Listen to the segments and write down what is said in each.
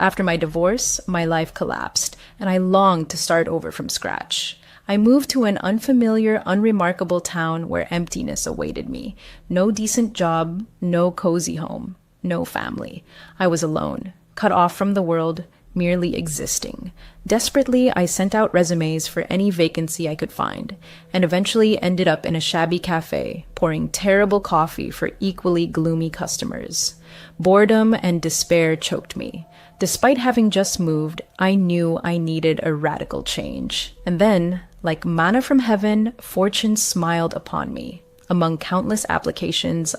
After my divorce, my life collapsed, and I longed to start over from scratch. I moved to an unfamiliar, unremarkable town where emptiness awaited me. No decent job, no cozy home, no family. I was alone, cut off from the world, merely existing. Desperately, I sent out resumes for any vacancy I could find, and eventually ended up in a shabby cafe, pouring terrible coffee for equally gloomy customers. Boredom and despair choked me. Despite having just moved, I knew I needed a radical change. And then, like manna from heaven, fortune smiled upon me. Among countless applications,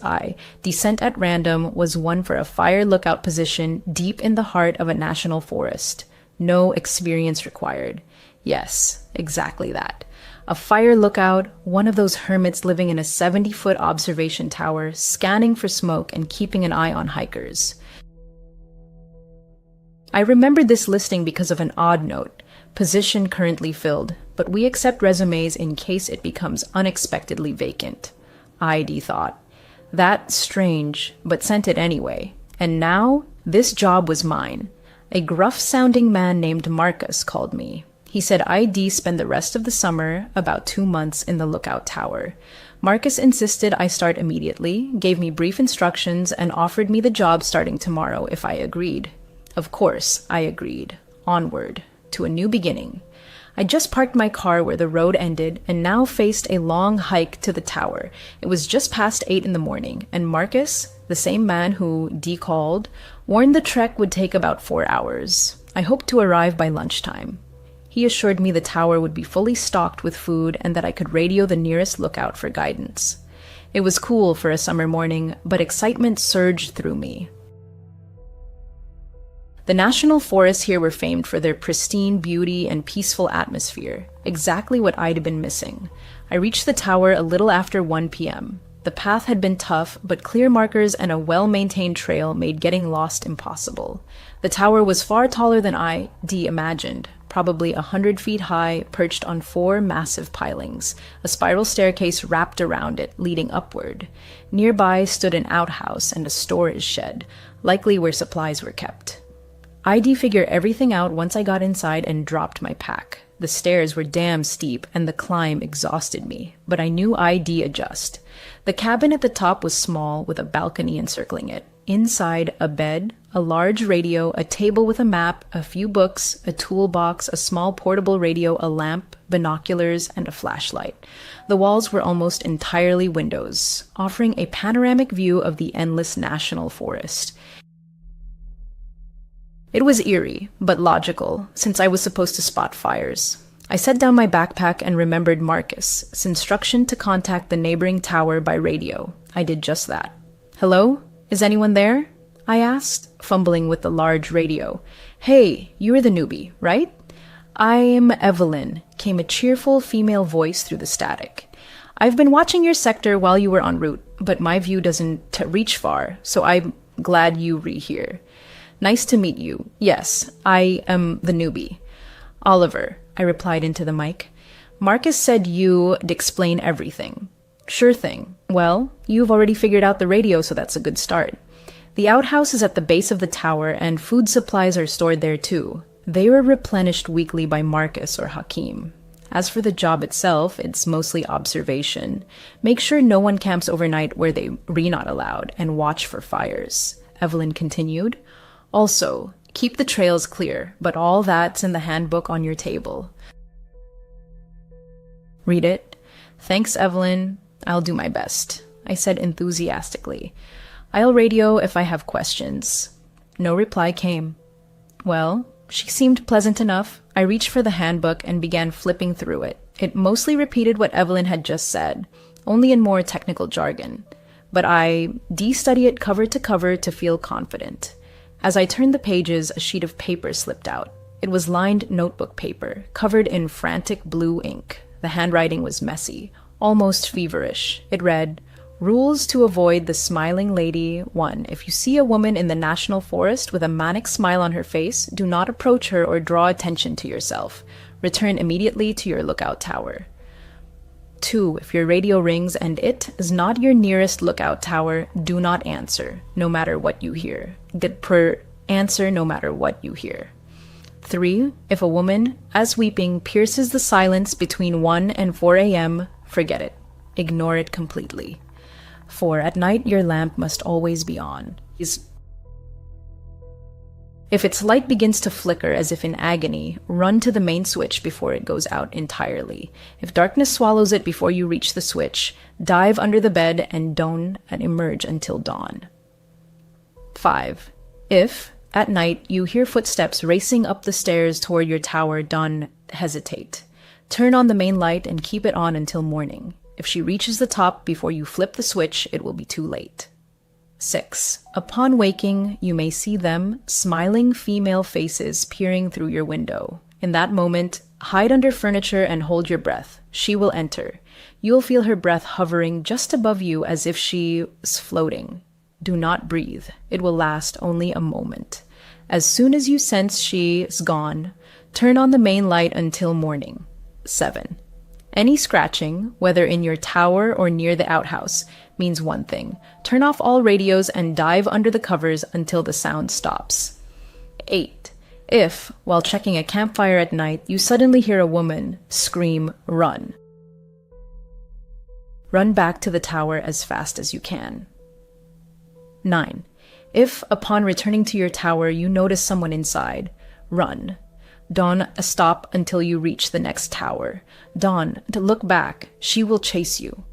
descent at random, was one for a fire lookout position deep in the heart of a national forest. No experience required. Yes, exactly that. A fire lookout, one of those hermits living in a 70-foot observation tower, scanning for smoke and keeping an eye on hikers. I remembered this listing because of an odd note. Position currently filled, but we accept resumes in case it becomes unexpectedly vacant. ID thought. That's strange, but sent it anyway. And now, this job was mine. A gruff-sounding man named Marcus called me. He said I'd spend the rest of the summer, about 2 months, in the lookout tower. Marcus insisted I start immediately, gave me brief instructions, and offered me the job starting tomorrow if I agreed. Of course, I agreed. Onward, to a new beginning. I just parked my car where the road ended and now faced a long hike to the tower. It was just past 8 in the morning, and Marcus, the same man who called, warned the trek would take about 4 hours. I hoped to arrive by lunchtime. He assured me the tower would be fully stocked with food and that I could radio the nearest lookout for guidance. It was cool for a summer morning, but excitement surged through me. The national forests here were famed for their pristine beauty and peaceful atmosphere, exactly what I'd been missing. I reached the tower a little after 1 p.m. The path had been tough, but clear markers and a well-maintained trail made getting lost impossible. The tower was far taller than I imagined, probably 100 feet high, perched on 4 massive pilings. A spiral staircase wrapped around it, leading upward. Nearby stood an outhouse and a storage shed, likely where supplies were kept. I'd figure everything out once I got inside and dropped my pack. The stairs were damn steep and the climb exhausted me, but I knew I'd adjust. The cabin at the top was small with a balcony encircling it. Inside, a bed, a large radio, a table with a map, a few books, a toolbox, a small portable radio, a lamp, binoculars, and a flashlight. The walls were almost entirely windows, offering a panoramic view of the endless national forest. It was eerie, but logical, since I was supposed to spot fires. I set down my backpack and remembered Marcus' instruction to contact the neighboring tower by radio. I did just that. "Hello? Is anyone there?" I asked, fumbling with the large radio. "Hey, you're the newbie, right?" "I'm Evelyn," came a cheerful female voice through the static. "I've been watching your sector while you were en route, but my view doesn't reach far, so I'm glad you're here. Nice to meet you. Yes, I am the newbie." "Oliver," I replied into the mic. "Marcus said you'd explain everything." "Sure thing. Well, you've already figured out the radio, so that's a good start. The outhouse is at the base of the tower, and food supplies are stored there too. They were replenished weekly by Marcus or Hakim. As for the job itself, it's mostly observation. Make sure no one camps overnight where they're not allowed, and watch for fires," Evelyn continued. "Also, keep the trails clear, but all that's in the handbook on your table. Read it." "Thanks, Evelyn. I'll do my best," I said enthusiastically. "I'll radio if I have questions." No reply came. Well, she seemed pleasant enough. I reached for the handbook and began flipping through it. It mostly repeated what Evelyn had just said, only in more technical jargon. But I de-studied it cover to cover to feel confident. As I turned the pages, a sheet of paper slipped out. It was lined notebook paper, covered in frantic blue ink. The handwriting was messy, almost feverish. It read, "Rules to avoid the smiling lady. 1. If you see a woman in the national forest with a manic smile on her face, do not approach her or draw attention to yourself. Return immediately to your lookout tower. 2. If your radio rings and it is not your nearest lookout tower, do not answer, no matter what you hear. Get per Answer no matter what you hear. 3. If a woman, as weeping, pierces the silence between 1 and 4 a.m., forget it. Ignore it completely. 4. At night, your lamp must always be on. If its light begins to flicker as if in agony, run to the main switch before it goes out entirely. If darkness swallows it before you reach the switch, dive under the bed and don't emerge until dawn. 5. If, at night, you hear footsteps racing up the stairs toward your tower, don't hesitate. Turn on the main light and keep it on until morning. If she reaches the top before you flip the switch, it will be too late. 6. Upon waking, you may see them, smiling female faces peering through your window. In that moment, hide under furniture and hold your breath. She will enter. You'll feel her breath hovering just above you as if she is floating. Do not breathe. It will last only a moment. As soon as you sense she's gone, turn on the main light until morning. 7. Any scratching, whether in your tower or near the outhouse, means one thing. Turn off all radios and dive under the covers until the sound stops. 8. If, while checking a campfire at night, you suddenly hear a woman scream, run. Run back to the tower as fast as you can. 9. If, upon returning to your tower, you notice someone inside, run. Don't stop until you reach the next tower. Don't look back. She will chase you.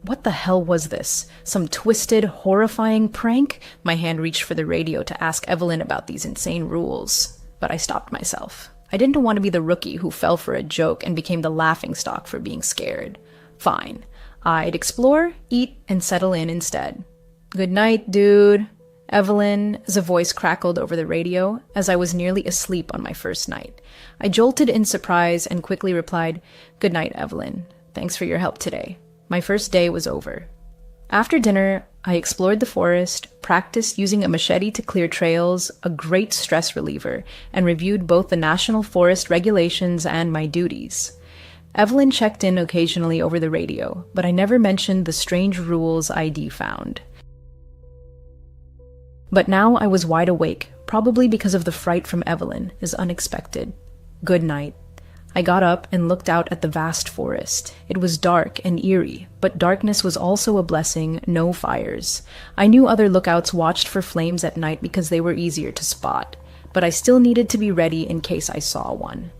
What the hell was this? Some twisted, horrifying prank? My hand reached for the radio to ask Evelyn about these insane rules, but I stopped myself. I didn't want to be the rookie who fell for a joke and became the laughingstock for being scared. Fine. I'd explore, eat, and settle in instead. Good night, dude. Evelyn's voice crackled over the radio as I was nearly asleep on my first night. I jolted in surprise and quickly replied, Good night, Evelyn. Thanks for your help today. My first day was over. After dinner, I explored the forest, practiced using a machete to clear trails, a great stress reliever, and reviewed both the National Forest regulations and my duties. Evelyn checked in occasionally over the radio, but I never mentioned the strange rules ID found. But now I was wide awake, probably because of the fright from Evelyn, as unexpected. Good night. I got up and looked out at the vast forest. It was dark and eerie, but darkness was also a blessing, no fires. I knew other lookouts watched for flames at night because they were easier to spot, but I still needed to be ready in case I saw one.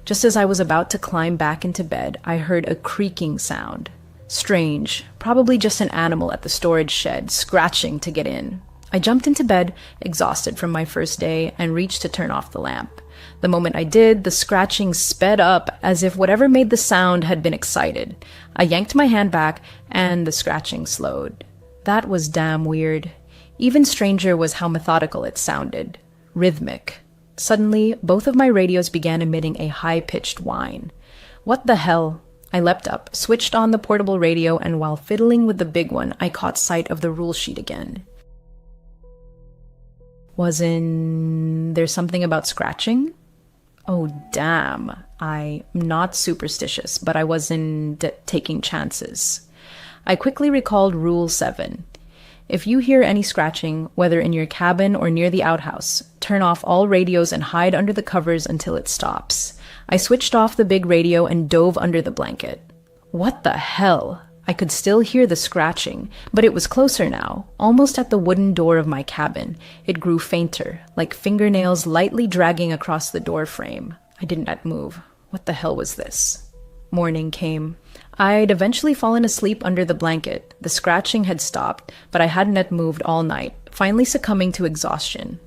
Just as I was about to climb back into bed, I heard a creaking sound. Strange, probably just an animal at the storage shed, scratching to get in. I jumped into bed, exhausted from my first day, and reached to turn off the lamp. The moment I did, the scratching sped up as if whatever made the sound had been excited. I yanked my hand back, and the scratching slowed. That was damn weird. Even stranger was how methodical it sounded. Rhythmic. Suddenly, both of my radios began emitting a high-pitched whine. What the hell? I leapt up, switched on the portable radio, and while fiddling with the big one, I caught sight of the rule sheet again. There's something about scratching? Oh, damn. I'm not superstitious, but I wasn't taking chances. I quickly recalled Rule 7. If you hear any scratching, whether in your cabin or near the outhouse, turn off all radios and hide under the covers until it stops. I switched off the big radio and dove under the blanket. What the hell? I could still hear the scratching, but it was closer now, almost at the wooden door of my cabin. It grew fainter, like fingernails lightly dragging across the door frame. I didn't move. What the hell was this? Morning came. I'd eventually fallen asleep under the blanket. The scratching had stopped, but I hadn't yet moved all night, finally succumbing to exhaustion.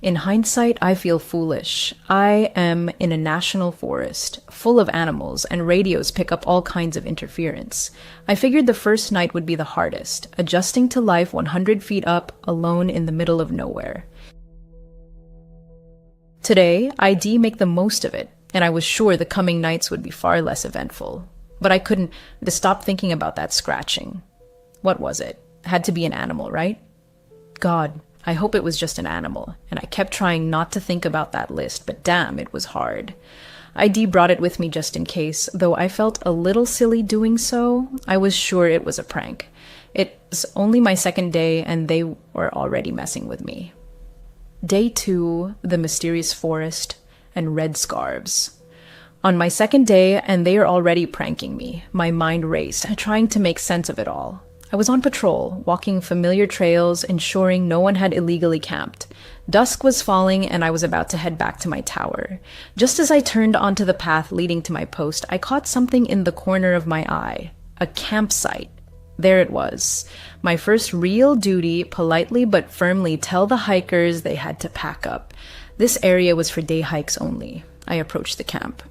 In hindsight, I feel foolish. I am in a national forest, full of animals, and radios pick up all kinds of interference. I figured the first night would be the hardest, adjusting to life 100 feet up, alone in the middle of nowhere. Today, I'd make the most of it, and I was sure the coming nights would be far less eventful. But I couldn't stop thinking about that scratching. What was it? Had to be an animal, right? God, I hope it was just an animal, and I kept trying not to think about that list, but damn, it was hard. ID brought it with me just in case, though I felt a little silly doing so. I was sure it was a prank. It's only my second day, and they were already messing with me. Day 2, the mysterious forest, and red scarves. On my second day, and they are already pranking me. My mind raced, trying to make sense of it all. I was on patrol, walking familiar trails, ensuring no one had illegally camped. Dusk was falling, and I was about to head back to my tower. Just as I turned onto the path leading to my post, I caught something in the corner of my eye. A campsite. There it was. My first real duty, politely but firmly tell the hikers they had to pack up. This area was for day hikes only. I approached the camp.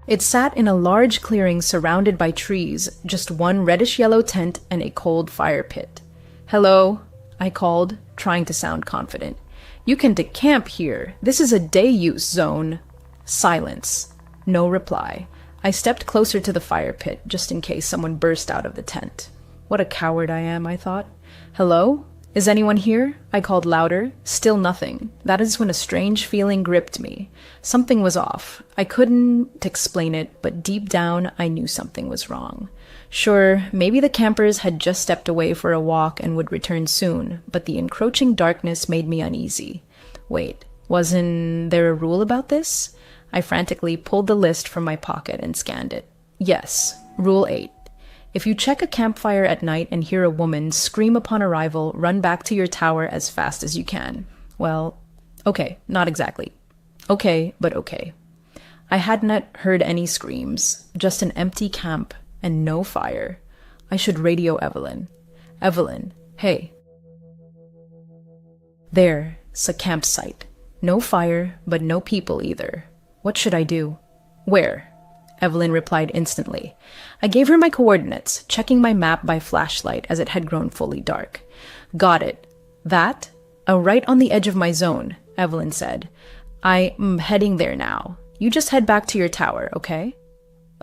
It sat in a large clearing surrounded by trees, just one reddish-yellow tent and a cold fire pit. "Hello," I called, trying to sound confident. "You can decamp here. This is a day-use zone." Silence. No reply. I stepped closer to the fire pit, just in case someone burst out of the tent. What a coward I am, I thought. "Hello? Is anyone here?" I called louder. Still nothing. That is when a strange feeling gripped me. Something was off. I couldn't explain it, but deep down I knew something was wrong. Sure, maybe the campers had just stepped away for a walk and would return soon, but the encroaching darkness made me uneasy. Wait, wasn't there a rule about this? I frantically pulled the list from my pocket and scanned it. Yes, Rule 8. If you check a campfire at night and hear a woman scream upon arrival, run back to your tower as fast as you can. Well, okay, not exactly. Okay, but okay. I had not heard any screams, just an empty camp and no fire. I should radio Evelyn. "Evelyn, hey." There's a campsite. No fire, but no people either. What should I do? "Where?" Evelyn replied instantly. I gave her my coordinates, checking my map by flashlight as it had grown fully dark. "Got it. That? Right on the edge of my zone," Evelyn said. "I'm heading there now. You just head back to your tower, okay?"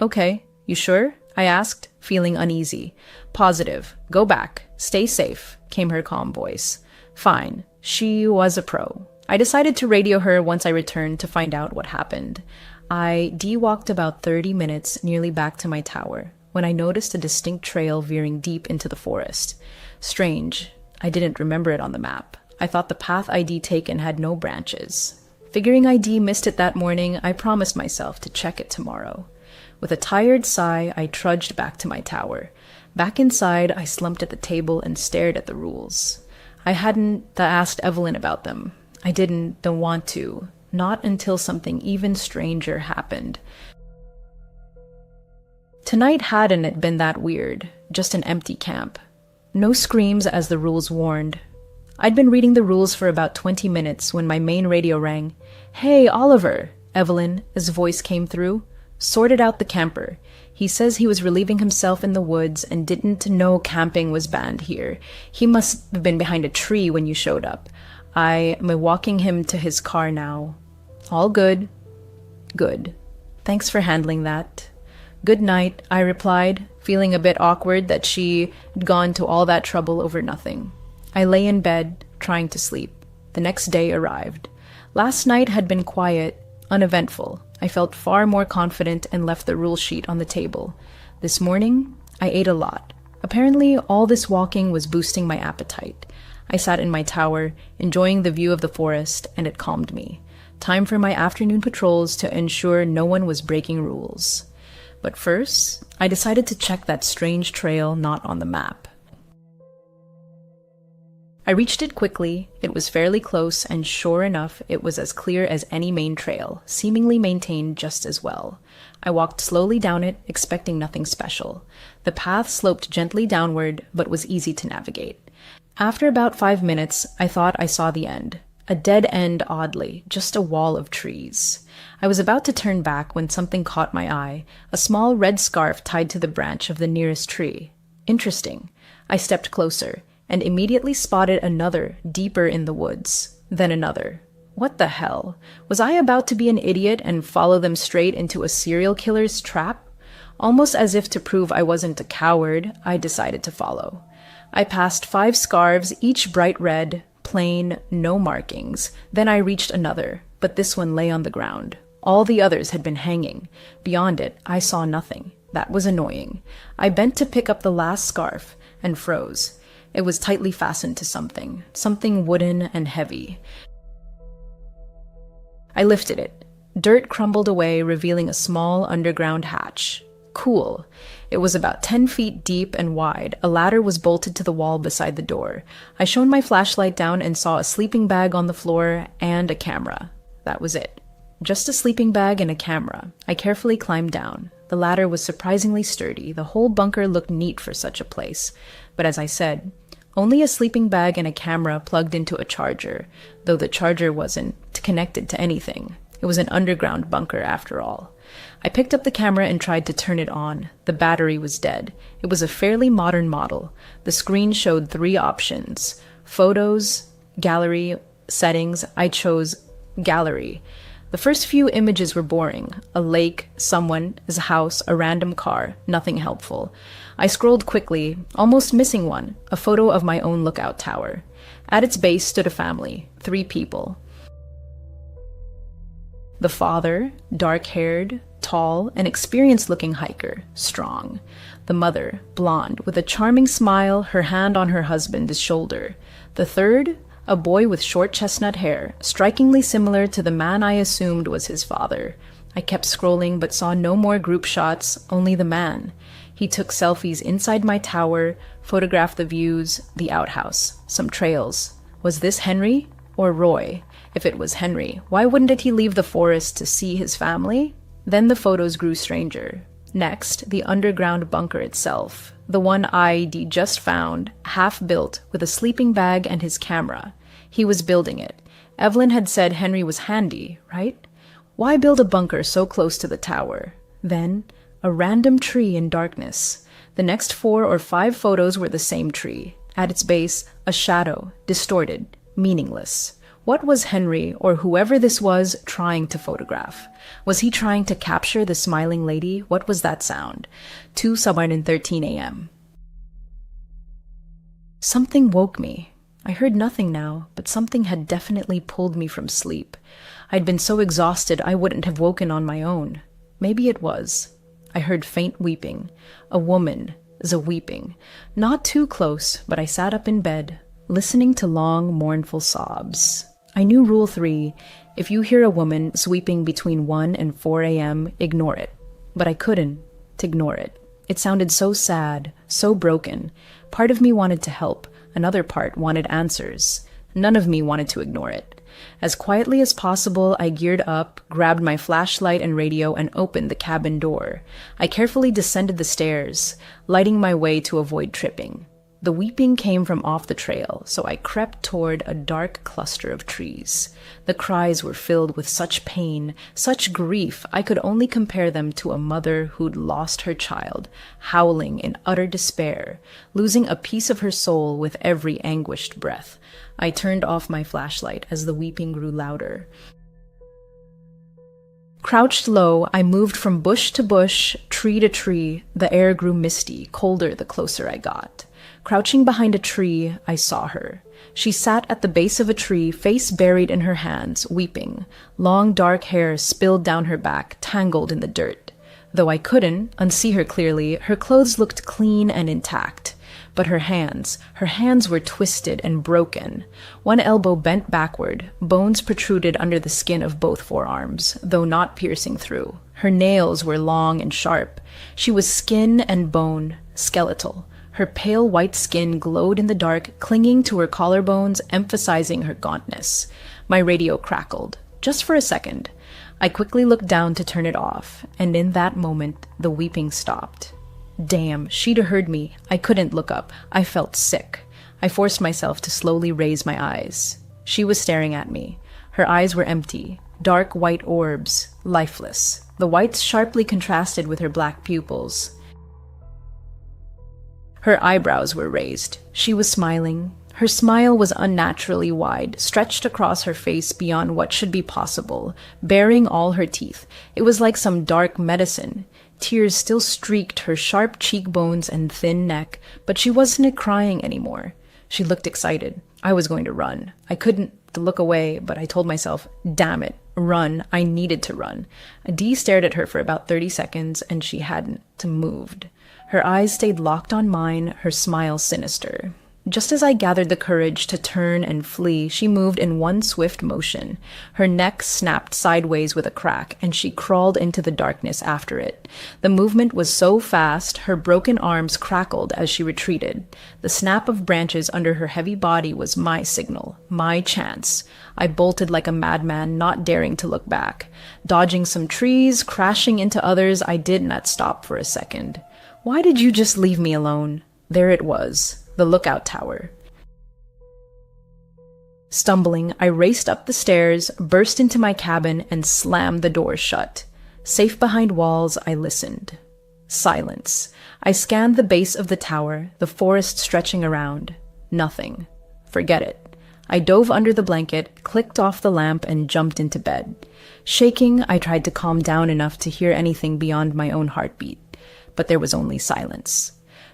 "Okay. You sure?" I asked, feeling uneasy. "Positive. Go back. Stay safe," came her calm voice. Fine. She was a pro. I decided to radio her once I returned to find out what happened. I walked about 30 minutes nearly back to my tower when I noticed a distinct trail veering deep into the forest. Strange. I didn't remember it on the map. I thought the path ID taken had no branches. Figuring ID missed it that morning, I promised myself to check it tomorrow. With a tired sigh, I trudged back to my tower. Back inside, I slumped at the table and stared at the rules. I hadn't asked Evelyn about them. I didn't want to. Not until something even stranger happened. Tonight hadn't been that weird, just an empty camp. No screams as the rules warned. I'd been reading the rules for about 20 minutes when my main radio rang. "Hey, Oliver," Evelyn's voice came through. "Sorted out the camper. He says he was relieving himself in the woods and didn't know camping was banned here. He must have been behind a tree when you showed up. I'm walking him to his car now." "All good." "Good. Thanks for handling that." "Good night," I replied, feeling a bit awkward that she'd gone to all that trouble over nothing. I lay in bed, trying to sleep. The next day arrived. Last night had been quiet, uneventful. I felt far more confident and left the rule sheet on the table. This morning, I ate a lot. Apparently, all this walking was boosting my appetite. I sat in my tower, enjoying the view of the forest, and it calmed me. Time for my afternoon patrols to ensure no one was breaking rules. But first, I decided to check that strange trail not on the map. I reached it quickly. It was fairly close, and sure enough, it was as clear as any main trail, seemingly maintained just as well. I walked slowly down it, expecting nothing special. The path sloped gently downward, but was easy to navigate. After about 5 minutes, I thought I saw the end. A dead end, oddly, just a wall of trees. I was about to turn back when something caught my eye, a small red scarf tied to the branch of the nearest tree. Interesting. I stepped closer, and immediately spotted another, deeper in the woods. Then another. What the hell? Was I about to be an idiot and follow them straight into a serial killer's trap? Almost as if to prove I wasn't a coward, I decided to follow. I passed 5 scarves, each bright red, plain, no markings. Then I reached another, but this one lay on the ground. All the others had been hanging. Beyond it, I saw nothing. That was annoying. I bent to pick up the last scarf and froze. It was tightly fastened to something wooden and heavy. I lifted it. Dirt crumbled away, revealing a small underground hatch. Cool. It was about 10 feet deep and wide. A ladder was bolted to the wall beside the door. I shone my flashlight down and saw a sleeping bag on the floor and a camera. That was it. Just a sleeping bag and a camera. I carefully climbed down. The ladder was surprisingly sturdy. The whole bunker looked neat for such a place. But as I said, only a sleeping bag and a camera plugged into a charger, though the charger wasn't connected to anything. It was an underground bunker after all. I picked up the camera and tried to turn it on. The battery was dead. It was a fairly modern model. The screen showed 3 options: photos, gallery, settings. I chose gallery. The first few images were boring. A lake, someone, his house, a random car, nothing helpful. I scrolled quickly, almost missing one, a photo of my own lookout tower. At its base stood a family, 3 people. The father, dark-haired, tall, an experienced-looking hiker, strong. The mother, blonde, with a charming smile, her hand on her husband's shoulder. The third, a boy with short chestnut hair, strikingly similar to the man I assumed was his father. I kept scrolling but saw no more group shots, only the man. He took selfies inside my tower, photographed the views, the outhouse, some trails. Was this Henry or Roy? If it was Henry, why wouldn't he leave the forest to see his family? Then the photos grew stranger. Next, the underground bunker itself. The one I.D. just found, half-built, with a sleeping bag and his camera. He was building it. Evelyn had said Henry was handy, right? Why build a bunker so close to the tower? Then, a random tree in darkness. The next 4 or 5 photos were the same tree. At its base, a shadow, distorted, meaningless. What was Henry, or whoever this was, trying to photograph? Was he trying to capture the smiling lady? What was that sound? 2:13 a.m. Something woke me. I heard nothing now, but something had definitely pulled me from sleep. I'd been so exhausted I wouldn't have woken on my own. Maybe it was. I heard faint weeping. A woman, weeping. Not too close, but I sat up in bed, listening to long, mournful sobs. I knew Rule 3, if you hear a woman weeping between 1 and 4 a.m., ignore it. But I couldn't ignore it. It sounded so sad, so broken. Part of me wanted to help. Another part wanted answers. None of me wanted to ignore it. As quietly as possible, I geared up, grabbed my flashlight and radio, and opened the cabin door. I carefully descended the stairs, lighting my way to avoid tripping. The weeping came from off the trail, so I crept toward a dark cluster of trees. The cries were filled with such pain, such grief, I could only compare them to a mother who'd lost her child, howling in utter despair, losing a piece of her soul with every anguished breath. I turned off my flashlight as the weeping grew louder. Crouched low, I moved from bush to bush, tree to tree. The air grew misty, colder the closer I got. Crouching behind a tree, I saw her. She sat at the base of a tree, face buried in her hands, weeping. Long dark hair spilled down her back, tangled in the dirt. Though I couldn't unsee her clearly, her clothes looked clean and intact. But her hands were twisted and broken. One elbow bent backward, bones protruded under the skin of both forearms, though not piercing through. Her nails were long and sharp. She was skin and bone, skeletal. Her pale white skin glowed in the dark, clinging to her collarbones, emphasizing her gauntness. My radio crackled, just for a second. I quickly looked down to turn it off, and in that moment, the weeping stopped. Damn, she'd heard me. I couldn't look up. I felt sick. I forced myself to slowly raise my eyes. She was staring at me. Her eyes were empty, dark white orbs, lifeless. The whites sharply contrasted with her black pupils. Her eyebrows were raised. She was smiling. Her smile was unnaturally wide, stretched across her face beyond what should be possible, baring all her teeth. It was like some dark medicine. Tears still streaked her sharp cheekbones and thin neck, but she wasn't crying anymore. She looked excited. I was going to run. I couldn't look away, but I told myself, damn it, run. I needed to run. Dee stared at her for about 30 seconds, and she hadn't moved. Her eyes stayed locked on mine, her smile sinister. Just as I gathered the courage to turn and flee, she moved in one swift motion. Her neck snapped sideways with a crack, and she crawled into the darkness after it. The movement was so fast, her broken arms crackled as she retreated. The snap of branches under her heavy body was my signal, my chance. I bolted like a madman, not daring to look back. Dodging some trees, crashing into others, I did not stop for a second. Why did you just leave me alone? There it was. The lookout tower. Stumbling, I raced up the stairs, burst into my cabin, and slammed the door shut. Safe behind walls, I listened. Silence. I scanned the base of the tower, the forest stretching around. Nothing. Forget it. I dove under the blanket, clicked off the lamp, and jumped into bed. Shaking, I tried to calm down enough to hear anything beyond my own heartbeat, but there was only silence.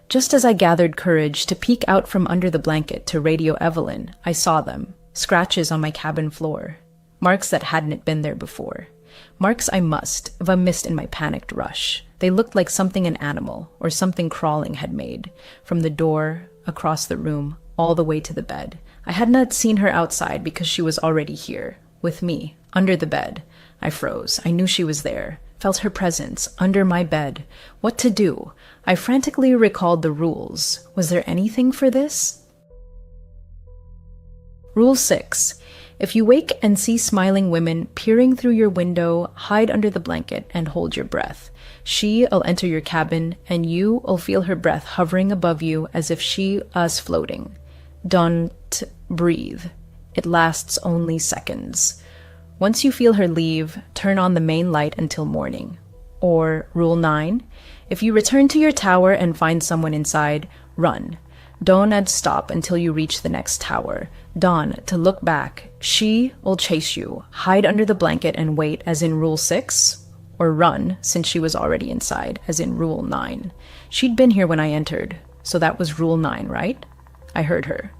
Just as I gathered courage to peek out from under the blanket to radio Evelyn, I saw them, scratches on my cabin floor, marks that hadn't been there before. Marks I must have missed in my panicked rush. They looked like something an animal or something crawling had made, from the door, across the room, all the way to the bed. I had not seen her outside because she was already here, with me, under the bed. I froze. I knew she was there. Felt her presence, under my bed. What to do? I frantically recalled the rules. Was there anything for this? Rule 6. If you wake and see smiling women peering through your window, hide under the blanket and hold your breath. She'll enter your cabin, and you'll feel her breath hovering above you as if she was floating. Don't breathe. It lasts only seconds. Once you feel her leave, turn on the main light until morning. Or Rule 9. If you return to your tower and find someone inside, run. Don't stop until you reach the next tower. Don't to look back. She will chase you. Hide under the blanket and wait, as in Rule 6. Or run, since she was already inside, as in Rule 9. She'd been here when I entered, so that was Rule 9, right? I heard her.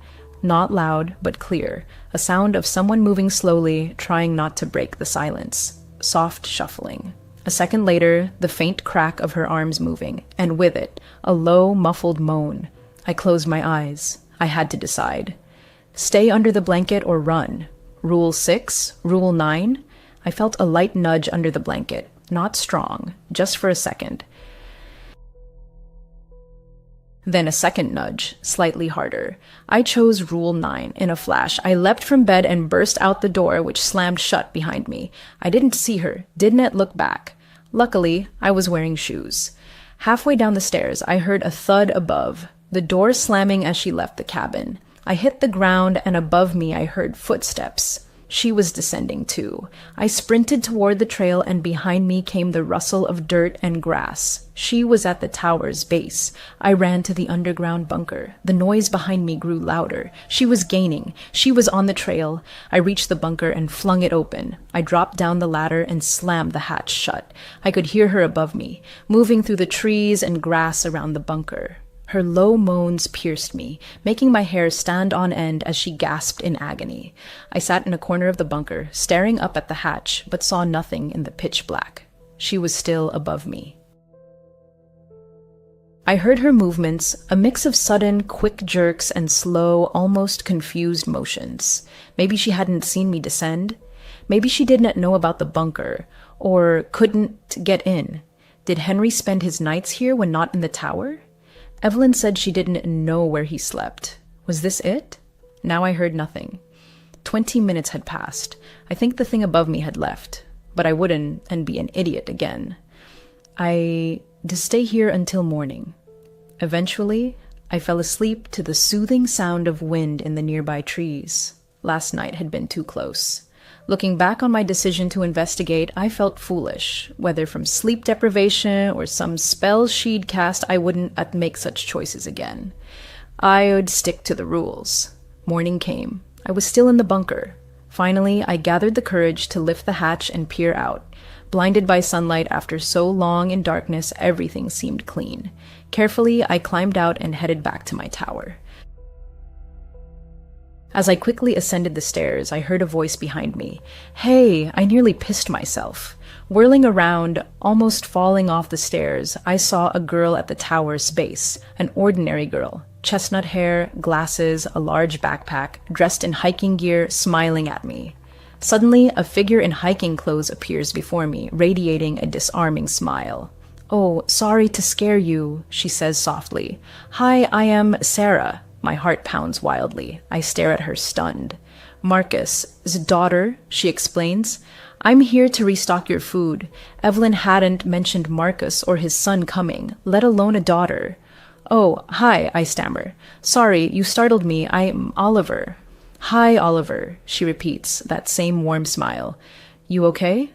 Not loud, but clear. A sound of someone moving slowly, trying not to break the silence. Soft shuffling. A second later, the faint crack of her arms moving, and with it, a low, muffled moan. I closed my eyes. I had to decide. Stay under the blanket or run. Rule 6, Rule 9. I felt a light nudge under the blanket. Not strong, just for a second. Then a second nudge, slightly harder. I chose Rule 9 in a flash. I leapt from bed and burst out the door, which slammed shut behind me. I didn't see her, didn't look back. Luckily, I was wearing shoes. Halfway down the stairs, I heard a thud above, the door slamming as she left the cabin. I hit the ground, and above me I heard footsteps. She was descending too. I sprinted toward the trail, and behind me came the rustle of dirt and grass. She was at the tower's base. I ran to the underground bunker. The noise behind me grew louder. She was gaining. She was on the trail. I reached the bunker and flung it open. I dropped down the ladder and slammed the hatch shut. I could hear her above me, moving through the trees and grass around the bunker. Her low moans pierced me, making my hair stand on end as she gasped in agony. I sat in a corner of the bunker, staring up at the hatch, but saw nothing in the pitch black. She was still above me. I heard her movements, a mix of sudden, quick jerks and slow, almost confused motions. Maybe she hadn't seen me descend. Maybe she didn't know about the bunker, or couldn't get in. Did Henry spend his nights here when not in the tower? Evelyn said she didn't know where he slept. Was this it? Now I heard nothing. 20 minutes had passed. I think the thing above me had left, but I wouldn't and be an idiot again. To stay here until morning. Eventually, I fell asleep to the soothing sound of wind in the nearby trees. Last night had been too close. Looking back on my decision to investigate, I felt foolish. Whether from sleep deprivation or some spell she'd cast, I wouldn't make such choices again. I would stick to the rules. Morning came. I was still in the bunker. Finally, I gathered the courage to lift the hatch and peer out. Blinded by sunlight after so long in darkness, everything seemed clean. Carefully, I climbed out and headed back to my tower. As I quickly ascended the stairs, I heard a voice behind me. Hey, I nearly pissed myself. Whirling around, almost falling off the stairs, I saw a girl at the tower's base, an ordinary girl, chestnut hair, glasses, a large backpack, dressed in hiking gear, smiling at me. Suddenly, a figure in hiking clothes appears before me, radiating a disarming smile. "Oh, sorry to scare you," she says softly. "Hi, I am Sarah." My heart pounds wildly. I stare at her, stunned. "Marcus's daughter," she explains. "I'm here to restock your food. Evelyn hadn't mentioned Marcus or his son coming, let alone a daughter." "Oh, hi," I stammer. "Sorry, you startled me. I'm Oliver." "Hi, Oliver," she repeats, that same warm smile. "You okay?"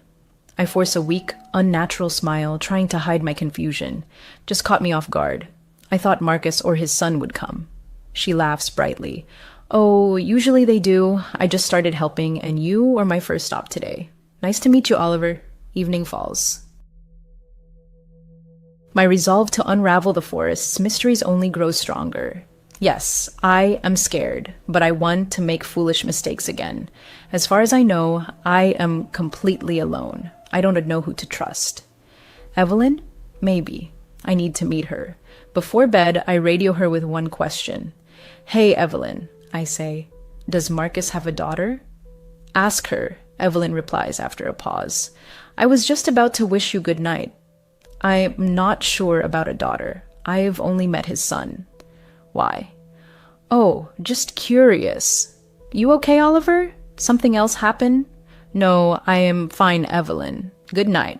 I force a weak, unnatural smile, trying to hide my confusion. Just caught me off guard. I thought Marcus or his son would come. She laughs brightly. "Oh, usually they do. I just started helping, and you were my first stop today. Nice to meet you, Oliver." Evening falls. My resolve to unravel the forest's mysteries only grows stronger. Yes, I am scared, but I want to make foolish mistakes again. As far as I know, I am completely alone. I don't know who to trust. Evelyn? Maybe. I need to meet her. Before bed, I radio her with one question. "Hey, Evelyn," I say. "Does Marcus have a daughter?" "Ask her," Evelyn replies after a pause. "I was just about to wish you good night. I'm not sure about a daughter. I've only met his son." "Why?" "Oh, just curious." "You okay, Oliver? Something else happen?" "No, I am fine, Evelyn. Good night."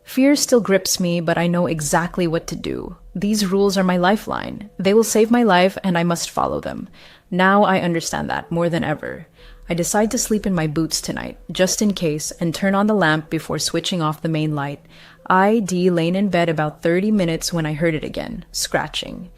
Fear still grips me, but I know exactly what to do. These rules are my lifeline. They will save my life, and I must follow them. Now I understand that more than ever. I decide to sleep in my boots tonight, just in case, and turn on the lamp before switching off the main light. I.D. lay in bed about 30 minutes when I heard it again, scratching.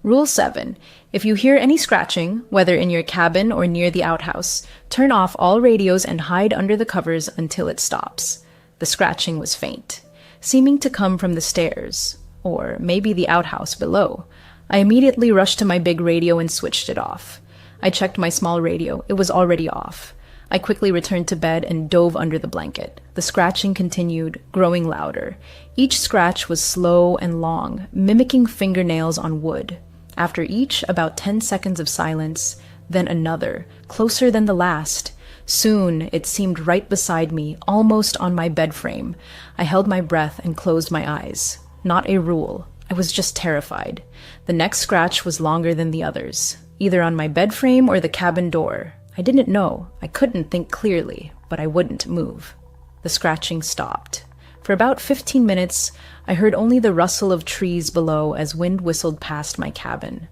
Rule 7. If you hear any scratching, whether in your cabin or near the outhouse, turn off all radios and hide under the covers until it stops. The scratching was faint, seeming to come from the stairs, or maybe the outhouse below. I immediately rushed to my big radio and switched it off. I checked my small radio. It was already off. I quickly returned to bed and dove under the blanket. The scratching continued, growing louder. Each scratch was slow and long, mimicking fingernails on wood. After each, about 10 seconds of silence, then another, closer than the last. Soon, it seemed right beside me, almost on my bed frame. I held my breath and closed my eyes. Not a rule. I was just terrified. The next scratch was longer than the others, either on my bed frame or the cabin door. I didn't know. I couldn't think clearly, but I wouldn't move. The scratching stopped. For about 15 minutes, I heard only the rustle of trees below as wind whistled past my cabin.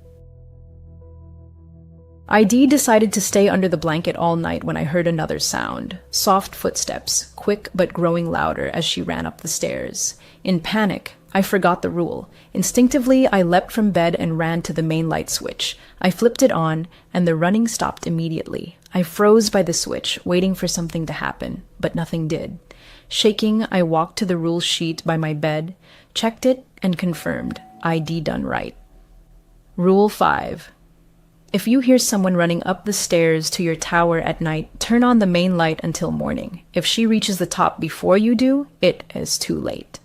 ID decided to stay under the blanket all night when I heard another sound. Soft footsteps, quick but growing louder as she ran up the stairs. In panic, I forgot the rule. Instinctively, I leapt from bed and ran to the main light switch. I flipped it on, and the running stopped immediately. I froze by the switch, waiting for something to happen, but nothing did. Shaking, I walked to the rule sheet by my bed, checked it, and confirmed. ID done right. Rule 5. If you hear someone running up the stairs to your tower at night, turn on the main light until morning. If she reaches the top before you do, it is too late.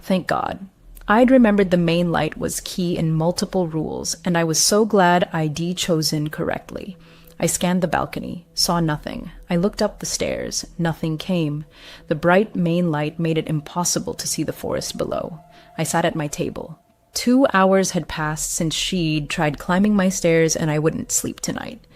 Thank God. I'd remembered the main light was key in multiple rules, and I was so glad ID chosen correctly. I scanned the balcony, saw nothing. I looked up the stairs. Nothing came. The bright main light made it impossible to see the forest below. I sat at my table. 2 hours had passed since she'd tried climbing my stairs, and I wouldn't sleep tonight.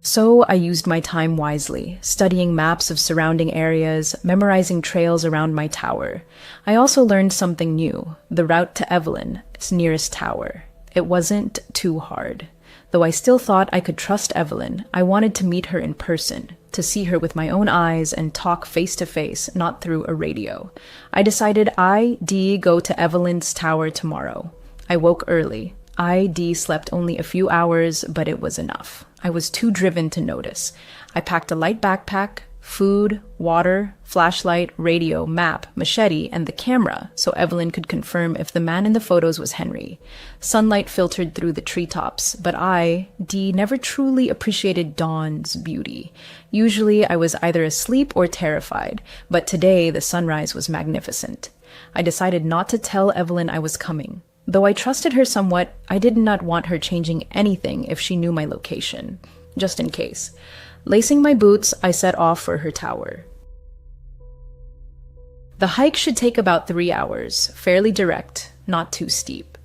So I used my time wisely, studying maps of surrounding areas, memorizing trails around my tower. I also learned something new, the route to Evelyn's nearest tower. It wasn't too hard. Though I still thought I could trust Evelyn, I wanted to meet her in person, to see her with my own eyes and talk face to face, not through a radio. I decided I'd go to Evelyn's tower tomorrow. I woke early. I'd slept only a few hours, but it was enough. I was too driven to notice. I packed a light backpack, food, water, flashlight, radio, map, machete, and the camera so Evelyn could confirm if the man in the photos was Henry. Sunlight filtered through the treetops, but D, never truly appreciated dawn's beauty. Usually I was either asleep or terrified, but today the sunrise was magnificent. I decided not to tell Evelyn I was coming. Though I trusted her somewhat, I did not want her changing anything if she knew my location, just in case. Lacing my boots, I set off for her tower. The hike should take about 3 hours, fairly direct, not too steep.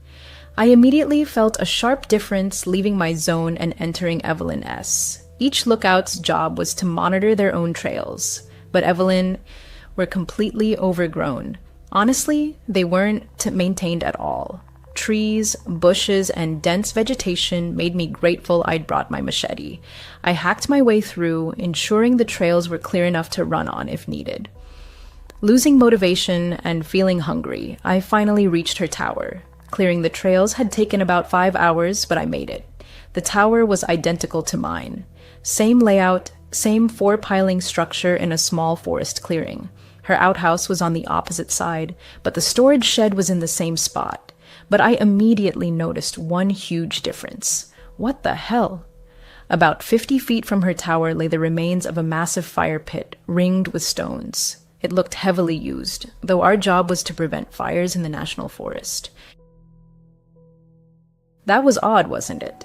I immediately felt a sharp difference leaving my zone and entering Evelyn S. Each lookout's job was to monitor their own trails, but Evelyn were completely overgrown. Honestly, they weren't maintained at all. Trees, bushes, and dense vegetation made me grateful I'd brought my machete. I hacked my way through, ensuring the trails were clear enough to run on if needed. Losing motivation and feeling hungry, I finally reached her tower. Clearing the trails had taken about 5 hours, but I made it. The tower was identical to mine. Same layout, same 4-piling structure in a small forest clearing. Her outhouse was on the opposite side, but the storage shed was in the same spot. But I immediately noticed one huge difference. What the hell? About 50 feet from her tower lay the remains of a massive fire pit, ringed with stones. It looked heavily used, though our job was to prevent fires in the national forest. That was odd, wasn't it?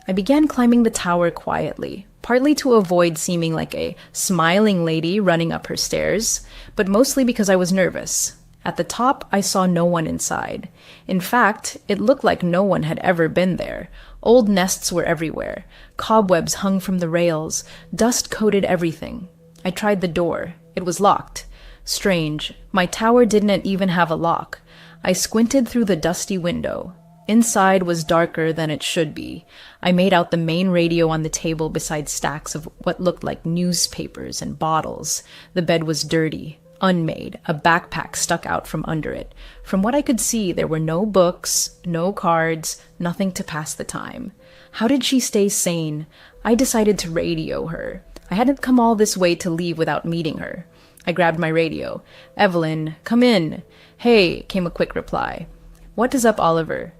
I began climbing the tower quietly, partly to avoid seeming like a smiling lady running up her stairs, but mostly because I was nervous. At the top, I saw no one inside. In fact, it looked like no one had ever been there. Old nests were everywhere. Cobwebs hung from the rails. Dust coated everything. I tried the door. It was locked. Strange. My tower didn't even have a lock. I squinted through the dusty window. Inside was darker than it should be. I made out the main radio on the table beside stacks of what looked like newspapers and bottles. The bed was dirty, unmade, a backpack stuck out from under it. From what I could see, there were no books, no cards, nothing to pass the time. How did she stay sane? I decided to radio her. I hadn't come all this way to leave without meeting her. I grabbed my radio. "Evelyn, come in." "Hey," came a quick reply. "What is up, Oliver?"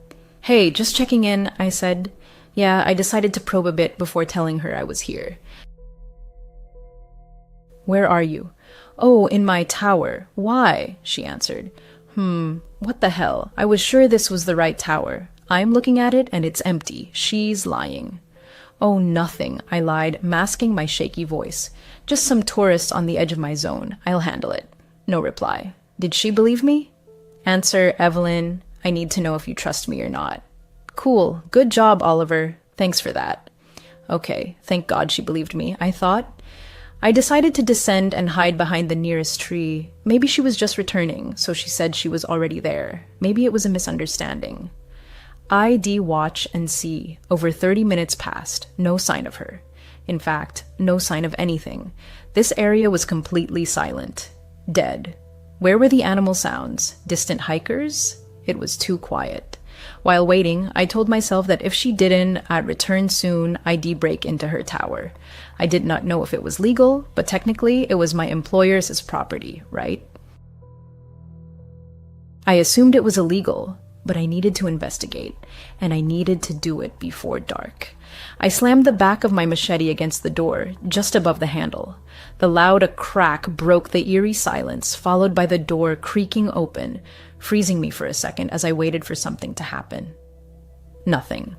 "Hey, just checking in," I said. Yeah, I decided to probe a bit before telling her I was here. "Where are you?" "Oh, in my tower." "Why?" she answered. What the hell? I was sure this was the right tower. I'm looking at it and it's empty. She's lying. "Oh, nothing," I lied, masking my shaky voice. "Just some tourists on the edge of my zone. I'll handle it." No reply. Did she believe me? Answer, "Evelyn, I need to know if you trust me or not." "Cool. Good job, Oliver. Thanks for that." Okay, thank God she believed me, I thought. I decided to descend and hide behind the nearest tree. Maybe she was just returning, so she said she was already there. Maybe it was a misunderstanding. ID watch and see. Over 30 minutes passed. No sign of her. In fact, no sign of anything. This area was completely silent. Dead. Where were the animal sounds? Distant hikers? It was too quiet. While waiting, I told myself that if she didn't return soon, I'd break into her tower. I did not know if it was legal, but technically it was my employer's property, right? I assumed it was illegal, but I needed to investigate, and I needed to do it before dark. I slammed the back of my machete against the door, just above the handle. The loud crack broke the eerie silence, followed by the door creaking open, freezing me for a second as I waited for something to happen. Nothing.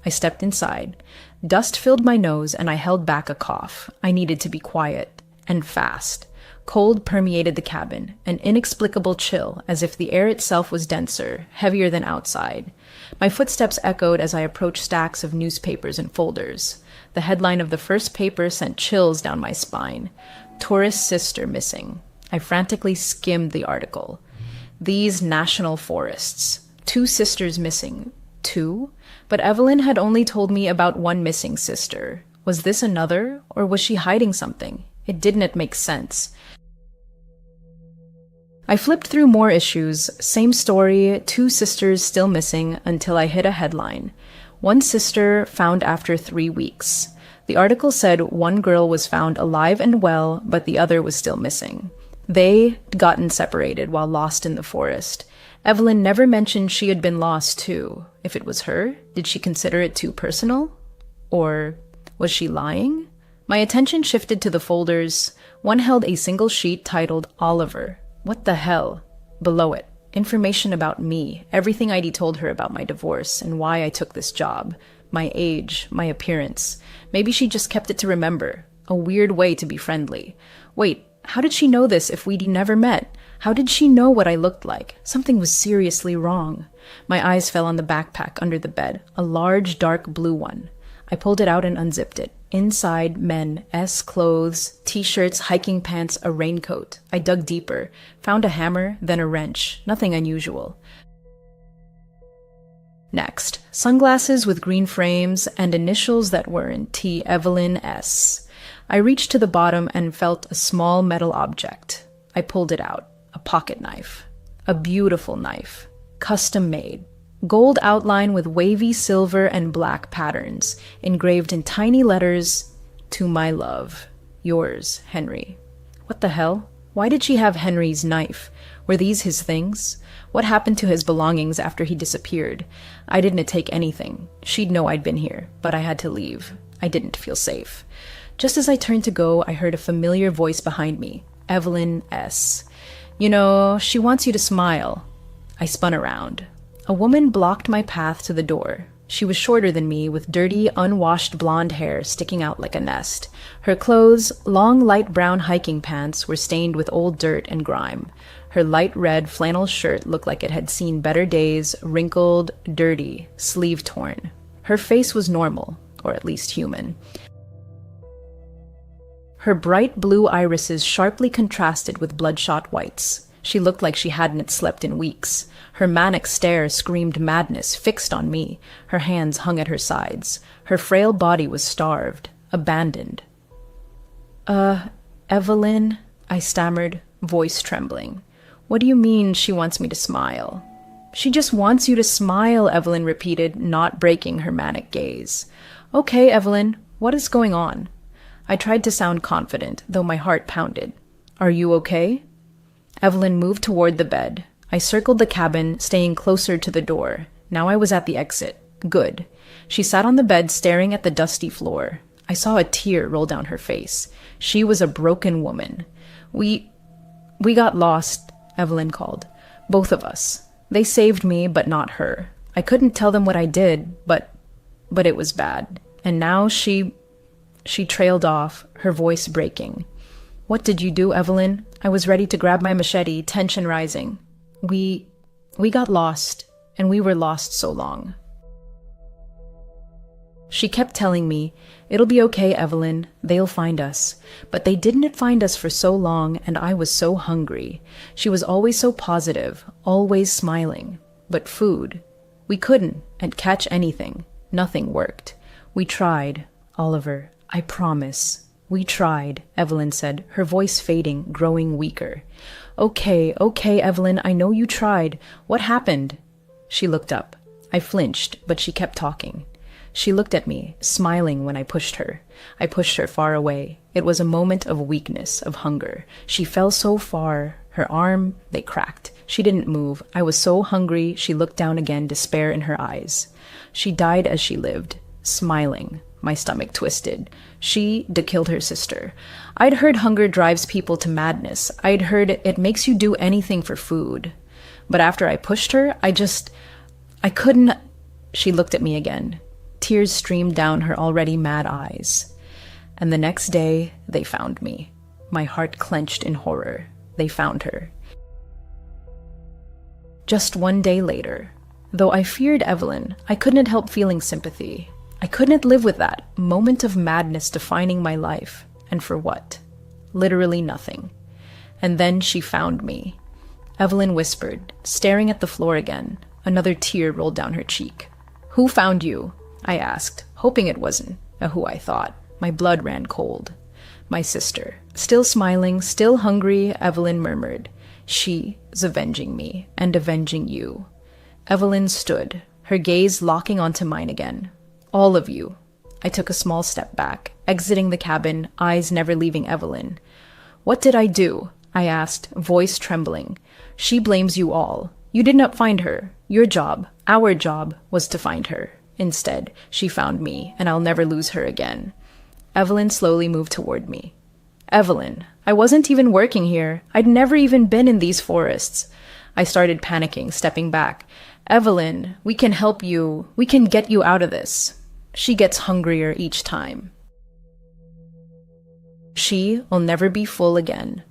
I stepped inside. Dust filled my nose, and I held back a cough. I needed to be quiet, and fast. Cold permeated the cabin, an inexplicable chill, as if the air itself was denser, heavier than outside. My footsteps echoed as I approached stacks of newspapers and folders. The headline of the first paper sent chills down my spine. "Tourist sister missing." I frantically skimmed the article. These national forests. 2 sisters missing. 2? But Evelyn had only told me about one missing sister. Was this another, or was she hiding something? It didn't make sense. I flipped through more issues, same story, 2 sisters still missing, until I hit a headline. One sister found after 3 weeks. The article said one girl was found alive and well, but the other was still missing. They'd gotten separated while lost in the forest. Evelyn never mentioned she had been lost too. If it was her, did she consider it too personal? Or was she lying? My attention shifted to the folders. One held a single sheet titled Oliver. What the hell? Below it, information about me, everything I'd told her about my divorce and why I took this job, my age, my appearance. Maybe she just kept it to remember. A weird way to be friendly. Wait, how did she know this if we'd never met? How did she know what I looked like? Something was seriously wrong. My eyes fell on the backpack under the bed, a large dark blue one. I pulled it out and unzipped it. Inside, men, clothes, t-shirts, hiking pants, a raincoat. I dug deeper, found a hammer, then a wrench. Nothing unusual. Next, sunglasses with green frames and initials that were in T. Evelyn S. I reached to the bottom and felt a small metal object. I pulled it out. A pocket knife. A beautiful knife. Custom made. Gold outline with wavy silver and black patterns, engraved in tiny letters, "To my love. Yours, Henry." What the hell? Why did she have Henry's knife? Were these his things? What happened to his belongings after he disappeared? I didn't take anything. She'd know I'd been here, but I had to leave. I didn't feel safe. Just as I turned to go, I heard a familiar voice behind me. Evelyn S. "You know, she wants you to smile." I spun around. A woman blocked my path to the door. She was shorter than me, with dirty, unwashed blonde hair sticking out like a nest. Her clothes, long light brown hiking pants, were stained with old dirt and grime. Her light red flannel shirt looked like it had seen better days, wrinkled, dirty, sleeve torn. Her face was normal, or at least human. Her bright blue irises sharply contrasted with bloodshot whites. She looked like she hadn't slept in weeks. Her manic stare screamed madness, fixed on me. Her hands hung at her sides. Her frail body was starved, abandoned. Evelyn," I stammered, voice trembling. "What do you mean she wants me to smile?" "She just wants you to smile," Evelyn repeated, not breaking her manic gaze. "Okay, Evelyn, what is going on?" I tried to sound confident, though my heart pounded. "Are you okay?" Evelyn moved toward the bed. I circled the cabin, staying closer to the door. Now I was at the exit. Good. She sat on the bed, staring at the dusty floor. I saw a tear roll down her face. She was a broken woman. We got lost," Evelyn called. "Both of us. They saved me, but not her. I couldn't tell them what I did, but it was bad. And now she trailed off, her voice breaking. "What did you do, Evelyn?" I was ready to grab my machete, tension rising. We got lost, and we were lost so long." She kept telling me, "It'll be okay, Evelyn. They'll find us." But they didn't find us for so long, and I was so hungry. She was always so positive, always smiling. But food. We couldn't catch anything. Nothing worked. We tried, Oliver. I promise. We tried, Evelyn said, her voice fading, growing weaker. Okay, Evelyn, I know you tried. What happened?" She looked up. I flinched, but she kept talking. She looked at me, smiling when I pushed her. I pushed her far away. It was a moment of weakness, of hunger. She fell so far. Her arm, they cracked. She didn't move. I was so hungry, she looked down again, despair in her eyes. She died as she lived, smiling. My stomach twisted. She killed her sister. I'd heard hunger drives people to madness. I'd heard it makes you do anything for food. But after I pushed her, I couldn't. She looked at me again. Tears streamed down her already mad eyes. And the next day, they found me. My heart clenched in horror. They found her. Just one day later, though I feared Evelyn, I couldn't help feeling sympathy. I couldn't live with that moment of madness defining my life. And for what? Literally nothing. And then she found me. Evelyn whispered, staring at the floor again. Another tear rolled down her cheek. "Who found you?" I asked, hoping it wasn't who I thought. My blood ran cold. "My sister." Still smiling, still hungry, Evelyn murmured, "She's avenging me and avenging you." Evelyn stood, her gaze locking onto mine again. "All of you." I took a small step back, exiting the cabin, eyes never leaving Evelyn. "What did I do?" I asked, voice trembling. "She blames you all. You did not find her. Your job, our job, was to find her. Instead, she found me, and I'll never lose her again." Evelyn slowly moved toward me. "Evelyn, I wasn't even working here. I'd never even been in these forests. I started panicking, stepping back. Evelyn, we can help you. We can get you out of this. She gets hungrier each time. She'll never be full again.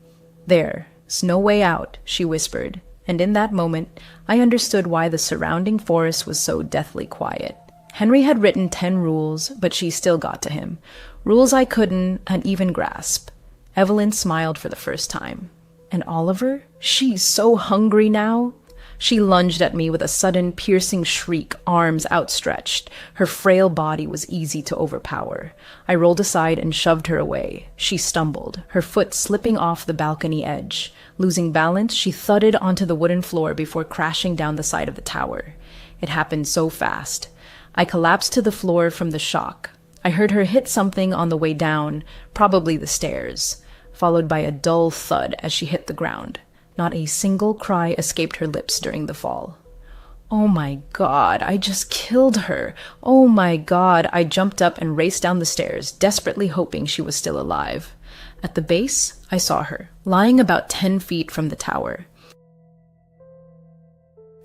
There's no way out, she whispered, and in that moment, I understood why the surrounding forest was so deathly quiet. Henry had written 10 rules, but she still got to him. Rules I couldn't even grasp. Evelyn smiled for the first time. And Oliver? She's so hungry now. She lunged at me with a sudden, piercing shriek, arms outstretched. Her frail body was easy to overpower. I rolled aside and shoved her away. She stumbled, her foot slipping off the balcony edge. Losing balance, she thudded onto the wooden floor before crashing down the side of the tower. It happened so fast. I collapsed to the floor from the shock. I heard her hit something on the way down, probably the stairs, followed by a dull thud as she hit the ground. Not a single cry escaped her lips during the fall. Oh my God, I just killed her. Oh my God, I jumped up and raced down the stairs, desperately hoping she was still alive. At the base, I saw her, lying about 10 feet from the tower.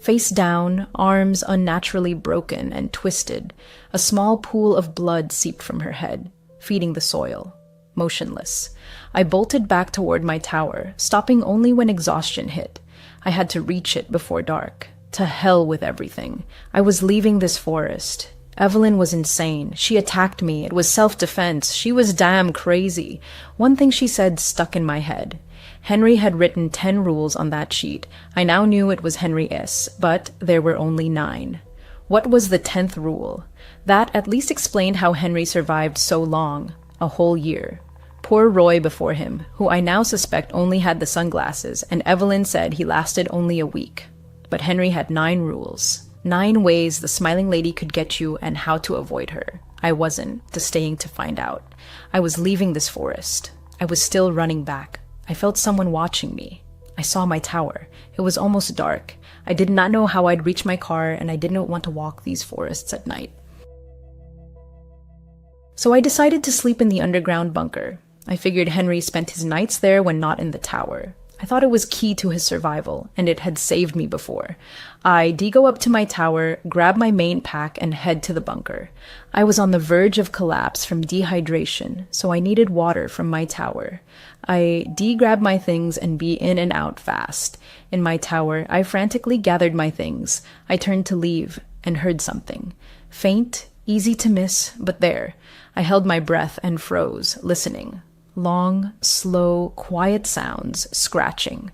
Face down, arms unnaturally broken and twisted, a small pool of blood seeped from her head, feeding the soil. Motionless. I bolted back toward my tower, stopping only when exhaustion hit. I had to reach it before dark. To hell with everything. I was leaving this forest. Evelyn was insane. She attacked me. It was self-defense. She was damn crazy. One thing she said stuck in my head. Henry had written 10 rules on that sheet. I now knew it was Henry S., but there were only 9. What was the 10th rule? That at least explained how Henry survived so long. A whole year. Poor Roy before him, who I now suspect only had the sunglasses, and Evelyn said he lasted only a week. But Henry had 9 rules. 9 ways the smiling lady could get you and how to avoid her. I wasn't, staying to find out. I was leaving this forest. I was still running back. I felt someone watching me. I saw my tower. It was almost dark. I did not know how I'd reach my car, and I didn't want to walk these forests at night. So I decided to sleep in the underground bunker. I figured Henry spent his nights there when not in the tower. I thought it was key to his survival, and it had saved me before. I go up to my tower, grab my main pack, and head to the bunker. I was on the verge of collapse from dehydration, so I needed water from my tower. I grab my things and be in and out fast. In my tower, I frantically gathered my things. I turned to leave and heard something. Faint, easy to miss, but there. I held my breath and froze, listening. Long, slow, quiet sounds, scratching.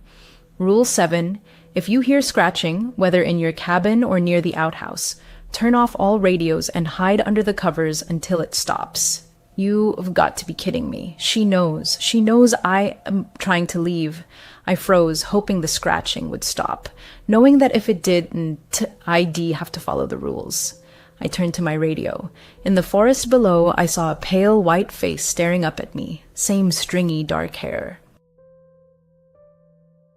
Rule 7. If you hear scratching, whether in your cabin or near the outhouse, turn off all radios and hide under the covers until it stops. You've got to be kidding me. She knows. She knows I am trying to leave. I froze, hoping the scratching would stop, knowing that if it did, I'd have to follow the rules. I turned to my radio. In the forest below, I saw a pale white face staring up at me. Same stringy dark hair.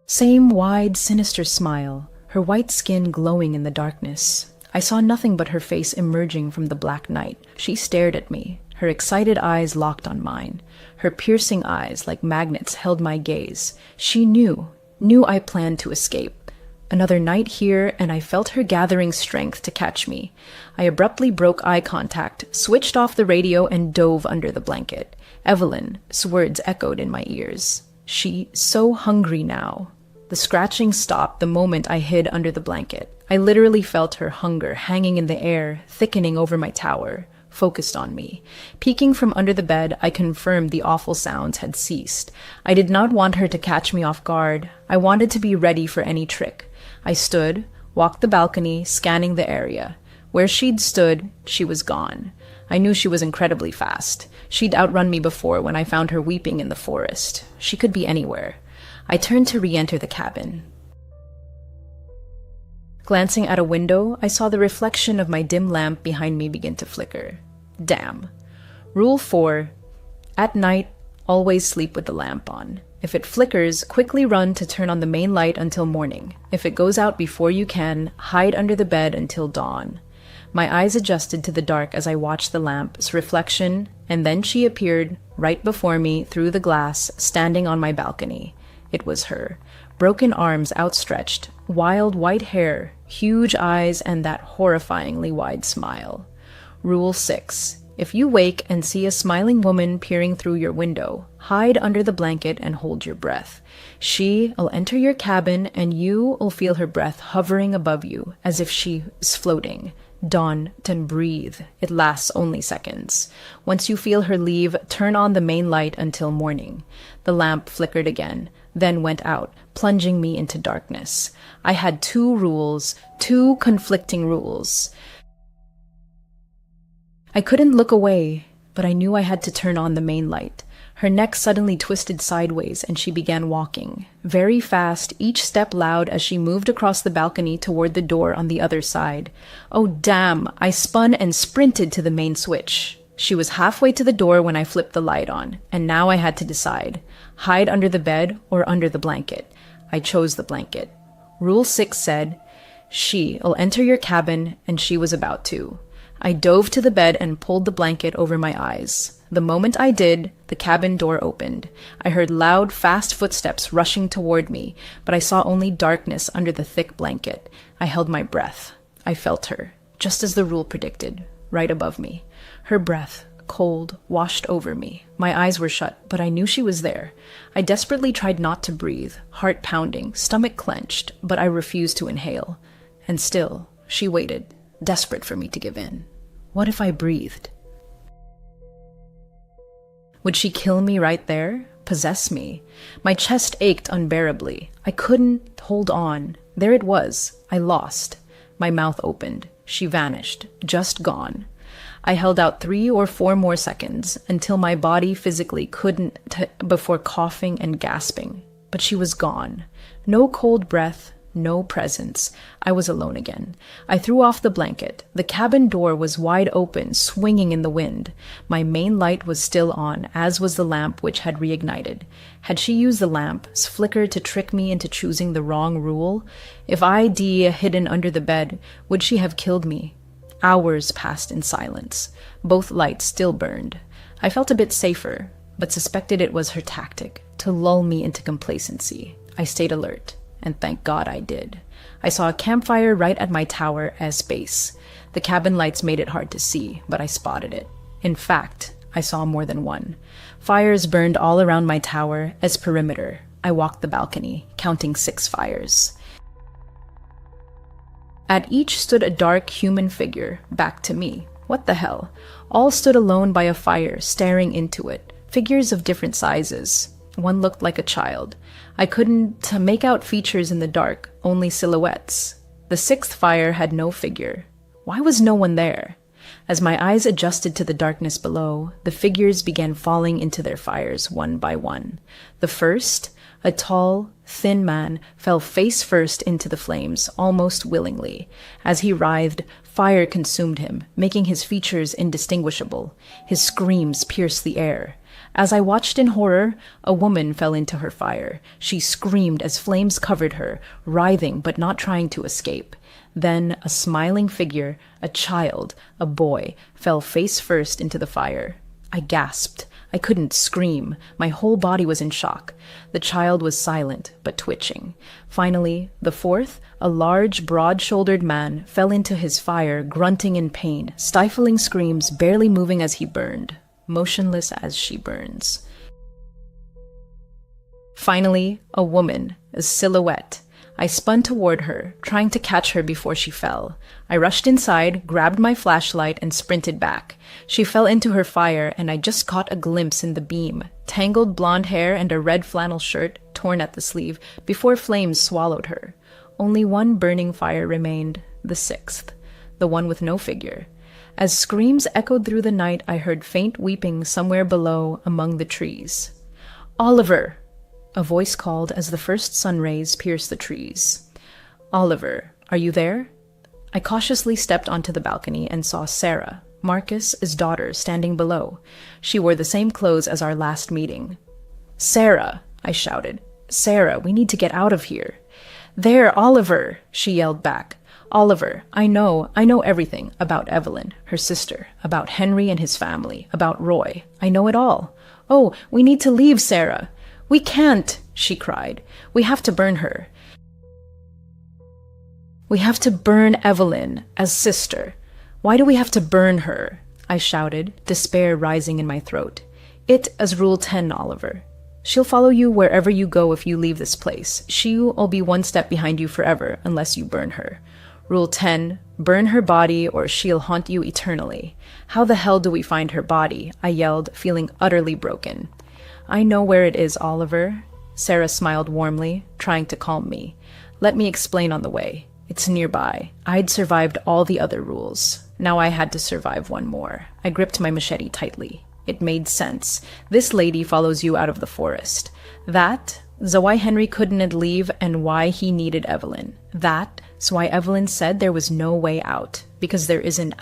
Same wide, sinister smile, her white skin glowing in the darkness. I saw nothing but her face emerging from the black night. She stared at me, her excited eyes locked on mine. Her piercing eyes, like magnets, held my gaze. She knew I planned to escape. Another night here, and I felt her gathering strength to catch me. I abruptly broke eye contact, switched off the radio, and dove under the blanket. Evelyn's words echoed in my ears. She's so hungry now. The scratching stopped the moment I hid under the blanket. I literally felt her hunger hanging in the air, thickening over my tower, focused on me. Peeking from under the bed, I confirmed the awful sounds had ceased. I did not want her to catch me off guard. I wanted to be ready for any trick. I stood, walked the balcony, scanning the area. Where she'd stood, she was gone. I knew she was incredibly fast. She'd outrun me before when I found her weeping in the forest. She could be anywhere. I turned to re-enter the cabin. Glancing at a window, I saw the reflection of my dim lamp behind me begin to flicker. Damn. Rule 4. At night, always sleep with the lamp on. If it flickers, quickly run to turn on the main light until morning. If it goes out before you can, hide under the bed until dawn. My eyes adjusted to the dark as I watched the lamp's reflection, and then she appeared right before me through the glass, standing on my balcony. It was her. broken arms outstretched, wild white hair, huge eyes, and that horrifyingly wide smile. Rule 6. If you wake and see a smiling woman peering through your window, hide under the blanket and hold your breath. She'll enter your cabin and you'll feel her breath hovering above you as if she is floating. Don't breathe. It lasts only seconds. Once you feel her leave, turn on the main light until morning. The lamp flickered again, then went out, plunging me into darkness. I had two conflicting rules. I couldn't look away, but I knew I had to turn on the main light. Her neck suddenly twisted sideways and she began walking. Very fast, each step loud as she moved across the balcony toward the door on the other side. Oh damn, I spun and sprinted to the main switch. She was halfway to the door when I flipped the light on, and now I had to decide. Hide under the bed or under the blanket. I chose the blanket. Rule 6 said, she'll enter your cabin, and she was about to. I dove to the bed and pulled the blanket over my eyes. The moment I did, the cabin door opened. I heard loud, fast footsteps rushing toward me, but I saw only darkness under the thick blanket. I held my breath. I felt her, just as the rule predicted, right above me. Her breath, cold, washed over me. My eyes were shut, but I knew she was there. I desperately tried not to breathe, heart pounding, stomach clenched, but I refused to inhale. And still, she waited, desperate for me to give in. What if I breathed? Would she kill me right there? Possess me? My chest ached unbearably. I couldn't hold on. There it was. I lost. My mouth opened. She vanished. Just gone. I held out 3 or 4 more seconds until my body physically couldn't before coughing and gasping. But she was gone. No cold breath. No presence. I was alone again. I threw off the blanket. The cabin door was wide open, swinging in the wind. My main light was still on, as was the lamp which had reignited. Had she used the lamp's flicker to trick me into choosing the wrong rule? If I'd hidden under the bed, would she have killed me? Hours passed in silence. Both lights still burned. I felt a bit safer, but suspected it was her tactic, to lull me into complacency. I stayed alert. And thank God I did. I saw a campfire right at my tower as base. The cabin lights made it hard to see, but I spotted it. In fact, I saw more than one. Fires burned all around my tower as perimeter. I walked the balcony, counting 6 fires. At each stood a dark human figure, back to me. What the hell? All stood alone by a fire, staring into it. Figures of different sizes. One looked like a child. I couldn't make out features in the dark, only silhouettes. The 6th fire had no figure. Why was no one there? As my eyes adjusted to the darkness below, the figures began falling into their fires one by one. The first, a tall, thin man, fell face first into the flames, almost willingly. As he writhed, fire consumed him, making his features indistinguishable. His screams pierced the air. As I watched in horror, a woman fell into her fire. She screamed as flames covered her, writhing but not trying to escape. Then a smiling figure, a child, a boy, fell face first into the fire. I gasped. I couldn't scream. My whole body was in shock. The child was silent, but twitching. Finally, the 4th, a large, broad-shouldered man, fell into his fire, grunting in pain, stifling screams, barely moving as he burned. Motionless as she burns. Finally, a woman, a silhouette. I spun toward her, trying to catch her before she fell. I rushed inside, grabbed my flashlight, and sprinted back. She fell into her fire, and I just caught a glimpse in the beam. Tangled blonde hair and a red flannel shirt, torn at the sleeve, before flames swallowed her. Only one burning fire remained, the 6th, the one with no figure. As screams echoed through the night, I heard faint weeping somewhere below among the trees. "Oliver!" A voice called as the first sun rays pierced the trees. "Oliver, are you there?" I cautiously stepped onto the balcony and saw Sarah, Marcus's daughter, standing below. She wore the same clothes as our last meeting. "Sarah!" I shouted. "Sarah, we need to get out of here." "There, Oliver!" she yelled back. "Oliver, I know everything about Evelyn, her sister, about Henry and his family, about Roy. I know it all. Oh, we need to leave, Sarah. "We can't," she cried. "We have to burn her. We have to burn Evelyn as sister. Why do we have to burn her?" I shouted, despair rising in my throat. "It as Rule 10, Oliver. She'll follow you wherever you go if you leave this place. She'll be one step behind you forever unless you burn her. Rule 10, burn her body or she'll haunt you eternally. How the hell do we find her body?" I yelled, feeling utterly broken. "I know where it is, Oliver." Sarah smiled warmly, trying to calm me. "Let me explain on the way. It's nearby." I'd survived all the other rules. Now I had to survive one more. I gripped my machete tightly. It made sense. This lady follows you out of the forest. That's why Henry couldn't leave and why he needed Evelyn. That's why Evelyn said there was no way out, because there isn't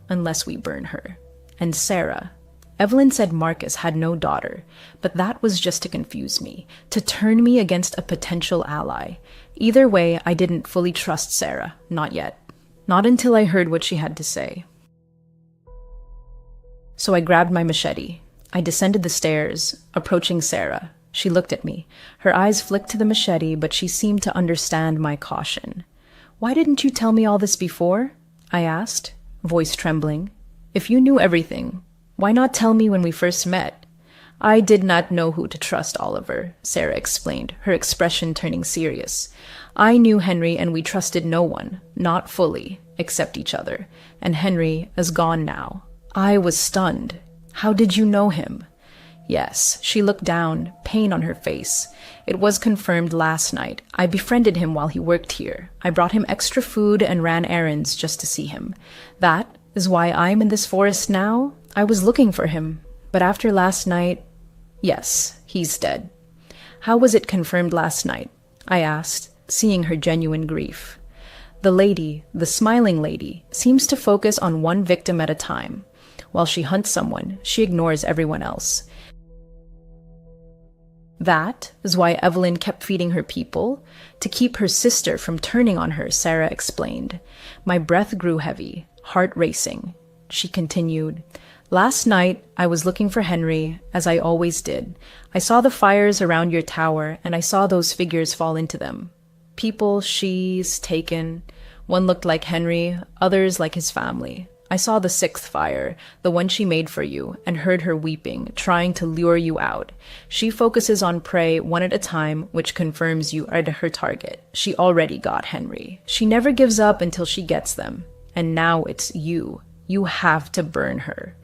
unless we burn her. And Sarah. Evelyn said Marcus had no daughter, but that was just to confuse me, to turn me against a potential ally. Either way, I didn't fully trust Sarah, not yet. Not until I heard what she had to say. So I grabbed my machete. I descended the stairs, approaching Sarah. She looked at me. Her eyes flicked to the machete, but she seemed to understand my caution. "Why didn't you tell me all this before?" I asked, voice trembling. "If you knew everything, why not tell me when we first met?" "I did not know who to trust, Oliver," Sarah explained, her expression turning serious. "I knew Henry and we trusted no one, not fully, except each other. And Henry is gone now." I was stunned. "How did you know him?" Yes, she looked down, pain on her face. "It was confirmed last night. I befriended him while he worked here. I brought him extra food and ran errands just to see him. That is why I'm in this forest now. I was looking for him. But after last night, yes, he's dead." "How was it confirmed last night?" I asked, seeing her genuine grief. "The lady, the smiling lady, seems to focus on one victim at a time. While she hunts someone, she ignores everyone else. That is why Evelyn kept feeding her people, to keep her sister from turning on her," Sarah explained. My breath grew heavy, heart racing. She continued, "Last night, I was looking for Henry, as I always did. I saw the fires around your tower, and I saw those figures fall into them. People she's taken. One looked like Henry, others like his family. I saw the sixth fire, the one she made for you, and heard her weeping, trying to lure you out. She focuses on prey one at a time, which confirms you are her target. She already got Henry. She never gives up until she gets them. And now it's you. You have to burn her."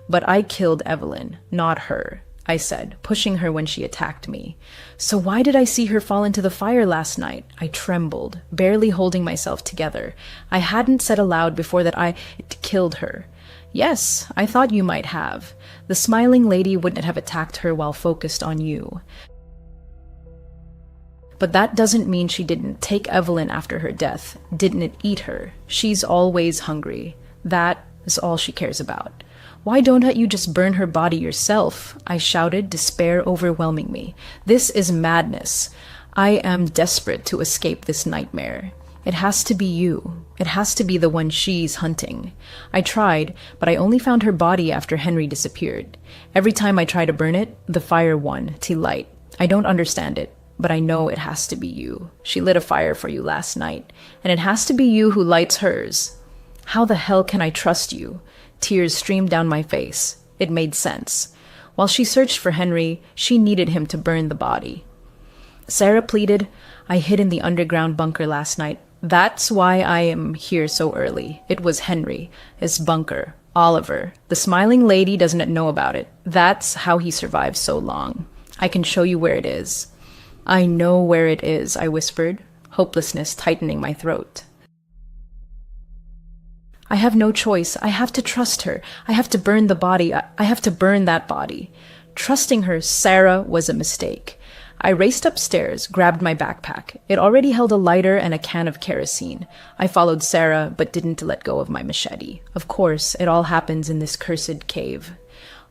"But I killed Evelyn, not her," I said, pushing her when she attacked me. "So why did I see her fall into the fire last night?" I trembled, barely holding myself together. I hadn't said aloud before that I killed her. "Yes, I thought you might have. The smiling lady wouldn't have attacked her while focused on you. But that doesn't mean she didn't take Evelyn after her death, didn't eat her. She's always hungry. That is all she cares about." "Why don't you just burn her body yourself?" I shouted, despair overwhelming me. "This is madness. I am desperate to escape this nightmare. It has to be you. It has to be the one she's hunting." I tried, but I only found her body after Henry disappeared. Every time I try to burn it, the fire won, to light. I don't understand it, but I know it has to be you. She lit a fire for you last night, and it has to be you who lights hers. How the hell can I trust you? Tears streamed down my face. It made sense. While she searched for Henry, she needed him to burn the body. Sarah pleaded, "I hid in the underground bunker last night. That's why I am here so early. It was Henry, his bunker, Oliver. The smiling lady doesn't know about it. That's how he survived so long. I can show you where it is." "I know where it is," I whispered, hopelessness tightening my throat. "I have no choice. I have to trust her. I have to burn the body. I have to burn that body." Trusting her, Sarah, was a mistake. I raced upstairs, grabbed my backpack. It already held a lighter and a can of kerosene. I followed Sarah, but didn't let go of my machete. Of course, it all happens in this cursed cave.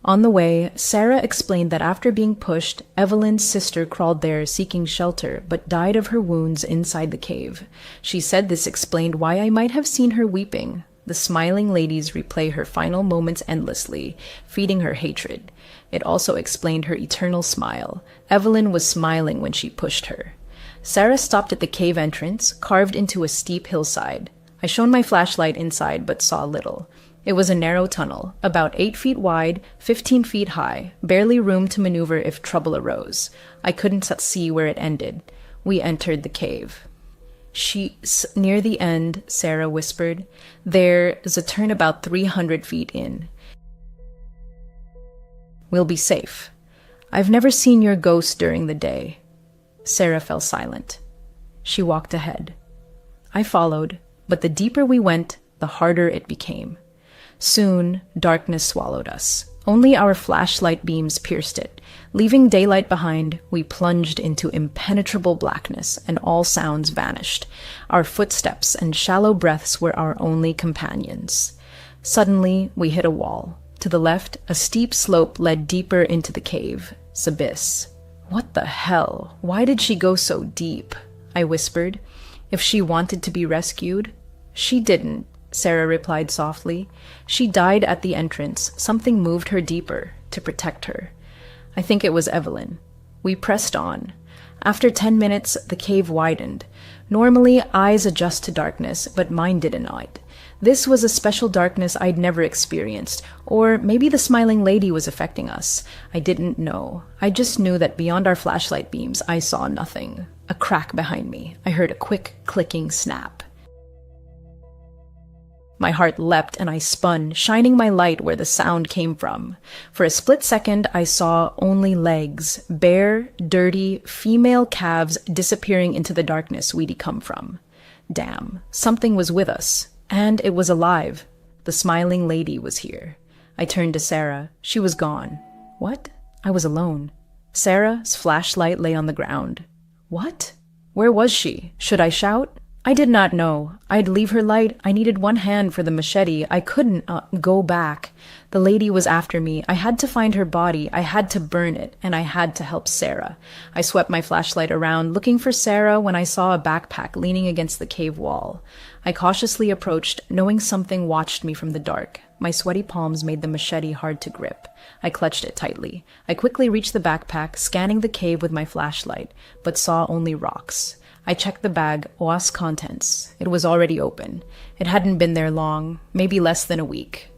On the way, Sarah explained that after being pushed, Evelyn's sister crawled there seeking shelter, but died of her wounds inside the cave. She said this explained why I might have seen her weeping. The smiling ladies replay her final moments endlessly, feeding her hatred. It also explained her eternal smile. Evelyn was smiling when she pushed her. Sarah stopped at the cave entrance, carved into a steep hillside. I shone my flashlight inside but saw little. It was a narrow tunnel, about 8 feet wide, 15 feet high, barely room to maneuver if trouble arose. I couldn't see where it ended. We entered the cave. Near the end, Sarah whispered. There's a turn about 300 feet in. We'll be safe. I've never seen your ghost during the day. Sarah fell silent. She walked ahead. I followed, but the deeper we went, the harder it became. Soon, darkness swallowed us. Only our flashlight beams pierced it. Leaving daylight behind, we plunged into impenetrable blackness, and all sounds vanished. Our footsteps and shallow breaths were our only companions. Suddenly, we hit a wall. To the left, a steep slope led deeper into the cave's abyss. What the hell? Why did she go so deep? I whispered. If she wanted to be rescued? She didn't, Sarah replied softly. She died at the entrance. Something moved her deeper, to protect her. I think it was Evelyn. We pressed on. After 10 minutes, the cave widened. Normally, eyes adjust to darkness, but mine didn't. This was a special darkness I'd never experienced, or maybe the smiling lady was affecting us. I didn't know. I just knew that beyond our flashlight beams, I saw nothing. A crack behind me. I heard a quick, clicking snap. My heart leapt and I spun, shining my light where the sound came from. For a split second, I saw only legs, bare, dirty, female calves disappearing into the darkness we'd come from. Damn, something was with us. And it was alive. The smiling lady was here. I turned to Sarah. She was gone. What? I was alone. Sarah's flashlight lay on the ground. What? Where was she? Should I shout? I did not know. I'd leave her light. I needed one hand for the machete. I couldn't go back. The lady was after me. I had to find her body. I had to burn it, and I had to help Sarah. I swept my flashlight around, looking for Sarah when I saw a backpack leaning against the cave wall. I cautiously approached, knowing something watched me from the dark. My sweaty palms made the machete hard to grip. I clutched it tightly. I quickly reached the backpack, scanning the cave with my flashlight, but saw only rocks. I checked the bag, OAS contents. It was already open. It hadn't been there long, maybe less than a week.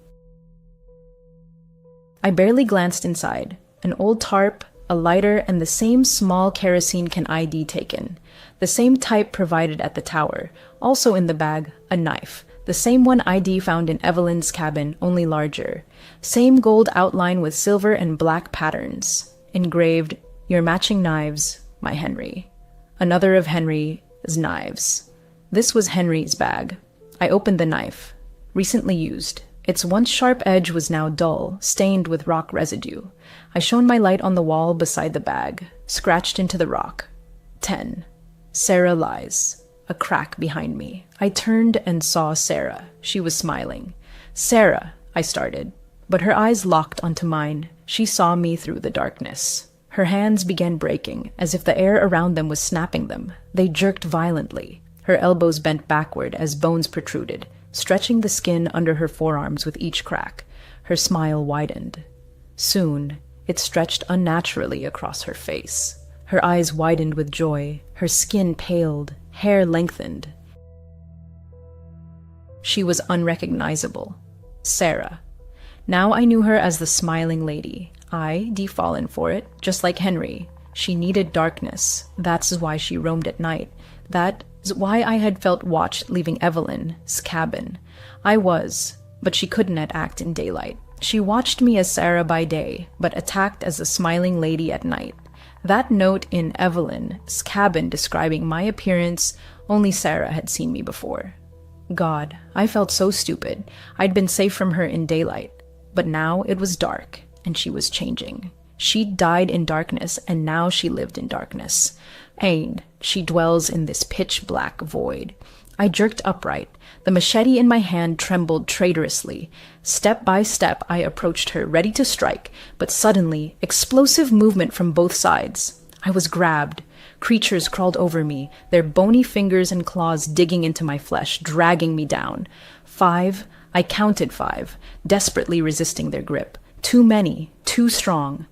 I barely glanced inside. An old tarp, a lighter, and the same small kerosene can ID taken. The same type provided at the tower. Also in the bag, a knife. The same one ID found in Evelyn's cabin, only larger. Same gold outline with silver and black patterns. Engraved, "Your matching knives, my Henry." Another of Henry's knives. This was Henry's bag. I opened the knife. Recently used. Its once sharp edge was now dull, stained with rock residue. I shone my light on the wall beside the bag, scratched into the rock. 10. Sarah lies. A crack behind me. I turned and saw Sarah. She was smiling. "Sarah," I started, but her eyes locked onto mine. She saw me through the darkness. Her hands began breaking, as if the air around them was snapping them. They jerked violently. Her elbows bent backward as bones protruded, stretching the skin under her forearms with each crack. Her smile widened. Soon, it stretched unnaturally across her face. Her eyes widened with joy. Her skin paled, hair lengthened. She was unrecognizable. Sarah. Now I knew her as the smiling lady. I'd fallen for it, just like Henry. She needed darkness. That's why she roamed at night. That's why I had felt watched leaving Evelyn's cabin. I was, but she couldn't act in daylight. She watched me as Sarah by day, but attacked as the smiling lady at night. That note in Evelyn's cabin describing my appearance, only Sarah had seen me before. God, I felt so stupid. I'd been safe from her in daylight, but now it was dark. And she was changing. She died in darkness, and now she lived in darkness. And she dwells in this pitch-black void. I jerked upright. The machete in my hand trembled traitorously. Step by step, I approached her, ready to strike, but suddenly, explosive movement from both sides. I was grabbed. Creatures crawled over me, their bony fingers and claws digging into my flesh, dragging me down. 5. I counted 5, desperately resisting their grip. Too many, too strong.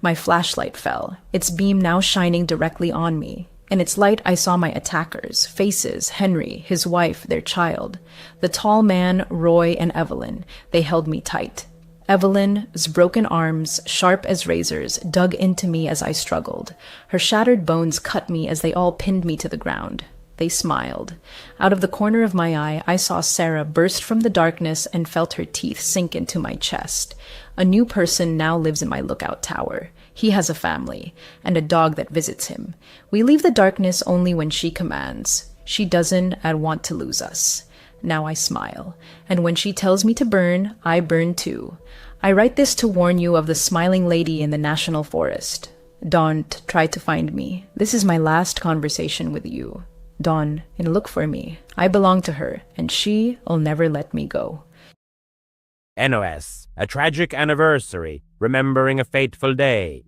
My flashlight fell, its beam now shining directly on me. In its light, I saw my attackers, faces, Henry, his wife, their child. The tall man, Roy, and Evelyn. They held me tight. Evelyn's broken arms, sharp as razors, dug into me as I struggled. Her shattered bones cut me as they all pinned me to the ground. They smiled. Out of the corner of my eye, I saw Sarah burst from the darkness and felt her teeth sink into my chest. A new person now lives in my lookout tower. He has a family, and a dog that visits him. We leave the darkness only when she commands. She doesn't want to lose us. Now I smile, and when she tells me to burn, I burn too. I write this to warn you of the smiling lady in the national forest. Don't try to find me. This is my last conversation with you. Dawn, and look for me. I belong to her, and she'll never let me go. NOS, a tragic anniversary, remembering a fateful day.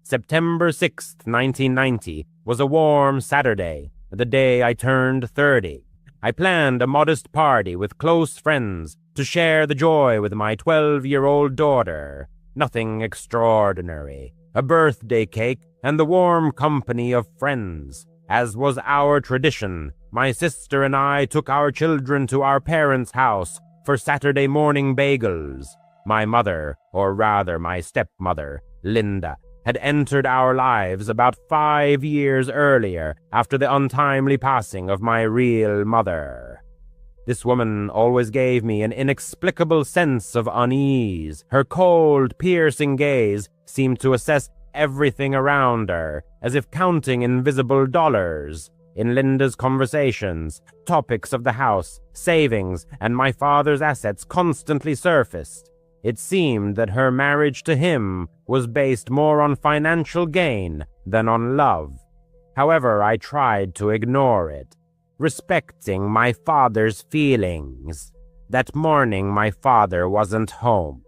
September 6th, 1990, was a warm Saturday, the day I turned 30. I planned a modest party with close friends to share the joy with my 12-year-old daughter. Nothing extraordinary. A birthday cake and the warm company of friends. As was our tradition, my sister and I took our children to our parents' house for Saturday morning bagels. My mother, or rather my stepmother, Linda, had entered our lives about 5 years earlier after the untimely passing of my real mother. This woman always gave me an inexplicable sense of unease. Her cold, piercing gaze seemed to assess everything around her, as if counting invisible dollars. In Linda's conversations, topics of the house, savings, and my father's assets constantly surfaced. It seemed that her marriage to him was based more on financial gain than on love. However, I tried to ignore it, respecting my father's feelings. That morning, my father wasn't home.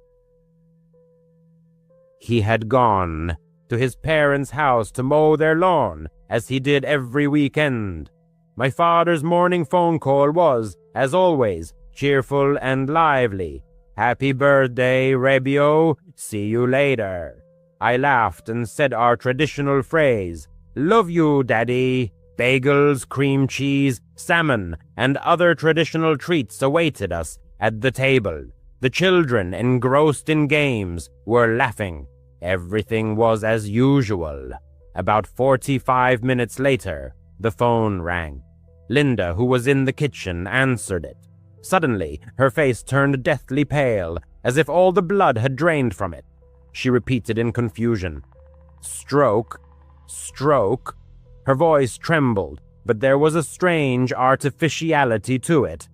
He had gone to his parents' house to mow their lawn, as he did every weekend. My father's morning phone call was, as always, cheerful and lively. "Happy birthday, Rebio. See you later." I laughed and said our traditional phrase, "Love you, Daddy." Bagels, cream cheese, salmon, and other traditional treats awaited us at the table. The children, engrossed in games, were laughing. Everything was as usual. About 45 minutes later, the phone rang. Linda, who was in the kitchen, answered it. Suddenly, her face turned deathly pale, as if all the blood had drained from it. She repeated in confusion, "Stroke, stroke." Her voice trembled, but there was a strange artificiality to it.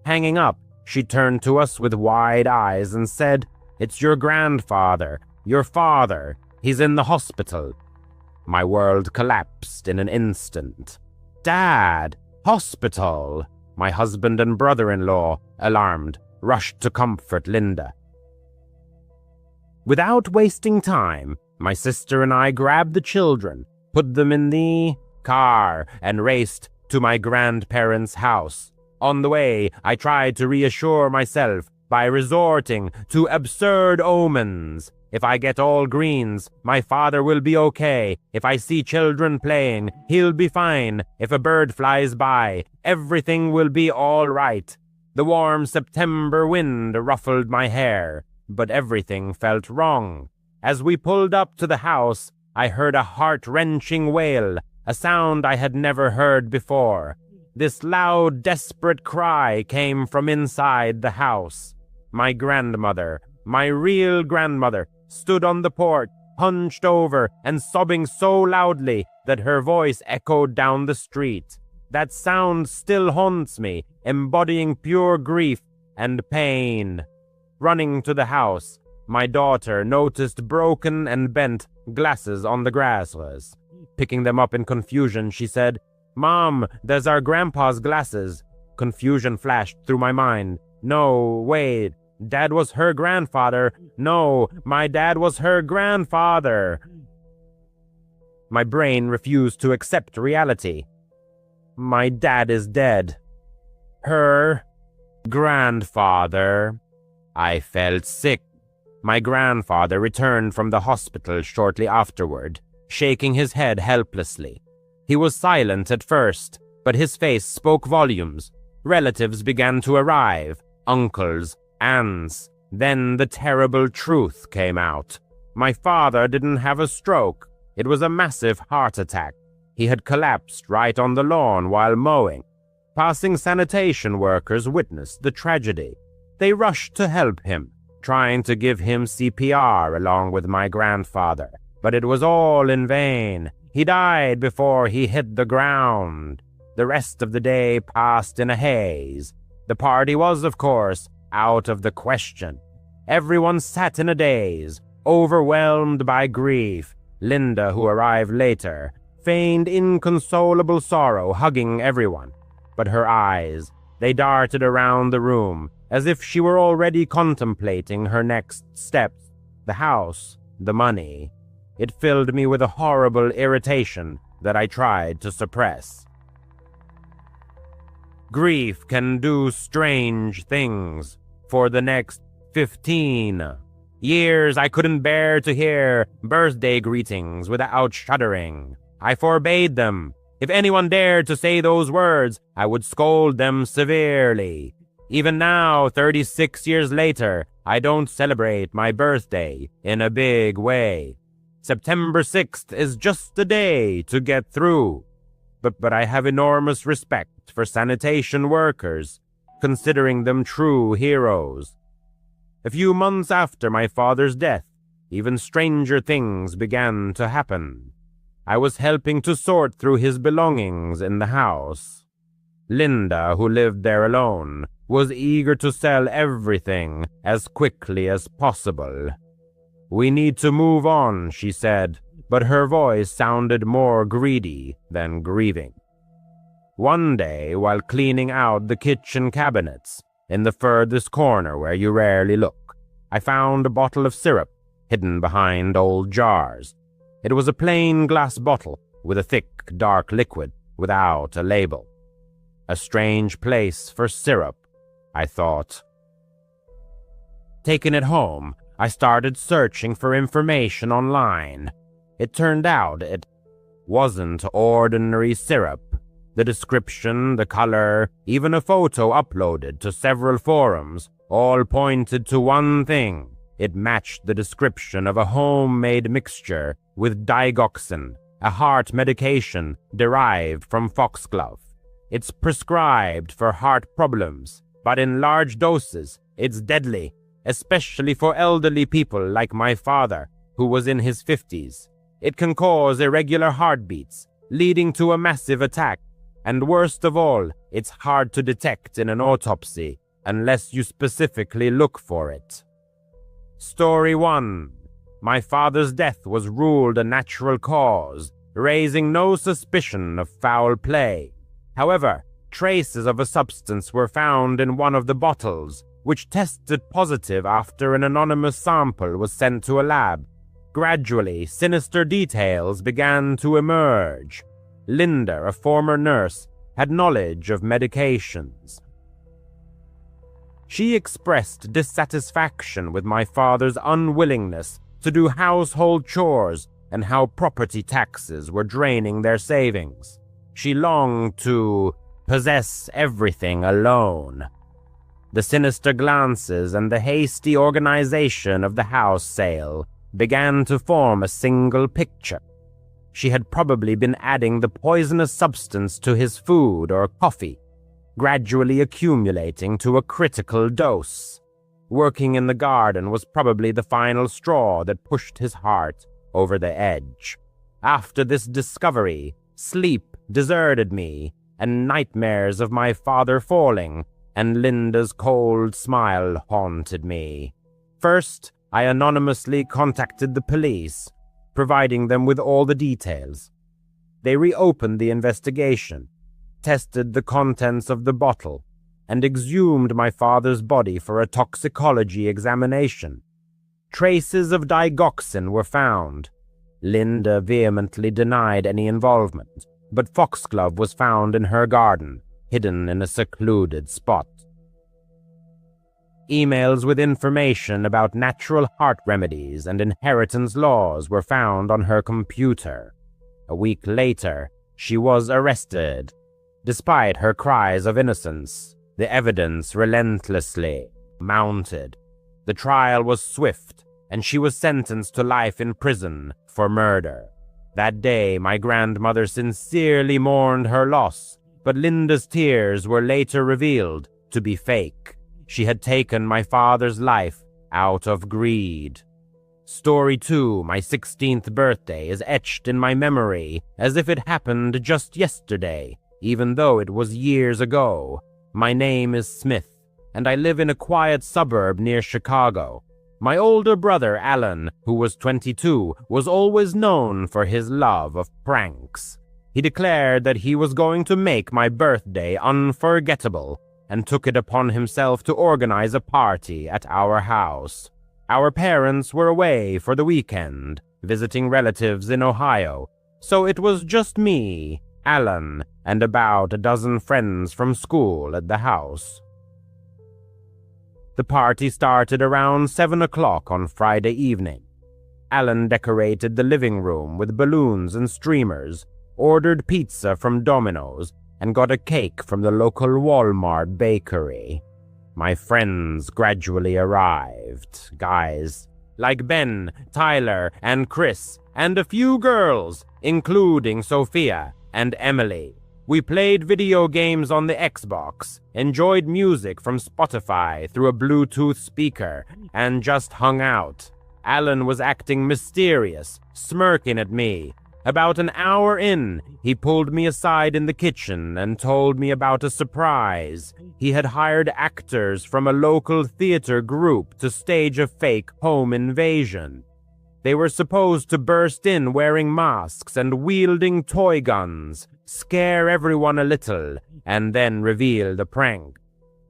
Hanging up, she turned to us with wide eyes and said, "It's your grandfather, your father. He's in the hospital." My world collapsed in an instant. "Dad! Hospital!" My husband and brother-in-law, alarmed, rushed to comfort Linda. Without wasting time, my sister and I grabbed the children, put them in the car, and raced to my grandparents' house. On the way, I tried to reassure myself by resorting to absurd omens. If I get all greens, my father will be okay. If I see children playing, he'll be fine. If a bird flies by, everything will be all right. The warm September wind ruffled my hair, but everything felt wrong. As we pulled up to the house, I heard a heart-wrenching wail, a sound I had never heard before. This loud, desperate cry came from inside the house. My grandmother, my real grandmother, stood on the porch, hunched over and sobbing so loudly that her voice echoed down the street. That sound still haunts me, embodying pure grief and pain. Running to the house, my daughter noticed broken and bent glasses on the grasses. Picking them up in confusion, she said, "Mom, there's our grandpa's glasses." Confusion flashed through my mind. No, wait. Dad was her grandfather. No, my dad was her grandfather. My brain refused to accept reality. My dad is dead. Her grandfather I felt sick. My grandfather returned from the hospital shortly afterward, shaking his head helplessly. He was silent at first, but his face spoke volumes. Relatives began to arrive, uncles, aunts. Then the terrible truth came out. My father didn't have a stroke. It was a massive heart attack. He had collapsed right on the lawn while mowing. Passing sanitation workers witnessed the tragedy. They rushed to help him, trying to give him CPR along with my grandfather. But it was all in vain. He died before he hit the ground. The rest of the day passed in a haze. The party was, of course, out of the question. Everyone sat in a daze, overwhelmed by grief. Linda, who arrived later, feigned inconsolable sorrow, hugging everyone. But her eyes, they darted around the room, as if she were already contemplating her next steps. The house, the money. It filled me with a horrible irritation that I tried to suppress. Grief can do strange things. For the next 15 years, I couldn't bear to hear birthday greetings without shuddering. I forbade them. If anyone dared to say those words, I would scold them severely. Even now, 36 years later, I don't celebrate my birthday in a big way. September 6th is just a day to get through. But I have enormous respect for sanitation workers, considering them true heroes. A few months after my father's death, even stranger things began to happen. I was helping to sort through his belongings in the house. Linda, who lived there alone, was eager to sell everything as quickly as possible. "We need to move on," she said, but her voice sounded more greedy than grieving. One day, while cleaning out the kitchen cabinets, in the furthest corner where you rarely look, I found a bottle of syrup hidden behind old jars. It was a plain glass bottle with a thick, dark liquid without a label. A strange place for syrup, I thought. Taking it home, I started searching for information online. It turned out it wasn't ordinary syrup. The description, the color, even a photo uploaded to several forums, all pointed to one thing. It matched the description of a homemade mixture with digoxin, a heart medication derived from foxglove. It's prescribed for heart problems, but in large doses, it's deadly, especially for elderly people like my father, who was in his 50s. It can cause irregular heartbeats, leading to a massive attack. And worst of all, it's hard to detect in an autopsy unless you specifically look for it. Story 1. My father's death was ruled a natural cause, raising no suspicion of foul play. However, traces of a substance were found in one of the bottles, which tested positive after an anonymous sample was sent to a lab. Gradually, sinister details began to emerge. Linda, a former nurse, had knowledge of medications. She expressed dissatisfaction with my father's unwillingness to do household chores and how property taxes were draining their savings. She longed to possess everything alone. The sinister glances and the hasty organization of the house sale began to form a single picture. She had probably been adding the poisonous substance to his food or coffee, gradually accumulating to a critical dose. Working in the garden was probably the final straw that pushed his heart over the edge. After this discovery, sleep deserted me, and nightmares of my father falling and Linda's cold smile haunted me. First, I anonymously contacted the police, providing them with all the details. They reopened the investigation, tested the contents of the bottle, and exhumed my father's body for a toxicology examination. Traces of digoxin were found. Linda vehemently denied any involvement, but foxglove was found in her garden, hidden in a secluded spot. Emails with information about natural heart remedies and inheritance laws were found on her computer. A week later, she was arrested. Despite her cries of innocence, the evidence relentlessly mounted. The trial was swift, and she was sentenced to life in prison for murder. That day, my grandmother sincerely mourned her loss, but Linda's tears were later revealed to be fake. She had taken my father's life out of greed. Story 2, my 16th birthday, is etched in my memory as if it happened just yesterday, even though it was years ago. My name is Smith, and I live in a quiet suburb near Chicago. My older brother, Alan, who was 22, was always known for his love of pranks. He declared that he was going to make my birthday unforgettable, and took it upon himself to organize a party at our house. Our parents were away for the weekend, visiting relatives in Ohio, so it was just me, Alan, and about a dozen friends from school at the house. The party started around 7 o'clock on Friday evening. Alan decorated the living room with balloons and streamers, ordered pizza from Domino's, and got a cake from the local Walmart bakery. My friends gradually arrived, guys like Ben, Tyler, and Chris, and a few girls, including Sophia and Emily. We played video games on the Xbox, enjoyed music from Spotify through a Bluetooth speaker, and just hung out. Alan was acting mysterious, smirking at me. About an hour in, he pulled me aside in the kitchen and told me about a surprise. He had hired actors from a local theater group to stage a fake home invasion. They were supposed to burst in wearing masks and wielding toy guns, scare everyone a little, and then reveal the prank.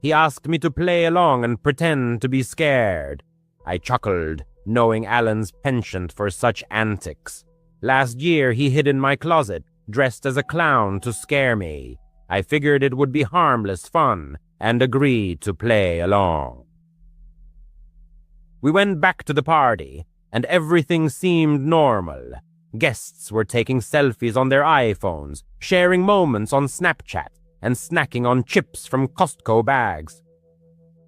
He asked me to play along and pretend to be scared. I chuckled, knowing Alan's penchant for such antics. Last year, he hid in my closet, dressed as a clown to scare me. I figured it would be harmless fun, and agreed to play along. We went back to the party, and everything seemed normal. Guests were taking selfies on their iPhones, sharing moments on Snapchat, and snacking on chips from Costco bags.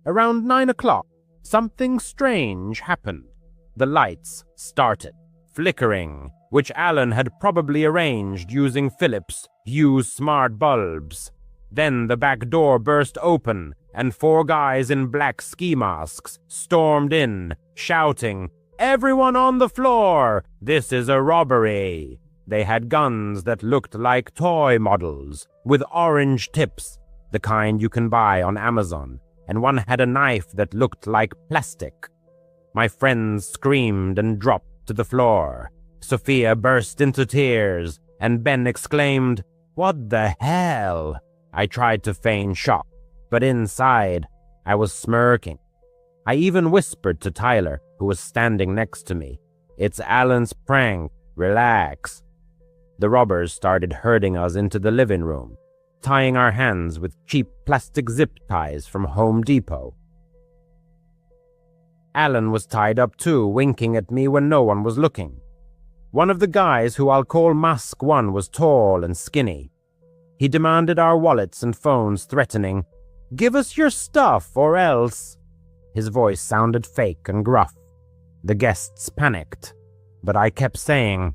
Around 9 o'clock, something strange happened. The lights started flickering, which Alan had probably arranged using Philips Hue smart bulbs. Then the back door burst open, and 4 guys in black ski masks stormed in, shouting, "Everyone on the floor! This is a robbery!" They had guns that looked like toy models, with orange tips, the kind you can buy on Amazon, and one had a knife that looked like plastic. My friends screamed and dropped to the floor. Sophia burst into tears, and Ben exclaimed, "What the hell?" I tried to feign shock, but inside, I was smirking. I even whispered to Tyler, who was standing next to me, "It's Alan's prank, relax." The robbers started herding us into the living room, tying our hands with cheap plastic zip ties from Home Depot. Alan was tied up too, winking at me when no one was looking. One of the guys, who I'll call Mask 1, was tall and skinny. He demanded our wallets and phones, threatening, "Give us your stuff or else." His voice sounded fake and gruff. The guests panicked, but I kept saying,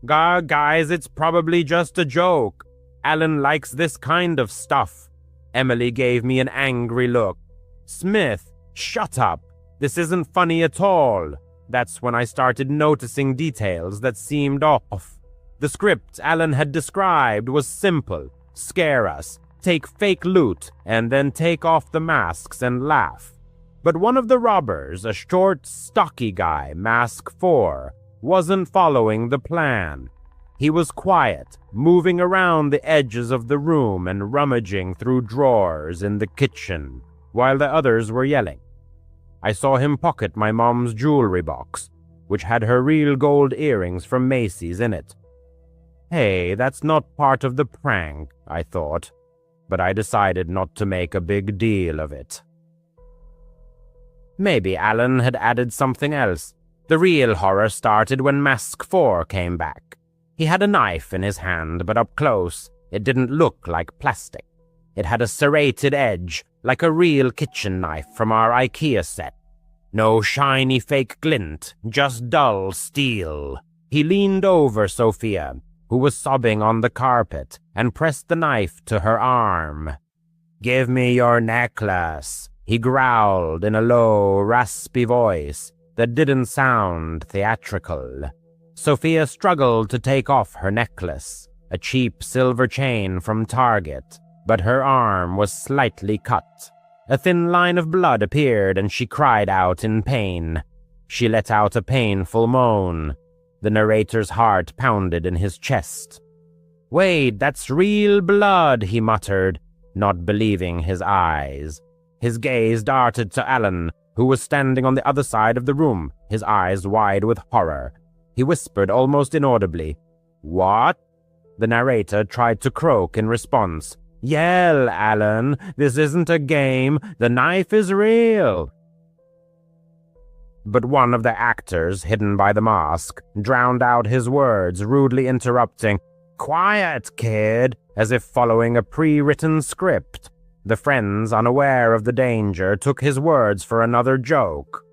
Guys, it's probably just a joke. Alan likes this kind of stuff." Emily gave me an angry look. "Smith, shut up. This isn't funny at all." That's when I started noticing details that seemed off. The script Alan had described was simple. Scare us, take fake loot, and then take off the masks and laugh. But one of the robbers, a short, stocky guy, Mask 4, wasn't following the plan. He was quiet, moving around the edges of the room and rummaging through drawers in the kitchen, while the others were yelling. I saw him pocket my mom's jewelry box, which had her real gold earrings from Macy's in it. Hey, that's not part of the prank, I thought, but I decided not to make a big deal of it. Maybe Alan had added something else. The real horror started when Mask 4 came back. He had a knife in his hand, but up close, it didn't look like plastic. It had a serrated edge, like a real kitchen knife from our IKEA set. No shiny fake glint, just dull steel. He leaned over Sophia, who was sobbing on the carpet, and pressed the knife to her arm. "Give me your necklace," he growled in a low, raspy voice that didn't sound theatrical. Sophia struggled to take off her necklace, a cheap silver chain from Target, but her arm was slightly cut. A thin line of blood appeared and she cried out in pain. She let out a painful moan. The narrator's heart pounded in his chest. "Wait, that's real blood," he muttered, not believing his eyes. His gaze darted to Alan, who was standing on the other side of the room, his eyes wide with horror. He whispered almost inaudibly, "What?" The narrator tried to croak in response. "Yell, Alan, this isn't a game, the knife is real." But one of the actors, hidden by the mask, drowned out his words, rudely interrupting, "Quiet, kid," as if following a pre-written script. The friends, unaware of the danger, took his words for another joke.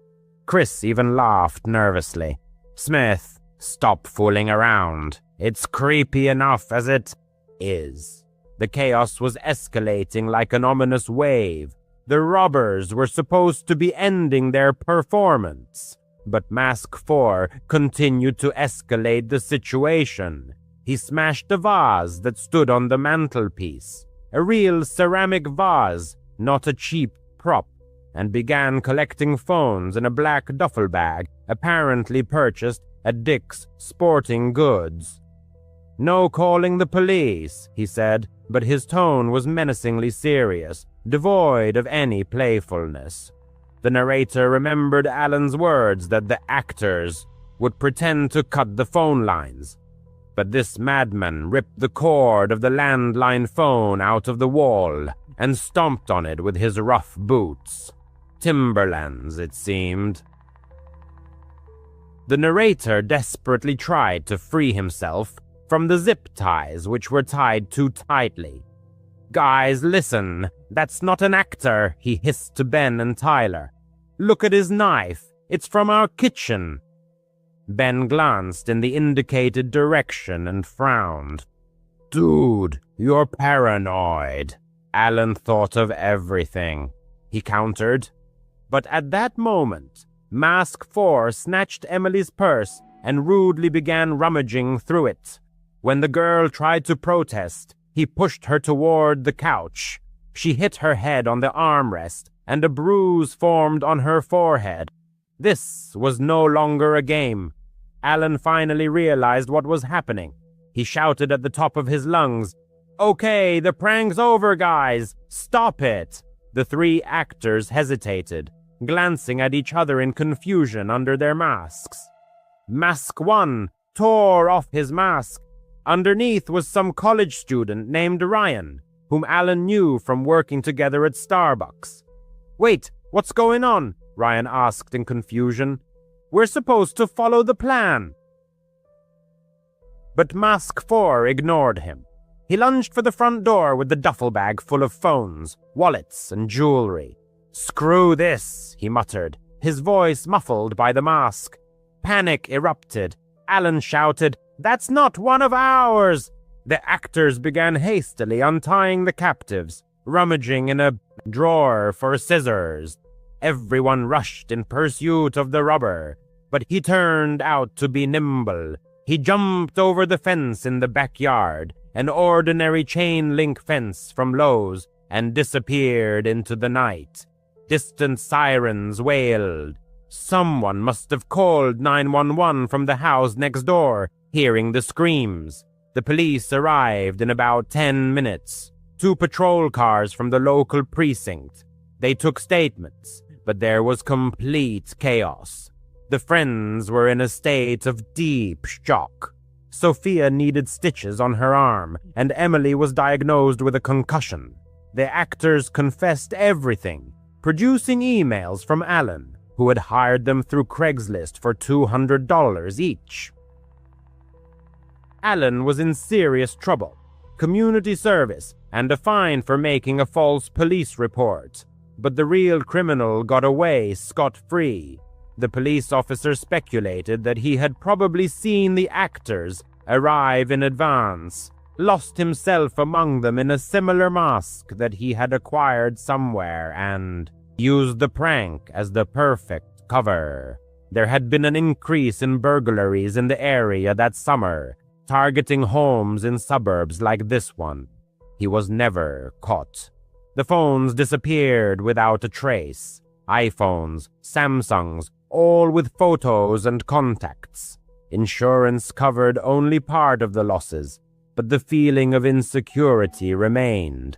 Chris even laughed nervously. "Smith, stop fooling around. It's creepy enough as it is." The chaos was escalating like an ominous wave. The robbers were supposed to be ending their performance, but Mask 4 continued to escalate the situation. He smashed a vase that stood on the mantelpiece, a real ceramic vase, not a cheap prop, and began collecting phones in a black duffel bag apparently purchased at Dick's Sporting Goods. "No calling the police," he said, but his tone was menacingly serious, devoid of any playfulness. The narrator remembered Alan's words that the actors would pretend to cut the phone lines. But this madman ripped the cord of the landline phone out of the wall and stomped on it with his rough boots. Timberlands, it seemed. The narrator desperately tried to free himself from the zip ties which were tied too tightly. "Guys, listen, that's not an actor," he hissed to Ben and Tyler. "Look at his knife, it's from our kitchen." Ben glanced in the indicated direction and frowned. "Dude, you're paranoid." Alan thought of everything, he countered. But at that moment, Mask 4 snatched Emily's purse and rudely began rummaging through it. When the girl tried to protest, he pushed her toward the couch. She hit her head on the armrest, and a bruise formed on her forehead. This was no longer a game. Alan finally realized what was happening. He shouted at the top of his lungs, "Okay, the prank's over, guys! Stop it!" The three actors hesitated, glancing at each other in confusion under their masks. Mask 1 tore off his mask. Underneath was some college student named Ryan, whom Alan knew from working together at Starbucks. "Wait, what's going on?" Ryan asked in confusion. "We're supposed to follow the plan." But Mask 4 ignored him. He lunged for the front door with the duffel bag full of phones, wallets, and jewelry. "Screw this," he muttered, his voice muffled by the mask. Panic erupted. Alan shouted, "That's not one of ours!" The actors began hastily untying the captives, rummaging in a drawer for scissors. Everyone rushed in pursuit of the robber, but he turned out to be nimble. He jumped over the fence in the backyard, an ordinary chain-link fence from Lowe's, and disappeared into the night. Distant sirens wailed. Someone must have called 911 from the house next door, hearing the screams. The police arrived in about 10 minutes. 2 patrol cars from the local precinct. They took statements, but there was complete chaos. The friends were in a state of deep shock. Sophia needed stitches on her arm, and Emily was diagnosed with a concussion. The actors confessed everything, producing emails from Alan, who had hired them through Craigslist for $200 each. Alan was in serious trouble, community service, and a fine for making a false police report. But the real criminal got away scot-free. The police officer speculated that he had probably seen the actors arrive in advance, lost himself among them in a similar mask that he had acquired somewhere, and used the prank as the perfect cover. There had been an increase in burglaries in the area that summer, targeting homes in suburbs like this one. He was never caught. The phones disappeared without a trace. iPhones, Samsungs, all with photos and contacts. Insurance covered only part of the losses, but the feeling of insecurity remained.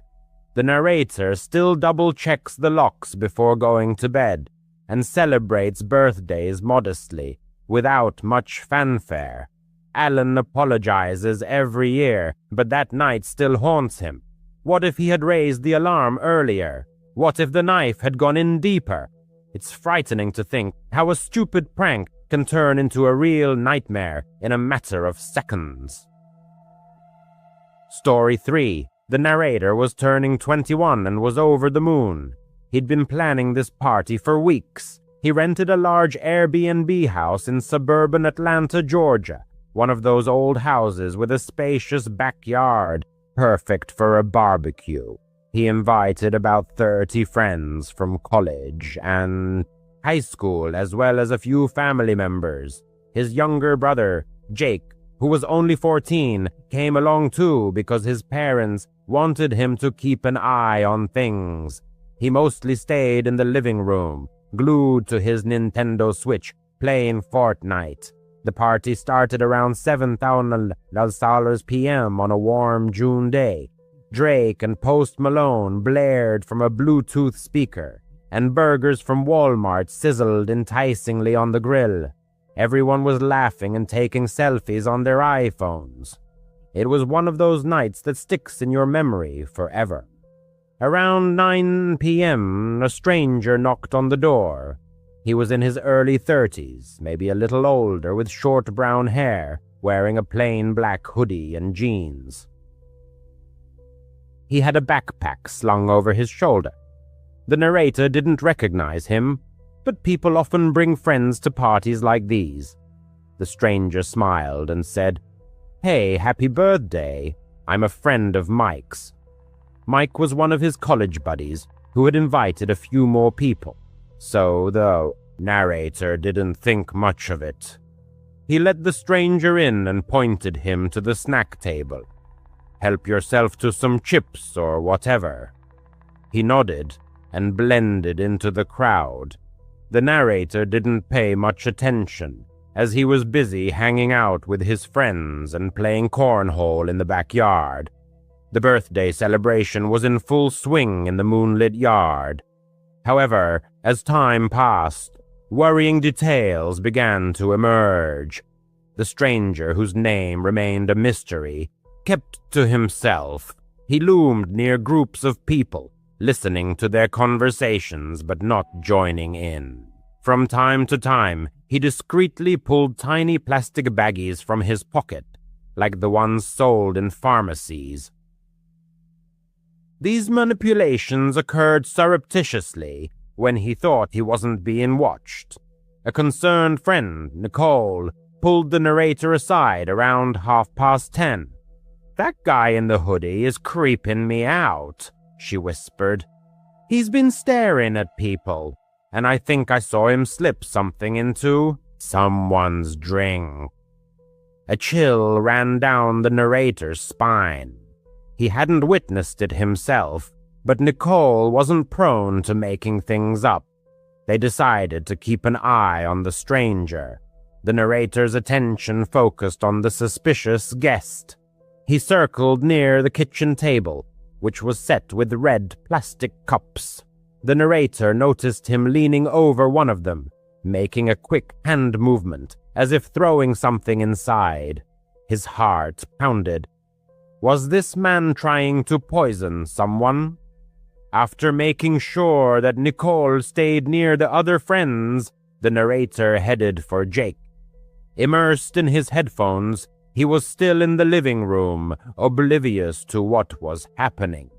The narrator still double-checks the locks before going to bed and celebrates birthdays modestly, without much fanfare. Alan apologizes every year, but that night still haunts him. What if he had raised the alarm earlier? What if the knife had gone in deeper? It's frightening to think how a stupid prank can turn into a real nightmare in a matter of seconds. Story 3. The narrator was turning 21 and was over the moon. He'd been planning this party for weeks. He rented a large Airbnb house in suburban Atlanta, Georgia, one of those old houses with a spacious backyard, perfect for a barbecue. He invited about 30 friends from college and high school, as well as a few family members. His younger brother, Jake, who was only 14, came along too because his parents wanted him to keep an eye on things. He mostly stayed in the living room, glued to his Nintendo Switch, playing Fortnite. The party started around 7:00 p.m. on a warm June day. Drake and Post Malone blared from a Bluetooth speaker, and burgers from Walmart sizzled enticingly on the grill. Everyone was laughing and taking selfies on their iPhones. It was one of those nights that sticks in your memory forever. Around 9 p.m., a stranger knocked on the door. He was in his early 30s, maybe a little older, with short brown hair, wearing a plain black hoodie and jeans. He had a backpack slung over his shoulder. The narrator didn't recognize him, but people often bring friends to parties like these. The stranger smiled and said, "Hey, happy birthday. I'm a friend of Mike's." Mike was one of his college buddies who had invited a few more people. So the narrator didn't think much of it. He let the stranger in and pointed him to the snack table. "Help yourself to some chips or whatever." He nodded and blended into the crowd. The narrator didn't pay much attention, as he was busy hanging out with his friends and playing cornhole in the backyard. The birthday celebration was in full swing in the moonlit yard. However, as time passed, worrying details began to emerge. The stranger, whose name remained a mystery, kept to himself. He loomed near groups of people, listening to their conversations but not joining in. From time to time, he discreetly pulled tiny plastic baggies from his pocket, like the ones sold in pharmacies. These manipulations occurred surreptitiously when he thought he wasn't being watched. A concerned friend, Nicole, pulled the narrator aside around 10:30. "That guy in the hoodie is creeping me out," she whispered. "He's been staring at people, and I think I saw him slip something into someone's drink." A chill ran down the narrator's spine. He hadn't witnessed it himself, but Nicole wasn't prone to making things up. They decided to keep an eye on the stranger. The narrator's attention focused on the suspicious guest. He circled near the kitchen table, which was set with red plastic cups. The narrator noticed him leaning over one of them, making a quick hand movement, as if throwing something inside. His heart pounded. Was this man trying to poison someone? After making sure that Nicole stayed near the other friends, the narrator headed for Jake. Immersed in his headphones, he was still in the living room, oblivious to what was happening.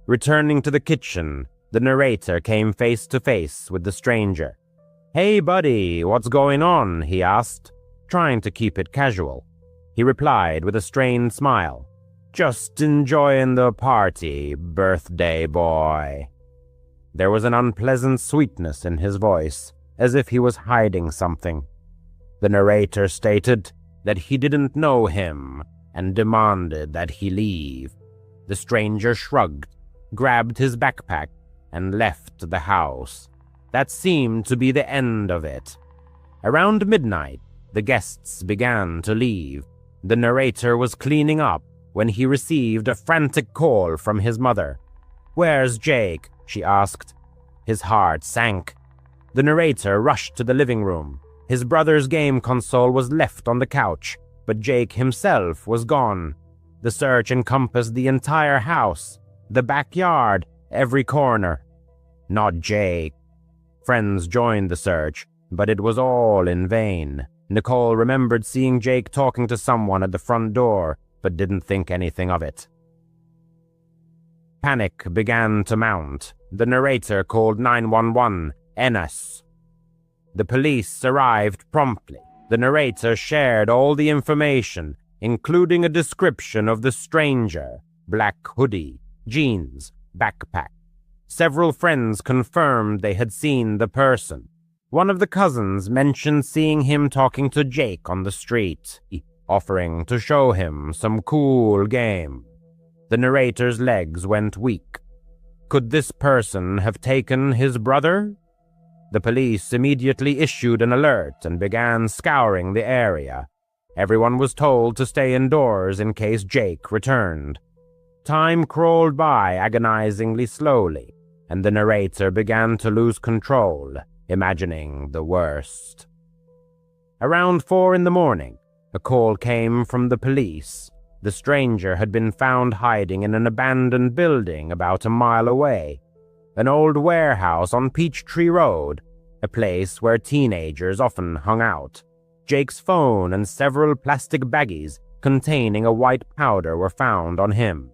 Returning to the kitchen, the narrator came face to face with the stranger. "Hey, buddy, what's going on?" he asked, trying to keep it casual. He replied with a strained smile. "Just enjoying the party, birthday boy." There was an unpleasant sweetness in his voice, as if he was hiding something. The narrator stated that he didn't know him and demanded that he leave. The stranger shrugged, grabbed his backpack, and left the house. That seemed to be the end of it. Around midnight, the guests began to leave. The narrator was cleaning up when he received a frantic call from his mother. "Where's Jake?" she asked. His heart sank. The narrator rushed to the living room. His brother's game console was left on the couch, but Jake himself was gone. The search encompassed the entire house, the backyard, every corner. Not Jake. Friends joined the search, but it was all in vain. Nicole remembered seeing Jake talking to someone at the front door, but didn't think anything of it. Panic began to mount. The narrator called 911, NS. The police arrived promptly. The narrator shared all the information, including a description of the stranger, black hoodie, jeans, backpack. Several friends confirmed they had seen the person. One of the cousins mentioned seeing him talking to Jake on the street, offering to show him some cool game. The narrator's legs went weak. Could this person have taken his brother? The police immediately issued an alert and began scouring the area. Everyone was told to stay indoors in case Jake returned. Time crawled by agonizingly slowly, and the narrator began to lose control, imagining the worst. Around 4 a.m, a call came from the police. The stranger had been found hiding in an abandoned building about a mile away. An old warehouse on Peachtree Road, a place where teenagers often hung out. Jake's phone and several plastic baggies containing a white powder were found on him.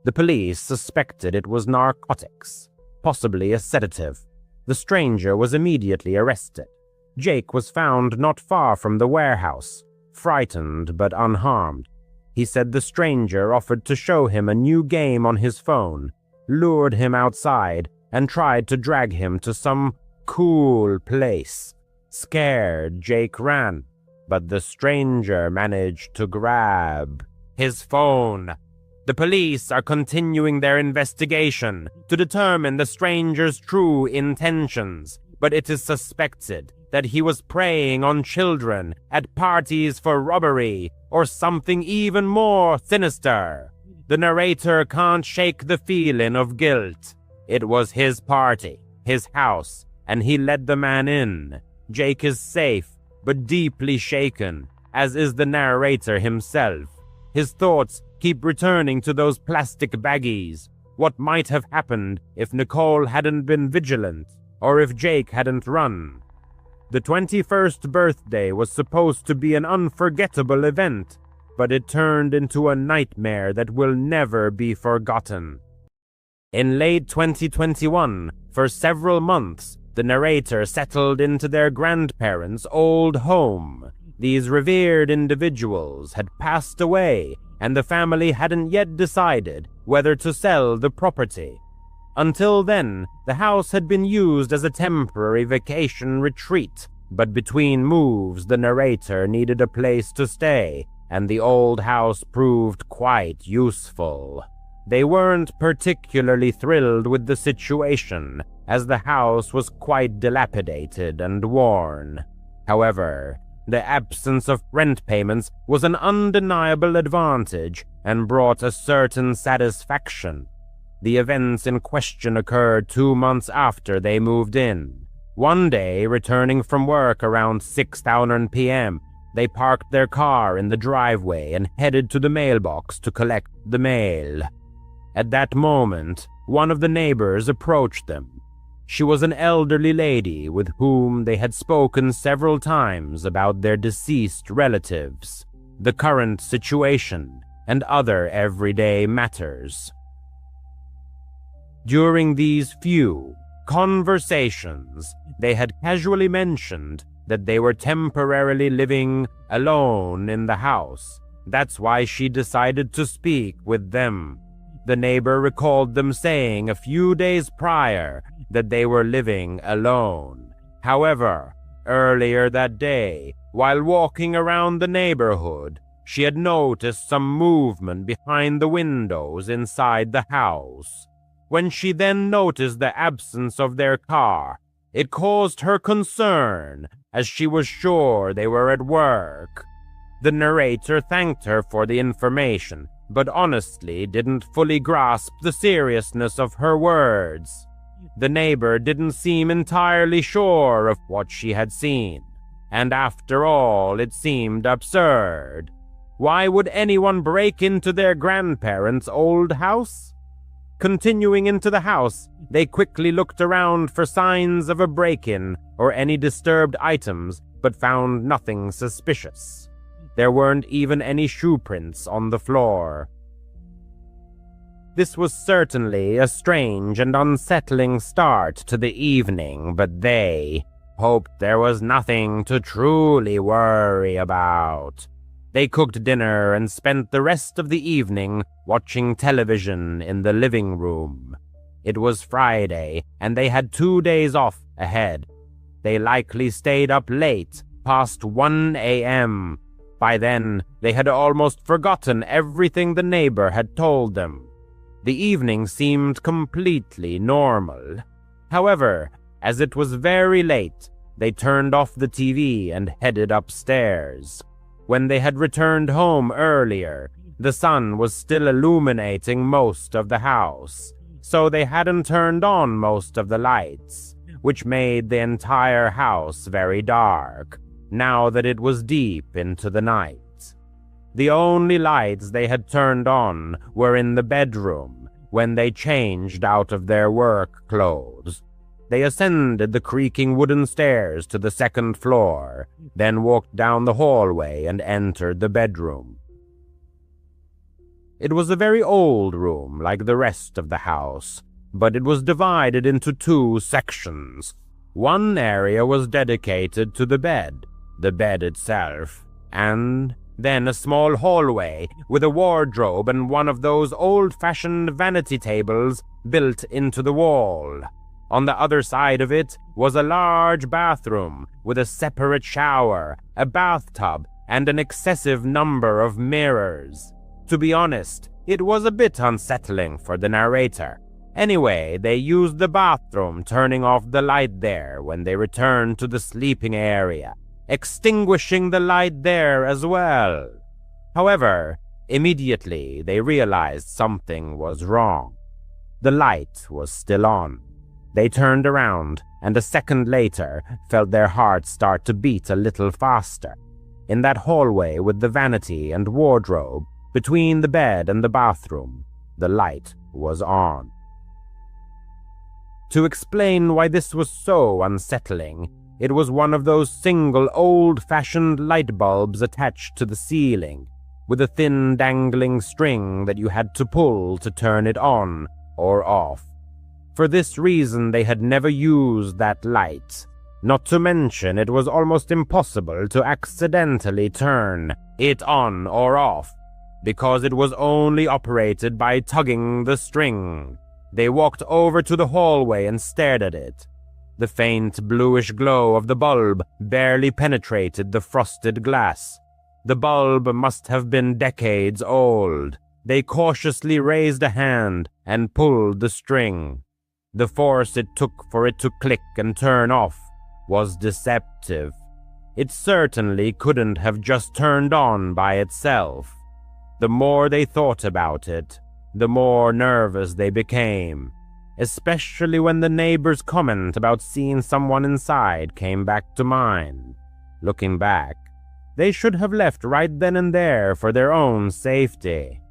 The police suspected it was narcotics, possibly a sedative. The stranger was immediately arrested. Jake was found not far from the warehouse, frightened but unharmed. He said the stranger offered to show him a new game on his phone, lured him outside, and tried to drag him to some cool place. Scared, Jake ran, but the stranger managed to grab his phone. The police are continuing their investigation to determine the stranger's true intentions, but it is suspected that he was preying on children at parties for robbery or something even more sinister. The narrator can't shake the feeling of guilt. It was his party, his house, and he let the man in. Jake is safe, but deeply shaken, as is the narrator himself. His thoughts keep returning to those plastic baggies. What might have happened if Nicole hadn't been vigilant, or if Jake hadn't run? The 21st birthday was supposed to be an unforgettable event, but it turned into a nightmare that will never be forgotten. In late 2021, for several months, the narrator settled into their grandparents' old home. These revered individuals had passed away, and the family hadn't yet decided whether to sell the property. Until then, the house had been used as a temporary vacation retreat, but between moves, the narrator needed a place to stay, and the old house proved quite useful. They weren't particularly thrilled with the situation, as the house was quite dilapidated and worn. However, the absence of rent payments was an undeniable advantage and brought a certain satisfaction. The events in question occurred 2 months after they moved in. One day, returning from work around 6:00 p.m., they parked their car in the driveway and headed to the mailbox to collect the mail. At that moment, one of the neighbors approached them. She was an elderly lady with whom they had spoken several times about their deceased relatives, the current situation, and other everyday matters. During these few conversations, they had casually mentioned that they were temporarily living alone in the house. That's why she decided to speak with them. The neighbor recalled them saying a few days prior that they were living alone. However, earlier that day, while walking around the neighborhood, she had noticed some movement behind the windows inside the house. When she then noticed the absence of their car, it caused her concern, as she was sure they were at work. The narrator thanked her for the information, but honestly didn't fully grasp the seriousness of her words. The neighbor didn't seem entirely sure of what she had seen, and after all, it seemed absurd. Why would anyone break into their grandparents' old house? Continuing into the house, they quickly looked around for signs of a break-in or any disturbed items, but found nothing suspicious. There weren't even any shoe prints on the floor. This was certainly a strange and unsettling start to the evening, but they hoped there was nothing to truly worry about. They cooked dinner and spent the rest of the evening watching television in the living room. It was Friday, and they had 2 days off ahead. They likely stayed up late, past 1 a.m. By then, they had almost forgotten everything the neighbor had told them. The evening seemed completely normal. However, as it was very late, they turned off the TV and headed upstairs. When they had returned home earlier, the sun was still illuminating most of the house, so they hadn't turned on most of the lights, which made the entire house very dark, now that it was deep into the night. The only lights they had turned on were in the bedroom when they changed out of their work clothes. They ascended the creaking wooden stairs to the second floor, then walked down the hallway and entered the bedroom. It was a very old room like the rest of the house, but it was divided into 2 sections. One area was dedicated to the bed itself, and then a small hallway with a wardrobe and one of those old-fashioned vanity tables built into the wall. On the other side of it was a large bathroom with a separate shower, a bathtub, and an excessive number of mirrors. To be honest, it was a bit unsettling for the narrator. Anyway, they used the bathroom, turning off the light there when they returned to the sleeping area, extinguishing the light there as well. However, immediately they realized something was wrong. The light was still on. They turned around, and a second later felt their hearts start to beat a little faster. In that hallway with the vanity and wardrobe, between the bed and the bathroom, the light was on. To explain why this was so unsettling, it was one of those single old-fashioned light bulbs attached to the ceiling, with a thin dangling string that you had to pull to turn it on or off. For this reason, they had never used that light. Not to mention, it was almost impossible to accidentally turn it on or off, because it was only operated by tugging the string. They walked over to the hallway and stared at it. The faint bluish glow of the bulb barely penetrated the frosted glass. The bulb must have been decades old. They cautiously raised a hand and pulled the string. The force it took for it to click and turn off was deceptive. It certainly couldn't have just turned on by itself. The more they thought about it, the more nervous they became, especially when the neighbor's comment about seeing someone inside came back to mind. Looking back, they should have left right then and there for their own safety.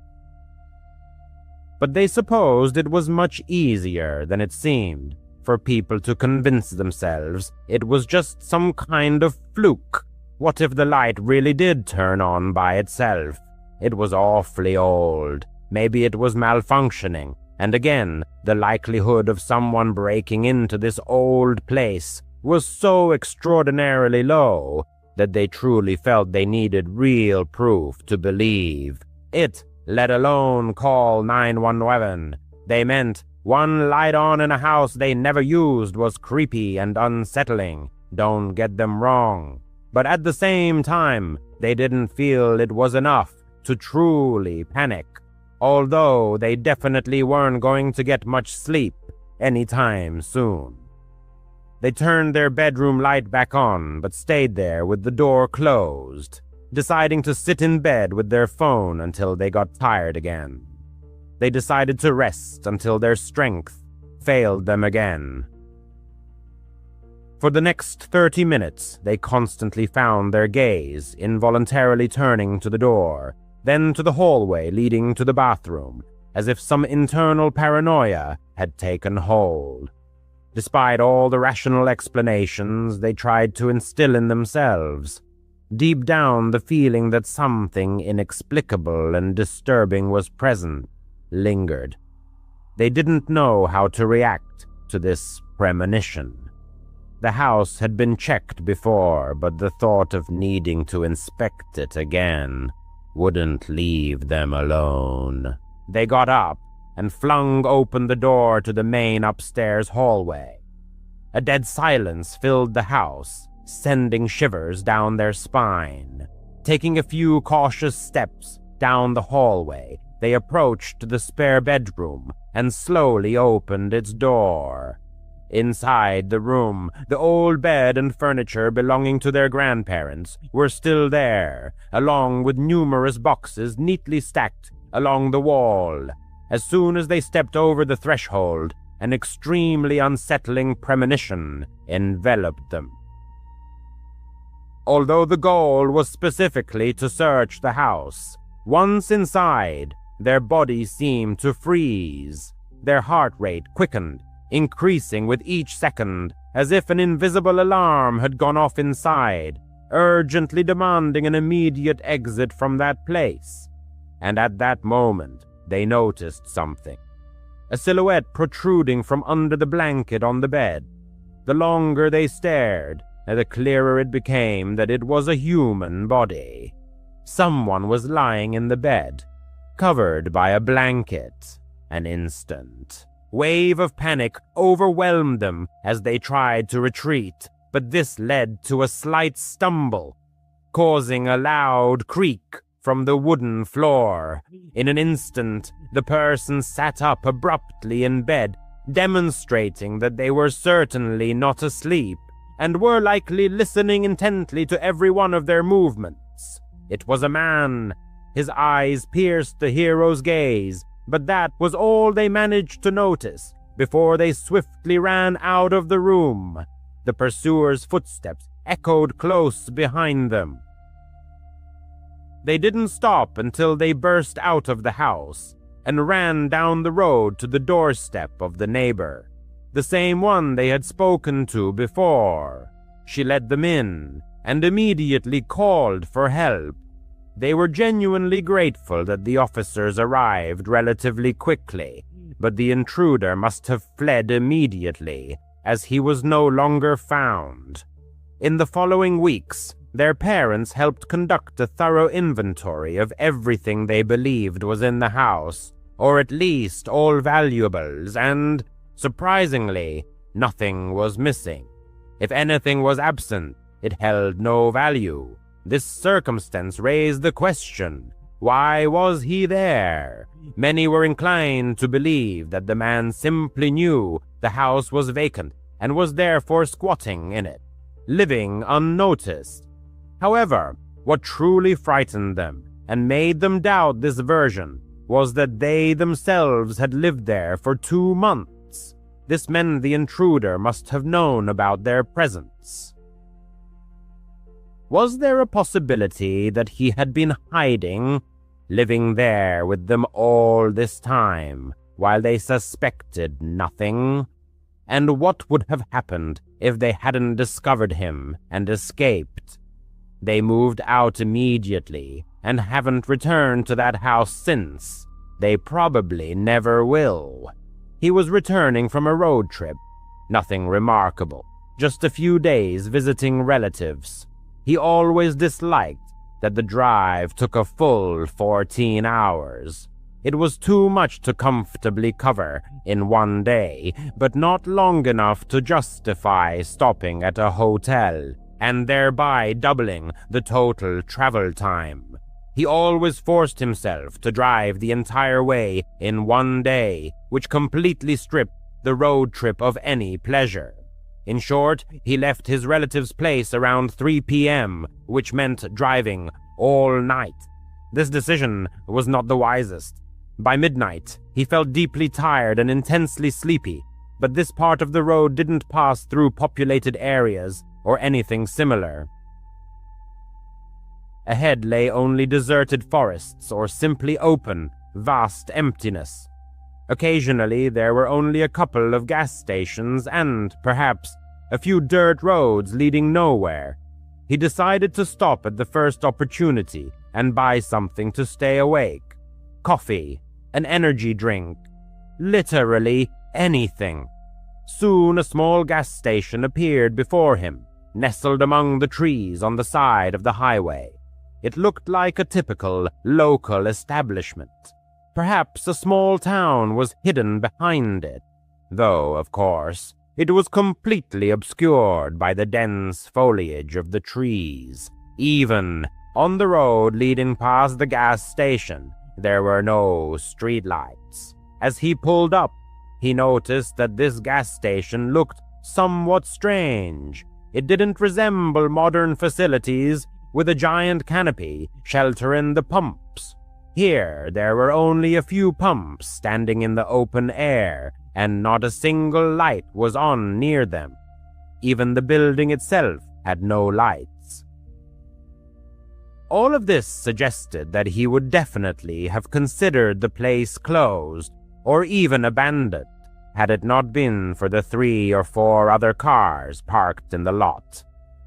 but they supposed it was much easier than it seemed for people to convince themselves it was just some kind of fluke. What if the light really did turn on by itself? It was awfully old. Maybe it was malfunctioning. And again, the likelihood of someone breaking into this old place was so extraordinarily low that they truly felt they needed real proof to believe it, let alone call 911. They meant one light on in a house they never used was creepy and unsettling. Don't get them wrong. But at the same time, they didn't feel it was enough to truly panic, although they definitely weren't going to get much sleep anytime soon. They turned their bedroom light back on, but stayed there with the door closed, deciding to sit in bed with their phone until they got tired again. They decided to rest until their strength failed them again. For the next 30 minutes, they constantly found their gaze involuntarily turning to the door, then to the hallway leading to the bathroom, as if some internal paranoia had taken hold. Despite all the rational explanations they tried to instill in themselves, deep down the feeling that something inexplicable and disturbing was present lingered. They didn't know how to react to this premonition. The house had been checked before, but the thought of needing to inspect it again wouldn't leave them alone. They got up and flung open the door to the main upstairs hallway. A dead silence filled the house, sending shivers down their spine. Taking a few cautious steps down the hallway, they approached the spare bedroom and slowly opened its door. Inside the room, the old bed and furniture belonging to their grandparents were still there, along with numerous boxes neatly stacked along the wall. As soon as they stepped over the threshold, an extremely unsettling premonition enveloped them. Although the goal was specifically to search the house, once inside, their bodies seemed to freeze. Their heart rate quickened, increasing with each second, as if an invisible alarm had gone off inside, urgently demanding an immediate exit from that place. And at that moment, they noticed something. A silhouette protruding from under the blanket on the bed. The longer they stared, the clearer it became that it was a human body. Someone was lying in the bed, covered by a blanket. An instant wave of panic overwhelmed them as they tried to retreat, but this led to a slight stumble, causing a loud creak from the wooden floor. In an instant, the person sat up abruptly in bed, demonstrating that they were certainly not asleep, and were likely listening intently to every one of their movements. It was a man. His eyes pierced the hero's gaze, but that was all they managed to notice before they swiftly ran out of the room. The pursuer's footsteps echoed close behind them. They didn't stop until they burst out of the house and ran down the road to the doorstep of the neighbor, the same one they had spoken to before. She let them in and immediately called for help. They were genuinely grateful that the officers arrived relatively quickly, but the intruder must have fled immediately, as he was no longer found. In the following weeks, their parents helped conduct a thorough inventory of everything they believed was in the house, or at least all valuables, and, surprisingly, nothing was missing. If anything was absent, it held no value. This circumstance raised the question, why was he there? Many were inclined to believe that the man simply knew the house was vacant and was therefore squatting in it, living unnoticed. However, what truly frightened them and made them doubt this version was that they themselves had lived there for 2 months. This meant the intruder must have known about their presence. Was there a possibility that he had been hiding living there with them all this time, while they suspected nothing? And what would have happened if they hadn't discovered him and escaped? They moved out immediately and haven't returned to that house since. They probably never will. He was returning from a road trip. Nothing remarkable, just a few days visiting relatives. He always disliked that the drive took a full 14 hours. It was too much to comfortably cover in one day, but not long enough to justify stopping at a hotel, and thereby doubling the total travel time. He always forced himself to drive the entire way in one day, which completely stripped the road trip of any pleasure. In short, he left his relative's place around 3 p.m., which meant driving all night. This decision was not the wisest. By midnight, he felt deeply tired and intensely sleepy, but this part of the road didn't pass through populated areas or anything similar. Ahead lay only deserted forests or simply open, vast emptiness. Occasionally, there were only a couple of gas stations and, perhaps, a few dirt roads leading nowhere. He decided to stop at the first opportunity and buy something to stay awake. Coffee, an energy drink, literally anything. Soon a small gas station appeared before him, nestled among the trees on the side of the highway. It looked like a typical local establishment. Perhaps a small town was hidden behind it, though, of course, it was completely obscured by the dense foliage of the trees. Even on the road leading past the gas station, there were no streetlights. As he pulled up, he noticed that this gas station looked somewhat strange. It didn't resemble modern facilities with a giant canopy sheltering the pumps. Here, there were only a few pumps standing in the open air, and not a single light was on near them. Even the building itself had no lights. All of this suggested that he would definitely have considered the place closed or even abandoned, had it not been for the 3 or 4 other cars parked in the lot.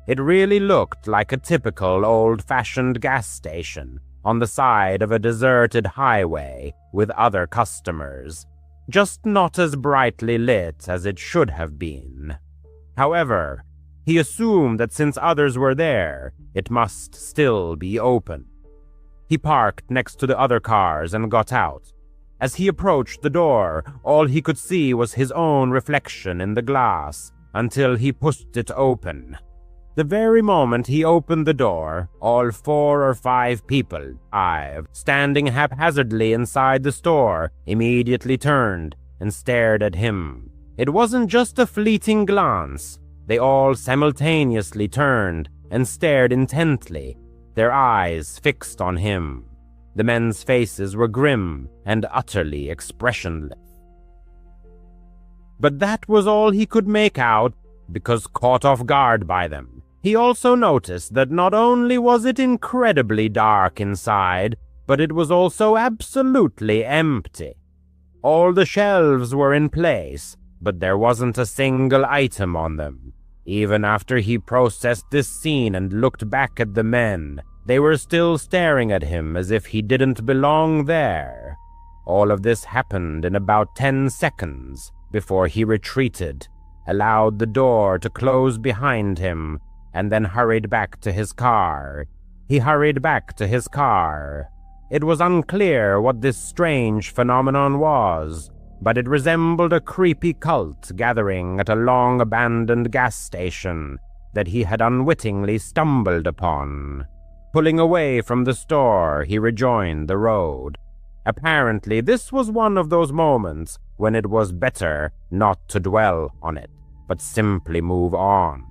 It really looked like a typical old-fashioned gas station on the side of a deserted highway with other customers, just not as brightly lit as it should have been. However, he assumed that since others were there, it must still be open. He parked next to the other cars and got out. As he approached the door, all he could see was his own reflection in the glass until he pushed it open. The very moment he opened the door, all 4 or 5 people, standing haphazardly inside the store, immediately turned and stared at him. It wasn't just a fleeting glance. They all simultaneously turned and stared intently, their eyes fixed on him. The men's faces were grim and utterly expressionless. But that was all he could make out, because caught off guard by them. He also noticed that not only was it incredibly dark inside, but it was also absolutely empty. All the shelves were in place, but there wasn't a single item on them. Even after he processed this scene and looked back at the men, they were still staring at him as if he didn't belong there. All of this happened in about 10 seconds before he retreated, allowed the door to close behind him, and then hurried back to his car. He hurried back to his car. It was unclear what this strange phenomenon was, but it resembled a creepy cult gathering at a long-abandoned gas station that he had unwittingly stumbled upon. Pulling away from the store, he rejoined the road. Apparently, this was one of those moments when it was better not to dwell on it, but simply move on.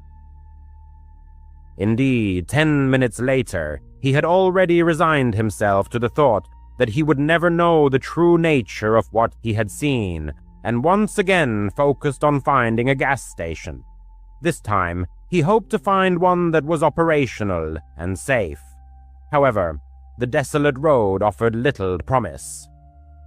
Indeed, 10 minutes later, he had already resigned himself to the thought that he would never know the true nature of what he had seen, and once again focused on finding a gas station. This time, he hoped to find one that was operational and safe. However, the desolate road offered little promise.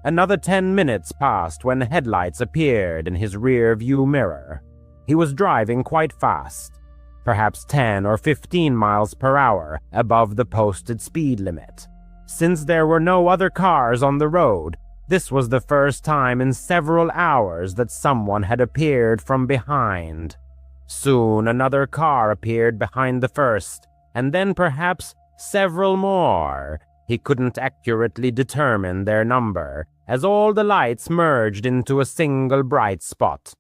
Another 10 minutes passed when headlights appeared in his rear view mirror. He was driving quite fast, perhaps 10 or 15 miles per hour above the posted speed limit. Since there were no other cars on the road, this was the first time in several hours that someone had appeared from behind. Soon another car appeared behind the first, and then perhaps several more. He couldn't accurately determine their number, as all the lights merged into a single bright spot.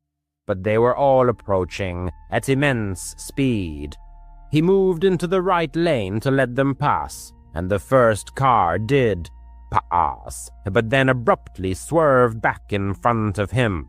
But they were all approaching at immense speed. He moved into the right lane to let them pass, and the first car did pass, but then abruptly swerved back in front of him.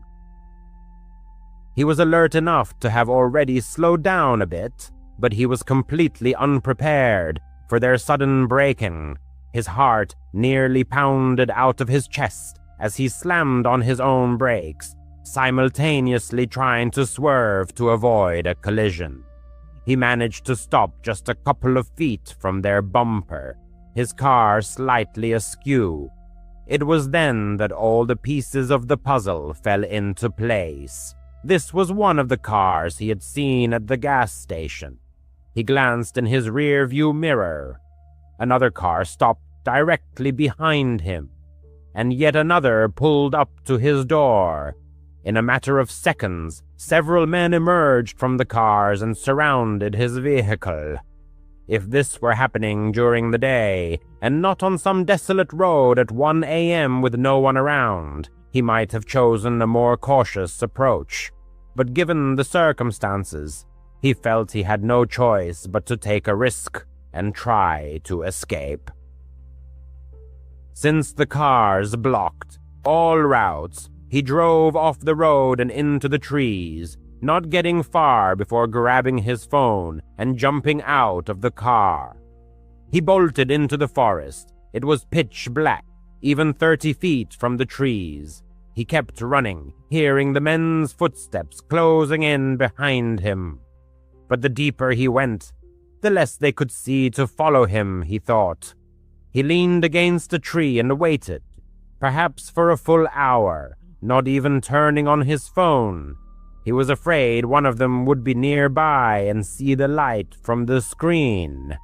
He was alert enough to have already slowed down a bit, but he was completely unprepared for their sudden braking. His heart nearly pounded out of his chest as he slammed on his own brakes, simultaneously trying to swerve to avoid a collision. He managed to stop just a couple of feet from their bumper, his car slightly askew. It was then that all the pieces of the puzzle fell into place. This was one of the cars he had seen at the gas station. He glanced in his rear-view mirror. Another car stopped directly behind him, and yet another pulled up to his door. In a matter of seconds, several men emerged from the cars and surrounded his vehicle. If this were happening during the day, and not on some desolate road at 1 a.m. with no one around, he might have chosen a more cautious approach. But given the circumstances, he felt he had no choice but to take a risk and try to escape. Since the cars blocked all routes, he drove off the road and into the trees, not getting far before grabbing his phone and jumping out of the car. He bolted into the forest. It was pitch black, even 30 feet from the trees. He kept running, hearing the men's footsteps closing in behind him. But the deeper he went, the less they could see to follow him, he thought. He leaned against a tree and waited, perhaps for a full hour, not even turning on his phone. He was afraid one of them would be nearby and see the light from the screen.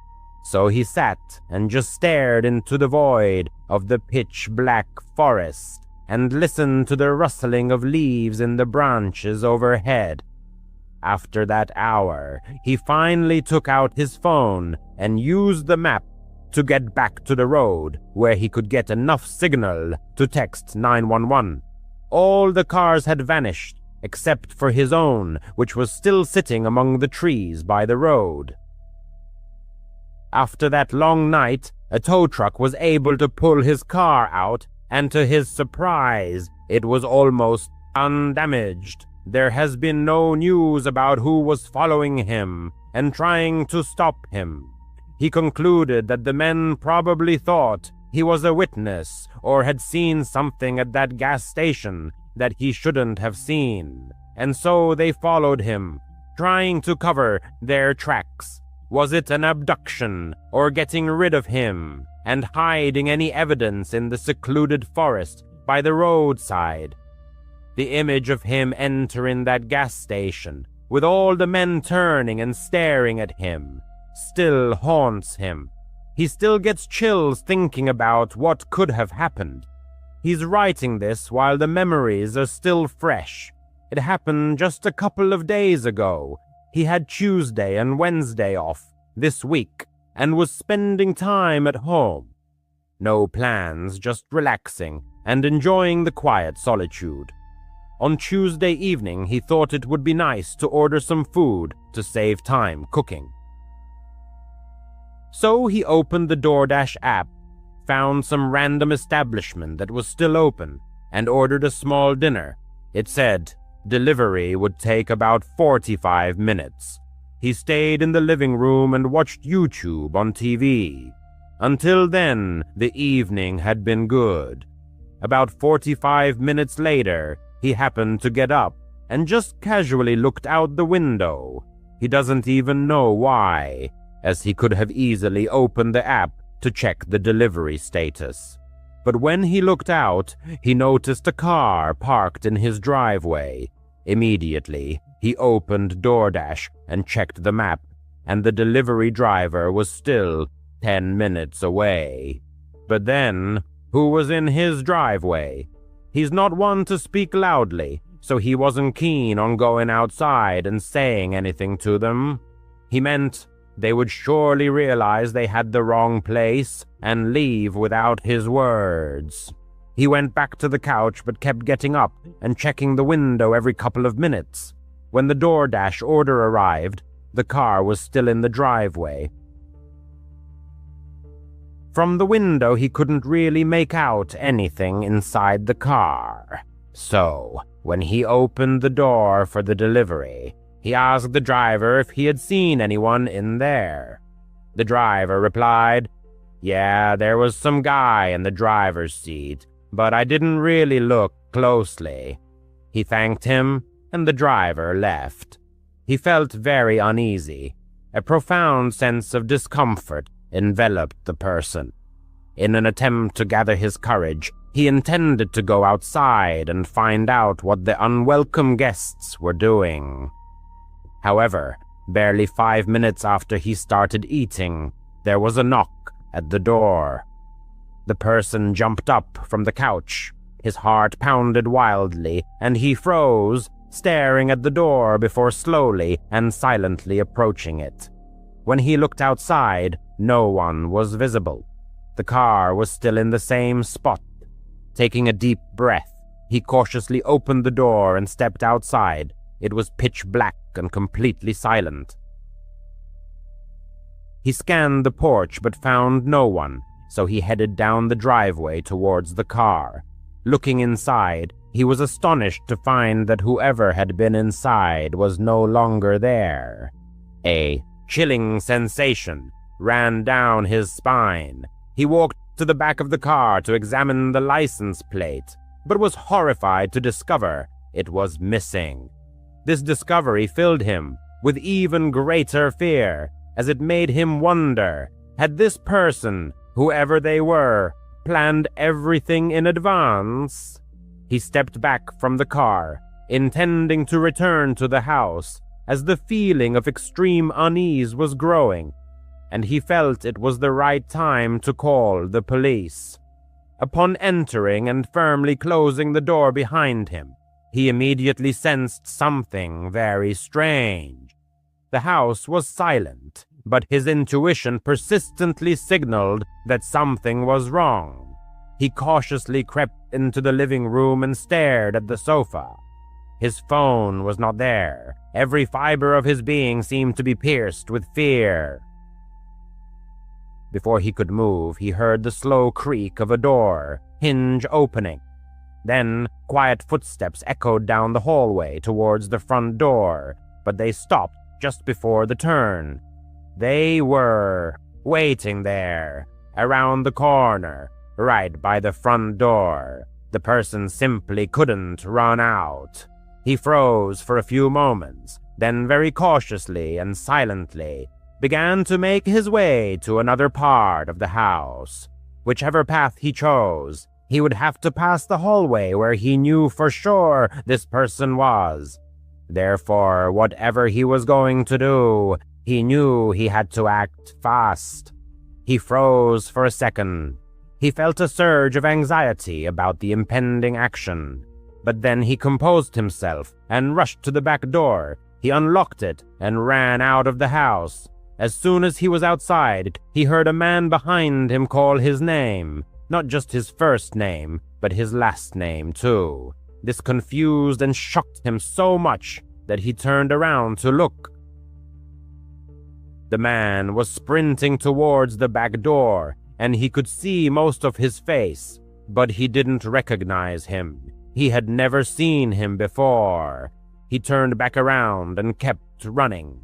So he sat and just stared into the void of the pitch-black forest and listened to the rustling of leaves in the branches overhead. After that hour, he finally took out his phone and used the map to get back to the road where he could get enough signal to text 911. All the cars had vanished, except for his own, which was still sitting among the trees by the road. After that long night, a tow truck was able to pull his car out, and to his surprise, it was almost undamaged. There has been no news about who was following him and trying to stop him. He concluded that the men probably thought he was a witness or had seen something at that gas station that he shouldn't have seen, and so they followed him, trying to cover their tracks. Was it an abduction or getting rid of him and hiding any evidence in the secluded forest by the roadside? The image of him entering that gas station, with all the men turning and staring at him, still haunts him. He still gets chills thinking about what could have happened. He's writing this while the memories are still fresh. It happened just a couple of days ago. He had Tuesday and Wednesday off this week and was spending time at home. No plans, just relaxing and enjoying the quiet solitude. On Tuesday evening, he thought it would be nice to order some food to save time cooking. So he opened the DoorDash app, found some random establishment that was still open, and ordered a small dinner. It said delivery would take about 45 minutes. He stayed in the living room and watched YouTube on TV. Until then, the evening had been good. About 45 minutes later, he happened to get up and just casually looked out the window. He doesn't even know why, as he could have easily opened the app to check the delivery status. But when he looked out, he noticed a car parked in his driveway. Immediately, he opened DoorDash and checked the map, and the delivery driver was still 10 minutes away. But then, who was in his driveway? He's not one to speak loudly, so he wasn't keen on going outside and saying anything to them. He meant they would surely realize they had the wrong place and leave without his words. He went back to the couch but kept getting up and checking the window every couple of minutes. When the DoorDash order arrived, the car was still in the driveway. From the window, he couldn't really make out anything inside the car. So, when he opened the door for the delivery, he asked the driver if he had seen anyone in there. The driver replied, "Yeah, there was some guy in the driver's seat, but I didn't really look closely." He thanked him, and the driver left. He felt very uneasy. A profound sense of discomfort enveloped the person. In an attempt to gather his courage, he intended to go outside and find out what the unwelcome guests were doing. However, barely 5 minutes after he started eating, there was a knock at the door. The person jumped up from the couch. His heart pounded wildly, and he froze, staring at the door before slowly and silently approaching it. When he looked outside, no one was visible. The car was still in the same spot. Taking a deep breath, he cautiously opened the door and stepped outside. It was pitch black and completely silent. He scanned the porch but found no one, so he headed down the driveway towards the car. Looking inside, he was astonished to find that whoever had been inside was no longer there. A chilling sensation ran down his spine. He walked to the back of the car to examine the license plate, but was horrified to discover it was missing. This discovery filled him with even greater fear, as it made him wonder, had this person, whoever they were, planned everything in advance? He stepped back from the car, intending to return to the house, as the feeling of extreme unease was growing, and he felt it was the right time to call the police. Upon entering and firmly closing the door behind him, he immediately sensed something very strange. The house was silent, but his intuition persistently signaled that something was wrong. He cautiously crept into the living room and stared at the sofa. His phone was not there. Every fiber of his being seemed to be pierced with fear. Before he could move, he heard the slow creak of a door, hinge opening. Then, quiet footsteps echoed down the hallway towards the front door, but they stopped just before the turn. They were waiting there, around the corner, right by the front door. The person simply couldn't run out. He froze for a few moments, then very cautiously and silently began to make his way to another part of the house. Whichever path he chose, he would have to pass the hallway where he knew for sure this person was. Therefore, whatever he was going to do, he knew he had to act fast. He froze for a second. He felt a surge of anxiety about the impending action. But then he composed himself and rushed to the back door. He unlocked it and ran out of the house. As soon as he was outside, he heard a man behind him call his name. Not just his first name, but his last name too. This confused and shocked him so much that he turned around to look. The man was sprinting towards the back door, and he could see most of his face, but he didn't recognize him. He had never seen him before. He turned back around and kept running.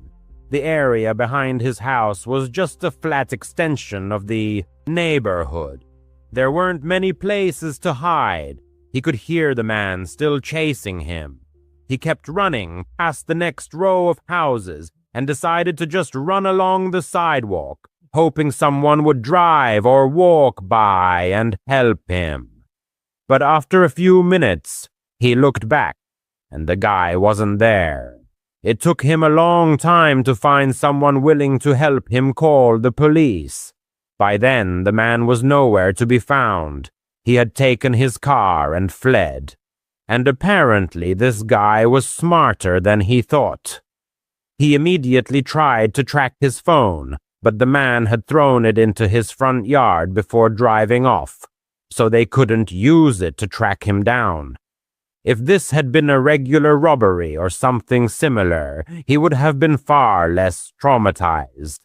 The area behind his house was just a flat extension of the neighborhood. There weren't many places to hide. He could hear the man still chasing him. He kept running past the next row of houses and decided to just run along the sidewalk, hoping someone would drive or walk by and help him. But after a few minutes, he looked back, and the guy wasn't there. It took him a long time to find someone willing to help him call the police. By then, the man was nowhere to be found. He had taken his car and fled. And apparently this guy was smarter than he thought. He immediately tried to track his phone, but the man had thrown it into his front yard before driving off, so they couldn't use it to track him down. If this had been a regular robbery or something similar, he would have been far less traumatized.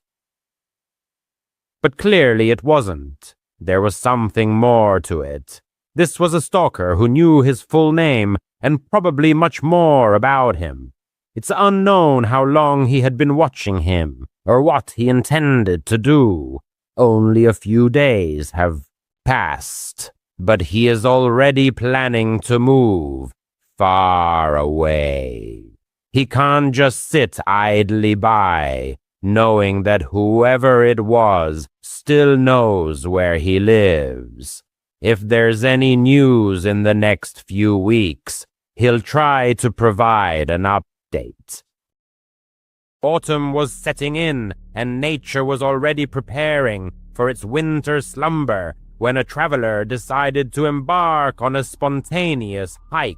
But clearly it wasn't. There was something more to it. This was a stalker who knew his full name and probably much more about him. It's unknown how long he had been watching him or what he intended to do. Only a few days have passed, but he is already planning to move far away. He can't just sit idly by, knowing that whoever it was still knows where he lives. If there's any news in the next few weeks, he'll try to provide an update. Autumn was setting in, and nature was already preparing for its winter slumber when a traveler decided to embark on a spontaneous hike.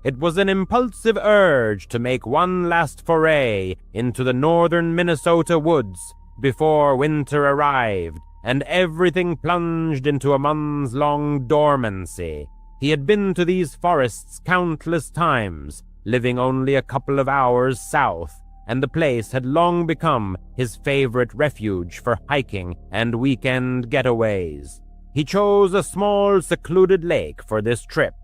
It was an impulsive urge to make one last foray into the northern Minnesota woods before winter arrived and everything plunged into a months-long dormancy. He had been to these forests countless times, living only a couple of hours south, and the place had long become his favorite refuge for hiking and weekend getaways. He chose a small, secluded lake for this trip.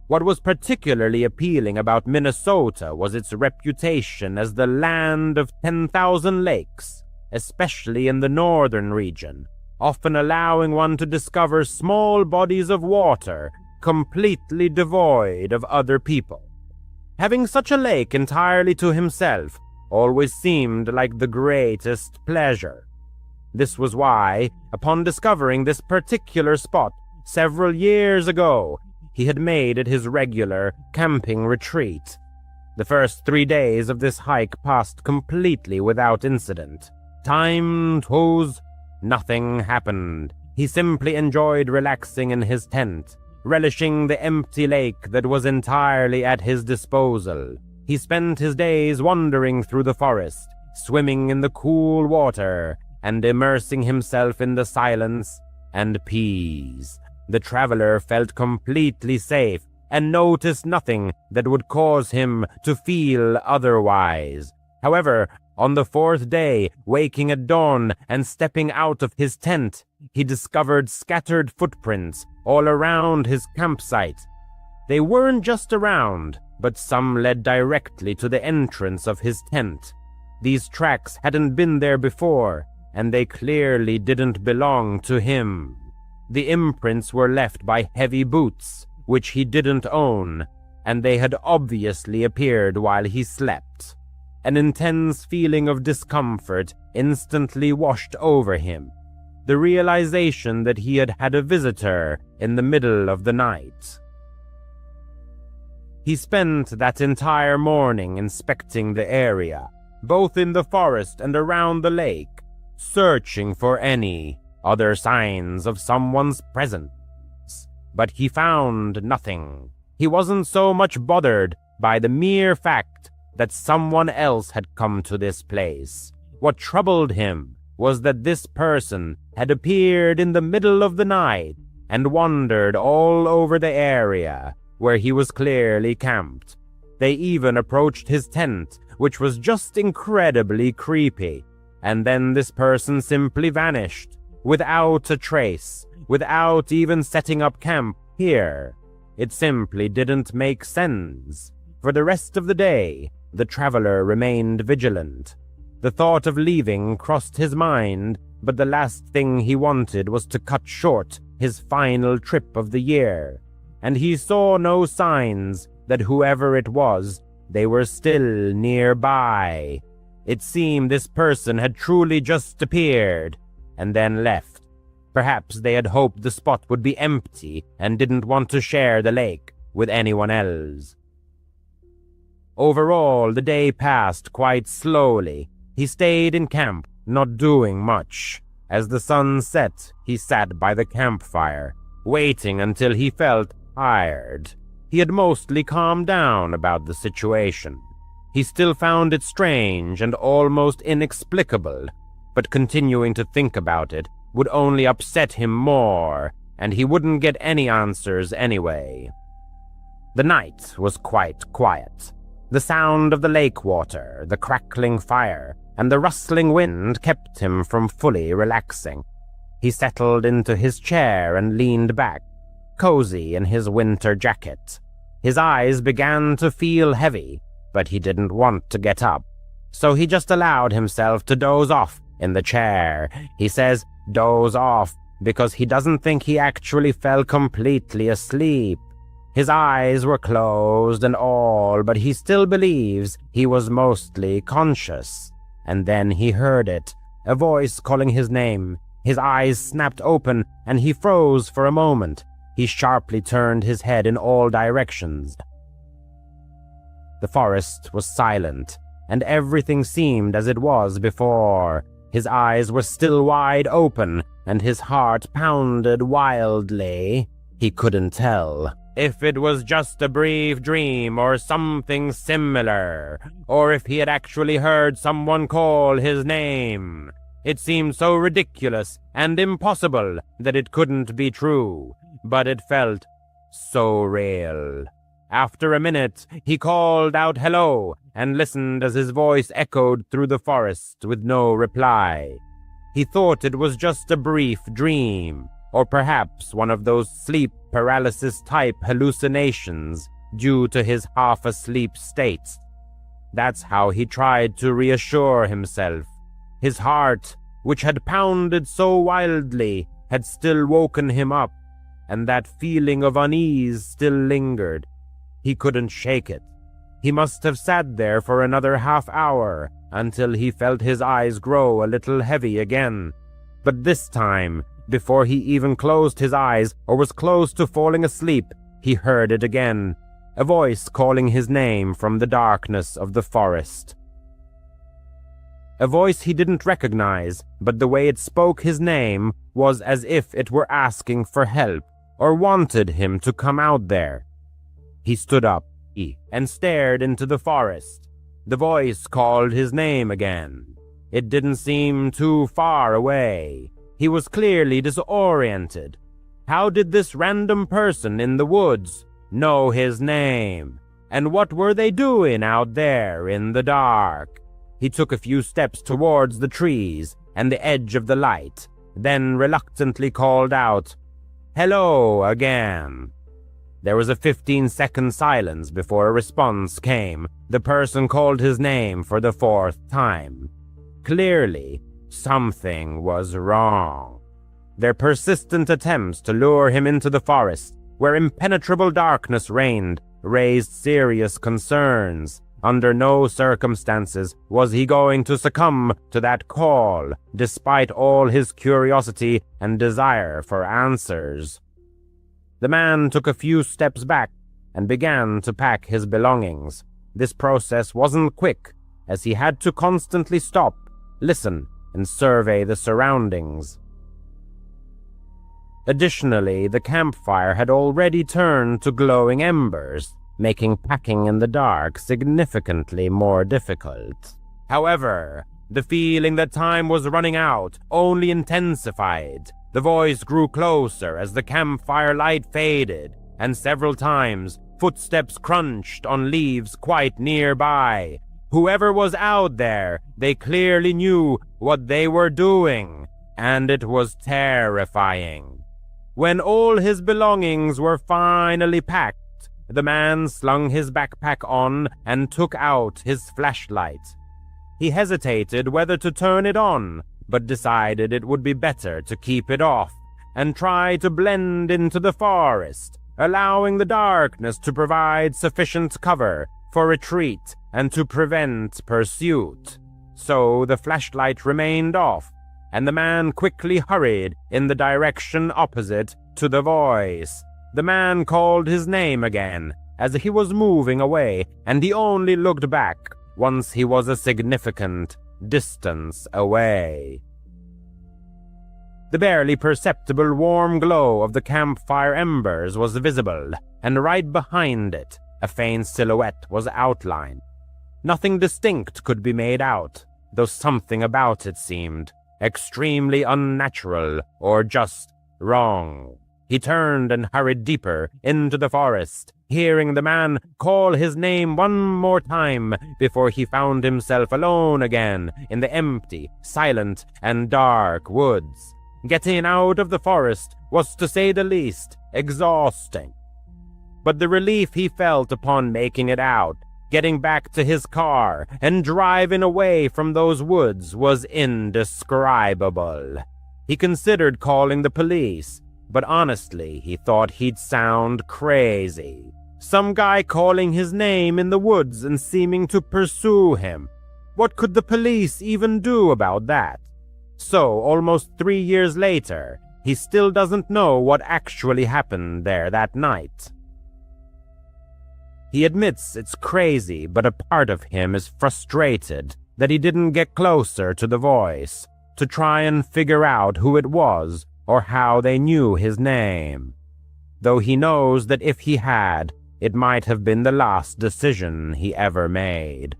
What was particularly appealing about Minnesota was its reputation as the land of 10,000 lakes, especially in the northern region, often allowing one to discover small bodies of water completely devoid of other people. Having such a lake entirely to himself always seemed like the greatest pleasure. This was why, upon discovering this particular spot several years ago, he had made it his regular camping retreat. The first 3 days of this hike passed completely without incident. Time goes, nothing happened. He simply enjoyed relaxing in his tent, relishing the empty lake that was entirely at his disposal. He spent his days wandering through the forest, swimming in the cool water, and immersing himself in the silence and peace. The traveler felt completely safe and noticed nothing that would cause him to feel otherwise. However, on the 4th day, waking at dawn and stepping out of his tent, he discovered scattered footprints all around his campsite. They weren't just around, but some led directly to the entrance of his tent. These tracks hadn't been there before, and they clearly didn't belong to him. The imprints were left by heavy boots, which he didn't own, and they had obviously appeared while he slept. An intense feeling of discomfort instantly washed over him, the realization that he had had a visitor in the middle of the night. He spent that entire morning inspecting the area, both in the forest and around the lake, searching for any other signs of someone's presence. But he found nothing. He wasn't so much bothered by the mere fact that someone else had come to this place. What troubled him was that this person had appeared in the middle of the night and wandered all over the area where he was clearly camped. They even approached his tent, which was just incredibly creepy, and then this person simply vanished, without a trace, without even setting up camp here. It simply didn't make sense. For the rest of the day, the traveler remained vigilant. The thought of leaving crossed his mind, but the last thing he wanted was to cut short his final trip of the year, and he saw no signs that whoever it was, they were still nearby. It seemed this person had truly just appeared, and then left. Perhaps they had hoped the spot would be empty and didn't want to share the lake with anyone else. Overall, the day passed quite slowly. He stayed in camp, not doing much. As the sun set, he sat by the campfire, waiting until he felt tired. He had mostly calmed down about the situation. He still found it strange and almost inexplicable, but continuing to think about it would only upset him more, and he wouldn't get any answers anyway. The night was quite quiet. The sound of the lake water, the crackling fire, and the rustling wind kept him from fully relaxing. He settled into his chair and leaned back, cozy in his winter jacket. His eyes began to feel heavy, but he didn't want to get up, so he just allowed himself to doze off in the chair. He says doze off because he doesn't think he actually fell completely asleep. His eyes were closed and all, but he still believes he was mostly conscious. And then he heard it, a voice calling his name. His eyes snapped open, and he froze for a moment. He sharply turned his head in all directions. The forest was silent, and everything seemed as it was before. His eyes were still wide open, and his heart pounded wildly. He couldn't tell if it was just a brief dream or something similar, or if he had actually heard someone call his name. It seemed so ridiculous and impossible that it couldn't be true, but it felt so real. After a minute, he called out hello and listened as his voice echoed through the forest with no reply. He thought it was just a brief dream, or perhaps one of those sleep paralysis-type hallucinations due to his half-asleep state. That's how he tried to reassure himself. His heart, which had pounded so wildly, had still woken him up, and that feeling of unease still lingered. He couldn't shake it. He must have sat there for another half-hour until he felt his eyes grow a little heavy again. But this time, before he even closed his eyes or was close to falling asleep, he heard it again, a voice calling his name from the darkness of the forest. A voice he didn't recognize, but the way it spoke his name was as if it were asking for help or wanted him to come out there. He stood up and stared into the forest. The voice called his name again. It didn't seem too far away. He was clearly disoriented. How did this random person in the woods know his name? And what were they doing out there in the dark? He took a few steps towards the trees and the edge of the light, then reluctantly called out, "Hello again." There was a 15-second silence before a response came. The person called his name for the 4th time. Clearly, something was wrong. Their persistent attempts to lure him into the forest, where impenetrable darkness reigned, raised serious concerns. Under no circumstances was he going to succumb to that call, despite all his curiosity and desire for answers. The man took a few steps back and began to pack his belongings. This process wasn't quick, as he had to constantly stop, listen, and survey the surroundings. Additionally, the campfire had already turned to glowing embers, making packing in the dark significantly more difficult. However, the feeling that time was running out only intensified. The voice grew closer as the campfire light faded, and several times footsteps crunched on leaves quite nearby. Whoever was out there, they clearly knew what they were doing, and it was terrifying. When all his belongings were finally packed, the man slung his backpack on and took out his flashlight. He hesitated whether to turn it on, but decided it would be better to keep it off and try to blend into the forest, allowing the darkness to provide sufficient cover for retreat and to prevent pursuit. So the flashlight remained off, and the man quickly hurried in the direction opposite to the voice. The man called his name again as he was moving away, and he only looked back once he was a significant distance away. The barely perceptible warm glow of the campfire embers was visible, and right behind it, a faint silhouette was outlined. Nothing distinct could be made out, though something about it seemed extremely unnatural or just wrong. He turned and hurried deeper into the forest, hearing the man call his name one more time before he found himself alone again in the empty, silent, and dark woods. Getting out of the forest was, to say the least, exhausting. But the relief he felt upon making it out, getting back to his car, and driving away from those woods was indescribable. He considered calling the police, but honestly, he thought he'd sound crazy. Some guy calling his name in the woods and seeming to pursue him. What could the police even do about that? So, almost 3 years later, he still doesn't know what actually happened there that night. He admits it's crazy, but a part of him is frustrated that he didn't get closer to the voice to try and figure out who it was or how they knew his name. Though he knows that if he had, it might have been the last decision he ever made.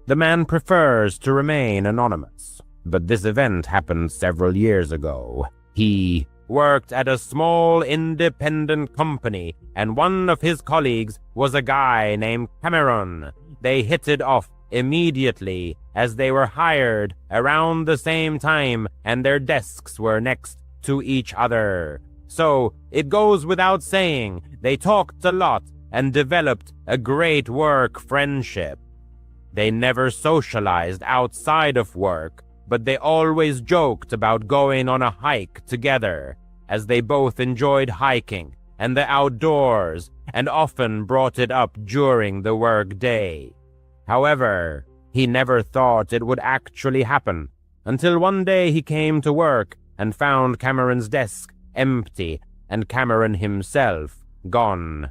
The man prefers to remain anonymous, but this event happened several years ago. He worked at a small independent company, and one of his colleagues was a guy named Cameron. They hit it off immediately as they were hired around the same time, and their desks were next to each other. So it goes without saying, they talked a lot and developed a great work friendship. They never socialized outside of work, but they always joked about going on a hike together, as they both enjoyed hiking and the outdoors, and often brought it up during the work day. However, he never thought it would actually happen, until one day he came to work and found Cameron's desk empty and Cameron himself gone.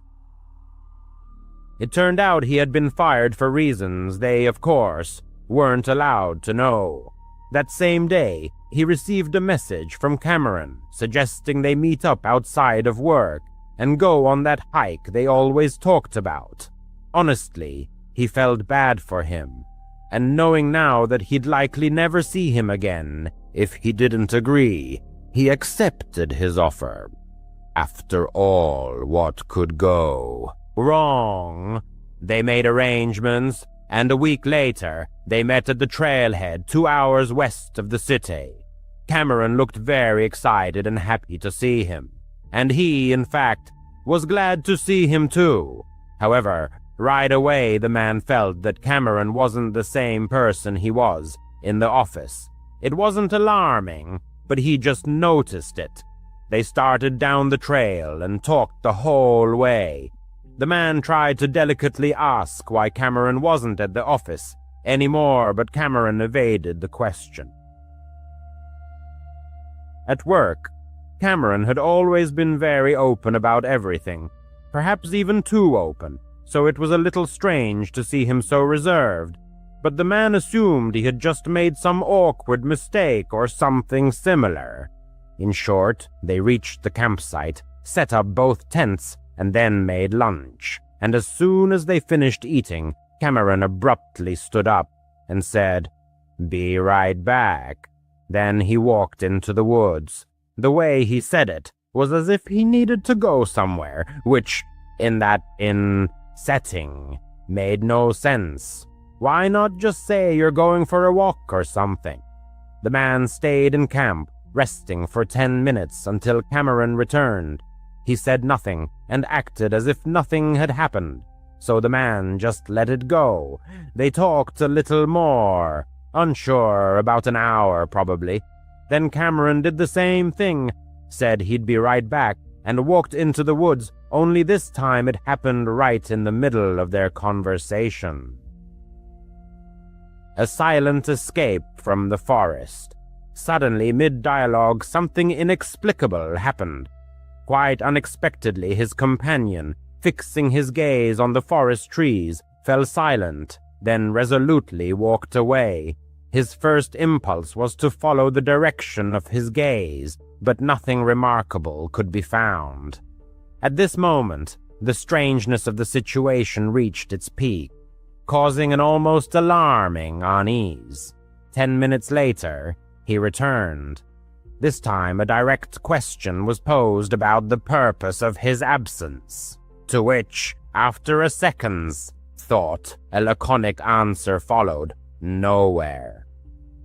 It turned out he had been fired for reasons they, of course, weren't allowed to know. That same day, he received a message from Cameron suggesting they meet up outside of work and go on that hike they always talked about. Honestly, he felt bad for him, and knowing now that he'd likely never see him again if he didn't agree, he accepted his offer. After all, what could go wrong? They made arrangements, and a week later, they met at the trailhead 2 hours west of the city. Cameron looked very excited and happy to see him, and he, in fact, was glad to see him too. However, right away the man felt that Cameron wasn't the same person he was in the office. It wasn't alarming, but he just noticed it. They started down the trail and talked the whole way. The man tried to delicately ask why Cameron wasn't at the office anymore, but Cameron evaded the question. At work, Cameron had always been very open about everything, perhaps even too open, so it was a little strange to see him so reserved, but the man assumed he had just made some awkward mistake or something similar. In short, they reached the campsite, set up both tents, and then made lunch, and as soon as they finished eating, Cameron abruptly stood up and said, "Be right back." Then he walked into the woods. The way he said it was as if he needed to go somewhere, which, in that setting, made no sense. Why not just say you're going for a walk or something? The man stayed in camp, resting for 10 minutes until Cameron returned. He said nothing and acted as if nothing had happened, so the man just let it go. They talked a little more, unsure, about an hour probably. Then Cameron did the same thing, said he'd be right back, and walked into the woods, only this time it happened right in the middle of their conversation. A silent escape from the forest. Suddenly, mid-dialogue, something inexplicable happened. Quite unexpectedly, his companion, fixing his gaze on the forest trees, fell silent, then resolutely walked away. His first impulse was to follow the direction of his gaze, but nothing remarkable could be found. At this moment, the strangeness of the situation reached its peak, causing an almost alarming unease. 10 minutes later, he returned. This time, a direct question was posed about the purpose of his absence, to which, after a second's thought, a laconic answer followed: nowhere.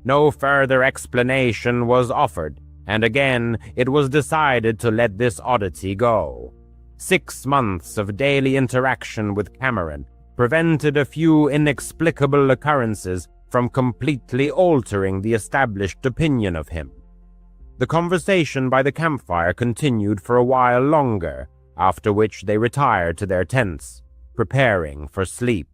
No further explanation was offered, and again it was decided to let this oddity go. 6 months of daily interaction with Cameron prevented a few inexplicable occurrences from completely altering the established opinion of him. The conversation by the campfire continued for a while longer, after which they retired to their tents, preparing for sleep.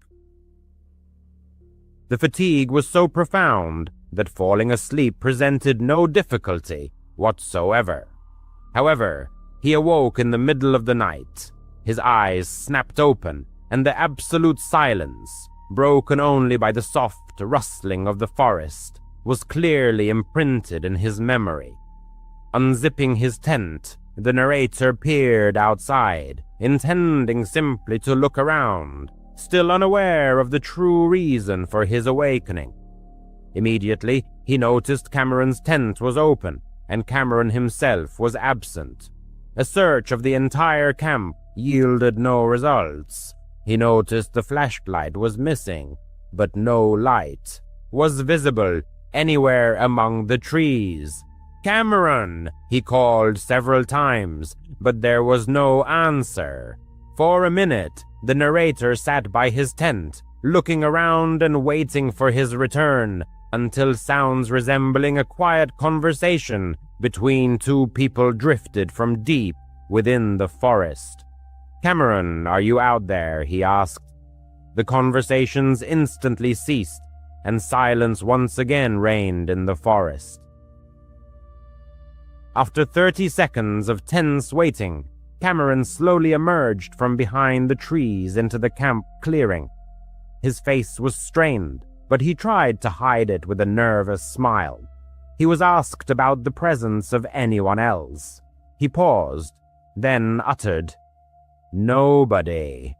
The fatigue was so profound that falling asleep presented no difficulty whatsoever. However, he awoke in the middle of the night. His eyes snapped open, and the absolute silence, broken only by the soft rustling of the forest, was clearly imprinted in his memory. Unzipping his tent, the narrator peered outside, intending simply to look around, still unaware of the true reason for his awakening. Immediately, he noticed Cameron's tent was open, and Cameron himself was absent. A search of the entire camp yielded no results. He noticed the flashlight was missing, but no light was visible anywhere among the trees. "Cameron!" he called several times, but there was no answer. For a minute, the narrator sat by his tent, looking around and waiting for his return, until sounds resembling a quiet conversation between two people drifted from deep within the forest. "Cameron, are you out there?" he asked. The conversations instantly ceased, and silence once again reigned in the forest. After 30 seconds of tense waiting, Cameron slowly emerged from behind the trees into the camp clearing. His face was strained, but he tried to hide it with a nervous smile. He was asked about the presence of anyone else. He paused, then uttered, "Nobody."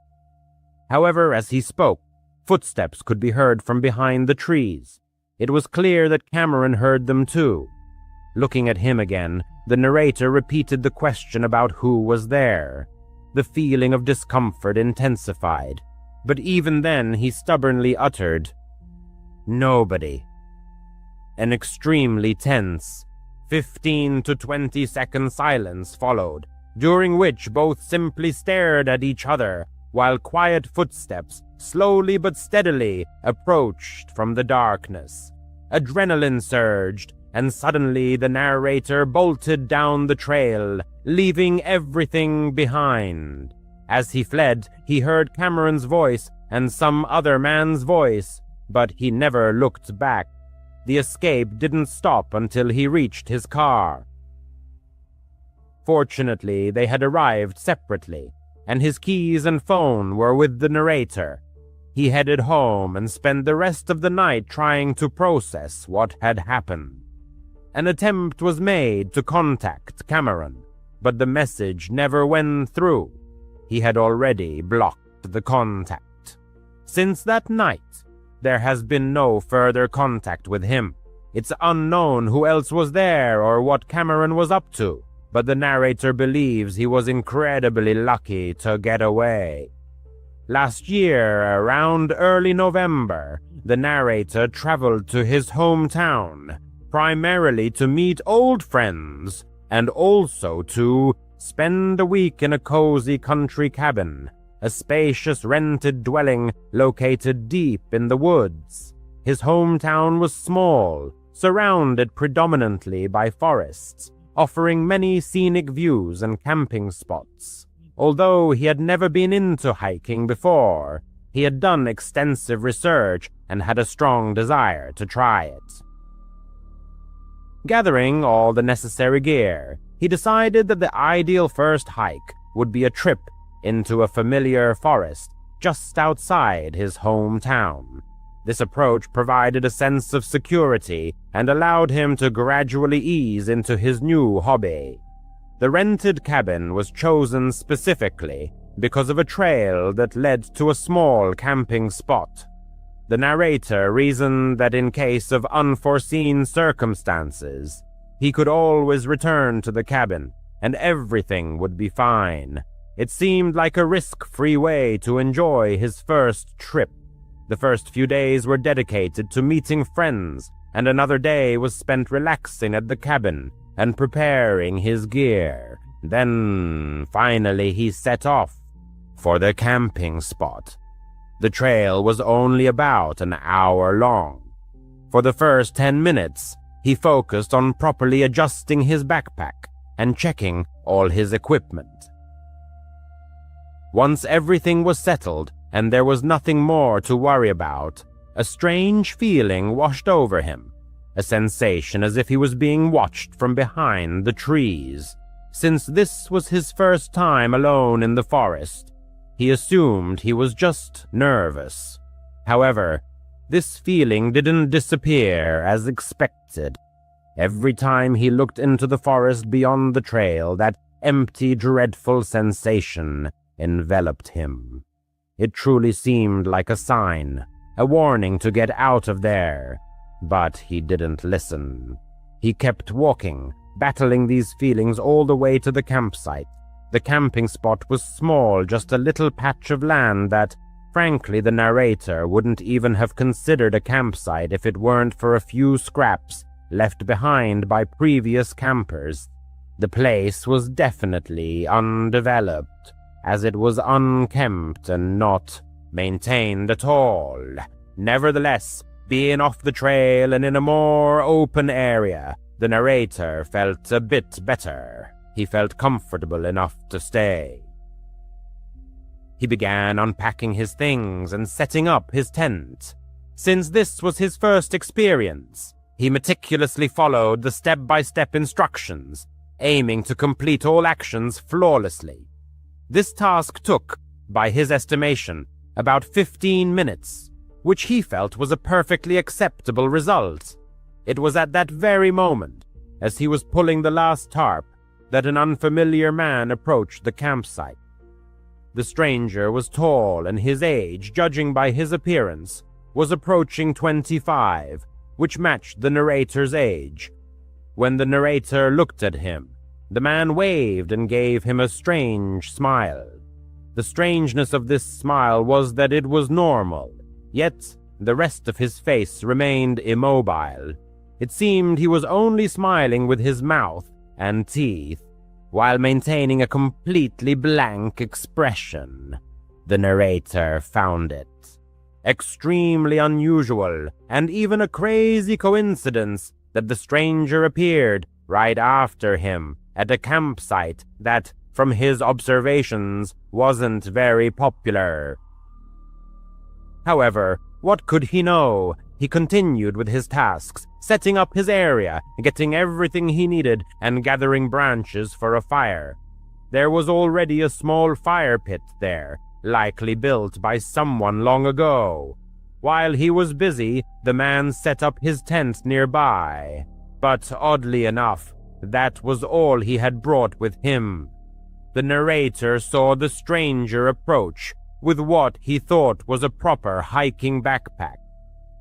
However, as he spoke, footsteps could be heard from behind the trees. It was clear that Cameron heard them too. Looking at him again, the narrator repeated the question about who was there. The feeling of discomfort intensified, but even then he stubbornly uttered, "Nobody." An extremely tense 15 to 20-second silence followed, during which both simply stared at each other while quiet footsteps slowly but steadily approached from the darkness. Adrenaline surged, and suddenly the narrator bolted down the trail, leaving everything behind. As he fled, he heard Cameron's voice and some other man's voice, but he never looked back. The escape didn't stop until he reached his car. Fortunately, they had arrived separately, and his keys and phone were with the narrator. He headed home and spent the rest of the night trying to process what had happened. An attempt was made to contact Cameron, but the message never went through. He had already blocked the contact. Since that night, there has been no further contact with him. It's unknown who else was there or what Cameron was up to, but the narrator believes he was incredibly lucky to get away. Last year, around early November, the narrator traveled to his hometown, primarily to meet old friends, and also to spend a week in a cozy country cabin, a spacious rented dwelling located deep in the woods. His hometown was small, surrounded predominantly by forests, offering many scenic views and camping spots. Although he had never been into hiking before, he had done extensive research and had a strong desire to try it. Gathering all the necessary gear, he decided that the ideal first hike would be a trip into a familiar forest just outside his hometown. This approach provided a sense of security and allowed him to gradually ease into his new hobby. The rented cabin was chosen specifically because of a trail that led to a small camping spot. The narrator reasoned that in case of unforeseen circumstances, he could always return to the cabin and everything would be fine. It seemed like a risk-free way to enjoy his first trip. The first few days were dedicated to meeting friends, and another day was spent relaxing at the cabin and preparing his gear. Then, finally, he set off for the camping spot. The trail was only about an hour long. For the first 10 minutes, he focused on properly adjusting his backpack and checking all his equipment. Once everything was settled and there was nothing more to worry about, a strange feeling washed over him, a sensation as if he was being watched from behind the trees. Since this was his first time alone in the forest, he assumed he was just nervous. However, this feeling didn't disappear as expected. Every time he looked into the forest beyond the trail, that empty, dreadful sensation enveloped him. It truly seemed like a sign, a warning to get out of there. But he didn't listen. He kept walking, battling these feelings all the way to the campsite. The camping spot was small, just a little patch of land that, frankly, the narrator wouldn't even have considered a campsite if it weren't for a few scraps left behind by previous campers. The place was definitely undeveloped, as it was unkempt and not maintained at all. Nevertheless, being off the trail and in a more open area, the narrator felt a bit better. He felt comfortable enough to stay. He began unpacking his things and setting up his tent. Since this was his first experience, he meticulously followed the step-by-step instructions, aiming to complete all actions flawlessly. This task took, by his estimation, about 15 minutes, which he felt was a perfectly acceptable result. It was at that very moment, as he was pulling the last tarp, that an unfamiliar man approached the campsite. The stranger was tall, and his age, judging by his appearance, was approaching 25, which matched the narrator's age. When the narrator looked at him, the man waved and gave him a strange smile. The strangeness of this smile was that it was normal, yet the rest of his face remained immobile. It seemed he was only smiling with his mouth and teeth, while maintaining a completely blank expression. The narrator found it extremely unusual, and even a crazy coincidence that the stranger appeared right after him at a campsite that, from his observations, wasn't very popular. However, what could he know? He continued with his tasks, setting up his area, getting everything he needed, and gathering branches for a fire. There was already a small fire pit there, likely built by someone long ago. While he was busy, the man set up his tent nearby. But oddly enough, that was all he had brought with him. The narrator saw the stranger approach with what he thought was a proper hiking backpack,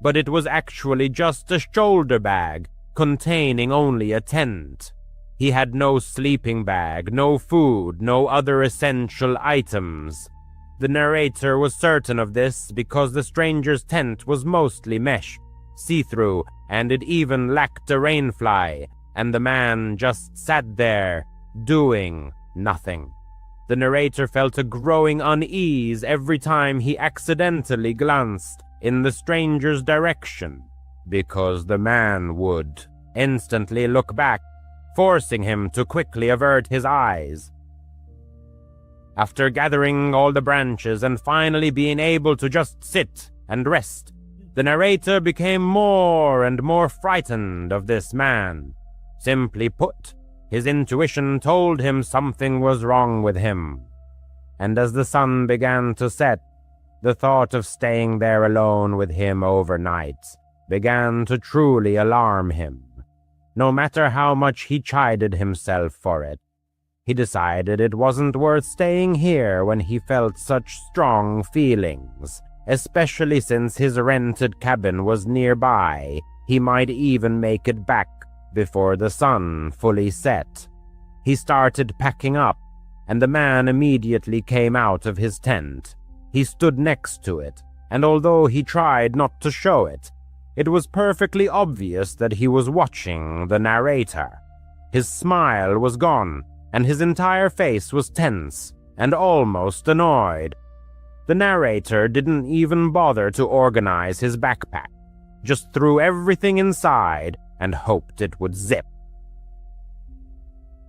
but it was actually just a shoulder bag containing only a tent. He had no sleeping bag, no food, no other essential items. The narrator was certain of this because the stranger's tent was mostly mesh, see-through, and it even lacked a rainfly, and the man just sat there, doing nothing. The narrator felt a growing unease every time he accidentally glanced in the stranger's direction, because the man would instantly look back, forcing him to quickly avert his eyes. After gathering all the branches and finally being able to just sit and rest, the narrator became more and more frightened of this man. Simply put, his intuition told him something was wrong with him. And as the sun began to set, the thought of staying there alone with him overnight began to truly alarm him. No matter how much he chided himself for it, he decided it wasn't worth staying here when he felt such strong feelings, especially since his rented cabin was nearby. He might even make it back before the sun fully set. He started packing up, and the man immediately came out of his tent. He stood next to it, and although he tried not to show it, it was perfectly obvious that he was watching the narrator. His smile was gone, and his entire face was tense and almost annoyed. The narrator didn't even bother to organize his backpack, just threw everything inside and hoped it would zip.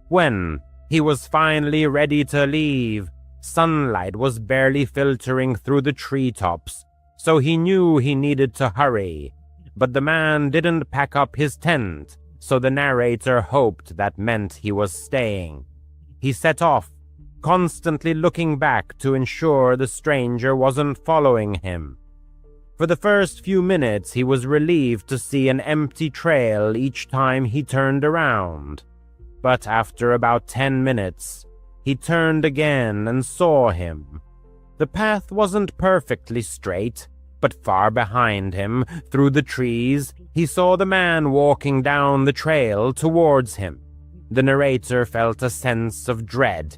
When he was finally ready to leave, sunlight was barely filtering through the treetops, so he knew he needed to hurry. But the man didn't pack up his tent, so the narrator hoped that meant he was staying. He set off, constantly looking back to ensure the stranger wasn't following him. For the first few minutes, he was relieved to see an empty trail each time he turned around. But after about 10 minutes, he turned again and saw him. The path wasn't perfectly straight, but far behind him, through the trees, he saw the man walking down the trail towards him. The narrator felt a sense of dread.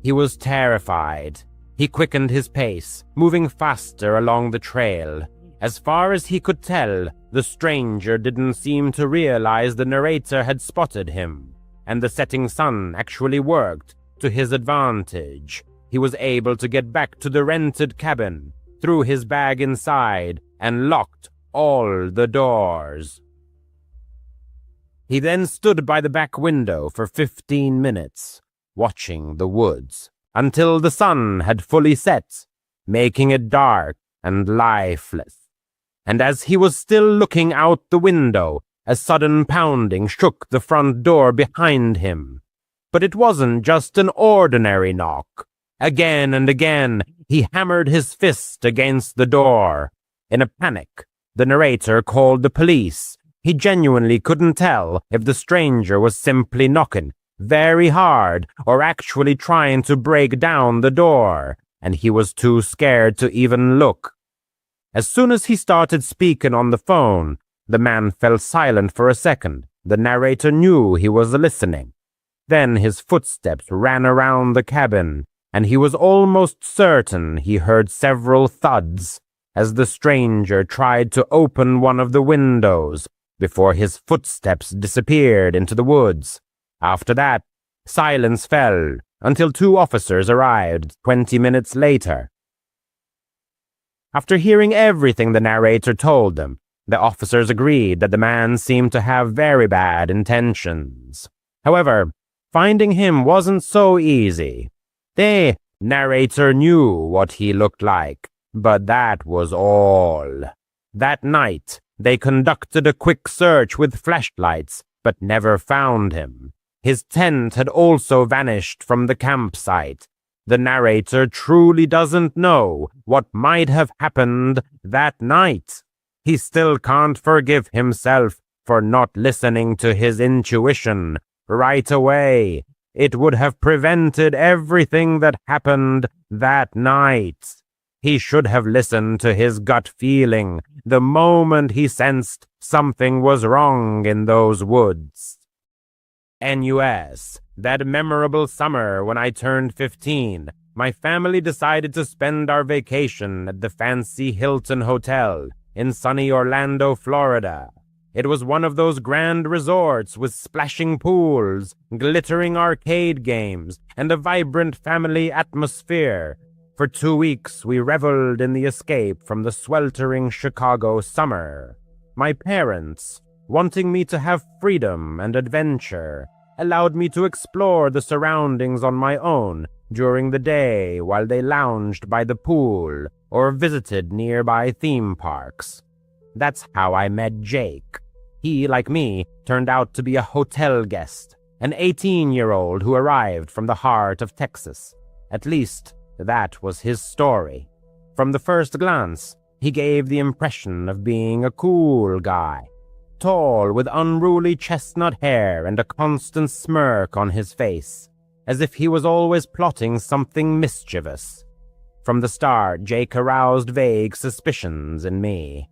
He was terrified. He quickened his pace, moving faster along the trail. As far as he could tell, the stranger didn't seem to realize the narrator had spotted him, and the setting sun actually worked to his advantage. He was able to get back to the rented cabin, threw his bag inside, and locked all the doors. He then stood by the back window for 15 minutes, watching the woods, until the sun had fully set, making it dark and lifeless. And as he was still looking out the window, a sudden pounding shook the front door behind him. But it wasn't just an ordinary knock. Again and again, he hammered his fist against the door. In a panic, the narrator called the police. He genuinely couldn't tell if the stranger was simply knocking very hard or actually trying to break down the door, and he was too scared to even look. As soon as he started speaking on the phone, the man fell silent for a second. The narrator knew he was listening. Then his footsteps ran around the cabin, and he was almost certain he heard several thuds as the stranger tried to open one of the windows before his footsteps disappeared into the woods. After that, silence fell until 2 officers arrived 20 minutes later. After hearing everything the narrator told them, the officers agreed that the man seemed to have very bad intentions. However, finding him wasn't so easy. The narrator knew what he looked like, but that was all. That night, they conducted a quick search with flashlights, but never found him. His tent had also vanished from the campsite. The narrator truly doesn't know what might have happened that night. He still can't forgive himself for not listening to his intuition right away. It would have prevented everything that happened that night. He should have listened to his gut feeling the moment he sensed something was wrong in those woods. NUS, that memorable summer when I turned 15, my family decided to spend our vacation at the fancy Hilton Hotel in sunny Orlando, Florida. It was one of those grand resorts with splashing pools, glittering arcade games, and a vibrant family atmosphere. For 2 weeks, we reveled in the escape from the sweltering Chicago summer. My parents, wanting me to have freedom and adventure, allowed me to explore the surroundings on my own during the day while they lounged by the pool or visited nearby theme parks. That's how I met Jake. He, like me, turned out to be a hotel guest, an 18-year-old who arrived from the heart of Texas. At least, that was his story. From the first glance, he gave the impression of being a cool guy, tall with unruly chestnut hair and a constant smirk on his face, as if he was always plotting something mischievous. From the start, Jake aroused vague suspicions in me.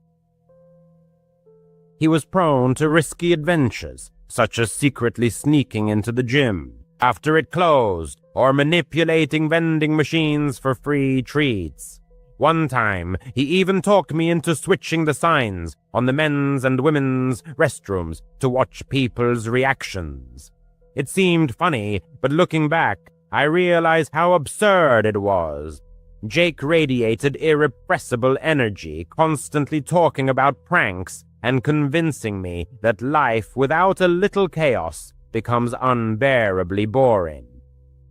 He was prone to risky adventures, such as secretly sneaking into the gym after it closed or manipulating vending machines for free treats. One time, he even talked me into switching the signs on the men's and women's restrooms to watch people's reactions. It seemed funny, but looking back, I realized how absurd it was. Jake radiated irrepressible energy, constantly talking about pranks and convincing me that life without a little chaos becomes unbearably boring.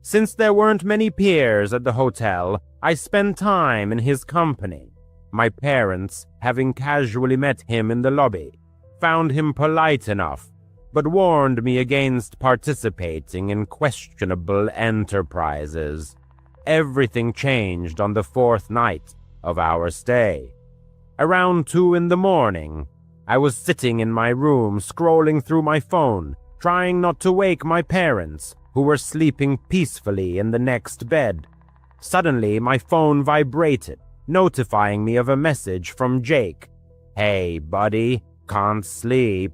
Since there weren't many peers at the hotel, I spent time in his company. My parents, having casually met him in the lobby, found him polite enough, but warned me against participating in questionable enterprises. Everything changed on the fourth night of our stay. Around 2 a.m, I was sitting in my room scrolling through my phone, trying not to wake my parents, who were sleeping peacefully in the next bed. Suddenly, my phone vibrated, notifying me of a message from Jake. "Hey, buddy, can't sleep.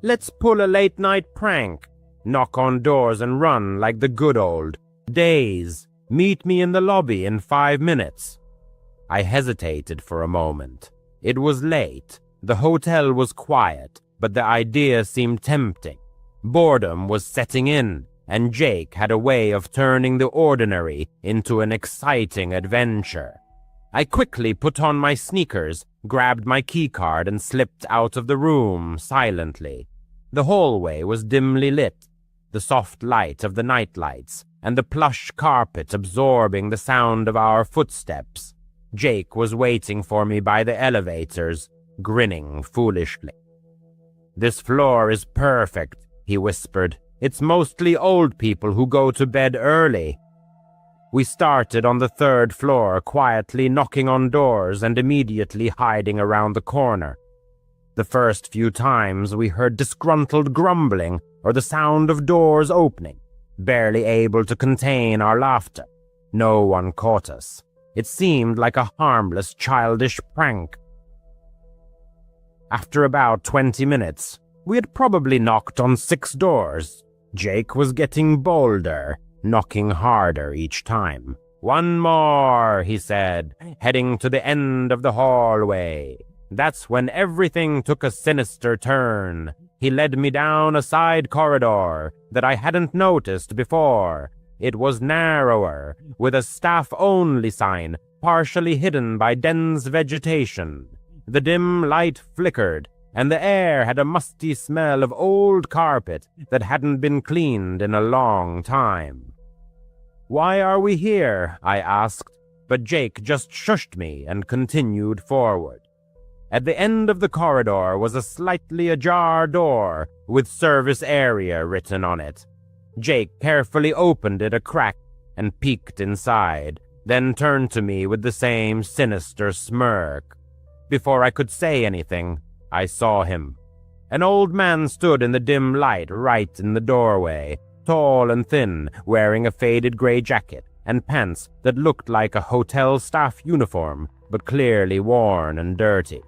Let's pull a late-night prank. Knock on doors and run like the good old days. Meet me in the lobby in 5 minutes." I hesitated for a moment. It was late. The hotel was quiet, but the idea seemed tempting. Boredom was setting in, and Jake had a way of turning the ordinary into an exciting adventure. I quickly put on my sneakers, grabbed my keycard, and slipped out of the room silently. The hallway was dimly lit, the soft light of the nightlights and the plush carpet absorbing the sound of our footsteps. Jake was waiting for me by the elevators, grinning foolishly. "This floor is perfect," he whispered. "It's mostly old people who go to bed early." We started on the 3rd floor, quietly knocking on doors and immediately hiding around the corner. The first few times we heard disgruntled grumbling or the sound of doors opening, barely able to contain our laughter. No one caught us. It seemed like a harmless, childish prank. After about 20 minutes, we had probably knocked on 6 doors. Jake was getting bolder, knocking harder each time. "One more," he said, heading to the end of the hallway. That's when everything took a sinister turn. He led me down a side corridor that I hadn't noticed before. It was narrower, with a staff-only sign partially hidden by dense vegetation. The dim light flickered, and the air had a musty smell of old carpet that hadn't been cleaned in a long time. "Why are we here?" I asked, but Jake just shushed me and continued forward. At the end of the corridor was a slightly ajar door with service area written on it. Jake carefully opened it a crack and peeked inside, then turned to me with the same sinister smirk. Before I could say anything, I saw him. An old man stood in the dim light right in the doorway, tall and thin, wearing a faded gray jacket and pants that looked like a hotel staff uniform, but clearly worn and dirty.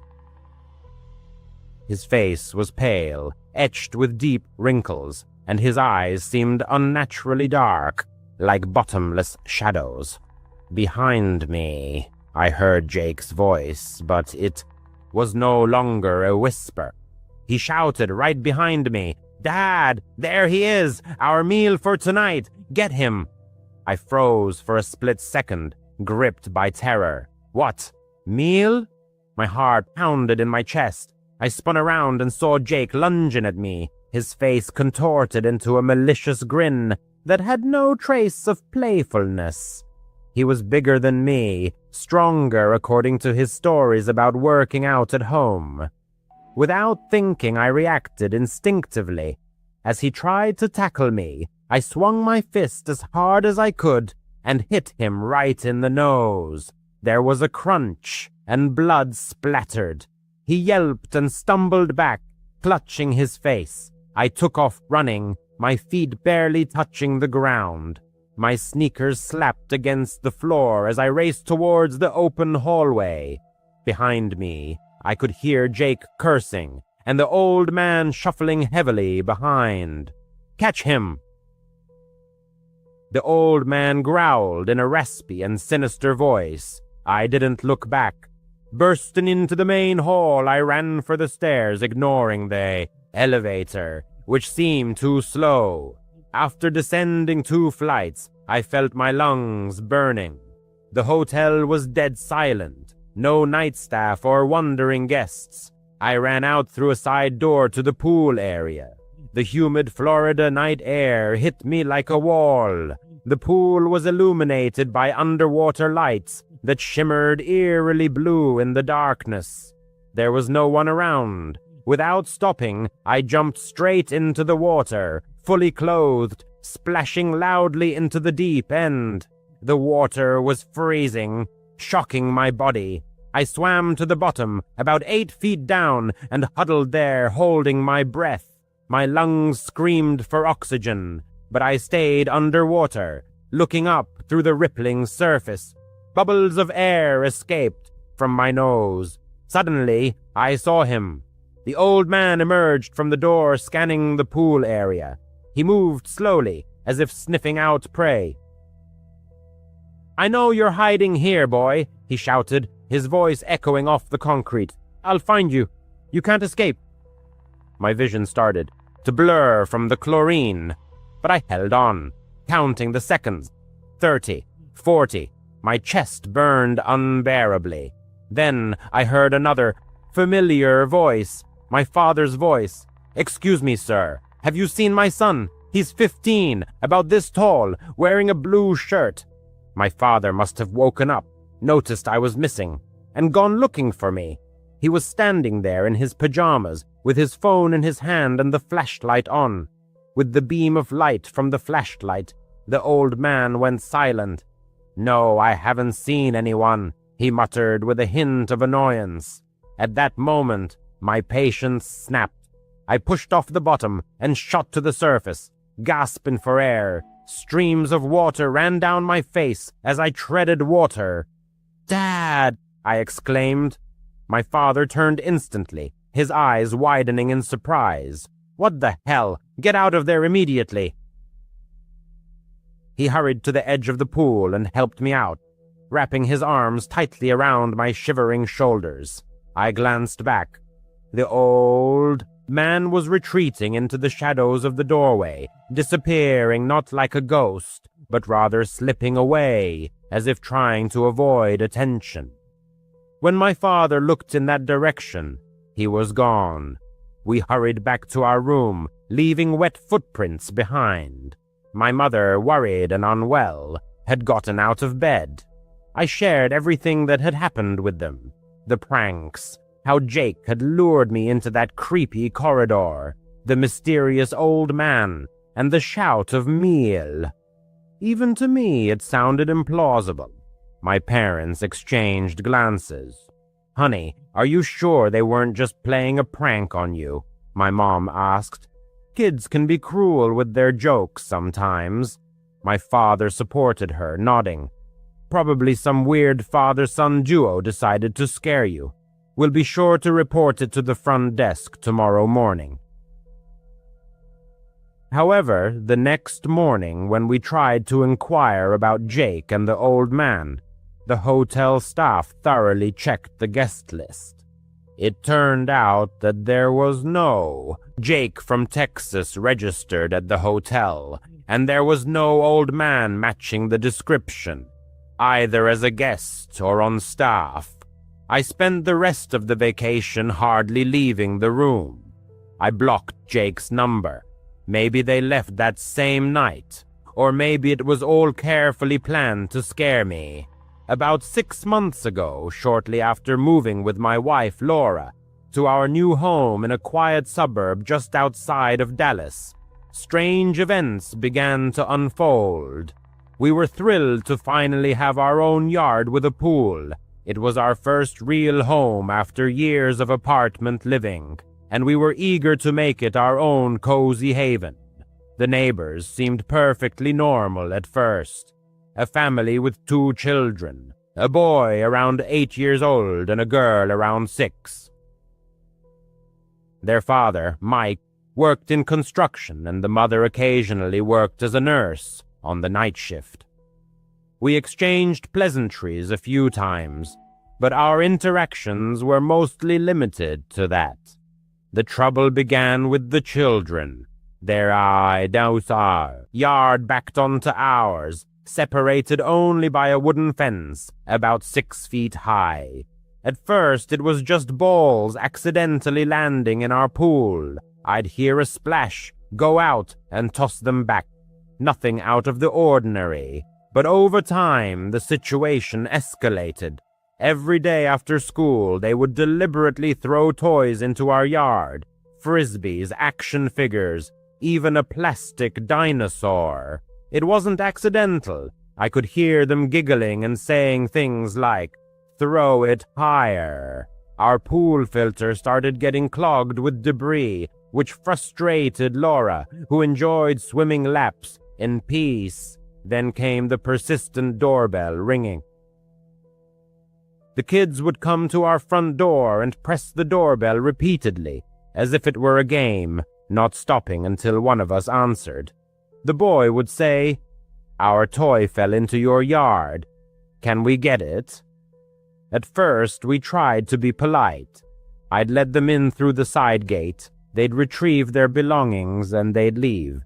His face was pale, etched with deep wrinkles, and his eyes seemed unnaturally dark, like bottomless shadows. Behind me, I heard Jake's voice, but it was no longer a whisper. He shouted right behind me, "Dad, there he is! Our meal for tonight! Get him!" I froze for a split second, gripped by terror. What? Meal? My heart pounded in my chest. I spun around and saw Jake lunging at me, his face contorted into a malicious grin that had no trace of playfulness. He was bigger than me, stronger according to his stories about working out at home. Without thinking, I reacted instinctively. As he tried to tackle me, I swung my fist as hard as I could and hit him right in the nose. There was a crunch, and blood splattered. He yelped and stumbled back, clutching his face. I took off running, my feet barely touching the ground. My sneakers slapped against the floor as I raced towards the open hallway. Behind me, I could hear Jake cursing, and the old man shuffling heavily behind. "Catch him!" The old man growled in a raspy and sinister voice. I didn't look back. Bursting into the main hall, I ran for the stairs, ignoring the elevator, which seemed too slow. After descending 2 flights, I felt my lungs burning. The hotel was dead silent. No night staff or wandering guests. I ran out through a side door to the pool area. The humid Florida night air hit me like a wall. The pool was illuminated by underwater lights that shimmered eerily blue in the darkness. There was no one around. Without stopping, I jumped straight into the water, fully clothed, splashing loudly into the deep end. The water was freezing, shocking my body. I swam to the bottom, about 8 feet down, and huddled there, holding my breath. My lungs screamed for oxygen, but I stayed underwater, looking up through the rippling surface. Bubbles of air escaped from my nose. Suddenly, I saw him. The old man emerged from the door, scanning the pool area. He moved slowly, as if sniffing out prey. "I know you're hiding here, boy," he shouted, his voice echoing off the concrete. "I'll find you. You can't escape." My vision started to blur from the chlorine, but I held on, counting the seconds. 30, 40. My chest burned unbearably. Then I heard another familiar voice, my father's voice. "Excuse me, sir. Have you seen my son? He's 15, about this tall, wearing a blue shirt." My father must have woken up, noticed I was missing, and gone looking for me. He was standing there in his pajamas, with his phone in his hand and the flashlight on. With the beam of light from the flashlight, the old man went silent. "No, I haven't seen anyone," he muttered with a hint of annoyance. At that moment, my patience snapped. I pushed off the bottom and shot to the surface, gasping for air. Streams of water ran down my face as I treaded water. "Dad!" I exclaimed. My father turned instantly, his eyes widening in surprise. "What the hell? Get out of there immediately!" He hurried to the edge of the pool and helped me out, wrapping his arms tightly around my shivering shoulders. I glanced back. The old man was retreating into the shadows of the doorway, disappearing not like a ghost, but rather slipping away, as if trying to avoid attention. When my father looked in that direction, he was gone. We hurried back to our room, leaving wet footprints behind. My mother, worried and unwell, had gotten out of bed. I shared everything that had happened with them. The pranks, how Jake had lured me into that creepy corridor, the mysterious old man, and the shout of meal. Even to me it sounded implausible. My parents exchanged glances. "Honey, are you sure they weren't just playing a prank on you?" my mom asked. "Kids can be cruel with their jokes sometimes." My father supported her, nodding. "Probably some weird father-son duo decided to scare you. We'll be sure to report it to the front desk tomorrow morning." However, the next morning when we tried to inquire about Jake and the old man, the hotel staff thoroughly checked the guest list. It turned out that there was no Jake from Texas registered at the hotel, and there was no old man matching the description, either as a guest or on staff. I spent the rest of the vacation hardly leaving the room. I blocked Jake's number. Maybe they left that same night, or maybe it was all carefully planned to scare me. About 6 months ago, shortly after moving with my wife Laura, to our new home in a quiet suburb just outside of Dallas, strange events began to unfold. We were thrilled to finally have our own yard with a pool. It was our first real home after years of apartment living, and we were eager to make it our own cozy haven. The neighbors seemed perfectly normal at first. A family with 2 children, a boy around 8 years old and a girl around 6. Their father, Mike, worked in construction, and the mother occasionally worked as a nurse on the night shift. We exchanged pleasantries a few times, but our interactions were mostly limited to that. The trouble began with the children. Their yard backed onto ours, separated only by a wooden fence about 6 feet high. At first, it was just balls accidentally landing in our pool. I'd hear a splash, go out, and toss them back. Nothing out of the ordinary. But over time, the situation escalated. Every day after school, they would deliberately throw toys into our yard. Frisbees, action figures, even a plastic dinosaur. It wasn't accidental. I could hear them giggling and saying things like, "Throw it higher." Our pool filter started getting clogged with debris, which frustrated Laura, who enjoyed swimming laps in peace. Then came the persistent doorbell ringing. The kids would come to our front door and press the doorbell repeatedly, as if it were a game, not stopping until one of us answered. The boy would say, "Our toy fell into your yard. Can we get it?" At first, we tried to be polite. I'd let them in through the side gate, they'd retrieve their belongings, and they'd leave.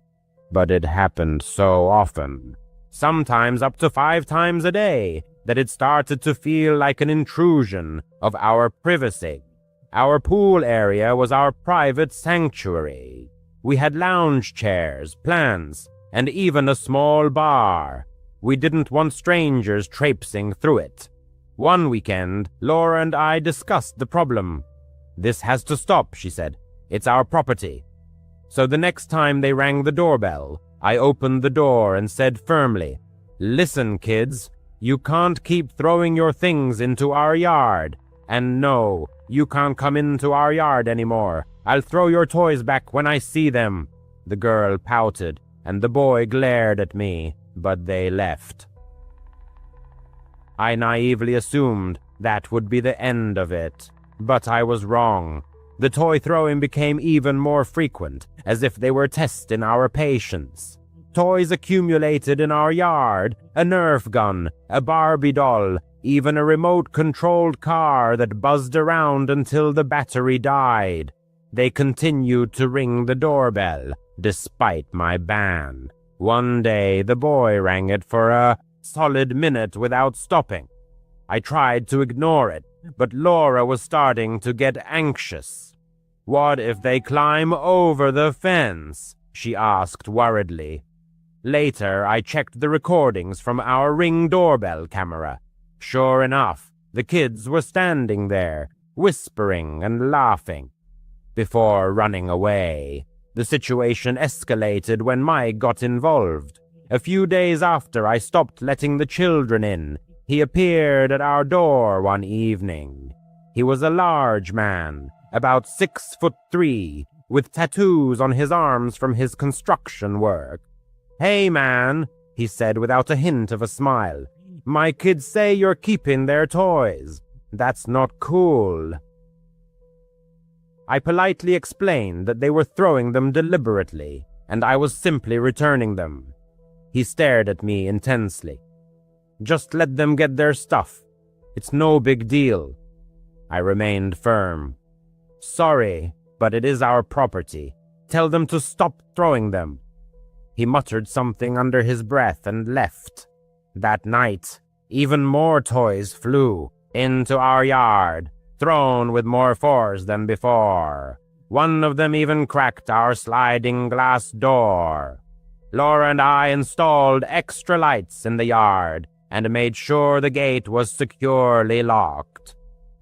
But it happened so often, sometimes up to 5 times a day, that it started to feel like an intrusion of our privacy. Our pool area was our private sanctuary. We had lounge chairs, plants, and even a small bar. We didn't want strangers traipsing through it. One weekend, Laura and I discussed the problem. "This has to stop," she said. "It's our property." So the next time they rang the doorbell, I opened the door and said firmly, "Listen, kids, you can't keep throwing your things into our yard. And no, you can't come into our yard anymore. I'll throw your toys back when I see them." The girl pouted, and the boy glared at me, but they left. I naively assumed that would be the end of it, but I was wrong. The toy throwing became even more frequent, as if they were testing our patience. Toys accumulated in our yard, a Nerf gun, a Barbie doll, even a remote-controlled car that buzzed around until the battery died. They continued to ring the doorbell, despite my ban. One day, the boy rang it for a solid minute without stopping. I tried to ignore it, but Laura was starting to get anxious. "What if they climb over the fence?" she asked worriedly. Later, I checked the recordings from our Ring doorbell camera. Sure enough, the kids were standing there, whispering and laughing. Before running away, the situation escalated when Mike got involved. A few days after I stopped letting the children in, he appeared at our door one evening. He was a large man, about 6'3", with tattoos on his arms from his construction work. "Hey, man," he said without a hint of a smile. "My kids say you're keeping their toys. That's not cool." I politely explained that they were throwing them deliberately, and I was simply returning them. He stared at me intensely. "Just let them get their stuff. It's no big deal." I remained firm. "Sorry, but it is our property. Tell them to stop throwing them." He muttered something under his breath and left. That night, even more toys flew into our yard, thrown with more force than before. One of them even cracked our sliding glass door. Laura and I installed extra lights in the yard and made sure the gate was securely locked.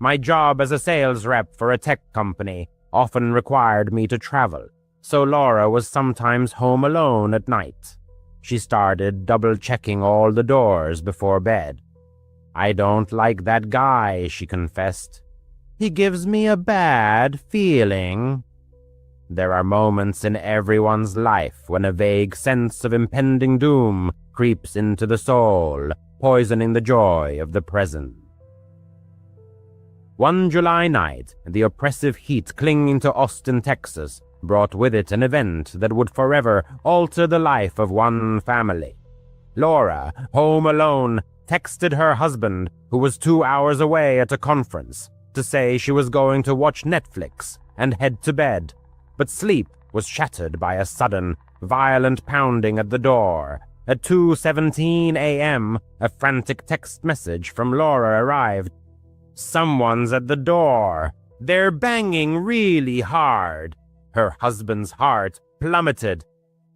My job as a sales rep for a tech company often required me to travel, so Laura was sometimes home alone at night. She started double-checking all the doors before bed. "I don't like that guy," she confessed. "He gives me a bad feeling." There are moments in everyone's life when a vague sense of impending doom creeps into the soul, poisoning the joy of the present. One July night, the oppressive heat clinging to Austin, Texas, brought with it an event that would forever alter the life of one family. Laura, home alone, texted her husband, who was 2 hours away at a conference, to say she was going to watch Netflix and head to bed, but sleep was shattered by a sudden, violent pounding at the door. At 2:17 a.m., a frantic text message from Laura arrived. "Someone's at the door. They're banging really hard." Her husband's heart plummeted.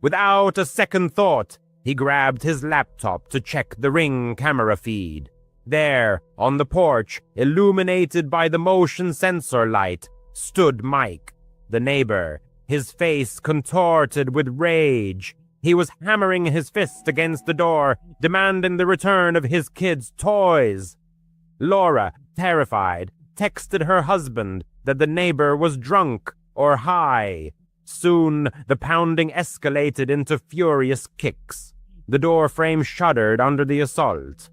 Without a second thought, he grabbed his laptop to check the Ring camera feed. There, on the porch, illuminated by the motion sensor light, stood Mike, the neighbor, his face contorted with rage. He was hammering his fist against the door, demanding the return of his kids' toys. Laura, terrified, texted her husband that the neighbor was drunk or high. Soon, the pounding escalated into furious kicks. The door frame shuddered under the assault.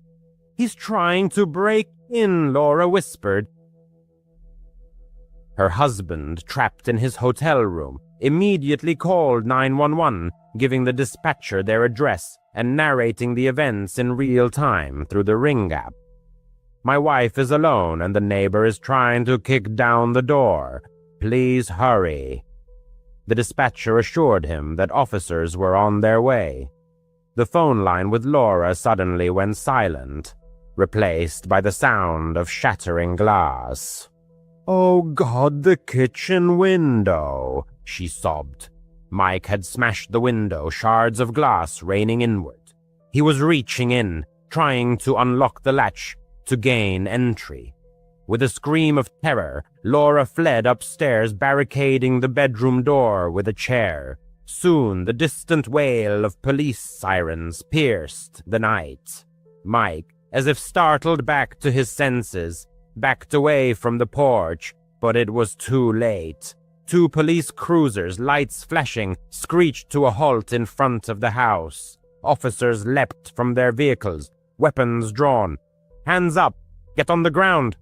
"He's trying to break in," Laura whispered. Her husband, trapped in his hotel room, immediately called 911, giving the dispatcher their address and narrating the events in real time through the Ring app. "My wife is alone and the neighbor is trying to kick down the door. Please hurry." The dispatcher assured him that officers were on their way. The phone line with Laura suddenly went silent, replaced by the sound of shattering glass. "Oh God, the kitchen window," she sobbed. Mike had smashed the window, shards of glass raining inward. He was reaching in, trying to unlock the latch to gain entry. With a scream of terror, Laura fled upstairs, barricading the bedroom door with a chair. Soon, the distant wail of police sirens pierced the night. Mike, as if startled back to his senses, backed away from the porch, but it was too late. 2 police cruisers, lights flashing, screeched to a halt in front of the house. Officers leapt from their vehicles, weapons drawn. "Hands up! Get on the ground!"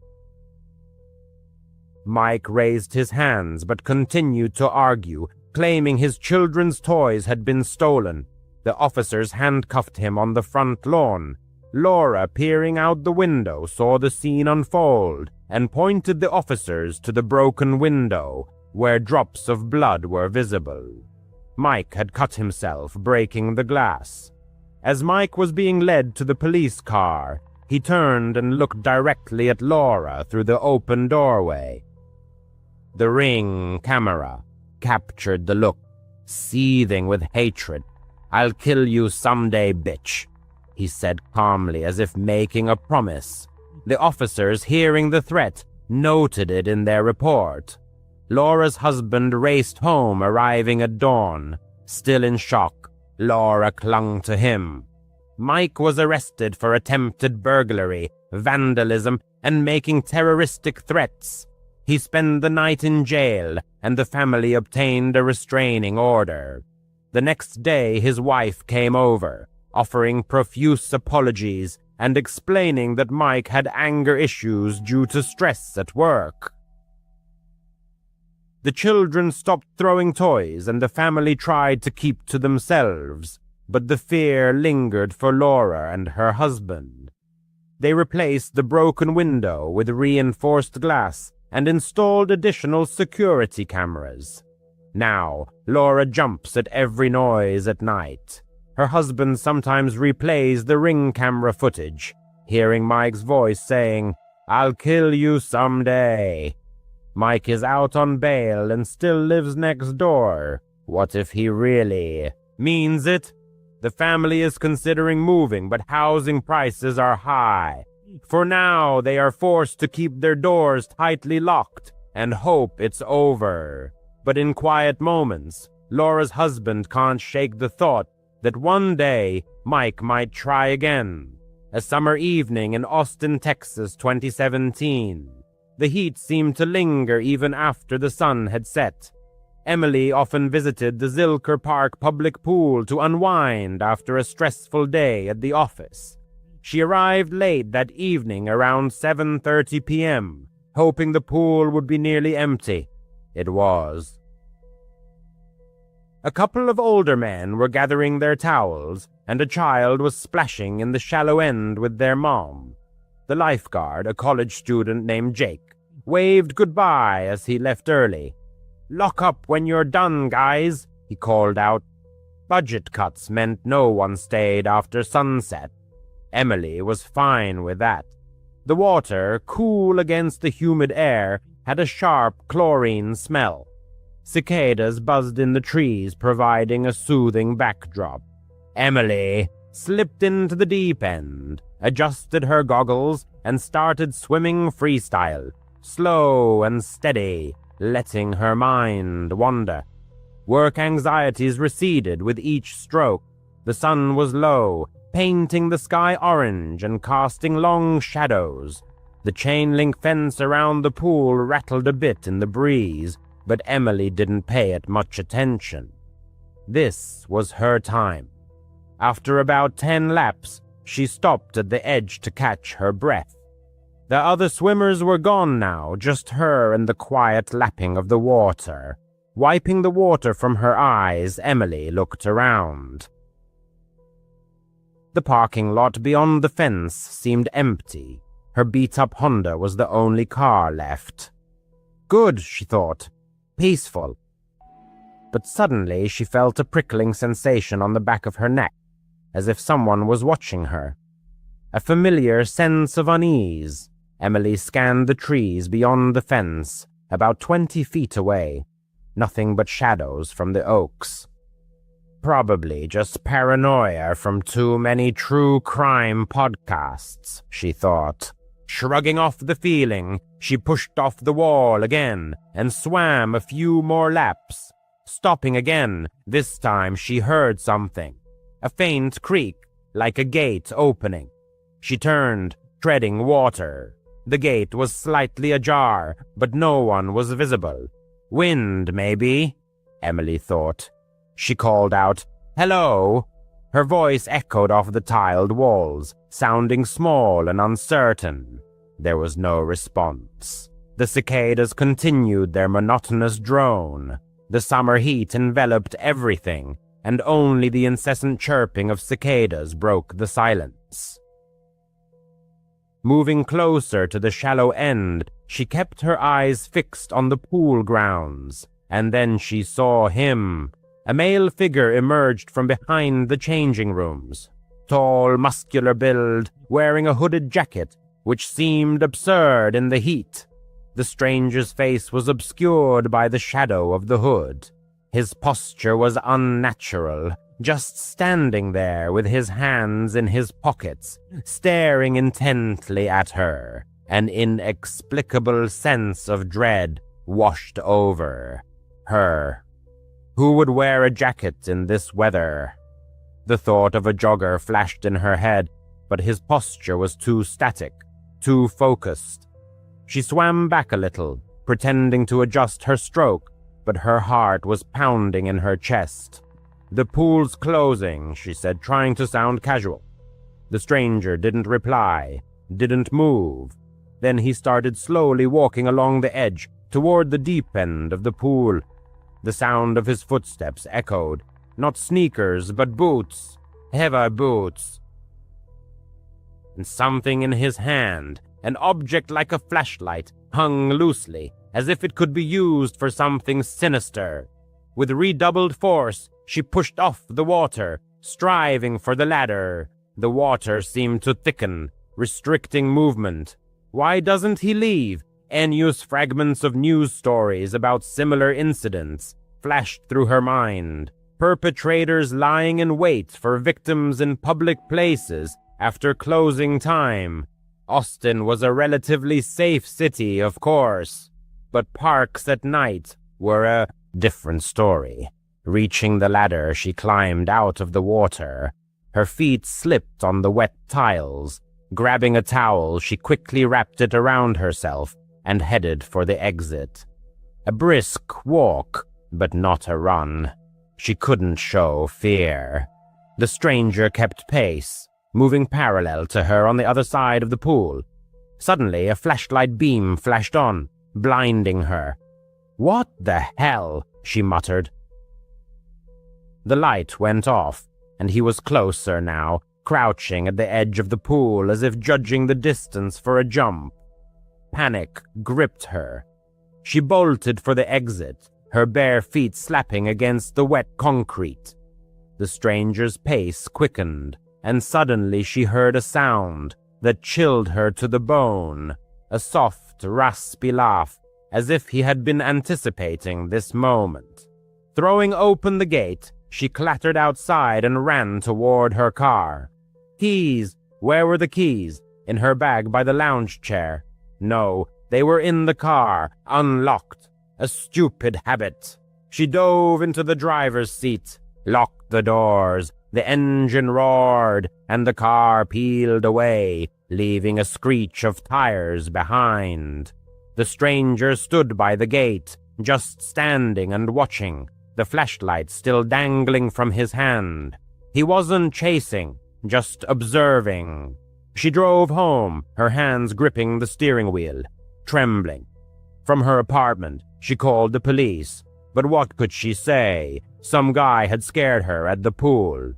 Mike raised his hands but continued to argue, claiming his children's toys had been stolen. The officers handcuffed him on the front lawn. Laura, peering out the window, saw the scene unfold and pointed the officers to the broken window, where drops of blood were visible. Mike had cut himself, breaking the glass. As Mike was being led to the police car, he turned and looked directly at Laura through the open doorway. The Ring camera captured the look, seething with hatred. "I'll kill you someday, bitch," he said calmly, as if making a promise. The officers, hearing the threat, noted it in their report. Laura's husband raced home, arriving at dawn. Still in shock, Laura clung to him. Mike was arrested for attempted burglary, vandalism, and making terroristic threats. He spent the night in jail, and the family obtained a restraining order. The next day, his wife came over, offering profuse apologies and explaining that Mike had anger issues due to stress at work. The children stopped throwing toys, and the family tried to keep to themselves, but the fear lingered for Laura and her husband. They replaced the broken window with reinforced glass and installed additional security cameras. Now, Laura jumps at every noise at night. Her husband sometimes replays the Ring camera footage, hearing Mike's voice saying, "I'll kill you someday." Mike is out on bail and still lives next door. What if he really means it? The family is considering moving, but housing prices are high. For now, they are forced to keep their doors tightly locked and hope it's over. But in quiet moments, Laura's husband can't shake the thought that one day Mike might try again. A summer evening in Austin, Texas, 2017. The heat seemed to linger even after the sun had set. Emily often visited the Zilker Park public pool to unwind after a stressful day at the office. She arrived late that evening around 7:30 p.m., hoping the pool would be nearly empty. It was. A couple of older men were gathering their towels, and a child was splashing in the shallow end with their mom. The lifeguard, a college student named Jake, waved goodbye as he left early. "Lock up when you're done, guys," he called out. Budget cuts meant no one stayed after sunset. Emily was fine with that. The water, cool against the humid air, had a sharp chlorine smell. Cicadas buzzed in the trees, providing a soothing backdrop. Emily slipped into the deep end, adjusted her goggles, and started swimming freestyle, slow and steady, letting her mind wander. Work anxieties receded with each stroke. The sun was low, painting the sky orange and casting long shadows. The chain-link fence around the pool rattled a bit in the breeze, but Emily didn't pay it much attention. This was her time. After about 10 laps, she stopped at the edge to catch her breath. The other swimmers were gone now, just her and the quiet lapping of the water. Wiping the water from her eyes, Emily looked around. The parking lot beyond the fence seemed empty. Her beat-up Honda was the only car left. Good, she thought. Peaceful. But suddenly she felt a prickling sensation on the back of her neck, as if someone was watching her. A familiar sense of unease. Emily scanned the trees beyond the fence, about 20 feet away. Nothing but shadows from the oaks. Probably just paranoia from too many true crime podcasts, she thought. Shrugging off the feeling, she pushed off the wall again and swam a few more laps. Stopping again, this time she heard something. A faint creak, like a gate opening. She turned, treading water. The gate was slightly ajar, but no one was visible. Wind, maybe, Emily thought. She called out, "Hello?" Her voice echoed off the tiled walls, sounding small and uncertain. There was no response. The cicadas continued their monotonous drone. The summer heat enveloped everything, and only the incessant chirping of cicadas broke the silence. Moving closer to the shallow end, she kept her eyes fixed on the pool grounds, and then she saw him. A male figure emerged from behind the changing rooms. Tall, muscular build, wearing a hooded jacket, which seemed absurd in the heat. The stranger's face was obscured by the shadow of the hood. His posture was unnatural, just standing there with his hands in his pockets, staring intently at her. An inexplicable sense of dread washed over her. Who would wear a jacket in this weather? The thought of a jogger flashed in her head, but his posture was too static, too focused. She swam back a little, pretending to adjust her stroke, but her heart was pounding in her chest. "The pool's closing," she said, trying to sound casual. The stranger didn't reply, didn't move. Then he started slowly walking along the edge, toward the deep end of the pool. The sound of his footsteps echoed. Not sneakers, but boots. Heavy boots. And something in his hand, an object like a flashlight, hung loosely, as if it could be used for something sinister. With redoubled force, she pushed off the water, striving for the ladder. The water seemed to thicken, restricting movement. Why doesn't he leave? Envious fragments of news stories about similar incidents flashed through her mind. Perpetrators lying in wait for victims in public places after closing time. Austin was a relatively safe city, of course, but parks at night were a different story. Reaching the ladder, she climbed out of the water. Her feet slipped on the wet tiles. Grabbing a towel, she quickly wrapped it around herself and headed for the exit. A brisk walk, but not a run. She couldn't show fear. The stranger kept pace, moving parallel to her on the other side of the pool. Suddenly, a flashlight beam flashed on, blinding her. "What the hell?" she muttered. The light went off, and he was closer now, crouching at the edge of the pool as if judging the distance for a jump. Panic gripped her. She bolted for the exit, her bare feet slapping against the wet concrete. The stranger's pace quickened, and suddenly she heard a sound that chilled her to the bone, a soft, raspy laugh, as if he had been anticipating this moment. Throwing open the gate, she clattered outside and ran toward her car. Keys! Where were the keys? In her bag by the lounge chair. No, they were in the car, unlocked. A stupid habit. She dove into the driver's seat, locked the doors. The engine roared, and the car peeled away, leaving a screech of tires behind. The stranger stood by the gate, just standing and watching, the flashlight still dangling from his hand. He wasn't chasing, just observing. She drove home, her hands gripping the steering wheel, trembling. From her apartment, she called the police, but what could she say? Some guy had scared her at the pool.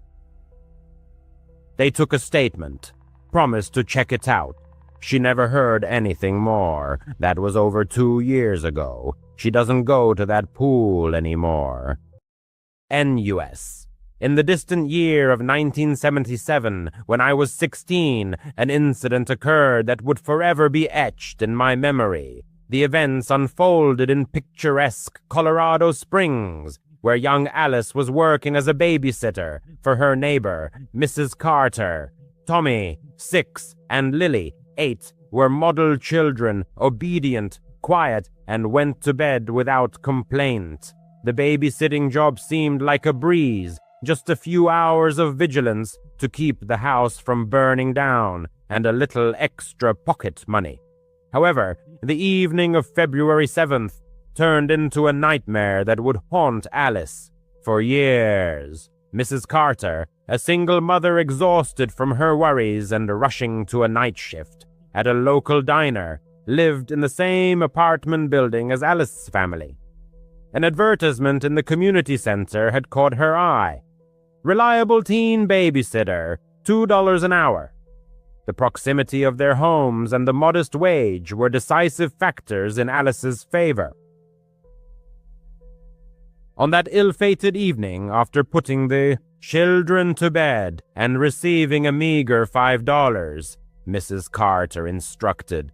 They took a statement, promised to check it out. She never heard anything more. That was over 2 years ago. She doesn't go to that pool anymore. NUS. In the distant year of 1977, when I was 16, an incident occurred that would forever be etched in my memory. The events unfolded in picturesque Colorado Springs, where young Alice was working as a babysitter for her neighbor, Mrs. Carter. Tommy, 6, and Lily, 8, were model children, obedient, quiet, and went to bed without complaint. The babysitting job seemed like a breeze, just a few hours of vigilance to keep the house from burning down, and a little extra pocket money. However, the evening of February 7th turned into a nightmare that would haunt Alice for years. Mrs. Carter, a single mother exhausted from her worries and rushing to a night shift at a local diner, lived in the same apartment building as Alice's family. An advertisement in the community center had caught her eye. Reliable teen babysitter, $2 an hour. The proximity of their homes and the modest wage were decisive factors in Alice's favor. On that ill-fated evening, after putting the children to bed and receiving a meager $5, Mrs. Carter instructed,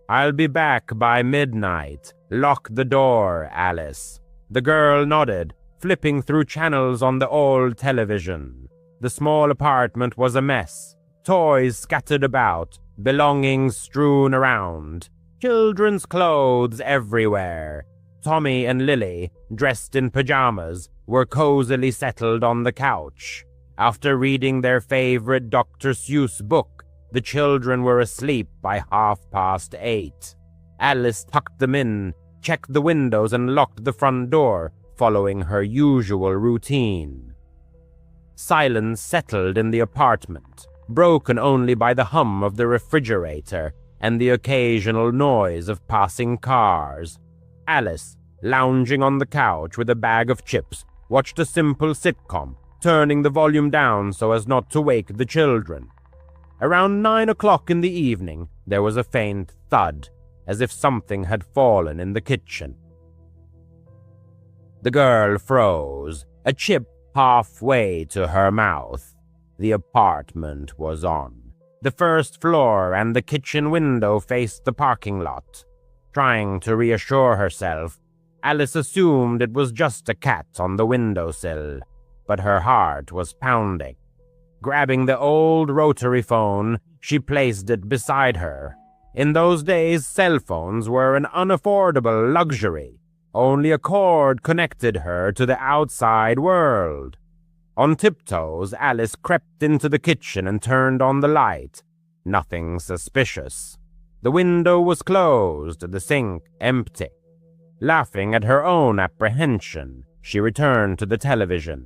"I'll be back by midnight. Lock the door, Alice." The girl nodded, flipping through channels on the old television. The small apartment was a mess. Toys scattered about, belongings strewn around, children's clothes everywhere. Tommy and Lily, dressed in pajamas, were cozily settled on the couch. After reading their favorite Dr. Seuss book, the children were asleep by 8:30. Alice tucked them in, checked the windows, and locked the front door, following her usual routine. Silence settled in the apartment, broken only by the hum of the refrigerator and the occasional noise of passing cars. Alice, lounging on the couch with a bag of chips, watched a simple sitcom, turning the volume down so as not to wake the children. Around 9 o'clock in the evening, there was a faint thud, as if something had fallen in the kitchen. The girl froze, a chip halfway to her mouth. The apartment was on. The first floor and the kitchen window faced the parking lot. Trying to reassure herself, Alice assumed it was just a cat on the windowsill, but her heart was pounding. Grabbing the old rotary phone, she placed it beside her. In those days, cell phones were an unaffordable luxury. Only a cord connected her to the outside world. On tiptoes, Alice crept into the kitchen and turned on the light. Nothing suspicious. The window was closed, the sink empty. Laughing at her own apprehension, she returned to the television.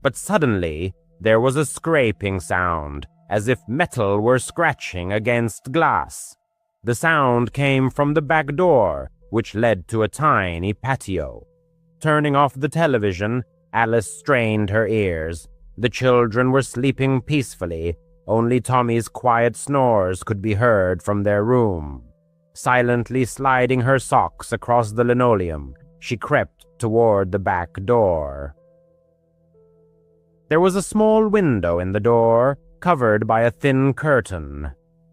But suddenly, there was a scraping sound, as if metal were scratching against glass. The sound came from the back door, which led to a tiny patio. Turning off the television, Alice strained her ears. The children were sleeping peacefully. Only Tommy's quiet snores could be heard from their room. Silently sliding her socks across the linoleum, she crept toward the back door. There was a small window in the door, covered by a thin curtain.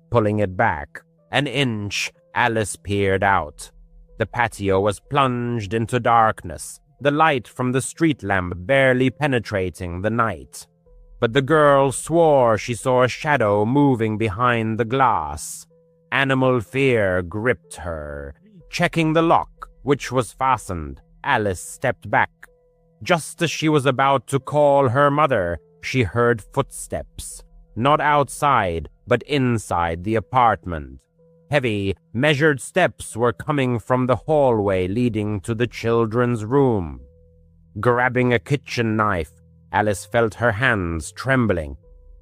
Pulling it back an inch, Alice peered out. The patio was plunged into darkness, the light from the street lamp barely penetrating the night. But the girl swore she saw a shadow moving behind the glass. Animal fear gripped her. Checking the lock, which was fastened, Alice stepped back. Just as she was about to call her mother, she heard footsteps. Not outside, but inside the apartment. Heavy, measured steps were coming from the hallway leading to the children's room. Grabbing a kitchen knife, Alice felt her hands trembling.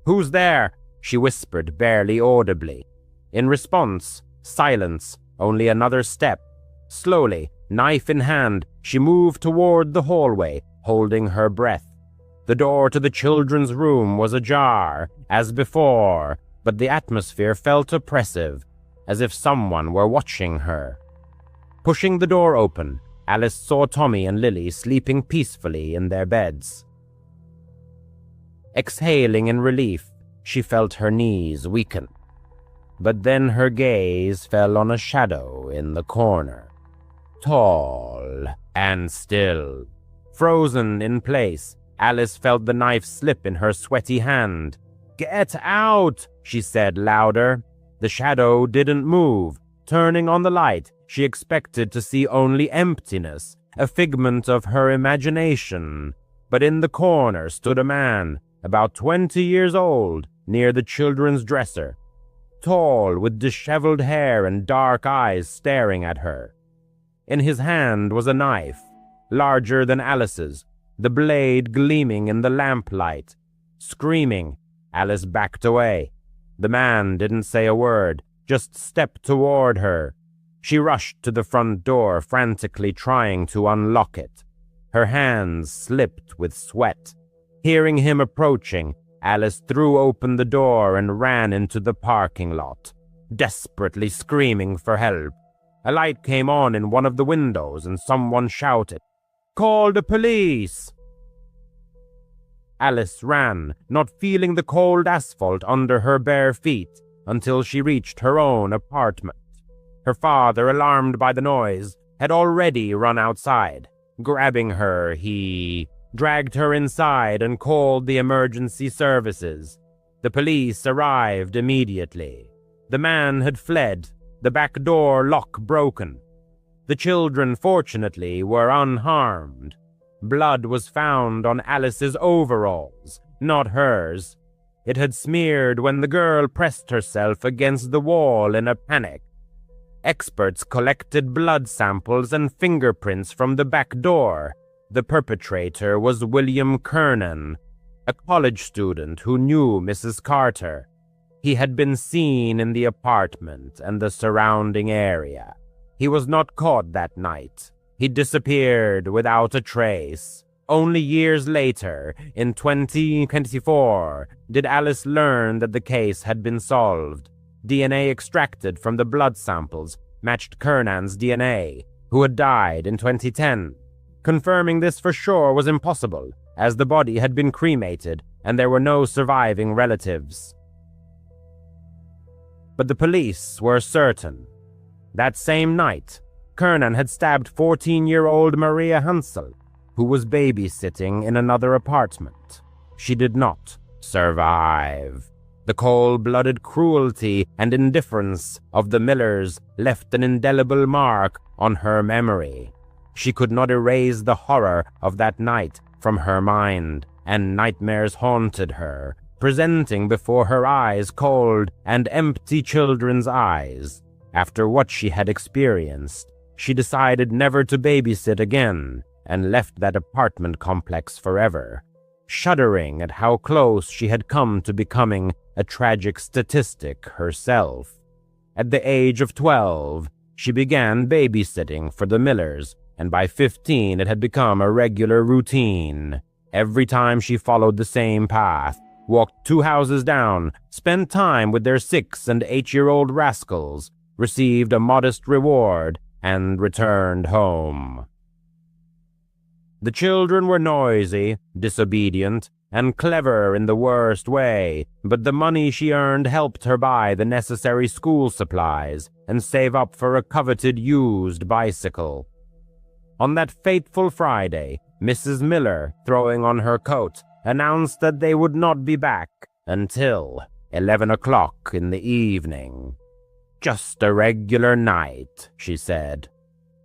"Who's there?" she whispered barely audibly. In response, silence, only another step. Slowly, knife in hand, she moved toward the hallway, holding her breath. The door to the children's room was ajar, as before, but the atmosphere felt oppressive, as if someone were watching her. Pushing the door open, Alice saw Tommy and Lily sleeping peacefully in their beds. Exhaling in relief, she felt her knees weaken. But then her gaze fell on a shadow in the corner. Tall and still. Frozen in place, Alice felt the knife slip in her sweaty hand. "Get out!" she said louder. The shadow didn't move. Turning on the light, she expected to see only emptiness, a figment of her imagination. But in the corner stood a man, about 20 years old, near the children's dresser. Tall, with disheveled hair and dark eyes staring at her. In his hand was a knife, larger than Alice's, the blade gleaming in the lamplight. Screaming, Alice backed away. The man didn't say a word, just stepped toward her. She rushed to the front door, frantically trying to unlock it. Her hands slipped with sweat. Hearing him approaching, Alice threw open the door and ran into the parking lot, desperately screaming for help. A light came on in one of the windows and someone shouted, "Call the police!" Alice ran, not feeling the cold asphalt under her bare feet, until she reached her own apartment. Her father, alarmed by the noise, had already run outside. Grabbing her, he dragged her inside and called the emergency services. The police arrived immediately. The man had fled, the back door lock broken. The children, fortunately, were unharmed. Blood was found on Alice's overalls, not hers. It had smeared when the girl pressed herself against the wall in a panic. Experts collected blood samples and fingerprints from the back door. The perpetrator was William Kernan, a college student who knew Mrs. Carter. He had been seen in the apartment and the surrounding area. He was not caught that night. He disappeared without a trace. Only years later, in 2024, did Alice learn that the case had been solved. DNA extracted from the blood samples matched Kernan's DNA, who had died in 2010. Confirming this for sure was impossible, as the body had been cremated and there were no surviving relatives. But the police were certain. That same night, Kernan had stabbed 14-year-old Maria Hansel, who was babysitting in another apartment. She did not survive. The cold-blooded cruelty and indifference of the Millers left an indelible mark on her memory. She could not erase the horror of that night from her mind, and nightmares haunted her, presenting before her eyes cold and empty children's eyes. After what she had experienced, she decided never to babysit again and left that apartment complex forever, shuddering at how close she had come to becoming a tragic statistic herself. At the age of 12, she began babysitting for the Millers, and by 15 it had become a regular routine. Every time she followed the same path, walked 2 houses down, spent time with their 6- and 8-year-old rascals, received a modest reward, and returned home. The children were noisy, disobedient, and clever in the worst way, but the money she earned helped her buy the necessary school supplies and save up for a coveted used bicycle. On that fateful Friday, Mrs. Miller, throwing on her coat, announced that they would not be back until 11 o'clock in the evening. "Just a regular night," she said.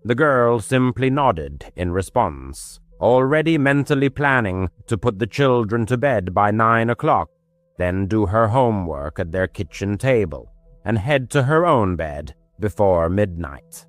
The girl simply nodded in response, already mentally planning to put the children to bed by 9 o'clock, then do her homework at their kitchen table, and head to her own bed before midnight.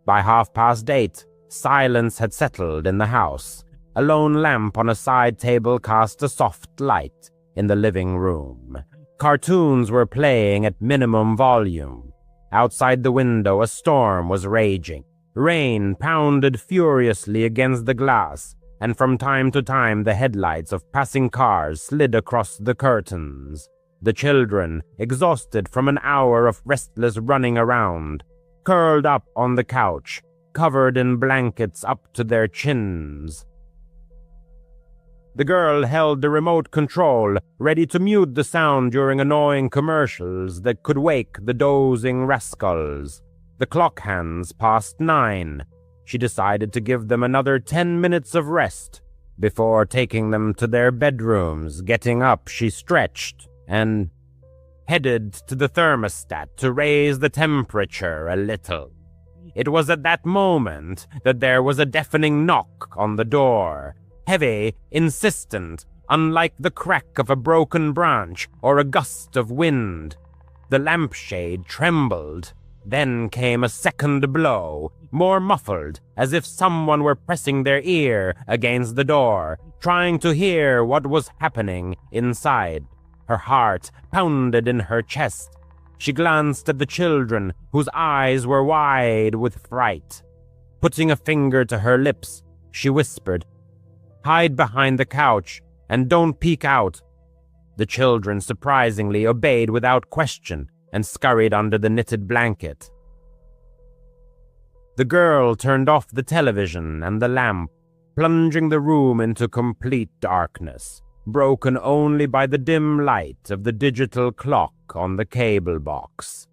By 8:30, silence had settled in the house. A lone lamp on a side table cast a soft light in the living room. Cartoons were playing at minimum volume. Outside the window, a storm was raging. Rain pounded furiously against the glass, and from time to time the headlights of passing cars slid across the curtains. The children, exhausted from an hour of restless running around, curled up on the couch, covered in blankets up to their chins. The girl held the remote control, ready to mute the sound during annoying commercials that could wake the dozing rascals. The clock hands passed 9. She decided to give them another 10 minutes of rest. Before taking them to their bedrooms, getting up, she stretched and headed to the thermostat to raise the temperature a little. It was at that moment that there was a deafening knock on the door. Heavy, insistent, unlike the crack of a broken branch or a gust of wind. The lampshade trembled. Then came a second blow, more muffled, as if someone were pressing their ear against the door, trying to hear what was happening inside. Her heart pounded in her chest. She glanced at the children, whose eyes were wide with fright. Putting a finger to her lips, she whispered, "Hide behind the couch, and don't peek out." The children surprisingly obeyed without question and scurried under the knitted blanket. The girl turned off the television and the lamp, plunging the room into complete darkness, broken only by the dim light of the digital clock on the cable box.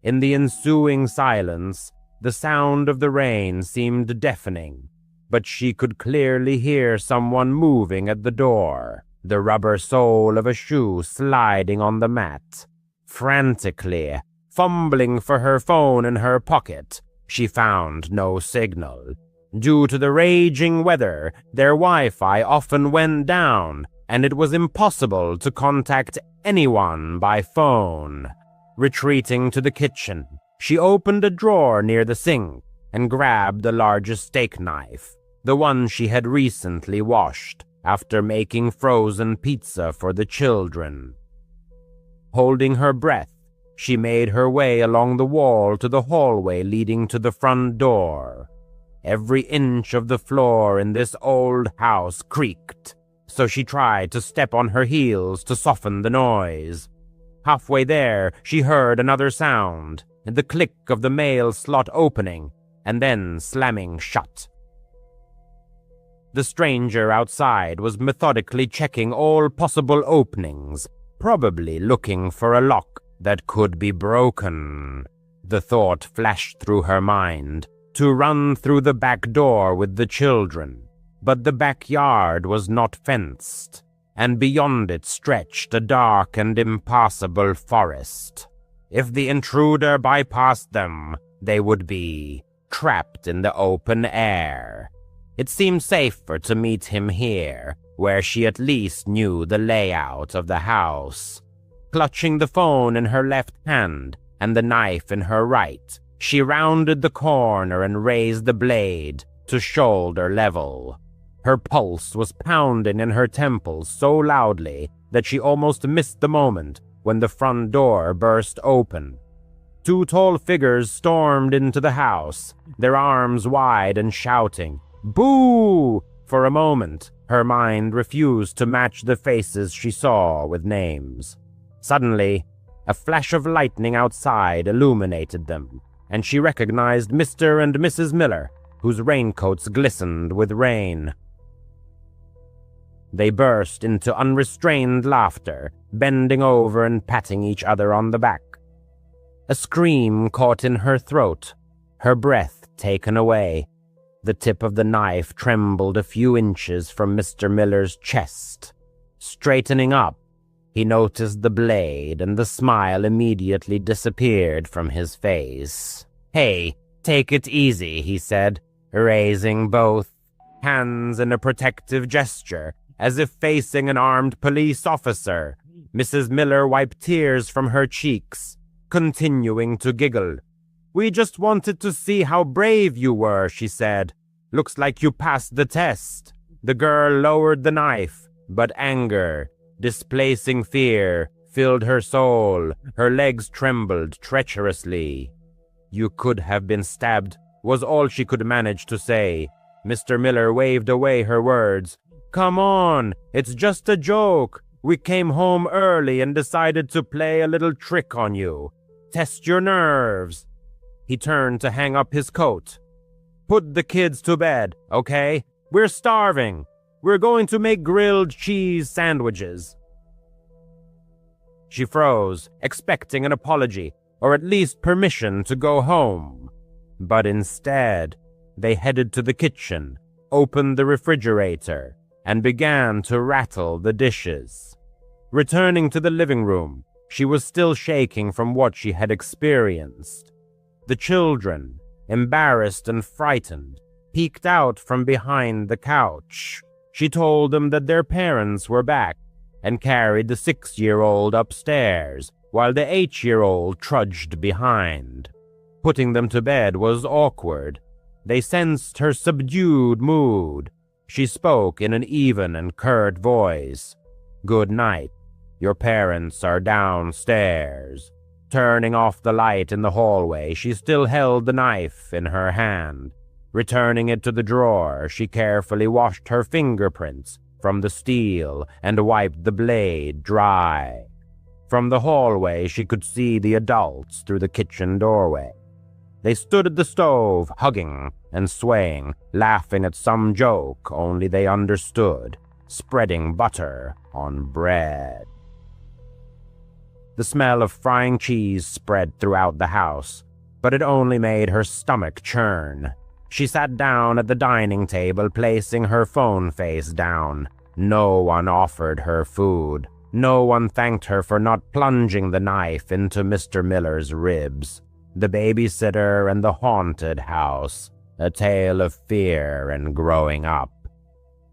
In the ensuing silence, the sound of the rain seemed deafening, but she could clearly hear someone moving at the door, the rubber sole of a shoe sliding on the mat. Frantically, fumbling for her phone in her pocket, she found no signal. Due to the raging weather, their Wi-Fi often went down, and it was impossible to contact anyone by phone. Retreating to the kitchen, she opened a drawer near the sink and grabbed the largest steak knife, the one she had recently washed after making frozen pizza for the children. Holding her breath, she made her way along the wall to the hallway leading to the front door. Every inch of the floor in this old house creaked, so she tried to step on her heels to soften the noise. Halfway there, she heard another sound, the click of the mail slot opening and then slamming shut. The stranger outside was methodically checking all possible openings, probably looking for a lock that could be broken. The thought flashed through her mind to run through the back door with the children, but the backyard was not fenced. and beyond it stretched a dark and impassable forest. If the intruder bypassed them, they would be trapped in the open air. It seemed safer to meet him here, where she at least knew the layout of the house. Clutching the phone in her left hand and the knife in her right, she rounded the corner and raised the blade to shoulder level. Her pulse was pounding in her temples so loudly that she almost missed the moment when the front door burst open. Two tall figures stormed into the house, their arms wide and shouting, "Boo!" For a moment, her mind refused to match the faces she saw with names. Suddenly, a flash of lightning outside illuminated them, and she recognized Mr. and Mrs. Miller, whose raincoats glistened with rain. They burst into unrestrained laughter, bending over and patting each other on the back. A scream caught in her throat, her breath taken away. The tip of the knife trembled a few inches from Mr. Miller's chest. Straightening up, he noticed the blade, and the smile immediately disappeared from his face. "Hey, take it easy," he said, raising both hands in a protective gesture, as if facing an armed police officer. Mrs. Miller wiped tears from her cheeks, continuing to giggle. "We just wanted to see how brave you were," she said. "Looks like you passed the test." The girl lowered the knife, but anger, displacing fear, filled her soul. Her legs trembled treacherously. "You could have been stabbed," was all she could manage to say. Mr. Miller waved away her words. "Come on, it's just a joke. We came home early and decided to play a little trick on you. Test your nerves." He turned to hang up his coat. "Put the kids to bed, okay? We're starving. We're going to make grilled cheese sandwiches." She froze, expecting an apology, or at least permission to go home. But instead, they headed to the kitchen, opened the refrigerator, and began to rattle the dishes. Returning to the living room, she was still shaking from what she had experienced. The children, embarrassed and frightened, peeked out from behind the couch. She told them that their parents were back and carried the 6-year-old upstairs, while the 8-year-old trudged behind. Putting them to bed was awkward. They sensed her subdued mood. She spoke in an even and curt voice. "Good night. Your parents are downstairs." Turning off the light in the hallway, she still held the knife in her hand. Returning it to the drawer, she carefully washed her fingerprints from the steel and wiped the blade dry. From the hallway, she could see the adults through the kitchen doorway. They stood at the stove, hugging and swaying, laughing at some joke only they understood, spreading butter on bread. The smell of frying cheese spread throughout the house, but it only made her stomach churn. She sat down at the dining table, placing her phone face down. No one offered her food. No one thanked her for not plunging the knife into Mr. Miller's ribs. The babysitter and the haunted house, a tale of fear and growing up.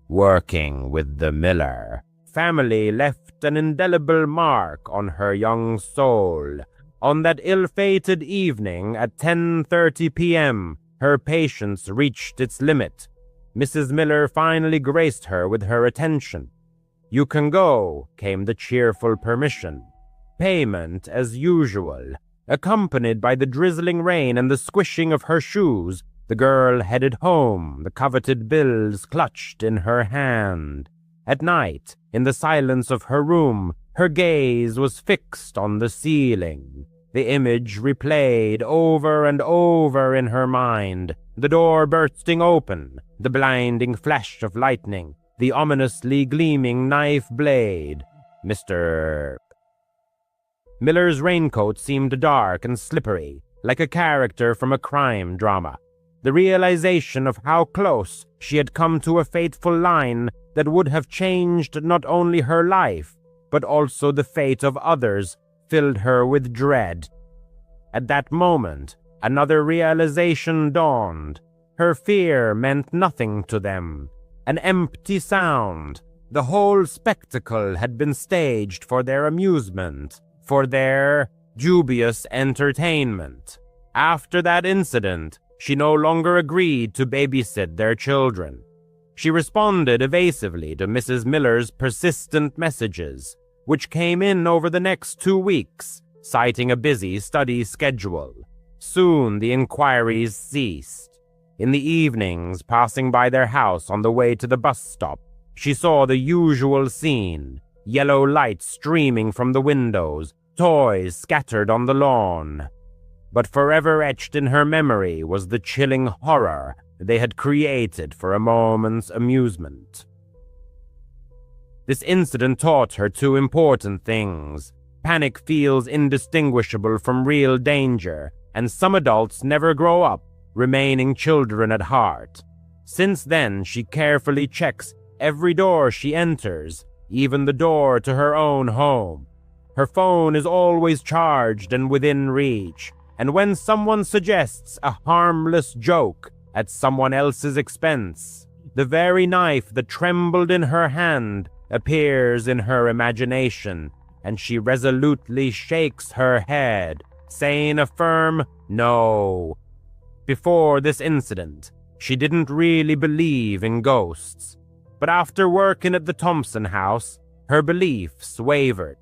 Working with the Miller family left an indelible mark on her young soul. On that ill-fated evening at 10:30 p.m., her patience reached its limit. Mrs. Miller finally graced her with her attention. "You can go," came the cheerful permission. Payment as usual. Accompanied by the drizzling rain and the squishing of her shoes, the girl headed home, the coveted bills clutched in her hand. At night, in the silence of her room, her gaze was fixed on the ceiling. The image replayed over and over in her mind, the door bursting open, the blinding flash of lightning, the ominously gleaming knife blade. Mr. Miller's raincoat seemed dark and slippery, like a character from a crime drama. The realization of how close she had come to a fateful line that would have changed not only her life, but also the fate of others, filled her with dread. At that moment, another realization dawned. Her fear meant nothing to them. An empty sound. The whole spectacle had been staged for their amusement, for their dubious entertainment. After that incident, she no longer agreed to babysit their children. She responded evasively to Mrs. Miller's persistent messages, which came in over the next 2 weeks, citing a busy study schedule. Soon the inquiries ceased. In the evenings, passing by their house on the way to the bus stop, she saw the usual scene: yellow light streaming from the windows, toys scattered on the lawn. But forever etched in her memory was the chilling horror they had created for a moment's amusement. This incident taught her 2 important things. Panic feels indistinguishable from real danger, and some adults never grow up, remaining children at heart. Since then, she carefully checks every door she enters, even the door to her own home. Her phone is always charged and within reach, and when someone suggests a harmless joke at someone else's expense, the very knife that trembled in her hand appears in her imagination, and she resolutely shakes her head, saying a firm no. Before this incident, she didn't really believe in ghosts, but after working at the Thompson house, her beliefs wavered.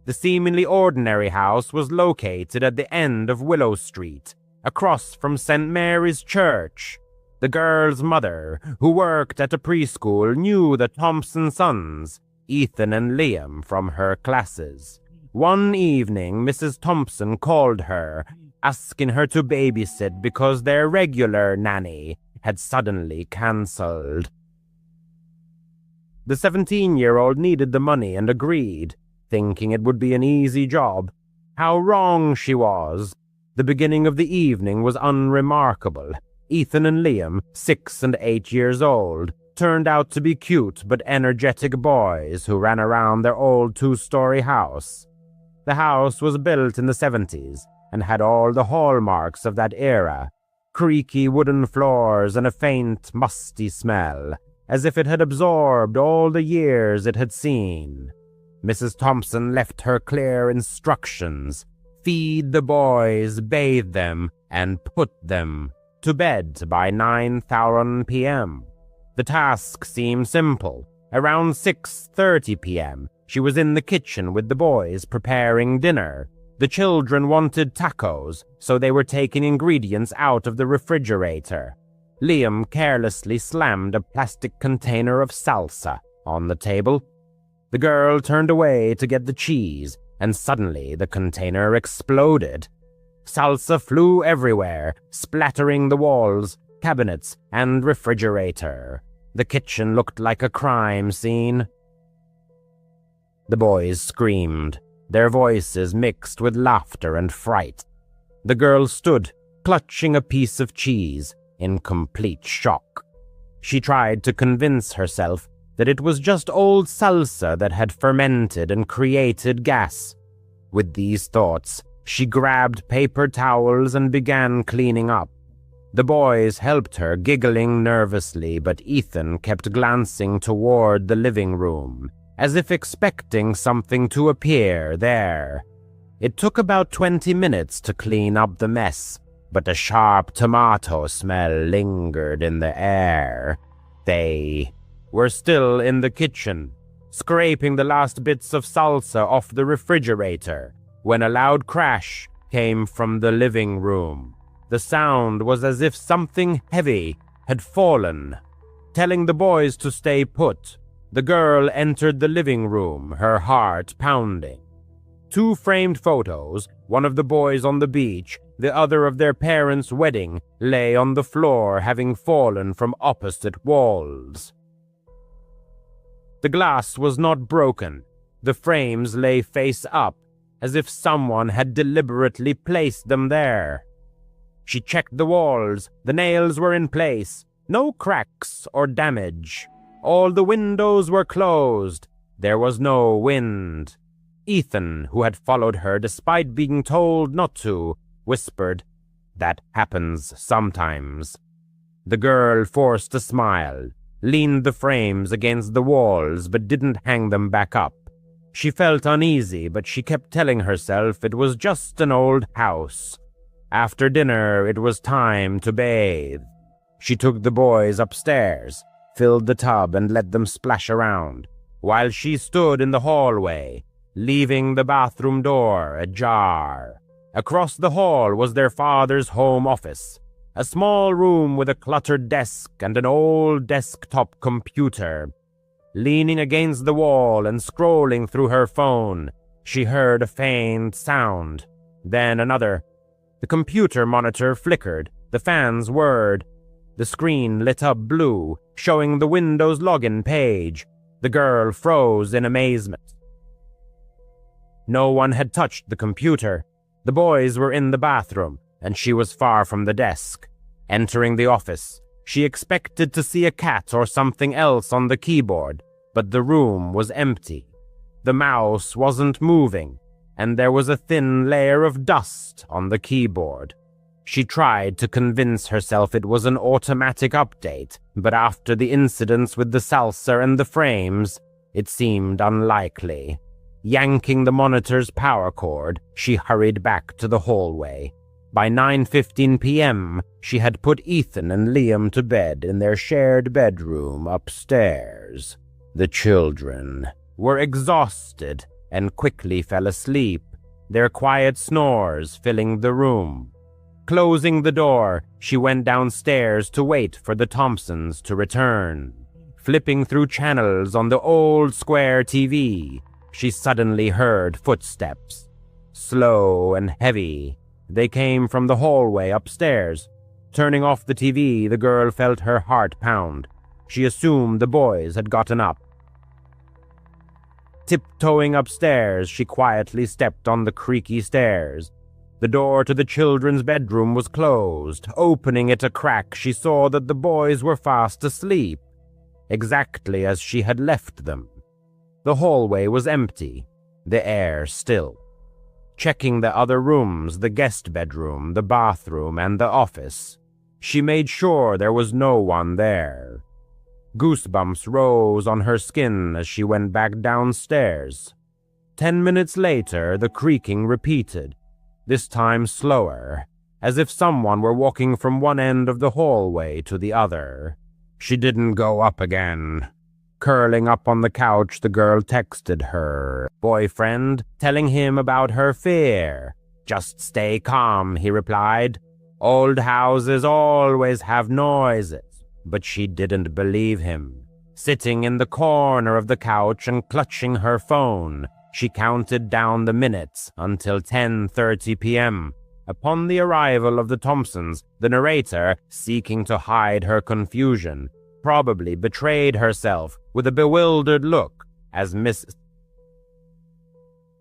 The seemingly ordinary house was located at the end of Willow Street, across from St. Mary's Church. The girl's mother, who worked at a preschool, knew the Thompson sons, Ethan and Liam, from her classes. One evening, Mrs. Thompson called her, asking her to babysit because their regular nanny had suddenly cancelled. The 17-year-old needed the money and agreed, thinking it would be an easy job. How wrong she was. The beginning of the evening was unremarkable. Ethan and Liam, 6 and 8 years old, turned out to be cute but energetic boys who ran around their old 2-story house. The house was built in the 70s and had all the hallmarks of that era: creaky wooden floors and a faint, musty smell, as if it had absorbed all the years it had seen. Mrs. Thompson left her clear instructions: feed the boys, bathe them, and put them to bed by 9:00 p.m. The task seemed simple. Around 6:30 p.m., she was in the kitchen with the boys preparing dinner. The children wanted tacos, so they were taking ingredients out of the refrigerator. Liam carelessly slammed a plastic container of salsa on the table. The girl turned away to get the cheese, and suddenly the container exploded. Salsa flew everywhere, splattering the walls, cabinets, and refrigerator. The kitchen looked like a crime scene. The boys screamed, their voices mixed with laughter and fright. The girl stood, clutching a piece of cheese, in complete shock. She tried to convince herself that it was just old salsa that had fermented and created gas. With these thoughts, she grabbed paper towels and began cleaning up. The boys helped her, giggling nervously, but Ethan kept glancing toward the living room, as if expecting something to appear there. It took about 20 minutes to clean up the mess, but a sharp tomato smell lingered in the air. They were still in the kitchen, scraping the last bits of salsa off the refrigerator, when a loud crash came from the living room. The sound was as if something heavy had fallen. Telling the boys to stay put, the girl entered the living room, her heart pounding. 2 framed photos, one of the boys on the beach, the other of their parents' wedding, lay on the floor, having fallen from opposite walls. The glass was not broken. The frames lay face up, as if someone had deliberately placed them there. She checked the walls. The nails were in place. No cracks or damage. All the windows were closed. There was no wind. Ethan, who had followed her despite being told not to, whispered, "That happens sometimes." The girl forced a smile, leaned the frames against the walls but didn't hang them back up. She felt uneasy, but she kept telling herself it was just an old house. After dinner, it was time to bathe. She took the boys upstairs, filled the tub and let them splash around, while she stood in the hallway, leaving the bathroom door ajar. Across the hall was their father's home office, a small room with a cluttered desk and an old desktop computer. Leaning against the wall and scrolling through her phone, she heard a faint sound, then another. The computer monitor flickered, the fans whirred. The screen lit up blue, showing the Windows login page. The girl froze in amazement. No one had touched the computer. The boys were in the bathroom, and she was far from the desk. Entering the office, she expected to see a cat or something else on the keyboard, but the room was empty. The mouse wasn't moving, and there was a thin layer of dust on the keyboard. She tried to convince herself it was an automatic update, but after the incidents with the salsa and the frames, it seemed unlikely. Yanking the monitor's power cord, she hurried back to the hallway. By 9:15 p.m., she had put Ethan and Liam to bed in their shared bedroom upstairs. The children were exhausted and quickly fell asleep, their quiet snores filling the room. Closing the door, she went downstairs to wait for the Thompsons to return. Flipping through channels on the old square TV, she suddenly heard footsteps. Slow and heavy, they came from the hallway upstairs. Turning off the TV, the girl felt her heart pound. She assumed the boys had gotten up. Tiptoeing upstairs, she quietly stepped on the creaky stairs. The door to the children's bedroom was closed. Opening it a crack, she saw that the boys were fast asleep, exactly as she had left them. The hallway was empty, the air still. Checking the other rooms, the guest bedroom, the bathroom, and the office, she made sure there was no one there. Goosebumps rose on her skin as she went back downstairs. 10 minutes later, the creaking repeated, this time slower, as if someone were walking from one end of the hallway to the other. She didn't go up again. Curling up on the couch, the girl texted her boyfriend, telling him about her fear. "Just stay calm," he replied. "Old houses always have noises." But she didn't believe him. Sitting in the corner of the couch and clutching her phone, she counted down the minutes until 10:30 p.m. Upon the arrival of the Thompsons, the narrator, seeking to hide her confusion, probably betrayed herself with a bewildered look as Miss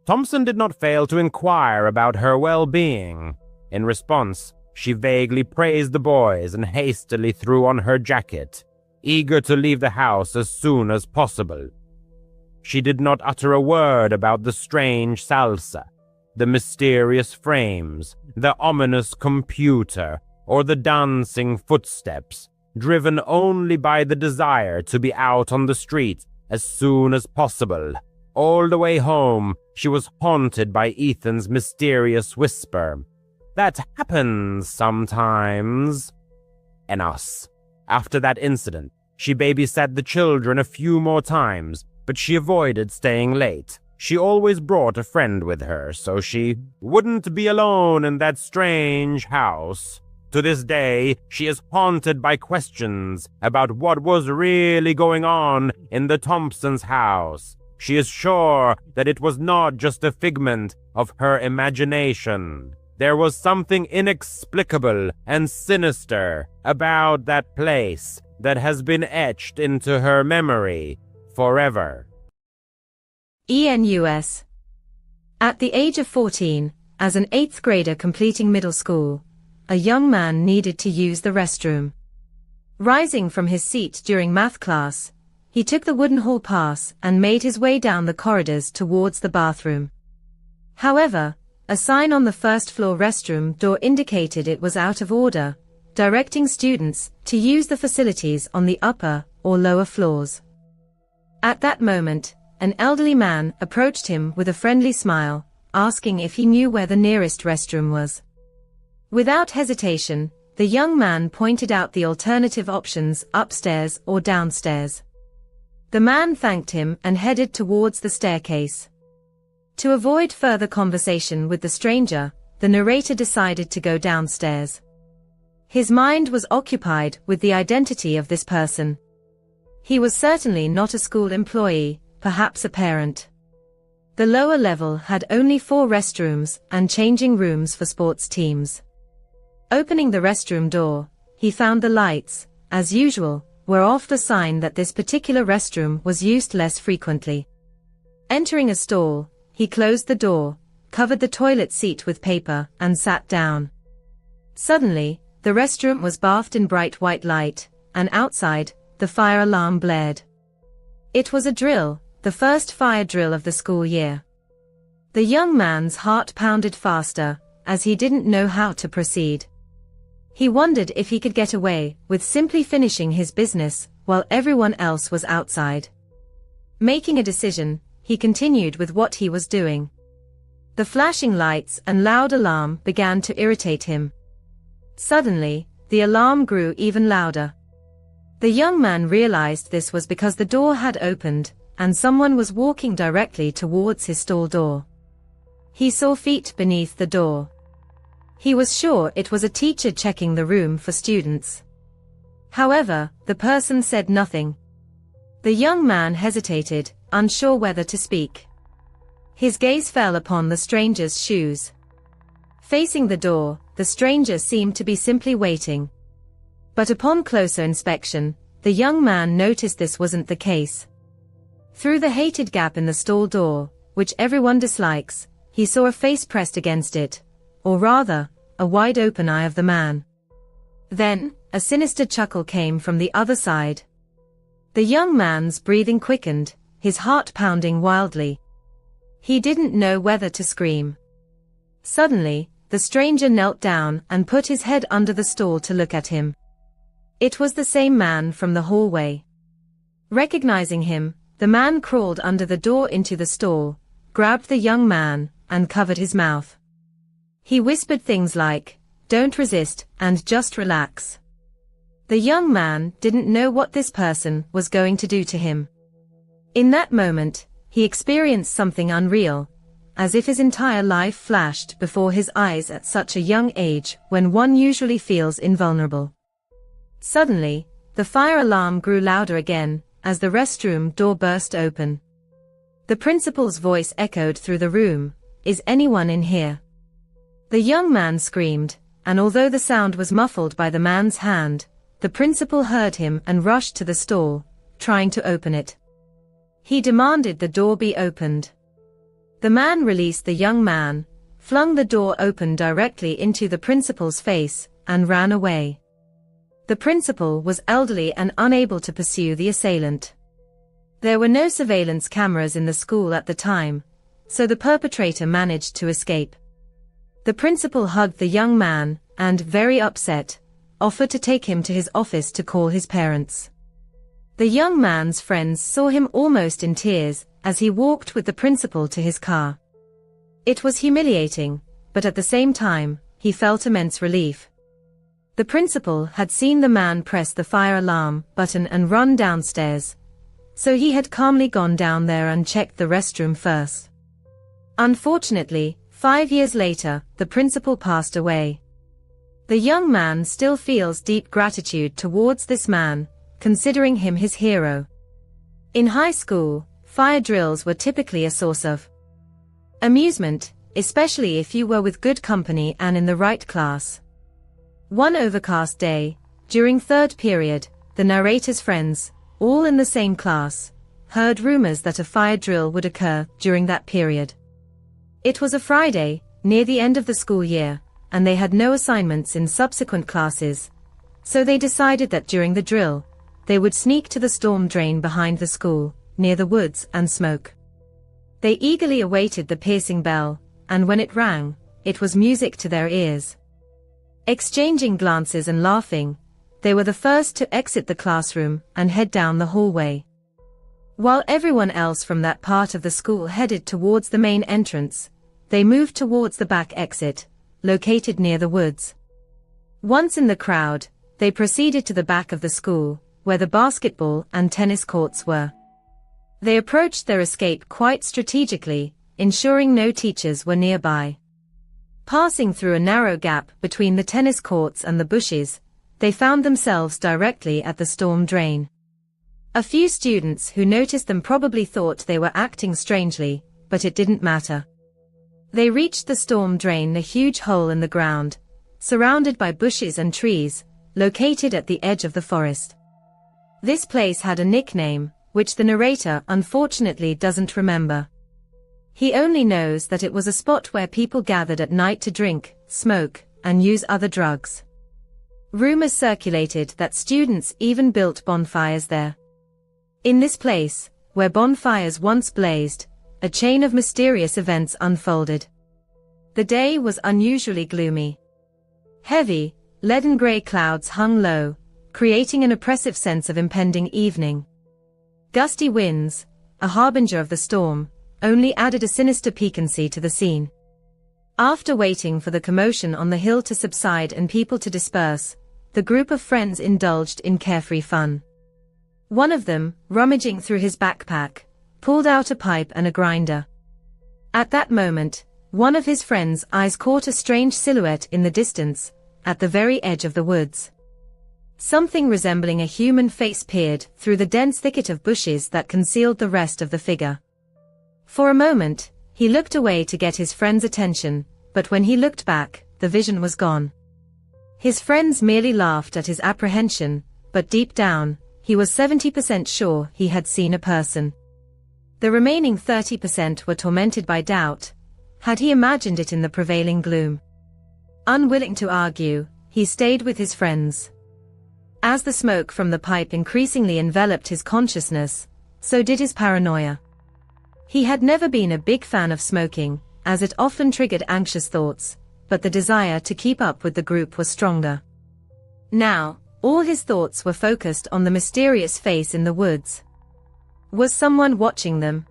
Thompson did not fail to inquire about her well-being. In response, she vaguely praised the boys and hastily threw on her jacket, eager to leave the house as soon as possible. She did not utter a word about the strange salsa, the mysterious frames, the ominous computer, or the dancing footsteps, driven only by the desire to be out on the street as soon as possible. All the way home, she was haunted by Ethan's mysterious whisper, "That happens sometimes." And us. After that incident, she babysat the children a few more times, but she avoided staying late. She always brought a friend with her, so she wouldn't be alone in that strange house. To this day, she is haunted by questions about what was really going on in the Thompsons' house. She is sure that it was not just a figment of her imagination. There was something inexplicable and sinister about that place that has been etched into her memory forever. ENUS. At the age of 14, as an 8th grader completing middle school, a young man needed to use the restroom. Rising from his seat during math class, He took the wooden hall pass and made his way down the corridors towards the bathroom. However, a sign on the first-floor restroom door indicated it was out of order, directing students to use the facilities on the upper or lower floors. At that moment, an elderly man approached him with a friendly smile, asking if he knew where the nearest restroom was. Without hesitation, the young man pointed out the alternative options upstairs or downstairs. The man thanked him and headed towards the staircase. To avoid further conversation with the stranger, the narrator decided to go downstairs. His mind was occupied with the identity of this person. He was certainly not a school employee, perhaps a parent. The lower level had only 4 restrooms and changing rooms for sports teams. Opening the restroom door, he found the lights, as usual, were off, the sign that this particular restroom was used less frequently. Entering a stall, he closed the door, covered the toilet seat with paper, and sat down. Suddenly, the restroom was bathed in bright white light, and outside, the fire alarm blared. It was a drill, the first fire drill of the school year. The young man's heart pounded faster, as he didn't know how to proceed. He wondered if he could get away with simply finishing his business while everyone else was outside. Making a decision, he continued with what he was doing. The flashing lights and loud alarm began to irritate him. Suddenly, the alarm grew even louder. The young man realized this was because the door had opened, and someone was walking directly towards his stall door. He saw feet beneath the door. He was sure it was a teacher checking the room for students. However, the person said nothing. The young man hesitated, unsure whether to speak. His gaze fell upon the stranger's shoes. Facing the door, the stranger seemed to be simply waiting. But upon closer inspection, the young man noticed this wasn't the case. Through the hated gap in the stall door, which everyone dislikes, he saw a face pressed against it, or rather, a wide-open eye of the man. Then, a sinister chuckle came from the other side. The young man's breathing quickened, his heart pounding wildly. He didn't know whether to scream. Suddenly, the stranger knelt down and put his head under the stall to look at him. It was the same man from the hallway. Recognizing him, the man crawled under the door into the stall, grabbed the young man, and covered his mouth. He whispered things like, "Don't resist, and just relax." The young man didn't know what this person was going to do to him. In that moment, he experienced something unreal, as if his entire life flashed before his eyes at such a young age when one usually feels invulnerable. Suddenly, the fire alarm grew louder again, as the restroom door burst open. The principal's voice echoed through the room, "Is anyone in here?" The young man screamed, and although the sound was muffled by the man's hand, the principal heard him and rushed to the stall, trying to open it. He demanded the door be opened. The man released the young man, flung the door open directly into the principal's face, and ran away. The principal was elderly and unable to pursue the assailant. There were no surveillance cameras in the school at the time, so the perpetrator managed to escape. The principal hugged the young man, and, very upset, offered to take him to his office to call his parents. The young man's friends saw him almost in tears as he walked with the principal to his car. It was humiliating, but at the same time, he felt immense relief. The principal had seen the man press the fire alarm button and run downstairs, so he had calmly gone down there and checked the restroom first. Unfortunately, 5 years later, the principal passed away. The young man still feels deep gratitude towards this man, considering him his hero. In high school, fire drills were typically a source of amusement, especially if you were with good company and in the right class. One overcast day, during third period, the narrator's friends, all in the same class, heard rumors that a fire drill would occur during that period. It was a Friday, near the end of the school year, and they had no assignments in subsequent classes, so they decided that during the drill, they would sneak to the storm drain behind the school, near the woods, and smoke. They eagerly awaited the piercing bell, and when it rang, it was music to their ears. Exchanging glances and laughing, they were the first to exit the classroom and head down the hallway. While everyone else from that part of the school headed towards the main entrance, they moved towards the back exit, located near the woods. Once in the crowd, they proceeded to the back of the school, where the basketball and tennis courts were. They approached their escape quite strategically, ensuring no teachers were nearby. Passing through a narrow gap between the tennis courts and the bushes, they found themselves directly at the storm drain. A few students who noticed them probably thought they were acting strangely, but it didn't matter. They reached the storm drain, a huge hole in the ground, surrounded by bushes and trees, located at the edge of the forest. This place had a nickname, which the narrator unfortunately doesn't remember. He only knows that it was a spot where people gathered at night to drink, smoke, and use other drugs. Rumors circulated that students even built bonfires there. In this place, where bonfires once blazed, a chain of mysterious events unfolded. The day was unusually gloomy. Heavy, leaden-gray clouds hung low, creating an oppressive sense of impending evening. Gusty winds, a harbinger of the storm, only added a sinister piquancy to the scene. After waiting for the commotion on the hill to subside and people to disperse, the group of friends indulged in carefree fun. One of them, rummaging through his backpack, pulled out a pipe and a grinder. At that moment, one of his friend's eyes caught a strange silhouette in the distance, at the very edge of the woods. Something resembling a human face peered through the dense thicket of bushes that concealed the rest of the figure. For a moment, he looked away to get his friend's attention, but when he looked back, the vision was gone. His friends merely laughed at his apprehension, but deep down, he was 70% sure he had seen a person. The remaining 30% were tormented by doubt. Had he imagined it in the prevailing gloom? Unwilling to argue, he stayed with his friends. As the smoke from the pipe increasingly enveloped his consciousness, so did his paranoia. He had never been a big fan of smoking, as it often triggered anxious thoughts, but the desire to keep up with the group was stronger. Now, all his thoughts were focused on the mysterious face in the woods. Was someone watching them?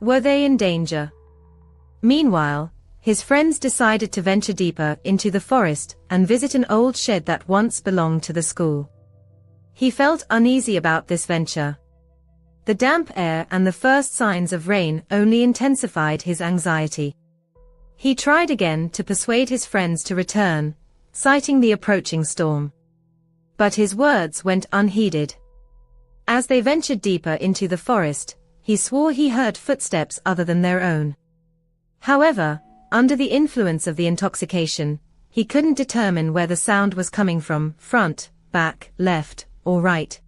Were they in danger? Meanwhile, his friends decided to venture deeper into the forest and visit an old shed that once belonged to the school. He felt uneasy about this venture. The damp air and the first signs of rain only intensified his anxiety. He tried again to persuade his friends to return, citing the approaching storm. But his words went unheeded. As they ventured deeper into the forest, he swore he heard footsteps other than their own. However, under the influence of the intoxication, he couldn't determine where the sound was coming from, front, back, left, or right.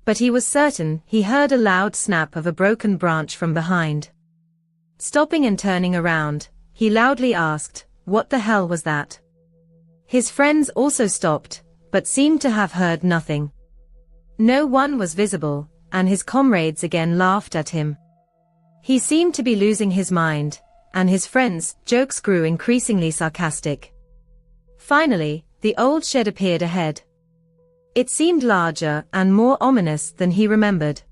But he was certain he heard a loud snap of a broken branch from behind. Stopping and turning around, he loudly asked, "What the hell was that?" His friends also stopped, but seemed to have heard nothing. No one was visible, and his comrades again laughed at him. He seemed to be losing his mind, and his friends' jokes grew increasingly sarcastic. Finally, the old shed appeared ahead. It seemed larger and more ominous than he remembered.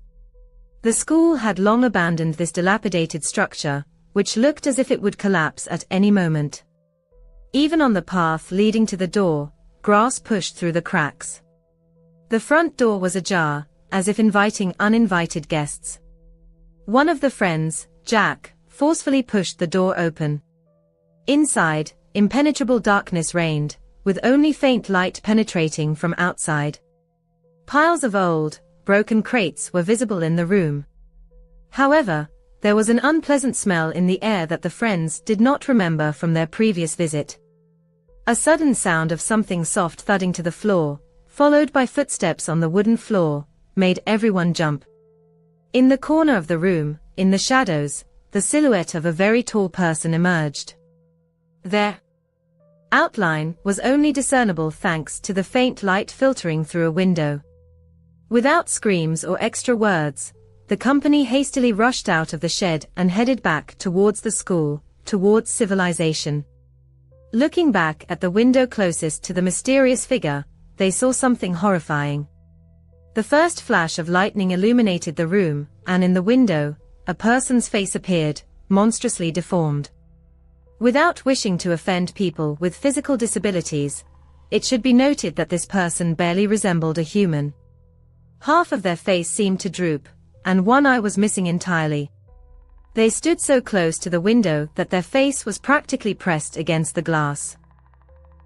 The school had long abandoned this dilapidated structure, which looked as if it would collapse at any moment. Even on the path leading to the door, grass pushed through the cracks. The front door was ajar, as if inviting uninvited guests. One of the friends, Jack, forcefully pushed the door open. Inside, impenetrable darkness reigned, with only faint light penetrating from outside. Piles of old, broken crates were visible in the room. However, there was an unpleasant smell in the air that the friends did not remember from their previous visit. A sudden sound of something soft thudding to the floor, followed by footsteps on the wooden floor, made everyone jump. In the corner of the room, in the shadows, the silhouette of a very tall person emerged. Their outline was only discernible thanks to the faint light filtering through a window. Without screams or extra words, the company hastily rushed out of the shed and headed back towards the school, towards civilization. Looking back at the window closest to the mysterious figure, they saw something horrifying. The first flash of lightning illuminated the room, and in the window, a person's face appeared, monstrously deformed. Without wishing to offend people with physical disabilities, it should be noted that this person barely resembled a human. Half of their face seemed to droop, and one eye was missing entirely. They stood so close to the window that their face was practically pressed against the glass.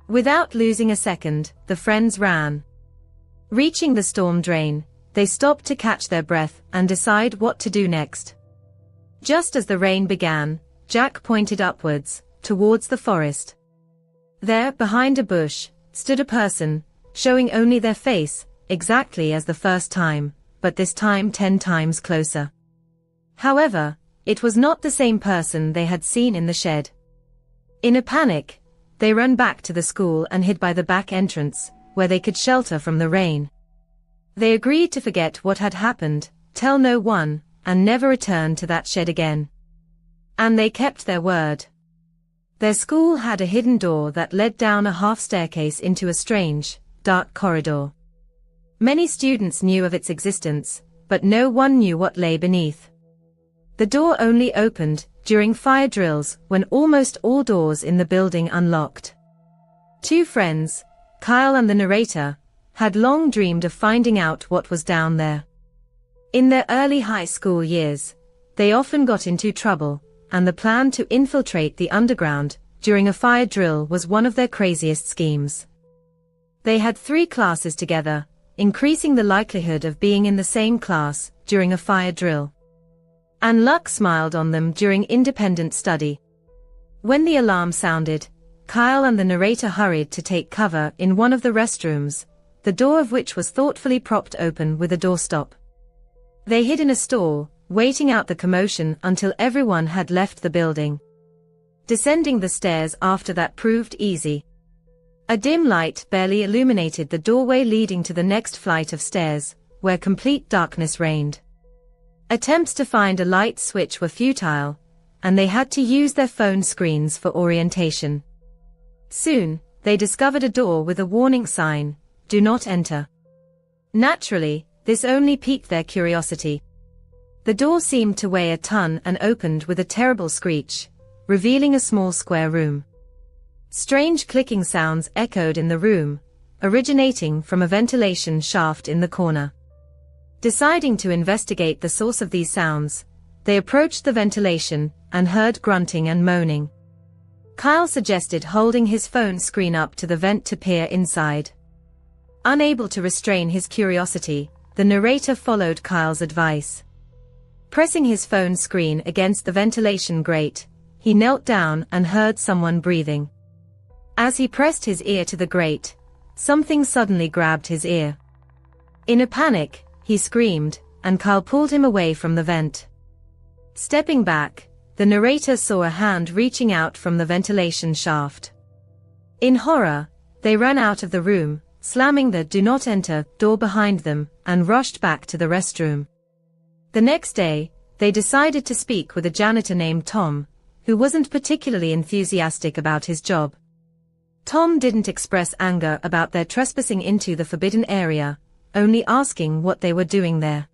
Without losing a second, the friends ran. Reaching the storm drain, they stopped to catch their breath and decide what to do next. Just as the rain began, Jack pointed upwards, towards the forest. There, behind a bush, stood a person, showing only their face, exactly as the first time, but this time 10 times closer. However, it was not the same person they had seen in the shed. In a panic, they ran back to the school and hid by the back entrance, where they could shelter from the rain. They agreed to forget what had happened, tell no one, and never return to that shed again. And they kept their word. Their school had a hidden door that led down a half staircase into a strange, dark corridor. Many students knew of its existence, but no one knew what lay beneath. The door only opened during fire drills when almost all doors in the building unlocked. Two friends, Kyle and the narrator, had long dreamed of finding out what was down there. In their early high school years, they often got into trouble, and the plan to infiltrate the underground during a fire drill was one of their craziest schemes. They had 3 classes together, increasing the likelihood of being in the same class during a fire drill. And luck smiled on them during independent study. When the alarm sounded, Kyle and the narrator hurried to take cover in one of the restrooms, the door of which was thoughtfully propped open with a doorstop. They hid in a stall, waiting out the commotion until everyone had left the building. Descending the stairs after that proved easy. A dim light barely illuminated the doorway leading to the next flight of stairs, where complete darkness reigned. Attempts to find a light switch were futile, and they had to use their phone screens for orientation. Soon, they discovered a door with a warning sign, "Do not enter." Naturally, this only piqued their curiosity. The door seemed to weigh a ton and opened with a terrible screech, revealing a small square room. Strange clicking sounds echoed in the room, originating from a ventilation shaft in the corner. Deciding to investigate the source of these sounds, they approached the ventilation and heard grunting and moaning. Kyle suggested holding his phone screen up to the vent to peer inside. Unable to restrain his curiosity, the narrator followed Kyle's advice. Pressing his phone screen against the ventilation grate, he knelt down and heard someone breathing. As he pressed his ear to the grate, something suddenly grabbed his ear. In a panic, he screamed, and Kyle pulled him away from the vent. Stepping back, the narrator saw a hand reaching out from the ventilation shaft. In horror, they ran out of the room, slamming the "Do not enter" door behind them, and rushed back to the restroom. The next day, they decided to speak with a janitor named Tom, who wasn't particularly enthusiastic about his job. Tom didn't express anger about their trespassing into the forbidden area, only asking what they were doing there.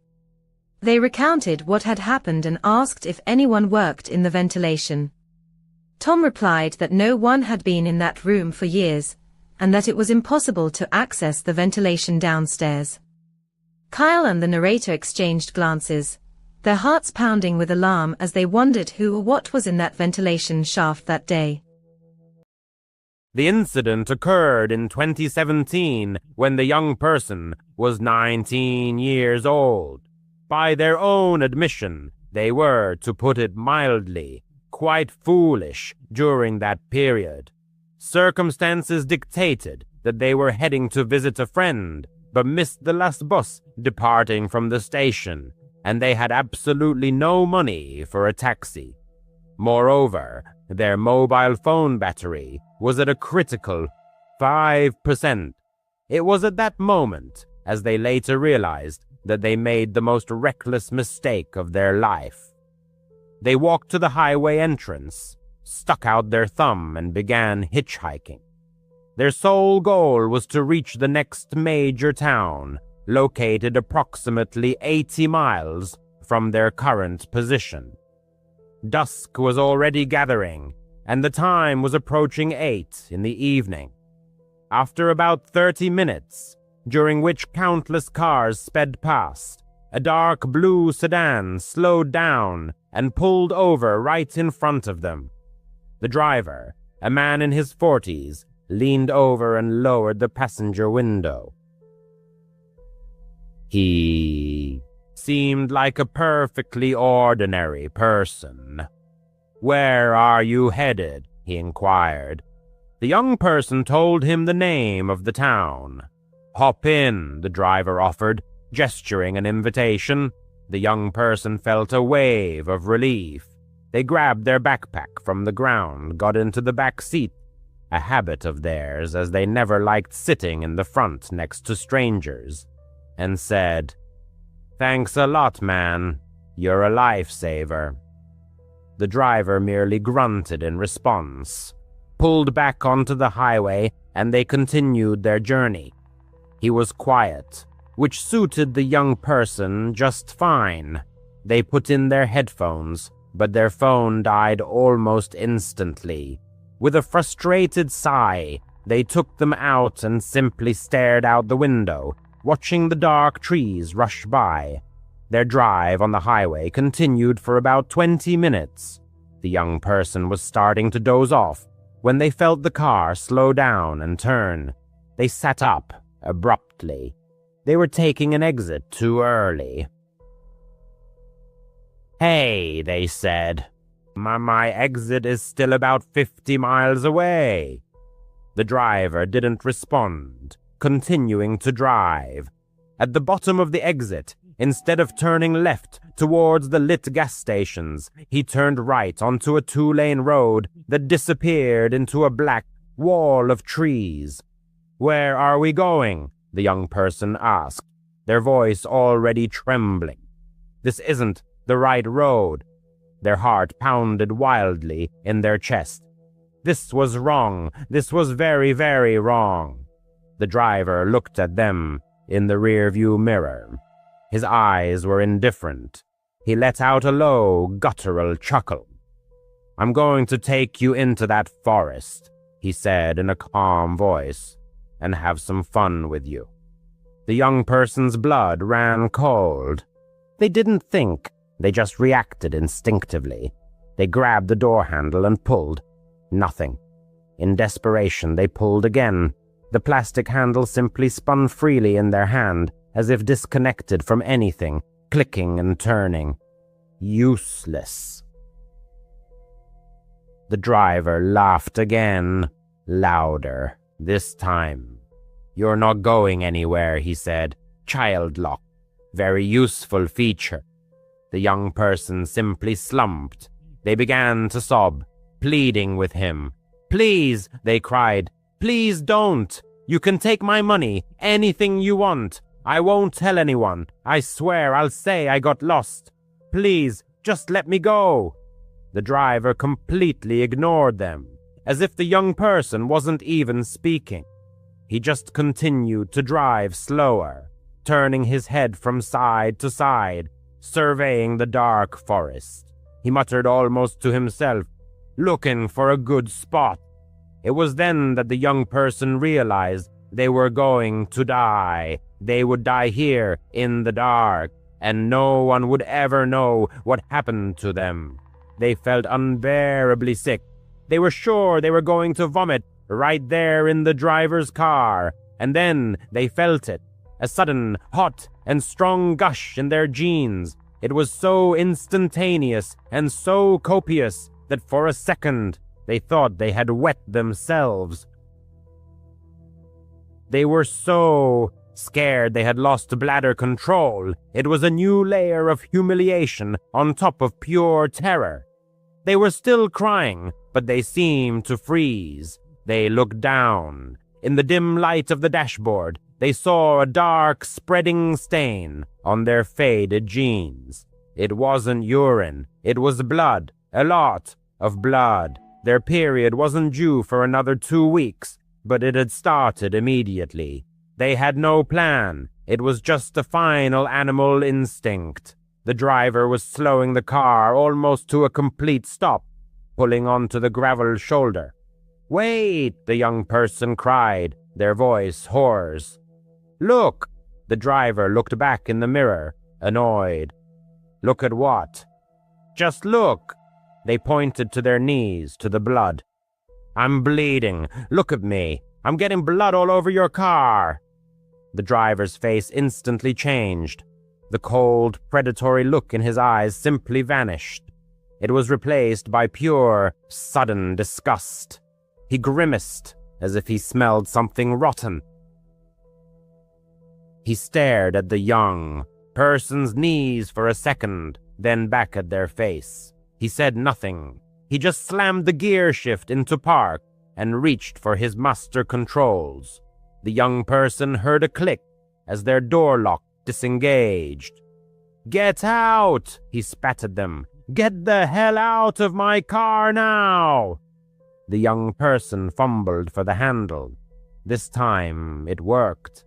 They recounted what had happened and asked if anyone worked in the ventilation. Tom replied that no one had been in that room for years, and that it was impossible to access the ventilation downstairs. Kyle and the narrator exchanged glances, their hearts pounding with alarm as they wondered who or what was in that ventilation shaft that day. The incident occurred in 2017 when the young person was 19 years old. By their own admission, they were, to put it mildly, quite foolish during that period. Circumstances dictated that they were heading to visit a friend, but missed the last bus departing from the station, and they had absolutely no money for a taxi. Moreover, their mobile phone battery was at a critical 5%. It was at that moment as they later realized that they made the most reckless mistake of their life. They walked to the highway entrance, stuck out their thumb, and began hitchhiking. Their sole goal was to reach the next major town, located approximately 80 miles from their current position. Dusk was already gathering, and the time was approaching 8 in the evening. After about 30 minutes, during which countless cars sped past, a dark blue sedan slowed down and pulled over right in front of them. The driver, a man in his 40s, leaned over and lowered the passenger window. He seemed like a perfectly ordinary person. "Where are you headed?" he inquired. The young person told him the name of the town. "Hop in," the driver offered, gesturing an invitation. The young person felt a wave of relief. They grabbed their backpack from the ground, got into the back seat, a habit of theirs as they never liked sitting in the front next to strangers, and said, "Thanks a lot, man. You're a lifesaver." The driver merely grunted in response, pulled back onto the highway, and they continued their journey. He was quiet, which suited the young person just fine. They put in their headphones, but their phone died almost instantly. With a frustrated sigh, they took them out and simply stared out the window, watching the dark trees rush by. Their drive on the highway continued for about 20 minutes. The young person was starting to doze off when they felt the car slow down and turn. They sat up abruptly. They were taking an exit too early. "Hey," they said, my exit is still about 50 miles away." The driver didn't respond, continuing to drive. At the bottom of the exit, instead of turning left towards the lit gas stations, he turned right onto a 2-lane road that disappeared into a black wall of trees. "Where are we going?" the young person asked, their voice already trembling. "This isn't the right road." Their heart pounded wildly in their chest. This was wrong. This was very, very wrong. The driver looked at them in the rearview mirror. His eyes were indifferent. He let out a low, guttural chuckle. "I'm going to take you into that forest," he said in a calm voice, "and have some fun with you." The young person's blood ran cold. They didn't think. They just reacted instinctively. They grabbed the door handle and pulled. Nothing. In desperation, they pulled again. The plastic handle simply spun freely in their hand, as if disconnected from anything, clicking and turning. Useless. The driver laughed again, louder, this time. "You're not going anywhere," he said. "Child lock. Very useful feature." The young person simply slumped. They began to sob, pleading with him. "Please," they cried. "Please don't. You can take my money, anything you want. I won't tell anyone. I swear I'll say I got lost. Please, just let me go." The driver completely ignored them, as if the young person wasn't even speaking. He just continued to drive slower, turning his head from side to side, surveying the dark forest. He muttered almost to himself, looking for a good spot. It was then that the young person realized they were going to die. They would die here in the dark, and no one would ever know what happened to them. They felt unbearably sick. They were sure they were going to vomit right there in the driver's car, and then they felt it. A sudden, hot and strong gush in their jeans. It was so instantaneous and so copious that for a second they thought they had wet themselves. They were so scared they had lost bladder control. It was a new layer of humiliation on top of pure terror. They were still crying, but they seemed to freeze. They looked down. In the dim light of the dashboard, they saw a dark, spreading stain on their faded jeans. It wasn't urine, it was blood, a lot of blood. Their period wasn't due for another 2 weeks, but it had started immediately. They had no plan. It was just a final animal instinct. The driver was slowing the car almost to a complete stop, pulling onto the gravel shoulder. "Wait!" the young person cried, their voice hoarse. "Look!" The driver looked back in the mirror, annoyed. "Look at what?" "Just look!" They pointed to their knees, to the blood. "I'm bleeding. Look at me. I'm getting blood all over your car." The driver's face instantly changed. The cold, predatory look in his eyes simply vanished. It was replaced by pure, sudden disgust. He grimaced as if he smelled something rotten. He stared at the young person's knees for a second, then back at their face. He said nothing. He just slammed the gear shift into park and reached for his master controls. The young person heard a click as their door lock disengaged. "Get out!" he spat at them. "Get the hell out of my car now!" The young person fumbled for the handle. This time it worked.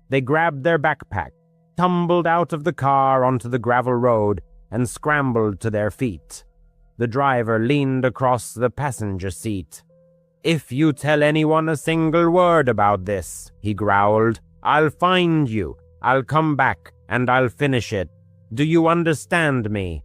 They grabbed their backpack, tumbled out of the car onto the gravel road, and scrambled to their feet. The driver leaned across the passenger seat. "If you tell anyone a single word about this," he growled, "I'll find you. I'll come back, and I'll finish it. Do you understand me?"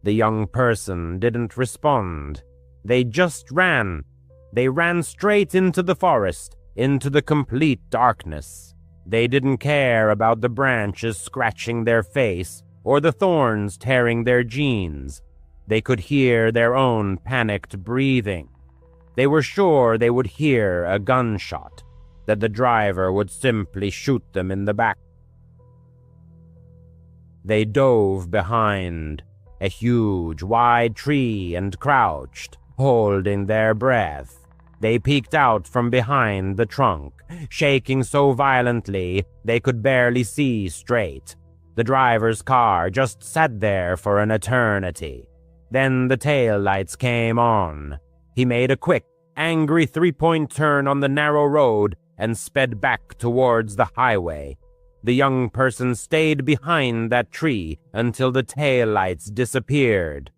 The young person didn't respond. They just ran. They ran straight into the forest, into the complete darkness. They didn't care about the branches scratching their face or the thorns tearing their jeans. They could hear their own panicked breathing. They were sure they would hear a gunshot, that the driver would simply shoot them in the back. They dove behind a huge, wide tree and crouched, holding their breath. They peeked out from behind the trunk, shaking so violently they could barely see straight. The driver's car just sat there for an eternity. Then the tail lights came on. He made a quick, angry three-point turn on the narrow road and sped back towards the highway. The young person stayed behind that tree until the tail lights disappeared.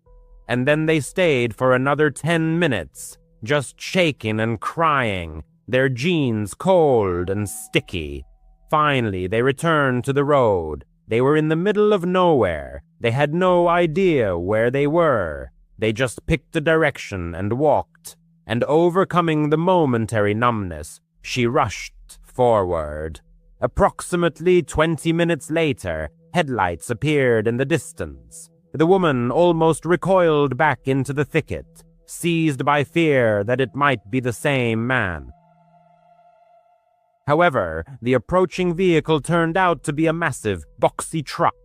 And then they stayed for another 10 minutes, just shaking and crying, their jeans cold and sticky. Finally, they returned to the road. They were in the middle of nowhere. They had no idea where they were. They just picked a direction and walked. And overcoming the momentary numbness, she rushed forward. Approximately 20 minutes later, headlights appeared in the distance. The woman almost recoiled back into the thicket, seized by fear that it might be the same man. However, the approaching vehicle turned out to be a massive, boxy truck,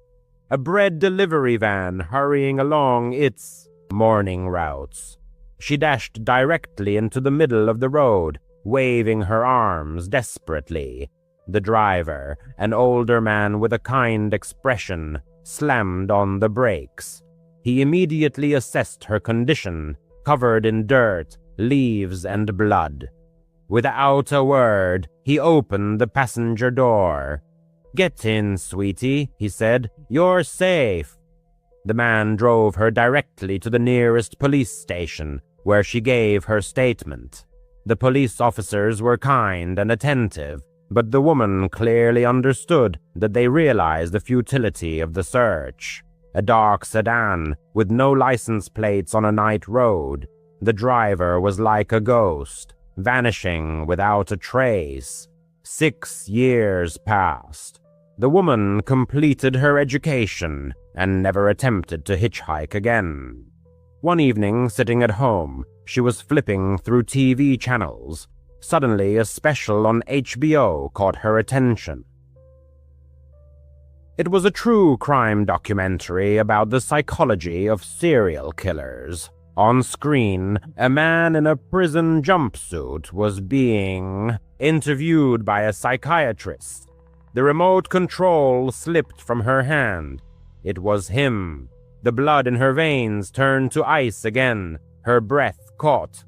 a bread delivery van hurrying along its morning routes. She dashed directly into the middle of the road, waving her arms desperately. The driver, an older man with a kind expression, slammed on the brakes. He immediately assessed her condition, covered in dirt, leaves, and blood. Without a word, he opened the passenger door. "Get in, sweetie," he said. "You're safe." The man drove her directly to the nearest police station, where she gave her statement. The police officers were kind and attentive, but the woman clearly understood that they realized the futility of the search. A dark sedan with no license plates on a night road. The driver was like a ghost, vanishing without a trace. 6 years passed. The woman completed her education and never attempted to hitchhike again. One evening, sitting at home, she was flipping through TV channels. Suddenly, a special on HBO caught her attention. It was a true crime documentary about the psychology of serial killers. On screen, a man in a prison jumpsuit was being interviewed by a psychiatrist. The remote control slipped from her hand. It was him. The blood in her veins turned to ice again. Her breath caught.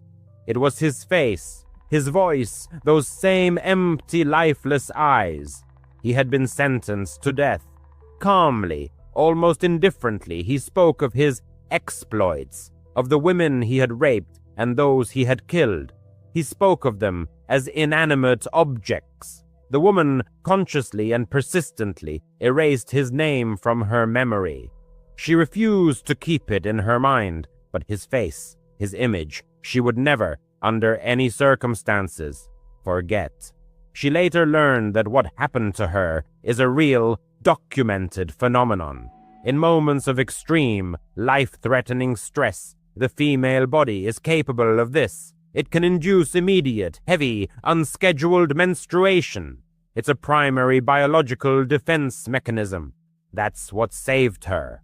It was his face, his voice, those same empty, lifeless eyes. He had been sentenced to death. Calmly, almost indifferently, he spoke of his exploits, of the women he had raped and those he had killed. He spoke of them as inanimate objects. The woman consciously and persistently erased his name from her memory. She refused to keep it in her mind, but his face, his image, she would never, under any circumstances, forget. She later learned that what happened to her is a real, documented phenomenon. In moments of extreme, life-threatening stress, the female body is capable of this. It can induce immediate, heavy, unscheduled menstruation. It's a primary biological defense mechanism. That's what saved her.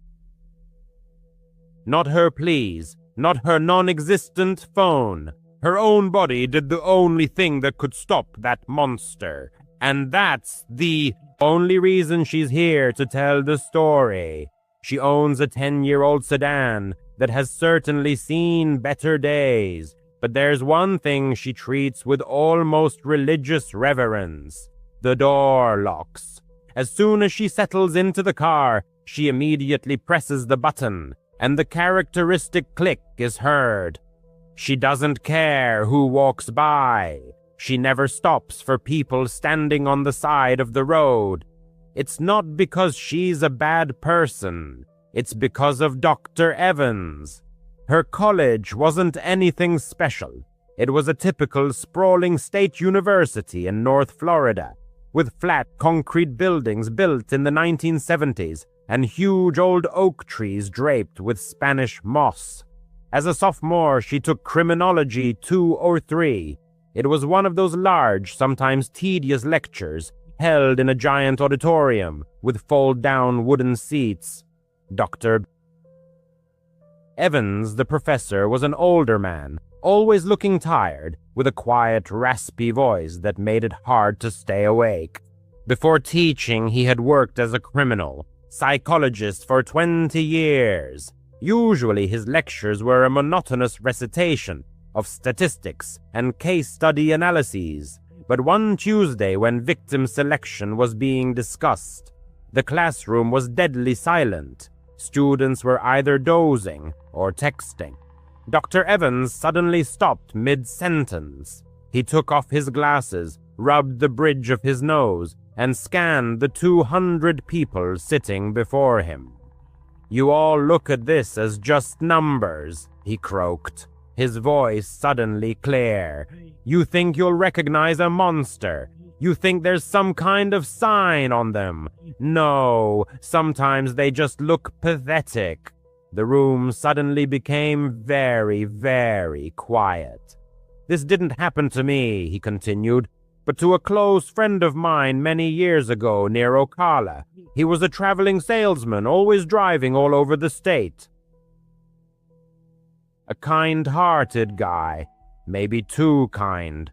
Not her pleas, not her non-existent phone. Her own body did the only thing that could stop that monster. And that's the only reason she's here to tell the story. She owns a 10-year-old sedan that has certainly seen better days, but there's one thing she treats with almost religious reverence: the door locks. As soon as she settles into the car, she immediately presses the button, and the characteristic click is heard. She doesn't care who walks by. She never stops for people standing on the side of the road. It's not because she's a bad person. It's because of Dr. Evans. Her college wasn't anything special. It was a typical sprawling state university in North Florida, with flat concrete buildings built in the 1970s and huge old oak trees draped with Spanish moss. As a sophomore, she took criminology 2 or 3. It was one of those large, sometimes tedious lectures held in a giant auditorium with fold-down wooden seats. Dr. Evans, the professor, was an older man, always looking tired, with a quiet, raspy voice that made it hard to stay awake. Before teaching, he had worked as a criminal psychologist for 20 years. Usually his lectures were a monotonous recitation of statistics and case study analyses. But one Tuesday, when victim selection was being discussed, the classroom was deadly silent. Students were either dozing or texting. Dr. Evans suddenly stopped mid-sentence. He took off his glasses, rubbed the bridge of his nose, and scanned the 200 people sitting before him. "You all look at this as just numbers," he croaked, his voice suddenly clear. "You think you'll recognize a monster. You think there's some kind of sign on them. No, sometimes they just look pathetic." The room suddenly became very, very quiet. "This didn't happen to me," he continued, "but to a close friend of mine many years ago near Ocala. He was a traveling salesman, always driving all over the state. A kind-hearted guy, maybe too kind.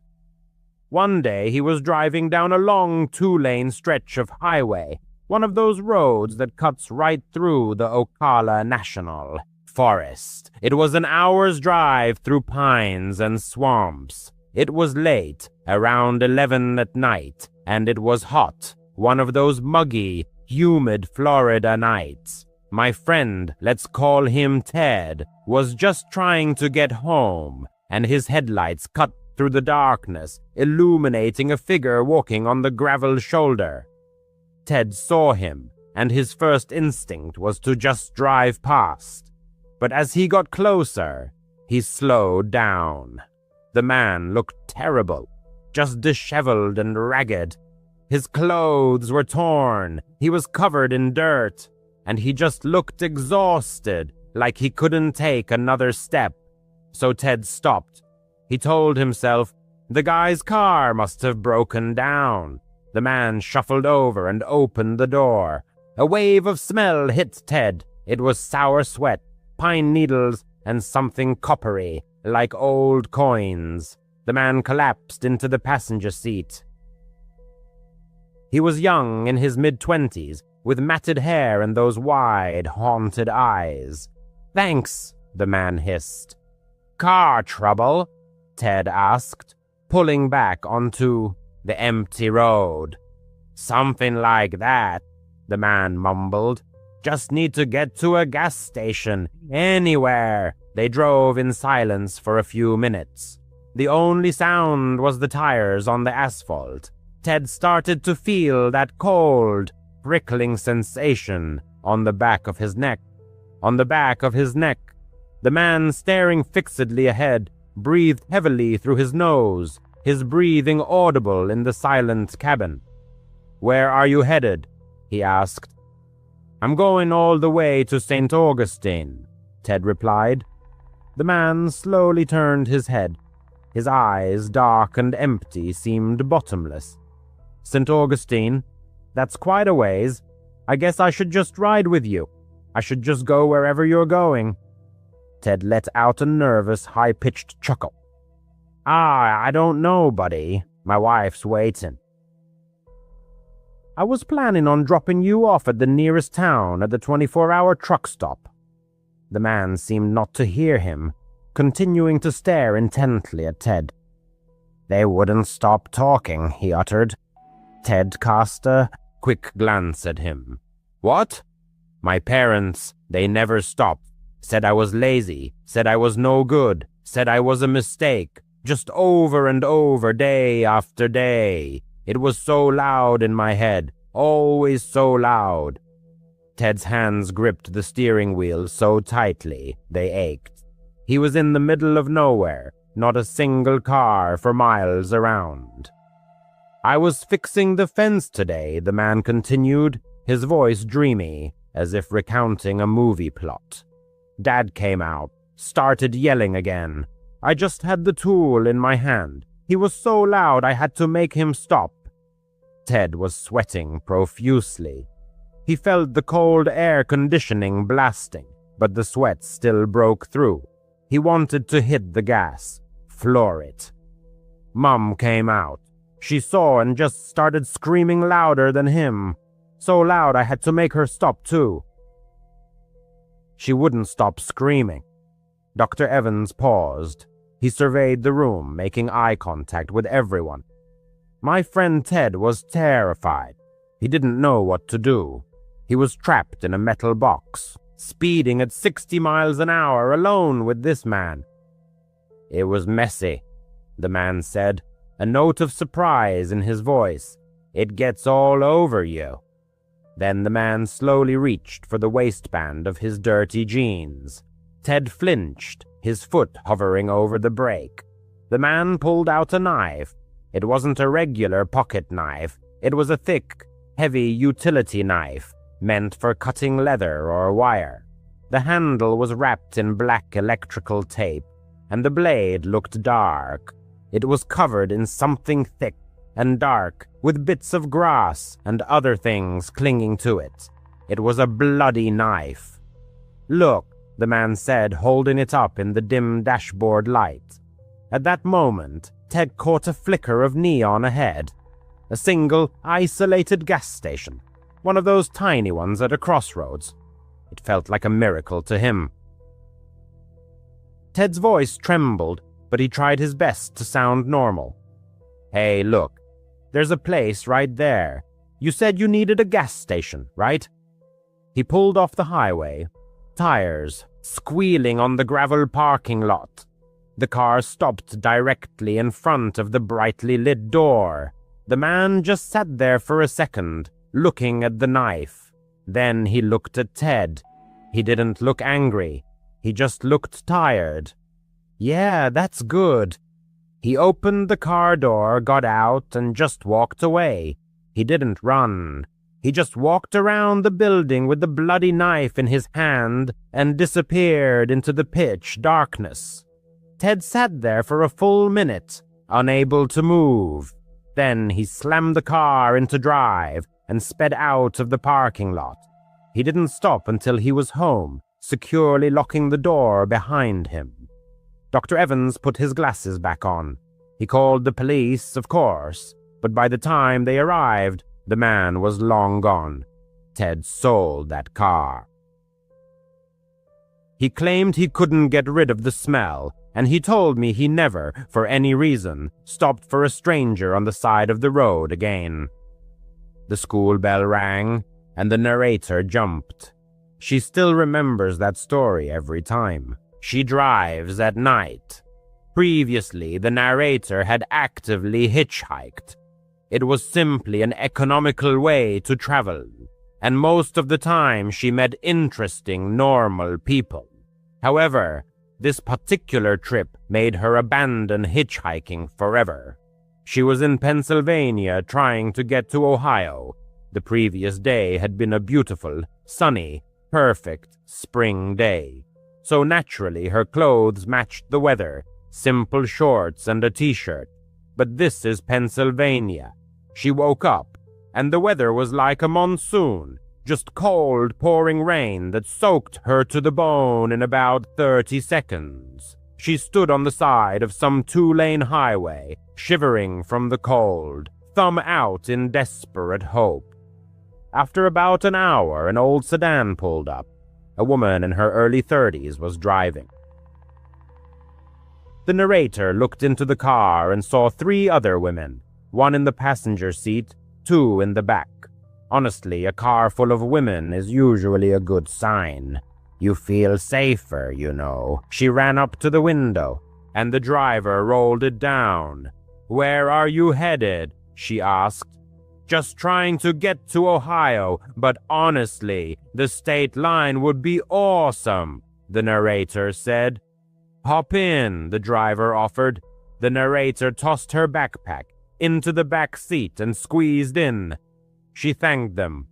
One day he was driving down a long 2-lane stretch of highway, one of those roads that cuts right through the Ocala National Forest. It was an hour's drive through pines and swamps. It was late, around 11 at night, and it was hot, one of those muggy, humid Florida nights. My friend, let's call him Ted, was just trying to get home, and his headlights cut through the darkness, illuminating a figure walking on the gravel shoulder. Ted saw him, and his first instinct was to just drive past. But as he got closer, he slowed down. The man looked terrible, just disheveled and ragged. His clothes were torn, he was covered in dirt, and he just looked exhausted, like he couldn't take another step. So Ted stopped. He told himself, the guy's car must have broken down. The man shuffled over and opened the door. A wave of smell hit Ted. It was sour sweat, pine needles, and something coppery, like old coins. The man collapsed into the passenger seat. He was young, in his mid-20s, with matted hair and those wide, haunted eyes. "Thanks," the man hissed. "Car trouble?" Ted asked, pulling back onto the empty road. "Something like that," the man mumbled. "Just need to get to a gas station, anywhere." They drove in silence for a few minutes. The only sound was the tires on the asphalt. Ted started to feel that cold, prickling sensation on the back of his neck. On the back of his neck. The man, staring fixedly ahead, breathed heavily through his nose, his breathing audible in the silent cabin. "Where are you headed?" he asked. "I'm going all the way to St. Augustine," Ted replied. The man slowly turned his head. His eyes, dark and empty, seemed bottomless. "St. Augustine? That's quite a ways. I guess I should just ride with you. I should just go wherever you're going." Ted let out a nervous, high-pitched chuckle. I don't know, buddy. My wife's waiting." "I was planning on dropping you off at the nearest town at the 24-hour truck stop." The man seemed not to hear him, continuing to stare intently at Ted. "They wouldn't stop talking," he uttered. Ted cast a quick glance at him. "What?" "My parents, they never stopped. Said I was lazy, said I was no good, said I was a mistake, just over and over, day after day. It was so loud in my head, always so loud." Ted's hands gripped the steering wheel so tightly they ached. He was in the middle of nowhere, not a single car for miles around. "I was fixing the fence today," the man continued, his voice dreamy, as if recounting a movie plot. "Dad came out, started yelling again. I just had the tool in my hand. He was so loud I had to make him stop." Ted was sweating profusely. He felt the cold air conditioning blasting, but the sweat still broke through. He wanted to hit the gas, floor it. Mom came out. She saw and just started screaming louder than him. So loud I had to make her stop too. She wouldn't stop screaming. Dr. Evans paused. He surveyed the room, making eye contact with everyone. My friend Ted was terrified. He didn't know what to do. He was trapped in a metal box, speeding at 60 miles an hour alone with this man. "It was messy," the man said, a note of surprise in his voice. "It gets all over you." Then the man slowly reached for the waistband of his dirty jeans. Ted flinched, his foot hovering over the brake. The man pulled out a knife. It wasn't a regular pocket knife. It was a thick, heavy utility knife, meant for cutting leather or wire. The handle was wrapped in black electrical tape, and the blade looked dark. It was covered in something thick and dark, with bits of grass and other things clinging to it. It was a bloody knife. "Look," the man said, holding it up in the dim dashboard light. At that moment, Ted caught a flicker of neon ahead. A single, isolated gas station. One of those tiny ones at a crossroads. It felt like a miracle to him. Ted's voice trembled, but he tried his best to sound normal. "Hey, look. There's a place right there. You said you needed a gas station, right?" He pulled off the highway, tires squealing on the gravel parking lot. The car stopped directly in front of the brightly lit door. The man just sat there for a second, looking at the knife. Then he looked at Ted. He didn't look angry. He just looked tired. "Yeah, that's good." He opened the car door, got out, and just walked away. He didn't run. He just walked around the building with the bloody knife in his hand and disappeared into the pitch darkness. Ted sat there for a full minute, unable to move. Then he slammed the car into drive and sped out of the parking lot. He didn't stop until he was home, securely locking the door behind him. Dr. Evans put his glasses back on. He called the police, of course, but by the time they arrived, the man was long gone. Ted sold that car. He claimed he couldn't get rid of the smell, and he told me he never, for any reason, stopped for a stranger on the side of the road again. The school bell rang, and the narrator jumped. She still remembers that story every time. She drives at night. Previously, the narrator had actively hitchhiked. It was simply an economical way to travel, and most of the time she met interesting, normal people. However, this particular trip made her abandon hitchhiking forever. She was in Pennsylvania trying to get to Ohio. The previous day had been a beautiful, sunny, perfect spring day. So naturally her clothes matched the weather, simple shorts and a t-shirt. But this is Pennsylvania. She woke up, and the weather was like a monsoon, just cold, pouring rain that soaked her to the bone in about 30 seconds. She stood on the side of some 2-lane highway, shivering from the cold, thumb out in desperate hope. After about an hour, an old sedan pulled up. A woman in her early 30s was driving. The narrator looked into the car and saw 3 other women, one in the passenger seat, 2 in the back. Honestly, a car full of women is usually a good sign. You feel safer, you know. She ran up to the window, and the driver rolled it down. "Where are you headed?" she asked. "Just trying to get to Ohio, but honestly, the state line would be awesome," the narrator said. "Hop in," the driver offered. The narrator tossed her backpack into the back seat and squeezed in. She thanked them.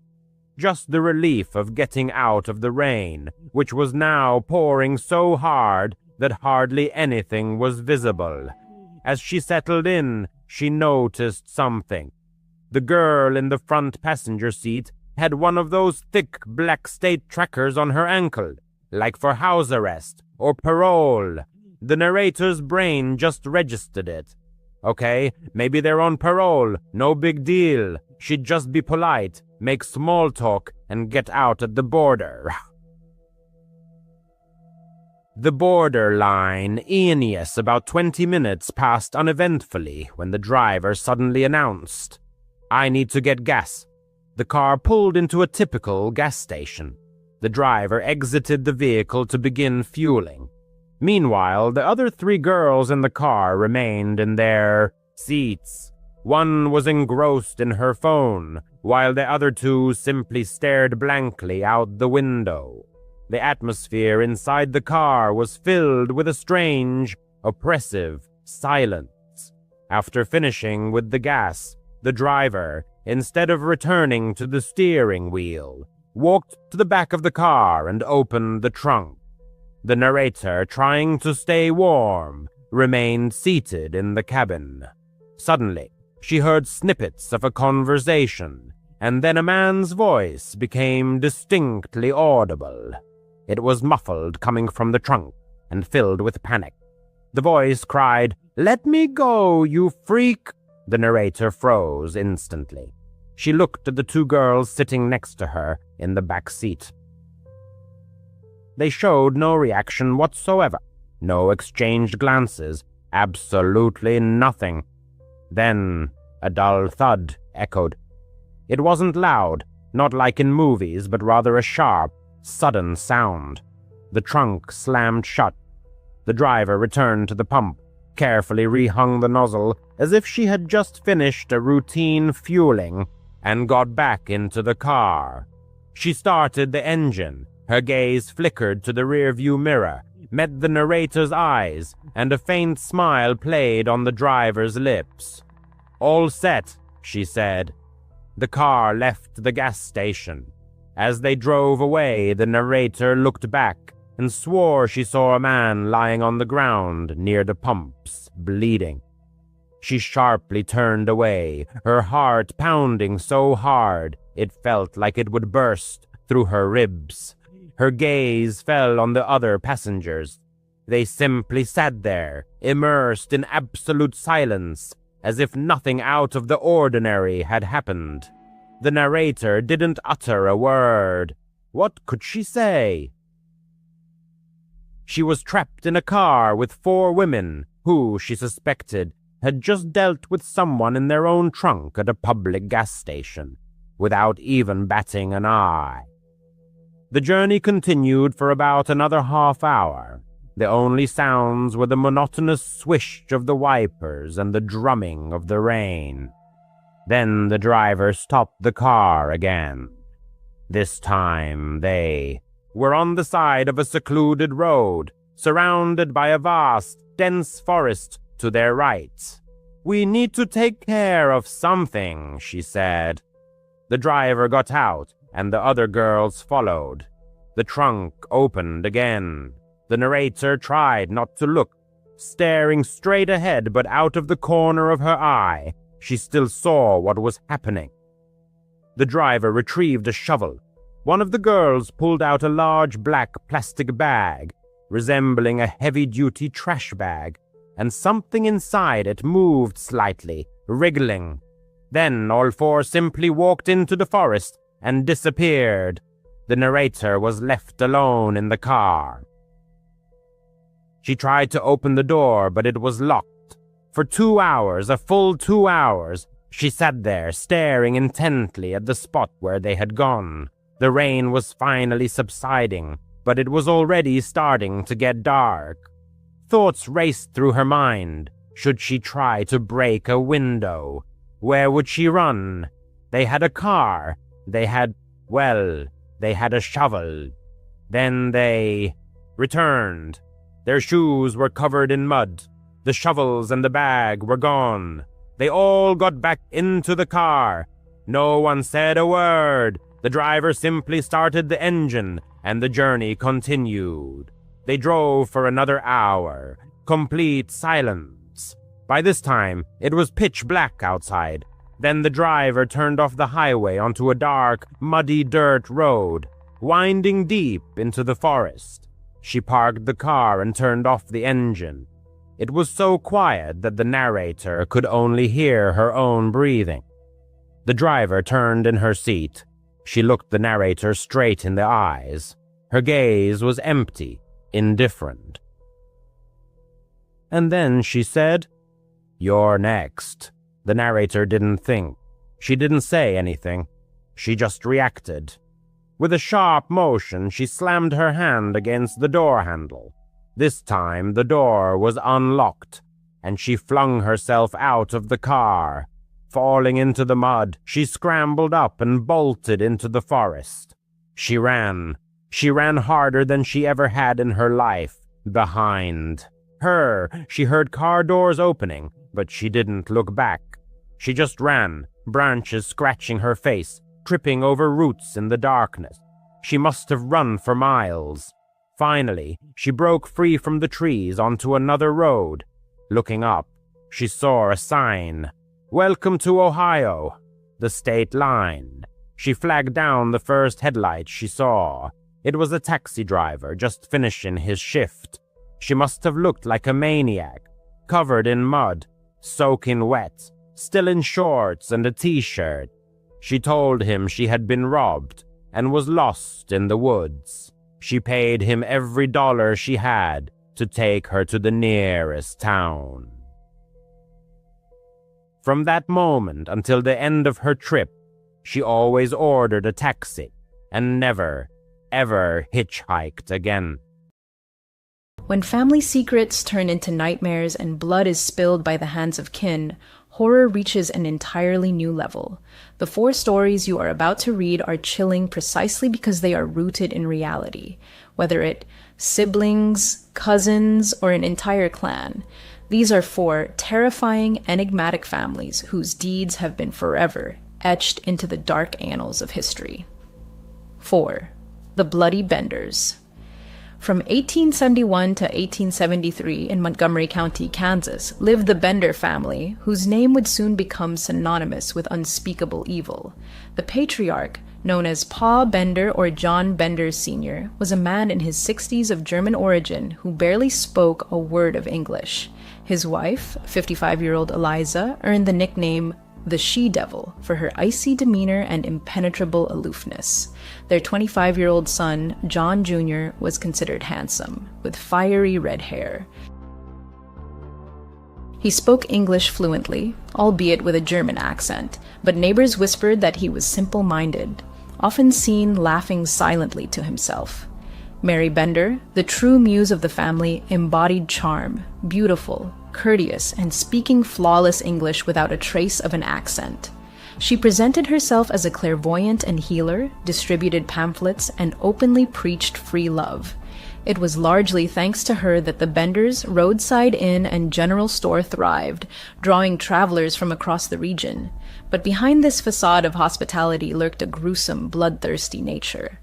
Just the relief of getting out of the rain, which was now pouring so hard that hardly anything was visible. As she settled in, she noticed something. The girl in the front passenger seat had one of those thick black state trackers on her ankle, like for house arrest or parole. The narrator's brain just registered it. Okay, maybe they're on parole, no big deal. She'd just be polite, make small talk, and get out at the border. The border line, Aeneas, about 20 minutes passed uneventfully when the driver suddenly announced, "I need to get gas." The car pulled into a typical gas station. The driver exited the vehicle to begin fueling. Meanwhile, the other 3 girls in the car remained in their seats. One was engrossed in her phone, while the other 2 simply stared blankly out the window. The atmosphere inside the car was filled with a strange, oppressive silence. After finishing with the gas, the driver, instead of returning to the steering wheel, walked to the back of the car and opened the trunk. The narrator, trying to stay warm, remained seated in the cabin. Suddenly, she heard snippets of a conversation, and then a man's voice became distinctly audible. It was muffled, coming from the trunk, and filled with panic. The voice cried, "Let me go, you freak!" The narrator froze instantly. She looked at the 2 girls sitting next to her in the back seat. They showed no reaction whatsoever, no exchanged glances, absolutely nothing. Then a dull thud echoed. It wasn't loud, not like in movies, but rather a sharp, sudden sound. The trunk slammed shut. The driver returned to the pump, carefully rehung the nozzle as if she had just finished a routine fueling, and got back into the car. She started the engine. Her gaze flickered to the rearview mirror, met the narrator's eyes, and a faint smile played on the driver's lips. "All set," she said. The car left the gas station. As they drove away, the narrator looked back and swore she saw a man lying on the ground near the pumps, bleeding. She sharply turned away, her heart pounding so hard it felt like it would burst through her ribs. Her gaze fell on the other passengers. They simply sat there, immersed in absolute silence, as if nothing out of the ordinary had happened. The narrator didn't utter a word. What could she say? She was trapped in a car with 4 women who, she suspected, had just dealt with someone in their own trunk at a public gas station, without even batting an eye. The journey continued for about another half hour. The only sounds were the monotonous swish of the wipers and the drumming of the rain. Then the driver stopped the car again. This time they were on the side of a secluded road, surrounded by a vast, dense forest to their right. "We need to take care of something," she said. The driver got out, and the other girls followed. The trunk opened again. The narrator tried not to look, staring straight ahead, but out of the corner of her eye, she still saw what was happening. The driver retrieved a shovel. One of the girls pulled out a large black plastic bag, resembling a heavy-duty trash bag, and something inside it moved slightly, wriggling. Then all 4 simply walked into the forest and disappeared. The narrator was left alone in the car. She tried to open the door, but it was locked. For 2 hours, a full 2 hours, she sat there staring intently at the spot where they had gone. The rain was finally subsiding, but it was already starting to get dark. Thoughts raced through her mind. Should she try to break a window? Where would she run? They had a car. They had a shovel. Then they returned. Their shoes were covered in mud. The shovels and the bag were gone. They all got back into the car. No one said a word. The driver simply started the engine, and the journey continued. They drove for another hour. Complete silence. By this time, it was pitch black outside. Then the driver turned off the highway onto a dark, muddy dirt road, winding deep into the forest. She parked the car and turned off the engine. It was so quiet that the narrator could only hear her own breathing. The driver turned in her seat. She looked the narrator straight in the eyes. Her gaze was empty, indifferent. And then she said, "You're next." The narrator didn't think. She didn't say anything. She just reacted. With a sharp motion, she slammed her hand against the door handle. This time, the door was unlocked, and she flung herself out of the car. Falling into the mud, she scrambled up and bolted into the forest. She ran. She ran harder than she ever had in her life. Behind her, she heard car doors opening, but she didn't look back. She just ran, branches scratching her face, tripping over roots in the darkness. She must have run for miles. Finally, she broke free from the trees onto another road. Looking up, she saw a sign. "Welcome to Ohio," the state line. She flagged down the first headlight she saw. It was a taxi driver just finishing his shift. She must have looked like a maniac, covered in mud, soaking wet, still in shorts and a t-shirt. She told him she had been robbed and was lost in the woods. She paid him every dollar she had to take her to the nearest town. From that moment until the end of her trip, she always ordered a taxi and never, ever hitchhiked again. When family secrets turn into nightmares and blood is spilled by the hands of kin, horror reaches an entirely new level. The 4 stories you are about to read are chilling precisely because they are rooted in reality, whether it siblings, cousins, or an entire clan. These are 4 terrifying, enigmatic families whose deeds have been forever etched into the dark annals of history. 4. The Bloody Benders. From 1871 to 1873 in Montgomery County, Kansas, lived the Bender family, whose name would soon become synonymous with unspeakable evil. The patriarch, known as Pa Bender or John Bender Sr., was a man in his 60s of German origin who barely spoke a word of English. His wife, 55-year-old Eliza, earned the nickname the She-Devil for her icy demeanor and impenetrable aloofness. Their 25-year-old son, John Jr., was considered handsome, with fiery red hair. He spoke English fluently, albeit with a German accent, but neighbors whispered that he was simple-minded, often seen laughing silently to himself. Mary Bender, the true muse of the family, embodied charm, beautiful, courteous, and speaking flawless English without a trace of an accent. She presented herself as a clairvoyant and healer, distributed pamphlets, and openly preached free love. It was largely thanks to her that the Benders' roadside inn and general store thrived, drawing travelers from across the region. But behind this facade of hospitality lurked a gruesome, bloodthirsty nature.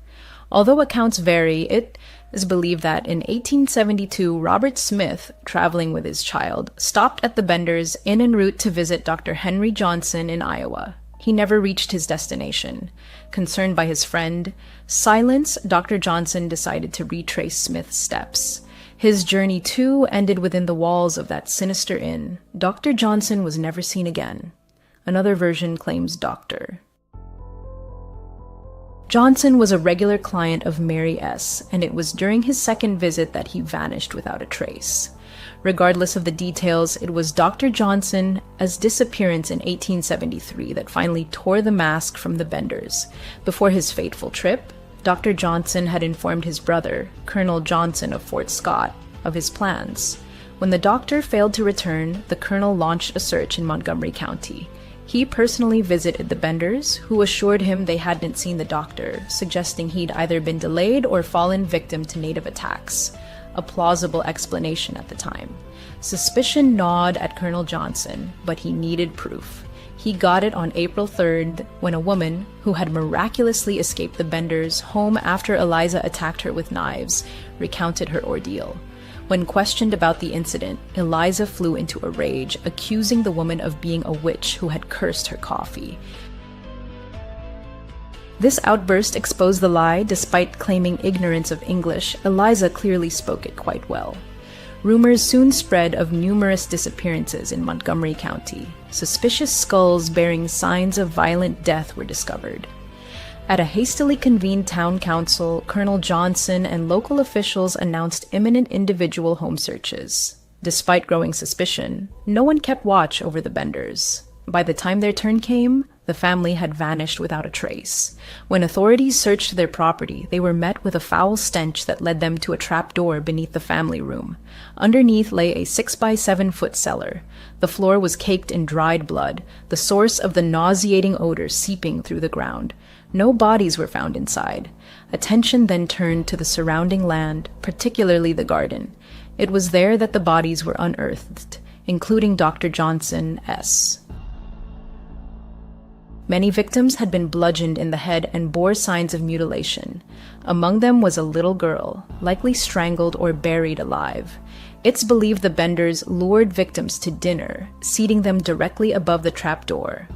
Although accounts vary, it is believed that in 1872, Robert Smith, traveling with his child, stopped at the Benders' en route to visit Dr. Henry Johnson in Iowa. He never reached his destination. Concerned by his friend, silence, Dr. Johnson decided to retrace Smith's steps. His journey, too, ended within the walls of that sinister inn. Dr. Johnson was never seen again. Another version claims Dr. Johnson was a regular client of Mary S., and it was during his second visit that he vanished without a trace. Regardless of the details, it was Dr. Johnson's disappearance in 1873 that finally tore the mask from the Benders. Before his fateful trip, Dr. Johnson had informed his brother, Colonel Johnson of Fort Scott, of his plans. When the doctor failed to return, the colonel launched a search in Montgomery County. He personally visited the Benders, who assured him they hadn't seen the doctor, suggesting he'd either been delayed or fallen victim to native attacks. A plausible explanation at the time. Suspicion gnawed at Colonel Johnson, but he needed proof. He got it on April 3rd when a woman, who had miraculously escaped the Benders' home after Eliza attacked her with knives, recounted her ordeal. When questioned about the incident, Eliza flew into a rage, accusing the woman of being a witch who had cursed her coffee. This outburst exposed the lie. Despite claiming ignorance of English, Eliza clearly spoke it quite well. Rumors soon spread of numerous disappearances in Montgomery County. Suspicious skulls bearing signs of violent death were discovered. At a hastily convened town council, Colonel Johnson and local officials announced imminent individual home searches. Despite growing suspicion, no one kept watch over the Benders. By the time their turn came, the family had vanished without a trace. When authorities searched their property, they were met with a foul stench that led them to a trap door beneath the family room. Underneath lay a 6-by-7-foot cellar. The floor was caked in dried blood, the source of the nauseating odor seeping through the ground. No bodies were found inside. Attention then turned to the surrounding land, particularly the garden. It was there that the bodies were unearthed, including Dr. Johnson's. Many victims had been bludgeoned in the head and bore signs of mutilation. Among them was a little girl, likely strangled or buried alive. It's believed the Benders lured victims to dinner, seating them directly above the trapdoor.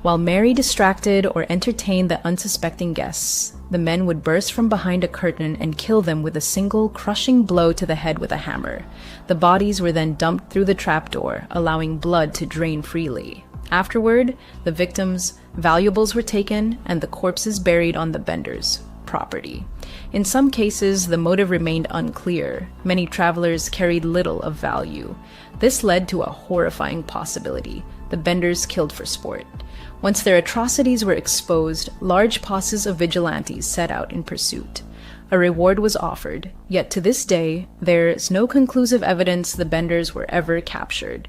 While Mary distracted or entertained the unsuspecting guests, the men would burst from behind a curtain and kill them with a single, crushing blow to the head with a hammer. The bodies were then dumped through the trapdoor, allowing blood to drain freely. Afterward, the victims' valuables were taken and the corpses buried on the Benders' property. In some cases, the motive remained unclear. Many travelers carried little of value. This led to a horrifying possibility: the Benders killed for sport. Once their atrocities were exposed, large posses of vigilantes set out in pursuit. A reward was offered, yet to this day, there is no conclusive evidence the Benders were ever captured.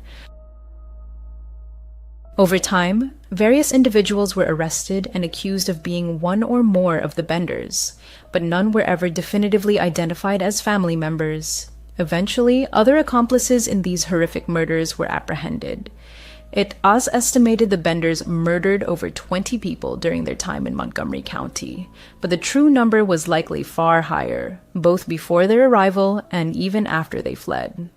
Over time, various individuals were arrested and accused of being one or more of the Benders, but none were ever definitively identified as family members. Eventually, other accomplices in these horrific murders were apprehended. It was estimated the Benders murdered over 20 people during their time in Montgomery County, but the true number was likely far higher, both before their arrival and even after they fled,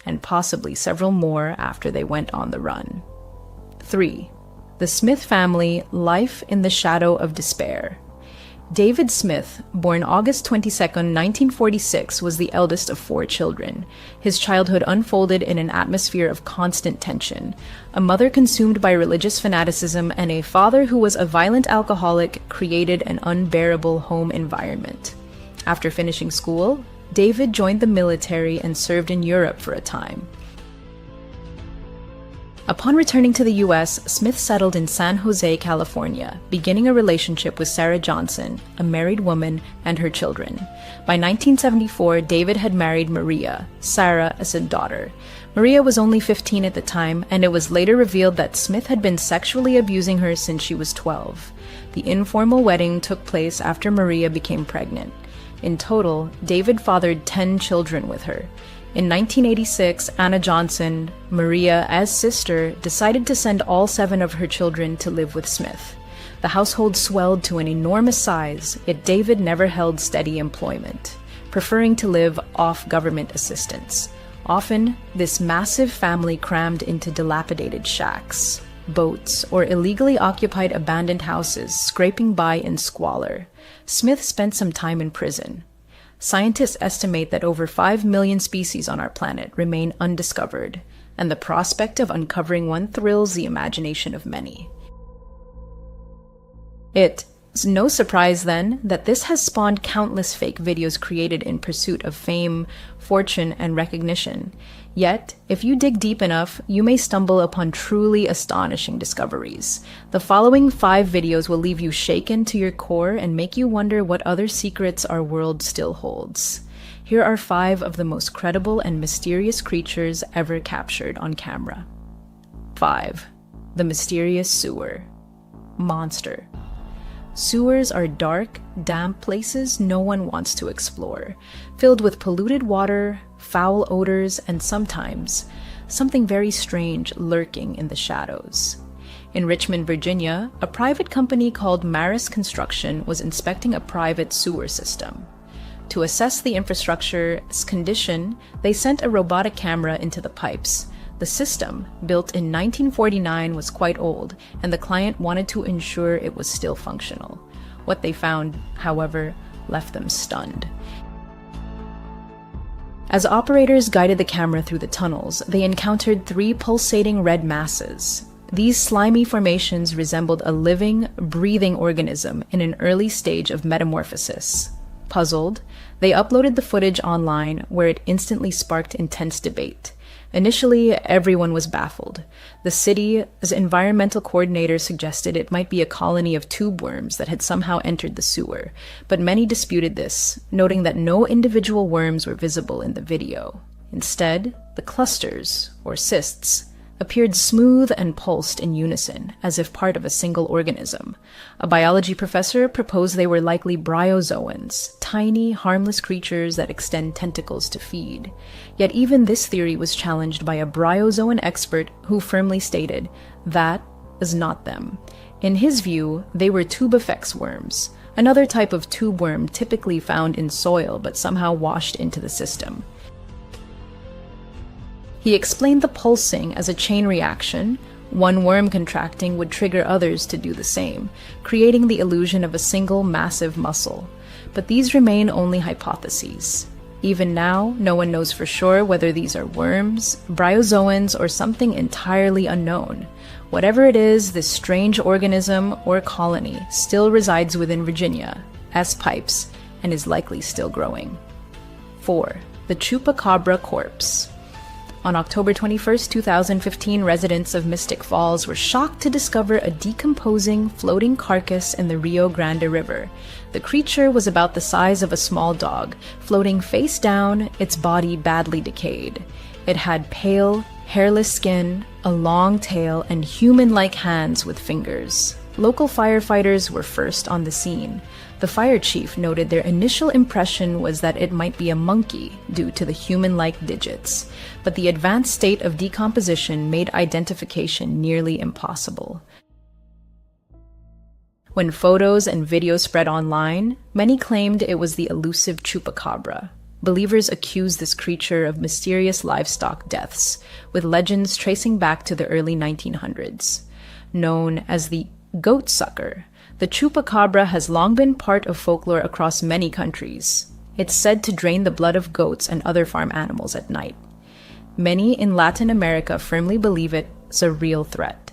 and possibly several more after they went on the run. 3. The Smith Family, Life in the Shadow of Despair. David Smith, born August 22, 1946, was the eldest of 4 children. His childhood unfolded in an atmosphere of constant tension. A mother consumed by religious fanaticism and a father who was a violent alcoholic created an unbearable home environment. After finishing school, David joined the military and served in Europe for a time. Upon returning to the U.S., Smith settled in San Jose, California, beginning a relationship with Sarah Johnson, a married woman, and her children. By 1974, David had married Maria, Sarah as a daughter. Maria was only 15 at the time, and it was later revealed that Smith had been sexually abusing her since she was 12. The informal wedding took place after Maria became pregnant. In total, David fathered 10 children with her. In 1986, Anna Johnson, Maria as sister, decided to send all 7 of her children to live with Smith. The household swelled to an enormous size, yet David never held steady employment, preferring to live off government assistance. Often, this massive family crammed into dilapidated shacks, boats, or illegally occupied abandoned houses, scraping by in squalor. Smith spent some time in prison. Scientists estimate that over 5 million species on our planet remain undiscovered, and the prospect of uncovering one thrills the imagination of many. It's no surprise, then, that this has spawned countless fake videos created in pursuit of fame, fortune, and recognition. Yet, if you dig deep enough, you may stumble upon truly astonishing discoveries. The following 5 videos will leave you shaken to your core and make you wonder what other secrets our world still holds. Here are 5 of the most credible and mysterious creatures ever captured on camera. 5. The mysterious sewer. Monster. Sewers are dark, damp places no one wants to explore, filled with polluted water, foul odors, and sometimes something very strange lurking in the shadows. In Richmond, Virginia, a private company called Maris Construction was inspecting a private sewer system. To assess the infrastructure's condition, they sent a robotic camera into the pipes. The system, built in 1949, was quite old, and the client wanted to ensure it was still functional. What they found, however, left them stunned. As operators guided the camera through the tunnels, they encountered 3 pulsating red masses. These slimy formations resembled a living, breathing organism in an early stage of metamorphosis. Puzzled, they uploaded the footage online, where it instantly sparked intense debate. Initially, everyone was baffled. The city's environmental coordinator suggested it might be a colony of tube worms that had somehow entered the sewer, but many disputed this, noting that no individual worms were visible in the video. Instead, the clusters, or cysts, appeared smooth and pulsed in unison, as if part of a single organism. A biology professor proposed they were likely bryozoans, tiny, harmless creatures that extend tentacles to feed. Yet even this theory was challenged by a bryozoan expert who firmly stated, that is not them. In his view, they were tubifex worms, another type of tube worm typically found in soil but somehow washed into the system. He explained the pulsing as a chain reaction. One worm contracting would trigger others to do the same, creating the illusion of a single massive muscle. But these remain only hypotheses. Even now, no one knows for sure whether these are worms, bryozoans, or something entirely unknown. Whatever it is, this strange organism or colony still resides within Virginia, as pipes, and is likely still growing. 4. The Chupacabra Corpse. On October 21, 2015, residents of Mystic Falls were shocked to discover a decomposing, floating carcass in the Rio Grande River. The creature was about the size of a small dog, floating face down, its body badly decayed. It had pale, hairless skin, a long tail, and human-like hands with fingers. Local firefighters were first on the scene. The fire chief noted their initial impression was that it might be a monkey due to the human-like digits, but the advanced state of decomposition made identification nearly impossible. When photos and videos spread online, many claimed it was the elusive chupacabra. Believers accused this creature of mysterious livestock deaths, with legends tracing back to the early 1900s. known as the goat sucker. The chupacabra has long been part of folklore across many countries. It's said to drain the blood of goats and other farm animals at night. Many in Latin America firmly believe it's a real threat.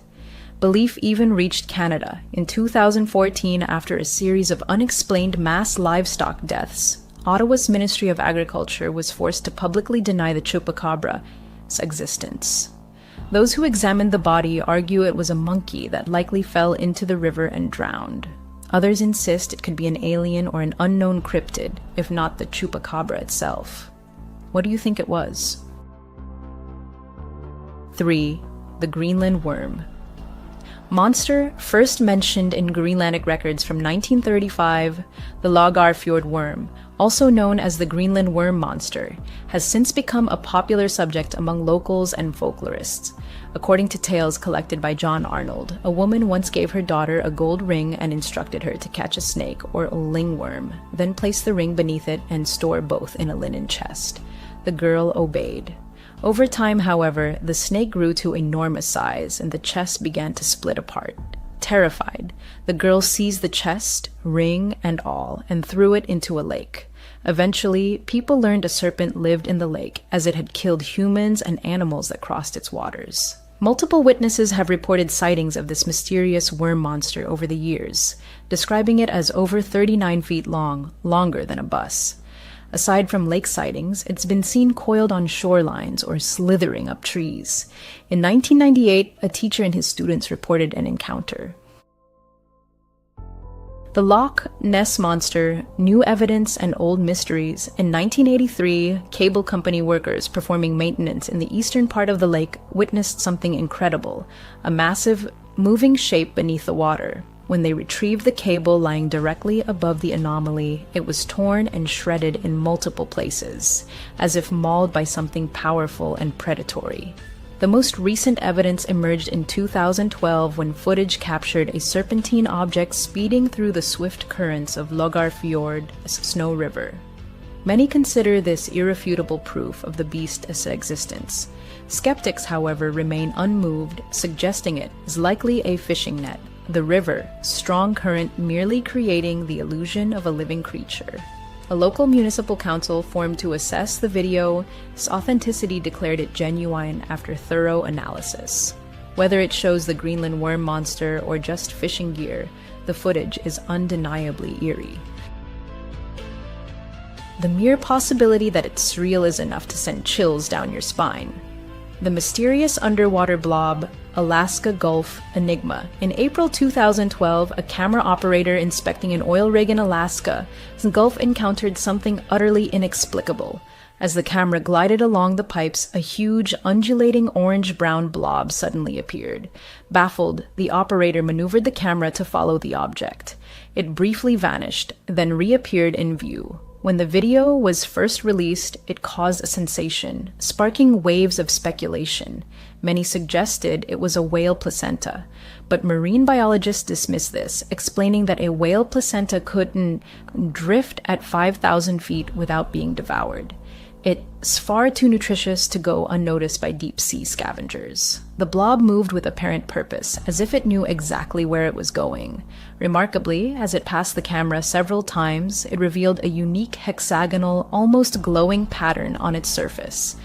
Belief even reached Canada in 2014 after a series of unexplained mass livestock deaths. Ottawa's Ministry of Agriculture was forced to publicly deny the chupacabra's existence. Those who examined the body argue it was a monkey that likely fell into the river and drowned. Others insist it could be an alien or an unknown cryptid, if not the chupacabra itself. What do you think it was? 3. The Greenland worm. Monster first mentioned in Greenlandic records from 1935, the Lagarfjord worm, also known as the Greenland worm monster, has since become a popular subject among locals and folklorists. According to tales collected by John Arnold, a woman once gave her daughter a gold ring and instructed her to catch a snake or a lingworm, then place the ring beneath it and store both in a linen chest. The girl obeyed. Over time, however, the snake grew to enormous size and the chest began to split apart. Terrified, the girl seized the chest, ring and all, and threw it into a lake. Eventually, people learned a serpent lived in the lake, as it had killed humans and animals that crossed its waters. Multiple witnesses have reported sightings of this mysterious worm monster over the years, describing it as over 39 feet long, longer than a bus. Aside from lake sightings, it's been seen coiled on shorelines or slithering up trees. In 1998, a teacher and his students reported an encounter. The Loch Ness Monster, New Evidence and Old Mysteries. In 1983, cable company workers performing maintenance in the eastern part of the lake witnessed something incredible, a massive, moving shape beneath the water. When they retrieved the cable lying directly above the anomaly, it was torn and shredded in multiple places, as if mauled by something powerful and predatory. The most recent evidence emerged in 2012 when footage captured a serpentine object speeding through the swift currents of Lagarfjord's Snow River. Many consider this irrefutable proof of the beast's existence. Skeptics, however, remain unmoved, suggesting it is likely a fishing net. The river, strong current merely creating the illusion of a living creature. A local municipal council formed to assess the video's authenticity declared it genuine after thorough analysis. Whether it shows the Greenland worm monster or just fishing gear, the footage is undeniably eerie. The mere possibility that it's real is enough to send chills down your spine. The mysterious underwater blob, Alaska Gulf Enigma. In April 2012, a camera operator inspecting an oil rig in Alaska's Gulf encountered something utterly inexplicable. As the camera glided along the pipes, a huge, undulating orange-brown blob suddenly appeared. Baffled, the operator maneuvered the camera to follow the object. It briefly vanished, then reappeared in view. When the video was first released, it caused a sensation, sparking waves of speculation. Many suggested it was a whale placenta, but marine biologists dismissed this, explaining that a whale placenta couldn't drift at 5,000 feet without being devoured. It's far too nutritious to go unnoticed by deep-sea scavengers. The blob moved with apparent purpose, as if it knew exactly where it was going. Remarkably, as it passed the camera several times, it revealed a unique hexagonal, almost glowing pattern on its surface.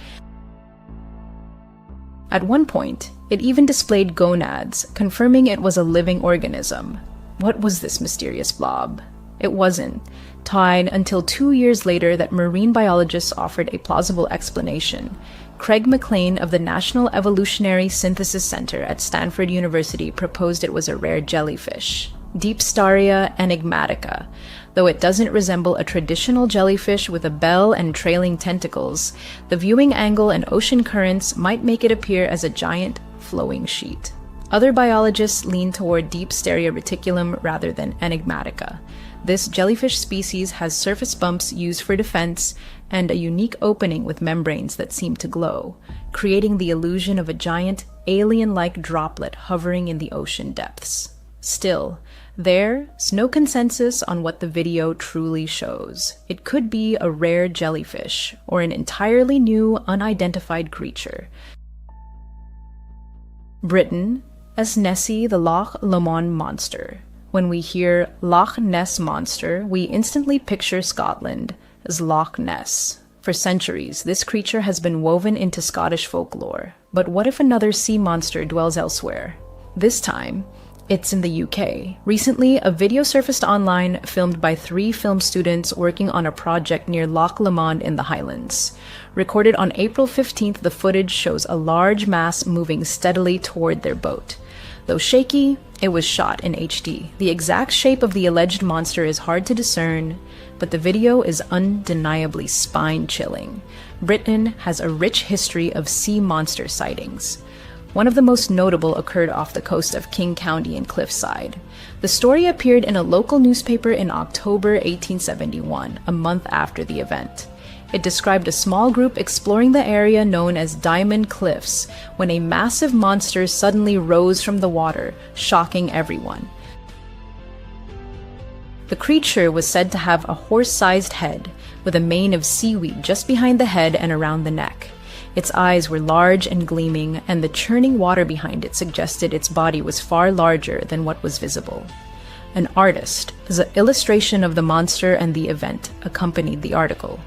At one point, it even displayed gonads, confirming it was a living organism. What was this mysterious blob? It wasn't tied until 2 years later that marine biologists offered a plausible explanation. Craig McLean of the National Evolutionary Synthesis Center at Stanford University proposed it was a rare jellyfish, Deepstaria enigmatica. Though it doesn't resemble a traditional jellyfish with a bell and trailing tentacles, the viewing angle and ocean currents might make it appear as a giant flowing sheet. Other biologists lean toward Deepstaria reticulum rather than enigmatica. This jellyfish species has surface bumps used for defense and a unique opening with membranes that seem to glow, creating the illusion of a giant, alien-like droplet hovering in the ocean depths. Still, there's no consensus on what the video truly shows. It could be a rare jellyfish or an entirely new, unidentified creature. Britain, as Nessie the Loch Lomond Monster. When we hear Loch Ness Monster, we instantly picture Scotland as Loch Ness. For centuries, this creature has been woven into Scottish folklore. But what if another sea monster dwells elsewhere? This time, it's in the UK. Recently, a video surfaced online filmed by 3 film students working on a project near Loch Lomond in the Highlands. Recorded on April 15th, the footage shows a large mass moving steadily toward their boat. Though shaky, it was shot in HD. The exact shape of the alleged monster is hard to discern, but the video is undeniably spine-chilling. Britain has a rich history of sea monster sightings. One of the most notable occurred off the coast of King County in Cliffside. The story appeared in a local newspaper in October 1871, a month after the event. It described a small group exploring the area known as Diamond Cliffs when a massive monster suddenly rose from the water, shocking everyone. The creature was said to have a horse-sized head, with a mane of seaweed just behind the head and around the neck. Its eyes were large and gleaming, and the churning water behind it suggested its body was far larger than what was visible. An artist's illustration of the monster and the event accompanied the article.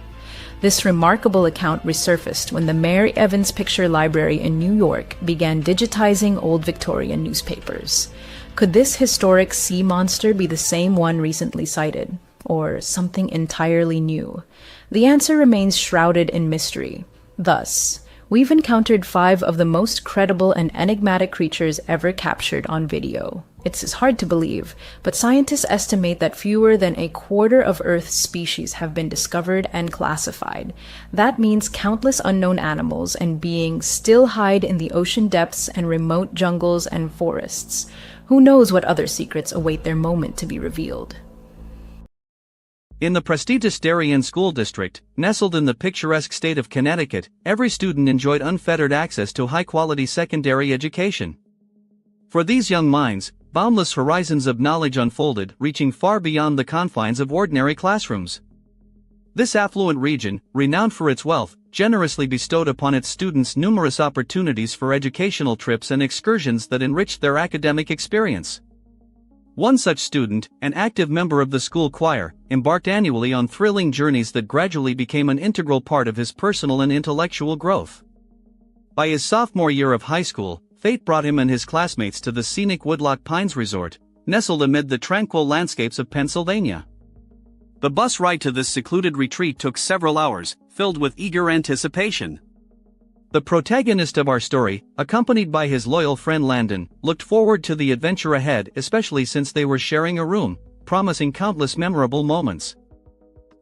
This remarkable account resurfaced when the Mary Evans Picture Library in New York began digitizing old Victorian newspapers. Could this historic sea monster be the same one recently sighted, or something entirely new? The answer remains shrouded in mystery. Thus, we've encountered 5 of the most credible and enigmatic creatures ever captured on video. It's hard to believe, but scientists estimate that fewer than a quarter of Earth's species have been discovered and classified. That means countless unknown animals and beings still hide in the ocean depths and remote jungles and forests. Who knows what other secrets await their moment to be revealed? In the prestigious Darien School District, nestled in the picturesque state of Connecticut, every student enjoyed unfettered access to high-quality secondary education. For these young minds, boundless horizons of knowledge unfolded, reaching far beyond the confines of ordinary classrooms. This affluent region, renowned for its wealth, generously bestowed upon its students numerous opportunities for educational trips and excursions that enriched their academic experience. One such student, an active member of the school choir, embarked annually on thrilling journeys that gradually became an integral part of his personal and intellectual growth. By his sophomore year of high school, fate brought him and his classmates to the scenic Woodloch Pines Resort, nestled amid the tranquil landscapes of Pennsylvania. The bus ride to this secluded retreat took several hours, filled with eager anticipation. The protagonist of our story, accompanied by his loyal friend Landon, looked forward to the adventure ahead, especially since they were sharing a room, promising countless memorable moments.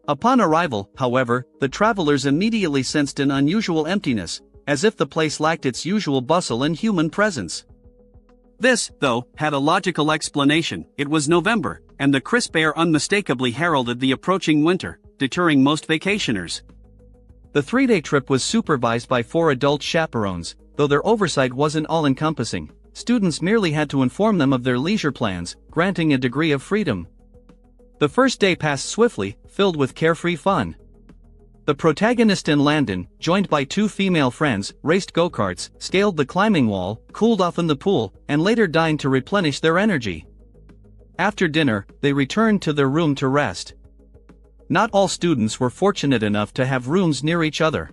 Upon arrival, however, the travelers immediately sensed an unusual emptiness, as if the place lacked its usual bustle and human presence. This, though, had a logical explanation. It was November, and the crisp air unmistakably heralded the approaching winter, deterring most vacationers. The 3-day trip was supervised by 4 adult chaperones, though their oversight wasn't all-encompassing. Students merely had to inform them of their leisure plans, granting a degree of freedom. The first day passed swiftly, filled with carefree fun. The protagonist and Landon, joined by 2 female friends, raced go-karts, scaled the climbing wall, cooled off in the pool, and later dined to replenish their energy. After dinner, they returned to their room to rest. Not all students were fortunate enough to have rooms near each other.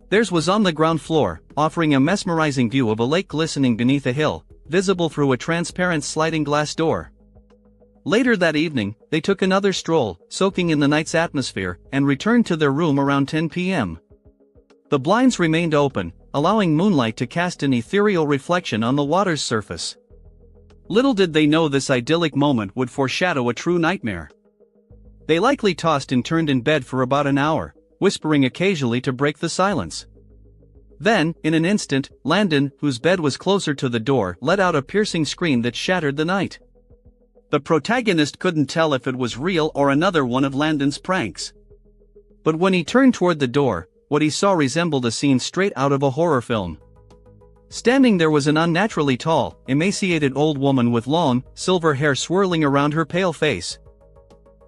Theirs was on the ground floor, offering a mesmerizing view of a lake glistening beneath a hill, visible through a transparent sliding glass door. Later that evening, they took another stroll, soaking in the night's atmosphere, and returned to their room around 10 p.m. The blinds remained open, allowing moonlight to cast an ethereal reflection on the water's surface. Little did they know this idyllic moment would foreshadow a true nightmare. They likely tossed and turned in bed for about an hour, whispering occasionally to break the silence. Then, in an instant, Landon, whose bed was closer to the door, let out a piercing scream that shattered the night. The protagonist couldn't tell if it was real or another one of Landon's pranks. But when he turned toward the door, what he saw resembled a scene straight out of a horror film. Standing there was an unnaturally tall, emaciated old woman with long, silver hair swirling around her pale face.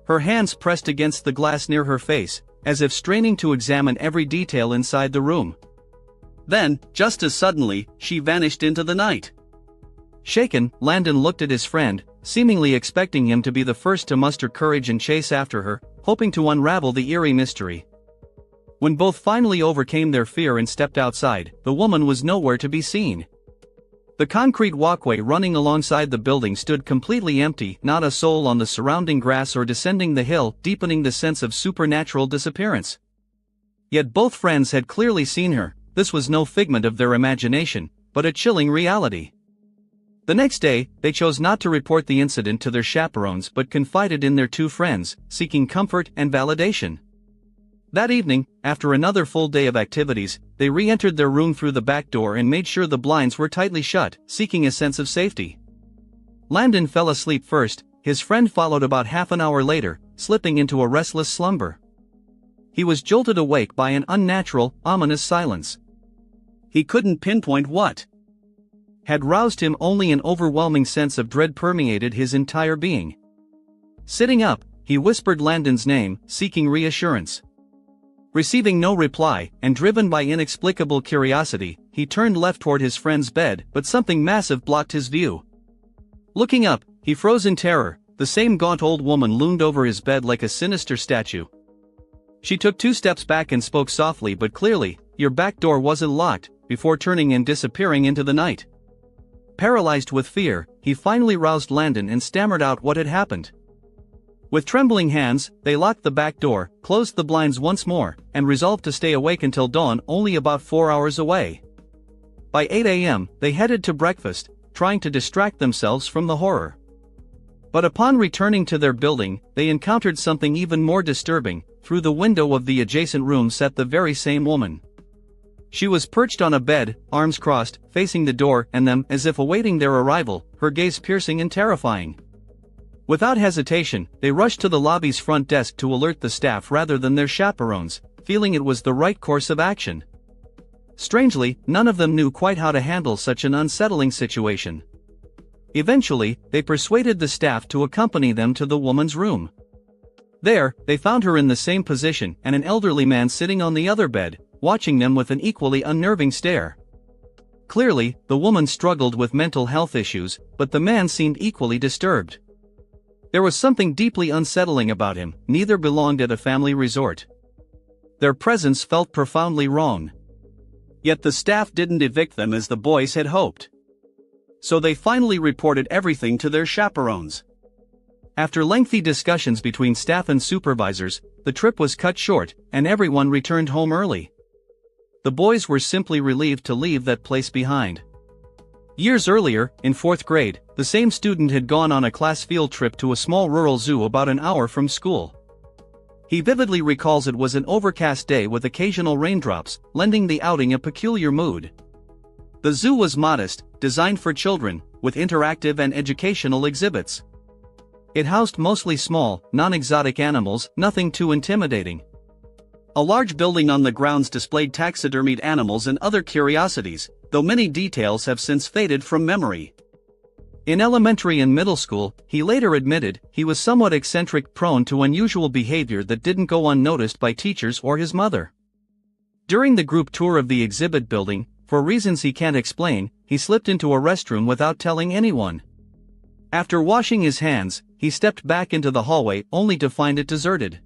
Her hands pressed against the glass near her face, as if straining to examine every detail inside the room. Then, just as suddenly, she vanished into the night. Shaken, Landon looked at his friend, seemingly expecting him to be the first to muster courage and chase after her, hoping to unravel the eerie mystery. When both finally overcame their fear and stepped outside, the woman was nowhere to be seen. The concrete walkway running alongside the building stood completely empty, not a soul on the surrounding grass or descending the hill, deepening the sense of supernatural disappearance. Yet both friends had clearly seen her. This was no figment of their imagination, but a chilling reality. The next day, they chose not to report the incident to their chaperones but confided in their two friends, seeking comfort and validation. That evening, after another full day of activities, they re-entered their room through the back door and made sure the blinds were tightly shut, seeking a sense of safety. Landon fell asleep first, his friend followed about half an hour later, slipping into a restless slumber. He was jolted awake by an unnatural, ominous silence. He couldn't pinpoint what had roused him. Only an overwhelming sense of dread permeated his entire being. Sitting up, he whispered Landon's name, seeking reassurance. Receiving no reply, and driven by inexplicable curiosity, he turned left toward his friend's bed, but something massive blocked his view. Looking up, he froze in terror. The same gaunt old woman loomed over his bed like a sinister statue. She took 2 steps back and spoke softly but clearly, "Your back door wasn't locked," before turning and disappearing into the night. Paralyzed with fear, he finally roused Landon and stammered out what had happened. With trembling hands, they locked the back door, closed the blinds once more, and resolved to stay awake until dawn, only about 4 hours away. By 8 a.m., they headed to breakfast, trying to distract themselves from the horror. But upon returning to their building, they encountered something even more disturbing. Through the window of the adjacent room sat the very same woman. She was perched on a bed, arms crossed, facing the door and them, as if awaiting their arrival, her gaze piercing and terrifying. Without hesitation, they rushed to the lobby's front desk to alert the staff rather than their chaperones, feeling it was the right course of action. Strangely, none of them knew quite how to handle such an unsettling situation. Eventually, they persuaded the staff to accompany them to the woman's room. There, they found her in the same position and an elderly man sitting on the other bed, watching them with an equally unnerving stare. Clearly, the woman struggled with mental health issues, but the man seemed equally disturbed. There was something deeply unsettling about him. Neither belonged at a family resort. Their presence felt profoundly wrong. Yet the staff didn't evict them as the boys had hoped. So they finally reported everything to their chaperones. After lengthy discussions between staff and supervisors, the trip was cut short, and everyone returned home early. The boys were simply relieved to leave that place behind. Years earlier, in 4th grade, the same student had gone on a class field trip to a small rural zoo about an hour from school. He vividly recalls it was an overcast day with occasional raindrops, lending the outing a peculiar mood. The zoo was modest, designed for children, with interactive and educational exhibits. It housed mostly small, non-exotic animals, nothing too intimidating. A large building on the grounds displayed taxidermied animals and other curiosities, though many details have since faded from memory. In elementary and middle school, he later admitted, he was somewhat eccentric, prone to unusual behavior that didn't go unnoticed by teachers or his mother. During the group tour of the exhibit building, for reasons he can't explain, he slipped into a restroom without telling anyone. After washing his hands, he stepped back into the hallway only to find it deserted.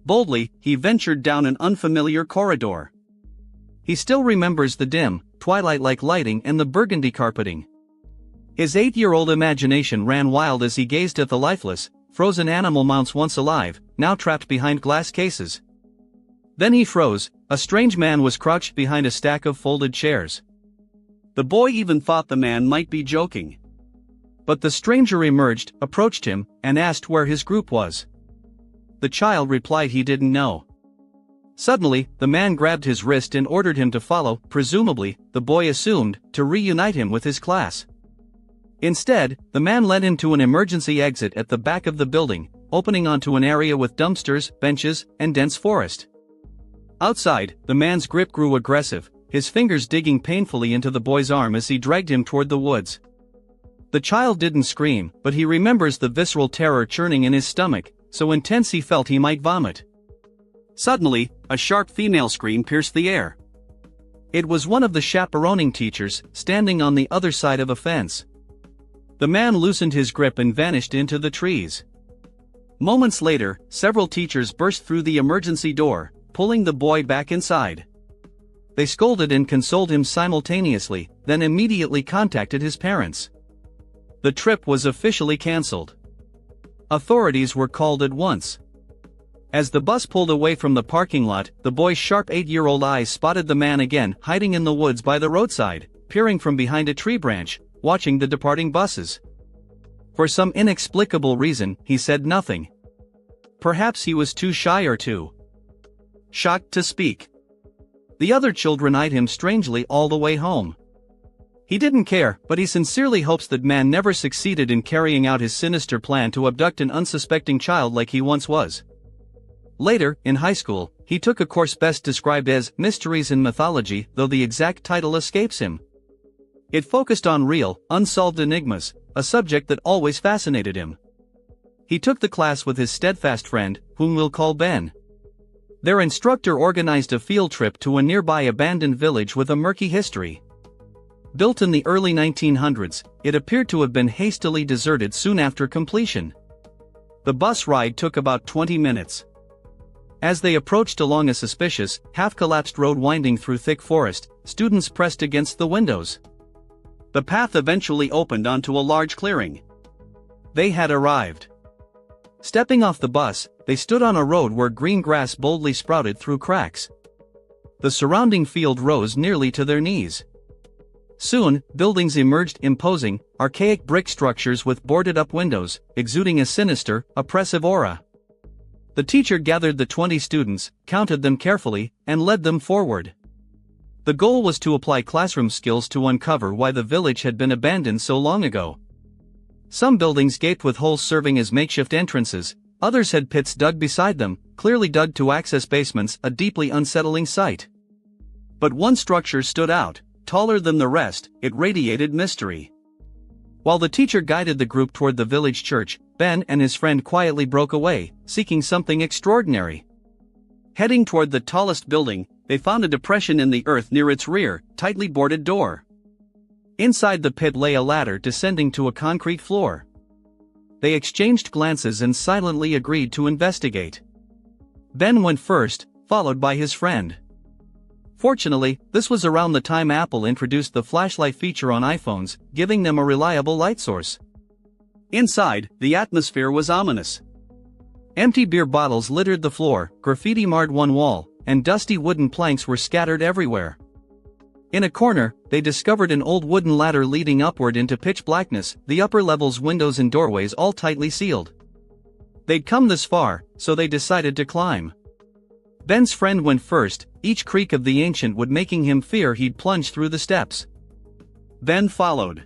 Boldly, he ventured down an unfamiliar corridor. He still remembers the dim, twilight-like lighting and the burgundy carpeting. His 8-year-old imagination ran wild as he gazed at the lifeless, frozen animal mounts once alive, now trapped behind glass cases. Then he froze. A strange man was crouched behind a stack of folded chairs. The boy even thought the man might be joking. But the stranger emerged, approached him, and asked where his group was. The child replied he didn't know. Suddenly, the man grabbed his wrist and ordered him to follow, presumably, the boy assumed, to reunite him with his class. Instead, the man led him to an emergency exit at the back of the building, opening onto an area with dumpsters, benches, and dense forest. Outside, the man's grip grew aggressive, his fingers digging painfully into the boy's arm as he dragged him toward the woods. The child didn't scream, but he remembers the visceral terror churning in his stomach, so intense he felt he might vomit. Suddenly, a sharp female scream pierced the air. It was one of the chaperoning teachers, standing on the other side of a fence. The man loosened his grip and vanished into the trees. Moments later, several teachers burst through the emergency door, pulling the boy back inside. They scolded and consoled him simultaneously, then immediately contacted his parents. The trip was officially cancelled. Authorities were called at once. As the bus pulled away from the parking lot, the boy's sharp 8-year-old eyes spotted the man again, hiding in the woods by the roadside, peering from behind a tree branch, watching the departing buses. For some inexplicable reason, he said nothing. Perhaps he was too shy or too shocked to speak. The other children eyed him strangely all the way home. He didn't care, but he sincerely hopes that man never succeeded in carrying out his sinister plan to abduct an unsuspecting child like he once was. Later, in high school, he took a course best described as Mysteries in Mythology, though the exact title escapes him. It focused on real, unsolved enigmas, a subject that always fascinated him. He took the class with his steadfast friend, whom we'll call Ben. Their instructor organized a field trip to a nearby abandoned village with a murky history. Built in the early 1900s, it appeared to have been hastily deserted soon after completion. The bus ride took about 20 minutes. As they approached along a suspicious, half-collapsed road winding through thick forest, students pressed against the windows. The path eventually opened onto a large clearing. They had arrived. Stepping off the bus, they stood on a road where green grass boldly sprouted through cracks. The surrounding field rose nearly to their knees. Soon, buildings emerged, imposing, archaic brick structures with boarded-up windows, exuding a sinister, oppressive aura. The teacher gathered the 20 students, counted them carefully, and led them forward. The goal was to apply classroom skills to uncover why the village had been abandoned so long ago. Some buildings gaped with holes serving as makeshift entrances, others had pits dug beside them, clearly dug to access basements, a deeply unsettling sight. But one structure stood out, taller than the rest, it radiated mystery. While the teacher guided the group toward the village church, Ben and his friend quietly broke away, seeking something extraordinary. Heading toward the tallest building, they found a depression in the earth near its rear, tightly boarded door. Inside the pit lay a ladder descending to a concrete floor. They exchanged glances and silently agreed to investigate. Ben went first, followed by his friend. Fortunately, this was around the time Apple introduced the flashlight feature on iPhones, giving them a reliable light source. Inside, the atmosphere was ominous. Empty beer bottles littered the floor, graffiti marred one wall, and dusty wooden planks were scattered everywhere. In a corner, they discovered an old wooden ladder leading upward into pitch blackness, the upper level's windows and doorways all tightly sealed. They'd come this far, so they decided to climb. Ben's friend went first, each creak of the ancient wood making him fear he'd plunge through the steps. Ben followed.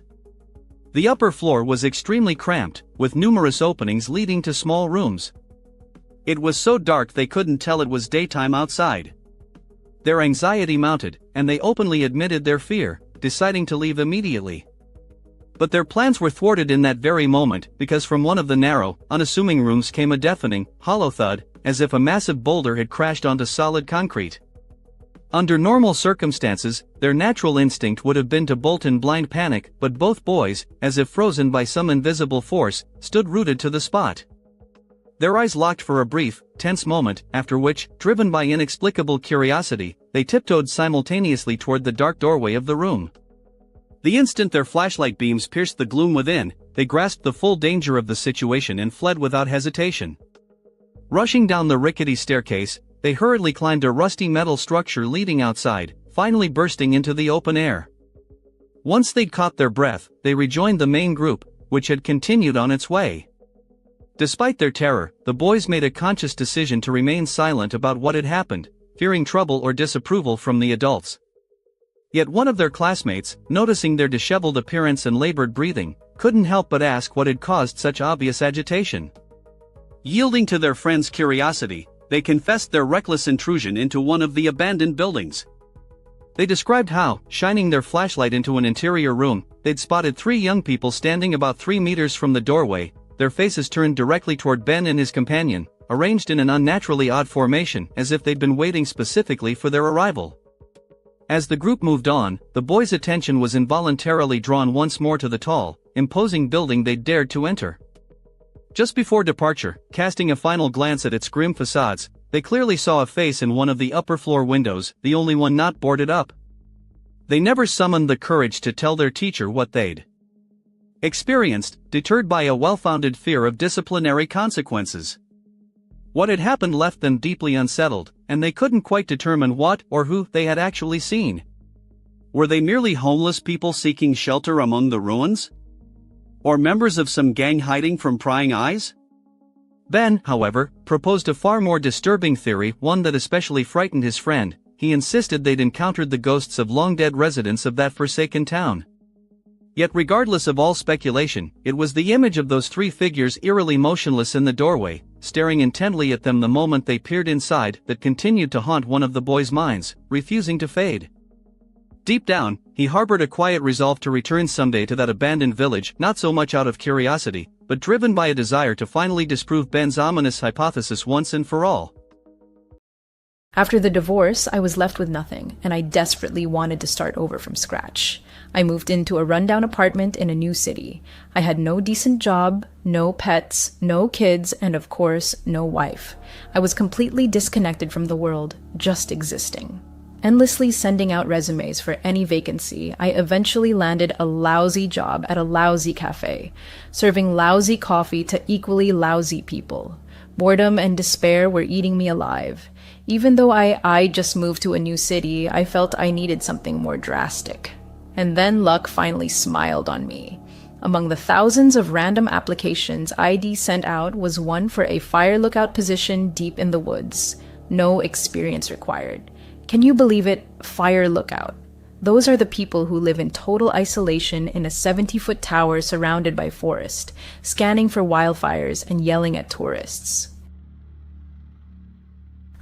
The upper floor was extremely cramped, with numerous openings leading to small rooms. It was so dark they couldn't tell it was daytime outside. Their anxiety mounted, and they openly admitted their fear, deciding to leave immediately. But their plans were thwarted in that very moment, because from one of the narrow, unassuming rooms came a deafening, hollow thud, as if a massive boulder had crashed onto solid concrete. Under normal circumstances, their natural instinct would have been to bolt in blind panic, but both boys, as if frozen by some invisible force, stood rooted to the spot. Their eyes locked for a brief, tense moment, after which, driven by inexplicable curiosity, they tiptoed simultaneously toward the dark doorway of the room. The instant their flashlight beams pierced the gloom within, they grasped the full danger of the situation and fled without hesitation. Rushing down the rickety staircase, they hurriedly climbed a rusty metal structure leading outside, finally bursting into the open air. Once they'd caught their breath, they rejoined the main group, which had continued on its way. Despite their terror, the boys made a conscious decision to remain silent about what had happened, fearing trouble or disapproval from the adults. Yet one of their classmates, noticing their disheveled appearance and labored breathing, couldn't help but ask what had caused such obvious agitation. Yielding to their friend's curiosity, they confessed their reckless intrusion into one of the abandoned buildings. They described how, shining their flashlight into an interior room, they'd spotted 3 young people standing about 3 meters from the doorway, their faces turned directly toward Ben and his companion, arranged in an unnaturally odd formation as if they'd been waiting specifically for their arrival. As the group moved on, the boys' attention was involuntarily drawn once more to the tall, imposing building they dared to enter. Just before departure, casting a final glance at its grim facades, they clearly saw a face in one of the upper floor windows, the only one not boarded up. They never summoned the courage to tell their teacher what they'd experienced, deterred by a well-founded fear of disciplinary consequences. What had happened left them deeply unsettled, and they couldn't quite determine what or who they had actually seen. Were they merely homeless people seeking shelter among the ruins? Or members of some gang hiding from prying eyes? Ben, however, proposed a far more disturbing theory, one that especially frightened his friend. He insisted they'd encountered the ghosts of long-dead residents of that forsaken town. Yet regardless of all speculation, it was the image of those three figures eerily motionless in the doorway, staring intently at them the moment they peered inside, that continued to haunt one of the boys' minds, refusing to fade. Deep down, he harbored a quiet resolve to return someday to that abandoned village, not so much out of curiosity, but driven by a desire to finally disprove Ben's ominous hypothesis once and for all. After the divorce, I was left with nothing, and I desperately wanted to start over from scratch. I moved into a rundown apartment in a new city. I had no decent job, no pets, no kids, and of course, no wife. I was completely disconnected from the world, just existing. Endlessly sending out resumes for any vacancy, I eventually landed a lousy job at a lousy cafe, serving lousy coffee to equally lousy people. Boredom and despair were eating me alive. Even though I just moved to a new city, I felt I needed something more drastic. And then luck finally smiled on me. Among the thousands of random applications ID sent out was one for a fire lookout position deep in the woods. No experience required. Can you believe it? Fire lookout. Those are the people who live in total isolation in a 70-foot tower surrounded by forest, scanning for wildfires and yelling at tourists.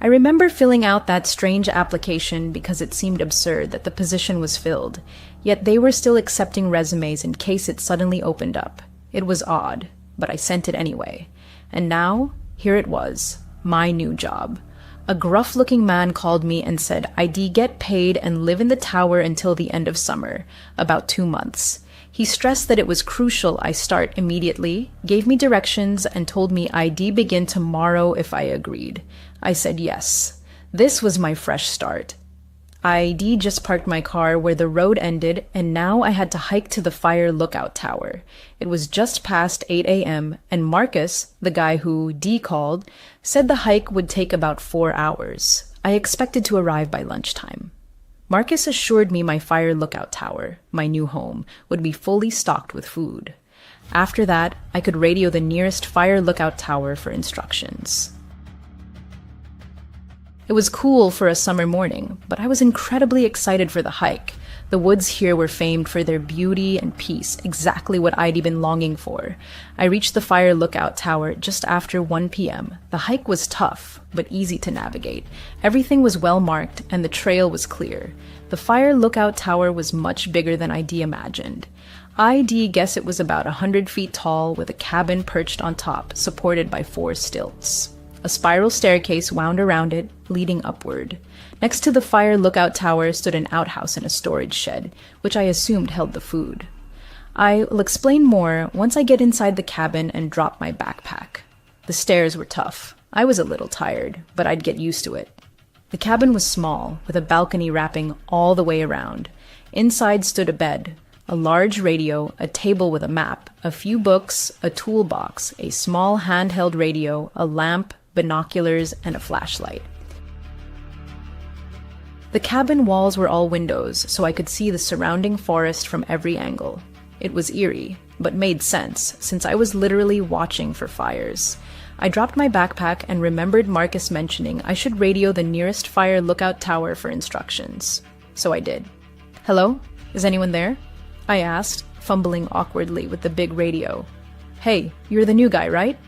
I remember filling out that strange application because it seemed absurd that the position was filled, yet they were still accepting resumes in case it suddenly opened up. It was odd, but I sent it anyway. And now, here it was, my new job. A gruff-looking man called me and said I'd get paid and live in the tower until the end of summer, about 2 months. He stressed that it was crucial I start immediately, gave me directions, and told me I'd begin tomorrow if I agreed. I said yes. This was my fresh start. I'd just parked my car where the road ended, and now I had to hike to the fire lookout tower. It was just past 8 a.m., and Marcus, the guy who D called, said the hike would take about 4 hours. I expected to arrive by lunchtime. Marcus assured me my fire lookout tower, my new home, would be fully stocked with food. After that, I could radio the nearest fire lookout tower for instructions. It was cool for a summer morning, but I was incredibly excited for the hike. The woods here were famed for their beauty and peace, exactly what I'd been longing for. I reached the fire lookout tower just after 1 p.m. The hike was tough, but easy to navigate. Everything was well marked, and the trail was clear. The fire lookout tower was much bigger than I'd imagined. I'd guess it was about 100 feet tall, with a cabin perched on top, supported by 4 stilts. A spiral staircase wound around it, leading upward. Next to the fire lookout tower stood an outhouse and a storage shed, which I assumed held the food. I'll explain more once I get inside the cabin and drop my backpack. The stairs were tough. I was a little tired, but I'd get used to it. The cabin was small, with a balcony wrapping all the way around. Inside stood a bed, a large radio, a table with a map, a few books, a toolbox, a small handheld radio, a lamp, binoculars, and a flashlight. The cabin walls were all windows, so I could see the surrounding forest from every angle. It was eerie, but made sense, since I was literally watching for fires. I dropped my backpack and remembered Marcus mentioning I should radio the nearest fire lookout tower for instructions. So I did. "Hello? Is anyone there?" I asked, fumbling awkwardly with the big radio. "Hey, you're the new guy, right?"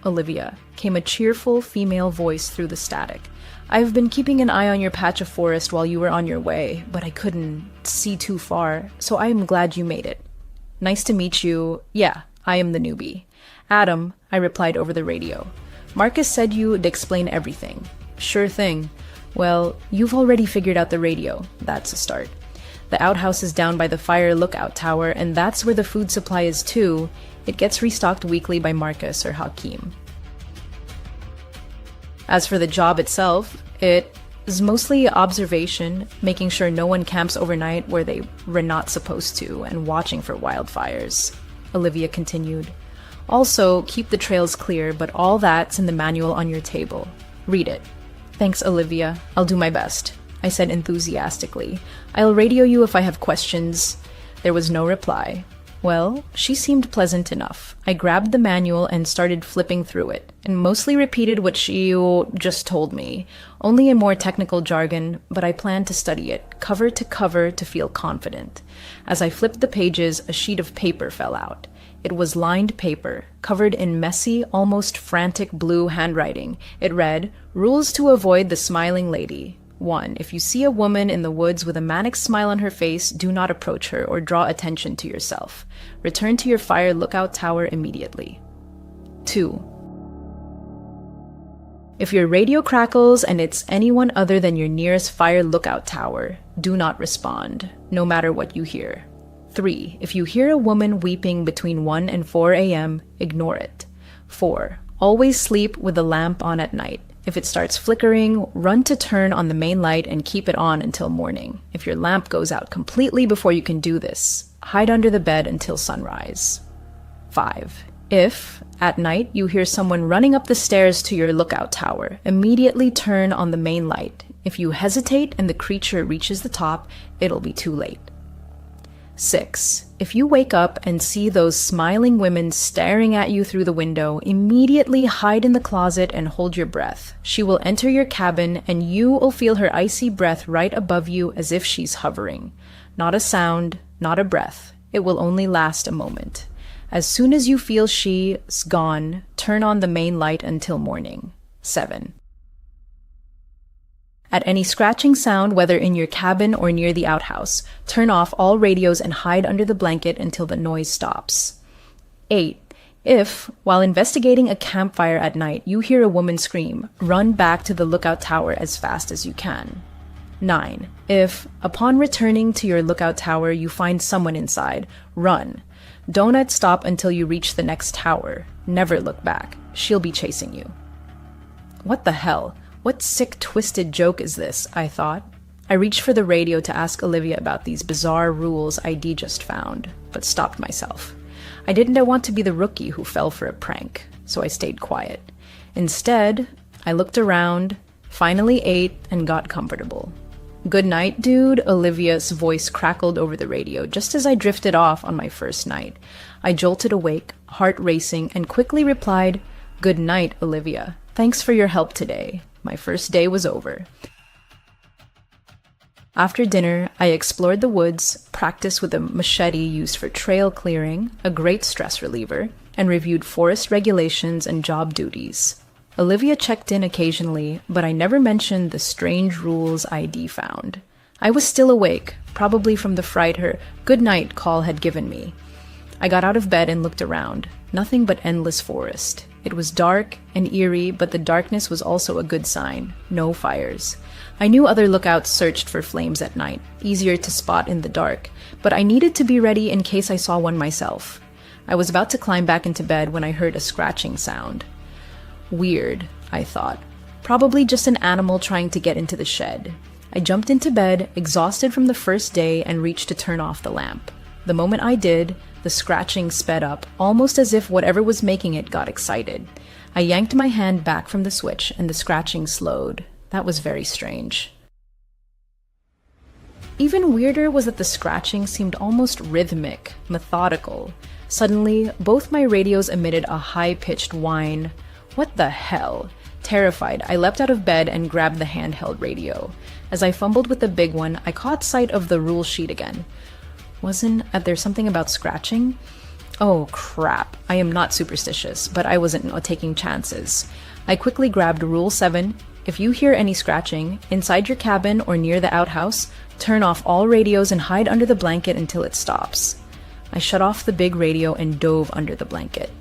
Olivia," came a cheerful female voice through the static. "I've been keeping an eye on your patch of forest while you were on your way, but I couldn't see too far, so I am glad you made it." "Nice to meet you. Yeah, I am the newbie." "Adam," I replied over the radio. "Marcus said you'd explain everything." "Sure thing." "Well, you've already figured out the radio. That's a start." The outhouse is down by the fire lookout tower, and that's where the food supply is too. It gets restocked weekly by Marcus or Hakim. As for the job itself, it is mostly observation, making sure no one camps overnight where they were not supposed to, and watching for wildfires. Olivia continued. Also, keep the trails clear, but all that's in the manual on your table. Read it. Thanks, Olivia. I'll do my best, I said enthusiastically. I'll radio you if I have questions. There was no reply. Well, she seemed pleasant enough. I grabbed the manual and started flipping through it, and mostly repeated what she just told me, only in more technical jargon, but I planned to study it, cover to cover, to feel confident. As I flipped the pages, a sheet of paper fell out. It was lined paper, covered in messy, almost frantic blue handwriting. It read, "Rules to avoid the smiling lady. 1. If you see a woman in the woods with a manic smile on her face, do not approach her or draw attention to yourself. Return to your fire lookout tower immediately. 2. If your radio crackles and it's anyone other than your nearest fire lookout tower, do not respond, no matter what you hear. 3. If you hear a woman weeping between 1 and 4 a.m., ignore it. 4. Always sleep with the lamp on at night. If it starts flickering, run to turn on the main light and keep it on until morning. If your lamp goes out completely before you can do this, hide under the bed until sunrise. 5. If, at night, you hear someone running up the stairs to your lookout tower, immediately turn on the main light. If you hesitate and the creature reaches the top, it'll be too late. 6. If you wake up and see those smiling women staring at you through the window, immediately hide in the closet and hold your breath. She will enter your cabin and you will feel her icy breath right above you as if she's hovering. Not a sound, not a breath. It will only last a moment. As soon as you feel she's gone, turn on the main light until morning. 7. At any scratching sound, whether in your cabin or near the outhouse, turn off all radios and hide under the blanket until the noise stops. 8. If, while investigating a campfire at night, you hear a woman scream, run back to the lookout tower as fast as you can. 9. If, upon returning to your lookout tower, you find someone inside, run. Don't stop until you reach the next tower. Never look back. She'll be chasing you. What the hell? What sick, twisted joke is this? I thought. I reached for the radio to ask Olivia about these bizarre rules ID just found, but stopped myself. I didn't want to be the rookie who fell for a prank, so I stayed quiet. Instead, I looked around, finally ate, and got comfortable. "Good night, dude," Olivia's voice crackled over the radio just as I drifted off on my first night. I jolted awake, heart racing, and quickly replied, "Good night, Olivia. Thanks for your help today." My first day was over. After dinner, I explored the woods, practiced with a machete used for trail clearing, a great stress reliever, and reviewed forest regulations and job duties. Olivia checked in occasionally, but I never mentioned the strange rules ID found. I was still awake, probably from the fright her "good night" call had given me. I got out of bed and looked around. Nothing but endless forest. It was dark and eerie, but the darkness was also a good sign. No fires. I knew other lookouts searched for flames at night, easier to spot in the dark, but I needed to be ready in case I saw one myself. I was about to climb back into bed when I heard a scratching sound. Weird, I thought. Probably just an animal trying to get into the shed. I jumped into bed, exhausted from the first day, and reached to turn off the lamp. The moment I did, the scratching sped up, almost as if whatever was making it got excited. I yanked my hand back from the switch, and the scratching slowed. That was very strange. Even weirder was that the scratching seemed almost rhythmic, methodical. Suddenly, both my radios emitted a high-pitched whine. What the hell? Terrified, I leapt out of bed and grabbed the handheld radio. As I fumbled with the big one, I caught sight of the rule sheet again. Wasn't there something about scratching? Oh, crap. I am not superstitious, but I wasn't taking chances. I quickly grabbed Rule 7. If you hear any scratching, inside your cabin or near the outhouse, turn off all radios and hide under the blanket until it stops. I shut off the big radio and dove under the blanket.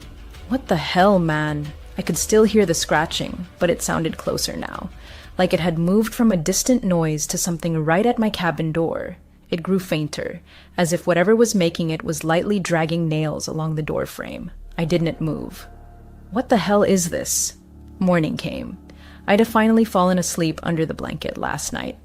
What the hell, man? I could still hear the scratching, but it sounded closer now, like it had moved from a distant noise to something right at my cabin door. It grew fainter, as if whatever was making it was lightly dragging nails along the door frame. I didn't move. What the hell is this? Morning came. I'd have finally fallen asleep under the blanket last night.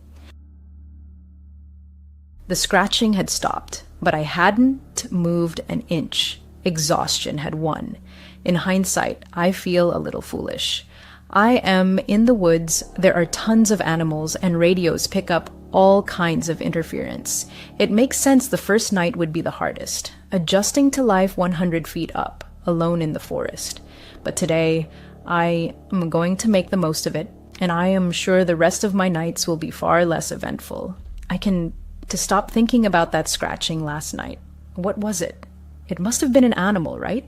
The scratching had stopped, but I hadn't moved an inch. Exhaustion had won. In hindsight, I feel a little foolish. I am in the woods, there are tons of animals, and radios pick up all kinds of interference. It makes sense the first night would be the hardest, adjusting to life 100 feet up, alone in the forest. But today, I am going to make the most of it, and I am sure the rest of my nights will be far less eventful. To stop thinking about that scratching last night. What was it? It must have been an animal, right?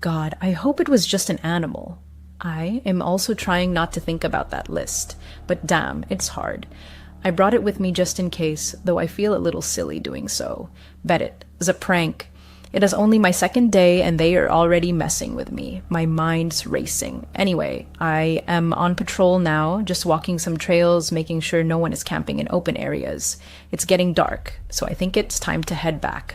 God, I hope it was just an animal. I am also trying not to think about that list, but damn, it's hard. I brought it with me just in case, though I feel a little silly doing so. Bet it's a prank. It is only my second day and they are already messing with me. My mind's racing. Anyway, I am on patrol now, just walking some trails, making sure no one is camping in open areas. It's getting dark, so I think it's time to head back.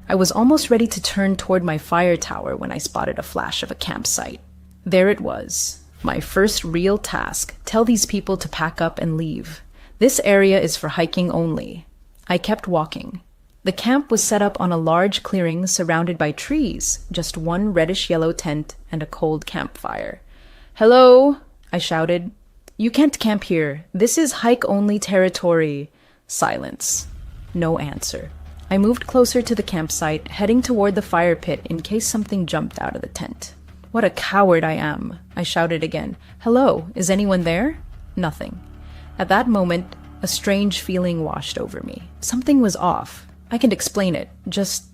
I was almost ready to turn toward my fire tower when I spotted a flash of a campsite. There it was. My first real task, tell these people to pack up and leave. This area is for hiking only. I kept walking. The camp was set up on a large clearing surrounded by trees, just one reddish-yellow tent and a cold campfire. "Hello," I shouted. "You can't camp here. This is hike-only territory." Silence. No answer. I moved closer to the campsite, heading toward the fire pit in case something jumped out of the tent. "What a coward I am," I shouted again. "Hello, is anyone there?" Nothing. At that moment, a strange feeling washed over me. Something was off. I can explain it. Just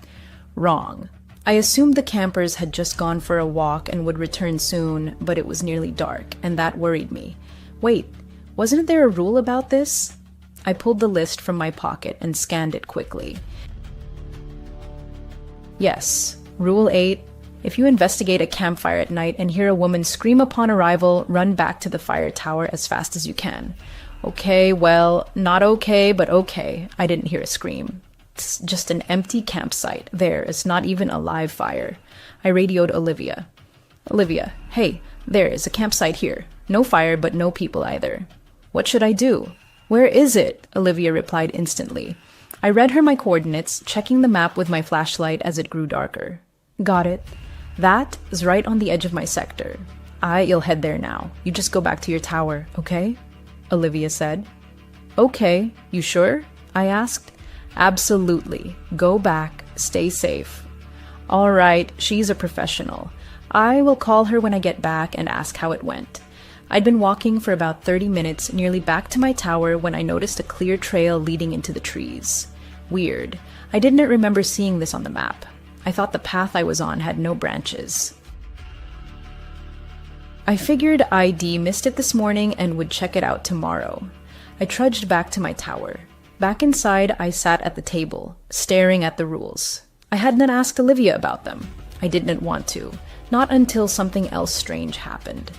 wrong. I assumed the campers had just gone for a walk and would return soon, but it was nearly dark, and that worried me. Wait, wasn't there a rule about this? I pulled the list from my pocket and scanned it quickly. Yes, Rule 8. If you investigate a campfire at night and hear a woman scream upon arrival, run back to the fire tower as fast as you can. Okay, well, not okay, but okay. I didn't hear a scream. It's just an empty campsite. There, it's not even a live fire. I radioed Olivia. "Olivia, hey, there is a campsite here. No fire, but no people either." "What should I do?" "Where is it?" Olivia replied instantly. I read her my coordinates, checking the map with my flashlight as it grew darker. "Got it. That is right on the edge of my sector. You'll head there now. You just go back to your tower, okay?" Olivia said. "Okay, you sure?" I asked. "Absolutely. Go back. Stay safe." "All right, she's a professional. I will call her when I get back and ask how it went." I'd been walking for about 30 minutes, nearly back to my tower, when I noticed a clear trail leading into the trees. Weird. I didn't remember seeing this on the map. I thought the path I was on had no branches. I figured I'd missed it this morning and would check it out tomorrow. I trudged back to my tower. Back inside, I sat at the table, staring at the rules. I hadn't asked Olivia about them. I didn't want to. Not until something else strange happened.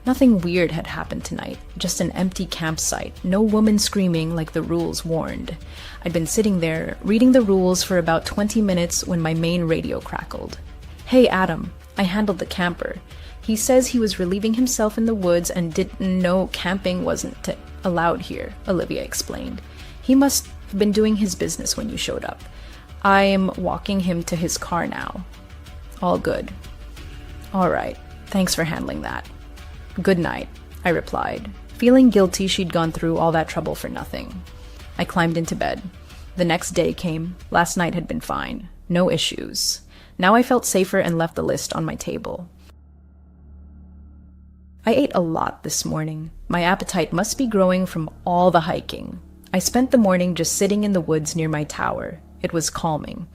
Nothing weird had happened tonight, just an empty campsite, no woman screaming like the rules warned. I'd been sitting there, reading the rules for about 20 minutes when my main radio crackled. "Hey, Adam," I handled the camper. "He says he was relieving himself in the woods and didn't know camping wasn't allowed here," Olivia explained. "He must have been doing his business when you showed up. I'm walking him to his car now." "All good." "All right, thanks for handling that." "Good night," I replied, feeling guilty she'd gone through all that trouble for nothing. I climbed into bed. The next day came. Last night had been fine. No issues. Now I felt safer and left the list on my table. I ate a lot this morning. My appetite must be growing from all the hiking. I spent the morning just sitting in the woods near my tower. It was calming.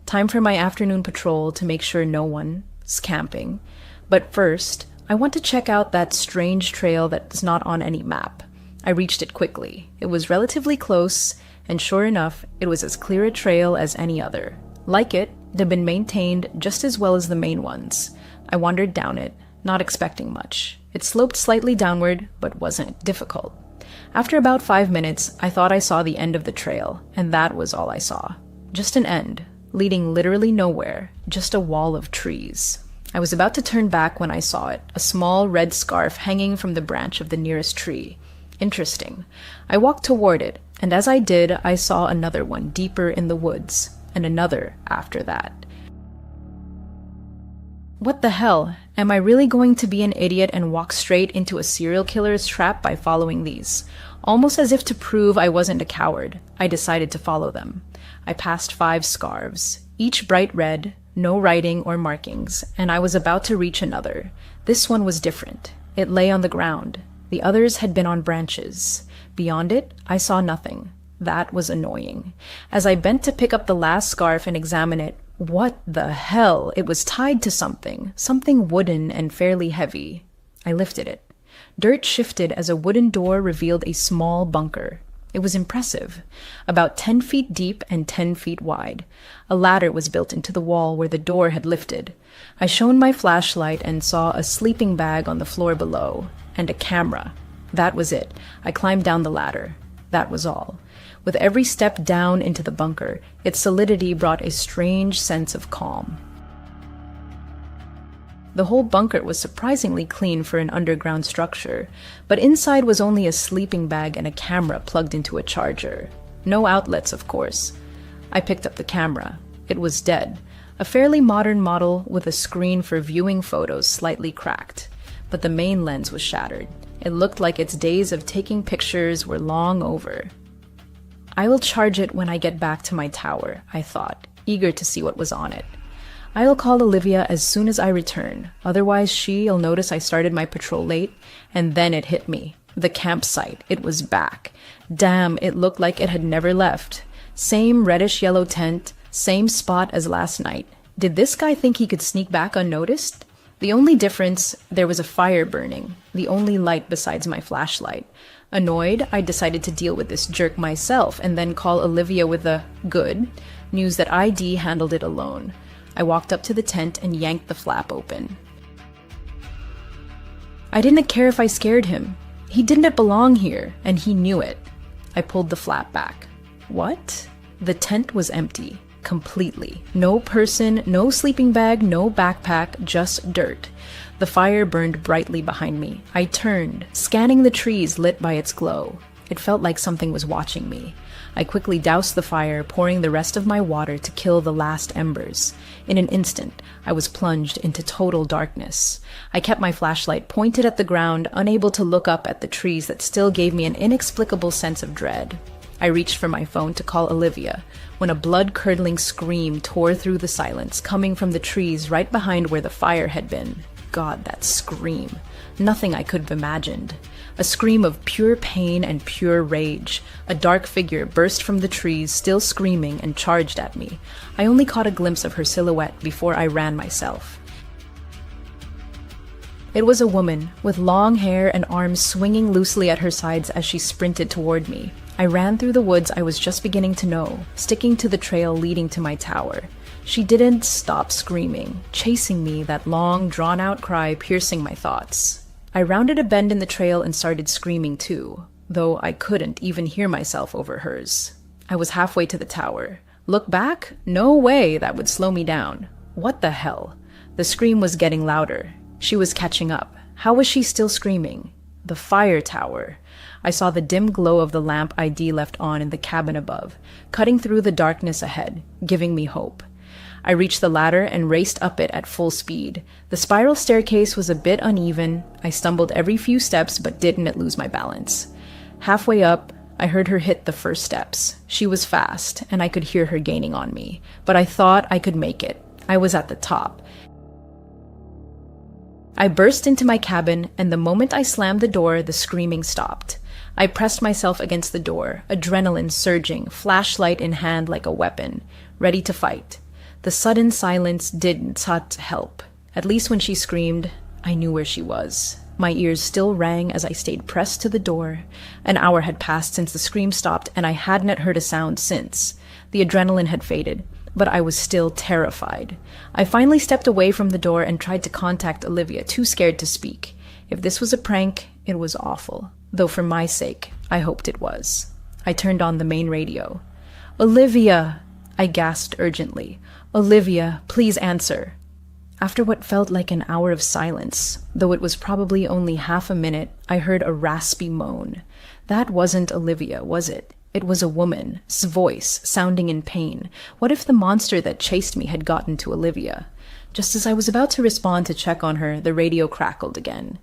Time for my afternoon patrol to make sure no one's camping. But first, I want to check out that strange trail that's not on any map. I reached it quickly. It was relatively close, and sure enough, it was as clear a trail as any other. Like it had been maintained just as well as the main ones. I wandered down it, not expecting much. It sloped slightly downward, but wasn't difficult. After about 5 minutes, I thought I saw the end of the trail, and that was all I saw. Just an end, leading literally nowhere, just a wall of trees. I was about to turn back when I saw it, a small red scarf hanging from the branch of the nearest tree. Interesting. I walked toward it, and as I did, I saw another one deeper in the woods, and another after that. What the hell? Am I really going to be an idiot and walk straight into a serial killer's trap by following these? Almost as if to prove I wasn't a coward, I decided to follow them. I passed 5 scarves, each bright red, no writing or markings, and I was about to reach another. This one was different. It lay on the ground. The others had been on branches. Beyond it, I saw nothing. That was annoying. As I bent to pick up the last scarf and examine it, what the hell? It was tied to something wooden and fairly heavy. I lifted it. Dirt shifted as a wooden door revealed a small bunker. It was impressive, about 10 feet deep and 10 feet wide. A ladder was built into the wall where the door had lifted. I shone my flashlight and saw a sleeping bag on the floor below, and a camera. That was it. I climbed down the ladder. That was all. With every step down into the bunker, its solidity brought a strange sense of calm. The whole bunker was surprisingly clean for an underground structure, but inside was only a sleeping bag and a camera plugged into a charger. No outlets, of course. I picked up the camera. It was dead, a fairly modern model with a screen for viewing photos slightly cracked, but the main lens was shattered. It looked like its days of taking pictures were long over. I will charge it when I get back to my tower, I thought, eager to see what was on it. I'll call Olivia as soon as I return, otherwise she'll notice I started my patrol late, and then it hit me. The campsite, it was back. Damn, it looked like it had never left. Same reddish-yellow tent, same spot as last night. Did this guy think he could sneak back unnoticed? The only difference, there was a fire burning, the only light besides my flashlight. Annoyed, I decided to deal with this jerk myself and then call Olivia with the good news that ID handled it alone. I walked up to the tent and yanked the flap open. I didn't care if I scared him. He didn't belong here, and he knew it. I pulled the flap back. What? The tent was empty. Completely. No person, no sleeping bag, no backpack, just dirt. The fire burned brightly behind me. I turned, scanning the trees lit by its glow. It felt like something was watching me. I quickly doused the fire, pouring the rest of my water to kill the last embers. In an instant, I was plunged into total darkness. I kept my flashlight pointed at the ground, unable to look up at the trees that still gave me an inexplicable sense of dread. I reached for my phone to call Olivia, when a blood-curdling scream tore through the silence, coming from the trees right behind where the fire had been. God, that scream. Nothing I could have imagined. A scream of pure pain and pure rage. A dark figure burst from the trees, still screaming, and charged at me. I only caught a glimpse of her silhouette before I ran myself. It was a woman, with long hair and arms swinging loosely at her sides as she sprinted toward me. I ran through the woods I was just beginning to know, sticking to the trail leading to my tower. She didn't stop screaming, chasing me, that long, drawn-out cry piercing my thoughts. I rounded a bend in the trail and started screaming too, though I couldn't even hear myself over hers. I was halfway to the tower. Look back? No way that would slow me down. What the hell? The scream was getting louder. She was catching up. How was she still screaming? The fire tower. I saw the dim glow of the lamp ID left on in the cabin above, cutting through the darkness ahead, giving me hope. I reached the ladder and raced up it at full speed. The spiral staircase was a bit uneven. I stumbled every few steps but didn't lose my balance. Halfway up, I heard her hit the first steps. She was fast, and I could hear her gaining on me, but I thought I could make it. I was at the top. I burst into my cabin, and the moment I slammed the door, the screaming stopped. I pressed myself against the door, adrenaline surging, flashlight in hand like a weapon, ready to fight. The sudden silence didn't help. At least when she screamed, I knew where she was. My ears still rang as I stayed pressed to the door. An hour had passed since the scream stopped, and I hadn't heard a sound since. The adrenaline had faded, but I was still terrified. I finally stepped away from the door and tried to contact Olivia, too scared to speak. If this was a prank, it was awful, though for my sake, I hoped it was. I turned on the main radio. "Olivia!" I gasped urgently. "Olivia, please answer." After what felt like an hour of silence, though it was probably only half a minute, I heard a raspy moan. That wasn't Olivia, was it? It was a woman's voice, sounding in pain. What if the monster that chased me had gotten to Olivia? Just as I was about to respond to check on her, the radio crackled again.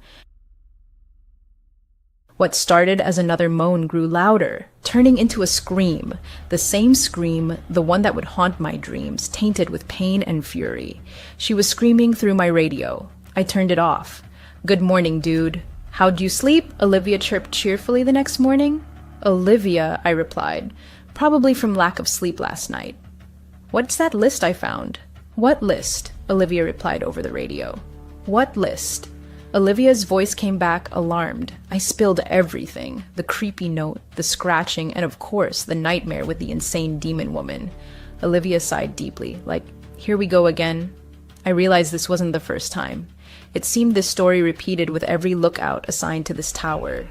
What started as another moan grew louder, turning into a scream. The same scream, the one that would haunt my dreams, tainted with pain and fury. She was screaming through my radio. I turned it off. "Good morning, dude." "How'd you sleep?" Olivia chirped cheerfully the next morning. "Olivia," I replied, "probably from lack of sleep last night." "What's that list I found?" "What list?" Olivia replied over the radio. "What list?" Olivia's voice came back, alarmed. I spilled everything. The creepy note, the scratching, and of course, the nightmare with the insane demon woman. Olivia sighed deeply, like, "Here we go again." I realized this wasn't the first time. It seemed this story repeated with every lookout assigned to this tower.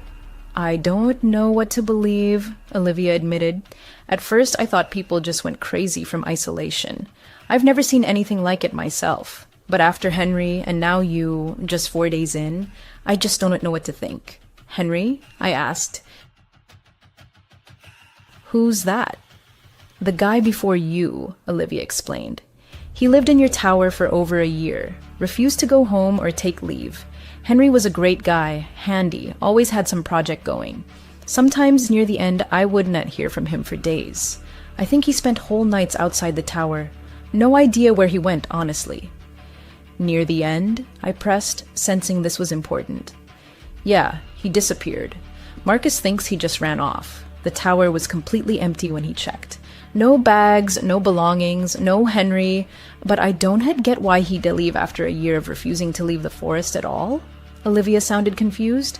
"I don't know what to believe," Olivia admitted. "At first, I thought people just went crazy from isolation. I've never seen anything like it myself. But after Henry, and now you, just 4 days in, I just don't know what to think." "Henry?" I asked. "Who's that?" "The guy before you," Olivia explained. "He lived in your tower for over a year, refused to go home or take leave. Henry was a great guy, handy, always had some project going. Sometimes near the end, I wouldn't hear from him for days. I think he spent whole nights outside the tower. No idea where he went, honestly." "Near the end?" I pressed, sensing this was important. "Yeah, he disappeared. Marcus thinks he just ran off. The tower was completely empty when he checked. No bags, no belongings, no Henry, but I don't get why he'd leave after a year of refusing to leave the forest at all?" Olivia sounded confused.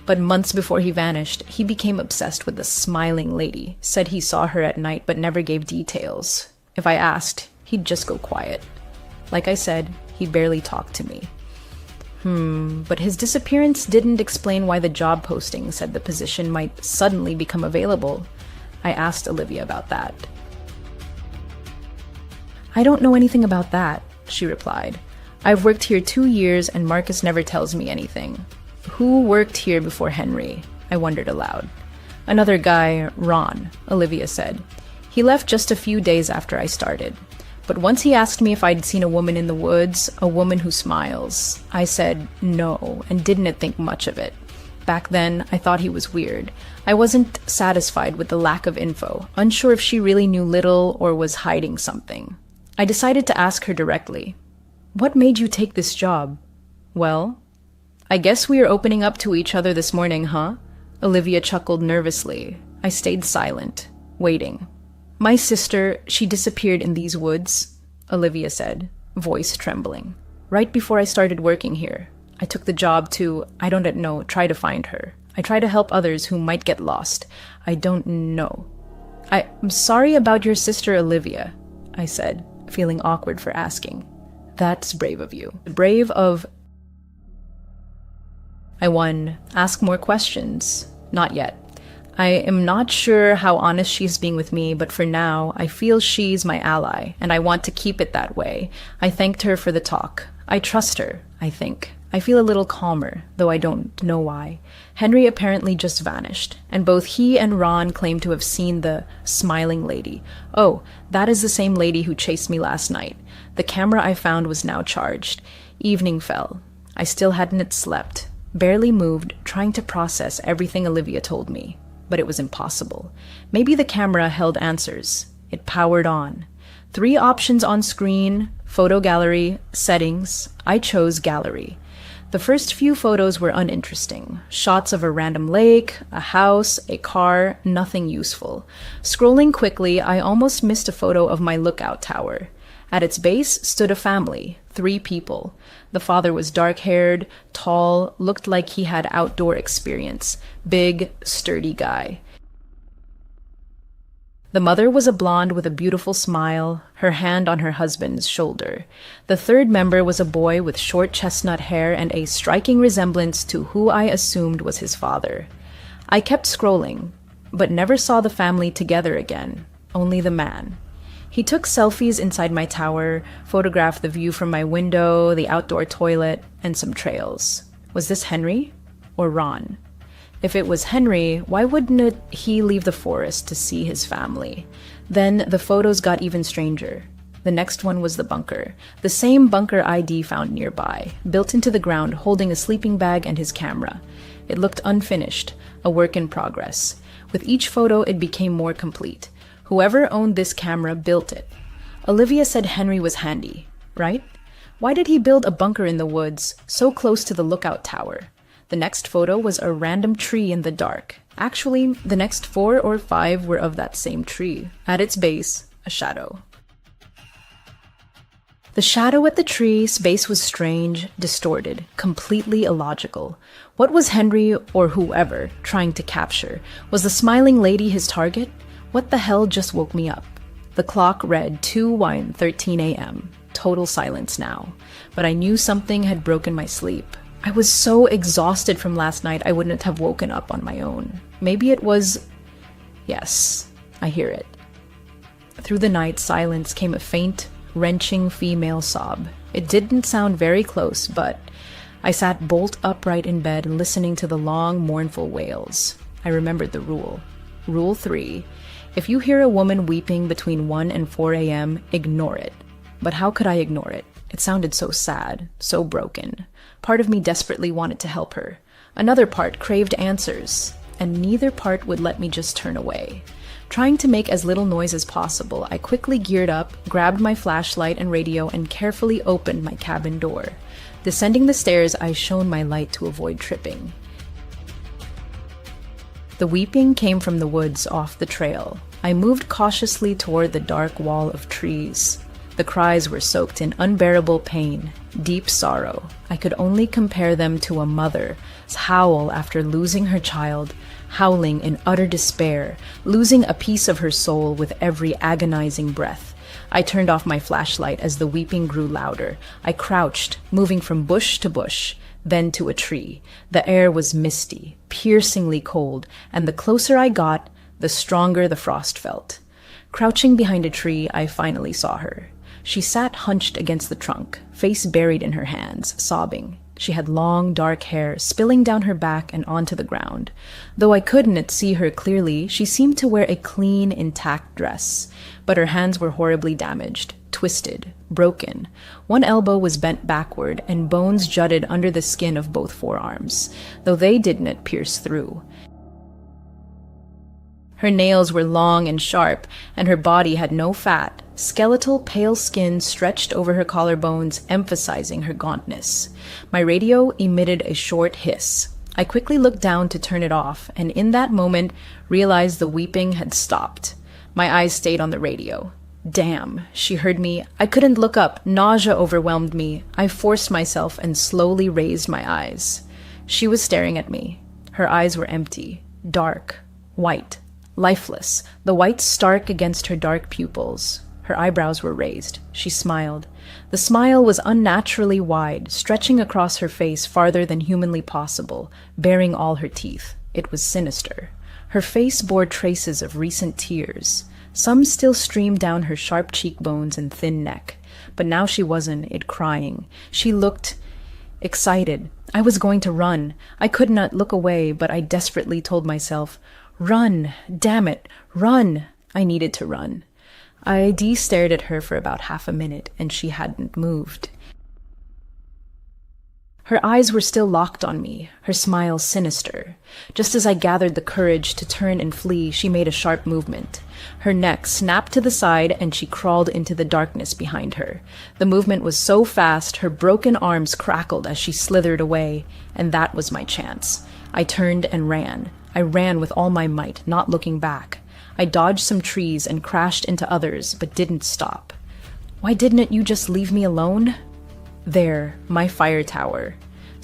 "But months before he vanished, he became obsessed with the smiling lady, said he saw her at night but never gave details. If I asked, he'd just go quiet. Like I said, he barely talked to me." But his disappearance didn't explain why the job posting said the position might suddenly become available. I asked Olivia about that. "I don't know anything about that," she replied. "I've worked here 2 years and Marcus never tells me anything." "Who worked here before Henry?" I wondered aloud. "Another guy, Ron," Olivia said. "He left just a few days after I started. But once he asked me if I'd seen a woman in the woods, a woman who smiles. I said no, and didn't think much of it. Back then, I thought he was weird. I wasn't satisfied with the lack of info, unsure if she really knew little or was hiding something. I decided to ask her directly, "What made you take this job?" "Well, I guess we are opening up to each other this morning, huh?" Olivia chuckled nervously. I stayed silent, waiting. "My sister, she disappeared in these woods," Olivia said, voice trembling. "Right before I started working here. I took the job to, I don't know, try to find her. I try to help others who might get lost. I don't know." "I'm sorry about your sister, Olivia," I said, feeling awkward for asking. "That's brave of you. Brave of..." I won. Ask more questions. Not yet. I am not sure how honest she's being with me, but for now, I feel she's my ally, and I want to keep it that way. I thanked her for the talk. I trust her, I think. I feel a little calmer, though I don't know why. Henry apparently just vanished, and both he and Ron claim to have seen the smiling lady. Oh, that is the same lady who chased me last night. The camera I found was now charged. Evening fell. I still hadn't slept, barely moved, trying to process everything Olivia told me. But it was impossible. Maybe the camera held answers. It powered on. 3 options on screen, photo gallery, settings. I chose gallery. The first few photos were uninteresting. Shots of a random lake, a house, a car, nothing useful. Scrolling quickly, I almost missed a photo of my lookout tower. At its base stood a family, 3 people. The father was dark-haired, tall, looked like he had outdoor experience. Big, sturdy guy. The mother was a blonde with a beautiful smile, her hand on her husband's shoulder. The third member was a boy with short chestnut hair and a striking resemblance to who I assumed was his father. I kept scrolling, but never saw the family together again, only the man. He took selfies inside my tower, photographed the view from my window, the outdoor toilet, and some trails. Was this Henry or Ron? If it was Henry, why wouldn't he leave the forest to see his family? Then the photos got even stranger. The next one was the bunker. The same bunker ID found nearby, built into the ground, holding a sleeping bag and his camera. It looked unfinished, a work in progress. With each photo, it became more complete. Whoever owned this camera built it. Olivia said Henry was handy, right? Why did he build a bunker in the woods, so close to the lookout tower? The next photo was a random tree in the dark. Actually, the next 4 or 5 were of that same tree. At its base, a shadow. The shadow at the tree's base was strange, distorted, completely illogical. What was Henry, or whoever, trying to capture? Was the smiling lady his target? What the hell just woke me up? The clock read 2:13 a.m. Total silence now. But I knew something had broken my sleep. I was so exhausted from last night I wouldn't have woken up on my own. Maybe it was... Yes, I hear it. Through the night silence came a faint, wrenching female sob. It didn't sound very close, but I sat bolt upright in bed listening to the long, mournful wails. I remembered the rule. Rule 3. If you hear a woman weeping between 1 and 4 a.m., ignore it. But how could I ignore it? It sounded so sad, so broken. Part of me desperately wanted to help her. Another part craved answers, and neither part would let me just turn away. Trying to make as little noise as possible, I quickly geared up, grabbed my flashlight and radio, and carefully opened my cabin door. Descending the stairs, I shone my light to avoid tripping. The weeping came from the woods off the trail. I moved cautiously toward the dark wall of trees. The cries were soaked in unbearable pain, deep sorrow. I could only compare them to a mother's howl after losing her child, howling in utter despair, losing a piece of her soul with every agonizing breath. I turned off my flashlight as the weeping grew louder. I crouched, moving from bush to bush, then to a tree. The air was misty, piercingly cold, and the closer I got, the stronger the frost felt. Crouching behind a tree, I finally saw her. She sat hunched against the trunk, face buried in her hands, sobbing. She had long, dark hair spilling down her back and onto the ground. Though I couldn't see her clearly, she seemed to wear a clean, intact dress. But her hands were horribly damaged, twisted, broken. One elbow was bent backward, and bones jutted under the skin of both forearms, though they didn't pierce through. Her nails were long and sharp, and her body had no fat. Skeletal, pale skin stretched over her collarbones, emphasizing her gauntness. My radio emitted a short hiss. I quickly looked down to turn it off, and in that moment realized the weeping had stopped. My eyes stayed on the radio. Damn, she heard me. I couldn't look up. Nausea overwhelmed me. I forced myself and slowly raised my eyes. She was staring at me. Her eyes were empty, dark, white, lifeless, the white stark against her dark pupils. Her eyebrows were raised. She smiled. The smile was unnaturally wide, stretching across her face farther than humanly possible, baring all her teeth. It was sinister. Her face bore traces of recent tears. Some still streamed down her sharp cheekbones and thin neck. But now she wasn't crying. She looked excited. I was going to run. I could not look away, but I desperately told myself, "Run! Damn it! Run!" I needed to run. I stared at her for about half a minute, and she hadn't moved. Her eyes were still locked on me, her smile sinister. Just as I gathered the courage to turn and flee, she made a sharp movement. Her neck snapped to the side, and she crawled into the darkness behind her. The movement was so fast, her broken arms crackled as she slithered away, and that was my chance. I turned and ran. I ran with all my might, not looking back. I dodged some trees and crashed into others, but didn't stop. Why didn't you just leave me alone? There, my fire tower.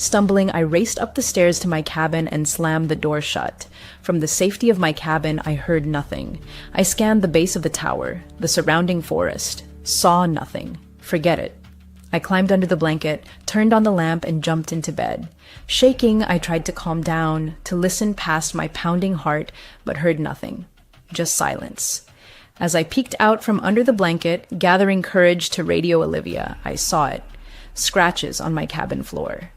Stumbling, I raced up the stairs to my cabin and slammed the door shut. From the safety of my cabin, I heard nothing. I scanned the base of the tower, the surrounding forest. Saw nothing. Forget it. I climbed under the blanket, turned on the lamp, and jumped into bed. Shaking, I tried to calm down, to listen past my pounding heart, but heard nothing. Just silence. As I peeked out from under the blanket, gathering courage to radio Olivia, I saw it. Scratches on my cabin floor.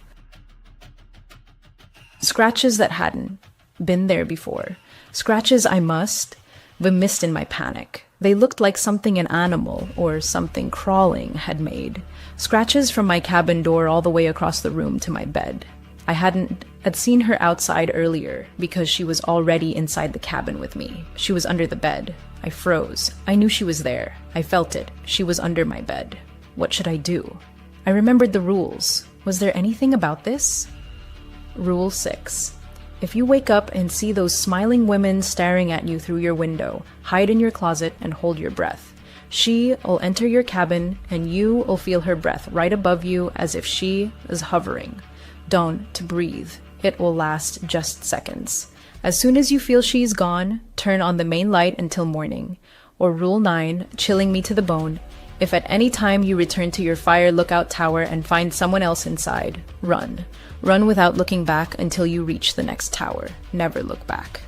Scratches that hadn't been there before. Scratches I missed in my panic. They looked like something an animal or something crawling had made. Scratches from my cabin door all the way across the room to my bed. I'd seen her outside earlier because she was already inside the cabin with me. She was under the bed. I froze. I knew she was there. I felt it. She was under my bed. What should I do? I remembered the rules. Was there anything about this? Rule 6. If you wake up and see those smiling women staring at you through your window, hide in your closet and hold your breath. She'll enter your cabin and you'll feel her breath right above you as if she is hovering. Don't breathe. It will last just seconds. As soon as you feel she's gone, turn on the main light until morning. Or Rule 9, chilling me to the bone. If at any time you return to your fire lookout tower and find someone else inside, run. Run without looking back until you reach the next tower. Never look back.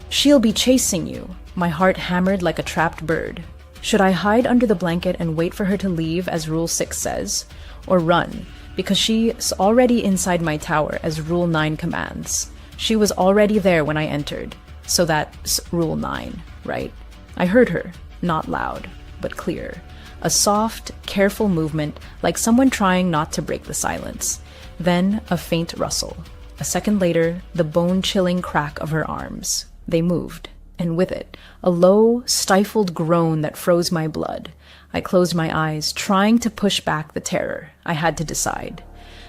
She'll be chasing you. My heart hammered like a trapped bird. Should I hide under the blanket and wait for her to leave, as Rule 6 says? Or run, because she's already inside my tower, as Rule 9 commands? She was already there when I entered, so that's Rule 9, right? I heard her, not loud, but clear. A soft, careful movement, like someone trying not to break the silence. Then a faint rustle. A second later, the bone-chilling crack of her arms. They moved, and with it, a low, stifled groan that froze my blood. I closed my eyes, trying to push back the terror. I had to decide.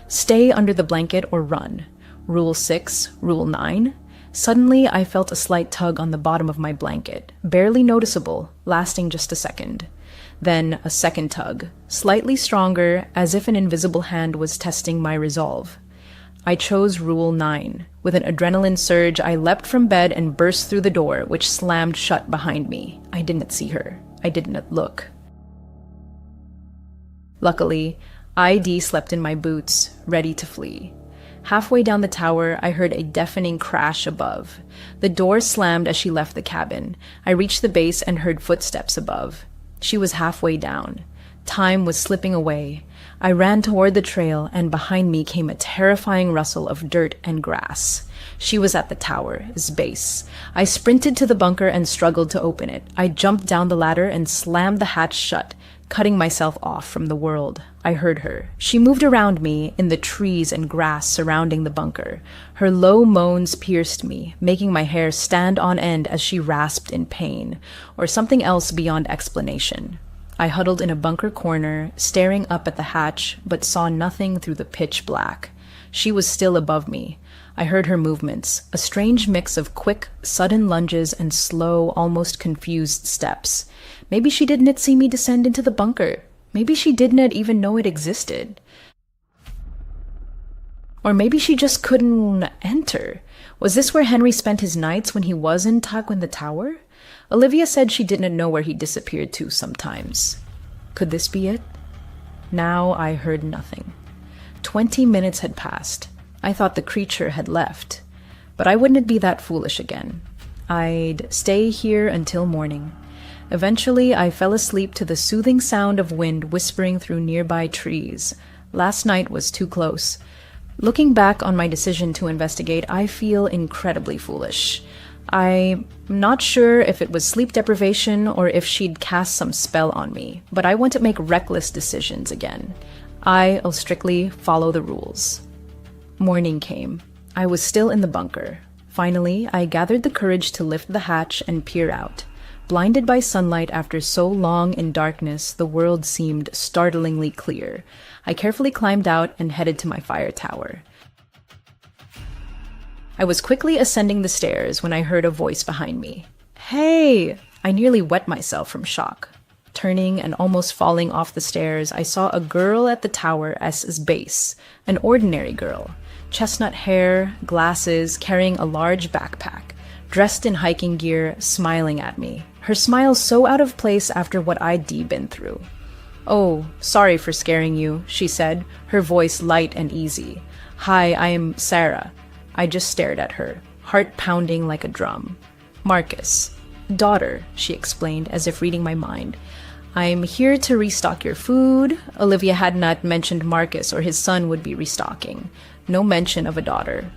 Stay under the blanket or run. Rule 6, Rule 9. Suddenly, I felt a slight tug on the bottom of my blanket, barely noticeable, lasting just a second. Then a second tug, slightly stronger, as if an invisible hand was testing my resolve. I chose Rule 9. With an adrenaline surge, I leapt from bed and burst through the door, which slammed shut behind me. I didn't see her. I didn't look. Luckily, ID slept in my boots, ready to flee. Halfway down the tower, I heard a deafening crash above. The door slammed as she left the cabin. I reached the base and heard footsteps above. She was halfway down. Time was slipping away. I ran toward the trail, and behind me came a terrifying rustle of dirt and grass. She was at the tower's base. I sprinted to the bunker and struggled to open it. I jumped down the ladder and slammed the hatch shut, cutting myself off from the world. I heard her. She moved around me in the trees and grass surrounding the bunker. Her low moans pierced me, making my hair stand on end as she rasped in pain, or something else beyond explanation. I huddled in a bunker corner, staring up at the hatch, but saw nothing through the pitch black. She was still above me. I heard her movements, a strange mix of quick, sudden lunges and slow, almost confused steps. Maybe she didn't see me descend into the bunker. Maybe she didn't even know it existed. Or maybe she just couldn't enter. Was this where Henry spent his nights when he was in the tower? Olivia said she didn't know where he disappeared to sometimes. Could this be it? Now I heard nothing. 20 minutes had passed. I thought the creature had left. But I wouldn't be that foolish again. I'd stay here until morning. Eventually, I fell asleep to the soothing sound of wind whispering through nearby trees. Last night was too close. Looking back on my decision to investigate, I feel incredibly foolish. I'm not sure if it was sleep deprivation or if she'd cast some spell on me, but I want to make reckless decisions again. I'll strictly follow the rules. Morning came. I was still in the bunker. Finally, I gathered the courage to lift the hatch and peer out. Blinded by sunlight after so long in darkness, the world seemed startlingly clear. I carefully climbed out and headed to my fire tower. I was quickly ascending the stairs when I heard a voice behind me. Hey! I nearly wet myself from shock. Turning and almost falling off the stairs, I saw a girl at the tower S's base, an ordinary girl. Chestnut hair, glasses, carrying a large backpack, dressed in hiking gear, smiling at me. Her smile so out of place after what I'd been through. "Oh, sorry for scaring you," she said, her voice light and easy. "Hi, I'm Sarah." I just stared at her, heart pounding like a drum. "Marcus. Daughter," she explained, as if reading my mind. "I'm here to restock your food." Olivia had not mentioned Marcus or his son would be restocking. No mention of a daughter.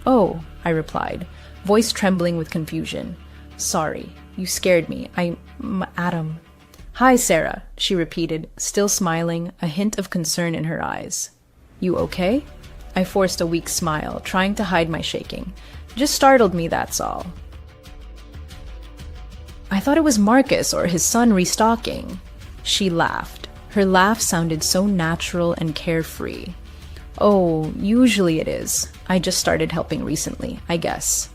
"Oh," I replied, voice trembling with confusion. "Sorry, you scared me. I'm Adam." "Hi, Sarah," she repeated, still smiling, a hint of concern in her eyes. "You okay?" I forced a weak smile, trying to hide my shaking. "Just startled me, that's all." "I thought it was Marcus or his son restocking." She laughed. Her laugh sounded so natural and carefree. "Oh, usually it is. I just started helping recently, I guess.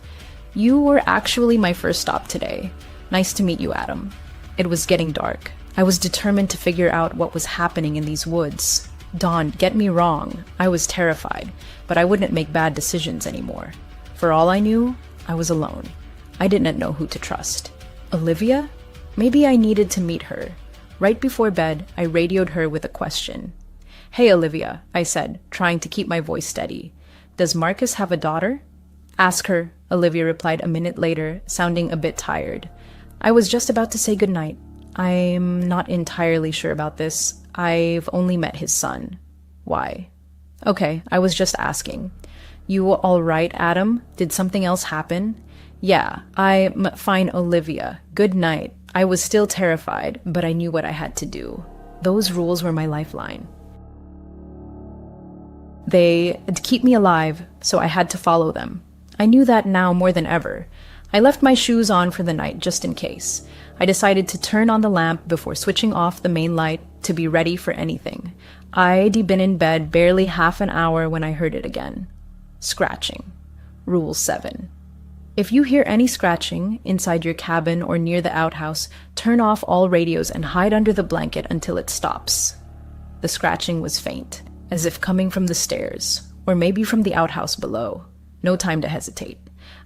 You were actually my first stop today. Nice to meet you, Adam." It was getting dark. I was determined to figure out what was happening in these woods. Don't get me wrong, I was terrified, but I wouldn't make bad decisions anymore. For all I knew, I was alone. I didn't know who to trust. Olivia? Maybe I needed to meet her. Right before bed, I radioed her with a question. "Hey, Olivia," I said, trying to keep my voice steady. "Does Marcus have a daughter?" "Ask her," Olivia replied a minute later, sounding a bit tired. "I was just about to say goodnight. I'm not entirely sure about this. I've only met his son." "Why?" "Okay, I was just asking." "You all right, Adam? Did something else happen?" "Yeah, I'm fine, Olivia. Good night." I was still terrified, but I knew what I had to do. Those rules were my lifeline. They'd keep me alive, so I had to follow them. I knew that now more than ever. I left my shoes on for the night just in case. I decided to turn on the lamp before switching off the main light to be ready for anything. I'd been in bed barely half an hour when I heard it again. Scratching. Rule 7. If you hear any scratching inside your cabin or near the outhouse, turn off all radios and hide under the blanket until it stops. The scratching was faint, as if coming from the stairs, or maybe from the outhouse below. No time to hesitate.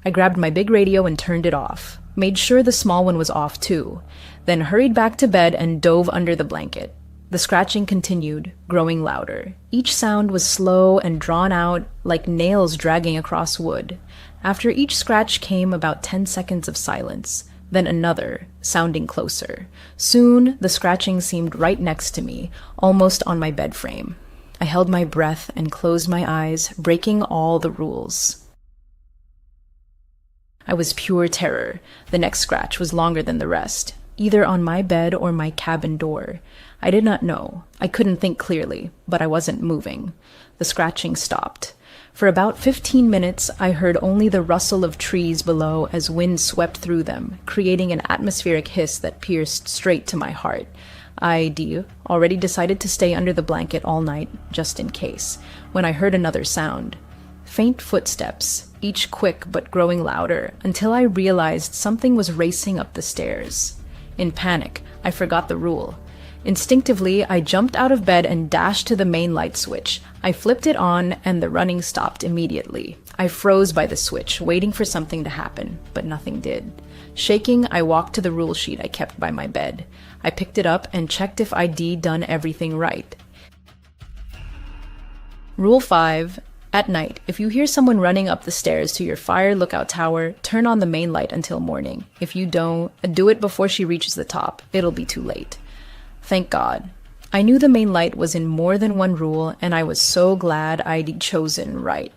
I grabbed my big radio and turned it off, made sure the small one was off too, then hurried back to bed and dove under the blanket. The scratching continued, growing louder. Each sound was slow and drawn out, like nails dragging across wood. After each scratch came about 10 seconds of silence, then another, sounding closer. Soon, the scratching seemed right next to me, almost on my bed frame. I held my breath and closed my eyes, breaking all the rules. I was pure terror. The next scratch was longer than the rest, either on my bed or my cabin door. I did not know. I couldn't think clearly, but I wasn't moving. The scratching stopped. For about 15 minutes, I heard only the rustle of trees below as wind swept through them, creating an atmospheric hiss that pierced straight to my heart. I'd already decided to stay under the blanket all night, just in case, when I heard another sound. Faint footsteps, each quick but growing louder, until I realized something was racing up the stairs. In panic, I forgot the rule. Instinctively, I jumped out of bed and dashed to the main light switch. I flipped it on, and the running stopped immediately. I froze by the switch, waiting for something to happen, but nothing did. Shaking, I walked to the rule sheet I kept by my bed. I picked it up and checked if I'd done everything right. Rule 5. At night, if you hear someone running up the stairs to your fire lookout tower, turn on the main light until morning. If you don't, do it before she reaches the top. It'll be too late. Thank God. I knew the main light was in more than one rule, and I was so glad I'd chosen right.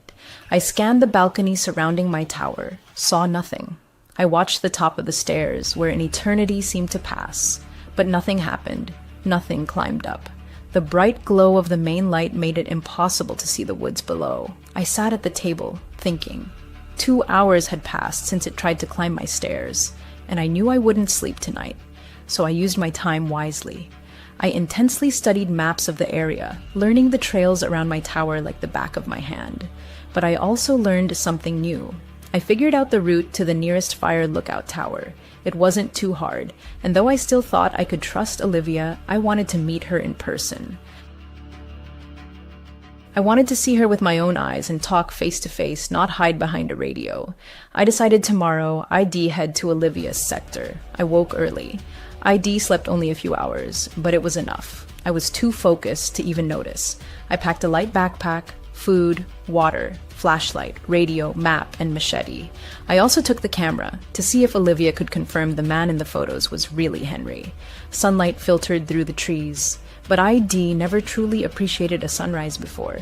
I scanned the balcony surrounding my tower, saw nothing. I watched the top of the stairs, where an eternity seemed to pass. But nothing happened. Nothing climbed up. The bright glow of the main light made it impossible to see the woods below. I sat at the table, thinking. 2 hours had passed since it tried to climb my stairs, and I knew I wouldn't sleep tonight, so I used my time wisely. I intensely studied maps of the area, learning the trails around my tower like the back of my hand. But I also learned something new. I figured out the route to the nearest fire lookout tower. It wasn't too hard, and though I still thought I could trust Olivia, I wanted to meet her in person. I wanted to see her with my own eyes and talk face to face, not hide behind a radio. I decided tomorrow I'd head to Olivia's sector. I woke early. ID slept only a few hours, but it was enough. I was too focused to even notice. I packed a light backpack, food, water, flashlight, radio, map, and machete. I also took the camera to see if Olivia could confirm the man in the photos was really Henry. Sunlight filtered through the trees, but ID never truly appreciated a sunrise before.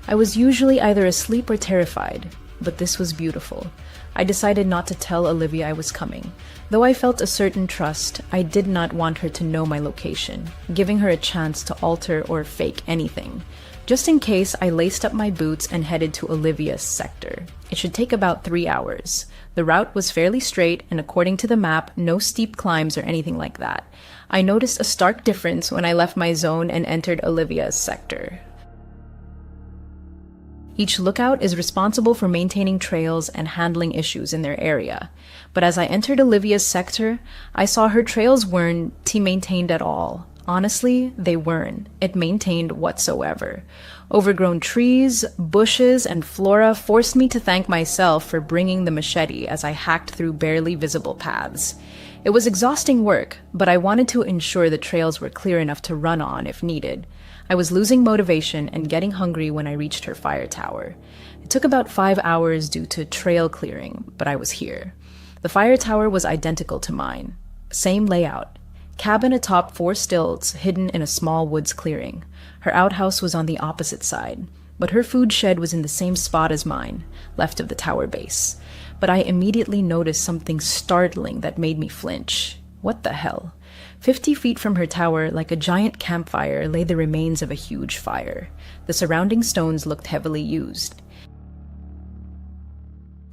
I was usually either asleep or terrified, but this was beautiful. I decided not to tell Olivia I was coming. Though I felt a certain trust, I did not want her to know my location, giving her a chance to alter or fake anything. Just in case, I laced up my boots and headed to Olivia's sector. It should take about 3 hours. The route was fairly straight, and according to the map, no steep climbs or anything like that. I noticed a stark difference when I left my zone and entered Olivia's sector. Each lookout is responsible for maintaining trails and handling issues in their area. But as I entered Olivia's sector, I saw her trails weren't maintained at all. Honestly, they weren't maintained whatsoever. Overgrown trees, bushes, and flora forced me to thank myself for bringing the machete as I hacked through barely visible paths. It was exhausting work, but I wanted to ensure the trails were clear enough to run on if needed. I was losing motivation and getting hungry when I reached her fire tower. It took about 5 hours due to trail clearing, but I was here. The fire tower was identical to mine. Same layout. Cabin atop 4 stilts hidden in a small woods clearing. Her outhouse was on the opposite side, but her food shed was in the same spot as mine, left of the tower base. But I immediately noticed something startling that made me flinch. What the hell? 50 feet from her tower, like a giant campfire, lay the remains of a huge fire. The surrounding stones looked heavily used.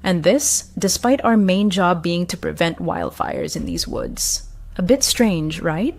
And this, despite our main job being to prevent wildfires in these woods. A bit strange, right?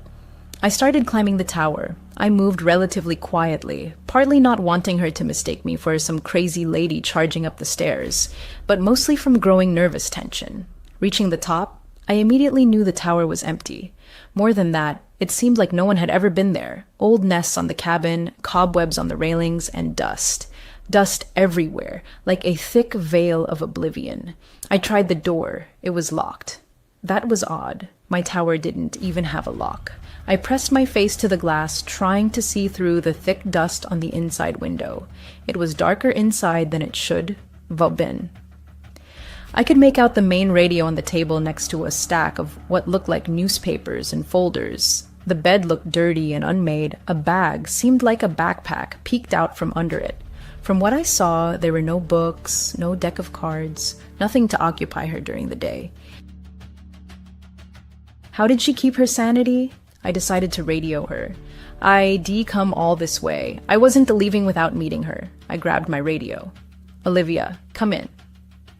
I started climbing the tower. I moved relatively quietly, partly not wanting her to mistake me for some crazy lady charging up the stairs, but mostly from growing nervous tension. Reaching the top, I immediately knew the tower was empty. More than that, it seemed like no one had ever been there. Old nests on the cabin, cobwebs on the railings, and dust. Dust everywhere, like a thick veil of oblivion. I tried the door. It was locked. That was odd. My tower didn't even have a lock. I pressed my face to the glass, trying to see through the thick dust on the inside window. It was darker inside than it should have been. I could make out the main radio on the table next to a stack of what looked like newspapers and folders. The bed looked dirty and unmade. A bag, seemed like a backpack, peeked out from under it. From what I saw, there were no books, no deck of cards, nothing to occupy her during the day. How did she keep her sanity? I decided to radio her. I'd come all this way. I wasn't leaving without meeting her. I grabbed my radio. Olivia, come in.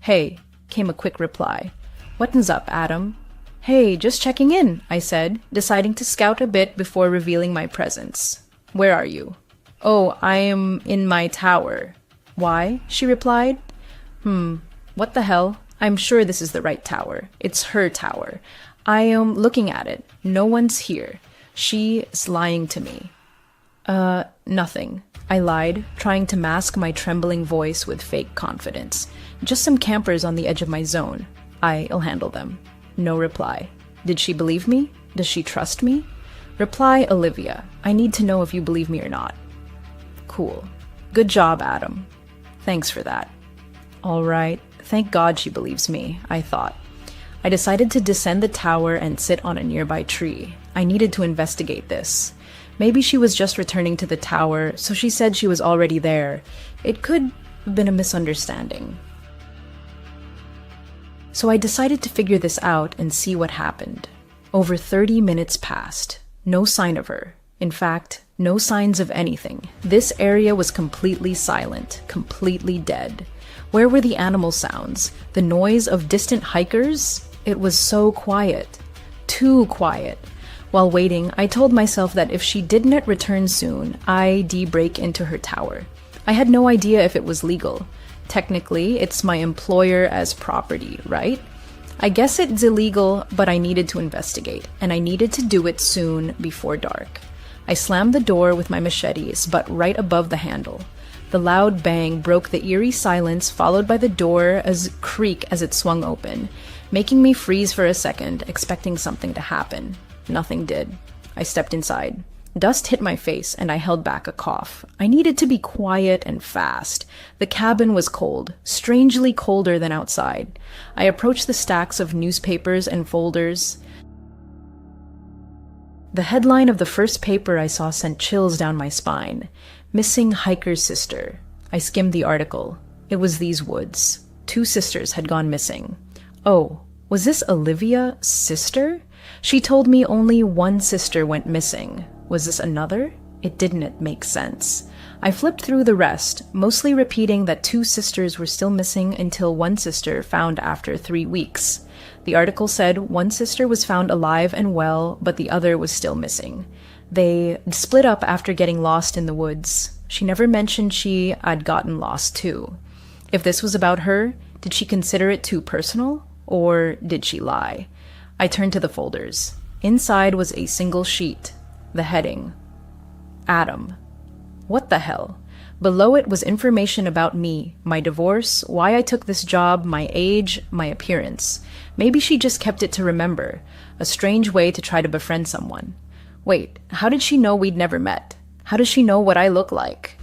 Hey, came a quick reply. What's up, Adam? Hey, just checking in, I said, deciding to scout a bit before revealing my presence. Where are you? Oh, I am in my tower. Why? She replied. What the hell? I'm sure this is the right tower. It's her tower. I am looking at it. No one's here. She is lying to me. Nothing. I lied, trying to mask my trembling voice with fake confidence. Just some campers on the edge of my zone. I'll handle them. No reply. Did she believe me? Does she trust me? Reply, Olivia. I need to know if you believe me or not. Cool. Good job, Adam. Thanks for that. All right. Thank God she believes me, I thought. I decided to descend the tower and sit on a nearby tree. I needed to investigate this. Maybe she was just returning to the tower, so she said she was already there. It could have been a misunderstanding. So I decided to figure this out and see what happened. Over 30 minutes passed. No sign of her. In fact, no signs of anything. This area was completely silent, completely dead. Where were the animal sounds? The noise of distant hikers? It was so quiet. Too quiet. While waiting, I told myself that if she didn't return soon, I'd break into her tower. I had no idea if it was legal. Technically, it's my employer as property, right? I guess it's illegal, but I needed to investigate, and I needed to do it soon before dark. I slammed the door with my machetes, but right above the handle. The loud bang broke the eerie silence, followed by the door as creak as it swung open, making me freeze for a second, expecting something to happen. Nothing did. I stepped inside. Dust hit my face, and I held back a cough. I needed to be quiet and fast. The cabin was cold, strangely colder than outside. I approached the stacks of newspapers and folders. The headline of the first paper I saw sent chills down my spine. Missing hiker's sister. I skimmed the article. It was these woods. 2 sisters had gone missing. Oh, was this Olivia's sister? She told me only one sister went missing. Was this another? It didn't make sense. I flipped through the rest, mostly repeating that 2 sisters were still missing until one sister found after 3 weeks. The article said one sister was found alive and well, but the other was still missing. They split up after getting lost in the woods. She never mentioned she had gotten lost too. If this was about her, did she consider it too personal? Or did she lie? I turned to the folders. Inside was a single sheet. The heading, Adam. What the hell? Below it was information about me, my divorce, why I took this job, my age, my appearance. Maybe she just kept it to remember. A strange way to try to befriend someone. Wait, how did she know we'd never met? How does she know what I look like?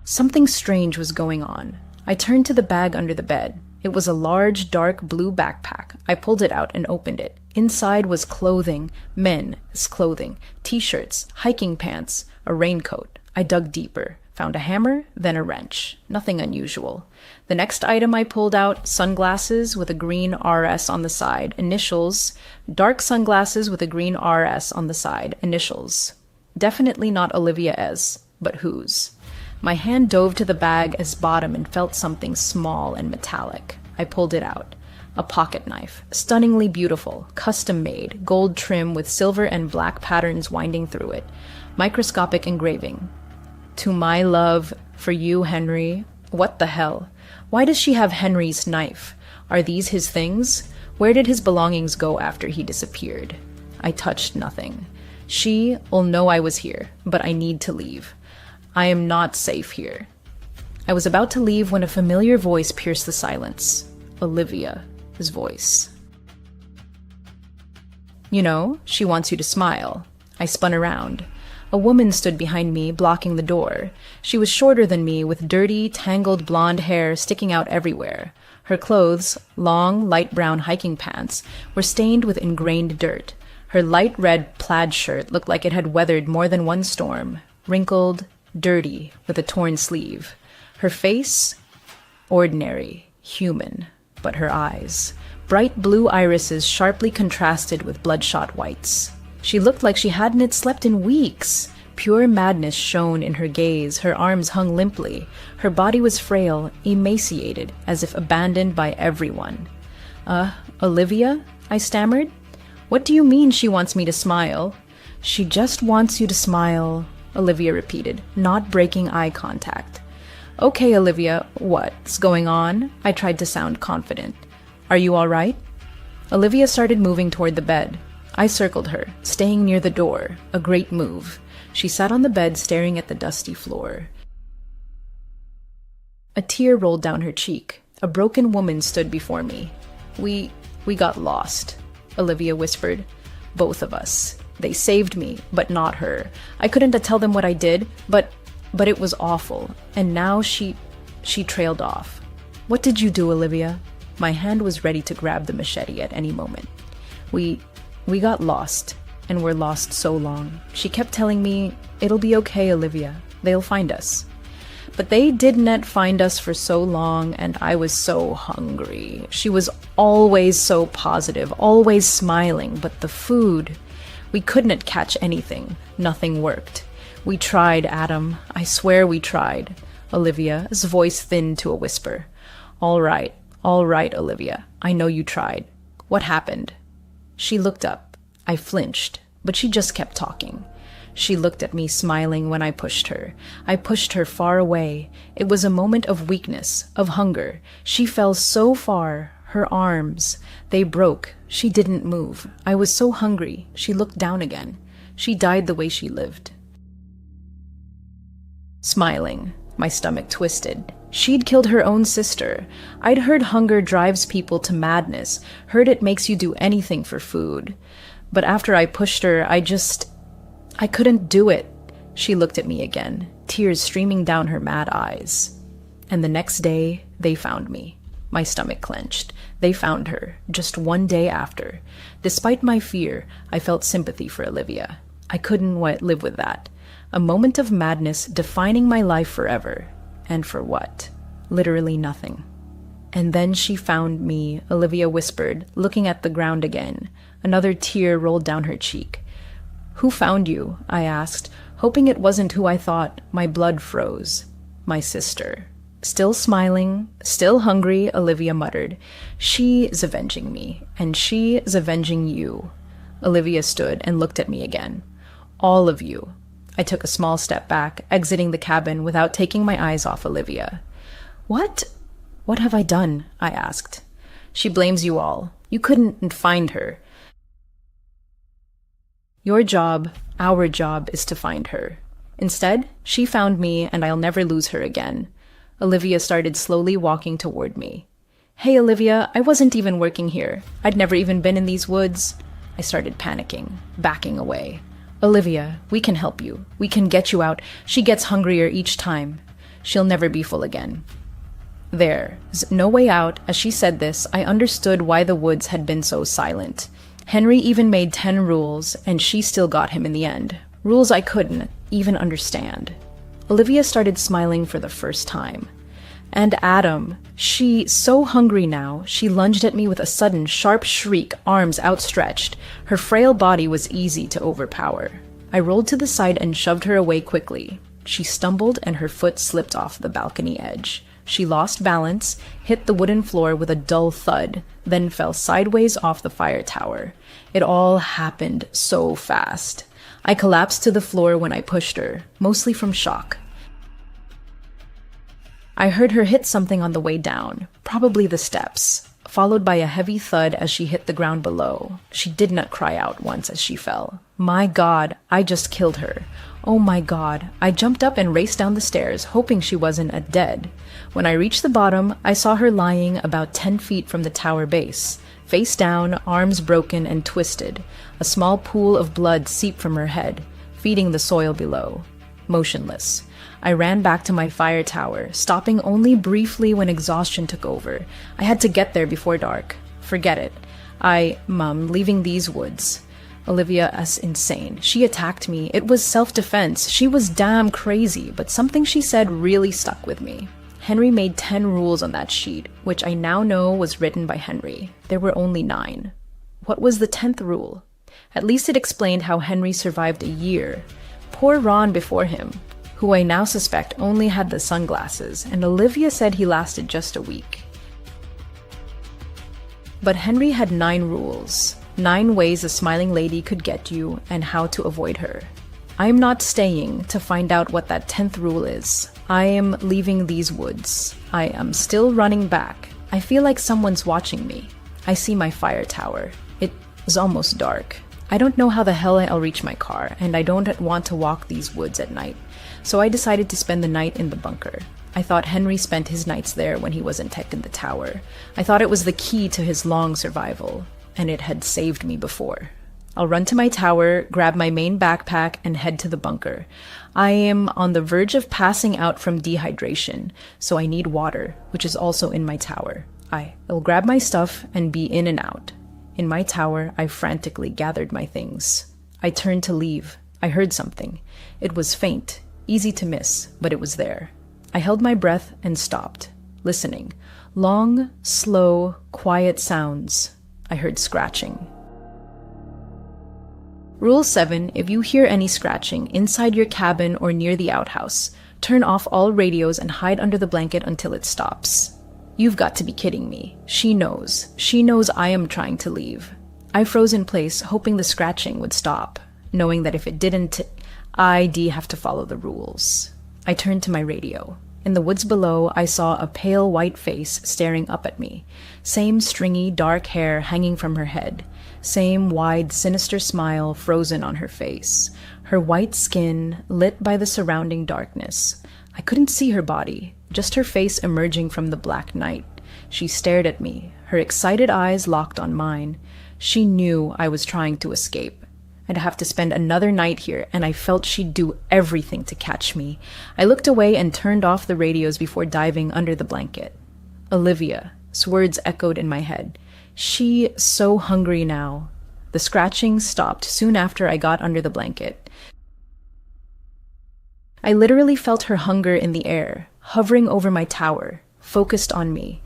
Something strange was going on. I turned to the bag under the bed. It was a large, dark blue backpack. I pulled it out and opened it. Inside was clothing, men's clothing, t-shirts, hiking pants, a raincoat. I dug deeper, found a hammer, then a wrench. Nothing unusual. The next item I pulled out, sunglasses with a green RS on the side, initials, dark sunglasses with a green RS on the side, initials. Definitely not Olivia S., but whose? My hand dove to the bag as bottom and felt something small and metallic. I pulled it out. A pocket knife, stunningly beautiful, custom-made, gold trim with silver and black patterns winding through it. Microscopic engraving. To my love, for you, Henry. What the hell? Why does she have Henry's knife? Are these his things? Where did his belongings go after he disappeared? I touched nothing. She'll know I was here, but I need to leave. I am not safe here. I was about to leave when a familiar voice pierced the silence. Olivia's voice. You know, she wants you to smile. I spun around. A woman stood behind me, blocking the door. She was shorter than me, with dirty, tangled blonde hair sticking out everywhere. Her clothes, long, light brown hiking pants, were stained with ingrained dirt. Her light red plaid shirt looked like it had weathered more than one storm, wrinkled, dirty, with a torn sleeve. Her face, ordinary, human, but her eyes, bright blue irises sharply contrasted with bloodshot whites. She looked like she hadn't slept in weeks. Pure madness shone in her gaze, her arms hung limply. Her body was frail, emaciated, as if abandoned by everyone. Olivia? I stammered. What do you mean she wants me to smile? She just wants you to smile, Olivia repeated, not breaking eye contact. Okay, Olivia, what's going on? I tried to sound confident. Are you all right? Olivia started moving toward the bed. I circled her, staying near the door, a great move. She sat on the bed staring at the dusty floor. A tear rolled down her cheek. A broken woman stood before me. We got lost, Olivia whispered. Both of us. They saved me, but not her. I couldn't tell them what I did, but it was awful. And now she trailed off. What did you do, Olivia? My hand was ready to grab the machete at any moment. We got lost, and we're lost so long. She kept telling me, it'll be okay, Olivia. They'll find us. But they didn't find us for so long, and I was so hungry. She was always so positive, always smiling, but the food... We couldn't catch anything. Nothing worked. We tried, Adam. I swear we tried. Olivia's voice thinned to a whisper. All right, Olivia. I know you tried. What happened? She looked up. I flinched, but she just kept talking. She looked at me, smiling when I pushed her. I pushed her far away. It was a moment of weakness, of hunger. She fell so far. Her arms, they broke. She didn't move. I was so hungry. She looked down again. She died the way she lived. Smiling, my stomach twisted. She'd killed her own sister. I'd heard hunger drives people to madness, heard it makes you do anything for food. But after I pushed her, I couldn't do it. She looked at me again, tears streaming down her mad eyes. And the next day, they found me. My stomach clenched. They found her, just one day after. Despite my fear, I felt sympathy for Olivia. I couldn't live with that. A moment of madness defining my life forever. And for what? Literally nothing. And then she found me, Olivia whispered, looking at the ground again. Another tear rolled down her cheek. Who found you? I asked, hoping it wasn't who I thought. My blood froze. My sister. Still smiling, still hungry, Olivia muttered. She is avenging me, and she is avenging you. Olivia stood and looked at me again. All of you. I took a small step back, exiting the cabin without taking my eyes off Olivia. What have I done? I asked. She blames you all. You couldn't find her. Your job, our job, is to find her. Instead, she found me, and I'll never lose her again. Olivia started slowly walking toward me. Hey, Olivia, I wasn't even working here. I'd never even been in these woods. I started panicking, backing away. Olivia, we can help you. We can get you out. She gets hungrier each time. She'll never be full again. There's no way out. As she said this, I understood why the woods had been so silent. Henry even made 10 rules, and she still got him in the end. Rules I couldn't even understand. Olivia started smiling for the first time. And Adam, she, so hungry now, she lunged at me with a sudden, sharp shriek, arms outstretched. Her frail body was easy to overpower. I rolled to the side and shoved her away quickly. She stumbled and her foot slipped off the balcony edge. She lost balance, hit the wooden floor with a dull thud, then fell sideways off the fire tower. It all happened so fast. I collapsed to the floor when I pushed her, mostly from shock. I heard her hit something on the way down, probably the steps, followed by a heavy thud as she hit the ground below. She did not cry out once as she fell. My God, I just killed her. Oh my God. I jumped up and raced down the stairs, hoping she wasn't dead. When I reached the bottom, I saw her lying about 10 feet from the tower base. Face down, arms broken and twisted. A small pool of blood seeped from her head, feeding the soil below. Motionless. I ran back to my fire tower, stopping only briefly when exhaustion took over. I had to get there before dark. Forget it. Mom, leaving these woods. Olivia is insane. She attacked me. It was self-defense. She was damn crazy, but something she said really stuck with me. Henry made 10 rules on that sheet, which I now know was written by Henry. There were only 9. What was the 10th rule? At least it explained how Henry survived a year. Poor Ron before him, who I now suspect only had the sunglasses, and Olivia said he lasted just a week. But Henry had 9 rules, 9 ways a smiling lady could get you and how to avoid her. I am not staying to find out what that 10th rule is. I am leaving these woods. I am still running back. I feel like someone's watching me. I see my fire tower. It is almost dark. I don't know how the hell I'll reach my car, and I don't want to walk these woods at night. So I decided to spend the night in the bunker. I thought Henry spent his nights there when he wasn't tech in the tower. I thought it was the key to his long survival, and it had saved me before. I'll run to my tower, grab my main backpack, and head to the bunker. I am on the verge of passing out from dehydration, so I need water, which is also in my tower. I'll grab my stuff and be in and out. In my tower, I frantically gathered my things. I turned to leave. I heard something. It was faint, easy to miss, but it was there. I held my breath and stopped, listening. Long, slow, quiet sounds. I heard scratching. Rule 7, if you hear any scratching inside your cabin or near the outhouse, turn off all radios and hide under the blanket until it stops. You've got to be kidding me. She knows. She knows I am trying to leave. I froze in place, hoping the scratching would stop, knowing that if it didn't, have to follow the rules. I turned to my radio. In the woods below, I saw a pale white face staring up at me. Same stringy, dark hair hanging from her head. Same wide, sinister smile frozen on her face. Her white skin lit by the surrounding darkness. I couldn't see her body, just her face emerging from the black night. She stared at me, her excited eyes locked on mine. She knew I was trying to escape. I'd have to spend another night here, and I felt she'd do everything to catch me. I looked away and turned off the radios before diving under the blanket. Olivia, words echoed in my head. She so hungry now. The scratching stopped soon after I got under the blanket. I literally felt her hunger in the air, hovering over my tower, focused on me.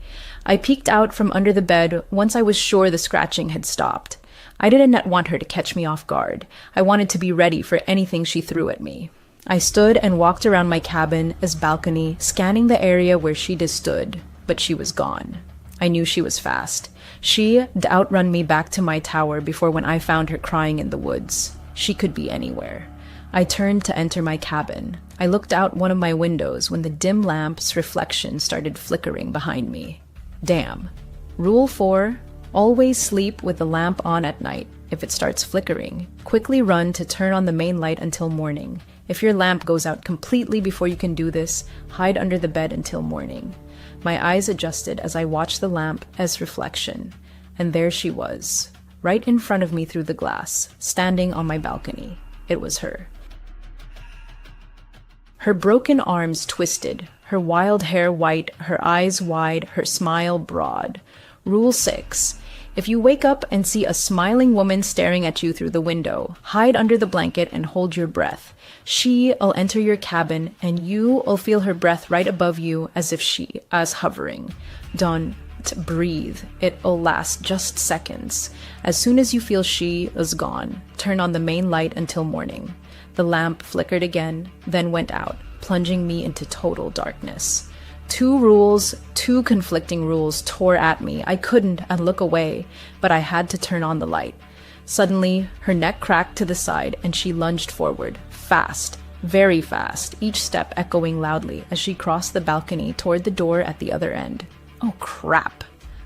I peeked out from under the bed once I was sure the scratching had stopped. I didn't want her to catch me off guard. I wanted to be ready for anything she threw at me. I stood and walked around my cabin as balcony, scanning the area where she'd stood, but she was gone. I knew she was fast. She'd outrun me back to my tower before when I found her crying in the woods. She could be anywhere. I turned to enter my cabin. I looked out one of my windows when the dim lamp's reflection started flickering behind me. Damn. Rule 4. Always sleep with the lamp on at night. If it starts flickering, quickly run to turn on the main light until morning. If your lamp goes out completely before you can do this, hide under the bed until morning. My eyes adjusted as I watched the lamp as reflection. And there she was, right in front of me through the glass, standing on my balcony. It was her. Her broken arms twisted, her wild hair white, her eyes wide, her smile broad. Rule 6. If you wake up and see a smiling woman staring at you through the window, hide under the blanket and hold your breath. She'll enter your cabin and you'll feel her breath right above you as hovering. Don't breathe. It'll last just seconds. As soon as you feel she is gone, turn on the main light until morning. The lamp flickered again, then went out, plunging me into total darkness. 2 conflicting rules tore at me. I couldn't look away, but I had to turn on the light. Suddenly, her neck cracked to the side and she lunged forward, fast, very fast, each step echoing loudly as she crossed the balcony toward the door at the other end. Oh crap!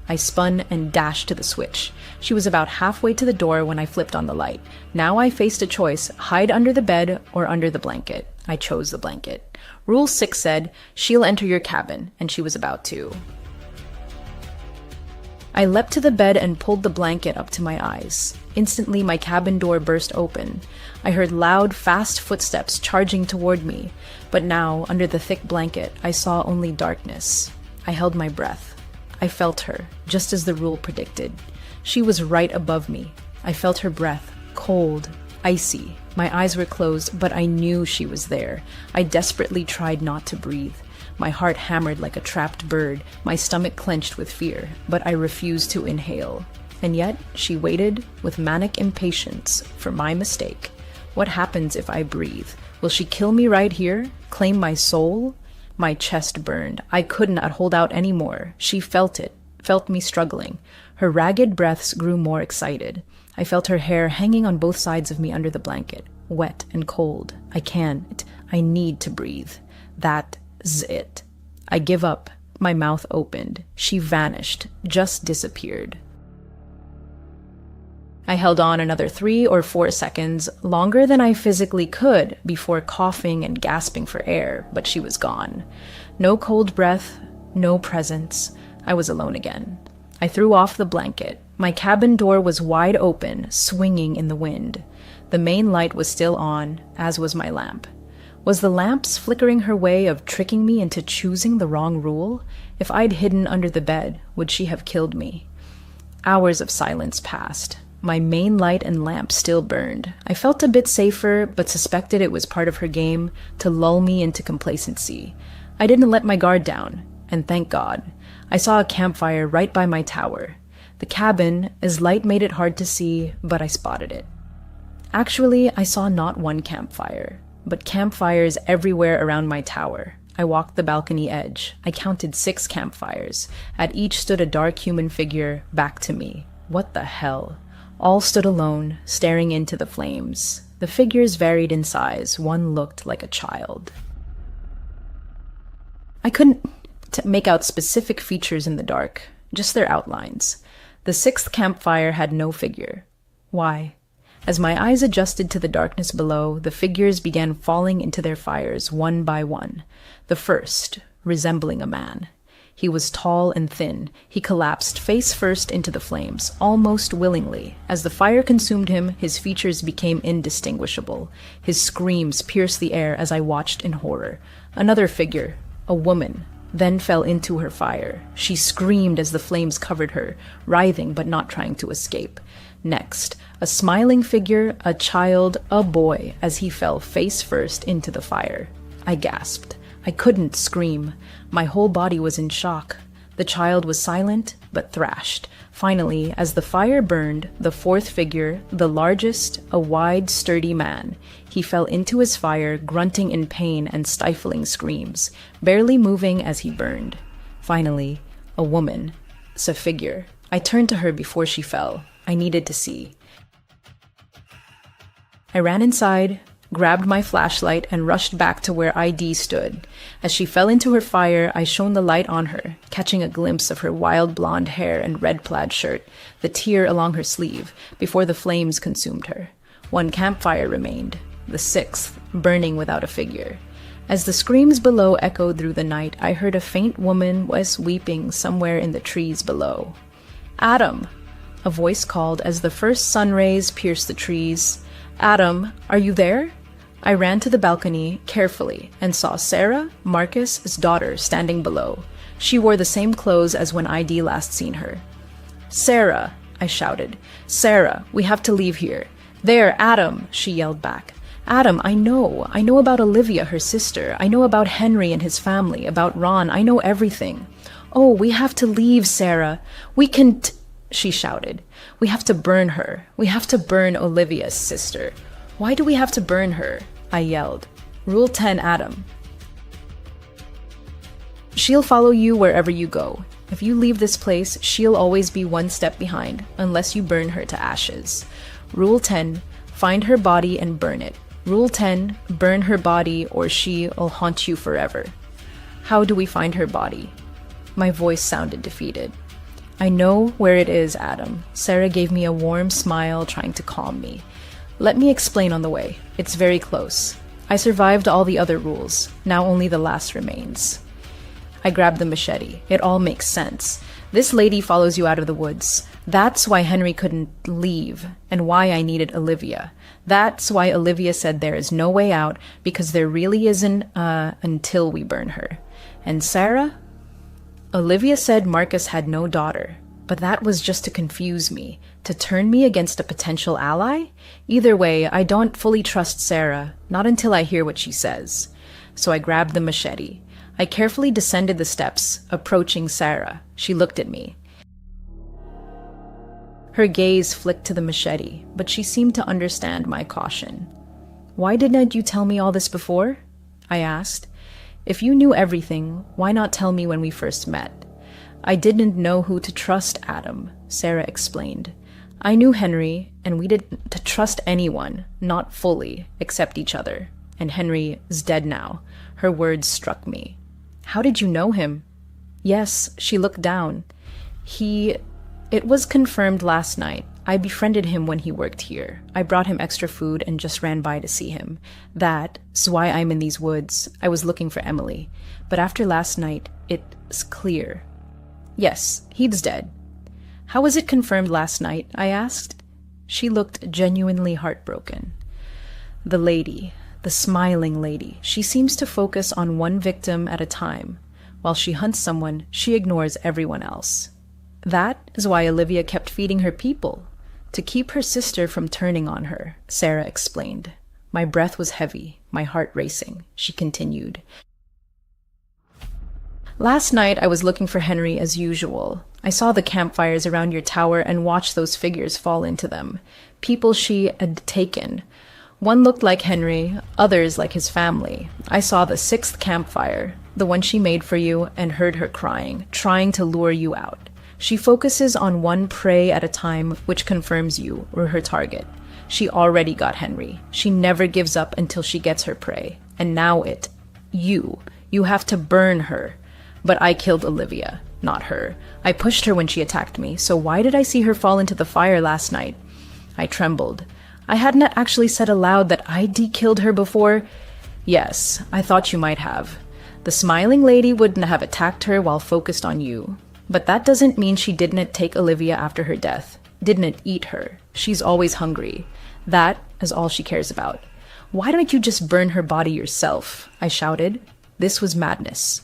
I spun and dashed to the switch. She was about halfway to the door when I flipped on the light. Now I faced a choice, hide under the bed or under the blanket. I chose the blanket. Rule 6 said, she'll enter your cabin, and she was about to. I leapt to the bed and pulled the blanket up to my eyes. Instantly, my cabin door burst open. I heard loud, fast footsteps charging toward me, but now, under the thick blanket, I saw only darkness. I held my breath. I felt her, just as the rule predicted. She was right above me. I felt her breath, cold, icy. My eyes were closed, but I knew she was there. I desperately tried not to breathe. My heart hammered like a trapped bird, my stomach clenched with fear, but I refused to inhale. And yet, she waited with manic impatience for my mistake. What happens if I breathe? Will she kill me right here? Claim my soul? My chest burned. I couldn't hold out anymore. She felt it, felt me struggling. Her ragged breaths grew more excited. I felt her hair hanging on both sides of me under the blanket, wet and cold. I need to breathe. That's it. I give up. My mouth opened. She vanished, just disappeared. I held on another 3 or 4 seconds, longer than I physically could, before coughing and gasping for air, but she was gone. No cold breath, no presence. I was alone again. I threw off the blanket. My cabin door was wide open, swinging in the wind. The main light was still on, as was my lamp. Was the lamp's flickering her way of tricking me into choosing the wrong rule? If I'd hidden under the bed, would she have killed me? Hours of silence passed. My main light and lamp still burned. I felt a bit safer, but suspected it was part of her game to lull me into complacency. I didn't let my guard down, and thank God. I saw a campfire right by my tower. The cabin, as light made it hard to see, but I spotted it. Actually, I saw not one campfire, but campfires everywhere around my tower. I walked the balcony edge. I counted 6 campfires. At each stood a dark human figure back to me. What the hell? All stood alone, staring into the flames. The figures varied in size. One looked like a child. I couldn't make out specific features in the dark, just their outlines. The sixth campfire had no figure. Why? As my eyes adjusted to the darkness below, the figures began falling into their fires one by one. The first, resembling a man. He was tall and thin. He collapsed face first into the flames, almost willingly. As the fire consumed him, his features became indistinguishable. His screams pierced the air as I watched in horror. Another figure, a woman, then fell into her fire. She screamed as the flames covered her, writhing but not trying to escape. Next, a smiling figure, a child, a boy, as he fell face first into the fire. I gasped. I couldn't scream. My whole body was in shock. The child was silent, but thrashed. Finally, as the fire burned, the fourth figure, the largest, a wide, sturdy man. He fell into his fire, grunting in pain and stifling screams, barely moving as he burned. Finally, a woman, a figure. I turned to her before she fell. I needed to see. I ran inside, grabbed my flashlight, and rushed back to where ID stood. As she fell into her fire, I shone the light on her, catching a glimpse of her wild blonde hair and red plaid shirt, the tear along her sleeve, before the flames consumed her. One campfire remained, the sixth, burning without a figure. As the screams below echoed through the night, I heard a faint woman was weeping somewhere in the trees below. "Adam!" A voice called as the first sun rays pierced the trees. "Adam, are you there?" I ran to the balcony carefully and saw Sarah, Marcus's daughter, standing below. She wore the same clothes as when ID last seen her. "Sarah," I shouted. "Sarah, we have to leave here." "There, Adam," she yelled back. "Adam, I know about Olivia, her sister. I know about Henry and his family, about Ron. I know everything." "Oh, we have to leave, Sarah. We can she shouted. "We have to burn her. We have to burn Olivia's sister." "Why do we have to burn her?" I yelled. "Rule 10, Adam. She'll follow you wherever you go. If you leave this place, she'll always be one step behind, unless you burn her to ashes. Rule 10, find her body and burn it. Rule 10, burn her body or she'll haunt you forever." "How do we find her body?" My voice sounded defeated. "I know where it is, Adam." Sarah gave me a warm smile, trying to calm me. "Let me explain on the way. It's very close. I survived all the other rules. Now only the last remains." I grabbed the machete. It all makes sense. This lady follows you out of the woods. That's why Henry couldn't leave, and why I needed Olivia. That's why Olivia said there is no way out, because there really isn't, until we burn her. And Sarah? Olivia said Marcus had no daughter, but that was just to confuse me, to turn me against a potential ally? Either way, I don't fully trust Sarah, not until I hear what she says. So I grabbed the machete. I carefully descended the steps, approaching Sarah. She looked at me. Her gaze flicked to the machete, but she seemed to understand my caution. "Why didn't you tell me all this before?" I asked. "If you knew everything, why not tell me when we first met?" "I didn't know who to trust, Adam," Sarah explained. "I knew Henry, and we didn't trust anyone, not fully, except each other. And Henry is dead now." Her words struck me. "How did you know him?" "Yes," she looked down. It was confirmed last night. I befriended him when he worked here. I brought him extra food and just ran by to see him. That's why I'm in these woods. I was looking for Emily. But after last night, it's clear. Yes, he's dead." "How was it confirmed last night?" I asked. She looked genuinely heartbroken. "The lady, the smiling lady, she seems to focus on one victim at a time. While she hunts someone, she ignores everyone else. That is why Olivia kept feeding her people, to keep her sister from turning on her," Sarah explained. My breath was heavy, my heart racing. She continued. "Last night I was looking for Henry as usual. I saw the campfires around your tower and watched those figures fall into them. People she had taken. One looked like Henry, others like his family. I saw the sixth campfire, the one she made for you, and heard her crying, trying to lure you out. She focuses on one prey at a time, which confirms you were her target. She already got Henry. She never gives up until she gets her prey. And now you have to burn her. But I killed Olivia, not her. I pushed her when she attacked me, so why did I see her fall into the fire last night? I trembled. I hadn't actually said aloud that I killed her before. Yes, I thought you might have. The smiling lady wouldn't have attacked her while focused on you. But that doesn't mean she didn't take Olivia after her death. Didn't eat her. She's always hungry. That is all she cares about. Why don't you just burn her body yourself? I shouted. This was madness.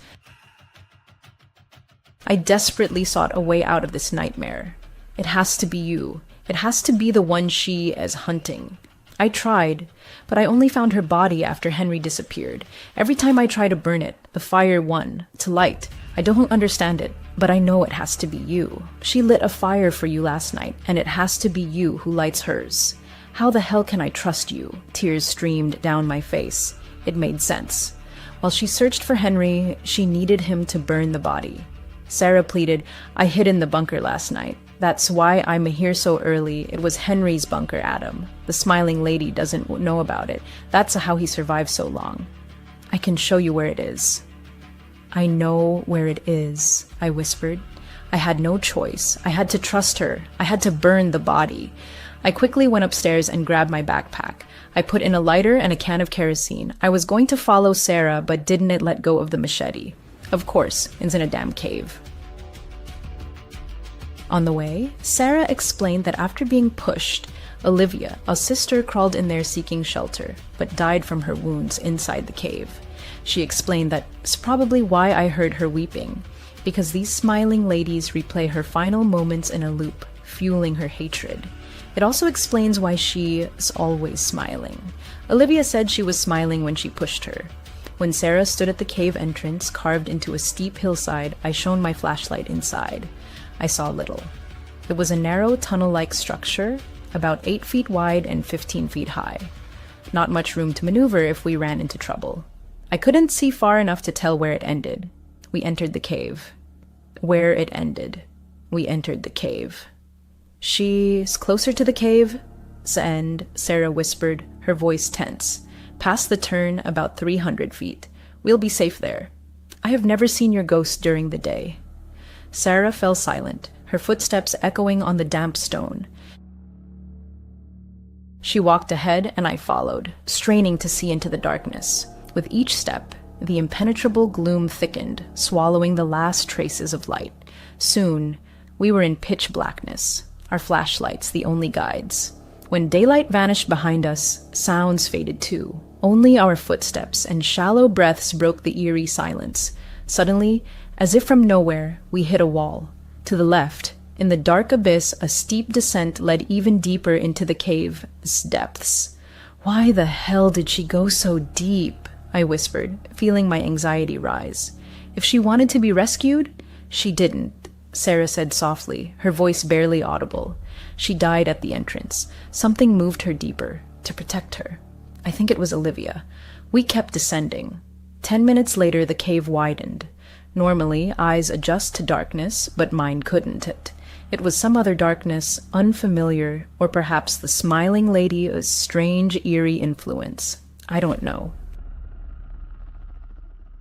I desperately sought a way out of this nightmare. It has to be you. It has to be the one she is hunting. I tried, but I only found her body after Henry disappeared. Every time I try to burn it, the fire won, to light. I don't understand it, but I know it has to be you. She lit a fire for you last night, and it has to be you who lights hers. How the hell can I trust you? Tears streamed down my face. It made sense. While she searched for Henry, she needed him to burn the body. Sarah pleaded, I hid in the bunker last night. That's why I'm here so early. It was Henry's bunker, Adam. The smiling lady doesn't know about it. That's how he survived so long. I can show you where it is. I know where it is, I whispered. I had no choice. I had to trust her. I had to burn the body. I quickly went upstairs and grabbed my backpack. I put in a lighter and a can of kerosene. I was going to follow Sarah, but didn't let go of the machete. Of course, it's in a damn cave. On the way, Sarah explained that after being pushed, Olivia, a sister, crawled in there seeking shelter, but died from her wounds inside the cave. She explained that's probably why I heard her weeping, because these smiling ladies replay her final moments in a loop, fueling her hatred. It also explains why she is always smiling. Olivia said she was smiling when she pushed her. When Sarah stood at the cave entrance carved into a steep hillside, I shone my flashlight inside. I saw little. It was a narrow tunnel-like structure, about 8 feet wide and 15 feet high. Not much room to maneuver if we ran into trouble. I couldn't see far enough to tell where it ended. We entered the cave. Where it ended. We entered the cave. She's closer to the cave's end, Sarah whispered, her voice tense. Past the turn, about 300 feet. We'll be safe there. I have never seen your ghost during the day. Sarah fell silent, her footsteps echoing on the damp stone. She walked ahead and I followed, straining to see into the darkness. With each step, the impenetrable gloom thickened, swallowing the last traces of light. Soon, we were in pitch blackness, our flashlights the only guides. When daylight vanished behind us, sounds faded too. Only our footsteps and shallow breaths broke the eerie silence. Suddenly, as if from nowhere, we hit a wall. To the left, in the dark abyss, a steep descent led even deeper into the cave's depths. Why the hell did she go so deep? I whispered, feeling my anxiety rise. If she wanted to be rescued, she didn't, Sarah said softly, her voice barely audible. She died at the entrance. Something moved her deeper, to protect her. I think it was Olivia. We kept descending. 10 minutes later, the cave widened. Normally, eyes adjust to darkness, but mine couldn't. It was some other darkness, unfamiliar, or perhaps the smiling lady's strange, eerie influence. I don't know.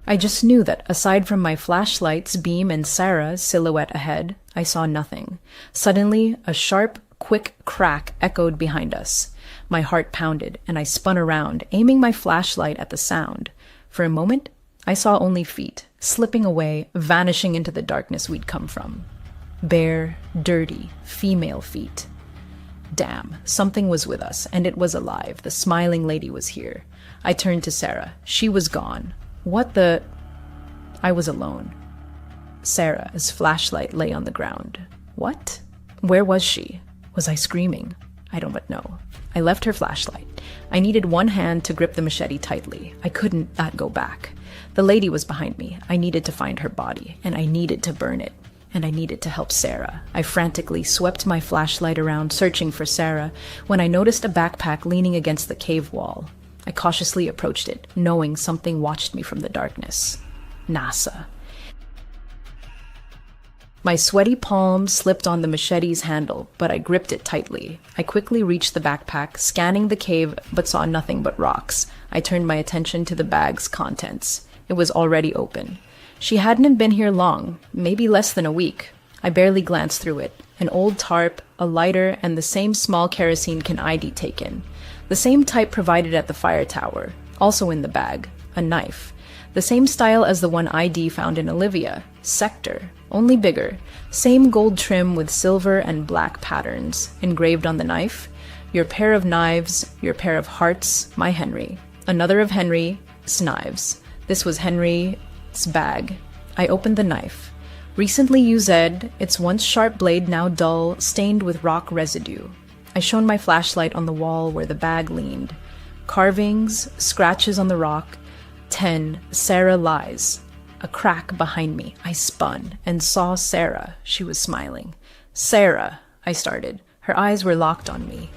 I just knew that, aside from my flashlight's beam and Sarah's silhouette ahead, I saw nothing. Suddenly, a sharp, quick crack echoed behind us. My heart pounded, and I spun around, aiming my flashlight at the sound. For a moment, I saw only feet, slipping away, vanishing into the darkness we'd come from. Bare, dirty, female feet. Damn, something was with us, and it was alive. The smiling lady was here. I turned to Sarah. She was gone. What the... I was alone. Sarah's flashlight lay on the ground. What? Where was she? Was I screaming? I don't know. I left her flashlight. I needed one hand to grip the machete tightly. I couldn't go back. The lady was behind me. I needed to find her body, and I needed to burn it. And I needed to help Sarah. I frantically swept my flashlight around, searching for Sarah, when I noticed a backpack leaning against the cave wall. I cautiously approached it, knowing something watched me from the darkness. NASA. My sweaty palm slipped on the machete's handle, but I gripped it tightly. I quickly reached the backpack, scanning the cave, but saw nothing but rocks. I turned my attention to the bag's contents. It was already open. She hadn't been here long, maybe less than a week. I barely glanced through it. An old tarp, a lighter, and the same small kerosene can ID taken. The same type provided at the fire tower. Also in the bag, a knife. The same style as the one ID found in Olivia. Sector, only bigger. Same gold trim with silver and black patterns. Engraved on the knife, your pair of knives, your pair of hearts, my Henry. Another of Henry's knives. This was Henry's bag. I opened the knife. Recently used, its once sharp blade now dull, stained with rock residue. I shone my flashlight on the wall where the bag leaned. Carvings, scratches on the rock. 10. Sarah lies. A crack behind me. I spun and saw Sarah. She was smiling. Sarah, I started. Her eyes were locked on me.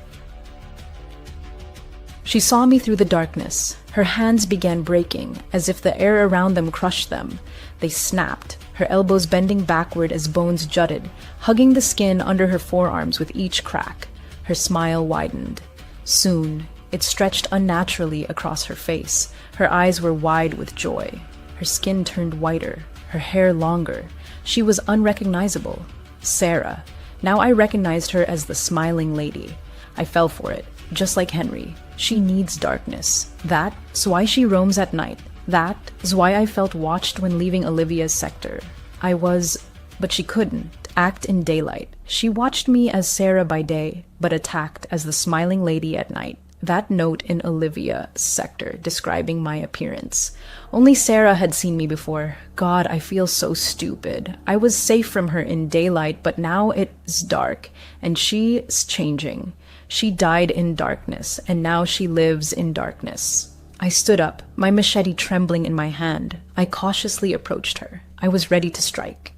She saw me through the darkness. Her hands began breaking, as if the air around them crushed them. They snapped, her elbows bending backward as bones jutted, hugging the skin under her forearms with each crack. Her smile widened. Soon, it stretched unnaturally across her face. Her eyes were wide with joy. Her skin turned whiter, her hair longer. She was unrecognizable. Sarah. Now I recognized her as the smiling lady. I fell for it, just like Henry. She needs darkness. That's why she roams at night. That is why I felt watched when leaving Olivia's sector. But she couldn't act in daylight. She watched me as Sarah by day, but attacked as the smiling lady at night. That note in Olivia's sector describing my appearance. Only Sarah had seen me before. God, I feel so stupid. I was safe from her in daylight, but now it's dark, and she's changing. She died in darkness, and now she lives in darkness. I stood up, my machete trembling in my hand. I cautiously approached her. I was ready to strike.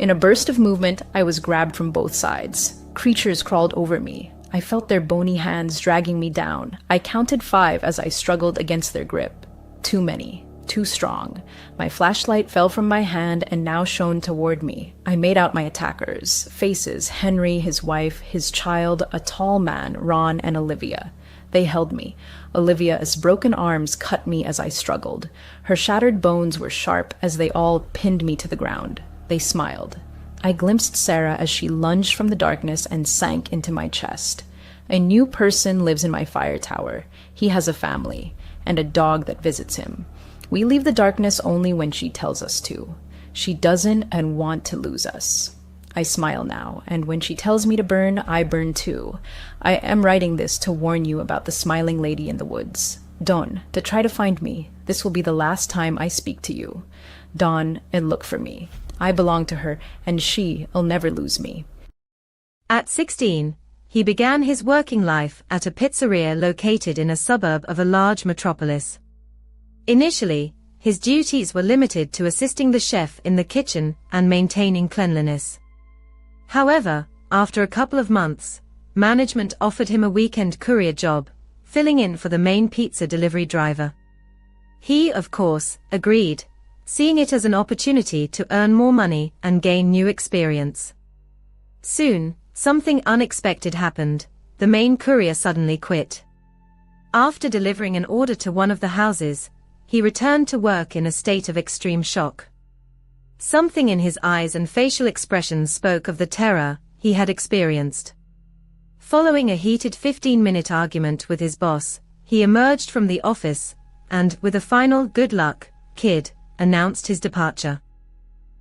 In a burst of movement, I was grabbed from both sides. Creatures crawled over me. I felt their bony hands dragging me down. I counted 5 as I struggled against their grip. Too many. Too strong. My flashlight fell from my hand and now shone toward me. I made out my attackers. Faces, Henry, his wife, his child, a tall man, Ron, and Olivia. They held me. Olivia's broken arms cut me as I struggled. Her shattered bones were sharp as they all pinned me to the ground. They smiled. I glimpsed Sarah as she lunged from the darkness and sank into my chest. A new person lives in my fire tower. He has a family, and a dog that visits him. We leave the darkness only when she tells us to. She doesn't and want to lose us. I smile now, and when she tells me to burn, I burn too. I am writing this to warn you about the smiling lady in the woods. Dawn, to try to find me. This will be the last time I speak to you. Dawn, and look for me. I belong to her, and she'll never lose me. At 16, he began his working life at a pizzeria located in a suburb of a large metropolis. Initially, his duties were limited to assisting the chef in the kitchen and maintaining cleanliness. However, after a couple of months, management offered him a weekend courier job, filling in for the main pizza delivery driver. He, of course, agreed, seeing it as an opportunity to earn more money and gain new experience. Soon, something unexpected happened. The main courier suddenly quit. After delivering an order to one of the houses, he returned to work in a state of extreme shock. Something in his eyes and facial expressions spoke of the terror he had experienced. Following a heated 15-minute argument with his boss, he emerged from the office and, with a final "good luck, kid," announced his departure.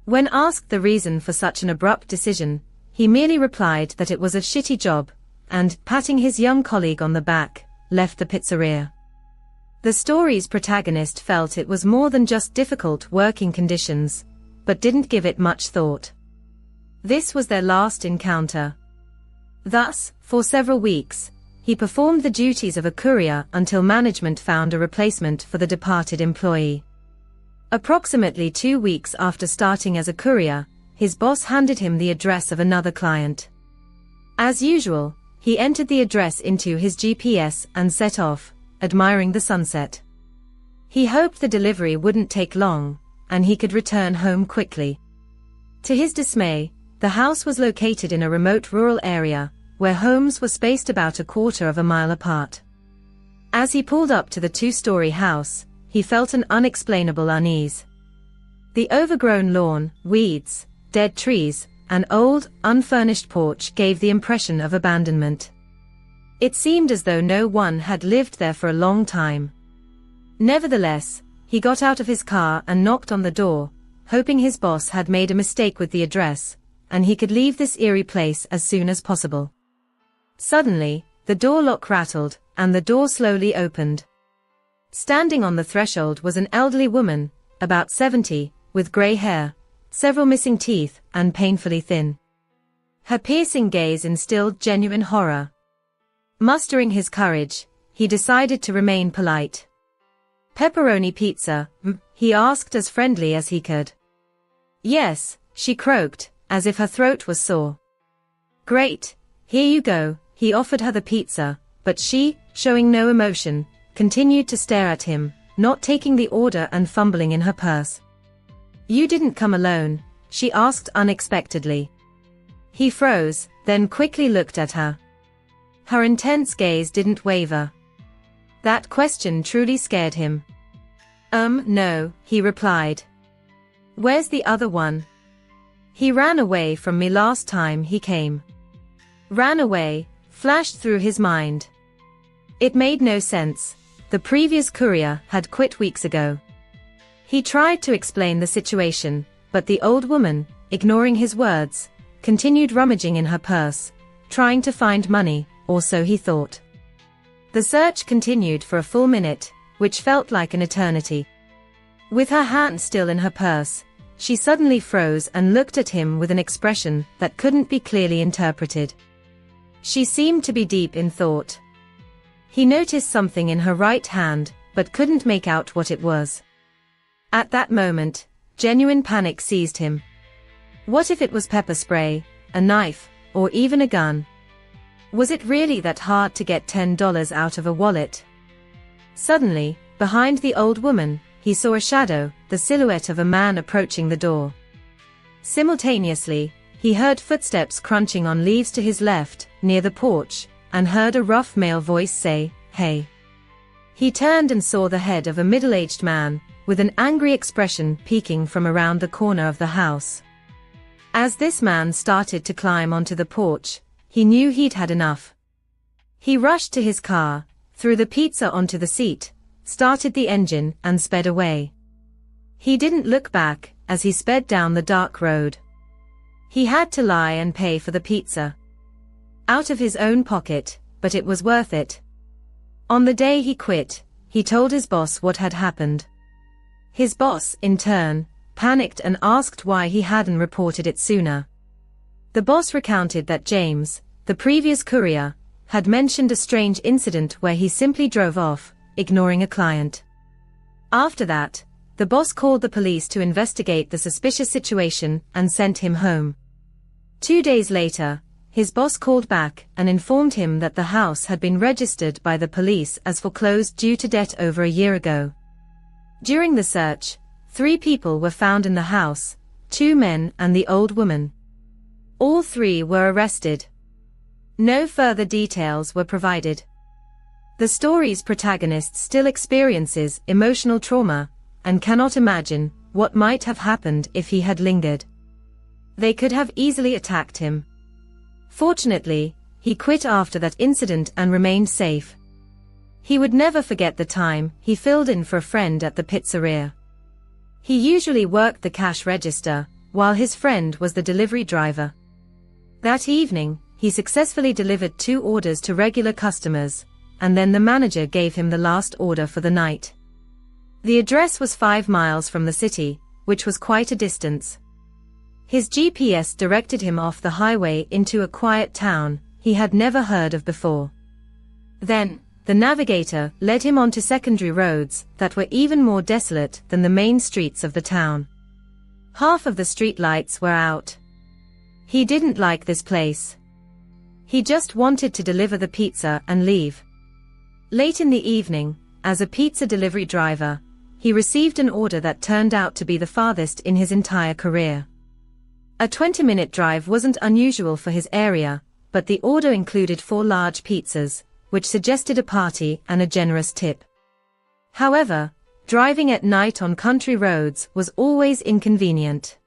When asked the reason for such an abrupt decision, he merely replied that it was a shitty job, and, patting his young colleague on the back, left the pizzeria. The story's protagonist felt it was more than just difficult working conditions, but didn't give it much thought. This was their last encounter. Thus, for several weeks, he performed the duties of a courier until management found a replacement for the departed employee. Approximately 2 weeks after starting as a courier, his boss handed him the address of another client. As usual, he entered the address into his GPS and set off, admiring the sunset. He hoped the delivery wouldn't take long, and he could return home quickly. To his dismay, the house was located in a remote rural area, where homes were spaced about a quarter of a mile apart. As he pulled up to the two-story house, he felt an unexplainable unease. The overgrown lawn, weeds, dead trees, an old, unfurnished porch gave the impression of abandonment. It seemed as though no one had lived there for a long time. Nevertheless, he got out of his car and knocked on the door, hoping his boss had made a mistake with the address, and he could leave this eerie place as soon as possible. Suddenly, the door lock rattled, and the door slowly opened. Standing on the threshold was an elderly woman, about 70, with gray hair, several missing teeth, and painfully thin. Her piercing gaze instilled genuine horror. Mustering his courage, he decided to remain polite. "Pepperoni pizza?" he asked as friendly as he could. "Yes," she croaked, as if her throat was sore. "Great, here you go," he offered her the pizza, but she, showing no emotion, continued to stare at him, not taking the order and fumbling in her purse. "You didn't come alone?" she asked unexpectedly. He froze, then quickly looked at her. Her intense gaze didn't waver. That question truly scared him. No," he replied. "Where's the other one?" "He ran away from me last time he came." Ran away, flashed through his mind. It made no sense. The previous courier had quit weeks ago. He tried to explain the situation, but the old woman, ignoring his words, continued rummaging in her purse, trying to find money, or so he thought. The search continued for a full minute, which felt like an eternity. With her hand still in her purse, she suddenly froze and looked at him with an expression that couldn't be clearly interpreted. She seemed to be deep in thought. He noticed something in her right hand, but couldn't make out what it was. At that moment, genuine panic seized him. What if it was pepper spray, a knife, or even a gun? Was it really that hard to get $10 out of a wallet? Suddenly, behind the old woman, he saw a shadow, the silhouette of a man approaching the door. Simultaneously, he heard footsteps crunching on leaves to his left, near the porch, and heard a rough male voice say, "Hey." He turned and saw the head of a middle-aged man, with an angry expression peeking from around the corner of the house. As this man started to climb onto the porch, he knew he'd had enough. He rushed to his car, threw the pizza onto the seat, started the engine, and sped away. He didn't look back as he sped down the dark road. He had to lie and pay for the pizza. Out of his own pocket, but it was worth it. On the day he quit, he told his boss what had happened. His boss, in turn, panicked and asked why he hadn't reported it sooner. The boss recounted that James, the previous courier, had mentioned a strange incident where he simply drove off, ignoring a client. After that, the boss called the police to investigate the suspicious situation and sent him home. 2 days later, his boss called back and informed him that the house had been registered by the police as foreclosed due to debt over a year ago. During the search, 3 people were found in the house, 2 men and the old woman. All 3 were arrested. No further details were provided. The story's protagonist still experiences emotional trauma, and cannot imagine what might have happened if he had lingered. They could have easily attacked him. Fortunately, he quit after that incident and remained safe. He would never forget the time he filled in for a friend at the pizzeria. He usually worked the cash register, while his friend was the delivery driver. That evening, he successfully delivered 2 orders to regular customers, and then the manager gave him the last order for the night. The address was 5 miles from the city, which was quite a distance. His GPS directed him off the highway into a quiet town he had never heard of before. Then, the navigator led him onto secondary roads that were even more desolate than the main streets of the town. Half of the street lights were out. He didn't like this place. He just wanted to deliver the pizza and leave. Late in the evening, as a pizza delivery driver, he received an order that turned out to be the farthest in his entire career. A 20-minute drive wasn't unusual for his area, but the order included 4 large pizzas, which suggested a party and a generous tip. However, driving at night on country roads was always inconvenient.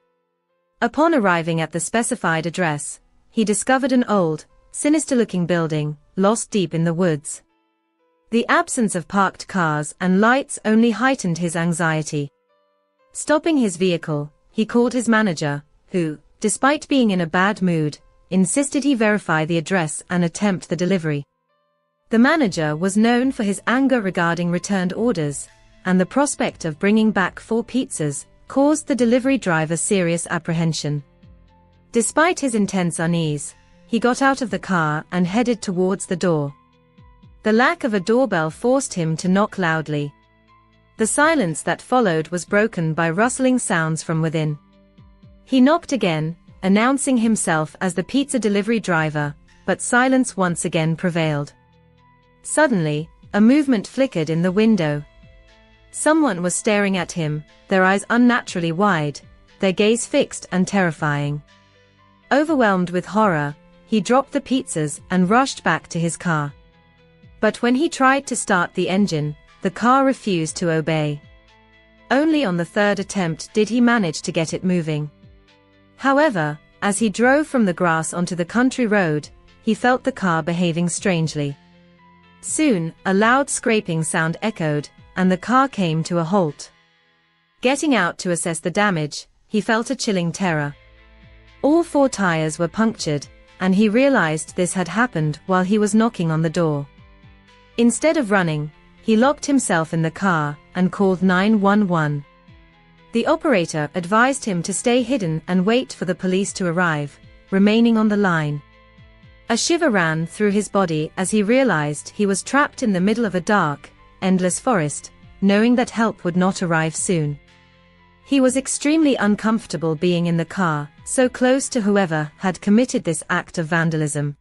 Upon arriving at the specified address, he discovered an old, sinister-looking building, lost deep in the woods. The absence of parked cars and lights only heightened his anxiety. Stopping his vehicle, he called his manager, who, despite being in a bad mood, insisted he verify the address and attempt the delivery. The manager was known for his anger regarding returned orders, and the prospect of bringing back 4 pizzas caused the delivery driver serious apprehension. Despite his intense unease, he got out of the car and headed towards the door. The lack of a doorbell forced him to knock loudly. The silence that followed was broken by rustling sounds from within. He knocked again, announcing himself as the pizza delivery driver, but silence once again prevailed. Suddenly, a movement flickered in the window. Someone was staring at him, their eyes unnaturally wide, their gaze fixed and terrifying. Overwhelmed with horror, he dropped the pizzas and rushed back to his car. But when he tried to start the engine, the car refused to obey. Only on the 3rd attempt did he manage to get it moving. However, as he drove from the grass onto the country road, he felt the car behaving strangely. Soon, a loud scraping sound echoed, and the car came to a halt. Getting out to assess the damage, he felt a chilling terror. All 4 tires were punctured, and he realized this had happened while he was knocking on the door. Instead of running, he locked himself in the car and called 911. The operator advised him to stay hidden and wait for the police to arrive, remaining on the line. A shiver ran through his body as he realized he was trapped in the middle of a dark, endless forest, knowing that help would not arrive soon. He was extremely uncomfortable being in the car, so close to whoever had committed this act of vandalism.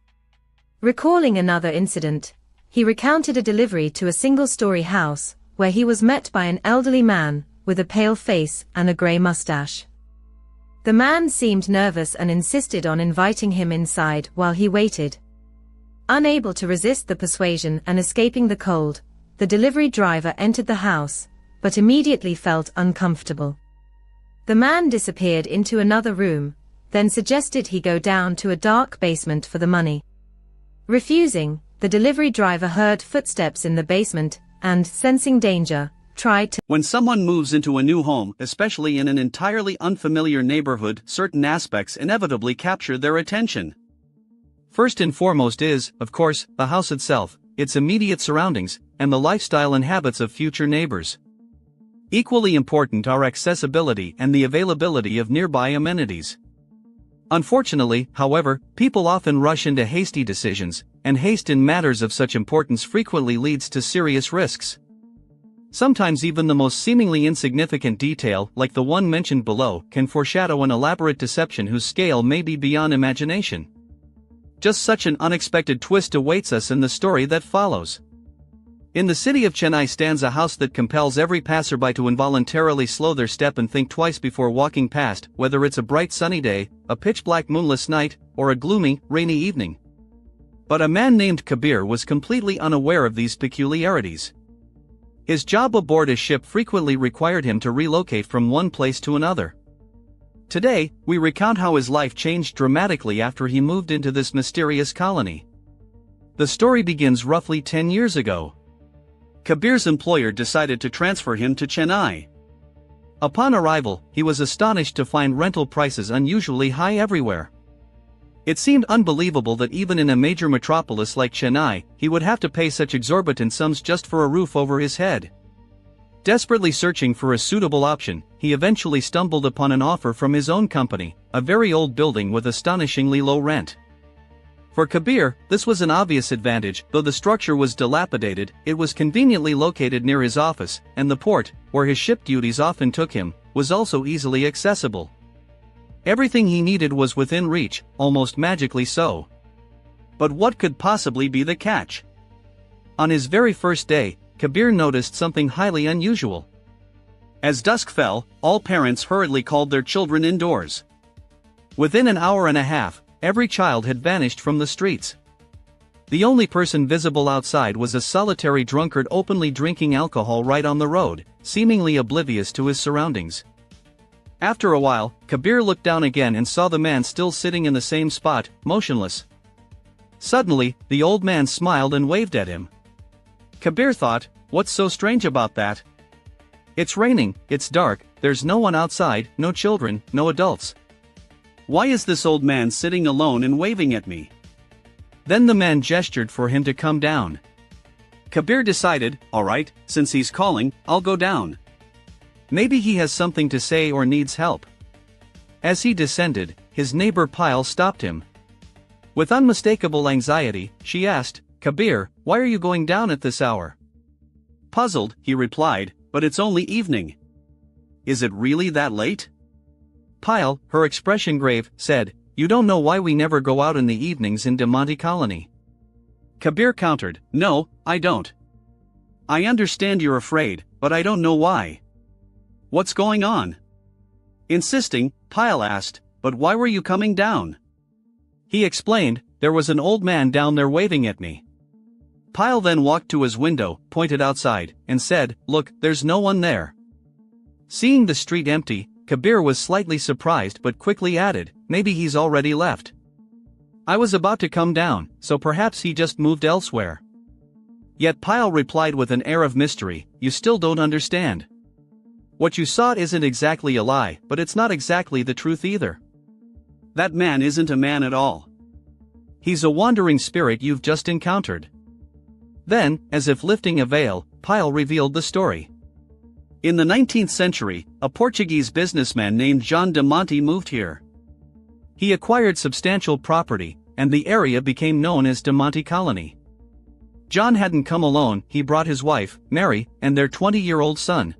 Recalling another incident, he recounted a delivery to a single-story house, where he was met by an elderly man, with a pale face and a grey mustache. The man seemed nervous and insisted on inviting him inside while he waited. Unable to resist the persuasion and escaping the cold, the delivery driver entered the house, but immediately felt uncomfortable. The man disappeared into another room, then suggested he go down to a dark basement for the money. Refusing, the delivery driver heard footsteps in the basement and, sensing danger, tried to. When someone moves into a new home, especially in an entirely unfamiliar neighborhood, certain aspects inevitably capture their attention. First and foremost is, of course, the house itself, its immediate surroundings, and the lifestyle and habits of future neighbors. Equally important are accessibility and the availability of nearby amenities. Unfortunately, however, people often rush into hasty decisions, and haste in matters of such importance frequently leads to serious risks. Sometimes even the most seemingly insignificant detail, like the one mentioned below, can foreshadow an elaborate deception whose scale may be beyond imagination. Just such an unexpected twist awaits us in the story that follows. In the city of Chennai stands a house that compels every passerby to involuntarily slow their step and think twice before walking past, whether it's a bright sunny day, a pitch-black moonless night, or a gloomy, rainy evening. But a man named Kabir was completely unaware of these peculiarities. His job aboard a ship frequently required him to relocate from one place to another. Today, we recount how his life changed dramatically after he moved into this mysterious colony. The story begins roughly 10 years ago. Kabir's employer decided to transfer him to Chennai. Upon arrival, he was astonished to find rental prices unusually high everywhere. It seemed unbelievable that even in a major metropolis like Chennai, he would have to pay such exorbitant sums just for a roof over his head. Desperately searching for a suitable option, he eventually stumbled upon an offer from his own company, a very old building with astonishingly low rent. For Kabir, this was an obvious advantage. Though the structure was dilapidated, it was conveniently located near his office, and the port, where his ship duties often took him, was also easily accessible. Everything he needed was within reach, almost magically so. But what could possibly be the catch? On his very first day, Kabir noticed something highly unusual. As dusk fell, all parents hurriedly called their children indoors. Within an hour and a half, every child had vanished from the streets. The only person visible outside was a solitary drunkard openly drinking alcohol right on the road, seemingly oblivious to his surroundings. After a while, Kabir looked down again and saw the man still sitting in the same spot, motionless. Suddenly, the old man smiled and waved at him. Kabir thought, what's so strange about that? It's raining, it's dark, there's no one outside, no children, no adults. Why is this old man sitting alone and waving at me? Then the man gestured for him to come down. Kabir decided, alright, since he's calling, I'll go down. Maybe he has something to say or needs help. As he descended, his neighbor Pyle stopped him. With unmistakable anxiety, she asked, Kabir, why are you going down at this hour? Puzzled, he replied, but it's only evening. Is it really that late? Pyle, her expression grave, said, you don't know why we never go out in the evenings in De Monte Colony. Kabir countered, no, I don't. I understand you're afraid, but I don't know why. What's going on? Insisting, Pyle asked, but why were you coming down? He explained, there was an old man down there waving at me. Pyle then walked to his window, pointed outside, and said, look, there's no one there. Seeing the street empty, Kabir was slightly surprised but quickly added, maybe he's already left. I was about to come down, so perhaps he just moved elsewhere. Yet Pyle replied with an air of mystery, you still don't understand. What you saw isn't exactly a lie, but it's not exactly the truth either. That man isn't a man at all. He's a wandering spirit you've just encountered. Then, as if lifting a veil, Pyle revealed the story. In the 19th century, a Portuguese businessman named João de Monte moved here. He acquired substantial property, and the area became known as De Monte Colony. John hadn't come alone, he brought his wife, Mary, and their 20-year-old son.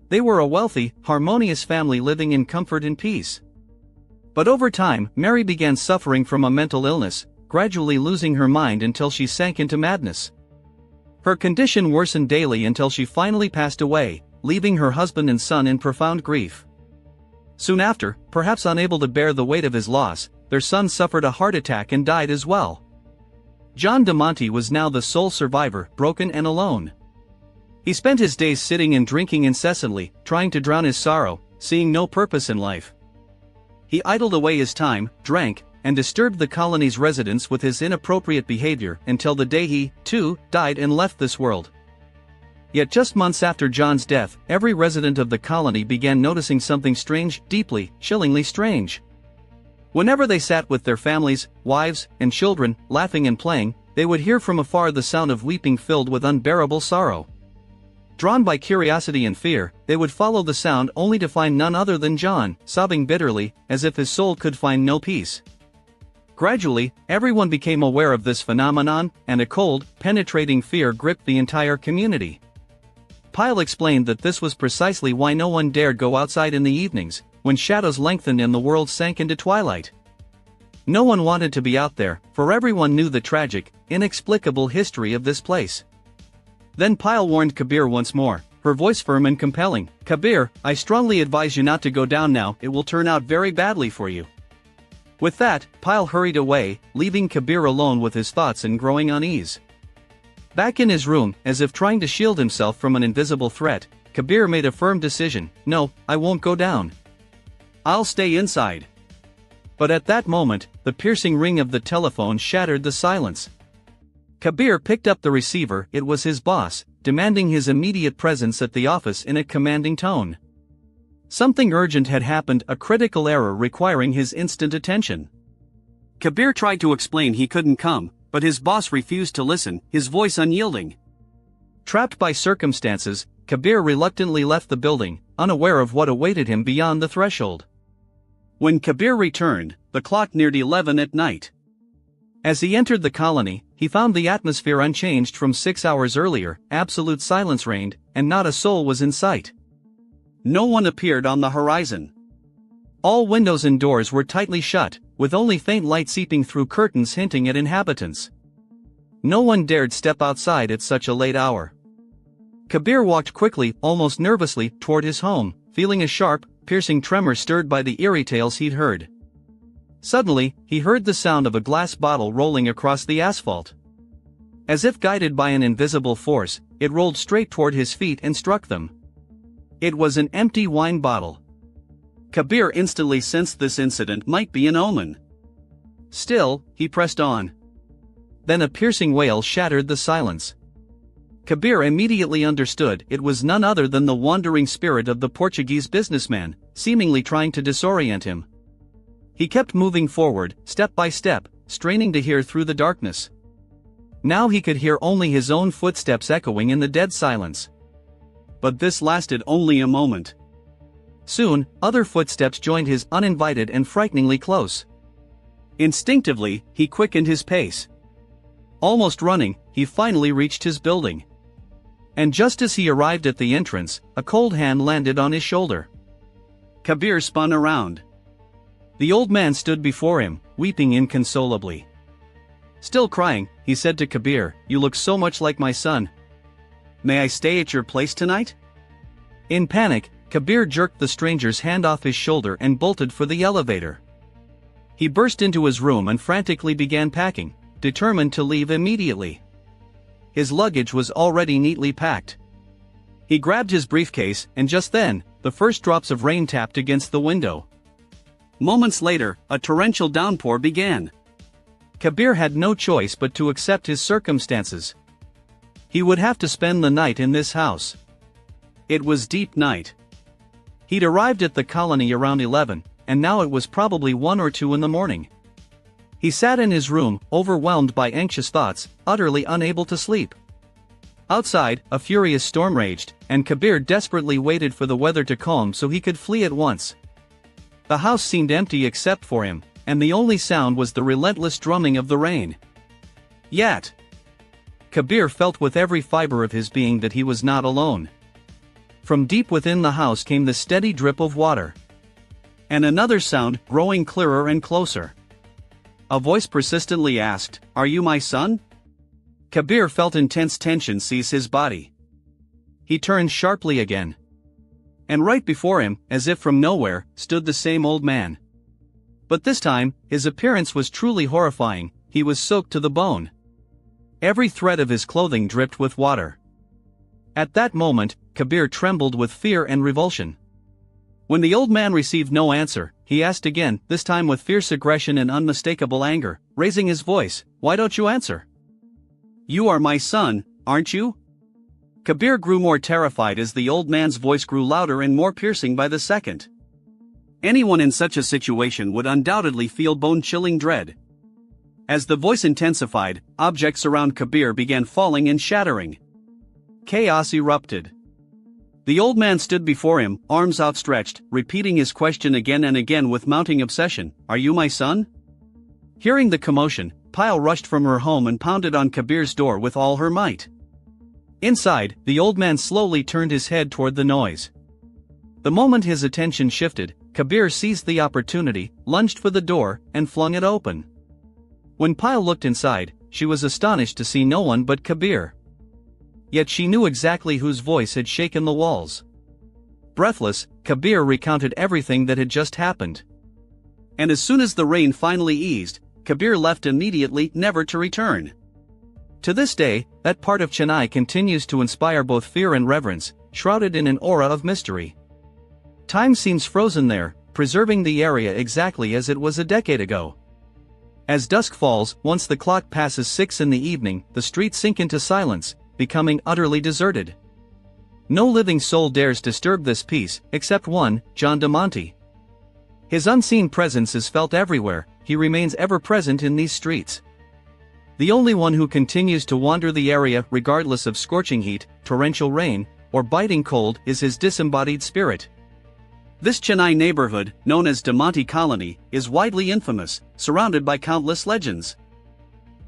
They were a wealthy, harmonious family living in comfort and peace. But over time, Mary began suffering from a mental illness, gradually losing her mind until she sank into madness. Her condition worsened daily until she finally passed away, leaving her husband and son in profound grief. Soon after, perhaps unable to bear the weight of his loss, their son suffered a heart attack and died as well. João de Monte was now the sole survivor, broken and alone. He spent his days sitting and drinking incessantly, trying to drown his sorrow, seeing no purpose in life. He idled away his time, drank, and disturbed the colony's residents with his inappropriate behavior until the day he, too, died and left this world. Yet just months after John's death, every resident of the colony began noticing something strange, deeply, chillingly strange. Whenever they sat with their families, wives, and children, laughing and playing, they would hear from afar the sound of weeping filled with unbearable sorrow. Drawn by curiosity and fear, they would follow the sound only to find none other than John, sobbing bitterly, as if his soul could find no peace. Gradually, everyone became aware of this phenomenon, and a cold, penetrating fear gripped the entire community. Pyle explained that this was precisely why no one dared go outside in the evenings, when shadows lengthened and the world sank into twilight. No one wanted to be out there, for everyone knew the tragic, inexplicable history of this place. Then Pyle warned Kabir once more, her voice firm and compelling, Kabir, I strongly advise you not to go down now, it will turn out very badly for you. With that, Pyle hurried away, leaving Kabir alone with his thoughts and growing unease. Back in his room, as if trying to shield himself from an invisible threat, Kabir made a firm decision, no, I won't go down. I'll stay inside. But at that moment, the piercing ring of the telephone shattered the silence. Kabir picked up the receiver, it was his boss, demanding his immediate presence at the office in a commanding tone. Something urgent had happened, a critical error requiring his instant attention. Kabir tried to explain he couldn't come, but his boss refused to listen, his voice unyielding. Trapped by circumstances, Kabir reluctantly left the building, unaware of what awaited him beyond the threshold. When Kabir returned, the clock neared 11 at night. As he entered the colony, he found the atmosphere unchanged from 6 hours earlier, absolute silence reigned, and not a soul was in sight. No one appeared on the horizon. All windows and doors were tightly shut, with only faint light seeping through curtains hinting at inhabitants. No one dared step outside at such a late hour. Kabir walked quickly, almost nervously, toward his home, feeling a sharp, piercing tremor stirred by the eerie tales he'd heard. Suddenly, he heard the sound of a glass bottle rolling across the asphalt. As if guided by an invisible force, it rolled straight toward his feet and struck them. It was an empty wine bottle. Kabir instantly sensed this incident might be an omen. Still, he pressed on. Then a piercing wail shattered the silence. Kabir immediately understood it was none other than the wandering spirit of the Portuguese businessman, seemingly trying to disorient him. He kept moving forward, step by step, straining to hear through the darkness. Now he could hear only his own footsteps echoing in the dead silence. But this lasted only a moment. Soon, other footsteps joined his, uninvited and frighteningly close. Instinctively, he quickened his pace. Almost running, he finally reached his building. And just as he arrived at the entrance, a cold hand landed on his shoulder. Kabir spun around. The old man stood before him, weeping inconsolably. Still crying, he said to Kabir, "You look so much like my son. May I stay at your place tonight?" In panic, Kabir jerked the stranger's hand off his shoulder and bolted for the elevator. He burst into his room and frantically began packing, determined to leave immediately. His luggage was already neatly packed. He grabbed his briefcase, and just then, the first drops of rain tapped against the window. Moments later, a torrential downpour began. Kabir had no choice but to accept his circumstances. He would have to spend the night in this house. It was deep night. He'd arrived at the colony around 11, and now it was probably 1 or 2 in the morning. He sat in his room, overwhelmed by anxious thoughts, utterly unable to sleep. Outside, a furious storm raged, and Kabir desperately waited for the weather to calm so he could flee at once. The house seemed empty except for him, and the only sound was the relentless drumming of the rain. Yet, Kabir felt with every fiber of his being that he was not alone. From deep within the house came the steady drip of water. And another sound, growing clearer and closer. A voice persistently asked, "Are you my son?" Kabir felt intense tension seize his body. He turned sharply again. And right before him, as if from nowhere, stood the same old man. But this time, his appearance was truly horrifying. He was soaked to the bone. Every thread of his clothing dripped with water. At that moment, Kabir trembled with fear and revulsion. When the old man received no answer, he asked again, this time with fierce aggression and unmistakable anger, raising his voice, "Why don't you answer? You are my son, aren't you?" Kabir grew more terrified as the old man's voice grew louder and more piercing by the second. Anyone in such a situation would undoubtedly feel bone-chilling dread. As the voice intensified, objects around Kabir began falling and shattering. Chaos erupted. The old man stood before him, arms outstretched, repeating his question again and again with mounting obsession, "Are you my son?" Hearing the commotion, Pyle rushed from her home and pounded on Kabir's door with all her might. Inside, the old man slowly turned his head toward the noise. The moment his attention shifted, Kabir seized the opportunity, lunged for the door, and flung it open. When Pyle looked inside, she was astonished to see no one but Kabir. Yet she knew exactly whose voice had shaken the walls. Breathless, Kabir recounted everything that had just happened. And as soon as the rain finally eased, Kabir left immediately, never to return. To this day, that part of Chennai continues to inspire both fear and reverence, shrouded in an aura of mystery. Time seems frozen there, preserving the area exactly as it was a decade ago. As dusk falls, once the clock passes 6 in the evening, the streets sink into silence, becoming utterly deserted. No living soul dares disturb this peace, except one, John de Monte. His unseen presence is felt everywhere, he remains ever present in these streets. The only one who continues to wander the area regardless of scorching heat, torrential rain, or biting cold is his disembodied spirit. This Chennai neighborhood, known as De Monte Colony, is widely infamous, surrounded by countless legends.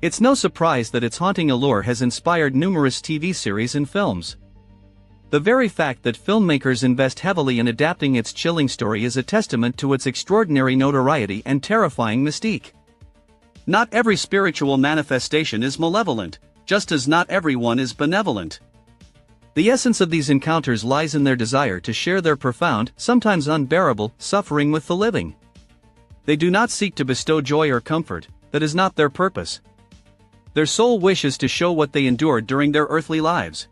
It's no surprise that its haunting allure has inspired numerous TV series and films. The very fact that filmmakers invest heavily in adapting its chilling story is a testament to its extraordinary notoriety and terrifying mystique. Not every spiritual manifestation is malevolent, just as not everyone is benevolent. The essence of these encounters lies in their desire to share their profound, sometimes unbearable, suffering with the living. They do not seek to bestow joy or comfort, that is not their purpose. Their sole wish is to show what they endured during their earthly lives.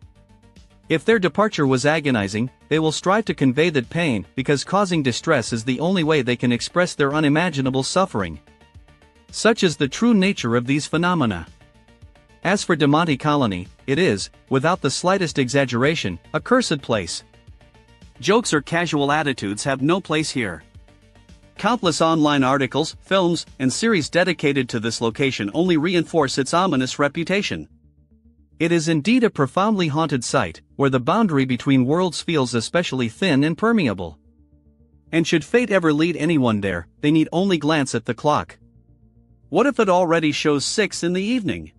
If their departure was agonizing, they will strive to convey that pain, because causing distress is the only way they can express their unimaginable suffering. Such is the true nature of these phenomena. As for Demonte Colony, it is, without the slightest exaggeration, a cursed place. Jokes or casual attitudes have no place here. Countless online articles, films, and series dedicated to this location only reinforce its ominous reputation. It is indeed a profoundly haunted site, where the boundary between worlds feels especially thin and permeable. And should fate ever lead anyone there, they need only glance at the clock. What if it already shows 6 in the evening?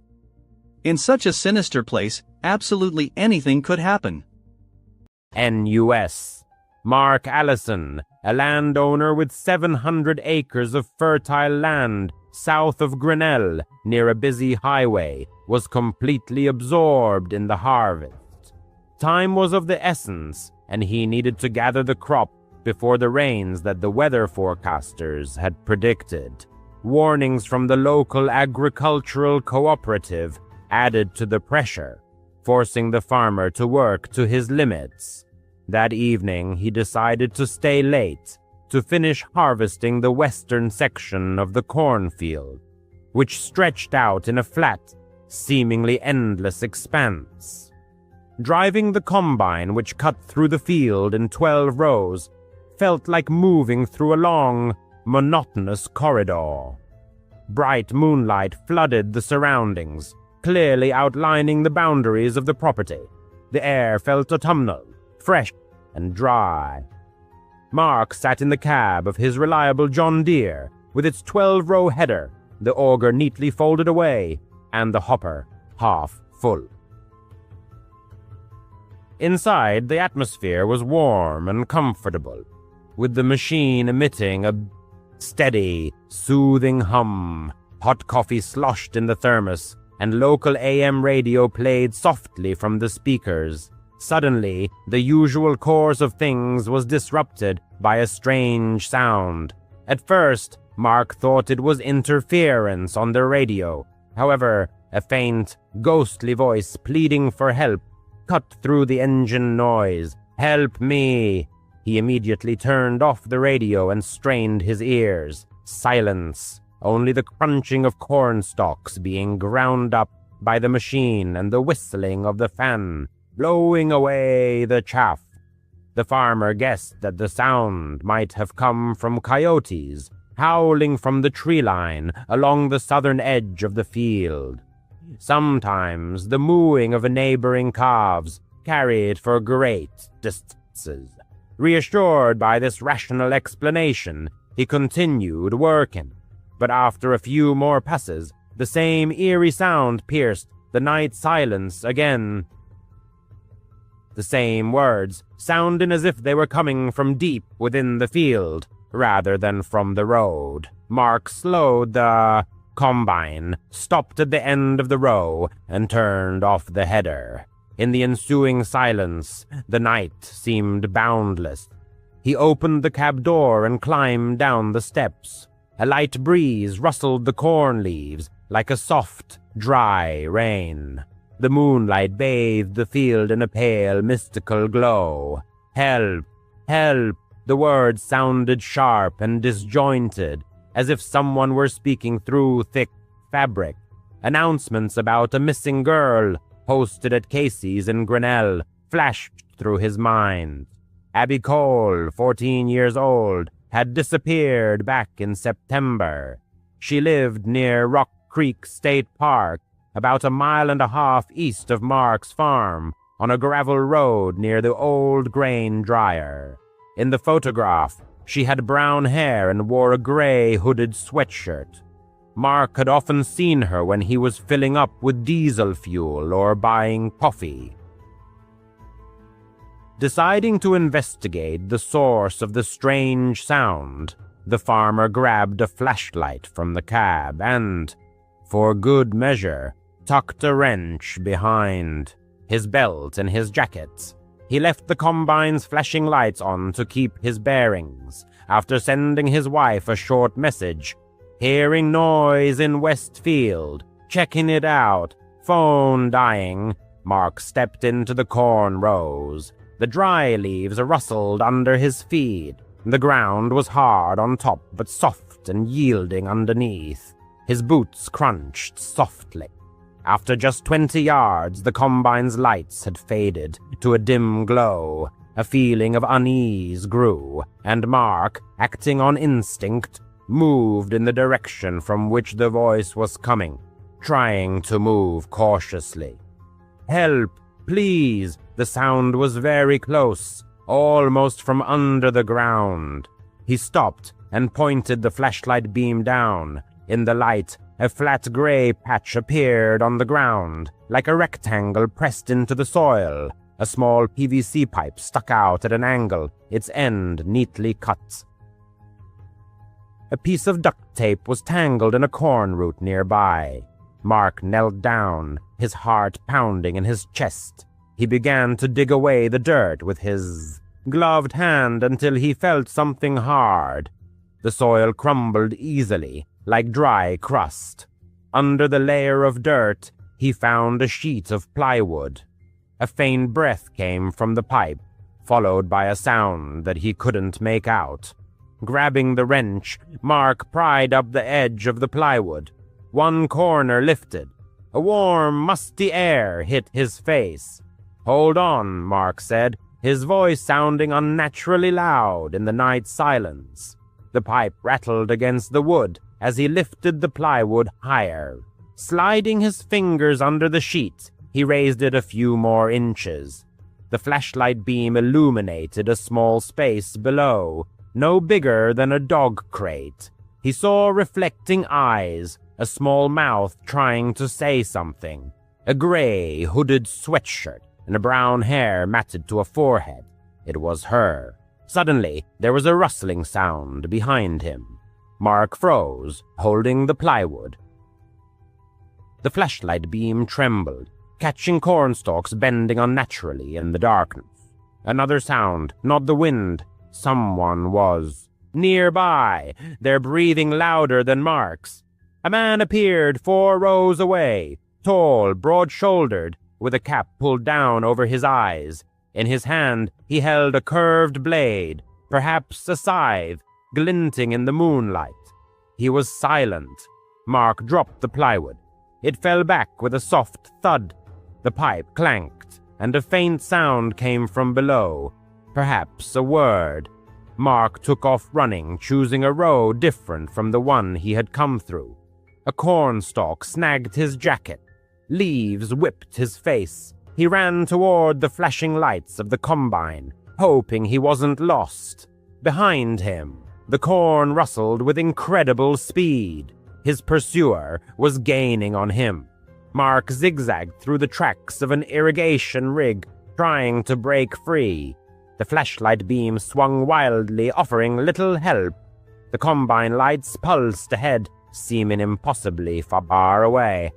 In such a sinister place, absolutely anything could happen. N.U.S. Mark Allison, a landowner with 700 acres of fertile land south of Grinnell, near a busy highway, was completely absorbed in the harvest. Time was of the essence, and he needed to gather the crop before the rains that the weather forecasters had predicted. Warnings from the local agricultural cooperative added to the pressure, forcing the farmer to work to his limits. That evening, he decided to stay late to finish harvesting the western section of the cornfield, which stretched out in a flat, seemingly endless expanse. Driving the combine, which cut through the field in 12 rows, felt like moving through a long, monotonous corridor. Bright moonlight flooded the surroundings, clearly outlining the boundaries of the property. The air felt autumnal, fresh and dry. Mark sat in the cab of his reliable John Deere, with its 12-row header, the auger neatly folded away, and the hopper half full. Inside, the atmosphere was warm and comfortable, with the machine emitting a steady, soothing hum. Hot coffee sloshed in the thermos, and local AM radio played softly from the speakers. Suddenly, the usual course of things was disrupted by a strange sound. At first, Mark thought it was interference on the radio. However, a faint, ghostly voice pleading for help cut through the engine noise. "Help me!" He immediately turned off the radio and strained his ears. Silence, only the crunching of corn stalks being ground up by the machine and the whistling of the fan, blowing away the chaff. The farmer guessed that the sound might have come from coyotes, howling from the tree line along the southern edge of the field. Sometimes the mooing of neighboring calves carried for great distances. Reassured by this rational explanation, he continued working. But after a few more passes, the same eerie sound pierced the night silence again. The same words, sounding as if they were coming from deep within the field, rather than from the road. Mark slowed the combine, stopped at the end of the row, and turned off the header. In the ensuing silence, the night seemed boundless. He opened the cab door and climbed down the steps. A light breeze rustled the corn leaves like a soft, dry rain. The moonlight bathed the field in a pale, mystical glow. "Help! Help!" The words sounded sharp and disjointed, as if someone were speaking through thick fabric. Announcements about a missing girl, posted at Casey's in Grinnell, flashed through his mind. Abby Cole, 14 years old, had disappeared back in September. She lived near Rock Creek State Park, about 1.5 miles east of Mark's farm, on a gravel road near the old grain dryer. In the photograph, she had brown hair and wore a gray hooded sweatshirt. Mark had often seen her when he was filling up with diesel fuel or buying coffee. Deciding to investigate the source of the strange sound, the farmer grabbed a flashlight from the cab and, for good measure, tucked a wrench behind his belt and his jacket. He left the combine's flashing lights on to keep his bearings, after sending his wife a short message. Hearing noise in Westfield, checking it out, phone dying, Mark stepped into the corn rows. The dry leaves rustled under his feet. The ground was hard on top but soft and yielding underneath. His boots crunched softly. After just 20 yards, the combine's lights had faded to a dim glow. A feeling of unease grew, and Mark, acting on instinct, moved in the direction from which the voice was coming, trying to move cautiously. "Help, please!" The sound was very close, almost from under the ground. He stopped and pointed the flashlight beam down. In the light, a flat gray patch appeared on the ground, like a rectangle pressed into the soil. A small PVC pipe stuck out at an angle, its end neatly cut. A piece of duct tape was tangled in a corn root nearby. Mark knelt down, his heart pounding in his chest. He began to dig away the dirt with his gloved hand until he felt something hard. The soil crumbled easily, like dry crust. Under the layer of dirt, he found a sheet of plywood. A faint breath came from the pipe, followed by a sound that he couldn't make out. Grabbing the wrench, Mark pried up the edge of the plywood. One corner lifted. A warm, musty air hit his face. "Hold on," Mark said, his voice sounding unnaturally loud in the night silence. The pipe rattled against the wood as he lifted the plywood higher. Sliding his fingers under the sheet, he raised it a few more inches. The flashlight beam illuminated a small space below, no bigger than a dog crate. He saw reflecting eyes, a small mouth trying to say something, a gray, hooded sweatshirt, and brown hair matted to a forehead. It was her. Suddenly, there was a rustling sound behind him. Mark froze, holding the plywood. The flashlight beam trembled, catching cornstalks bending unnaturally in the darkness. Another sound, not the wind. Someone was nearby, their breathing louder than Mark's. A man appeared 4 rows away, tall, broad-shouldered, with a cap pulled down over his eyes. In his hand, he held a curved blade, perhaps a scythe, glinting in the moonlight. He was silent. Mark dropped the plywood. It fell back with a soft thud. The pipe clanked, and a faint sound came from below, perhaps a word. Mark took off running, choosing a row different from the one he had come through. A cornstalk snagged his jacket. Leaves whipped his face. He ran toward the flashing lights of the combine, hoping he wasn't lost. Behind him, the corn rustled with incredible speed. His pursuer was gaining on him. Mark zigzagged through the tracks of an irrigation rig, trying to break free. The flashlight beam swung wildly, offering little help. The combine lights pulsed ahead, seeming impossibly far away.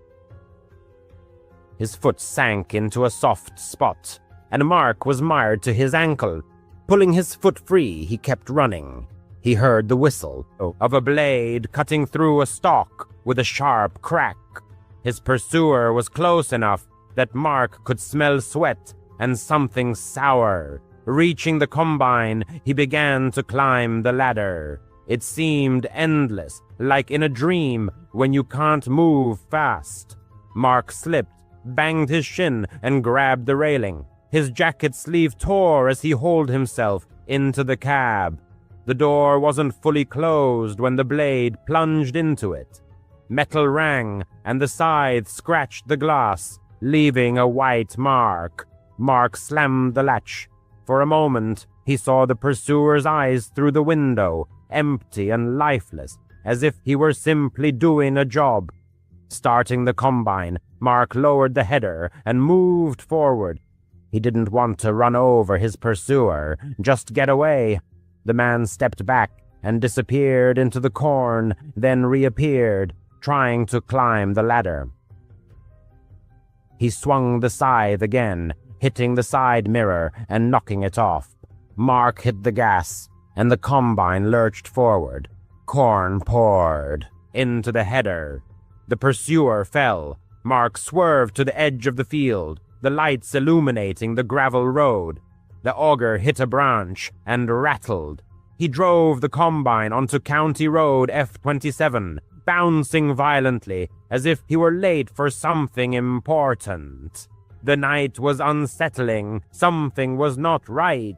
His foot sank into a soft spot, and Mark was mired to his ankle. Pulling his foot free, he kept running. He heard the whistle of a blade cutting through a stalk with a sharp crack. His pursuer was close enough that Mark could smell sweat and something sour. Reaching the combine, he began to climb the ladder. It seemed endless, like in a dream when you can't move fast. Mark slipped, banged his shin, and grabbed the railing. His jacket sleeve tore as he hauled himself into the cab. The door wasn't fully closed when the blade plunged into it. Metal rang, and the scythe scratched the glass, leaving a white mark. Mark slammed the latch. For a moment, he saw the pursuer's eyes through the window, empty and lifeless, as if he were simply doing a job. Starting the combine, Mark lowered the header and moved forward. He didn't want to run over his pursuer, just get away. The man stepped back and disappeared into the corn, then reappeared, trying to climb the ladder. He swung the scythe again, hitting the side mirror and knocking it off. Mark hit the gas. and the combine lurched forward. Corn poured into the header. The pursuer fell. Mark swerved to the edge of the field, the lights illuminating the gravel road. The auger hit a branch and rattled. He drove the combine onto County Road F27, bouncing violently as if he were late for something important. The night was unsettling. Something was not right.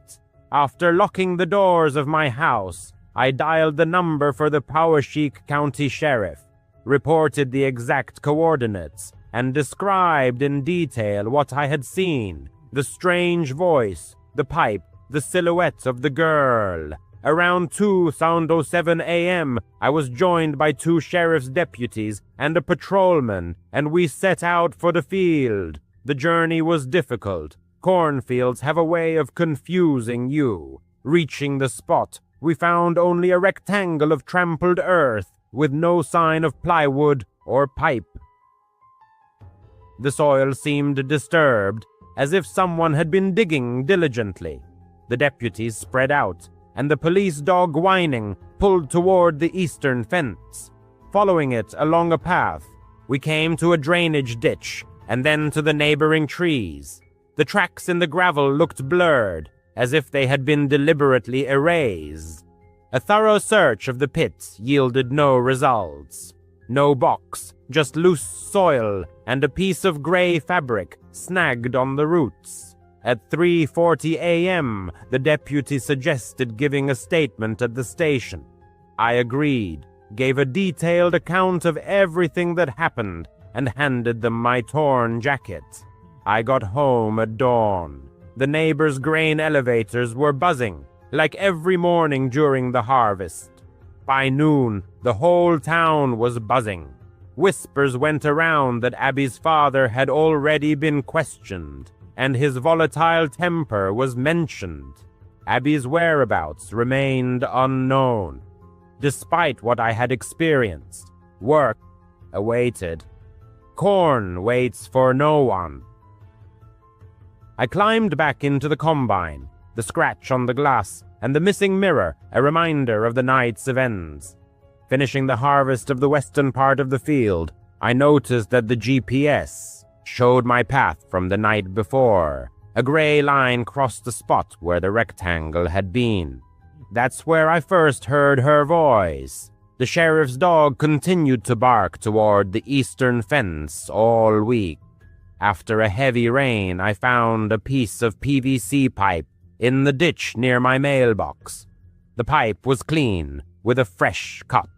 After locking the doors of my house, I dialed the number for the Poweshiek County Sheriff, reported the exact coordinates, and described in detail what I had seen: the strange voice, the pipe, the silhouette of the girl. Around 2:07 a.m., I was joined by 2 sheriff's deputies and a patrolman, and we set out for the field. The journey was difficult. Cornfields have a way of confusing you. Reaching the spot, we found only a rectangle of trampled earth with no sign of plywood or pipe. The soil seemed disturbed, as if someone had been digging diligently. The deputies spread out, and the police dog, whining, pulled toward the eastern fence. Following it along a path, we came to a drainage ditch, and then to the neighboring trees. The tracks in the gravel looked blurred, as if they had been deliberately erased. A thorough search of the pit yielded no results. No box, just loose soil and a piece of gray fabric snagged on the roots. At 3:40 a.m., the deputy suggested giving a statement at the station. I agreed, gave a detailed account of everything that happened, and handed them my torn jacket. I got home at dawn. The neighbors' grain elevators were buzzing, like every morning during the harvest. By noon, the whole town was buzzing. Whispers went around that Abby's father had already been questioned, and his volatile temper was mentioned. Abby's whereabouts remained unknown. Despite what I had experienced, work awaited. Corn waits for no one. I climbed back into the combine, the scratch on the glass and the missing mirror a reminder of the night's events. Finishing the harvest of the western part of the field, I noticed that the GPS showed my path from the night before. A gray line crossed the spot where the rectangle had been. That's where I first heard her voice. The sheriff's dog continued to bark toward the eastern fence all week. After a heavy rain, I found a piece of PVC pipe in the ditch near my mailbox. The pipe was clean, with a fresh cut.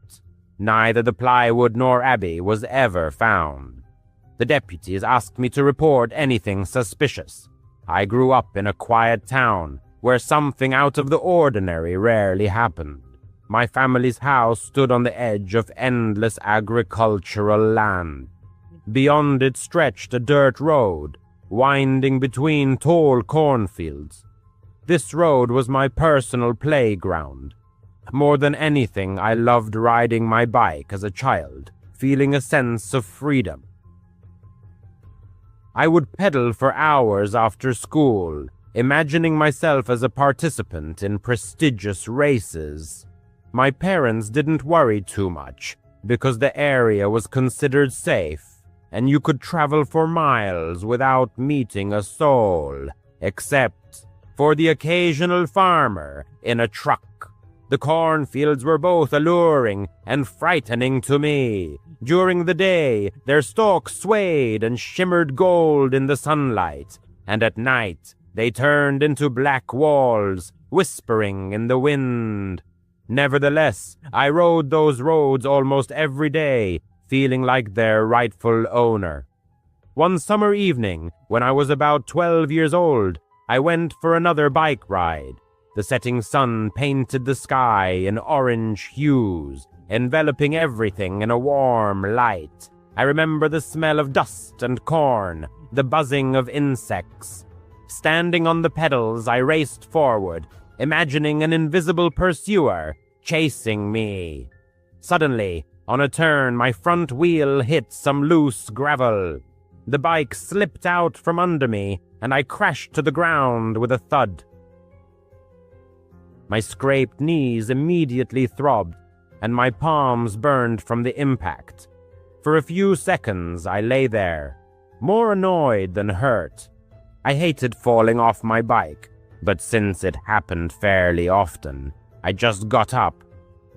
Neither the plywood nor Abby was ever found. The deputies asked me to report anything suspicious. I grew up in a quiet town where something out of the ordinary rarely happened. My family's house stood on the edge of endless agricultural land. Beyond it stretched a dirt road, winding between tall cornfields. This road was my personal playground. More than anything, I loved riding my bike as a child, feeling a sense of freedom. I would pedal for hours after school, imagining myself as a participant in prestigious races. My parents didn't worry too much, because the area was considered safe, and you could travel for miles without meeting a soul, except for the occasional farmer in a truck. The cornfields were both alluring and frightening to me. During the day, their stalks swayed and shimmered gold in the sunlight, and at night, they turned into black walls, whispering in the wind. Nevertheless, I rode those roads almost every day, feeling like their rightful owner. One summer evening, when I was about 12 years old, I went for another bike ride. The setting sun painted the sky in orange hues, enveloping everything in a warm light. I remember the smell of dust and corn, the buzzing of insects. Standing on the pedals, I raced forward, imagining an invisible pursuer chasing me. Suddenly, on a turn, my front wheel hit some loose gravel. The bike slipped out from under me, and I crashed to the ground with a thud. My scraped knees immediately throbbed, and my palms burned from the impact. For a few seconds I lay there, more annoyed than hurt. I hated falling off my bike, but since it happened fairly often, I just got up,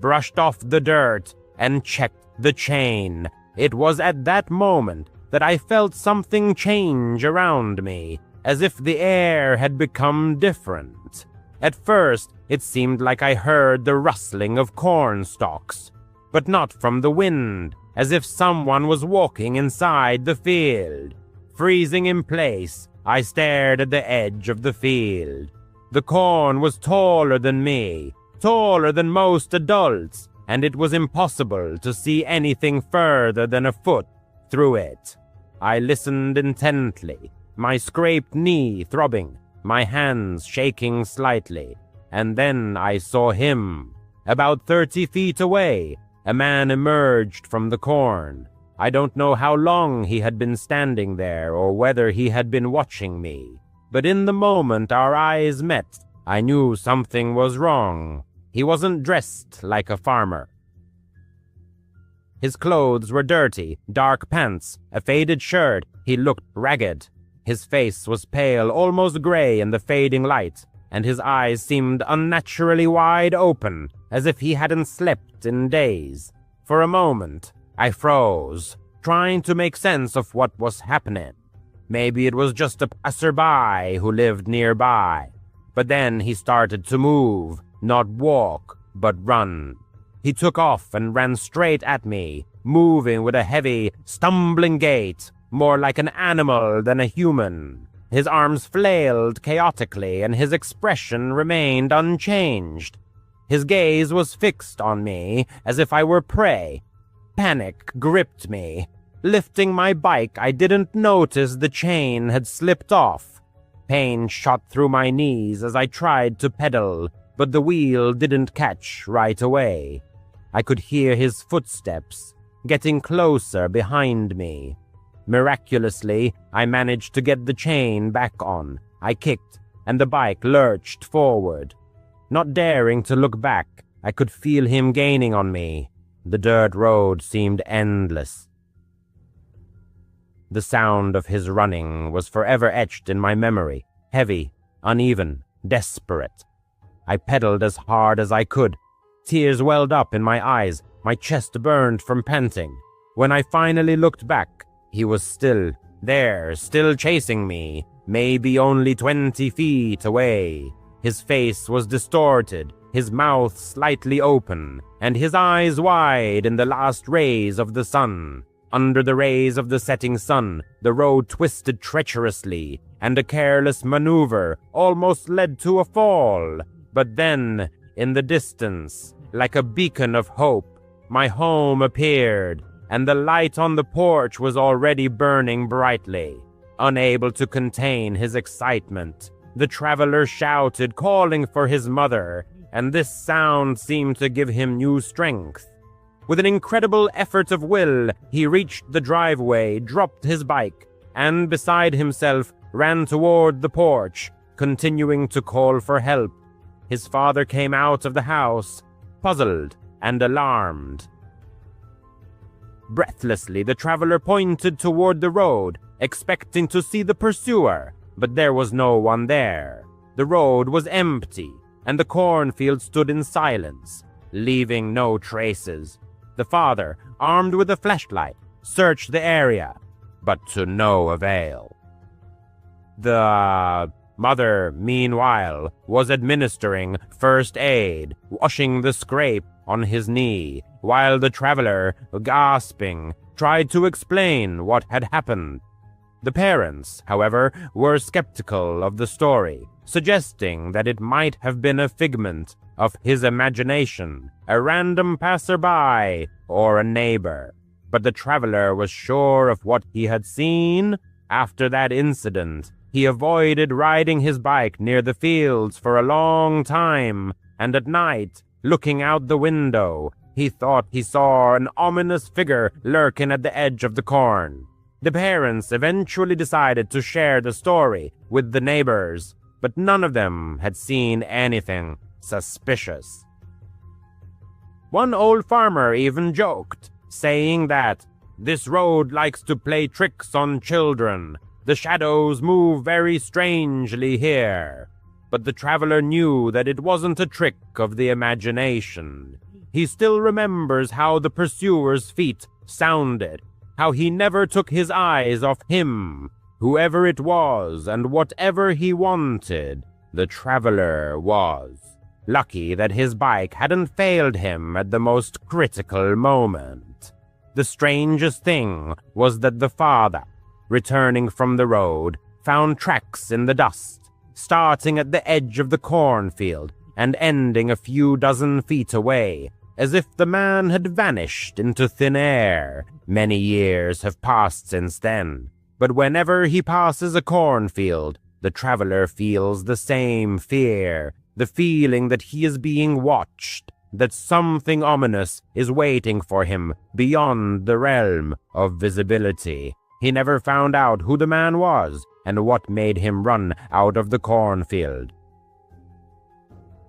brushed off the dirt, and checked the chain. It was at that moment that I felt something change around me, as if the air had become different. At first, it seemed like I heard the rustling of corn stalks, but not from the wind, as if someone was walking inside the field. Freezing in place, I stared at the edge of the field. The corn was taller than me, taller than most adults, and it was impossible to see anything further than a foot through it. I listened intently, my scraped knee throbbing, my hands shaking slightly, and then I saw him. About 30 feet away, a man emerged from the corn. I don't know how long he had been standing there or whether he had been watching me, but in the moment our eyes met, I knew something was wrong. He wasn't dressed like a farmer. His clothes were dirty, dark pants, a faded shirt. He looked ragged. His face was pale, almost gray in the fading light, and his eyes seemed unnaturally wide open, as if he hadn't slept in days. For a moment, I froze, trying to make sense of what was happening. Maybe it was just a passerby who lived nearby. But then he started to move, not walk, but run. He took off and ran straight at me, moving with a heavy, stumbling gait, more like an animal than a human. His arms flailed chaotically, and his expression remained unchanged. His gaze was fixed on me, as if I were prey. Panic gripped me. Lifting my bike, I didn't notice the chain had slipped off. Pain shot through my knees as I tried to pedal, but the wheel didn't catch right away. I could hear his footsteps, getting closer behind me. Miraculously, I managed to get the chain back on. I kicked, and the bike lurched forward. Not daring to look back, I could feel him gaining on me. The dirt road seemed endless. The sound of his running was forever etched in my memory, heavy, uneven, desperate. I pedaled as hard as I could. Tears welled up in my eyes, my chest burned from panting. When I finally looked back, he was still there, still chasing me, maybe only 20 feet away. His face was distorted, his mouth slightly open, and his eyes wide in the last rays of the sun. Under the rays of the setting sun, the road twisted treacherously, and a careless maneuver almost led to a fall. But then, in the distance, like a beacon of hope, my home appeared, and the light on the porch was already burning brightly. Unable to contain his excitement, the traveler shouted, calling for his mother, and this sound seemed to give him new strength. With an incredible effort of will, he reached the driveway, dropped his bike, and beside himself ran toward the porch, continuing to call for help. His father came out of the house, puzzled and alarmed. Breathlessly, the traveler pointed toward the road, expecting to see the pursuer, but there was no one there. The road was empty, and the cornfield stood in silence, leaving no traces. The father, armed with a flashlight, searched the area, but to no avail. The mother, meanwhile, was administering first aid, washing the scrape on his knee, while the traveler, gasping, tried to explain what had happened. The parents, however, were skeptical of the story, suggesting that it might have been a figment of his imagination, a random passerby, or a neighbor. But the traveler was sure of what he had seen. After that incident, he avoided riding his bike near the fields for a long time, and at night, looking out the window, he thought he saw an ominous figure lurking at the edge of the corn. The parents eventually decided to share the story with the neighbors, but none of them had seen anything, suspicious. One old farmer even joked, saying that this road likes to play tricks on children. The shadows move very strangely here. But the traveler knew that it wasn't a trick of the imagination. He still remembers how the pursuer's feet sounded, how he never took his eyes off him, whoever it was, and whatever he wanted, the traveler was. Lucky that his bike hadn't failed him at the most critical moment. The strangest thing was that the father, returning from the road, found tracks in the dust, starting at the edge of the cornfield and ending a few dozen feet away, as if the man had vanished into thin air. Many years have passed since then, but whenever he passes a cornfield, the traveler feels the same fear, the feeling that he is being watched, that something ominous is waiting for him beyond the realm of visibility. He never found out who the man was and what made him run out of the cornfield.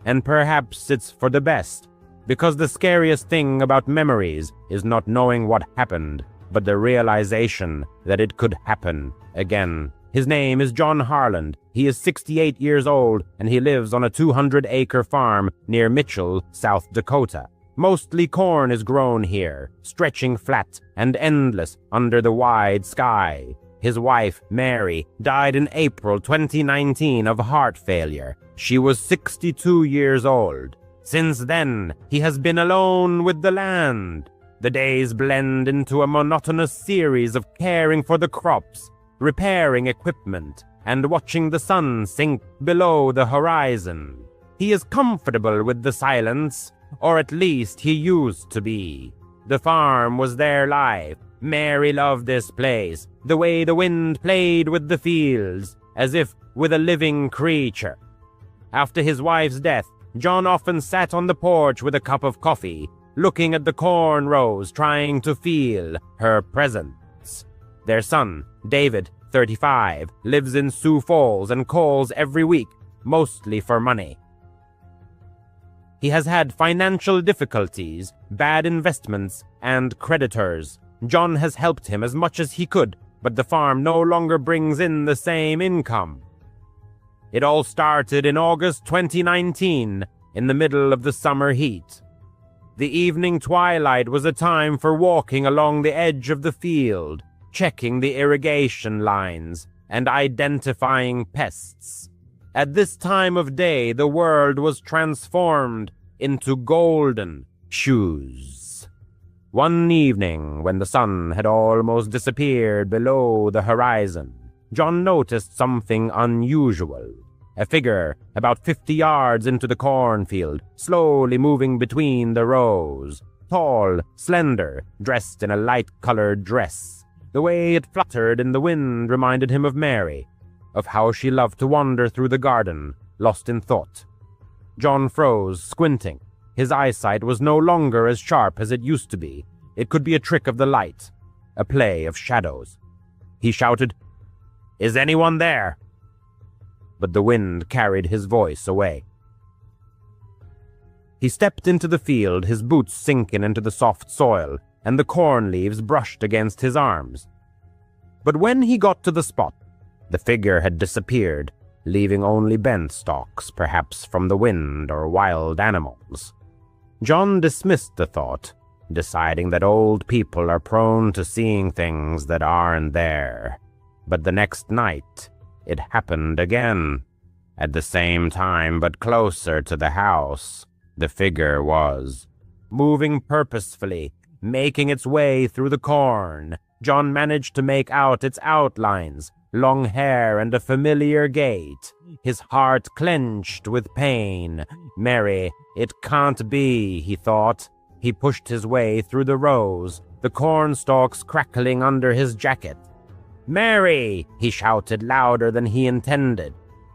And perhaps it's for the best, because the scariest thing about memories is not knowing what happened, but the realization that it could happen again. His name is John Harland. He is 68 years old, and he lives on a 200-acre farm near Mitchell, South Dakota. Mostly corn is grown here, stretching flat and endless under the wide sky. His wife, Mary, died in April 2019 of heart failure. She was 62 years old. Since then, he has been alone with the land. The days blend into a monotonous series of caring for the crops, repairing equipment, and watching the sun sink below the horizon. He is comfortable with the silence, or at least he used to be. The farm was their life. Mary loved this place, the way the wind played with the fields, as if with a living creature. After his wife's death, John often sat on the porch with a cup of coffee, looking at the corn rows, trying to feel her presence. Their son, David, 35, lives in Sioux Falls and calls every week, mostly for money. He has had financial difficulties, bad investments, and creditors. John has helped him as much as he could, but the farm no longer brings in the same income. It all started in August 2019, in the middle of the summer heat. The evening twilight was a time for walking along the edge of the field, checking the irrigation lines, and identifying pests. At this time of day, the world was transformed into golden shoes. One evening, when the sun had almost disappeared below the horizon, John noticed something unusual. A figure about 50 yards into the cornfield, slowly moving between the rows. Tall, slender, dressed in a light-colored dress. The way it fluttered in the wind reminded him of Mary, of how she loved to wander through the garden, lost in thought. John froze, squinting. His eyesight was no longer as sharp as it used to be. It could be a trick of the light, a play of shadows. He shouted, "Is anyone there?" But the wind carried his voice away. He stepped into the field, his boots sinking into the soft soil, and the corn leaves brushed against his arms. But when he got to the spot, the figure had disappeared, leaving only bent stalks, perhaps from the wind or wild animals. John dismissed the thought, deciding that old people are prone to seeing things that aren't there. But the next night, it happened again. At the same time, but closer to the house, the figure was moving purposefully, making its way through the corn. John managed to make out its outlines, long hair and a familiar gait. His heart clenched with pain. Mary, it can't be, he thought. He pushed his way through the rows, the corn stalks crackling under his jacket. "Mary!" he shouted louder than he intended,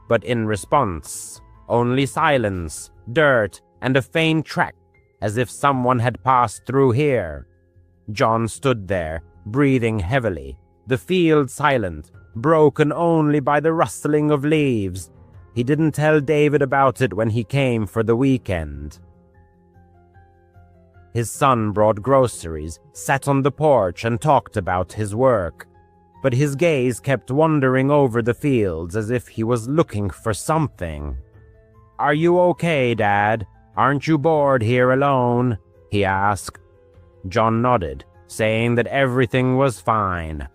but in response, only silence, dirt, and a faint track, as if someone had passed through here. John stood there, breathing heavily, the field silent, broken only by the rustling of leaves. He didn't tell David about it when he came for the weekend. His son brought groceries, sat on the porch, and talked about his work. But his gaze kept wandering over the fields as if he was looking for something. "Are you okay, Dad? Aren't you bored here alone?" he asked. John nodded, saying that everything was fine.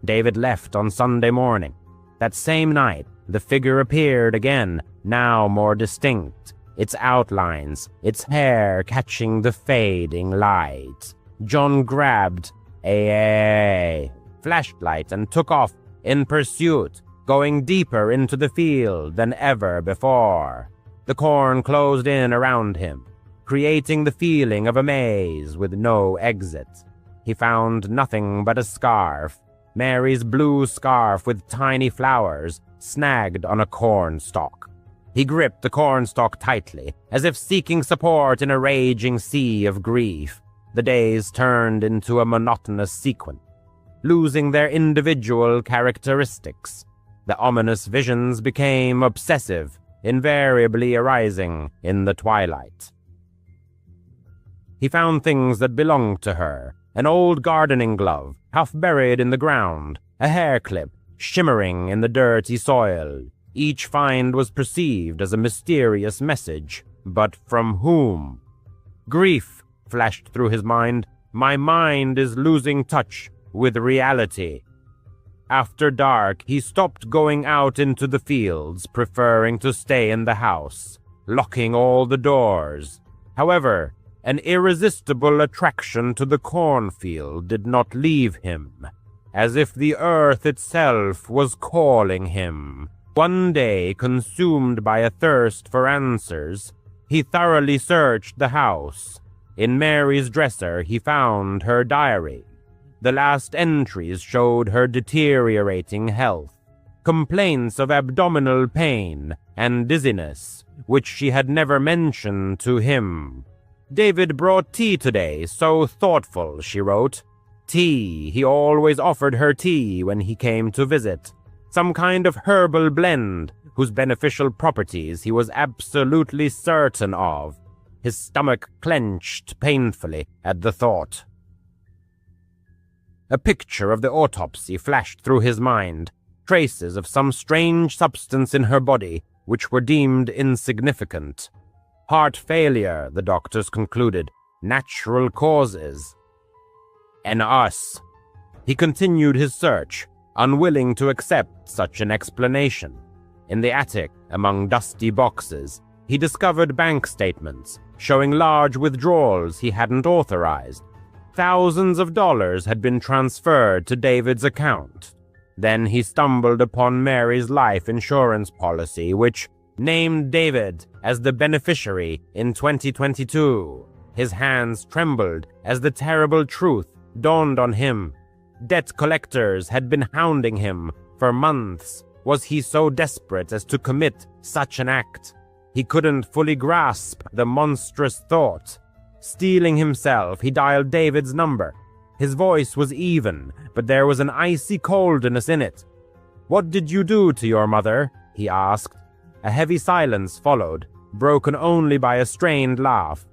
David left on Sunday morning. That same night, the figure appeared again, now more distinct, its outlines, its hair catching the fading light. John grabbed a flashlight and took off in pursuit, going deeper into the field than ever before. The corn closed in around him, creating the feeling of a maze with no exit. He found nothing but a scarf, Mary's blue scarf with tiny flowers, snagged on a cornstalk. He gripped the cornstalk tightly, as if seeking support in a raging sea of grief. The days turned into a monotonous sequence, losing their individual characteristics. The ominous visions became obsessive, invariably arising in the twilight. He found things that belonged to her, an old gardening glove, half buried in the ground, a hair clip, shimmering in the dirty soil. Each find was perceived as a mysterious message, but from whom? Grief flashed through his mind. My mind is losing touch with reality. After dark, he stopped going out into the fields, preferring to stay in the house, locking all the doors. However, an irresistible attraction to the cornfield did not leave him, as if the earth itself was calling him. One day, consumed by a thirst for answers, he thoroughly searched the house. In Mary's dresser, he found her diary. The last entries showed her deteriorating health, complaints of abdominal pain and dizziness, which she had never mentioned to him. David brought tea today, so thoughtful, she wrote. Tea, he always offered her tea when he came to visit. Some kind of herbal blend, whose beneficial properties he was absolutely certain of. His stomach clenched painfully at the thought. A picture of the autopsy flashed through his mind, traces of some strange substance in her body, which were deemed insignificant. Heart failure, the doctors concluded, natural causes. And us. He continued his search, unwilling to accept such an explanation. In the attic, among dusty boxes, he discovered bank statements showing large withdrawals he hadn't authorized. Thousands of dollars had been transferred to David's account. Then he stumbled upon Mary's life insurance policy, which named David as the beneficiary in 2022. His hands trembled as the terrible truth dawned on him. Debt collectors had been hounding him for months. Was he so desperate as to commit such an act? He couldn't fully grasp the monstrous thought. Steeling himself, he dialed David's number. His voice was even, but there was an icy coldness in it. "What did you do to your mother?" he asked. A heavy silence followed, broken only by a strained laugh.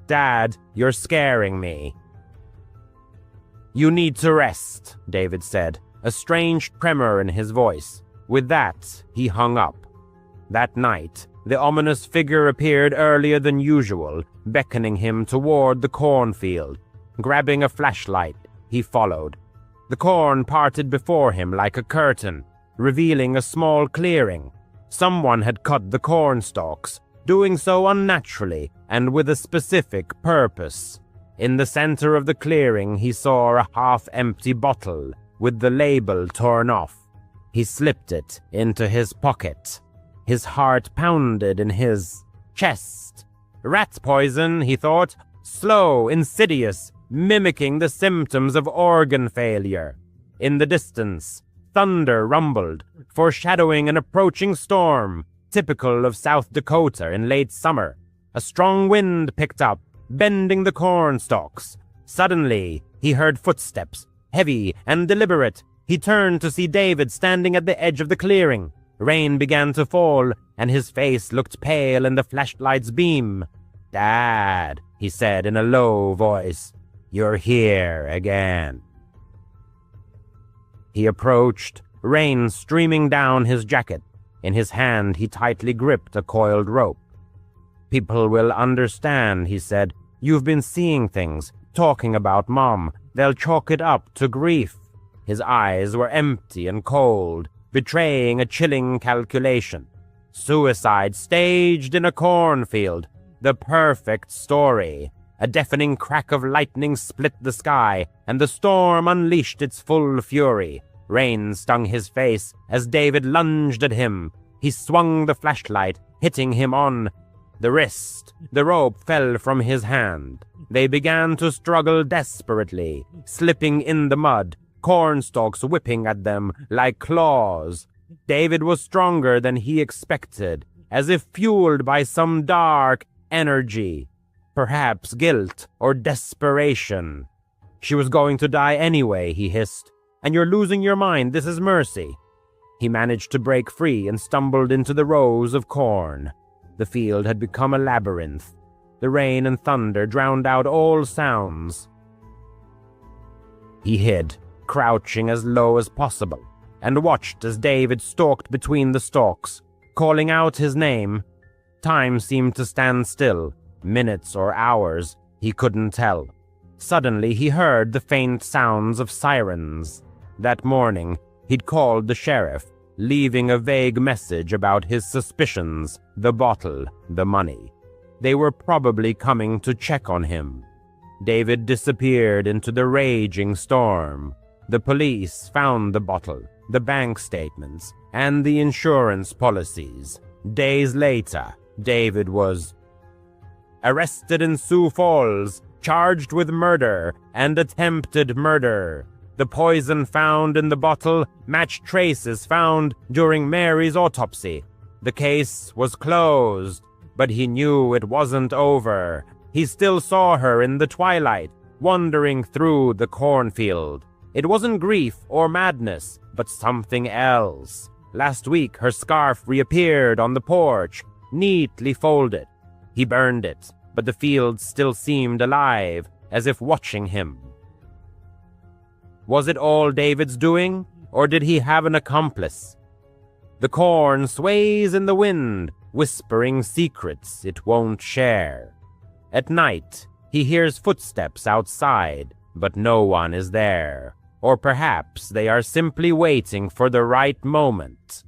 "Dad, you're scaring me." "You need to rest," David said, a strange tremor in his voice. With that, he hung up. That night, the ominous figure appeared earlier than usual, beckoning him toward the cornfield. Grabbing a flashlight, he followed. The corn parted before him like a curtain, revealing a small clearing. Someone had cut the corn stalks, doing so unnaturally and with a specific purpose. In the center of the clearing, he saw a half-empty bottle with the label torn off. He slipped it into his pocket. His heart pounded in his chest. Rat poison, he thought, slow, insidious, mimicking the symptoms of organ failure. In the distance, thunder rumbled, foreshadowing an approaching storm, typical of South Dakota in late summer. A strong wind picked up, bending the corn stalks. Suddenly, he heard footsteps, heavy and deliberate. He turned to see David standing at the edge of the clearing. Rain began to fall, and his face looked pale in the flashlight's beam. "Dad," he said in a low voice, "you're here again." He approached, rain streaming down his jacket. In his hand he tightly gripped a coiled rope. "People will understand," he said. "You've been seeing things, talking about Mom. They'll chalk it up to grief." His eyes were empty and cold, betraying a chilling calculation. Suicide staged in a cornfield. The perfect story. A deafening crack of lightning split the sky, and the storm unleashed its full fury. Rain stung his face as David lunged at him. He swung the flashlight, hitting him on the wrist. The rope fell from his hand. They began to struggle desperately, slipping in the mud, cornstalks whipping at them like claws. David was stronger than he expected, as if fueled by some dark energy. Perhaps guilt or desperation. "She was going to die anyway," he hissed. "And you're losing your mind. This is mercy." He managed to break free and stumbled into the rows of corn. The field had become a labyrinth. The rain and thunder drowned out all sounds. He hid, crouching as low as possible, and watched as David stalked between the stalks, calling out his name. Time seemed to stand still, minutes or hours, he couldn't tell. Suddenly he heard the faint sounds of sirens. That morning, he'd called the sheriff, leaving a vague message about his suspicions, the bottle, the money. They were probably coming to check on him. David disappeared into the raging storm. The police found the bottle, the bank statements, and the insurance policies. Days later, David was arrested in Sioux Falls, charged with murder and attempted murder. The poison found in the bottle matched traces found during Mary's autopsy. The case was closed, but he knew it wasn't over. He still saw her in the twilight, wandering through the cornfield. It wasn't grief or madness, but something else. Last week, her scarf reappeared on the porch, neatly folded. He burned it, but the field still seemed alive, as if watching him. Was it all David's doing, or did he have an accomplice? The corn sways in the wind, whispering secrets it won't share. At night, he hears footsteps outside, but no one is there. Or perhaps they are simply waiting for the right moment.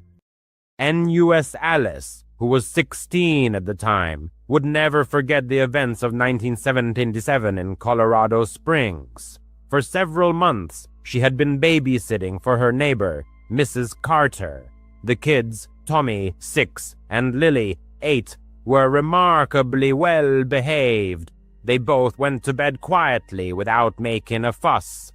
NUS Alice, who was 16 at the time, would never forget the events of 1977 in Colorado Springs. For several months, she had been babysitting for her neighbor, Mrs. Carter. The kids, Tommy, 6, and Lily, 8, were remarkably well behaved. They both went to bed quietly without making a fuss.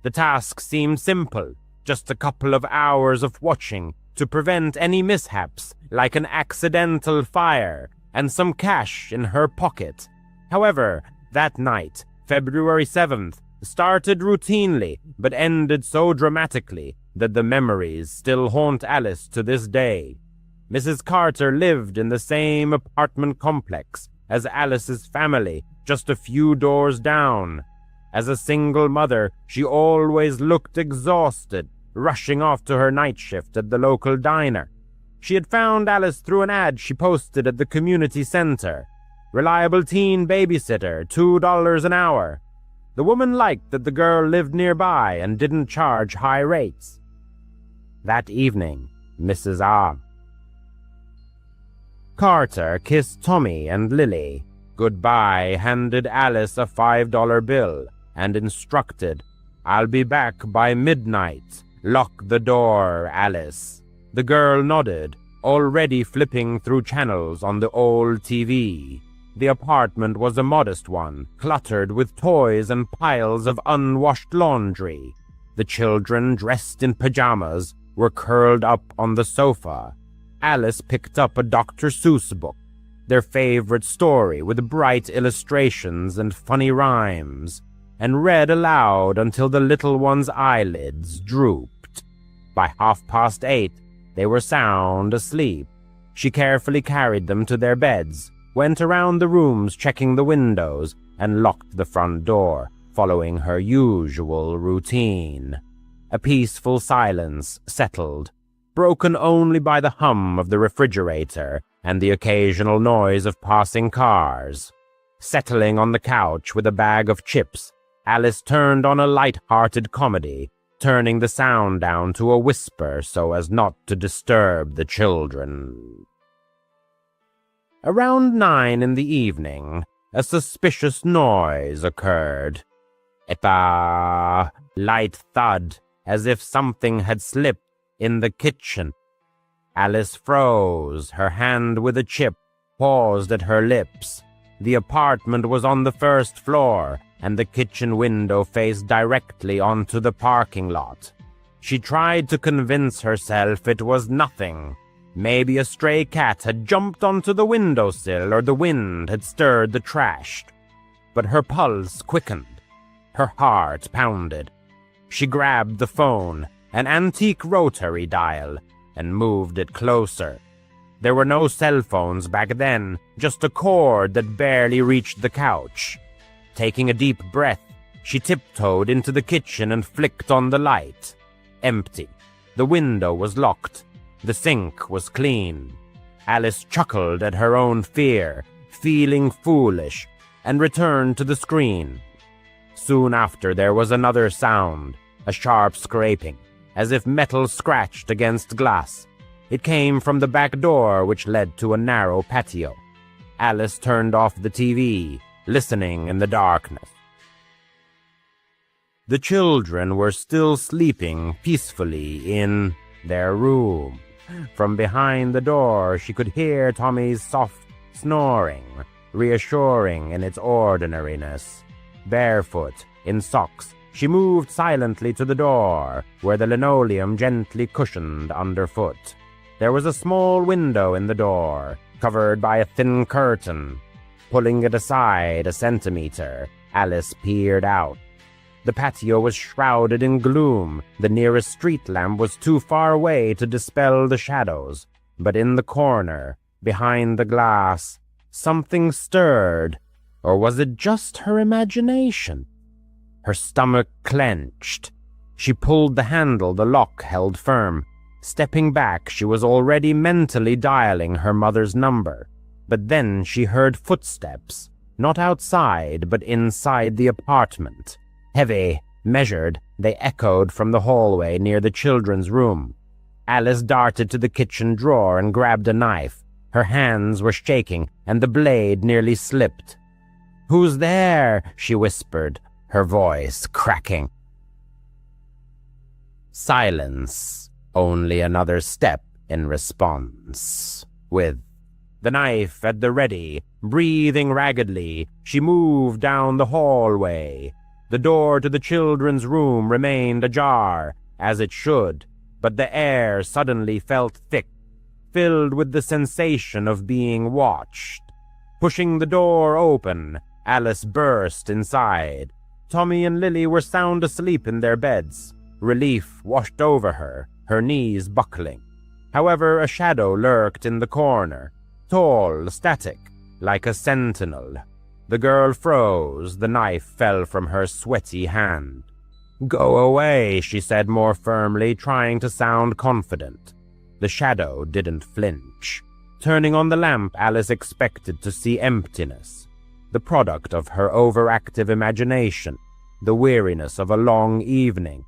The task seemed simple, just a couple of hours of watching to prevent any mishaps, like an accidental fire, and some cash in her pocket. However, that night, February 7th, started routinely, but ended so dramatically that the memories still haunt Alice to this day. Mrs. Carter lived in the same apartment complex as Alice's family, just a few doors down. As a single mother, she always looked exhausted, rushing off to her night shift at the local diner. She had found Alice through an ad she posted at the community center. Reliable teen babysitter, $2 an hour. The woman liked that the girl lived nearby and didn't charge high rates. That evening, Mrs. Carter kissed Tommy and Lily. Goodbye handed Alice a $5 bill and instructed, "I'll be back by midnight. Lock the door, Alice." The girl nodded, already flipping through channels on the old TV. The apartment was a modest one, cluttered with toys and piles of unwashed laundry. The children, dressed in pajamas, were curled up on the sofa. Alice picked up a Dr. Seuss book, their favorite story with bright illustrations and funny rhymes, and read aloud until the little one's eyelids drooped. By 8:30, They were sound asleep. She carefully carried them to their beds, went around the rooms checking the windows, and locked the front door, following her usual routine. A peaceful silence settled, broken only by the hum of the refrigerator and the occasional noise of passing cars. Settling on the couch with a bag of chips, Alice turned on a light-hearted comedy, turning the sound down to a whisper so as not to disturb the children. Around 9 in the evening, a suspicious noise occurred. A light thud, as if something had slipped in the kitchen. Alice froze, her hand with a chip paused at her lips. The apartment was on the first floor, and the kitchen window faced directly onto the parking lot. She tried to convince herself it was nothing. Maybe a stray cat had jumped onto the windowsill or the wind had stirred the trash. But her pulse quickened. Her heart pounded. She grabbed the phone, an antique rotary dial, and moved it closer. There were no cell phones back then, just a cord that barely reached the couch. Taking a deep breath, she tiptoed into the kitchen and flicked on the light. Empty. The window was locked. The sink was clean. Alice chuckled at her own fear, feeling foolish, and returned to the screen. Soon after there was another sound, a sharp scraping, as if metal scratched against glass. It came from the back door which led to a narrow patio. Alice turned off the TV, listening in the darkness. The children were still sleeping peacefully in their room. From behind the door she could hear Tommy's soft snoring, reassuring in its ordinariness. Barefoot, in socks, she moved silently to the door, where the linoleum gently cushioned underfoot. There was a small window in the door, covered by a thin curtain. Pulling it aside a centimeter, Alice peered out. The patio was shrouded in gloom. The nearest street lamp was too far away to dispel the shadows. But in the corner, behind the glass, something stirred. Or was it just her imagination? Her stomach clenched. She pulled the handle the lock held firm. Stepping back, she was already mentally dialing her mother's number. But then she heard footsteps, not outside, but inside the apartment. Heavy, measured, they echoed from the hallway near the children's room. Alice darted to the kitchen drawer and grabbed a knife. Her hands were shaking, and the blade nearly slipped. "Who's there?" she whispered, her voice cracking. Silence, only another step in response. With the knife at the ready, breathing raggedly, she moved down the hallway. The door to the children's room remained ajar, as it should, but the air suddenly felt thick, filled with the sensation of being watched. Pushing the door open, Alice burst inside. Tommy and Lily were sound asleep in their beds. Relief washed over her, her knees buckling. However, a shadow lurked in the corner, tall, static, like a sentinel. The girl froze. The knife fell from her sweaty hand. "Go away," she said more firmly, trying to sound confident. The shadow didn't flinch. Turning on the lamp, Alice expected to see emptiness, the product of her overactive imagination, the weariness of a long evening.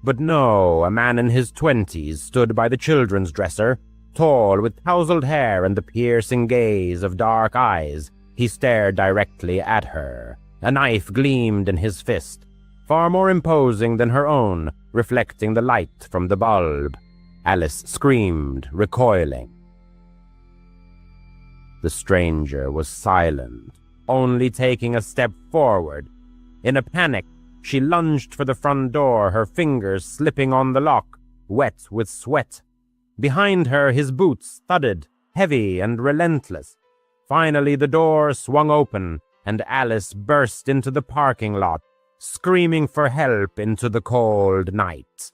But no, a man in his 20s stood by the children's dresser, tall, with tousled hair and the piercing gaze of dark eyes. He stared directly at her. A knife gleamed in his fist, far more imposing than her own, reflecting the light from the bulb. Alice screamed, recoiling. The stranger was silent, only taking a step forward. In a panic, she lunged for the front door, her fingers slipping on the lock, wet with sweat. Behind her, his boots thudded, heavy and relentless. Finally, the door swung open, and Alice burst into the parking lot, screaming for help into the cold night.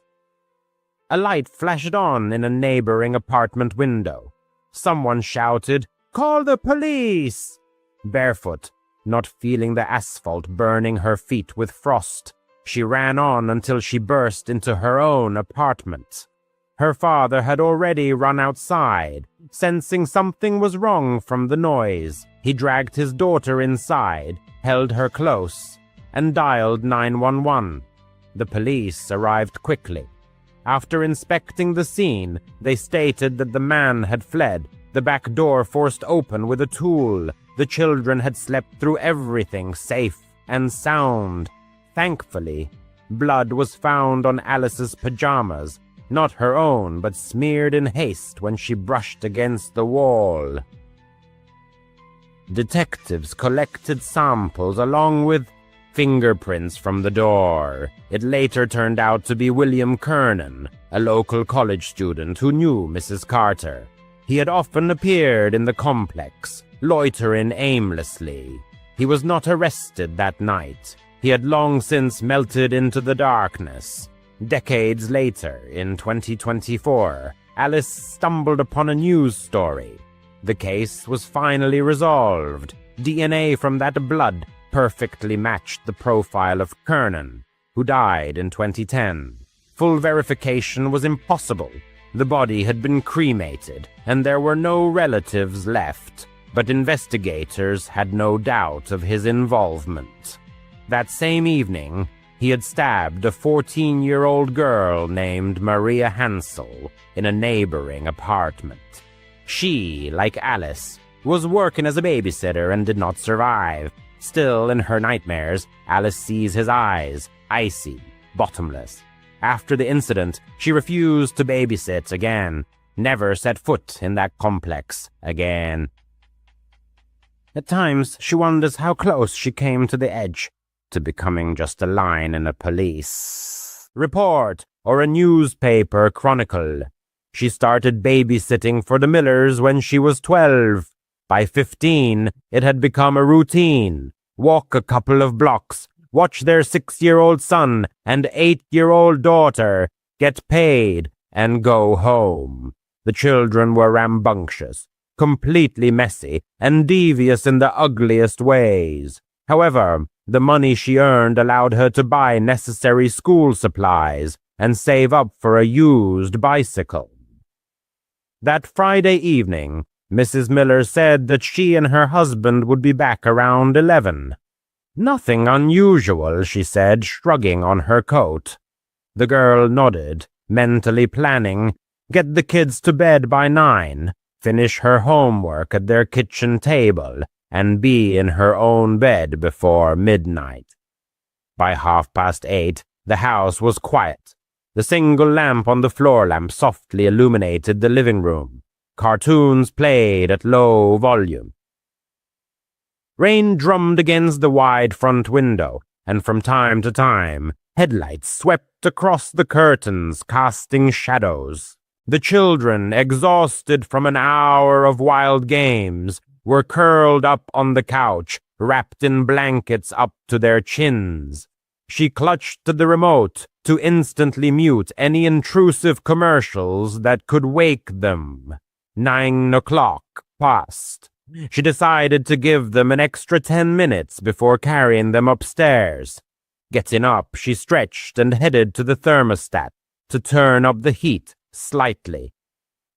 A light flashed on in a neighboring apartment window. Someone shouted, "Call the police!" Barefoot, not feeling the asphalt burning her feet with frost, she ran on until she burst into her own apartment. Her father had already run outside, sensing something was wrong from the noise. He dragged his daughter inside, held her close, and dialed 911. The police arrived quickly. After inspecting the scene, they stated that the man had fled, the back door forced open with a tool. The children had slept through everything safe and sound. Thankfully, blood was found on Alice's pajamas, not her own, but smeared in haste when she brushed against the wall. Detectives collected samples along with fingerprints from the door. It later turned out to be William Kernan, a local college student who knew Mrs. Carter. He had often appeared in the complex, loitering aimlessly. He was not arrested that night. He had long since melted into the darkness. Decades later, in 2024, Alice stumbled upon a news story. The case was finally resolved. DNA from that blood perfectly matched the profile of Kernan, who died in 2010. Full verification was impossible. The body had been cremated, and there were no relatives left, but investigators had no doubt of his involvement. That same evening, he had stabbed a 14-year-old girl named Maria Hansel in a neighboring apartment. She, like Alice, was working as a babysitter and did not survive. Still, in her nightmares, Alice sees his eyes, icy, bottomless. After the incident, she refused to babysit again, never set foot in that complex again. At times, she wonders how close she came to the edge, to becoming just a line in a police report or a newspaper chronicle. She started babysitting for the Millers when she was 12. By 15, it had become a routine. Walk a couple of blocks, watch their 6-year-old son and 8-year-old daughter get paid, and go home. The children were rambunctious, completely messy, and devious in the ugliest ways. However, the money she earned allowed her to buy necessary school supplies and save up for a used bicycle. That Friday evening, Mrs. Miller said that she and her husband would be back around 11. Nothing unusual, she said, shrugging on her coat. The girl nodded, mentally planning, get the kids to bed by 9, finish her homework at their kitchen table, and be in her own bed before midnight. By 8:30, the house was quiet. The single lamp on the floor lamp softly illuminated the living room. Cartoons played at low volume. Rain drummed against the wide front window, and from time to time, headlights swept across the curtains, casting shadows. The children, exhausted from an hour of wild games, were curled up on the couch, wrapped in blankets up to their chins. She clutched to the remote to instantly mute any intrusive commercials that could wake them. 9 o'clock passed. She decided to give them an extra 10 minutes before carrying them upstairs. Getting up, she stretched and headed to the thermostat to turn up the heat slightly.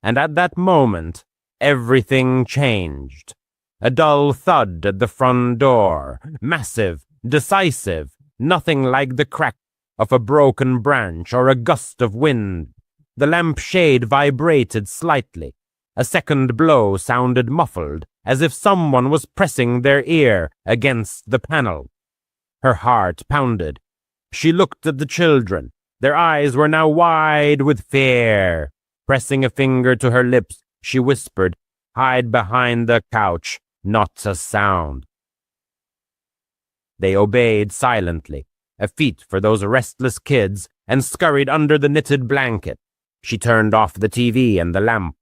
And at that moment, everything changed. A dull thud at the front door, massive, decisive, nothing like the crack of a broken branch or a gust of wind. The lampshade vibrated slightly. A second blow sounded muffled, as if someone was pressing their ear against the panel. Her heart pounded. She looked at the children. Their eyes were now wide with fear. Pressing a finger to her lips, she whispered, "Hide behind the couch, not a sound." They obeyed silently, a feat for those restless kids, and scurried under the knitted blanket. She turned off the TV and the lamp.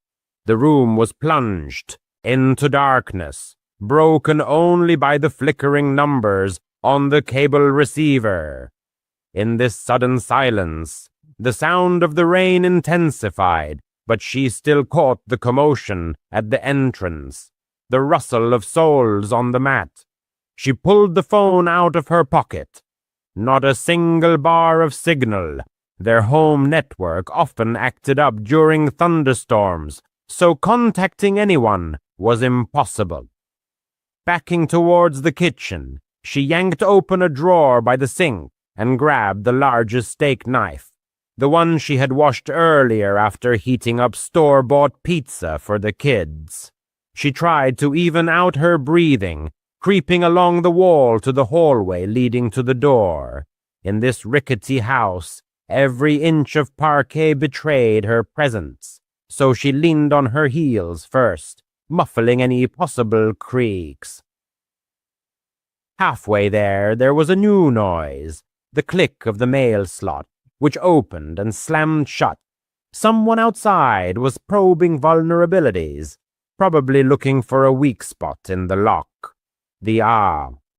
The room was plunged into darkness, broken only by the flickering numbers on the cable receiver. In this sudden silence, The sound of the rain intensified, but she still caught the commotion at the entrance, the rustle of soles on the mat. She pulled the phone out of her pocket. Not a single bar of signal. Their home network often acted up during thunderstorms, so contacting anyone was impossible. Backing towards the kitchen, she yanked open a drawer by the sink and grabbed the largest steak knife, the one she had washed earlier after heating up store-bought pizza for the kids. She tried to even out her breathing, creeping along the wall to the hallway leading to the door. In this rickety house, every inch of parquet betrayed her presence, so she leaned on her heels first, muffling any possible creaks. Halfway there was a new noise, the click of the mail slot, which opened and slammed shut. Someone outside was probing vulnerabilities, probably looking for a weak spot in the lock. The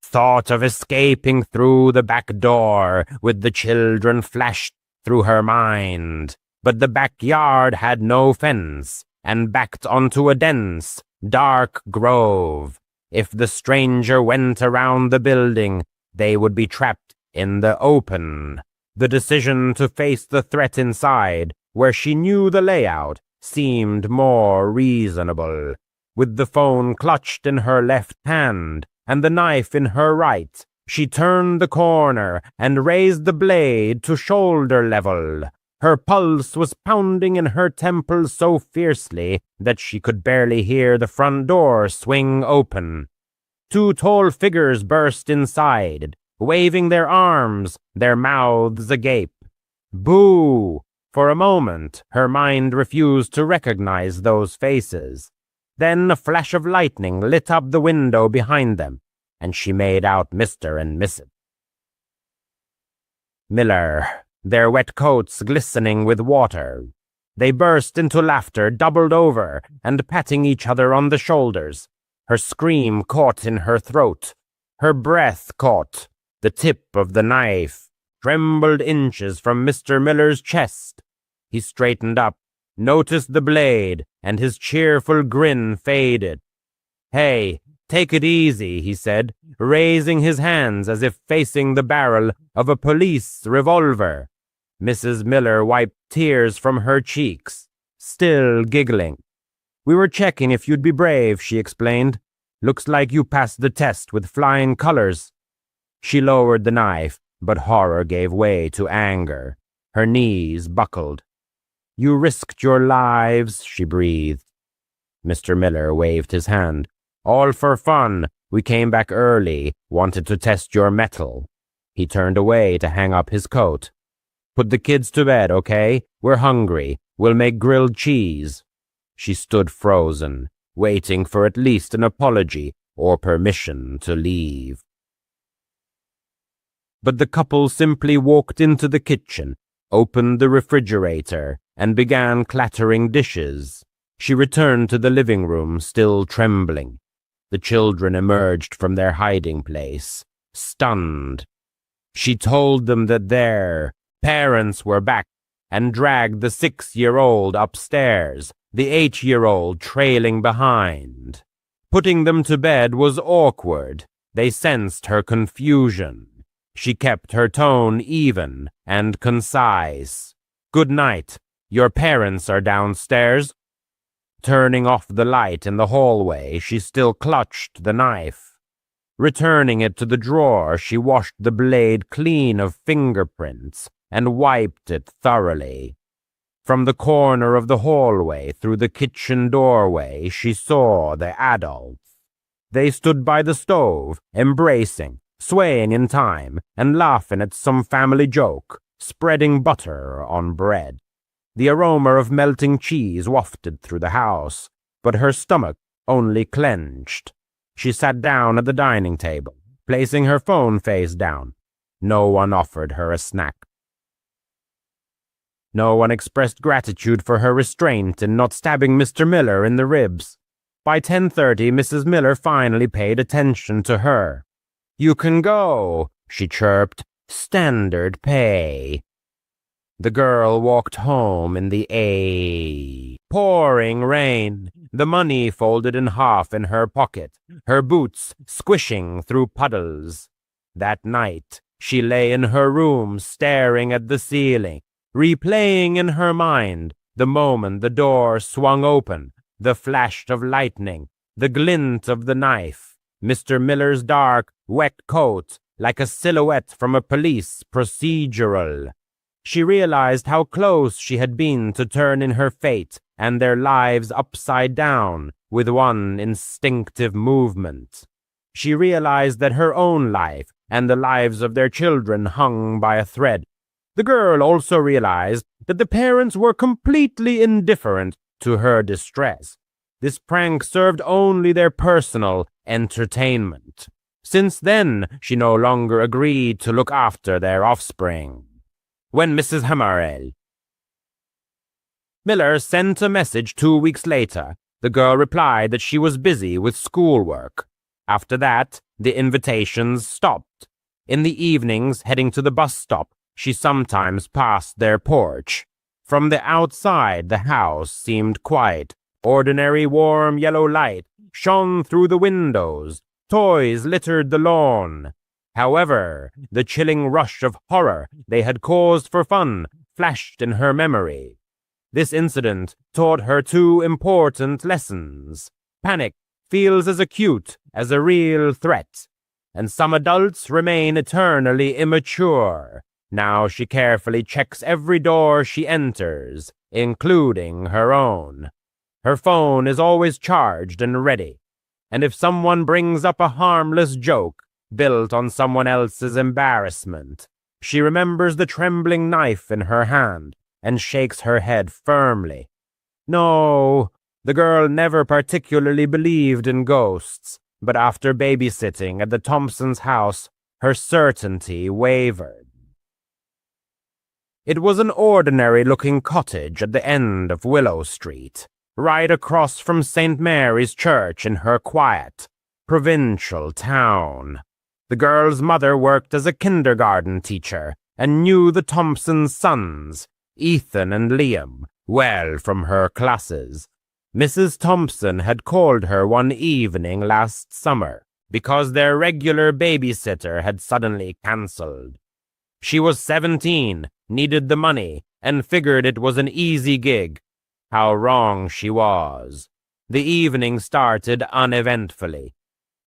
thought of escaping through the back door with the children flashed through her mind, but the backyard had no fence and backed onto a dense, dark grove. If the stranger went around the building, they would be trapped in the open. The decision to face the threat inside, where she knew the layout, seemed more reasonable. With the phone clutched in her left hand and the knife in her right, she turned the corner and raised the blade to shoulder level. Her pulse was pounding in her temples so fiercely that she could barely hear the front door swing open. Two tall figures burst inside, waving their arms, their mouths agape. Boo! For a moment, her mind refused to recognize those faces. Then a flash of lightning lit up the window behind them, and she made out Mr. and Mrs. Miller, their wet coats glistening with water. They burst into laughter, doubled over, and patting each other on the shoulders. Her scream caught in her throat. Her breath caught. The tip of the knife trembled inches from Mr. Miller's chest. He straightened up, noticed the blade, and his cheerful grin faded. "Hey, take it easy," he said, raising his hands as if facing the barrel of a police revolver. Mrs. Miller wiped tears from her cheeks, still giggling. "We were checking if you'd be brave," she explained. "Looks like you passed the test with flying colors." She lowered the knife, but horror gave way to anger. Her knees buckled. "You risked your lives," she breathed. Mr. Miller waved his hand. "All for fun. We came back early, wanted to test your mettle." He turned away to hang up his coat. "Put the kids to bed, okay? We're hungry. We'll make grilled cheese." She stood frozen, waiting for at least an apology or permission to leave. But the couple simply walked into the kitchen, opened the refrigerator, and began clattering dishes. She returned to the living room, still trembling. The children emerged from their hiding place, stunned. She told them that their parents were back and dragged the 6-year-old upstairs, the 8-year-old trailing behind. Putting them to bed was awkward. They sensed her confusion. She kept her tone even and concise. "Good night. Your parents are downstairs." Turning off the light in the hallway, she still clutched the knife. Returning it to the drawer, she washed the blade clean of fingerprints and wiped it thoroughly. From the corner of the hallway through the kitchen doorway, she saw the adults. They stood by the stove, embracing, swaying in time, and laughing at some family joke, spreading butter on bread. The aroma of melting cheese wafted through the house, but her stomach only clenched. She sat down at the dining table, placing her phone face down. No one offered her a snack. No one expressed gratitude for her restraint in not stabbing Mr. Miller in the ribs. By 10:30, Mrs. Miller finally paid attention to her. "You can go," she chirped. "Standard pay." The girl walked home in the pouring rain, the money folded in half in her pocket, her boots squishing through puddles. That night, she lay in her room staring at the ceiling, replaying in her mind the moment the door swung open, the flash of lightning, the glint of the knife, Mr. Miller's dark, wet coat like a silhouette from a police procedural. She realized how close she had been to turning her fate and their lives upside down with one instinctive movement. She realized that her own life and the lives of their children hung by a thread. The girl also realized that the parents were completely indifferent to her distress. This prank served only their personal entertainment. Since then, she no longer agreed to look after their offspring. When Mrs. Miller sent a message 2 weeks later, the girl replied that she was busy with schoolwork. After that, the invitations stopped. In the evenings, heading to the bus stop, she sometimes passed their porch. From the outside, the house seemed quiet. Ordinary warm yellow light shone through the windows. Toys littered the lawn. However, the chilling rush of horror they had caused for fun flashed in her memory. This incident taught her 2 important lessons. Panic feels as acute as a real threat, and some adults remain eternally immature. Now she carefully checks every door she enters, including her own. Her phone is always charged and ready, and if someone brings up a harmless joke built on someone else's embarrassment, she remembers the trembling knife in her hand and shakes her head firmly. No, the girl never particularly believed in ghosts, but after babysitting at the Thompsons' house, her certainty wavered. It was an ordinary-looking cottage at the end of Willow Street, right across from St. Mary's Church in her quiet, provincial town. The girl's mother worked as a kindergarten teacher and knew the Thompsons' sons, Ethan and Liam, well from her classes. Mrs. Thompson had called her one evening last summer because their regular babysitter had suddenly cancelled. She was 17, needed the money, and figured it was an easy gig. How wrong she was. The evening started uneventfully.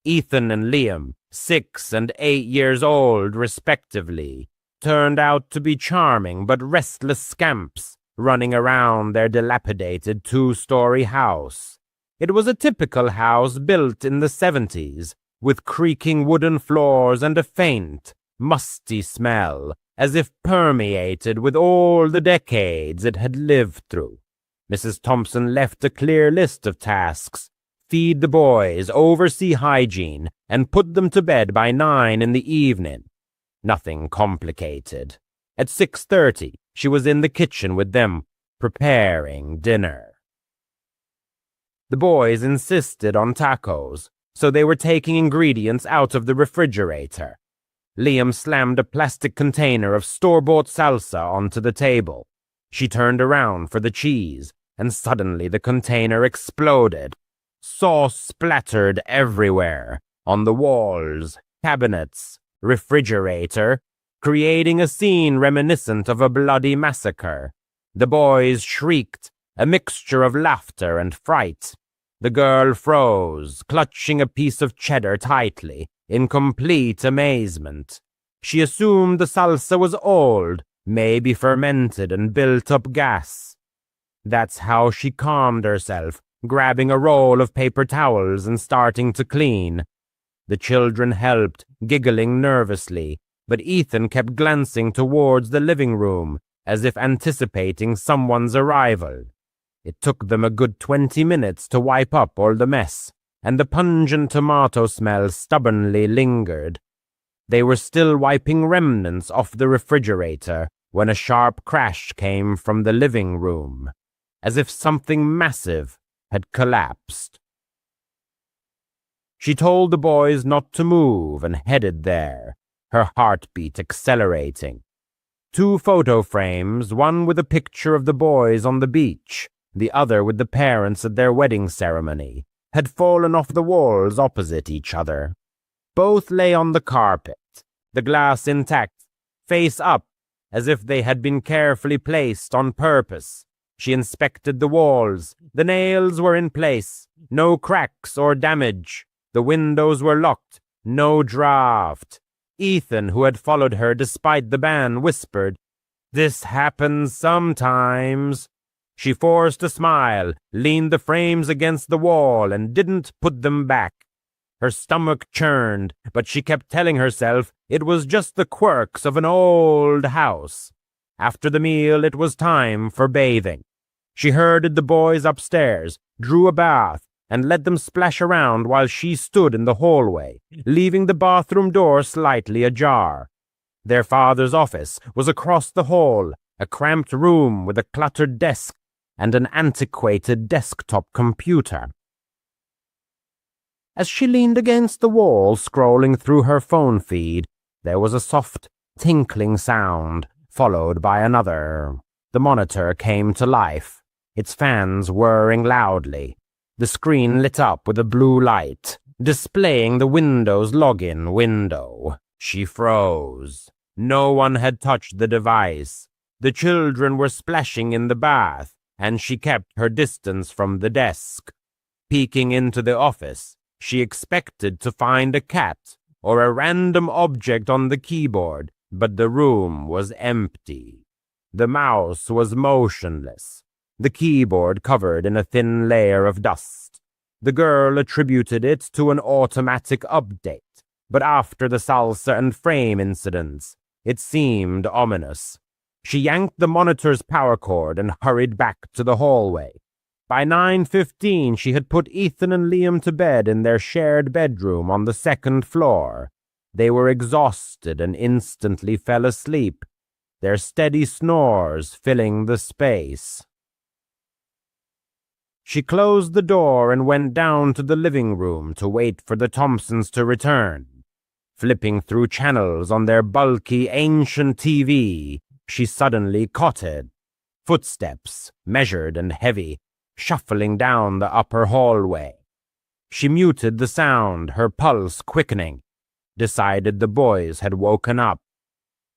Ethan and Liam, 6 and 8 years old respectively, turned out to be charming but restless scamps running around their dilapidated 2-story house. It was a typical house built in the 70s, with creaking wooden floors and a faint, musty smell, as if permeated with all the decades it had lived through. Mrs. Thompson left a clear list of tasks: feed the boys, oversee hygiene, and put them to bed by 9 in the evening. Nothing complicated. At 6:30, she was in the kitchen with them, preparing dinner. The boys insisted on tacos, so they were taking ingredients out of the refrigerator. Liam slammed a plastic container of store-bought salsa onto the table. She turned around for the cheese, and suddenly the container exploded. Sauce splattered everywhere, on the walls, cabinets, refrigerator, creating a scene reminiscent of a bloody massacre. The boys shrieked, a mixture of laughter and fright. The girl froze, clutching a piece of cheddar tightly, in complete amazement. She assumed the salsa was old, maybe fermented and built up gas. That's how she calmed herself, grabbing a roll of paper towels and starting to clean. The children helped, giggling nervously, but Ethan kept glancing towards the living room, as if anticipating someone's arrival. It took them a good 20 minutes to wipe up all the mess, and the pungent tomato smell stubbornly lingered. They were still wiping remnants off the refrigerator when a sharp crash came from the living room, as if something massive had collapsed. She told the boys not to move and headed there, her heartbeat accelerating. 2 photo frames, one with a picture of the boys on the beach, the other with the parents at their wedding ceremony, had fallen off the walls opposite each other. Both lay on the carpet, the glass intact, face up, as if they had been carefully placed on purpose. She inspected the walls. The nails were in place, no cracks or damage. The windows were locked, no draft. Ethan, who had followed her despite the ban, whispered, "This happens sometimes." She forced a smile, leaned the frames against the wall, and didn't put them back. Her stomach churned, but she kept telling herself it was just the quirks of an old house. After the meal, it was time for bathing. She herded the boys upstairs, drew a bath, and let them splash around while she stood in the hallway, leaving the bathroom door slightly ajar. Their father's office was across the hall, a cramped room with a cluttered desk and an antiquated desktop computer. As she leaned against the wall, scrolling through her phone feed, there was a soft, tinkling sound, followed by another. The monitor came to life, its fans whirring loudly. The screen lit up with a blue light, displaying the Windows login window. She froze. No one had touched the device. The children were splashing in the bath, and she kept her distance from the desk. Peeking into the office, she expected to find a cat or a random object on the keyboard, but the room was empty. The mouse was motionless, the keyboard covered in a thin layer of dust. The girl attributed it to an automatic update, but after the salsa and frame incidents, it seemed ominous. She yanked the monitor's power cord and hurried back to the hallway. By 9:15, she had put Ethan and Liam to bed in their shared bedroom on the 2nd floor. They were exhausted and instantly fell asleep, their steady snores filling the space. She closed the door and went down to the living room to wait for the Thompsons to return. Flipping through channels on their bulky, ancient TV, she suddenly caught it. Footsteps, measured and heavy, shuffling down the upper hallway. She muted the sound, her pulse quickening, decided the boys had woken up.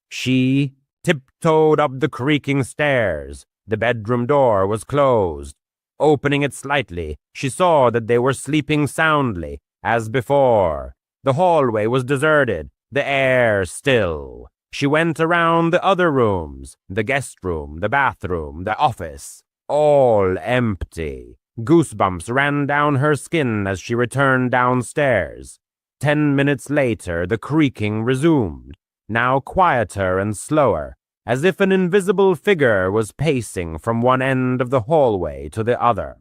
She tiptoed up the creaking stairs. The bedroom door was closed. Opening it slightly, she saw that they were sleeping soundly, as before. The hallway was deserted, the air still. She went around the other rooms, the guest room, the bathroom, the office. All empty. Goosebumps ran down her skin as she returned downstairs. 10 minutes later, the creaking resumed, now quieter and slower, as if an invisible figure was pacing from one end of the hallway to the other.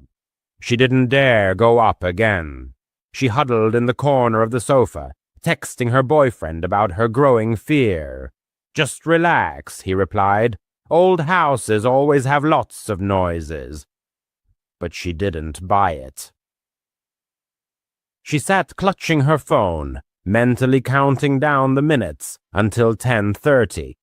She didn't dare go up again. She huddled in the corner of the sofa, texting her boyfriend about her growing fear. "Just relax," he replied. "Old houses always have lots of noises." But she didn't buy it. She sat clutching her phone, mentally counting down the minutes until 10:30.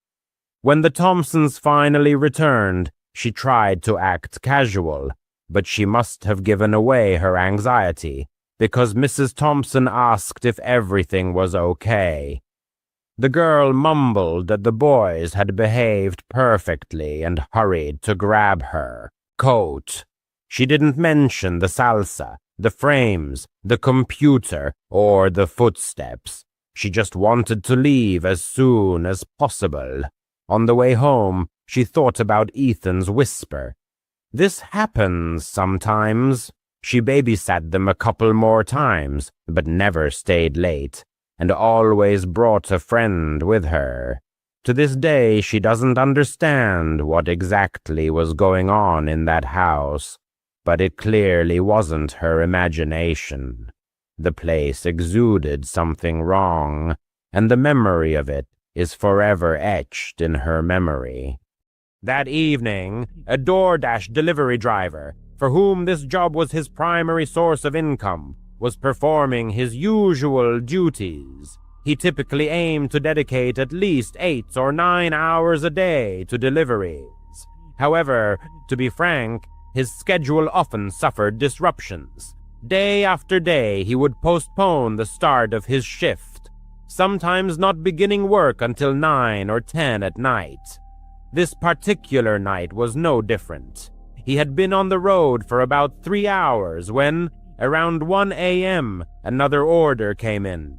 When the Thompsons finally returned, she tried to act casual, but she must have given away her anxiety, because Mrs. Thompson asked if everything was okay. The girl mumbled that the boys had behaved perfectly and hurried to grab her coat. She didn't mention the salsa, the frames, the computer, or the footsteps. She just wanted to leave as soon as possible. On the way home, she thought about Ethan's whisper. This happens sometimes. She babysat them a couple more times, but never stayed late, and always brought a friend with her. To this day, she doesn't understand what exactly was going on in that house, but it clearly wasn't her imagination. The place exuded something wrong, and the memory of it is forever etched in her memory. That evening, a DoorDash delivery driver, for whom this job was his primary source of income, was performing his usual duties. He typically aimed to dedicate at least 8 or 9 hours a day to deliveries. However, to be frank, his schedule often suffered disruptions. Day after day, he would postpone the start of his shift, sometimes not beginning work until 9 or 10 at night. This particular night was no different. He had been on the road for about 3 hours when, around 1 a.m., another order came in.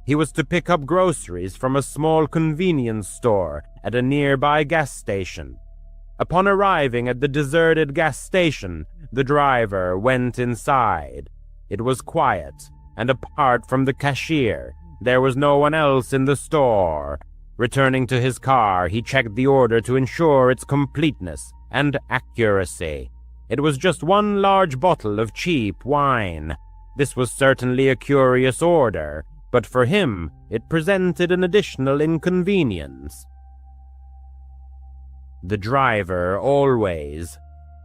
He was to pick up groceries from a small convenience store at a nearby gas station. Upon arriving at the deserted gas station, the driver went inside. It was quiet, and apart from the cashier, there was no one else in the store. Returning to his car, he checked the order to ensure its completeness and accuracy. It was just one large bottle of cheap wine. This was certainly a curious order, but for him, it presented an additional inconvenience. The driver always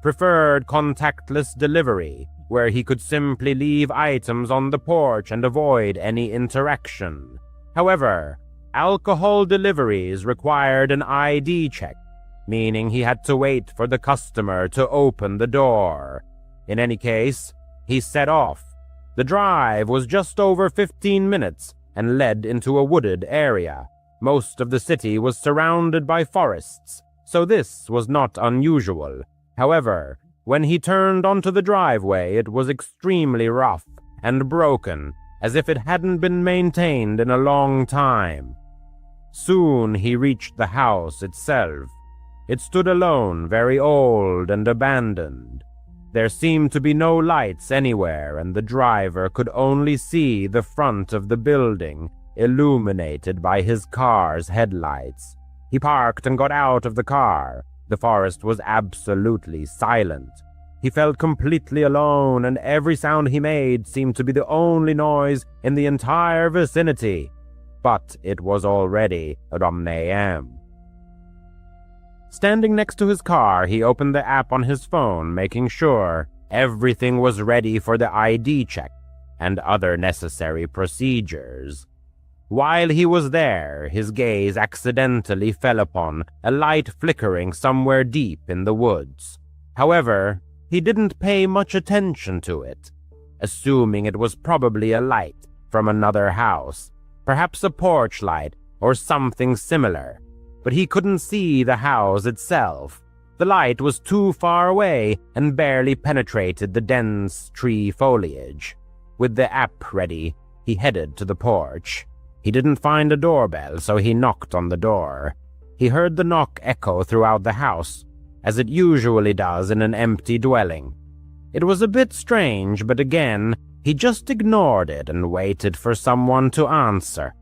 preferred contactless delivery, where he could simply leave items on the porch and avoid any interaction. However, alcohol deliveries required an ID check, meaning he had to wait for the customer to open the door. In any case, he set off. The drive was just over 15 minutes and led into a wooded area. Most of the city was surrounded by forests, so this was not unusual. However, when he turned onto the driveway, it was extremely rough and broken, as if it hadn't been maintained in a long time. Soon he reached the house itself. It stood alone, very old and abandoned. There seemed to be no lights anywhere, and the driver could only see the front of the building, illuminated by his car's headlights. He parked and got out of the car. The forest was absolutely silent. He felt completely alone, and every sound he made seemed to be the only noise in the entire vicinity. But it was already around 1 a.m. Standing next to his car, he opened the app on his phone, making sure everything was ready for the ID check and other necessary procedures. While he was there, his gaze accidentally fell upon a light flickering somewhere deep in the woods. However, he didn't pay much attention to it, assuming it was probably a light from another house, perhaps a porch light or something similar. But he couldn't see the house itself. The light was too far away and barely penetrated the dense tree foliage. With the app ready, he headed to the porch. He didn't find a doorbell, so he knocked on the door. He heard the knock echo throughout the house, as it usually does in an empty dwelling. It was a bit strange, but again, he just ignored it and waited for someone to answer.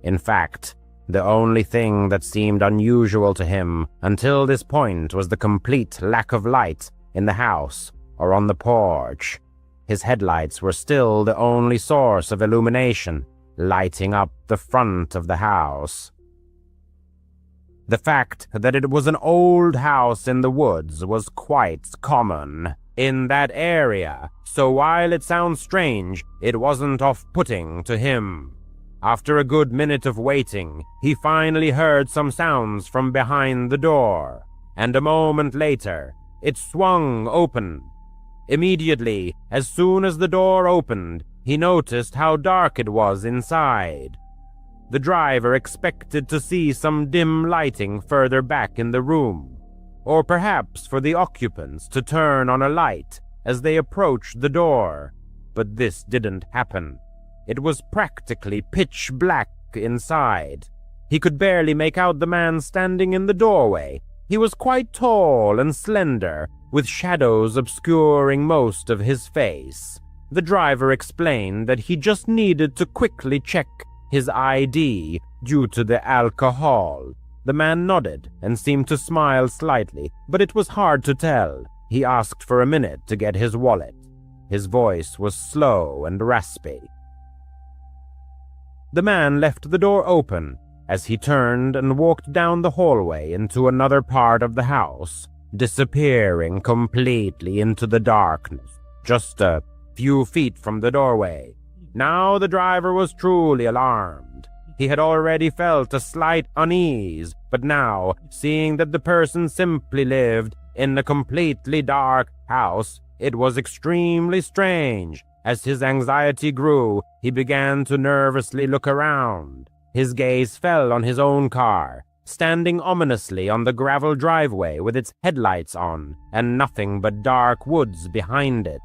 In fact, the only thing that seemed unusual to him until this point was the complete lack of light in the house or on the porch. His headlights were still the only source of illumination, lighting up the front of the house. The fact that it was an old house in the woods was quite common in that area, so while it sounds strange, it wasn't off-putting to him. After a good minute of waiting, he finally heard some sounds from behind the door, and a moment later, it swung open. Immediately, as soon as the door opened, he noticed how dark it was inside. The driver expected to see some dim lighting further back in the room, or perhaps for the occupants to turn on a light as they approached the door, but this didn't happen. It was practically pitch black inside. He could barely make out the man standing in the doorway. He was quite tall and slender, with shadows obscuring most of his face. The driver explained that he just needed to quickly check his ID due to the alcohol. The man nodded and seemed to smile slightly, but it was hard to tell. He asked for a minute to get his wallet. His voice was slow and raspy. The man left the door open as he turned and walked down the hallway into another part of the house, disappearing completely into the darkness, just a few feet from the doorway. Now the driver was truly alarmed. he had already felt a slight unease, but now, seeing that the person simply lived in a completely dark house, it was extremely strange. As his anxiety grew, he began to nervously look around. His gaze fell on his own car, standing ominously on the gravel driveway with its headlights on, and nothing but dark woods behind it.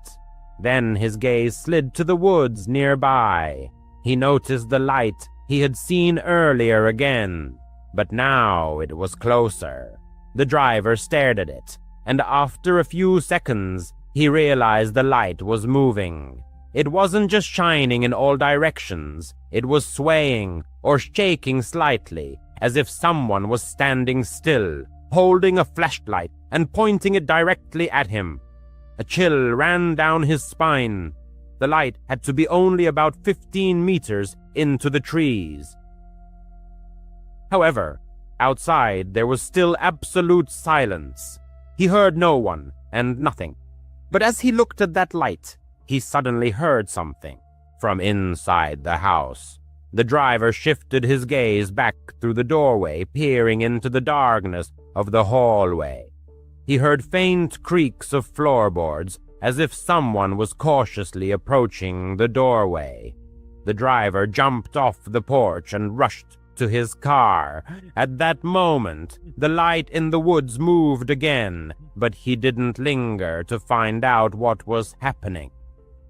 Then his gaze slid to the woods nearby. He noticed the light he had seen earlier again, but now it was closer. The driver stared at it, and after a few seconds, he realized the light was moving. It wasn't just shining in all directions, it was swaying or shaking slightly, as if someone was standing still, holding a flashlight and pointing it directly at him. A chill ran down his spine. The light had to be only about 15 meters into the trees. However, outside there was still absolute silence. He heard no one and nothing. But as he looked at that light, he suddenly heard something from inside the house. The driver shifted his gaze back through the doorway, peering into the darkness of the hallway. He heard faint creaks of floorboards, as if someone was cautiously approaching the doorway. The driver jumped off the porch and rushed to his car. At that moment, the light in the woods moved again, but he didn't linger to find out what was happening.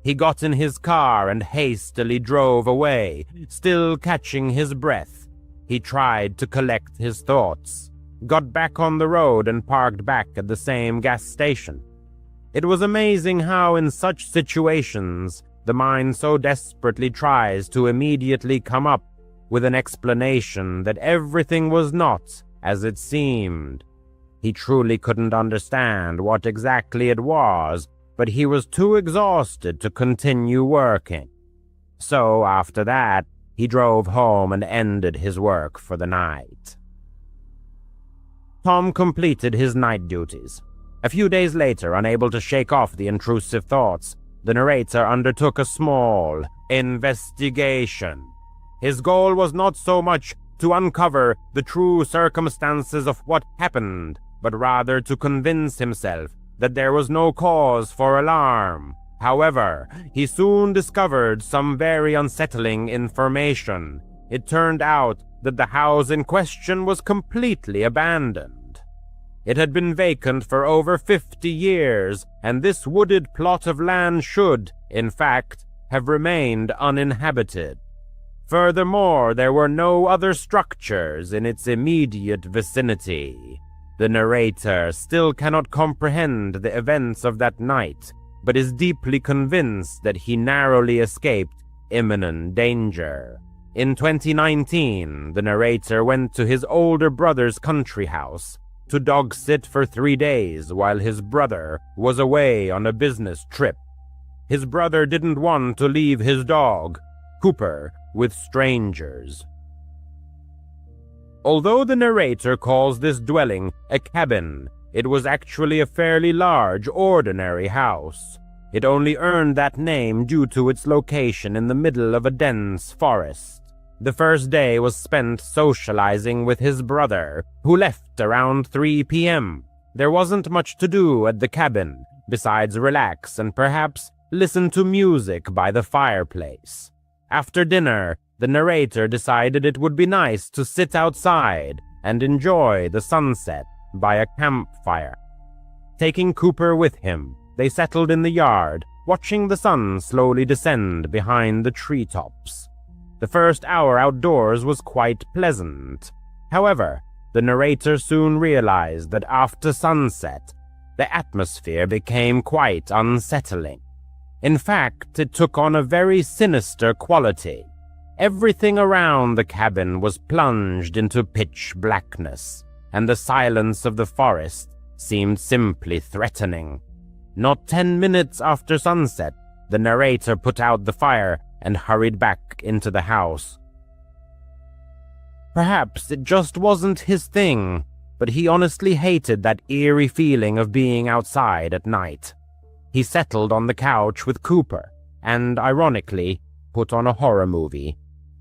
He got in his car and hastily drove away, still catching his breath. He tried to collect his thoughts, got back on the road and parked back at the same gas station. It was amazing how in such situations the mind so desperately tries to immediately come up with an explanation that everything was not as it seemed. He truly couldn't understand what exactly it was, but he was too exhausted to continue working. So after that, he drove home and ended his work for the night. Tom completed his night duties. A few days later, unable to shake off the intrusive thoughts, the narrator undertook a small investigation. His goal was not so much to uncover the true circumstances of what happened, but rather to convince himself that there was no cause for alarm. However, he soon discovered some very unsettling information. It turned out that the house in question was completely abandoned. It had been vacant for over 50 years, and this wooded plot of land should, in fact, have remained uninhabited. Furthermore, there were no other structures in its immediate vicinity. The narrator still cannot comprehend the events of that night, but is deeply convinced that he narrowly escaped imminent danger. In 2019, the narrator went to his older brother's country house to dog sit for 3 days while his brother was away on a business trip. His brother didn't want to leave his dog, Cooper, with strangers. Although the narrator calls this dwelling a cabin, it was actually a fairly large, ordinary house. It only earned that name due to its location in the middle of a dense forest. The first day was spent socializing with his brother, who left around 3 p.m. There wasn't much to do at the cabin, besides relax and perhaps listen to music by the fireplace. After dinner, the narrator decided it would be nice to sit outside and enjoy the sunset by a campfire. Taking Cooper with him, they settled in the yard, watching the sun slowly descend behind the treetops. The first hour outdoors was quite pleasant. However, the narrator soon realized that after sunset, the atmosphere became quite unsettling. In fact, it took on a very sinister quality. Everything around the cabin was plunged into pitch blackness, and the silence of the forest seemed simply threatening. Not 10 minutes after sunset, the narrator put out the fire and hurried back into the house. Perhaps it just wasn't his thing, but he honestly hated that eerie feeling of being outside at night. He settled on the couch with Cooper and, ironically, put on a horror movie.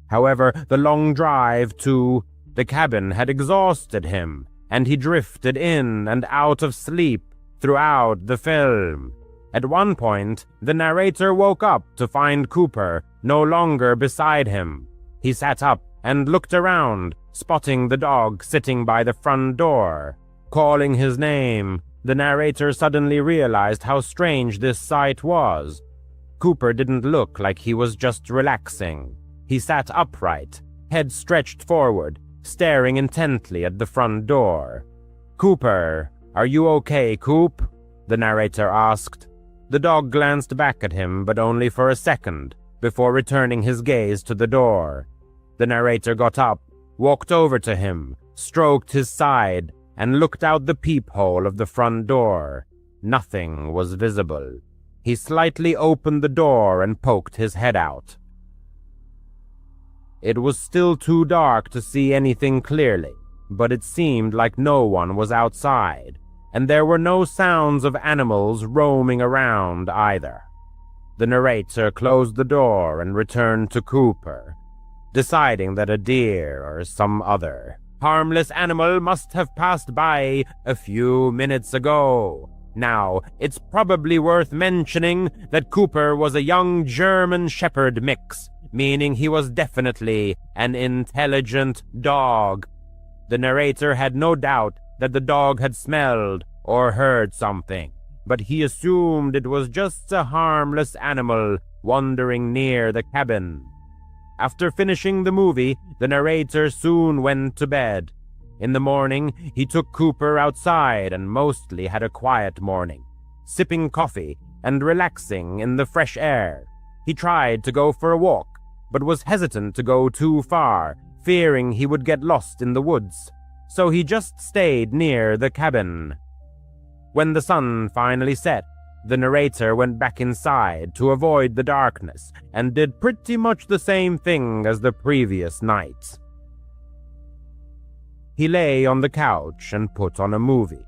However, the long drive to the cabin had exhausted him, and he drifted in and out of sleep throughout the film. At one point, the narrator woke up to find Cooper no longer beside him. He sat up and looked around, spotting the dog sitting by the front door. Calling his name, the narrator suddenly realized how strange this sight was. Cooper didn't look like he was just relaxing. He sat upright, head stretched forward, staring intently at the front door. "Cooper, are you okay, Coop?" the narrator asked. The dog glanced back at him, but only for a second, before returning his gaze to the door. The narrator got up, walked over to him, stroked his side, and looked out the peephole of the front door. Nothing was visible. He slightly opened the door and poked his head out. It was still too dark to see anything clearly, but it seemed like no one was outside, and there were no sounds of animals roaming around either. The narrator closed the door and returned to Cooper, deciding that a deer or some other harmless animal must have passed by a few minutes ago. Now, it's probably worth mentioning that Cooper was a young German Shepherd mix, meaning he was definitely an intelligent dog. The narrator had no doubt that the dog had smelled or heard something, but he assumed it was just a harmless animal wandering near the cabin. After finishing the movie, the narrator soon went to bed. In the morning, he took Cooper outside and mostly had a quiet morning, sipping coffee and relaxing in the fresh air. He tried to go for a walk, but was hesitant to go too far, fearing he would get lost in the woods, so he just stayed near the cabin. When the sun finally set, the narrator went back inside to avoid the darkness and did pretty much the same thing as the previous night. He lay on the couch and put on a movie.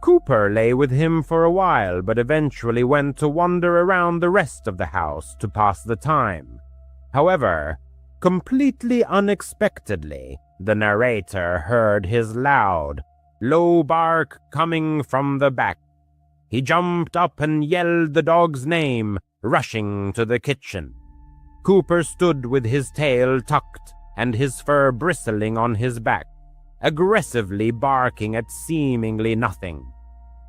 Cooper lay with him for a while, but eventually went to wander around the rest of the house to pass the time. However, completely unexpectedly, the narrator heard his loud, low bark coming from the back. He jumped up and yelled the dog's name, rushing to the kitchen. Cooper stood with his tail tucked and his fur bristling on his back, aggressively barking at seemingly nothing.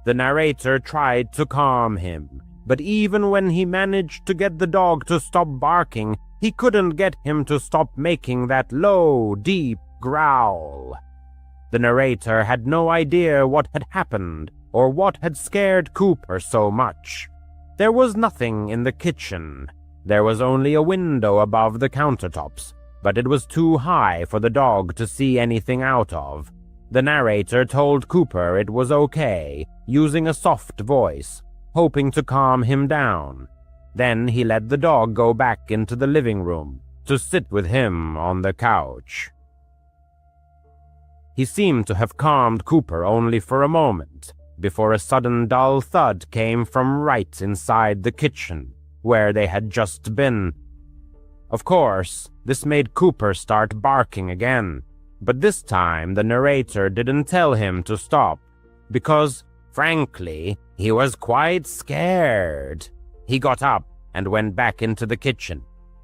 The narrator tried to calm him, but even when he managed to get the dog to stop barking, he couldn't get him to stop making that low, deep growl. The narrator had no idea what had happened or what had scared Cooper so much. There was nothing in the kitchen. There was only a window above the countertops, but it was too high for the dog to see anything out of. The narrator told Cooper it was okay, using a soft voice, hoping to calm him down. Then he let the dog go back into the living room to sit with him on the couch. He seemed to have calmed Cooper only for a moment, before a sudden dull thud came from right inside the kitchen, where they had just been. Of course, this made Cooper start barking again, but this time the narrator didn't tell him to stop, because, frankly, he was quite scared. He got up and went back into the kitchen.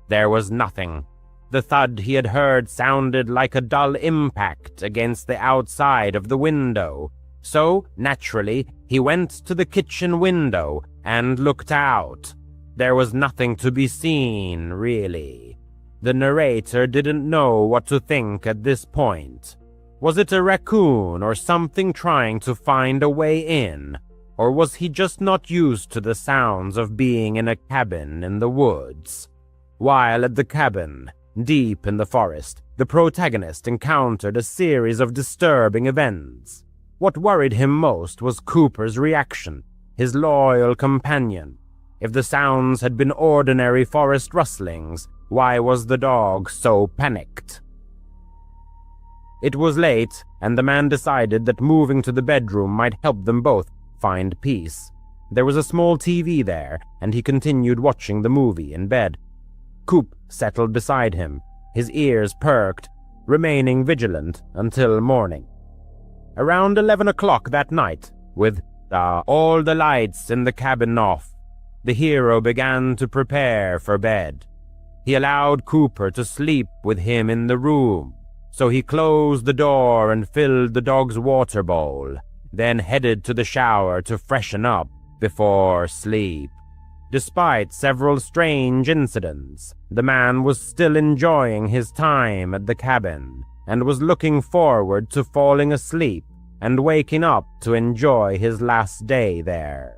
There was nothing. The thud he had heard sounded like a dull impact against the outside of the window, so, naturally, he went to the kitchen window and looked out. There was nothing to be seen, really. The narrator didn't know what to think at this point. Was it a raccoon or something trying to find a way in? Or was he just not used to the sounds of being in a cabin in the woods? While at the cabin, deep in the forest, the protagonist encountered a series of disturbing events. What worried him most was Cooper's reaction, his loyal companion. If the sounds had been ordinary forest rustlings, why was the dog so panicked? It was late, and the man decided that moving to the bedroom might help them both find peace. There was a small TV there, and he continued watching the movie in bed. Coop settled beside him, his ears perked, remaining vigilant until morning. Around 11 o'clock that night, with all the lights in the cabin off, the hero began to prepare for bed. He allowed Cooper to sleep with him in the room, so he closed the door and filled the dog's water bowl, then headed to the shower to freshen up before sleep. Despite several strange incidents, the man was still enjoying his time at the cabin and was looking forward to falling asleep and waking up to enjoy his last day there.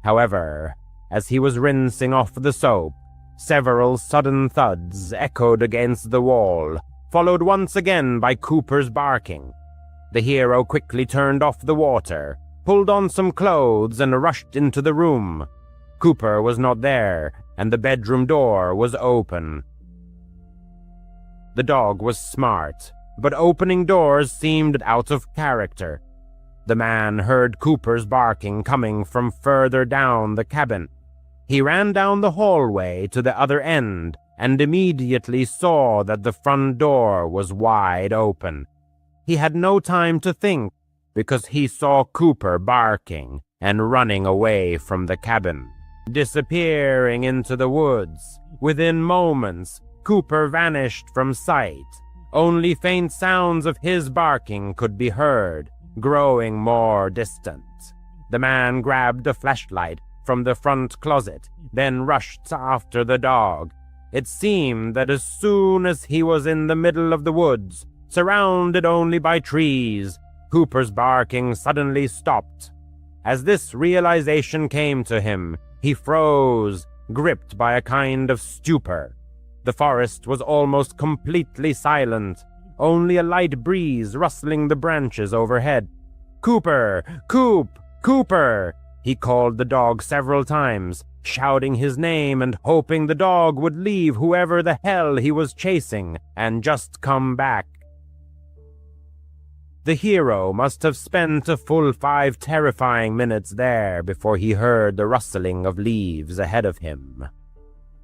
However, as he was rinsing off the soap, several sudden thuds echoed against the wall, followed once again by Cooper's barking. The hero quickly turned off the water, pulled on some clothes, and rushed into the room. Cooper was not there, and the bedroom door was open. The dog was smart, but opening doors seemed out of character. The man heard Cooper's barking coming from further down the cabin. He ran down the hallway to the other end and immediately saw that the front door was wide open. He had no time to think because he saw Cooper barking and running away from the cabin, disappearing into the woods. Within moments, Cooper vanished from sight. Only faint sounds of his barking could be heard, growing more distant. The man grabbed a flashlight from the front closet, then rushed after the dog. It seemed that as soon as he was in the middle of the woods, surrounded only by trees, Cooper's barking suddenly stopped. As this realization came to him, he froze, gripped by a kind of stupor. The forest was almost completely silent, only a light breeze rustling the branches overhead. "Cooper! Coop! Cooper!" He called the dog several times, shouting his name and hoping the dog would leave whoever the hell he was chasing and just come back. The hero must have spent a full 5 terrifying minutes there before he heard the rustling of leaves ahead of him.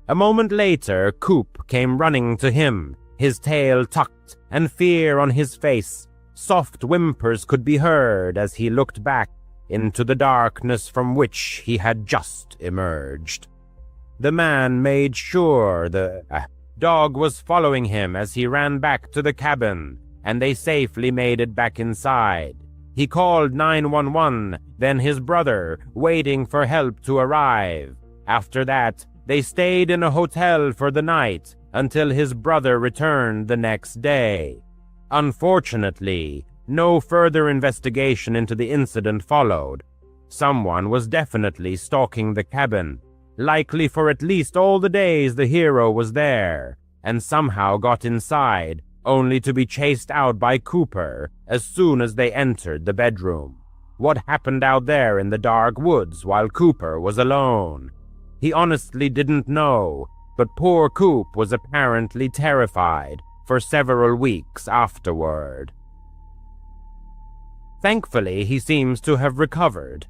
A moment later, Coop came running to him, his tail tucked and fear on his face. Soft whimpers could be heard as he looked back into the darkness from which he had just emerged. The man made sure the dog was following him as he ran back to the cabin, and they safely made it back inside. He called 911, then his brother, waiting for help to arrive. After that, they stayed in a hotel for the night until his brother returned the next day. Unfortunately, no further investigation into the incident followed. Someone was definitely stalking the cabin, likely for at least all the days the hero was there, and somehow got inside, only to be chased out by Cooper as soon as they entered the bedroom. What happened out there in the dark woods while Cooper was alone? He honestly didn't know, but poor Coop was apparently terrified for several weeks afterward. Thankfully, he seems to have recovered.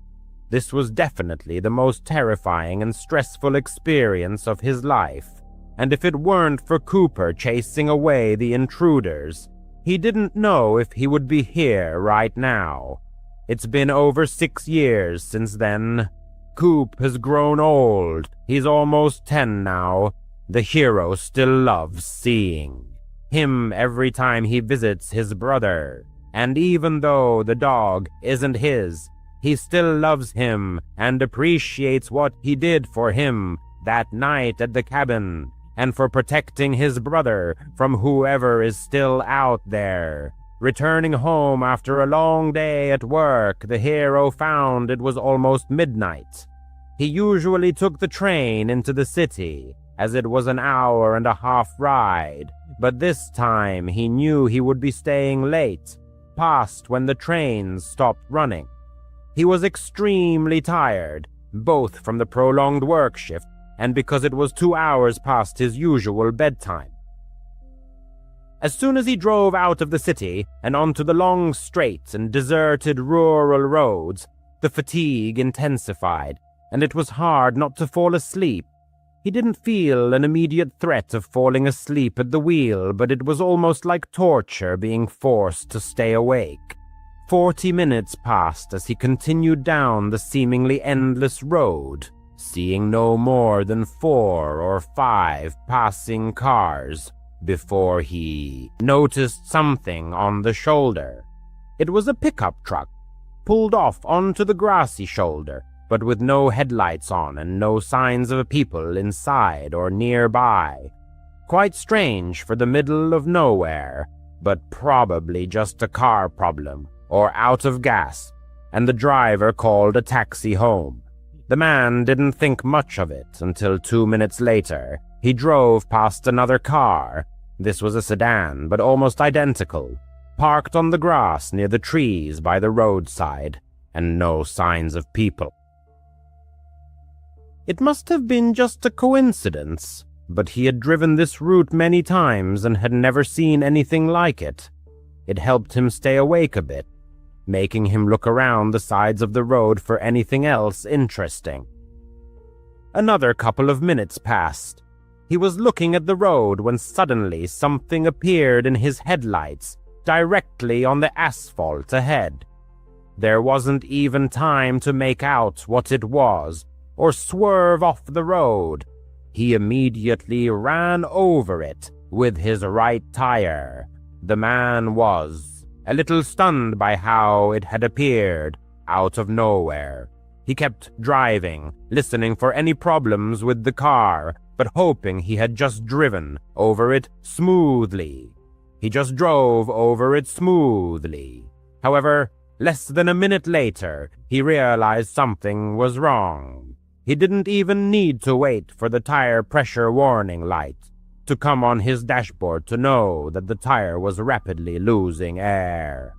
This was definitely the most terrifying and stressful experience of his life, and if it weren't for Cooper chasing away the intruders, he didn't know if he would be here right now. It's been over 6 years since then. Coop has grown old. He's almost 10 now. The hero still loves seeing him every time he visits his brother. And even though the dog isn't his, he still loves him and appreciates what he did for him that night at the cabin, and for protecting his brother from whoever is still out there. Returning home after a long day at work, the hero found it was almost midnight. He usually took the train into the city, as it was an hour-and-a-half ride, but this time he knew he would be staying late, past when the trains stopped running. He was extremely tired, both from the prolonged work shift and because it was 2 hours past his usual bedtime. As soon as he drove out of the city and onto the long straight and deserted rural roads, the fatigue intensified, and it was hard not to fall asleep. He didn't feel an immediate threat of falling asleep at the wheel, but it was almost like torture being forced to stay awake. 40 minutes passed as he continued down the seemingly endless road, seeing no more than 4 or 5 passing cars, before he noticed something on the shoulder. It was a pickup truck, pulled off onto the grassy shoulder, but with no headlights on and no signs of people inside or nearby. Quite strange for the middle of nowhere, but probably just a car problem or out of gas, and the driver called a taxi home. The man didn't think much of it until 2 minutes later. He drove past another car. This was a sedan, but almost identical, parked on the grass near the trees by the roadside, and no signs of people. It must have been just a coincidence, but he had driven this route many times and had never seen anything like it. It helped him stay awake a bit, making him look around the sides of the road for anything else interesting. Another couple of minutes passed. He was looking at the road when suddenly something appeared in his headlights, directly on the asphalt ahead. There wasn't even time to make out what it was, or swerve off the road. He immediately ran over it with his right tire. The man was a little stunned by how it had appeared out of nowhere. He kept driving, listening for any problems with the car, but hoping he had just driven over it smoothly. He just drove over it smoothly. However, less than a minute later, he realized something was wrong. He didn't even need to wait for the tire pressure warning light to come on his dashboard to know that the tire was rapidly losing air.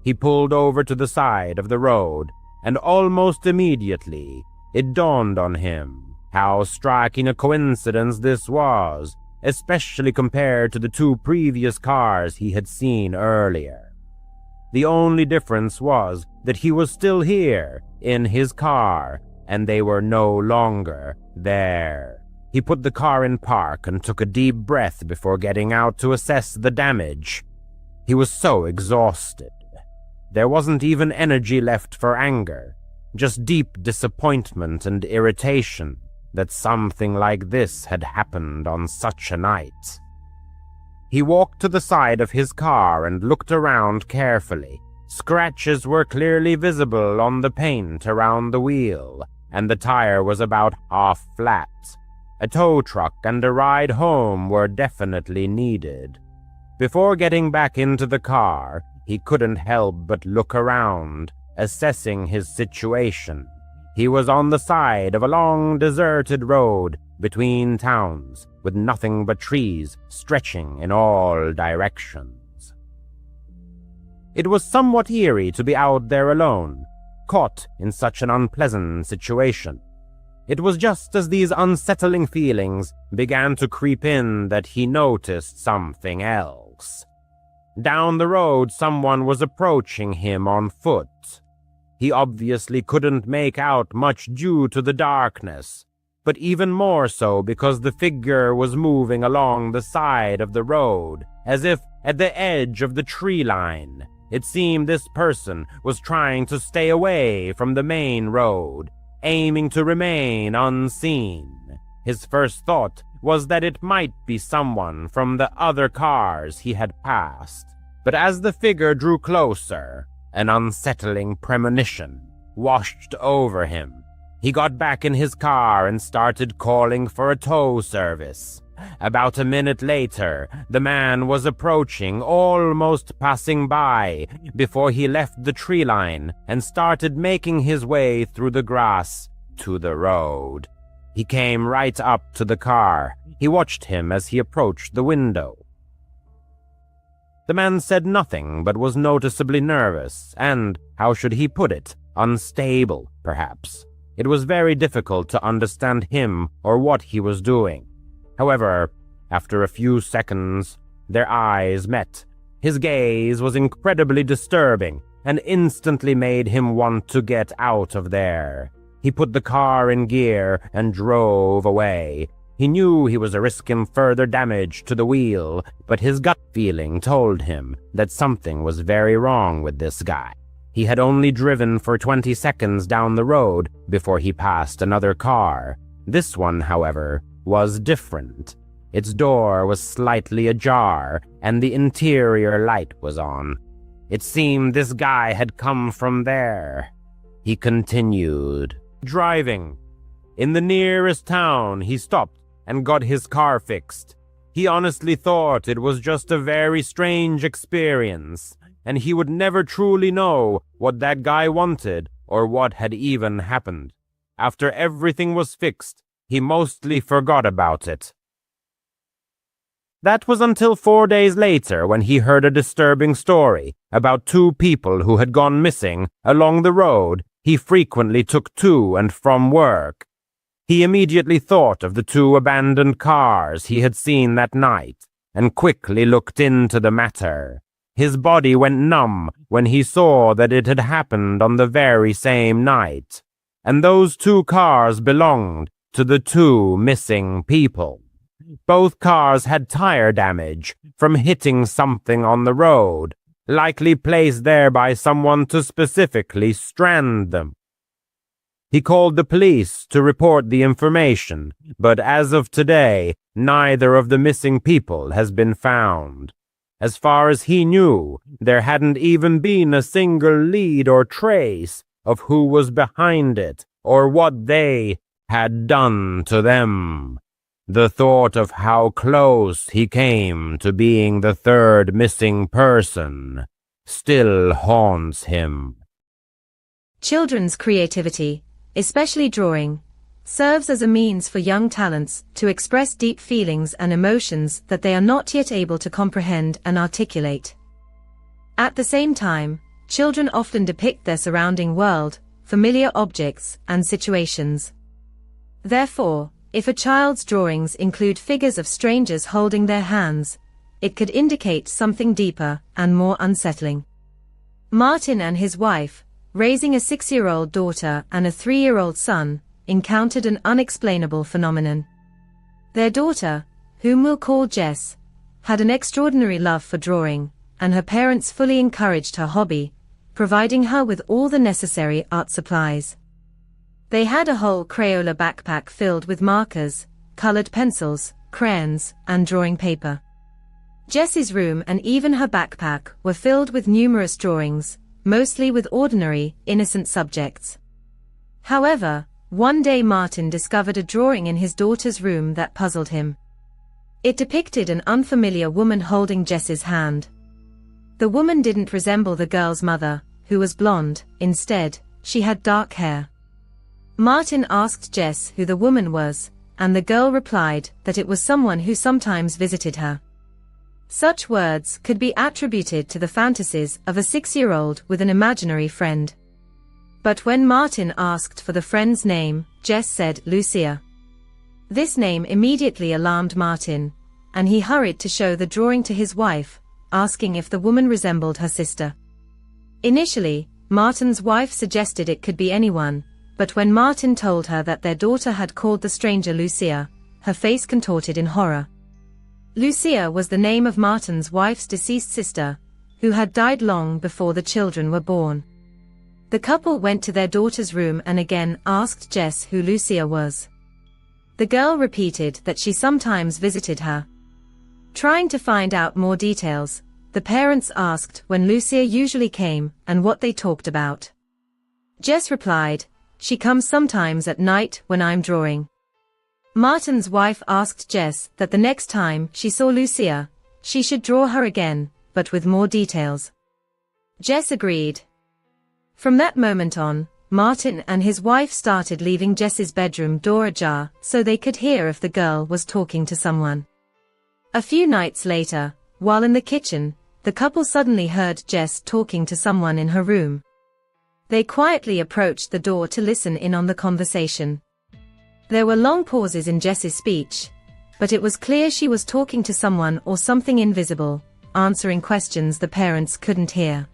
He pulled over to the side of the road, and almost immediately it dawned on him how striking a coincidence this was, especially compared to the 2 previous cars he had seen earlier. The only difference was that he was still here, in his car, and they were no longer there. He put the car in park and took a deep breath before getting out to assess the damage. He was so exhausted. There wasn't even energy left for anger, just deep disappointment and irritation that something like this had happened on such a night. He walked to the side of his car and looked around carefully. Scratches were clearly visible on the paint around the wheel, and the tire was about half flat. A tow truck and a ride home were definitely needed. Before getting back into the car, he couldn't help but look around, assessing his situation. He was on the side of a long, deserted road between towns, with nothing but trees stretching in all directions. It was somewhat eerie to be out there alone, caught in such an unpleasant situation. It was just as these unsettling feelings began to creep in that he noticed something else. Down the road, someone was approaching him on foot. He obviously couldn't make out much due to the darkness, but even more so because the figure was moving along the side of the road, as if at the edge of the tree line. It seemed this person was trying to stay away from the main road, aiming to remain unseen. His first thought was that it might be someone from the other cars he had passed, but as the figure drew closer, an unsettling premonition washed over him. He got back in his car and started calling for a tow service. About a minute later, the man was approaching, almost passing by, before he left the tree line and started making his way through the grass to the road. He came right up to the car. He watched him as he approached the window. The man said nothing, but was noticeably nervous and, how should he put it, unstable, perhaps. It was very difficult to understand him or what he was doing. However, after a few seconds, their eyes met. His gaze was incredibly disturbing and instantly made him want to get out of there. He put the car in gear and drove away. He knew he was risking further damage to the wheel, but his gut feeling told him that something was very wrong with this guy. He had only driven for 20 seconds down the road before he passed another car. This one, however, was different. Its door was slightly ajar, and the interior light was on. It seemed this guy had come from there. He continued driving. In the nearest town, he stopped and got his car fixed. He honestly thought it was just a very strange experience, and he would never truly know what that guy wanted or what had even happened. After everything was fixed, he mostly forgot about it. That was until 4 days later when he heard a disturbing story about two people who had gone missing along the road he frequently took to and from work. He immediately thought of the two abandoned cars he had seen that night and quickly looked into the matter. His body went numb when he saw that it had happened on the very same night, and those two cars belonged to the two missing people. Both cars had tire damage from hitting something on the road, likely placed there by someone to specifically strand them. He called the police to report the information, but as of today, neither of the missing people has been found. As far as he knew, there hadn't even been a single lead or trace of who was behind it or what they had done to them. The thought of how close he came to being the third missing person still haunts him. Children's creativity, especially drawing, serves as a means for young talents to express deep feelings and emotions that they are not yet able to comprehend and articulate. At the same time, children often depict their surrounding world, familiar objects, and situations. Therefore, if a child's drawings include figures of strangers holding their hands, it could indicate something deeper and more unsettling. Martin and his wife, raising a 6-year-old daughter and a 3-year-old son, encountered an unexplainable phenomenon. Their daughter, whom we'll call Jess, had an extraordinary love for drawing, and her parents fully encouraged her hobby, providing her with all the necessary art supplies. They had a whole Crayola backpack filled with markers, colored pencils, crayons, and drawing paper. Jess's room and even her backpack were filled with numerous drawings, mostly with ordinary, innocent subjects. However, one day Martin discovered a drawing in his daughter's room that puzzled him. It depicted an unfamiliar woman holding Jess's hand. The woman didn't resemble the girl's mother, who was blonde. Instead, she had dark hair. Martin asked Jess who the woman was, and the girl replied that it was someone who sometimes visited her. Such words could be attributed to the fantasies of a 6-year-old with an imaginary friend. But when Martin asked for the friend's name, Jess said Lucia. This name immediately alarmed Martin, and he hurried to show the drawing to his wife, asking if the woman resembled her sister. Initially, Martin's wife suggested it could be anyone, but when Martin told her that their daughter had called the stranger Lucia, her face contorted in horror. Lucia was the name of Martin's wife's deceased sister, who had died long before the children were born. The couple went to their daughter's room and again asked Jess who Lucia was. The girl repeated that she sometimes visited her. Trying to find out more details, the parents asked when Lucia usually came and what they talked about. Jess replied, "She comes sometimes at night when I'm drawing." Martin's wife asked Jess that the next time she saw Lucia, she should draw her again, but with more details. Jess agreed. From that moment on, Martin and his wife started leaving Jess's bedroom door ajar so they could hear if the girl was talking to someone. A few nights later, while in the kitchen, the couple suddenly heard Jess talking to someone in her room. They quietly approached the door to listen in on the conversation. There were long pauses in Jess's speech, but it was clear she was talking to someone or something invisible, answering questions the parents couldn't hear.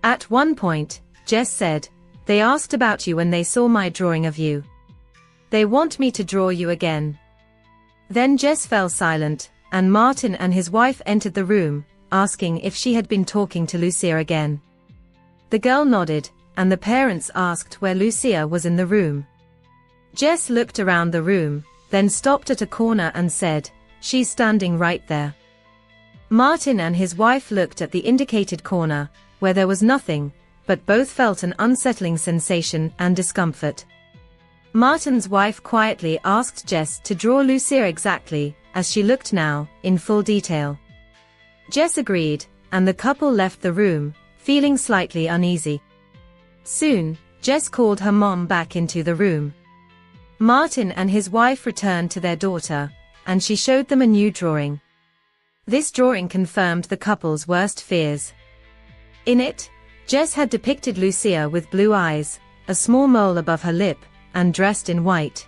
At one point, Jess said, They asked about you when they saw my drawing of you. They want me to draw you again." Then Jess fell silent, and Martin and his wife entered the room, asking if she had been talking to Lucia again. The girl nodded, and the parents asked where Lucia was in the room. Jess looked around the room, then stopped at a corner and said, "She's standing right there." Martin and his wife looked at the indicated corner, where there was nothing, but both felt an unsettling sensation and discomfort. Martin's wife quietly asked Jess to draw Lucia exactly, as she looked now, in full detail. Jess agreed, and the couple left the room, feeling slightly uneasy. Soon, Jess called her mom back into the room. Martin and his wife returned to their daughter, and she showed them a new drawing. This drawing confirmed the couple's worst fears. In it, Jess had depicted Lucia with blue eyes, a small mole above her lip, and dressed in white.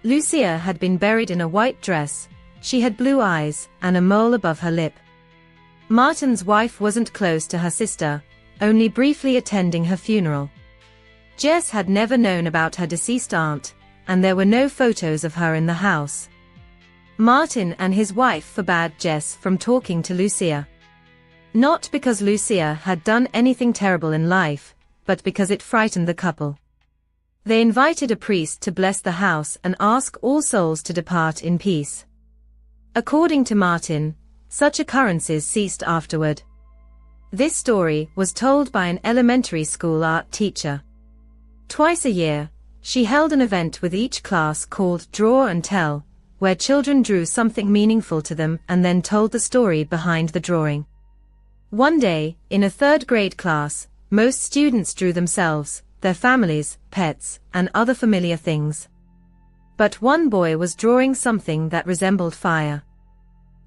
Lucia had been buried in a white dress, she had blue eyes, and a mole above her lip. Martin's wife wasn't close to her sister, only briefly attending her funeral. Jess had never known about her deceased aunt, and there were no photos of her in the house. Martin and his wife forbade Jess from talking to Lucia. Not because Lucia had done anything terrible in life, but because it frightened the couple. They invited a priest to bless the house and ask all souls to depart in peace. According to Martin, such occurrences ceased afterward. This story was told by an elementary school art teacher. Twice a year, she held an event with each class called Draw and Tell, where children drew something meaningful to them and then told the story behind the drawing. One day, in a third-grade class, most students drew themselves, their families, pets, and other familiar things. But one boy was drawing something that resembled fire.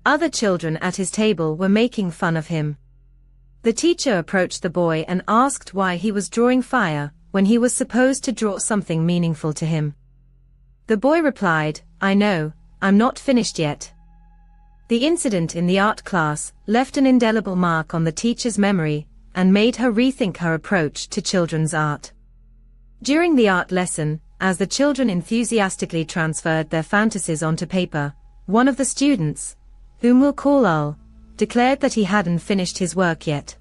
Other children at his table were making fun of him. The teacher approached the boy and asked why he was drawing fire, when he was supposed to draw something meaningful to him. The boy replied, "I know, I'm not finished yet." The incident in the art class left an indelible mark on the teacher's memory, and made her rethink her approach to children's art. During the art lesson, as the children enthusiastically transferred their fantasies onto paper, one of the students, whom we'll call Ul, declared that he hadn't finished his work yet.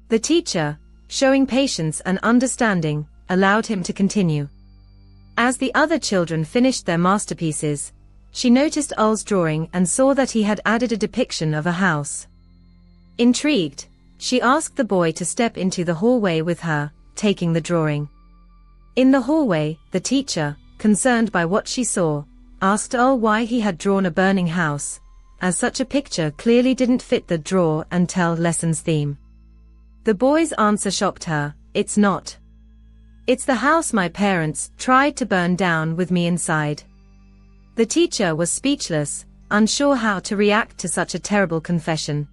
The teacher, showing patience and understanding, allowed him to continue. As the other children finished their masterpieces, she noticed Ul's drawing and saw that he had added a depiction of a house. Intrigued, she asked the boy to step into the hallway with her, taking the drawing. In the hallway, the teacher, concerned by what she saw, asked Ul why he had drawn a burning house, as such a picture clearly didn't fit the Draw and Tell lesson's theme. The boy's answer shocked her, "It's not. It's the house my parents tried to burn down with me inside." The teacher was speechless, unsure how to react to such a terrible confession.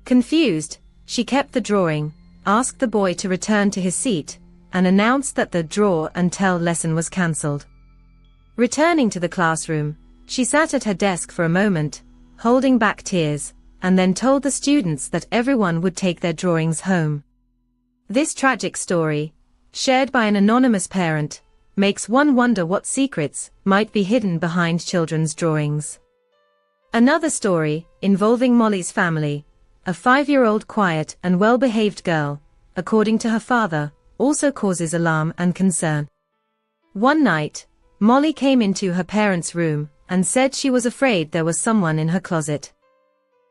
Confused, she kept the drawing, asked the boy to return to his seat, and announced that the Draw and Tell lesson was cancelled. Returning to the classroom, she sat at her desk for a moment, holding back tears, and then told the students that everyone would take their drawings home. This tragic story, shared by an anonymous parent, makes one wonder what secrets might be hidden behind children's drawings. Another story, involving Molly's family, a 5-year-old quiet and well-behaved girl, according to her father, also causes alarm and concern. One night, Molly came into her parents' room and said she was afraid there was someone in her closet.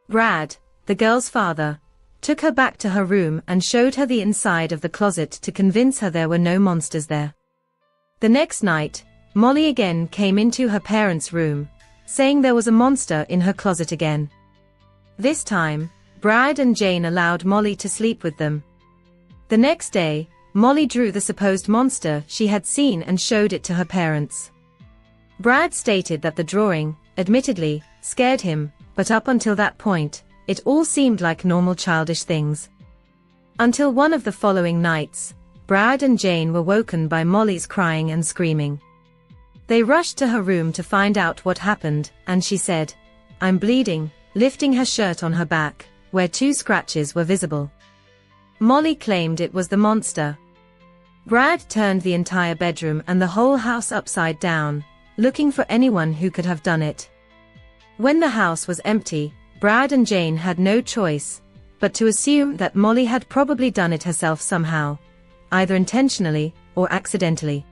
Brad, the girl's father, took her back to her room and showed her the inside of the closet to convince her there were no monsters there. The next night, Molly again came into her parents' room, saying there was a monster in her closet again. This time, Brad and Jane allowed Molly to sleep with them. The next day, Molly drew the supposed monster she had seen and showed it to her parents. Brad stated that the drawing, admittedly, scared him, but up until that point, it all seemed like normal childish things. Until one of the following nights, Brad and Jane were woken by Molly's crying and screaming. They rushed to her room to find out what happened, and she said, "I'm bleeding," lifting her shirt on her back, where 2 scratches were visible. Molly claimed it was the monster. Brad turned the entire bedroom and the whole house upside down, looking for anyone who could have done it. When the house was empty, Brad and Jane had no choice but to assume that Molly had probably done it herself somehow, either intentionally or accidentally.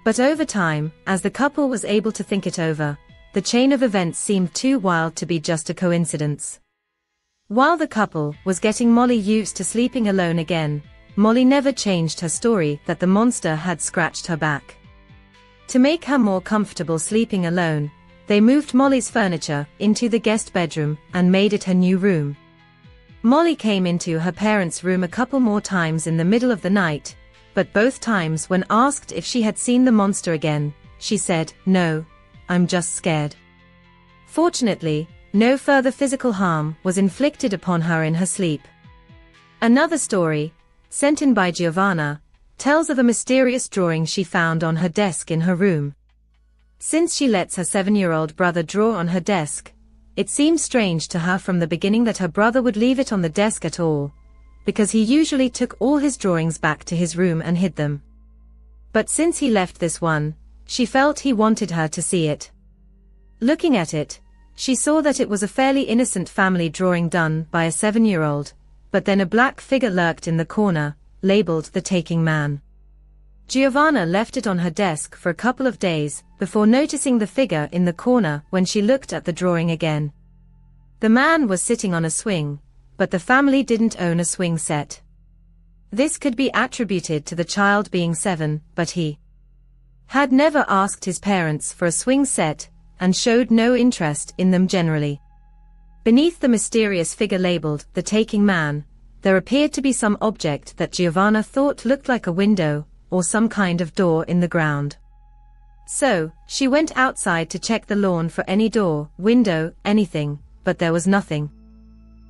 But over time, as the couple was able to think it over, the chain of events seemed too wild to be just a coincidence. While the couple was getting Molly used to sleeping alone again, Molly never changed her story that the monster had scratched her back. To make her more comfortable sleeping alone, they moved Molly's furniture into the guest bedroom and made it her new room. Molly came into her parents' room a couple more times in the middle of the night, but both times when asked if she had seen the monster again, she said, "No, I'm just scared." Fortunately, no further physical harm was inflicted upon her in her sleep. Another story, sent in by Giovanna, tells of a mysterious drawing she found on her desk in her room. Since she lets her 7-year-old brother draw on her desk, it seemed strange to her from the beginning that her brother would leave it on the desk at all, because he usually took all his drawings back to his room and hid them. But since he left this one, she felt he wanted her to see it. Looking at it, she saw that it was a fairly innocent family drawing done by a 7-year-old, but then a black figure lurked in the corner, labeled the Taking Man. Giovanna left it on her desk for a couple of days before noticing the figure in the corner when she looked at the drawing again. The man was sitting on a swing, but the family didn't own a swing set. This could be attributed to the child being 7, but he had never asked his parents for a swing set and showed no interest in them generally. Beneath the mysterious figure labeled the Taking Man, there appeared to be some object that Giovanna thought looked like a window or some kind of door in the ground. So, she went outside to check the lawn for any door, window, anything, but there was nothing.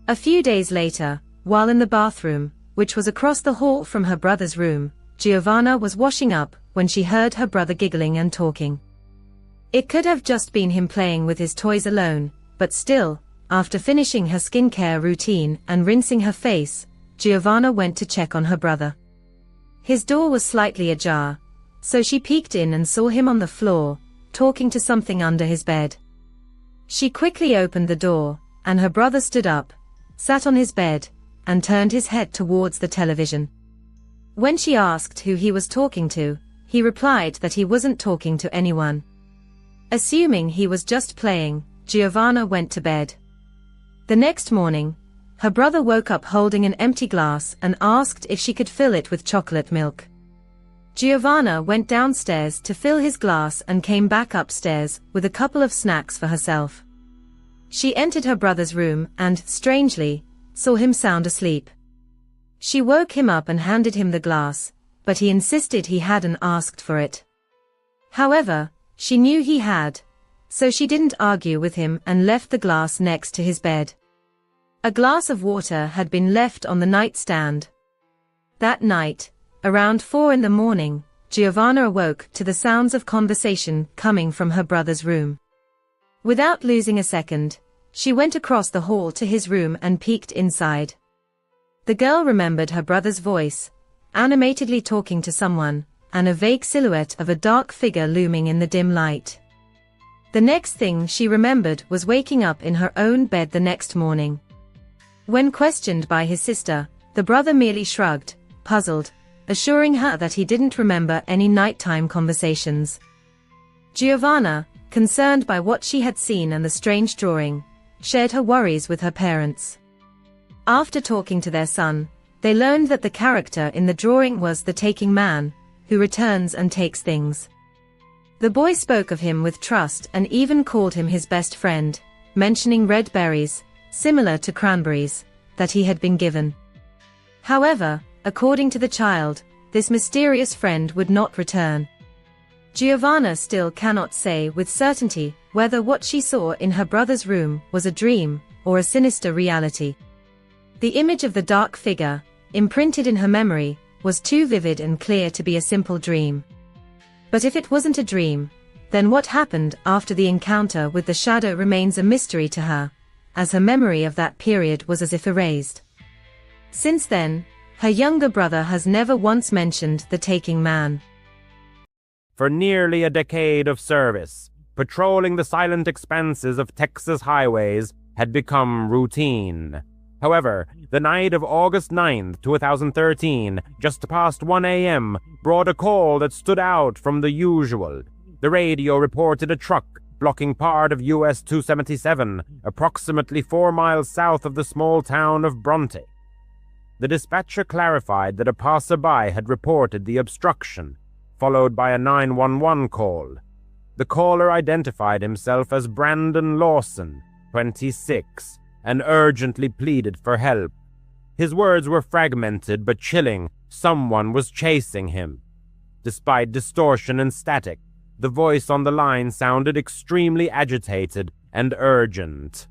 A few days later, while in the bathroom, which was across the hall from her brother's room, Giovanna was washing up when she heard her brother giggling and talking. It could have just been him playing with his toys alone, but still, after finishing her skincare routine and rinsing her face, Giovanna went to check on her brother. His door was slightly ajar, so she peeked in and saw him on the floor, talking to something under his bed. She quickly opened the door, and her brother stood up, sat on his bed, and turned his head towards the television. When she asked who he was talking to, he replied that he wasn't talking to anyone. Assuming he was just playing, Giovanna went to bed. The next morning, her brother woke up holding an empty glass and asked if she could fill it with chocolate milk. Giovanna went downstairs to fill his glass and came back upstairs with a couple of snacks for herself. She entered her brother's room and, strangely, saw him sound asleep. She woke him up and handed him the glass, but he insisted he hadn't asked for it. However, she knew he had, so she didn't argue with him and left the glass next to his bed. A glass of water had been left on the nightstand. That night, around 4 in the morning, Giovanna awoke to the sounds of conversation coming from her brother's room. Without losing a second, she went across the hall to his room and peeked inside. The girl remembered her brother's voice, animatedly talking to someone, and a vague silhouette of a dark figure looming in the dim light. The next thing she remembered was waking up in her own bed the next morning. When questioned by his sister, the brother merely shrugged, puzzled, assuring her that he didn't remember any nighttime conversations. Giovanna, concerned by what she had seen and the strange drawing, shared her worries with her parents. After talking to their son, they learned that the character in the drawing was the Taking Man, who returns and takes things. The boy spoke of him with trust and even called him his best friend, mentioning red berries, similar to cranberries, that he had been given. However, according to the child, this mysterious friend would not return. Giovanna still cannot say with certainty whether what she saw in her brother's room was a dream or a sinister reality. The image of the dark figure, imprinted in her memory, was too vivid and clear to be a simple dream. But if it wasn't a dream, then what happened after the encounter with the shadow remains a mystery to her, as her memory of that period was as if erased. Since then, Her younger brother has never once mentioned the taking man. For nearly a decade of service, patrolling the silent expanses of Texas highways had become routine. However, the night of August 9th, 2013, just past 1 a.m., brought a call that stood out from the usual. The radio reported a truck blocking part of US 277, approximately 4 miles south of the small town of Bronte. The dispatcher clarified that a passerby had reported the obstruction, followed by a 911 call. The caller identified himself as Brandon Lawson, 26, and urgently pleaded for help. His words were fragmented but chilling. Someone was chasing him. Despite distortion and static, the voice on the line sounded extremely agitated and urgent.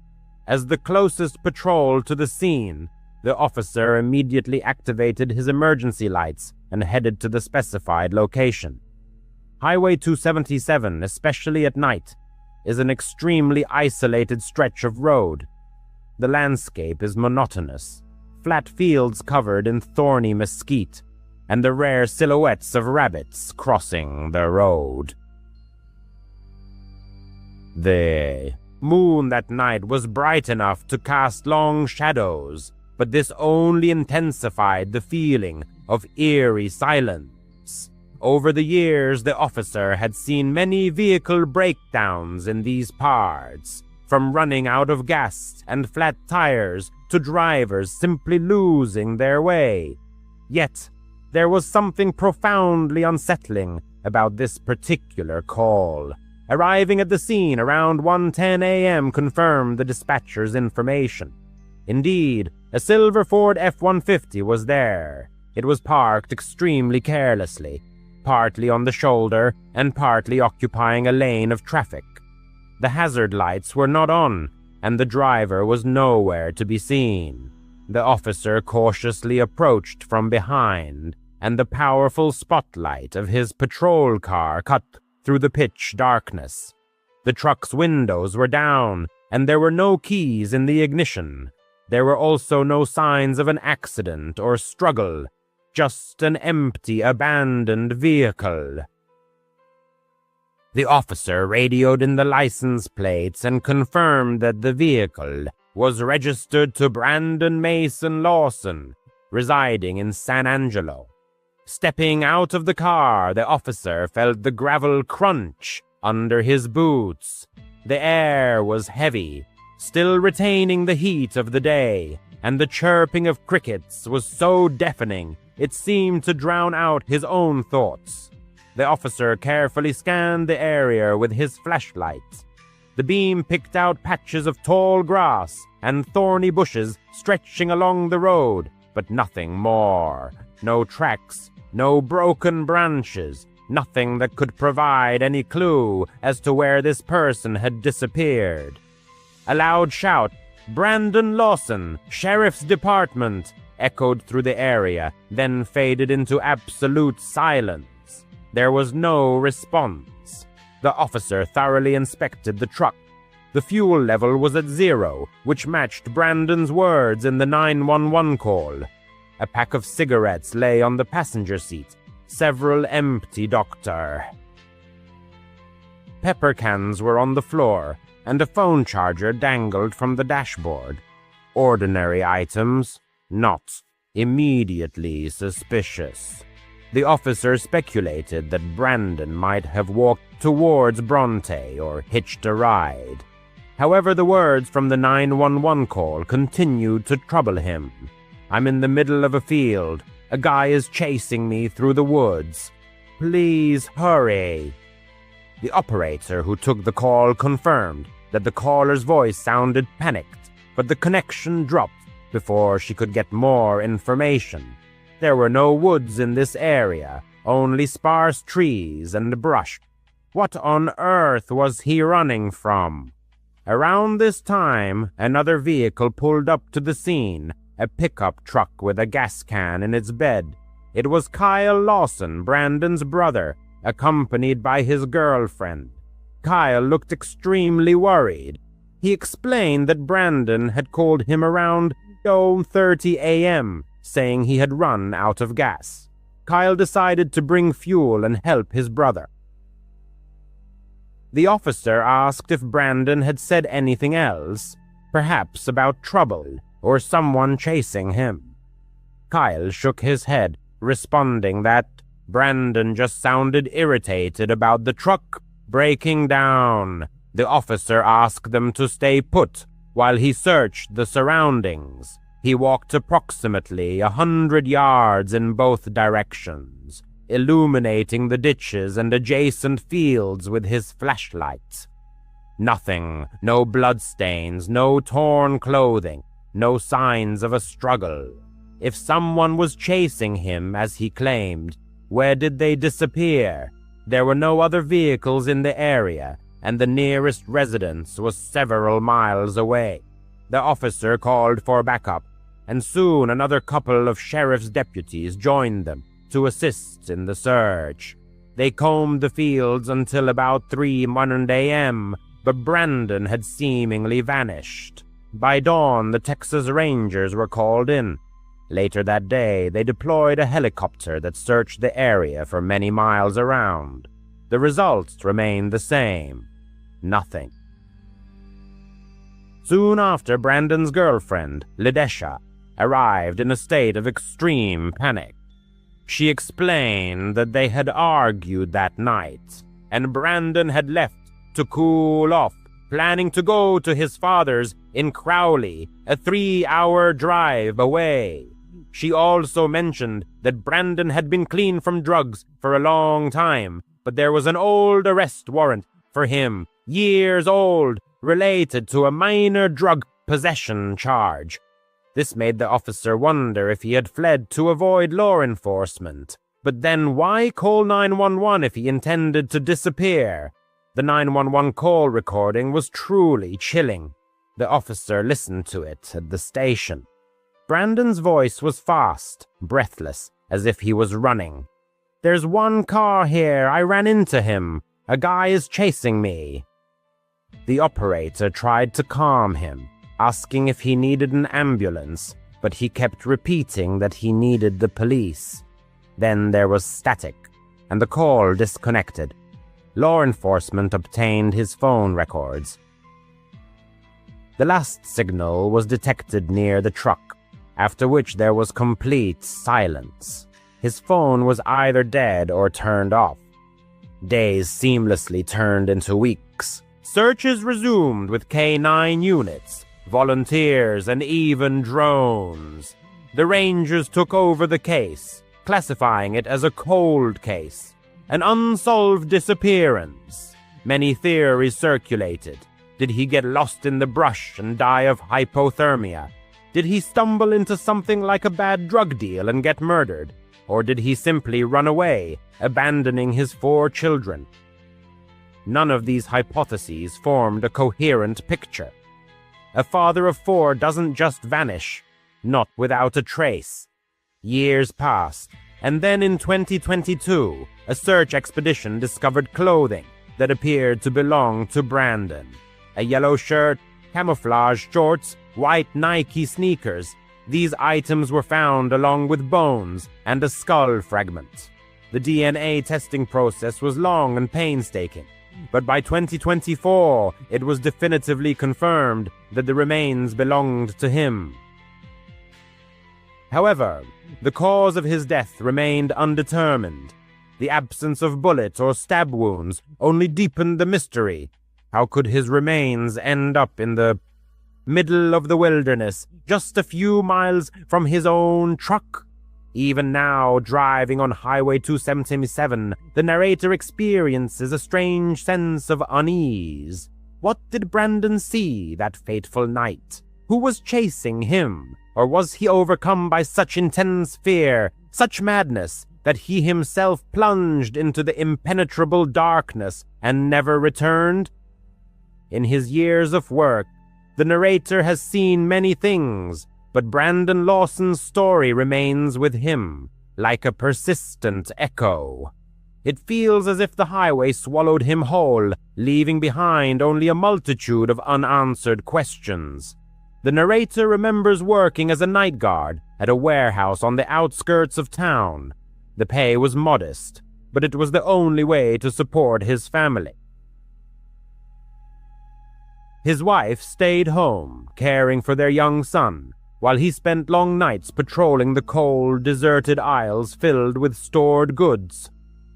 As the closest patrol to the scene, the officer immediately activated his emergency lights and headed to the specified location. Highway 277, especially at night, is an extremely isolated stretch of road. The landscape is monotonous, flat fields covered in thorny mesquite, and the rare silhouettes of rabbits crossing the road. The moon that night was bright enough to cast long shadows, but this only intensified the feeling of eerie silence. Over the years, the officer had seen many vehicle breakdowns in these parts, from running out of gas and flat tires to drivers simply losing their way. Yet, there was something profoundly unsettling about this particular call. Arriving at the scene around 1:10 a.m. confirmed the dispatcher's information. Indeed, a silver Ford F-150 was there. It was parked extremely carelessly, partly on the shoulder and partly occupying a lane of traffic. The hazard lights were not on, and the driver was nowhere to be seen. The officer cautiously approached from behind, and the powerful spotlight of his patrol car cut through the pitch darkness. The truck's windows were down, and there were no keys in the ignition. There were also no signs of an accident or struggle, just an empty, abandoned vehicle. The officer radioed in the license plates and confirmed that the vehicle was registered to Brandon Mason Lawson, residing in San Angelo. Stepping out of the car, the officer felt the gravel crunch under his boots. The air was heavy, still retaining the heat of the day, and the chirping of crickets was so deafening it seemed to drown out his own thoughts. The officer carefully scanned the area with his flashlight. The beam picked out patches of tall grass and thorny bushes stretching along the road, but nothing more. No tracks, no broken branches, nothing that could provide any clue as to where this person had disappeared. A loud shout, "Brandon Lawson, Sheriff's Department," echoed through the area, then faded into absolute silence. There was no response. The officer thoroughly inspected the truck. The fuel level was at 0, which matched Brandon's words in the 911 call. A pack of cigarettes lay on the passenger seat, several empty, Doctor. Pepper cans were on the floor, and a phone charger dangled from the dashboard. Ordinary items, not immediately suspicious. The officer speculated that Brandon might have walked towards Bronte or hitched a ride. However, the words from the 911 call continued to trouble him. "I'm in the middle of a field. A guy is chasing me through the woods. Please hurry." The operator who took the call confirmed that the caller's voice sounded panicked, but the connection dropped before she could get more information. There were no woods in this area, only sparse trees and brush. What on earth was he running from? Around this time, another vehicle pulled up to the scene, a pickup truck with a gas can in its bed. It was Kyle Lawson, Brandon's brother, accompanied by his girlfriend. Kyle looked extremely worried. He explained that Brandon had called him around 2:30 a.m., saying he had run out of gas. Kyle decided to bring fuel and help his brother. The officer asked if Brandon had said anything else, perhaps about trouble or someone chasing him. Kyle shook his head, responding that Brandon just sounded irritated about the truck breaking down. The officer asked them to stay put while he searched the surroundings. He walked approximately 100 yards in both directions, illuminating the ditches and adjacent fields with his flashlight. Nothing, no bloodstains, no torn clothing, no signs of a struggle. If someone was chasing him, as he claimed, where did they disappear? There were no other vehicles in the area, and the nearest residence was several miles away. The officer called for backup, and soon another couple of sheriff's deputies joined them to assist in the search. They combed the fields until about 3 a.m., but Brandon had seemingly vanished. By dawn, the Texas Rangers were called in. Later that day, they deployed a helicopter that searched the area for many miles around. The results remained the same. Nothing. Soon after, Brandon's girlfriend, Ledesha, arrived in a state of extreme panic. She explained that they had argued that night, and Brandon had left to cool off, planning to go to his father's in Crowley, a 3-hour drive away. She also mentioned that Brandon had been clean from drugs for a long time, but there was an old arrest warrant for him, years old, related to a minor drug possession charge. This made the officer wonder if he had fled to avoid law enforcement. But then why call 911 if he intended to disappear? The 911 call recording was truly chilling. The officer listened to it at the station. Brandon's voice was fast, breathless, as if he was running. "There's one car here. I ran into him. A guy is chasing me." The operator tried to calm him, asking if he needed an ambulance, but he kept repeating that he needed the police. Then there was static, and the call disconnected. Law enforcement obtained his phone records. The last signal was detected near the truck, after which there was complete silence. His phone was either dead or turned off. Days seamlessly turned into weeks. Searches resumed with K9 units, volunteers, and even drones. The Rangers took over the case, classifying it as a cold case, an unsolved disappearance. Many theories circulated. Did he get lost in the brush and die of hypothermia? Did he stumble into something like a bad drug deal and get murdered? Or did he simply run away, abandoning his 4 children? None of these hypotheses formed a coherent picture. A father of 4 doesn't just vanish, not without a trace. Years passed, and then in 2022, a search expedition discovered clothing that appeared to belong to Brandon. A yellow shirt, camouflage shorts, white Nike sneakers. These items were found along with bones and a skull fragment. The DNA testing process was long and painstaking, but by 2024, it was definitively confirmed that the remains belonged to him. However, the cause of his death remained undetermined. The absence of bullet or stab wounds only deepened the mystery. How could his remains end up in the middle of the wilderness, just a few miles from his own truck? Even now, driving on Highway 277, the narrator experiences a strange sense of unease. What did Brandon see that fateful night? Who was chasing him? Or was he overcome by such intense fear, such madness, that he himself plunged into the impenetrable darkness and never returned? In his years of work, the narrator has seen many things, but Brandon Lawson's story remains with him, like a persistent echo. It feels as if the highway swallowed him whole, leaving behind only a multitude of unanswered questions. The narrator remembers working as a night guard at a warehouse on the outskirts of town. The pay was modest, but it was the only way to support his family. His wife stayed home, caring for their young son, while he spent long nights patrolling the cold, deserted aisles filled with stored goods.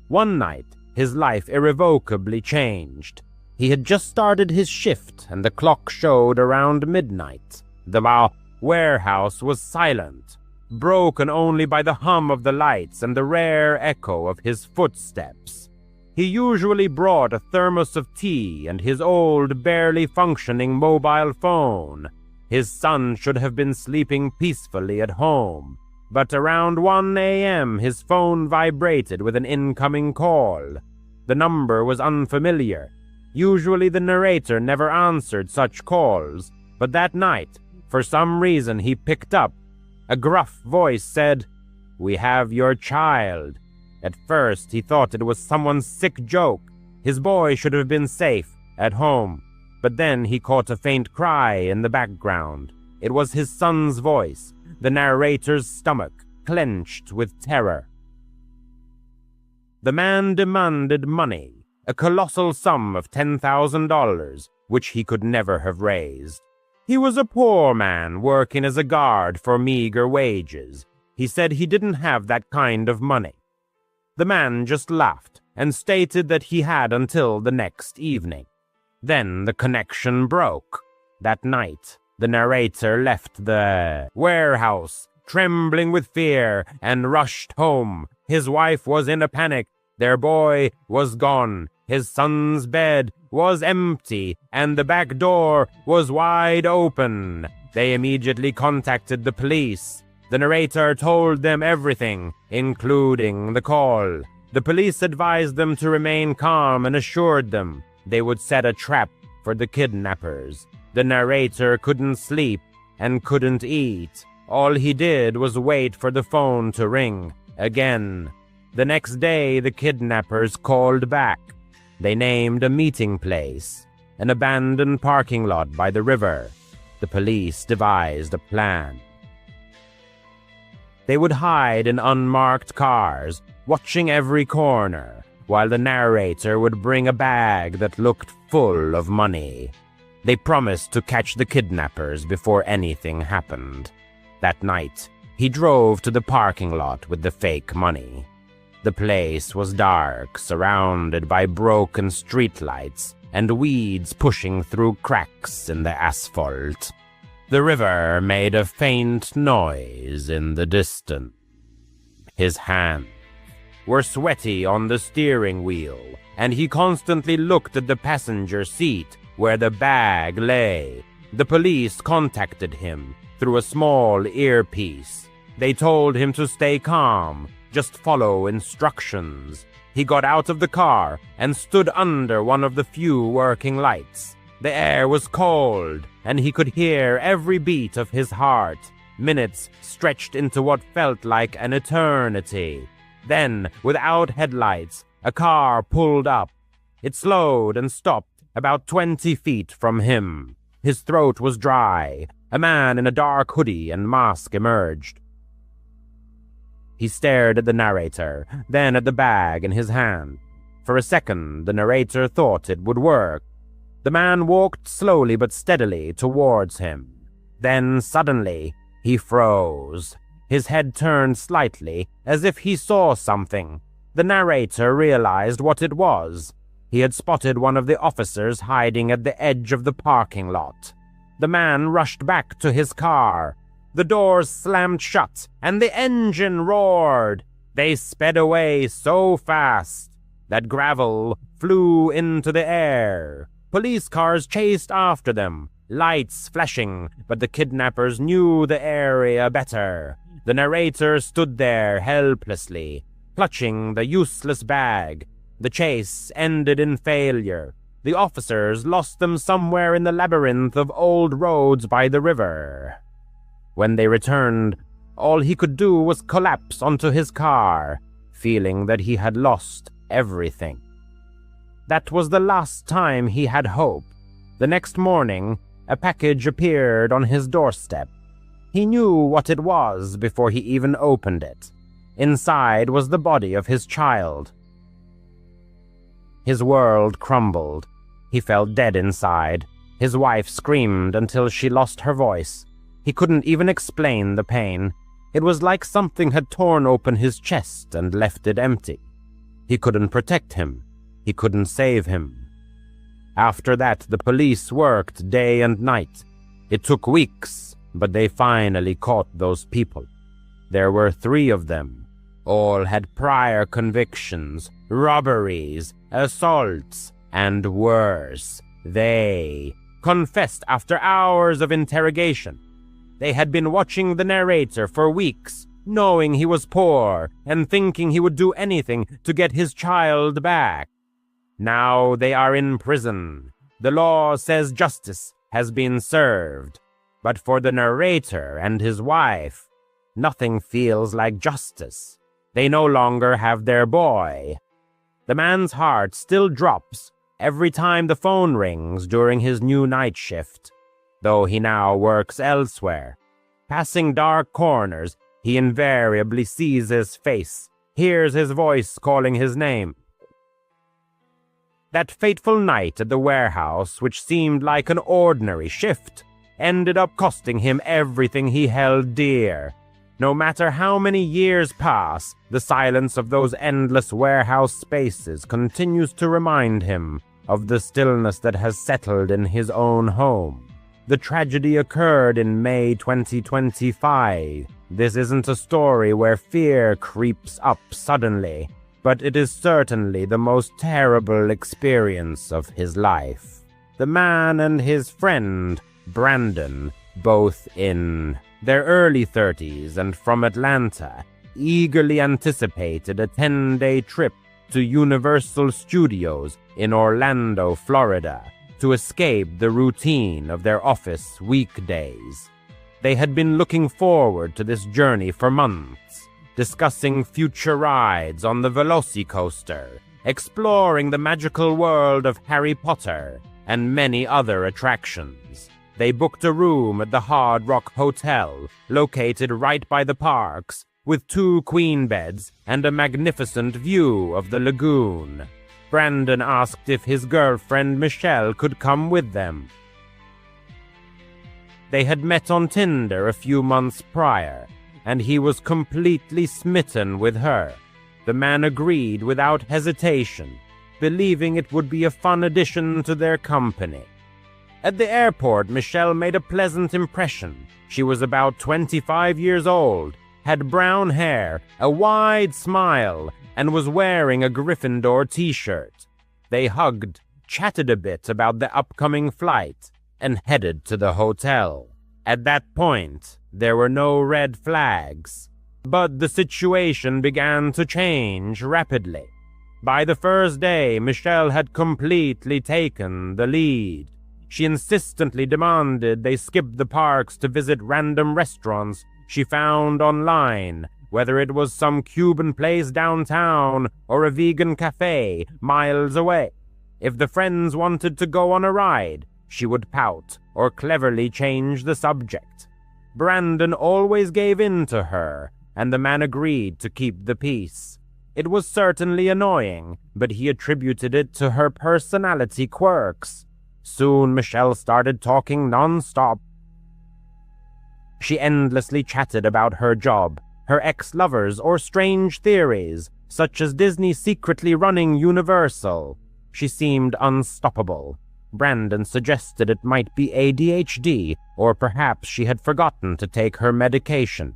One night, his life irrevocably changed. He had just started his shift, and the clock showed around midnight. The warehouse was silent, broken only by the hum of the lights and the rare echo of his footsteps. He usually brought a thermos of tea and his old, barely functioning mobile phone. His son should have been sleeping peacefully at home, but around 1 a.m. his phone vibrated with an incoming call. The number was unfamiliar. Usually the narrator never answered such calls, but that night, for some reason, he picked up. A gruff voice said, "We have your child." At first, he thought it was someone's sick joke. His boy should have been safe, at home. But then he caught a faint cry in the background. It was his son's voice. The narrator's stomach clenched with terror. The man demanded money, a colossal sum of $10,000, which he could never have raised. He was a poor man working as a guard for meager wages. He said he didn't have that kind of money. The man just laughed and stated that he had until the next evening. Then the connection broke. That night, the narrator left the warehouse, trembling with fear, and rushed home. His wife was in a panic. Their boy was gone. His son's bed was empty, and the back door was wide open. They immediately contacted the police. The narrator told them everything, including the call. The police advised them to remain calm and assured them they would set a trap for the kidnappers. The narrator couldn't sleep and couldn't eat. All he did was wait for the phone to ring again. The next day, the kidnappers called back. They named a meeting place, an abandoned parking lot by the river. The police devised a plan. They would hide in unmarked cars, watching every corner, while the narrator would bring a bag that looked full of money. They promised to catch the kidnappers before anything happened. That night, he drove to the parking lot with the fake money. The place was dark, surrounded by broken streetlights and weeds pushing through cracks in the asphalt. The river made a faint noise in the distance. His hands were sweaty on the steering wheel, and he constantly looked at the passenger seat where the bag lay. The police contacted him through a small earpiece. They told him to stay calm, just follow instructions. He got out of the car and stood under one of the few working lights. The air was cold, and he could hear every beat of his heart. Minutes stretched into what felt like an eternity. Then, without headlights, a car pulled up. It slowed and stopped about 20 feet from him. His throat was dry. A man in a dark hoodie and mask emerged. He stared at the narrator, then at the bag in his hand. For a second, the narrator thought it would work. The man walked slowly but steadily towards him. Then, suddenly, he froze. His head turned slightly, as if he saw something. The narrator realized what it was. He had spotted one of the officers hiding at the edge of the parking lot. The man rushed back to his car. The doors slammed shut, and the engine roared. They sped away so fast that gravel flew into the air. Police cars chased after them, lights flashing, but the kidnappers knew the area better. The narrator stood there helplessly, clutching the useless bag. The chase ended in failure. The officers lost them somewhere in the labyrinth of old roads by the river. When they returned, all he could do was collapse onto his car, feeling that he had lost everything. That was the last time he had hope. The next morning, a package appeared on his doorstep. He knew what it was before he even opened it. Inside was the body of his child. His world crumbled. He felt dead inside. His wife screamed until she lost her voice. He couldn't even explain the pain. It was like something had torn open his chest and left it empty. He couldn't protect him. He couldn't save him. After that, the police worked day and night. It took weeks, but they finally caught those people. There were 3 of them. All had prior convictions, robberies, assaults, and worse. They confessed after hours of interrogation. They had been watching the narrator for weeks, knowing he was poor and thinking he would do anything to get his child back. Now they are in prison. The law says justice has been served. But for the narrator and his wife, nothing feels like justice. They no longer have their boy. The man's heart still drops every time the phone rings during his new night shift, though he now works elsewhere. Passing dark corners, he invariably sees his face, hears his voice calling his name. That fateful night at the warehouse, which seemed like an ordinary shift, ended up costing him everything he held dear. No matter how many years pass, the silence of those endless warehouse spaces continues to remind him of the stillness that has settled in his own home. The tragedy occurred in May 2025. This isn't a story where fear creeps up suddenly, but it is certainly the most terrible experience of his life. The man and his friend, Brandon, both in their early 30s and from Atlanta, eagerly anticipated a 10-day trip to Universal Studios in Orlando, Florida, to escape the routine of their office weekdays. They had been looking forward to this journey for months, discussing future rides on the Velocicoaster, exploring the magical world of Harry Potter, and many other attractions. They booked a room at the Hard Rock Hotel, located right by the parks, with 2 queen beds and a magnificent view of the lagoon. Brandon asked if his girlfriend Michelle could come with them. They had met on Tinder a few months prior, and he was completely smitten with her. The man agreed without hesitation, believing it would be a fun addition to their company. At the airport, Michelle made a pleasant impression. She was about 25 years old, had brown hair, a wide smile, and was wearing a Gryffindor t-shirt. They hugged, chatted a bit about the upcoming flight, and headed to the hotel. At that point, there were no red flags, but the situation began to change rapidly. By the first day, Michelle had completely taken the lead. She insistently demanded they skip the parks to visit random restaurants she found online, whether it was some Cuban place downtown or a vegan cafe miles away. If the friends wanted to go on a ride, she would pout or cleverly change the subject. Brandon always gave in to her, and the man agreed to keep the peace. It was certainly annoying, but he attributed it to her personality quirks. Soon Michelle started talking non-stop. She endlessly chatted about her job, her ex-lovers, or strange theories, such as Disney secretly running Universal. She seemed unstoppable. Brandon suggested it might be ADHD, or perhaps she had forgotten to take her medication.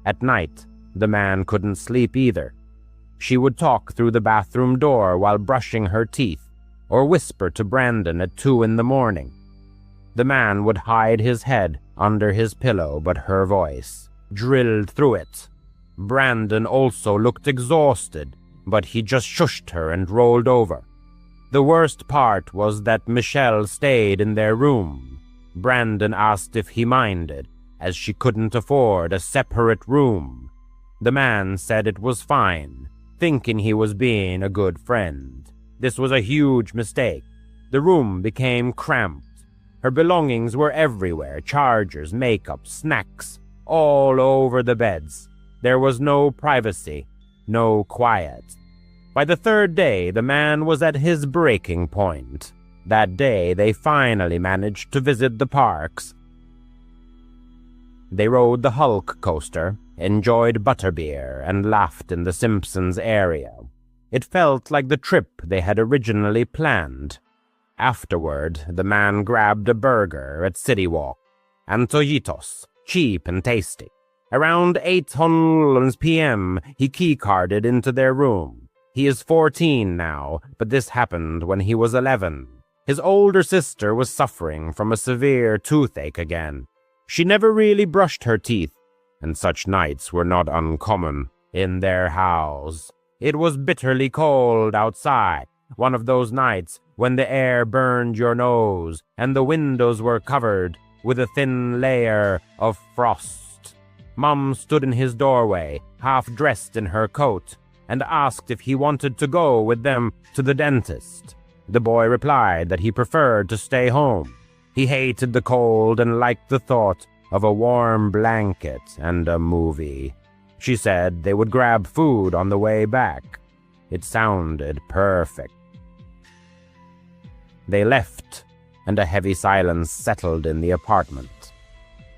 At night, the man couldn't sleep either. She would talk through the bathroom door while brushing her teeth, or whisper to Brandon at 2 a.m. The man would hide his head under his pillow, but her voice drilled through it. Brandon also looked exhausted, but he just shushed her and rolled over. The worst part was that Michelle stayed in their room. Brandon asked if he minded, as she couldn't afford a separate room. The man said it was fine, thinking he was being a good friend. This was a huge mistake. The room became cramped. Her belongings were everywhere, chargers, makeup, snacks, all over the beds. There was no privacy, no quiet. By the third day, the man was at his breaking point. That day, they finally managed to visit the parks. They rode the Hulk coaster, enjoyed butterbeer, and laughed in the Simpsons area. It felt like the trip they had originally planned. Afterward, the man grabbed a burger at City Walk, Antojitos, cheap and tasty. Around 8 p.m., he keycarded into their room. He is 14 now, but this happened when he was 11. His older sister was suffering from a severe toothache again. She never really brushed her teeth, and such nights were not uncommon in their house. It was bitterly cold outside, one of those nights when the air burned your nose and the windows were covered with a thin layer of frost. Mom stood in his doorway, half dressed in her coat, and asked if he wanted to go with them to the dentist. The boy replied that he preferred to stay home. He hated the cold and liked the thought of a warm blanket and a movie. She said they would grab food on the way back. It sounded perfect. They left, and a heavy silence settled in the apartment.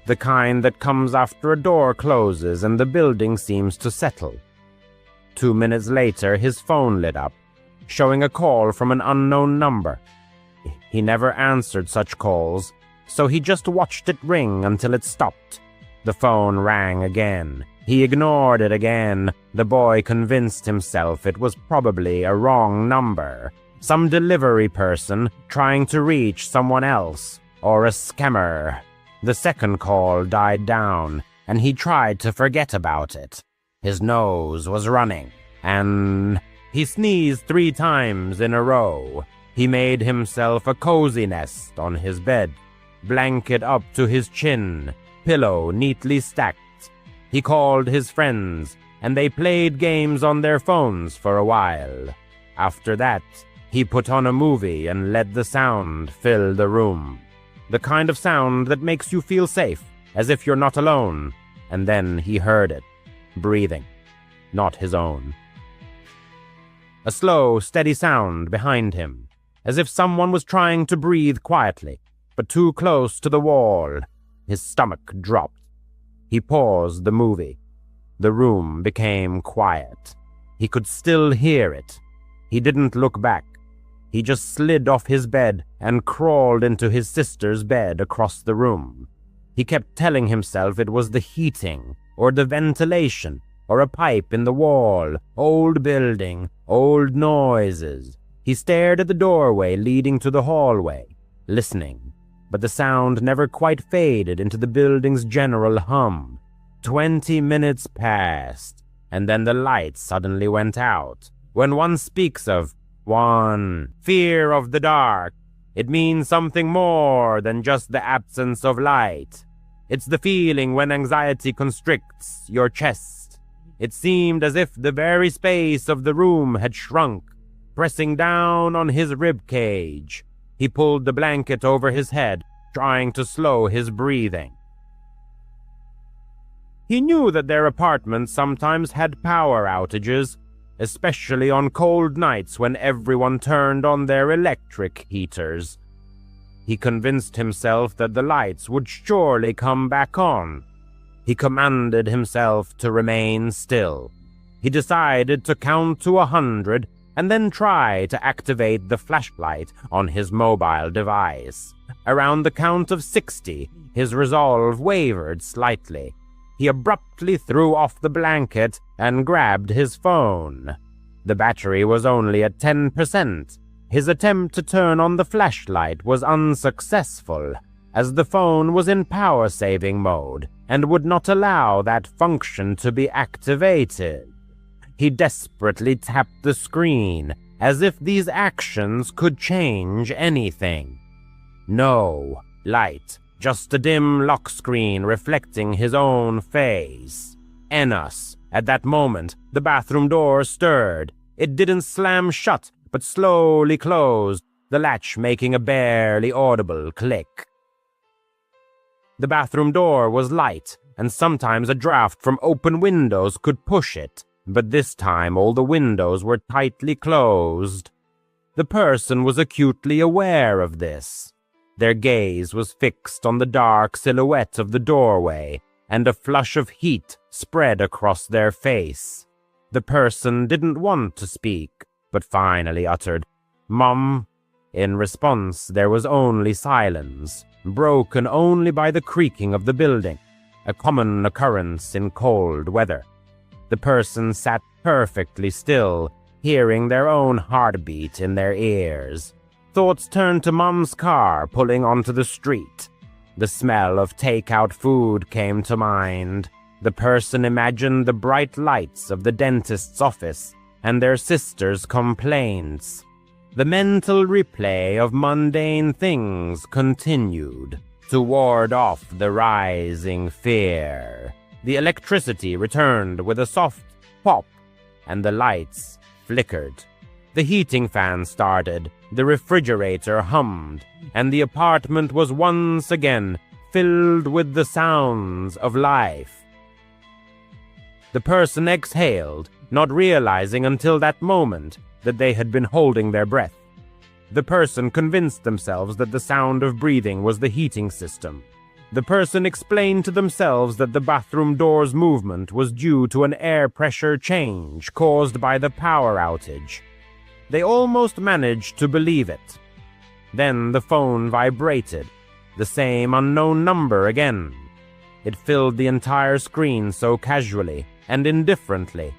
The kind that comes after a door closes and the building seems to settle. 2 minutes later, his phone lit up, showing a call from an unknown number. He never answered such calls, so he just watched it ring until it stopped. The phone rang again. He ignored it again. The boy convinced himself it was probably a wrong number. Some delivery person trying to reach someone else, or a scammer. The second call died down, and he tried to forget about it. His nose was running, and he sneezed 3 times in a row. He made himself a cozy nest on his bed, blanket up to his chin, pillow neatly stacked. He called his friends, and they played games on their phones for a while. After that, he put on a movie and let the sound fill the room. The kind of sound that makes you feel safe, as if you're not alone. And then he heard it, breathing, not his own. A slow, steady sound behind him, as if someone was trying to breathe quietly, but too close to the wall. His stomach dropped. He paused the movie. The room became quiet. He could still hear it. He didn't look back. He just slid off his bed and crawled into his sister's bed across the room. He kept telling himself it was the heating, or the ventilation, or a pipe in the wall, old building, old noises. He stared at the doorway leading to the hallway, listening, but the sound never quite faded into the building's general hum. 20 minutes passed, and then the lights suddenly went out. When one speaks of fear of the dark, it means something more than just the absence of light. It's the feeling when anxiety constricts your chest. It seemed as if the very space of the room had shrunk, pressing down on his rib cage. He pulled the blanket over his head, trying to slow his breathing. He knew that their apartment sometimes had power outages, especially on cold nights when everyone turned on their electric heaters. He convinced himself that the lights would surely come back on. He commanded himself to remain still. He decided to count to 100 and then try to activate the flashlight on his mobile device. Around the count of 60, his resolve wavered slightly. He abruptly threw off the blanket and grabbed his phone. The battery was only at 10%. His attempt to turn on the flashlight was unsuccessful, as the phone was in power-saving mode and would not allow that function to be activated. He desperately tapped the screen, as if these actions could change anything. No light. Just a dim lock screen reflecting his own face. Enos. At that moment, the bathroom door stirred. It didn't slam shut, but slowly closed, the latch making a barely audible click. The bathroom door was light, and sometimes a draft from open windows could push it, but this time all the windows were tightly closed. The person was acutely aware of this. Their gaze was fixed on the dark silhouette of the doorway, and a flush of heat spread across their face. The person didn't want to speak, but finally uttered, "Mom." In response, there was only silence, broken only by the creaking of the building, a common occurrence in cold weather. The person sat perfectly still, hearing their own heartbeat in their ears. Thoughts turned to Mom's car pulling onto the street. The smell of takeout food came to mind. The person imagined the bright lights of the dentist's office and their sister's complaints. The mental replay of mundane things continued to ward off the rising fear. The electricity returned with a soft pop, and the lights flickered. The heating fan started, the refrigerator hummed, and the apartment was once again filled with the sounds of life. The person exhaled, not realizing until that moment that they had been holding their breath. The person convinced themselves that the sound of breathing was the heating system. The person explained to themselves that the bathroom door's movement was due to an air pressure change caused by the power outage. They almost managed to believe it. Then the phone vibrated, the same unknown number again. It filled the entire screen so casually and indifferently,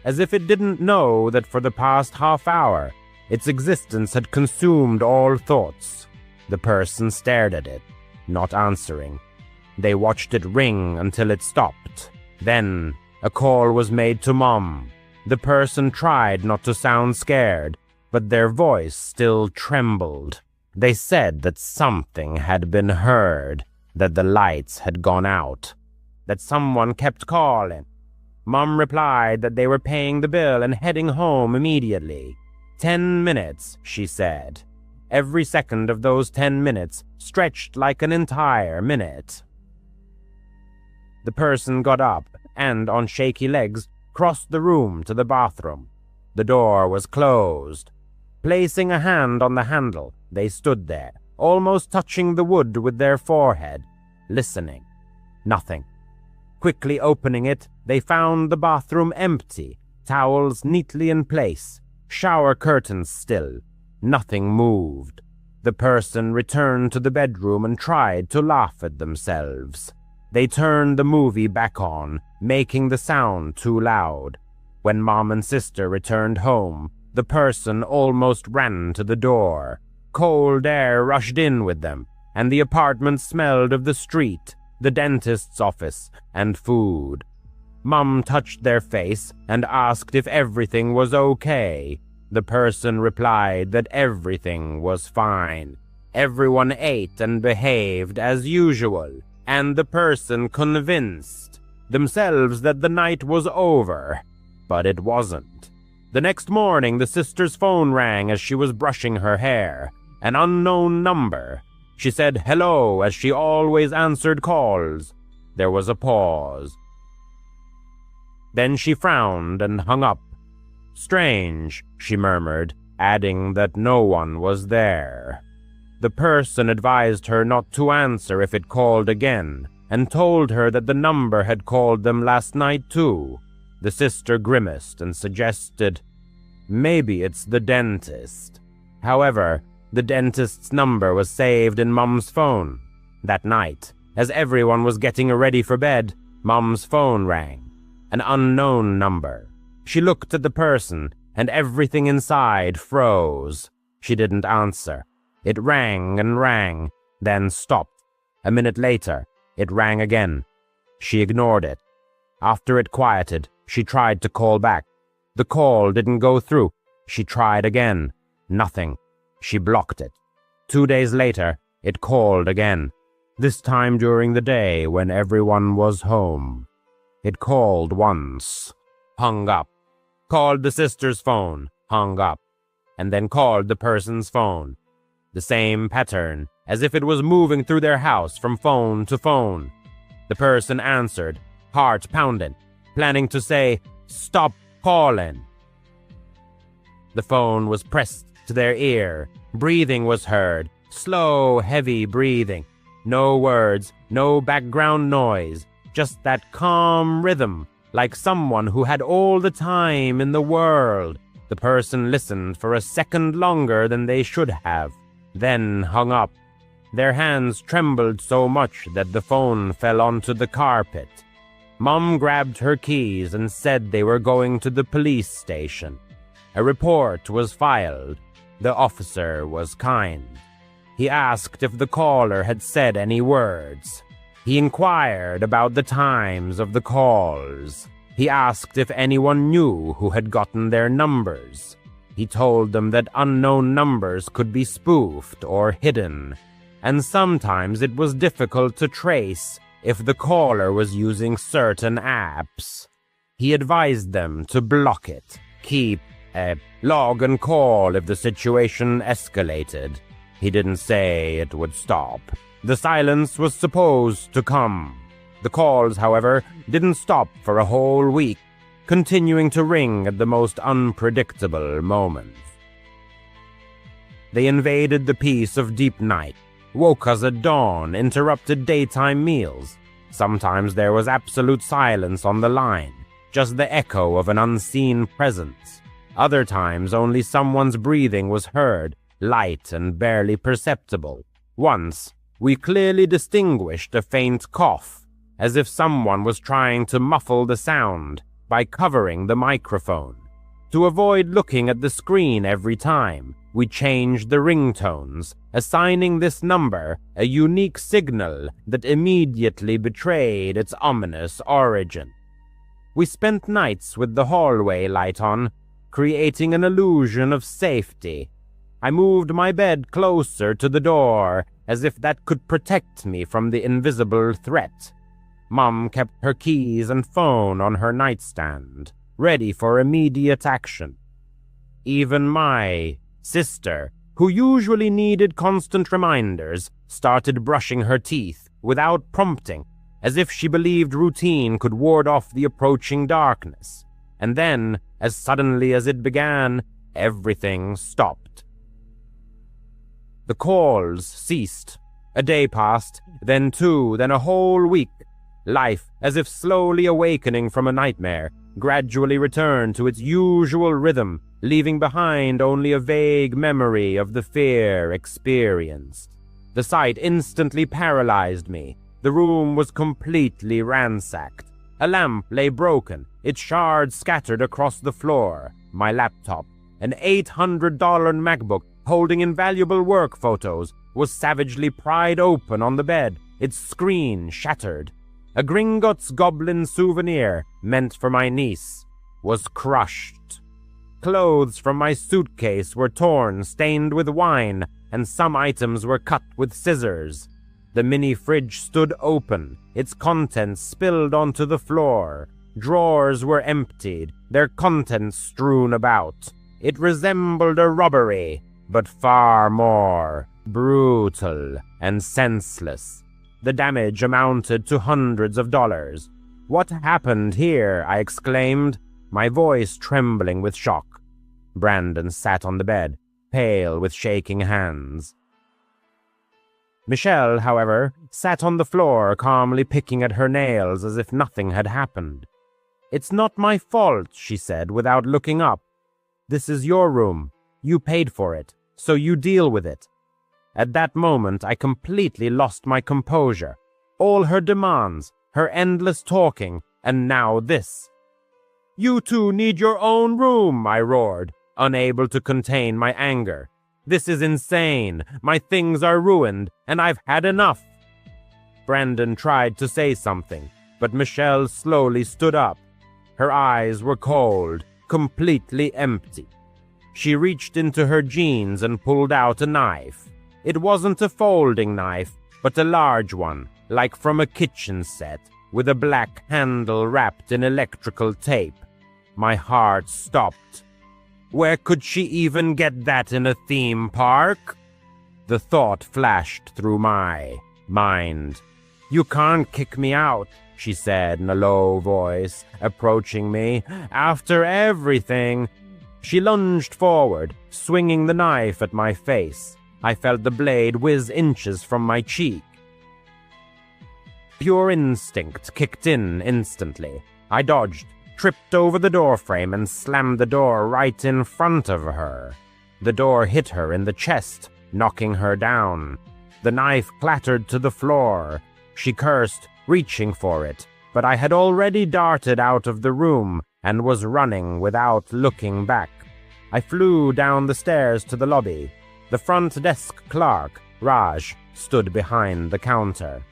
as if it didn't know that for the past half hour, its existence had consumed all thoughts. The person stared at it, not answering. They watched it ring until it stopped. Then, a call was made to Mom. The person tried not to sound scared, but their voice still trembled. They said that something had been heard, that the lights had gone out, that someone kept calling. Mom replied that they were paying the bill and heading home immediately. 10 minutes, she said. Every second of those 10 minutes stretched like an entire minute. The person got up and, on shaky legs, crossed the room to the bathroom. The door was closed. Placing a hand on the handle, they stood there, almost touching the wood with their forehead, listening. Nothing. Quickly opening it, they found the bathroom empty, towels neatly in place, shower curtains still. Nothing moved. The person returned to the bedroom and tried to laugh at themselves. They turned the movie back on, making the sound too loud. When Mom and sister returned home, the person almost ran to the door. Cold air rushed in with them, and the apartment smelled of the street, the dentist's office, and food. Mom touched their face and asked if everything was okay. The person replied that everything was fine. Everyone ate and behaved as usual, and the person convinced themselves that the night was over. But it wasn't. The next morning, the sister's phone rang as she was brushing her hair. An unknown number. She said hello as she always answered calls. There was a pause. Then she frowned and hung up. Strange, she murmured, adding that no one was there. The person advised her not to answer if it called again, and told her that the number had called them last night too. The sister grimaced and suggested, maybe it's the dentist. However, the dentist's number was saved in Mom's phone. That night, as everyone was getting ready for bed, Mom's phone rang. An unknown number. She looked at the person, and everything inside froze. She didn't answer. It rang and rang, then stopped. A minute later, it rang again. She ignored it. After it quieted, she tried to call back. The call didn't go through. She tried again. Nothing. She blocked it. 2 days later, it called again. This time during the day when everyone was home. It called once. Hung up. Called the sister's phone. Hung up. And then called the person's phone. The same pattern as if it was moving through their house from phone to phone. The person answered, heart pounding, planning to say, "Stop calling." The phone was pressed to their ear. Breathing was heard, slow, heavy breathing. No words, no background noise, just that calm rhythm, like someone who had all the time in the world. The person listened for a second longer than they should have, then hung up. Their hands trembled so much that the phone fell onto the carpet. Mom grabbed her keys and said they were going to the police station. A report was filed. The officer was kind. He asked if the caller had said any words. He inquired about the times of the calls. He asked if anyone knew who had gotten their numbers. He told them that unknown numbers could be spoofed or hidden, and sometimes it was difficult to trace if the caller was using certain apps. He advised them to block it, keep a log and call if the situation escalated. He didn't say it would stop. The silence was supposed to come. The calls, however, didn't stop for a whole week, continuing to ring at the most unpredictable moments. They invaded the peace of deep night, woke us at dawn, interrupted daytime meals. Sometimes there was absolute silence on the line, just the echo of an unseen presence. Other times only someone's breathing was heard, light and barely perceptible. Once, we clearly distinguished a faint cough, as if someone was trying to muffle the sound by covering the microphone. To avoid looking at the screen every time, we changed the ringtones, assigning this number a unique signal that immediately betrayed its ominous origin. We spent nights with the hallway light on, creating an illusion of safety. I moved my bed closer to the door, as if that could protect me from the invisible threat. Mom kept her keys and phone on her nightstand, ready for immediate action. Even my sister, who usually needed constant reminders, started brushing her teeth without prompting, as if she believed routine could ward off the approaching darkness. And then, as suddenly as it began, everything stopped. The calls ceased. A day passed, then two, then a whole week. Life, as if slowly awakening from a nightmare, gradually returned to its usual rhythm, leaving behind only a vague memory of the fear experienced. The sight instantly paralyzed me. The room was completely ransacked. A lamp lay broken, its shards scattered across the floor. My laptop, an $800 MacBook holding invaluable work photos, was savagely pried open on the bed, its screen shattered. A Gringotts Goblin souvenir, meant for my niece, was crushed. Clothes from my suitcase were torn, stained with wine, and some items were cut with scissors. The mini fridge stood open, its contents spilled onto the floor. Drawers were emptied, their contents strewn about. It resembled a robbery, but far more brutal and senseless. The damage amounted to hundreds of dollars. "What happened here?" I exclaimed, my voice trembling with shock. Brandon sat on the bed, pale with shaking hands. Michelle, however, sat on the floor, calmly picking at her nails as if nothing had happened. "It's not my fault," she said without looking up. "This is your room. You paid for it, so you deal with it." At that moment, I completely lost my composure. All her demands, her endless talking, and now this. "You two need your own room," I roared, unable to contain my anger. "This is insane. My things are ruined, and I've had enough." Brandon tried to say something, but Michelle slowly stood up. Her eyes were cold, completely empty. She reached into her jeans and pulled out a knife. It wasn't a folding knife, but a large one, like from a kitchen set, with a black handle wrapped in electrical tape. My heart stopped. Where could she even get that in a theme park? The thought flashed through my mind. "You can't kick me out," she said in a low voice, approaching me. "After everything." She lunged forward, swinging the knife at my face. I felt the blade whiz inches from my cheek. Pure instinct kicked in instantly. I dodged, tripped over the doorframe, and slammed the door right in front of her. The door hit her in the chest, knocking her down. The knife clattered to the floor. She cursed, reaching for it, but I had already darted out of the room and was running without looking back. I flew down the stairs to the lobby. The front desk clerk, Raj, stood behind the counter.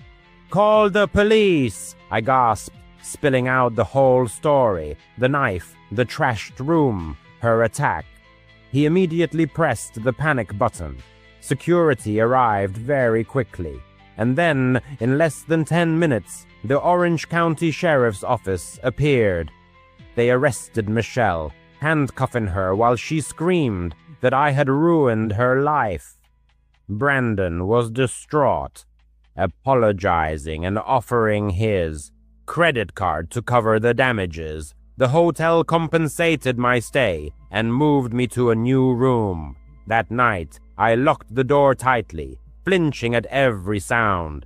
"Call the police!" I gasped, spilling out the whole story, the knife, the trashed room, her attack. He immediately pressed the panic button. Security arrived very quickly, and then, in less than 10 minutes, the Orange County Sheriff's Office appeared. They arrested Michelle, handcuffing her while she screamed that I had ruined her life. Brandon was distraught, apologizing and offering his credit card to cover the damages. The hotel compensated my stay and moved me to a new room. That night, I locked the door tightly, flinching at every sound.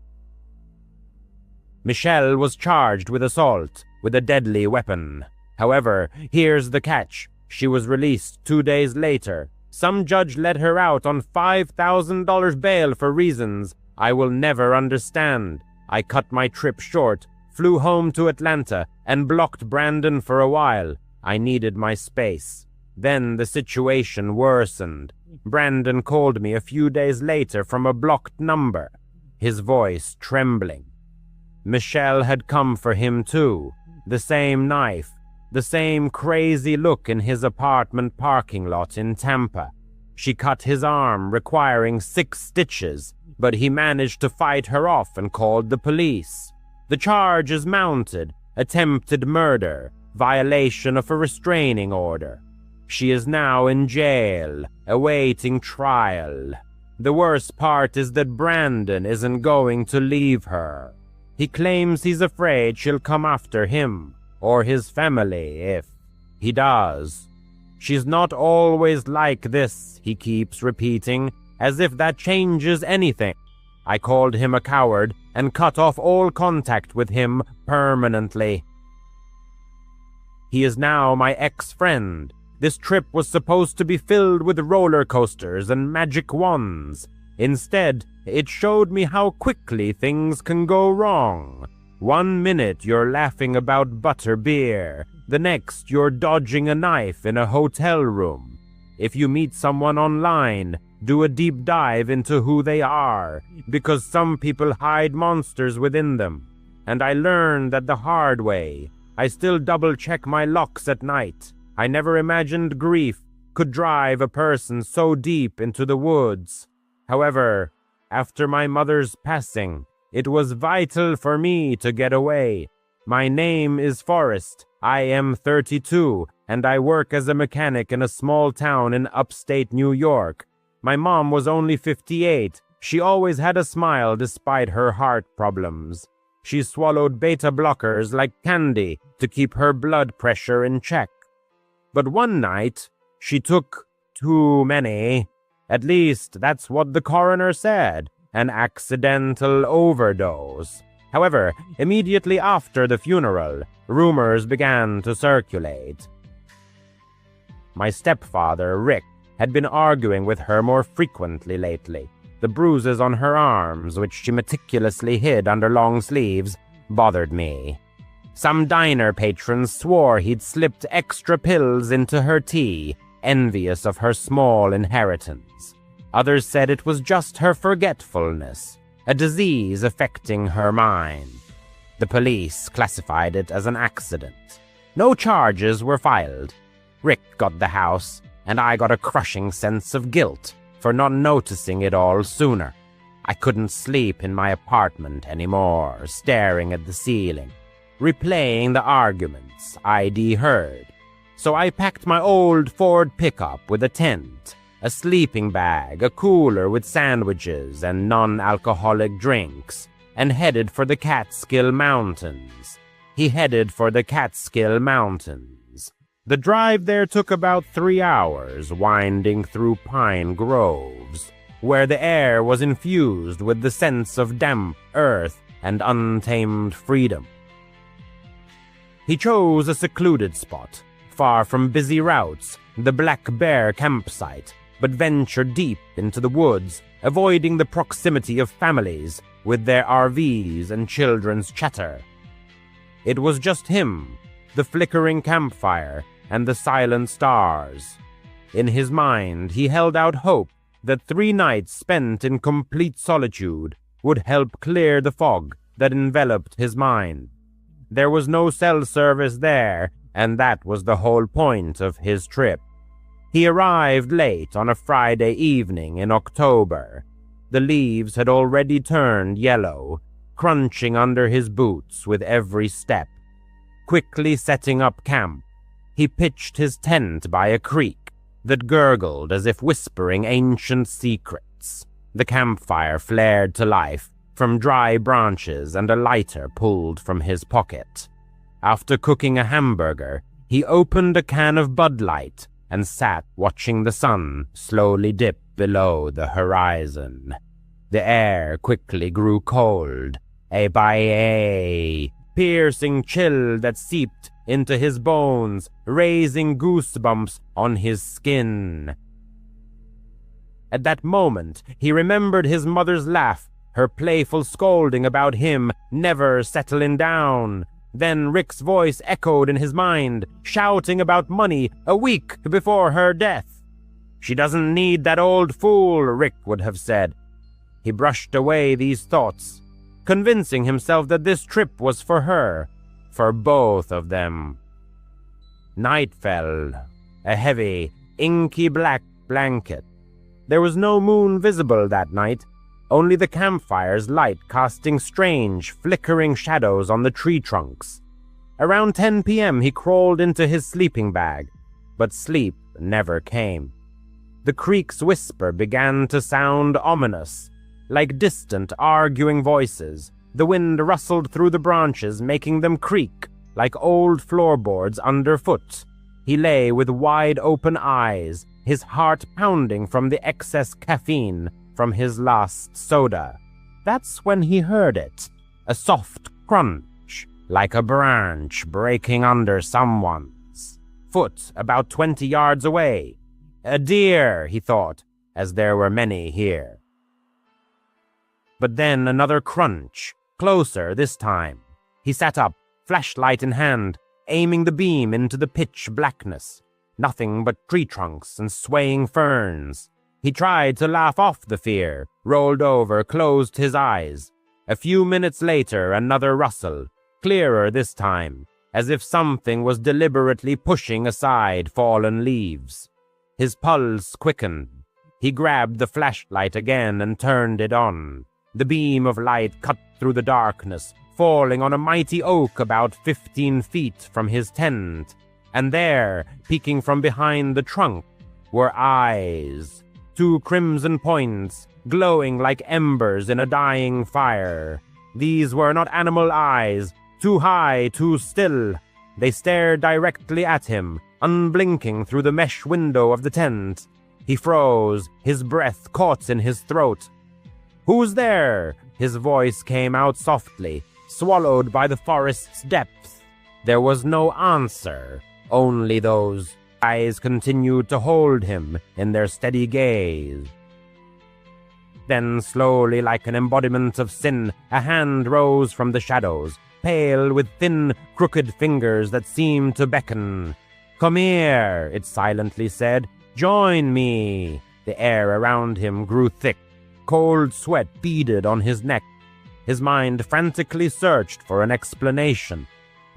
Michelle was charged with assault with a deadly weapon. However, here's the catch. She was released 2 days later. Some judge let her out on $5,000 bail for reasons I will never understand. I cut my trip short, flew home to Atlanta, and blocked Brandon for a while. I needed my space. Then the situation worsened. Brandon called me a few days later from a blocked number, his voice trembling. Michelle had come for him too. The same knife, the same crazy look in his apartment parking lot in Tampa. She cut his arm, requiring 6 stitches, but he managed to fight her off and called the police. The charge is mounted: attempted murder, violation of a restraining order. She is now in jail, awaiting trial. The worst part is that Brandon isn't going to leave her. He claims he's afraid she'll come after him, or his family, if he does. She's not always like this, he keeps repeating, as if that changes anything. I called him a coward and cut off all contact with him permanently. He is now my ex-friend. This trip was supposed to be filled with roller coasters and magic wands. Instead, it showed me how quickly things can go wrong. 1 minute you're laughing about butter beer, the next you're dodging a knife in a hotel room. If you meet someone online, do a deep dive into who they are, because some people hide monsters within them. And I learned that the hard way. I still double-check my locks at night. I never imagined grief could drive a person so deep into the woods. However, after my mother's passing, it was vital for me to get away. My name is Forrest. I am 32, and I work as a mechanic in a small town in upstate New York. My mom was only 58. She always had a smile despite her heart problems. She swallowed beta blockers like candy to keep her blood pressure in check. But one night, she took too many. At least that's what the coroner said. An accidental overdose. However, immediately after the funeral, rumors began to circulate. My stepfather, Rick, had been arguing with her more frequently lately. The bruises on her arms, which she meticulously hid under long sleeves, bothered me. Some diner patrons swore he'd slipped extra pills into her tea, envious of her small inheritance. Others said it was just her forgetfulness, a disease affecting her mind. The police classified it as an accident. No charges were filed. Rick got the house, and I got a crushing sense of guilt for not noticing it all sooner. I couldn't sleep in my apartment anymore, staring at the ceiling, replaying the arguments I'd heard. So I packed my old Ford pickup with a tent, a sleeping bag, a cooler with sandwiches and non-alcoholic drinks, and headed for the Catskill Mountains. He headed for the Catskill Mountains. The drive there took about 3 hours, winding through pine groves, where the air was infused with the sense of damp earth and untamed freedom. He chose a secluded spot, far from busy routes, the Black Bear campsite, but ventured deep into the woods, avoiding the proximity of families with their RVs and children's chatter. It was just him, the flickering campfire, and the silent stars. In his mind, he held out hope that 3 nights spent in complete solitude would help clear the fog that enveloped his mind. There was no cell service there, and that was the whole point of his trip. He arrived late on a Friday evening in October. The leaves had already turned yellow, crunching under his boots with every step. Quickly setting up camp, he pitched his tent by a creek that gurgled as if whispering ancient secrets. The campfire flared to life from dry branches and a lighter pulled from his pocket. After cooking a hamburger, he opened a can of Bud Light and sat watching the sun slowly dip below the horizon. The air quickly grew cold, a piercing chill that seeped into his bones, raising goosebumps on his skin. At that moment, he remembered his mother's laugh, her playful scolding about him never settling down. Then Rick's voice echoed in his mind, shouting about money a week before her death. "She doesn't need that old fool," Rick would have said. He brushed away these thoughts, convincing himself that this trip was for her, for both of them. Night fell, a heavy, inky black blanket. There was no moon visible that night, only the campfire's light casting strange, flickering shadows on the tree trunks. Around 10 p.m. he crawled into his sleeping bag, but sleep never came. The creek's whisper began to sound ominous, like distant, arguing voices. The wind rustled through the branches, making them creak like old floorboards underfoot. He lay with wide-open eyes, his heart pounding from the excess caffeine from his last soda. That's when he heard it, a soft crunch, like a branch breaking under someone's foot about 20 yards away. A deer, he thought, as there were many here. But then another crunch, closer this time. He sat up, flashlight in hand, aiming the beam into the pitch blackness. Nothing but tree trunks and swaying ferns. He tried to laugh off the fear, rolled over, closed his eyes. A few minutes later, another rustle, clearer this time, as if something was deliberately pushing aside fallen leaves. His pulse quickened. He grabbed the flashlight again and turned it on. The beam of light cut through the darkness, falling on a mighty oak about 15 feet from his tent. And there, peeking from behind the trunk, were eyes. 2 crimson points, glowing like embers in a dying fire. These were not animal eyes, too high, too still. They stared directly at him, unblinking through the mesh window of the tent. He froze, his breath caught in his throat. "Who's there?" His voice came out softly, swallowed by the forest's depth. There was no answer, only those eyes continued to hold him in their steady gaze. Then, slowly, like an embodiment of sin, a hand rose from the shadows, pale with thin, crooked fingers that seemed to beckon. "Come here," it silently said. "Join me." The air around him grew thick. Cold sweat beaded on his neck. His mind frantically searched for an explanation.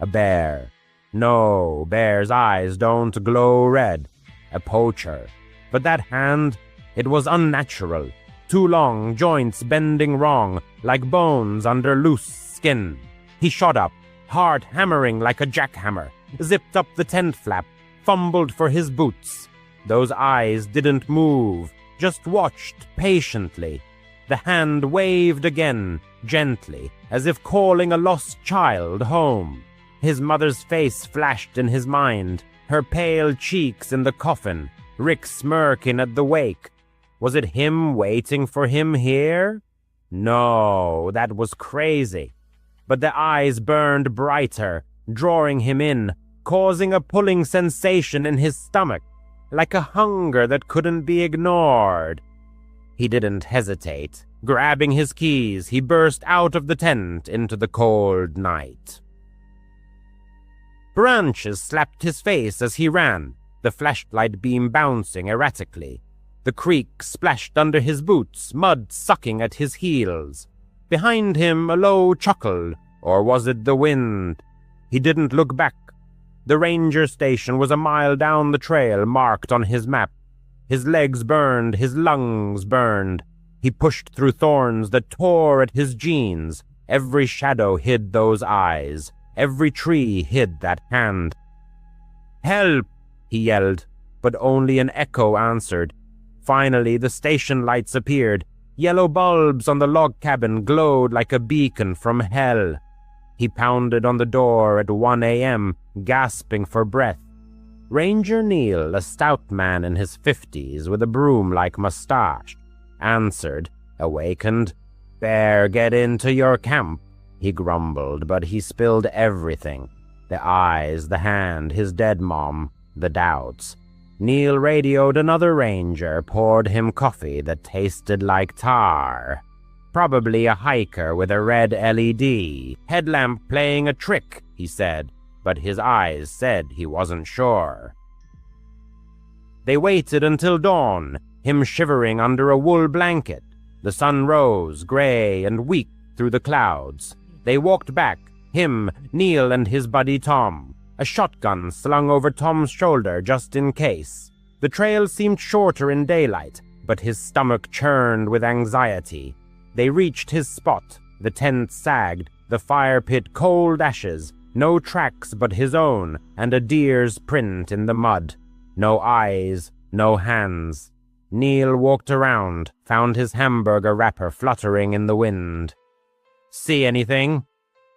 A bear. No, bear's eyes don't glow red. A poacher. But that hand, it was unnatural. Too long, joints bending wrong, like bones under loose skin. He shot up, heart hammering like a jackhammer, zipped up the tent flap, fumbled for his boots. Those eyes didn't move, just watched patiently. The hand waved again, gently, as if calling a lost child home. His mother's face flashed in his mind, her pale cheeks in the coffin, Rick smirking at the wake. Was it him waiting for him here? No, that was crazy. But the eyes burned brighter, drawing him in, causing a pulling sensation in his stomach, like a hunger that couldn't be ignored. He didn't hesitate. Grabbing his keys, he burst out of the tent into the cold night. Branches slapped his face as he ran, the flashlight beam bouncing erratically. The creek splashed under his boots, mud sucking at his heels. Behind him a low chuckle, or was it the wind? He didn't look back. The ranger station was a mile down the trail marked on his map. His legs burned, his lungs burned. He pushed through thorns that tore at his jeans. Every shadow hid those eyes. Every tree hid that hand. "Help!" he yelled, but only an echo answered. Finally, the station lights appeared. Yellow bulbs on the log cabin glowed like a beacon from hell. He pounded on the door at 1 a.m., gasping for breath. Ranger Neil, a stout man in his 50s with a broom-like mustache, answered, awakened. "Bear get into your camp," he grumbled, but he spilled everything. The eyes, the hand, his dead mom, the doubts. Neil radioed another ranger, poured him coffee that tasted like tar. Probably a hiker with a red LED, headlamp playing a trick, he said, but his eyes said he wasn't sure. They waited until dawn, him shivering under a wool blanket. The sun rose, gray and weak, through the clouds. They walked back, him, Neil, and his buddy Tom, a shotgun slung over Tom's shoulder just in case. The trail seemed shorter in daylight, but his stomach churned with anxiety. They reached his spot. The tent sagged, the fire pit cold ashes, no tracks but his own, and a deer's print in the mud. No eyes, no hands. Neil walked around, found his hamburger wrapper fluttering in the wind. "See anything?"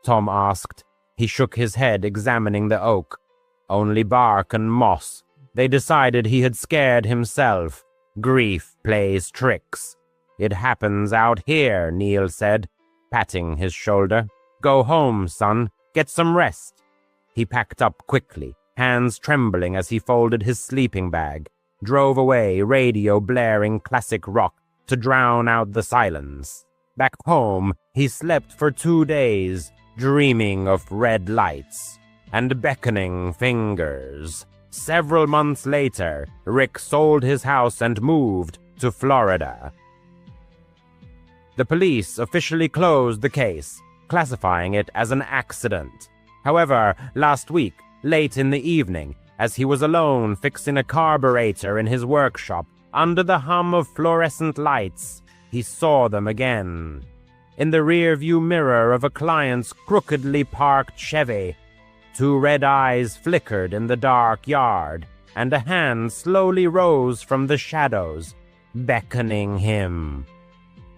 Tom asked. He shook his head, examining the oak. Only bark and moss. They decided he had scared himself. Grief plays tricks. "It happens out here," Neil said, patting his shoulder. "Go home, son. Get some rest." He packed up quickly, hands trembling as he folded his sleeping bag, drove away, radio blaring classic rock to drown out the silence. Back home, he slept for 2 days, dreaming of red lights and beckoning fingers. Several months later, Rick sold his house and moved to Florida. The police officially closed the case, classifying it as an accident. However, last week, late in the evening, as he was alone fixing a carburetor in his workshop under the hum of fluorescent lights, he saw them again. In the rear-view mirror of a client's crookedly parked Chevy, 2 red eyes flickered in the dark yard, and a hand slowly rose from the shadows, beckoning him.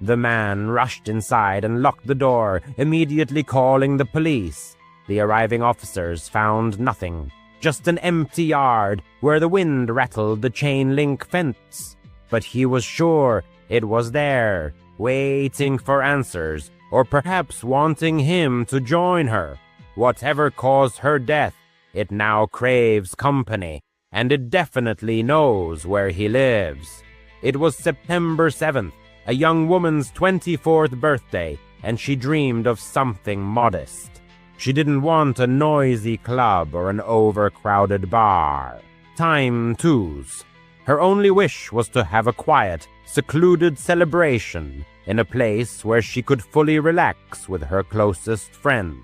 The man rushed inside and locked the door, immediately calling the police. The arriving officers found nothing, just an empty yard where the wind rattled the chain-link fence. But he was sure it was there, waiting for answers, or perhaps wanting him to join her. Whatever caused her death, it now craves company, and it definitely knows where he lives. It was September 7th, a young woman's 24th birthday, and she dreamed of something modest. She didn't want a noisy club or an overcrowded bar. Time twos. Her only wish was to have a quiet, secluded celebration in a place where she could fully relax with her closest friends.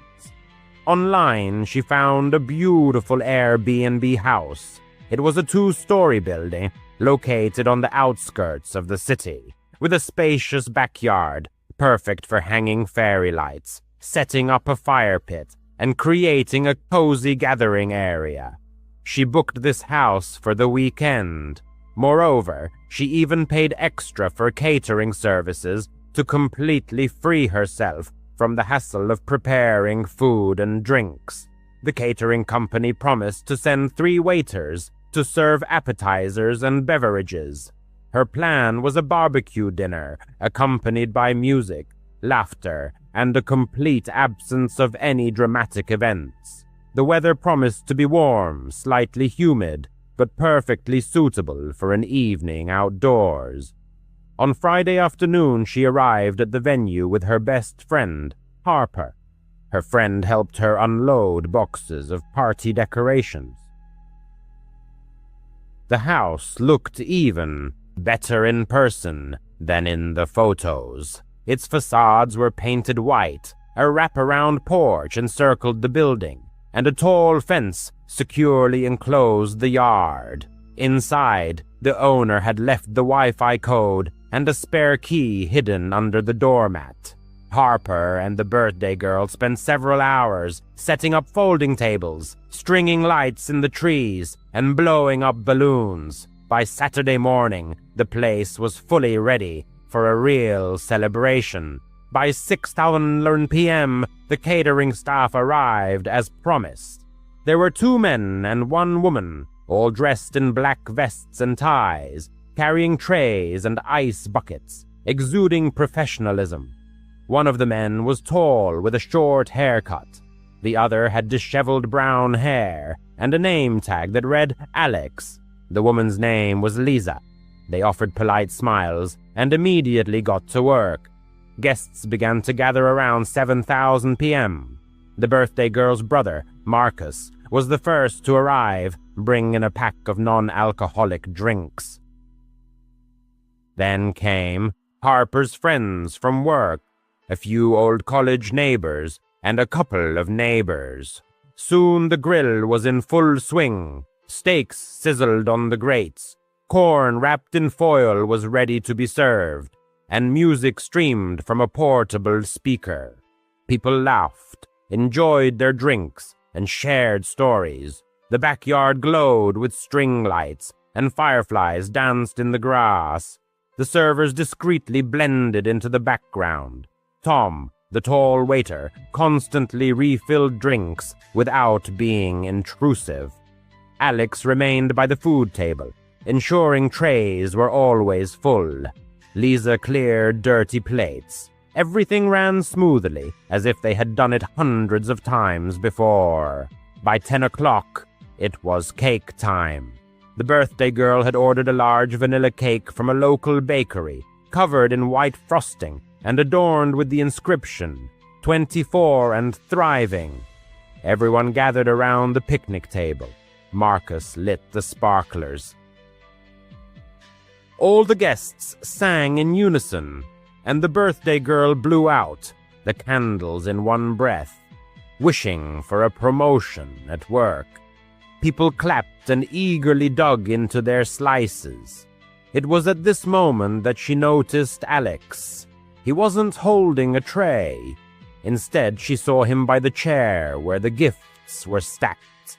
Online, she found a beautiful Airbnb house. It was a 2-story building located on the outskirts of the city, with a spacious backyard, perfect for hanging fairy lights, setting up a fire pit, and creating a cozy gathering area. She booked this house for the weekend. Moreover, she even paid extra for catering services to completely free herself from the hassle of preparing food and drinks. The catering company promised to send 3 waiters to serve appetizers and beverages. Her plan was a barbecue dinner accompanied by music, laughter, and a complete absence of any dramatic events. The weather promised to be warm, slightly humid, but perfectly suitable for an evening outdoors. On Friday afternoon, she arrived at the venue with her best friend, Harper. Her friend helped her unload boxes of party decorations. The house looked even better in person than in the photos. Its facades were painted white, a wraparound porch encircled the building, and a tall fence securely enclosed the yard. Inside, the owner had left the Wi-Fi code and a spare key hidden under the doormat. Harper and the birthday girl spent several hours setting up folding tables, stringing lights in the trees, and blowing up balloons. By Saturday morning, the place was fully ready for a real celebration. By 6:11 p.m., the catering staff arrived as promised. There were 2 men and 1 woman, all dressed in black vests and ties, carrying trays and ice buckets, exuding professionalism. One of the men was tall with a short haircut. The other had disheveled brown hair and a name tag that read Alex. The woman's name was Lisa. They offered polite smiles and immediately got to work. Guests began to gather around 7:00 p.m. The birthday girl's brother, Marcus, was the first to arrive, bringing a pack of non-alcoholic drinks. Then came Harper's friends from work, a few old college neighbors, and a couple of neighbors. Soon the grill was in full swing. Steaks sizzled on the grates. Corn wrapped in foil was ready to be served, and music streamed from a portable speaker. People laughed, enjoyed their drinks, and shared stories. The backyard glowed with string lights, and fireflies danced in the grass. The servers discreetly blended into the background. Tom, the tall waiter, constantly refilled drinks without being intrusive. Alex remained by the food table, ensuring trays were always full. Lisa cleared dirty plates. Everything ran smoothly, as if they had done it hundreds of times before. By 10 o'clock, it was cake time. The birthday girl had ordered a large vanilla cake from a local bakery, covered in white frosting and adorned with the inscription, 24 and thriving. Everyone gathered around the picnic table. Marcus lit the sparklers. All the guests sang in unison, and the birthday girl blew out the candles in one breath, wishing for a promotion at work. People clapped and eagerly dug into their slices. It was at this moment that she noticed Alex. He wasn't holding a tray. Instead, she saw him by the chair where the gifts were stacked.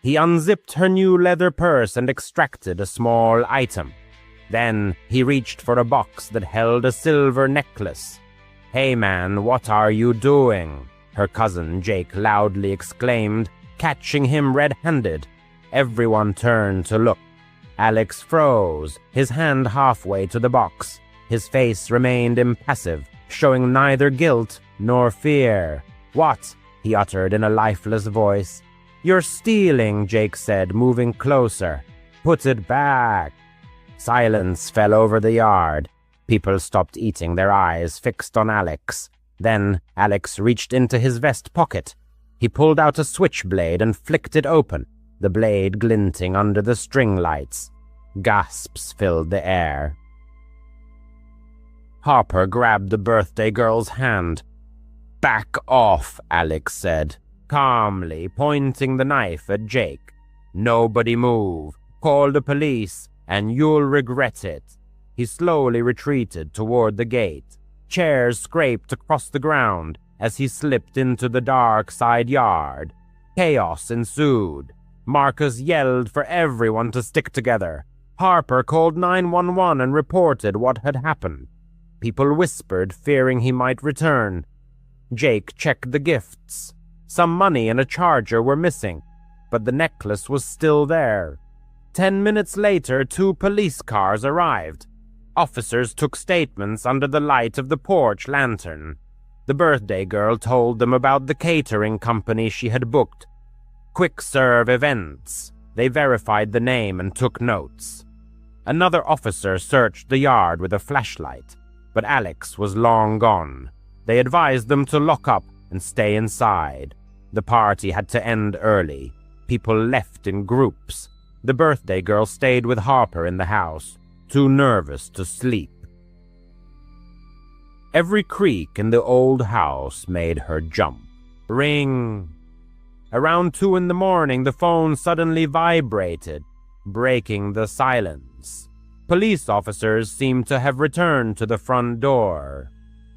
He unzipped her new leather purse and extracted a small item. Then he reached for a box that held a silver necklace. "Hey man, what are you doing?" her cousin Jake loudly exclaimed, catching him red-handed. Everyone turned to look. Alex froze, his hand halfway to the box. His face remained impassive, showing neither guilt nor fear. "What?" he uttered in a lifeless voice. "You're stealing," Jake said, moving closer. "Put it back." Silence fell over the yard. People stopped eating, their eyes fixed on Alex. Then Alex reached into his vest pocket. He pulled out a switchblade and flicked it open, the blade glinting under the string lights. Gasps filled the air. Harper grabbed the birthday girl's hand. "Back off," Alex said, calmly pointing the knife at Jake. "Nobody move. Call the police, and you'll regret it." He slowly retreated toward the gate. Chairs scraped across the ground as he slipped into the dark side yard. Chaos ensued. Marcus yelled for everyone to stick together. Harper called 911 and reported what had happened. People whispered, fearing he might return. Jake checked the gifts. Some money and a charger were missing, but the necklace was still there. 10 minutes later, 2 police cars arrived. Officers took statements under the light of the porch lantern. The birthday girl told them about the catering company she had booked. Quick Serve Events. They verified the name and took notes. Another officer searched the yard with a flashlight, but Alex was long gone. They advised them to lock up and stay inside. The party had to end early. People left in groups. The birthday girl stayed with Harper in the house, too nervous to sleep. Every creak in the old house made her jump. Ring. Around 2 in the morning, the phone suddenly vibrated, breaking the silence. Police officers seemed to have returned to the front door.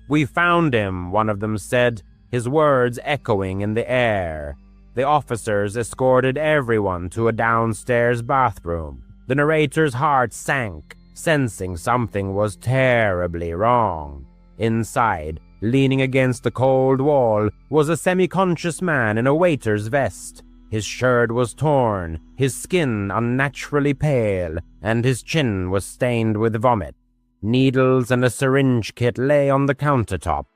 "We found him," one of them said, his words echoing in the air. The officers escorted everyone to a downstairs bathroom. The narrator's heart sank, sensing something was terribly wrong. Inside, leaning against the cold wall, was a semi-conscious man in a waiter's vest. His shirt was torn, his skin unnaturally pale, and his chin was stained with vomit. Needles and a syringe kit lay on the countertop,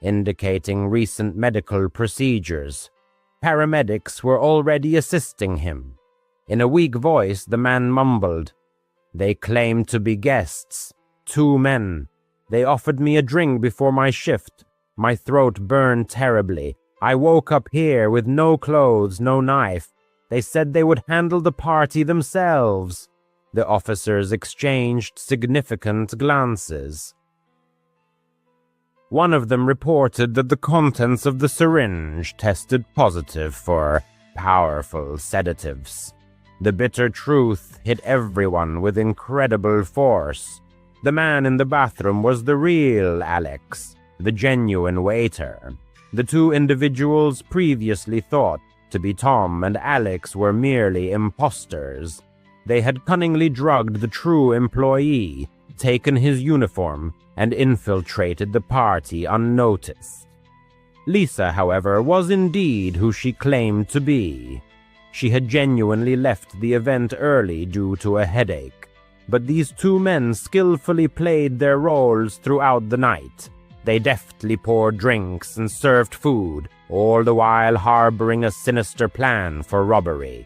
indicating recent medical procedures. Paramedics were already assisting him. In a weak voice, the man mumbled, "They claimed to be guests. 2 men. They offered me a drink before my shift. My throat burned terribly. I woke up here with no clothes, no knife. They said they would handle the party themselves." The officers exchanged significant glances. One of them reported that the contents of the syringe tested positive for powerful sedatives. The bitter truth hit everyone with incredible force. The man in the bathroom was the real Alex, the genuine waiter. The 2 individuals previously thought to be Tom and Alex were merely imposters. They had cunningly drugged the true employee, taken his uniform, and infiltrated the party unnoticed. Lisa, however, was indeed who she claimed to be. She had genuinely left the event early due to a headache. But these 2 men skillfully played their roles throughout the night. They deftly poured drinks and served food, all the while harboring a sinister plan for robbery.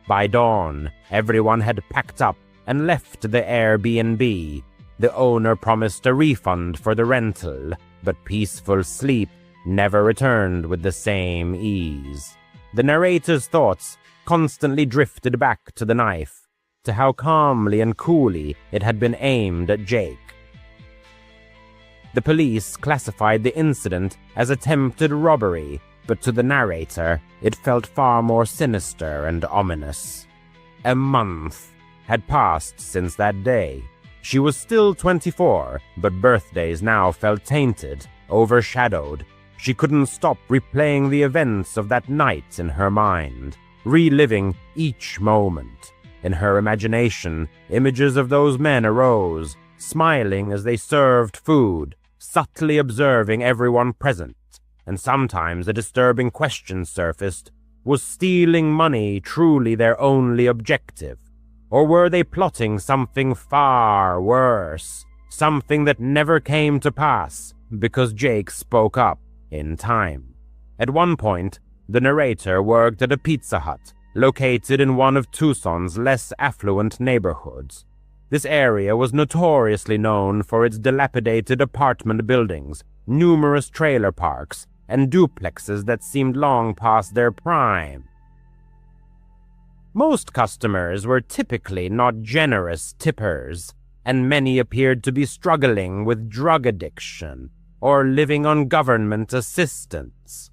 By dawn, everyone had packed up and left the Airbnb. The owner promised a refund for the rental, but peaceful sleep never returned with the same ease. The narrator's thoughts constantly drifted back to the knife, to how calmly and coolly it had been aimed at Jake. The police classified the incident as attempted robbery, but to the narrator, it felt far more sinister and ominous. A month had passed since that day. She was still 24, but birthdays now felt tainted, overshadowed. She couldn't stop replaying the events of that night in her mind, reliving each moment. In her imagination, images of those men arose, smiling as they served food, subtly observing everyone present, and sometimes a disturbing question surfaced. Was stealing money truly their only objective? Or were they plotting something far worse, something that never came to pass because Jake spoke up in time? At one point, the narrator worked at a Pizza Hut, located in one of Tucson's less affluent neighborhoods. This area was notoriously known for its dilapidated apartment buildings, numerous trailer parks, and duplexes that seemed long past their prime. Most customers were typically not generous tippers, and many appeared to be struggling with drug addiction or living on government assistance.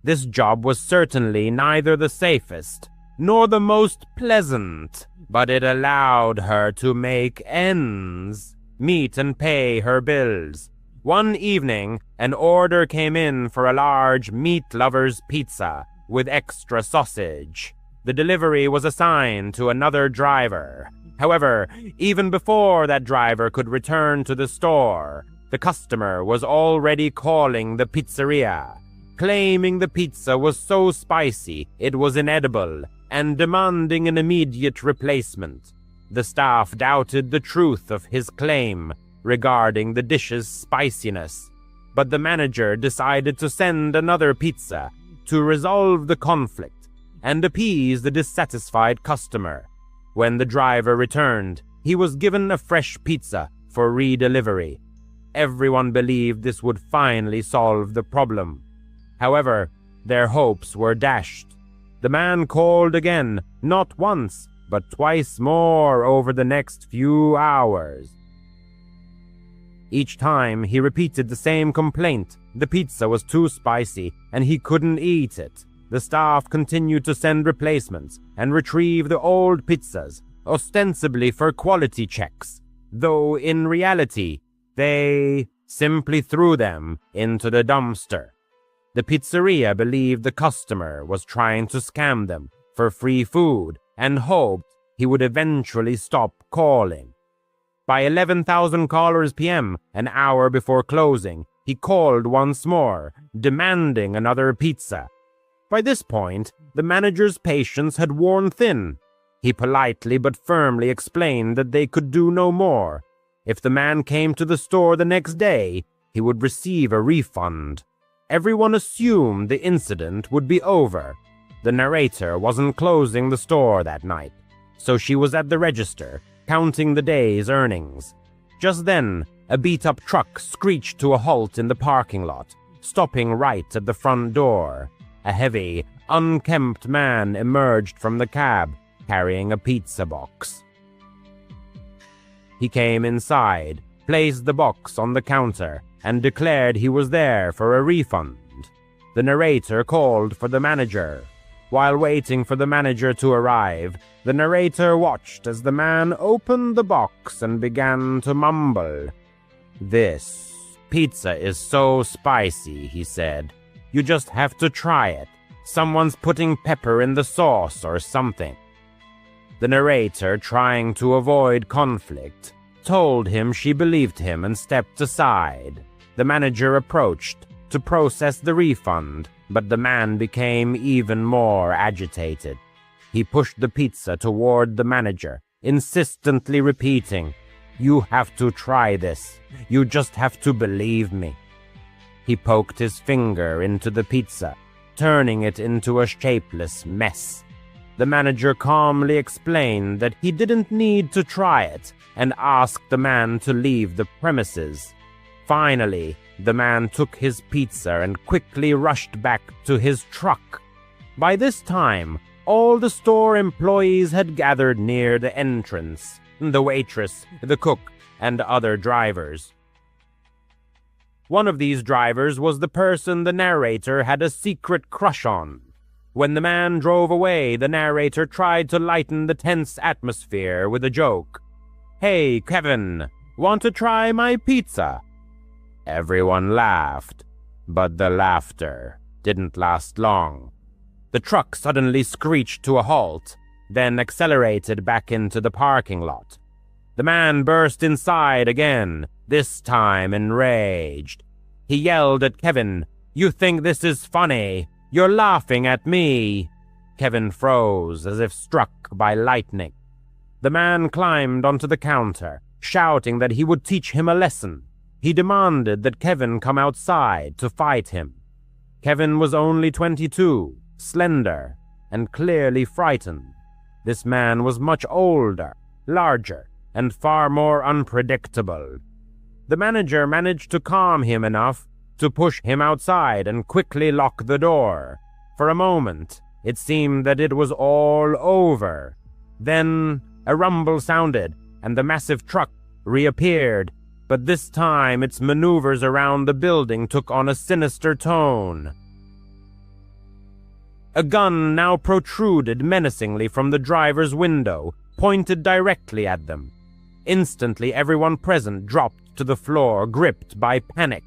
This job was certainly neither the safest nor the most pleasant, but it allowed her to make ends, meet and pay her bills. One evening, an order came in for a large meat lover's pizza with extra sausage. The delivery was assigned to another driver. However, even before that driver could return to the store, the customer was already calling the pizzeria, claiming the pizza was so spicy it was inedible, and demanding an immediate replacement. The staff doubted the truth of his claim regarding the dish's spiciness, but the manager decided to send another pizza to resolve the conflict and appease the dissatisfied customer. When the driver returned, he was given a fresh pizza for redelivery. Everyone believed this would finally solve the problem. However, their hopes were dashed. The man called again, not once, but twice more over the next few hours. Each time he repeated the same complaint. The pizza was too spicy and he couldn't eat it. The staff continued to send replacements and retrieve the old pizzas, ostensibly for quality checks, though in reality, they simply threw them into the dumpster. The pizzeria believed the customer was trying to scam them for free food and hoped he would eventually stop calling. By 11,000 callers p.m., an hour before closing, he called once more, demanding another pizza. By this point, the manager's patience had worn thin. He politely but firmly explained that they could do no more. If the man came to the store the next day, he would receive a refund. Everyone assumed the incident would be over. The narrator wasn't closing the store that night, so she was at the register, counting the day's earnings. Just then, a beat-up truck screeched to a halt in the parking lot, stopping right at the front door. A heavy, unkempt man emerged from the cab, carrying a pizza box. He came inside, placed the box on the counter, and declared he was there for a refund. The narrator called for the manager. While waiting for the manager to arrive, the narrator watched as the man opened the box and began to mumble. "This pizza is so spicy," he said. "You just have to try it. Someone's putting pepper in the sauce or something." The narrator, trying to avoid conflict, told him she believed him and stepped aside. The manager approached to process the refund, but the man became even more agitated. He pushed the pizza toward the manager, insistently repeating, "You have to try this. You just have to believe me." He poked his finger into the pizza, turning it into a shapeless mess. The manager calmly explained that he didn't need to try it and asked the man to leave the premises. Finally, the man took his pizza and quickly rushed back to his truck. By this time, all the store employees had gathered near the entrance, the waitress, the cook, and other drivers. One of these drivers was the person the narrator had a secret crush on. When the man drove away, the narrator tried to lighten the tense atmosphere with a joke. "Hey, Kevin, want to try my pizza?" Everyone laughed, but the laughter didn't last long. The truck suddenly screeched to a halt, then accelerated back into the parking lot. The man burst inside again, this time enraged. He yelled at Kevin, "You think this is funny? You're laughing at me." Kevin froze as if struck by lightning. The man climbed onto the counter, shouting that he would teach him a lesson. He demanded that Kevin come outside to fight him. Kevin was only 22, slender, and clearly frightened. This man was much older, larger, and far more unpredictable. The manager managed to calm him enough to push him outside and quickly lock the door. For a moment, it seemed that it was all over. Then a rumble sounded, and the massive truck reappeared, but this time its maneuvers around the building took on a sinister tone. A gun now protruded menacingly from the driver's window, pointed directly at them. Instantly, everyone present dropped to the floor, gripped by panic.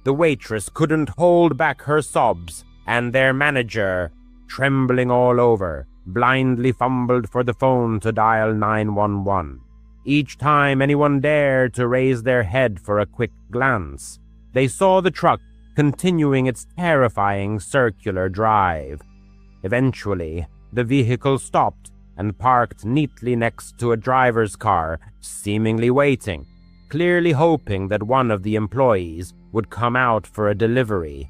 The waitress couldn't hold back her sobs, and their manager, trembling all over, blindly fumbled for the phone to dial 911. Each time anyone dared to raise their head for a quick glance, they saw the truck continuing its terrifying circular drive. Eventually, the vehicle stopped and parked neatly next to a driver's car, seemingly waiting, clearly hoping that one of the employees would come out for a delivery.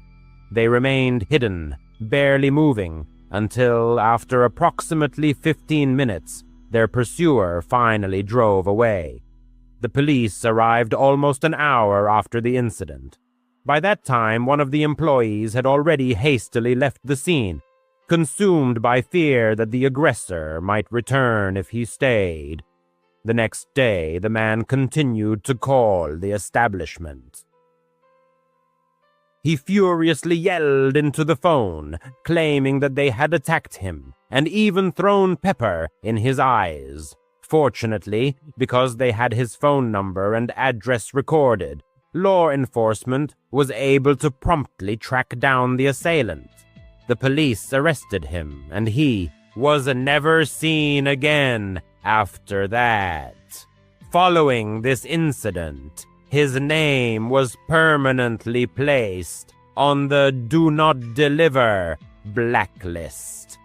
They remained hidden, barely moving, until, after approximately 15 minutes, their pursuer finally drove away. The police arrived almost an hour after the incident. By that time, one of the employees had already hastily left the scene, consumed by fear that the aggressor might return if he stayed. The next day, the man continued to call the establishment. He furiously yelled into the phone, claiming that they had attacked him and even thrown pepper in his eyes. Fortunately, because they had his phone number and address recorded, law enforcement was able to promptly track down the assailant. The police arrested him, and he was never seen again after that. Following this incident, his name was permanently placed on the Do Not Deliver blacklist.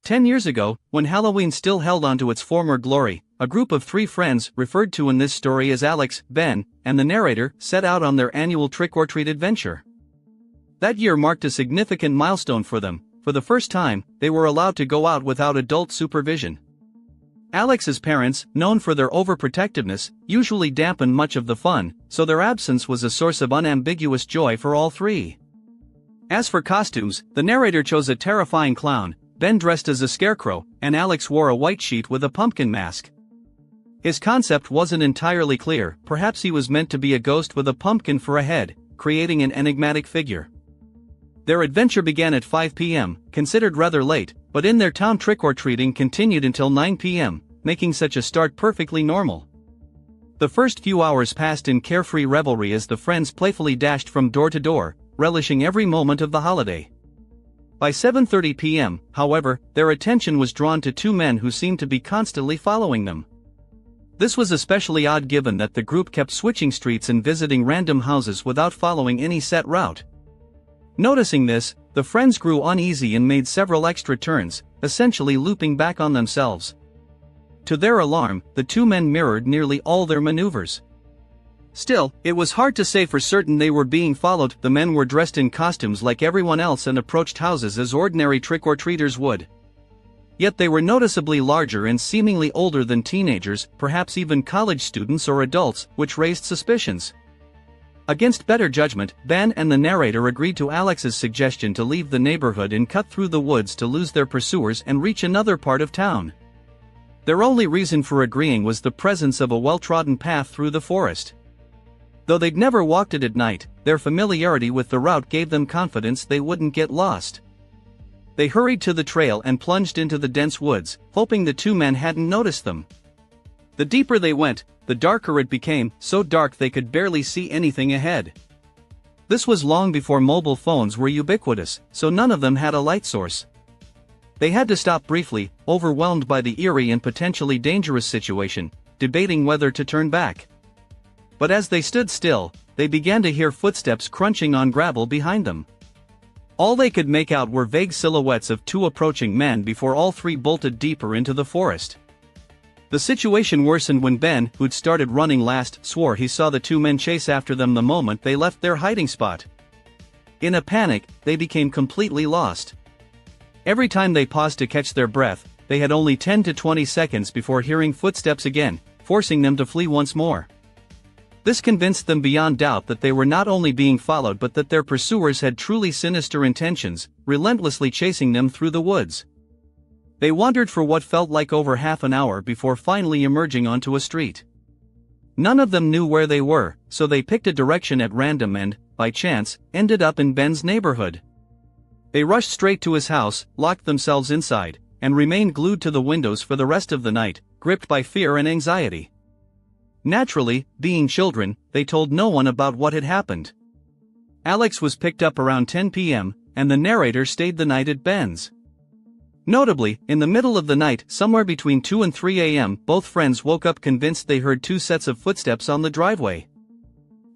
10 years ago, when Halloween still held on to its former glory, a group of 3 friends, referred to in this story as Alex, Ben, and the narrator, set out on their annual trick-or-treat adventure. That year marked a significant milestone for them. For the first time, they were allowed to go out without adult supervision. Alex's parents, known for their overprotectiveness, usually dampened much of the fun, so their absence was a source of unambiguous joy for all 3. As for costumes, the narrator chose a terrifying clown, Ben dressed as a scarecrow, and Alex wore a white sheet with a pumpkin mask. His concept wasn't entirely clear. Perhaps he was meant to be a ghost with a pumpkin for a head, creating an enigmatic figure. Their adventure began at 5 p.m., considered rather late, but in their town trick-or-treating continued until 9 p.m., making such a start perfectly normal. The first few hours passed in carefree revelry as the friends playfully dashed from door to door, relishing every moment of the holiday. By 7:30 p.m., however, their attention was drawn to 2 men who seemed to be constantly following them. This was especially odd given that the group kept switching streets and visiting random houses without following any set route. Noticing this, the friends grew uneasy and made several extra turns, essentially looping back on themselves. To their alarm, the 2 men mirrored nearly all their maneuvers. Still, it was hard to say for certain they were being followed. The men were dressed in costumes like everyone else and approached houses as ordinary trick-or-treaters would. Yet they were noticeably larger and seemingly older than teenagers, perhaps even college students or adults, which raised suspicions. Against better judgment, Ben and the narrator agreed to Alex's suggestion to leave the neighborhood and cut through the woods to lose their pursuers and reach another part of town. Their only reason for agreeing was the presence of a well-trodden path through the forest. Though they'd never walked it at night, their familiarity with the route gave them confidence they wouldn't get lost. They hurried to the trail and plunged into the dense woods, hoping the 2 men hadn't noticed them. The deeper they went, the darker it became, so dark they could barely see anything ahead. This was long before mobile phones were ubiquitous, so none of them had a light source. They had to stop briefly, overwhelmed by the eerie and potentially dangerous situation, debating whether to turn back. But as they stood still, they began to hear footsteps crunching on gravel behind them. All they could make out were vague silhouettes of 2 approaching men before all 3 bolted deeper into the forest. The situation worsened when Ben, who'd started running last, swore he saw the 2 men chase after them the moment they left their hiding spot. In a panic, they became completely lost. Every time they paused to catch their breath, they had only 10 to 20 seconds before hearing footsteps again, forcing them to flee once more. This convinced them beyond doubt that they were not only being followed but that their pursuers had truly sinister intentions, relentlessly chasing them through the woods. They wandered for what felt like over half an hour before finally emerging onto a street. None of them knew where they were, so they picked a direction at random and, by chance, ended up in Ben's neighborhood. They rushed straight to his house, locked themselves inside, and remained glued to the windows for the rest of the night, gripped by fear and anxiety. Naturally, being children, they told no one about what had happened. Alex was picked up around 10 p.m., and the narrator stayed the night at Ben's. Notably, in the middle of the night, somewhere between 2 and 3 a.m., both friends woke up convinced they heard two sets of footsteps on the driveway.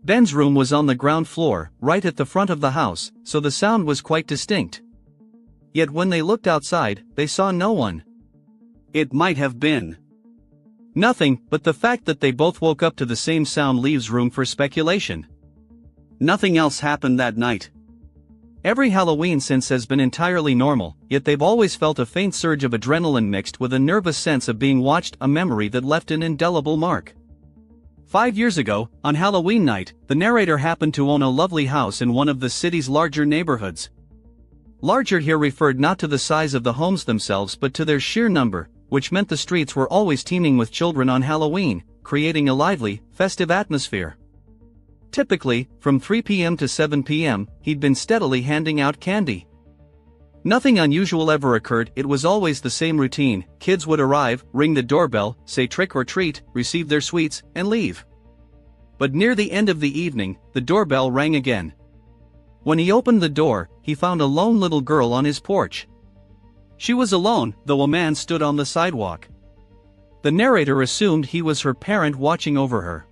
Ben's room was on the ground floor, right at the front of the house, so the sound was quite distinct. Yet when they looked outside, they saw no one. It might have been nothing, but the fact that they both woke up to the same sound leaves room for speculation. Nothing else happened that night. Every Halloween since has been entirely normal, yet they've always felt a faint surge of adrenaline mixed with a nervous sense of being watched, a memory that left an indelible mark. 5 years ago, on Halloween night, the narrator happened to own a lovely house in one of the city's larger neighborhoods. Larger here referred not to the size of the homes themselves but to their sheer number, which meant the streets were always teeming with children on Halloween, creating a lively, festive atmosphere. Typically, from 3 p.m. to 7 p.m., he'd been steadily handing out candy. Nothing unusual ever occurred, it was always the same routine: kids would arrive, ring the doorbell, say trick or treat, receive their sweets, and leave. But near the end of the evening, the doorbell rang again. When he opened the door, he found a lone little girl on his porch. She was alone, though a man stood on the sidewalk. The narrator assumed he was her parent watching over her.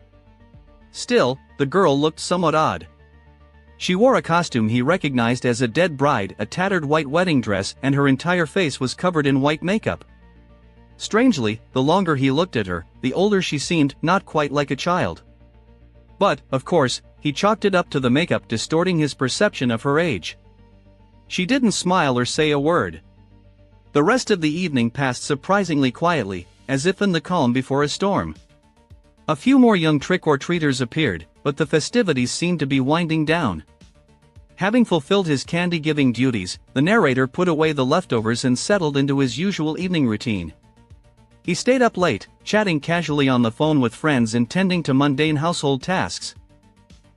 Still, the girl looked somewhat odd. She wore a costume he recognized as a dead bride, a tattered white wedding dress, and her entire face was covered in white makeup. Strangely, the longer he looked at her, the older she seemed, not quite like a child. But, of course, he chalked it up to the makeup distorting his perception of her age. She didn't smile or say a word. The rest of the evening passed surprisingly quietly, as if in the calm before a storm. A few more young trick-or-treaters appeared, but the festivities seemed to be winding down. Having fulfilled his candy-giving duties, the narrator put away the leftovers and settled into his usual evening routine. He stayed up late, chatting casually on the phone with friends and tending to mundane household tasks.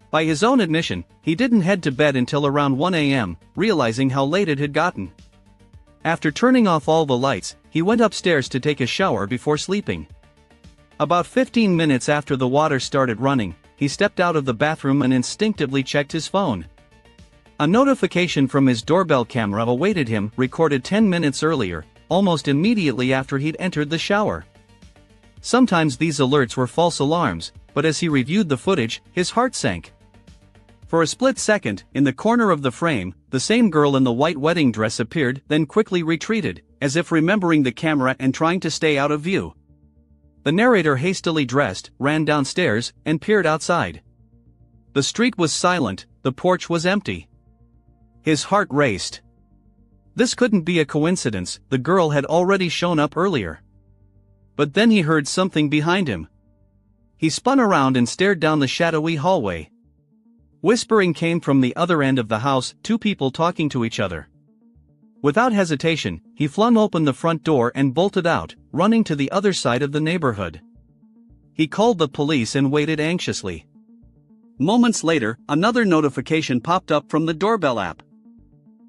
By his own admission, he didn't head to bed until around 1 a.m., realizing how late it had gotten. After turning off all the lights, he went upstairs to take a shower before sleeping. About 15 minutes after the water started running, he stepped out of the bathroom and instinctively checked his phone. A notification from his doorbell camera awaited him, recorded 10 minutes earlier, almost immediately after he'd entered the shower. Sometimes these alerts were false alarms, but as he reviewed the footage, his heart sank. For a split second, in the corner of the frame, the same girl in the white wedding dress appeared, then quickly retreated, as if remembering the camera and trying to stay out of view. The narrator hastily dressed, ran downstairs, and peered outside. The street was silent, the porch was empty. His heart raced. This couldn't be a coincidence, the girl had already shown up earlier. But then he heard something behind him. He spun around and stared down the shadowy hallway. Whispering came from the other end of the house, two people talking to each other. Without hesitation, he flung open the front door and bolted out, running to the other side of the neighborhood. He called the police and waited anxiously. Moments later, another notification popped up from the doorbell app.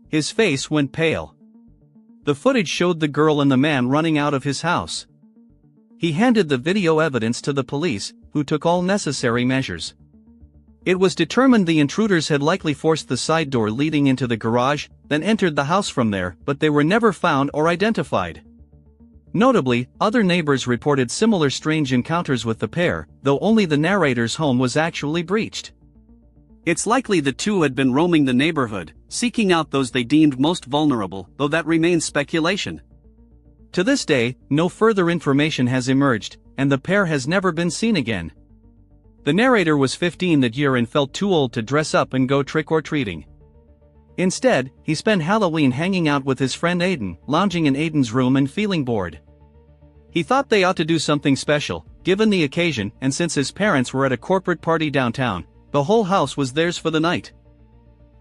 His face went pale. The footage showed the girl and the man running out of his house. He handed the video evidence to the police, who took all necessary measures. It was determined the intruders had likely forced the side door leading into the garage, then entered the house from there, but they were never found or identified. Notably, other neighbors reported similar strange encounters with the pair, though only the narrator's home was actually breached. It's likely the two had been roaming the neighborhood, seeking out those they deemed most vulnerable, though that remains speculation. To this day, no further information has emerged, and the pair has never been seen again. The narrator was 15 that year and felt too old to dress up and go trick-or-treating. Instead, he spent Halloween hanging out with his friend Aiden, lounging in Aiden's room and feeling bored. He thought they ought to do something special, given the occasion, and since his parents were at a corporate party downtown, the whole house was theirs for the night.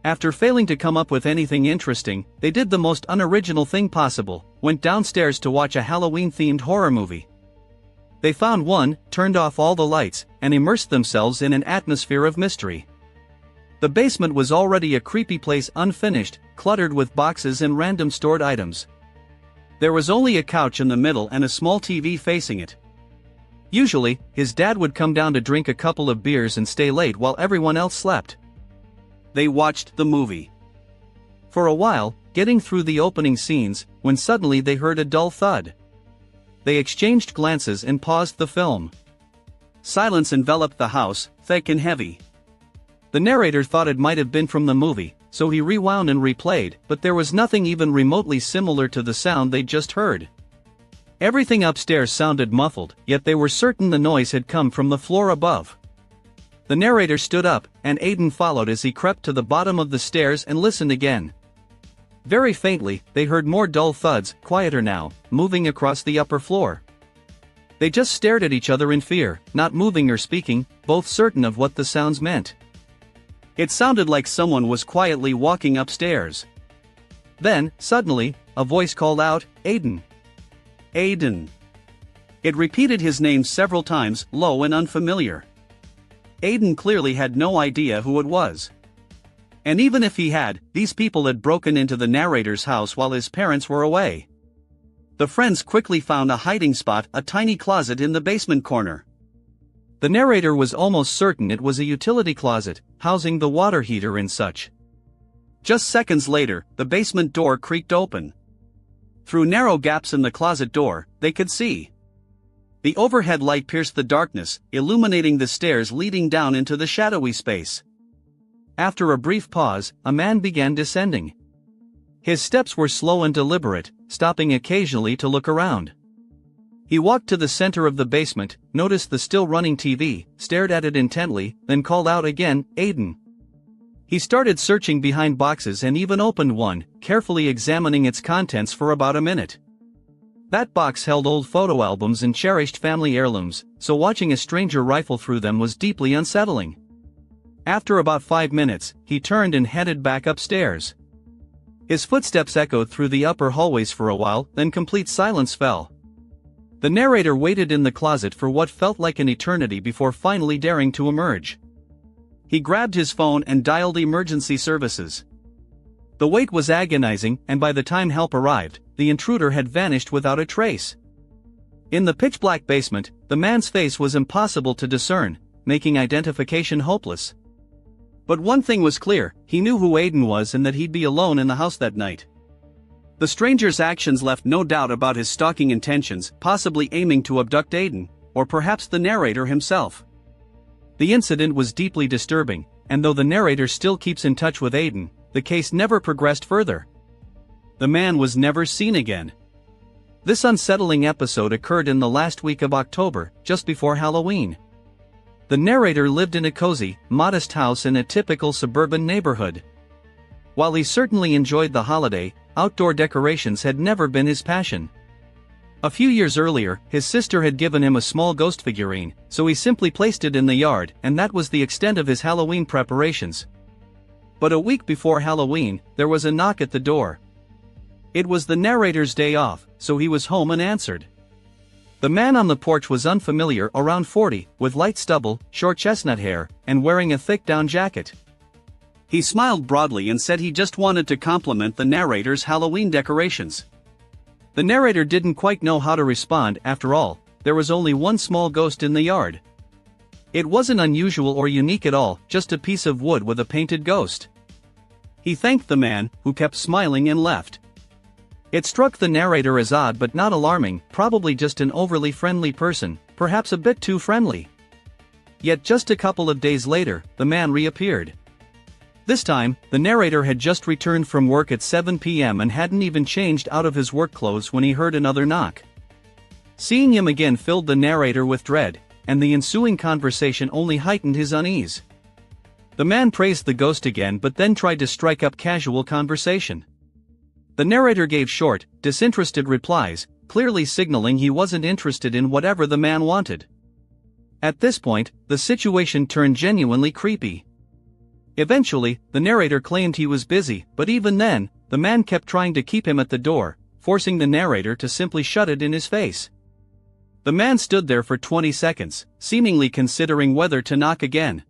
After failing to come up with anything interesting, they did the most unoriginal thing possible, went downstairs to watch a Halloween-themed horror movie. They found one, turned off all the lights, and immersed themselves in an atmosphere of mystery. The basement was already a creepy place, unfinished, cluttered with boxes and random stored items. There was only a couch in the middle and a small TV facing it. Usually, his dad would come down to drink a couple of beers and stay late while everyone else slept. They watched the movie. For a while, getting through the opening scenes, when suddenly they heard a dull thud. They exchanged glances and paused the film. Silence enveloped the house, thick and heavy. The narrator thought it might have been from the movie, so he rewound and replayed, but there was nothing even remotely similar to the sound they'd just heard. Everything upstairs sounded muffled, yet they were certain the noise had come from the floor above. The narrator stood up, and Aiden followed as he crept to the bottom of the stairs and listened again. Very faintly, they heard more dull thuds, quieter now, moving across the upper floor. They just stared at each other in fear, not moving or speaking, both certain of what the sounds meant. It sounded like someone was quietly walking upstairs. Then, suddenly, a voice called out, "Aiden! Aiden!" It repeated his name several times, low and unfamiliar. Aiden clearly had no idea who it was. And even if he had, these people had broken into the narrator's house while his parents were away. The friends quickly found a hiding spot, a tiny closet in the basement corner. The narrator was almost certain it was a utility closet, housing the water heater and such. Just seconds later, the basement door creaked open. Through narrow gaps in the closet door, they could see. The overhead light pierced the darkness, illuminating the stairs leading down into the shadowy space. After a brief pause, a man began descending. His steps were slow and deliberate, stopping occasionally to look around. He walked to the center of the basement, noticed the still running TV, stared at it intently, then called out again, "Aiden!" He started searching behind boxes and even opened one, carefully examining its contents for about a minute. That box held old photo albums and cherished family heirlooms, so watching a stranger rifle through them was deeply unsettling. After about 5 minutes, he turned and headed back upstairs. His footsteps echoed through the upper hallways for a while, then complete silence fell. The narrator waited in the closet for what felt like an eternity before finally daring to emerge. He grabbed his phone and dialed emergency services. The wait was agonizing, and by the time help arrived, the intruder had vanished without a trace. In the pitch-black basement, the man's face was impossible to discern, making identification hopeless. But one thing was clear, he knew who Aiden was and that he'd be alone in the house that night. The stranger's actions left no doubt about his stalking intentions, possibly aiming to abduct Aiden, or perhaps the narrator himself. The incident was deeply disturbing, and though the narrator still keeps in touch with Aiden, the case never progressed further. The man was never seen again. This unsettling episode occurred in the last week of October, just before Halloween. The narrator lived in a cozy, modest house in a typical suburban neighborhood. While he certainly enjoyed the holiday, outdoor decorations had never been his passion. A few years earlier, his sister had given him a small ghost figurine, so he simply placed it in the yard, and that was the extent of his Halloween preparations. But a week before Halloween, there was a knock at the door. It was the narrator's day off, so he was home and answered. The man on the porch was unfamiliar, around 40, with light stubble, short chestnut hair, and wearing a thick down jacket. He smiled broadly and said he just wanted to compliment the narrator's Halloween decorations. The narrator didn't quite know how to respond. After all, there was only one small ghost in the yard. It wasn't unusual or unique at all, just a piece of wood with a painted ghost. He thanked the man, who kept smiling, and left. It struck the narrator as odd but not alarming, probably just an overly friendly person, perhaps a bit too friendly. Yet just a couple of days later, the man reappeared. This time, the narrator had just returned from work at 7 p.m. and hadn't even changed out of his work clothes when he heard another knock. Seeing him again filled the narrator with dread, and the ensuing conversation only heightened his unease. The man praised the ghost again but then tried to strike up casual conversation. The narrator gave short, disinterested replies, clearly signaling he wasn't interested in whatever the man wanted. At this point, the situation turned genuinely creepy. Eventually, the narrator claimed he was busy, but even then, the man kept trying to keep him at the door, forcing the narrator to simply shut it in his face. The man stood there for 20 seconds, seemingly considering whether to knock again.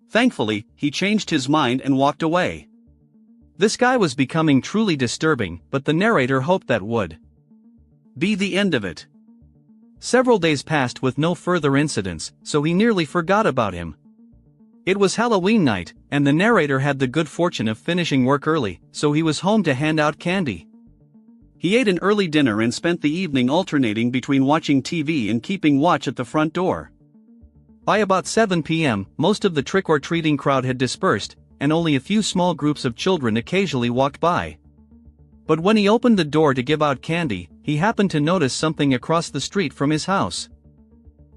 Thankfully, he changed his mind and walked away. This guy was becoming truly disturbing, but the narrator hoped that would be the end of it. Several days passed with no further incidents, so he nearly forgot about him. It was Halloween night, and the narrator had the good fortune of finishing work early, so he was home to hand out candy. He ate an early dinner and spent the evening alternating between watching TV and keeping watch at the front door. By about 7 p.m., most of the trick-or-treating crowd had dispersed, and only a few small groups of children occasionally walked by. But when he opened the door to give out candy, he happened to notice something across the street from his house.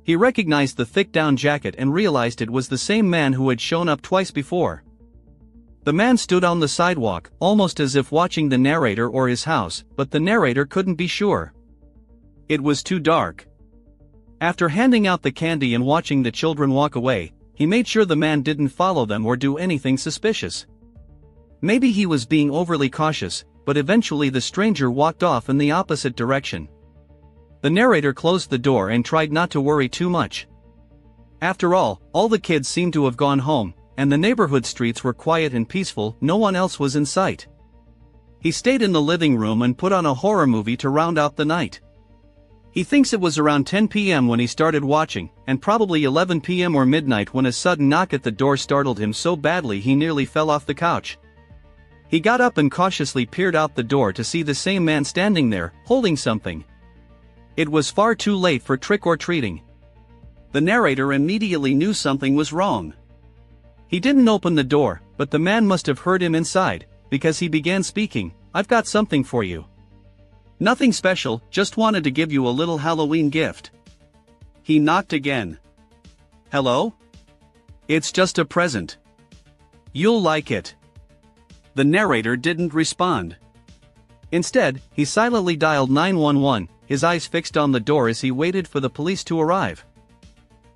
He recognized the thick down jacket and realized it was the same man who had shown up twice before. The man stood on the sidewalk, almost as if watching the narrator or his house, but the narrator couldn't be sure. It was too dark. After handing out the candy and watching the children walk away, he made sure the man didn't follow them or do anything suspicious. Maybe he was being overly cautious, but eventually the stranger walked off in the opposite direction. The narrator closed the door and tried not to worry too much. After all the kids seemed to have gone home, and the neighborhood streets were quiet and peaceful, no one else was in sight. He stayed in the living room and put on a horror movie to round out the night. He thinks it was around 10 p.m. when he started watching, and probably 11 p.m. or midnight when a sudden knock at the door startled him so badly he nearly fell off the couch. He got up and cautiously peered out the door to see the same man standing there, holding something. It was far too late for trick-or-treating. The narrator immediately knew something was wrong. He didn't open the door, but the man must have heard him inside, because he began speaking. "I've got something for you. Nothing special, just wanted to give you a little Halloween gift." He knocked again. "Hello? It's just a present. You'll like it." The narrator didn't respond. Instead, he silently dialed 911, his eyes fixed on the door as he waited for the police to arrive.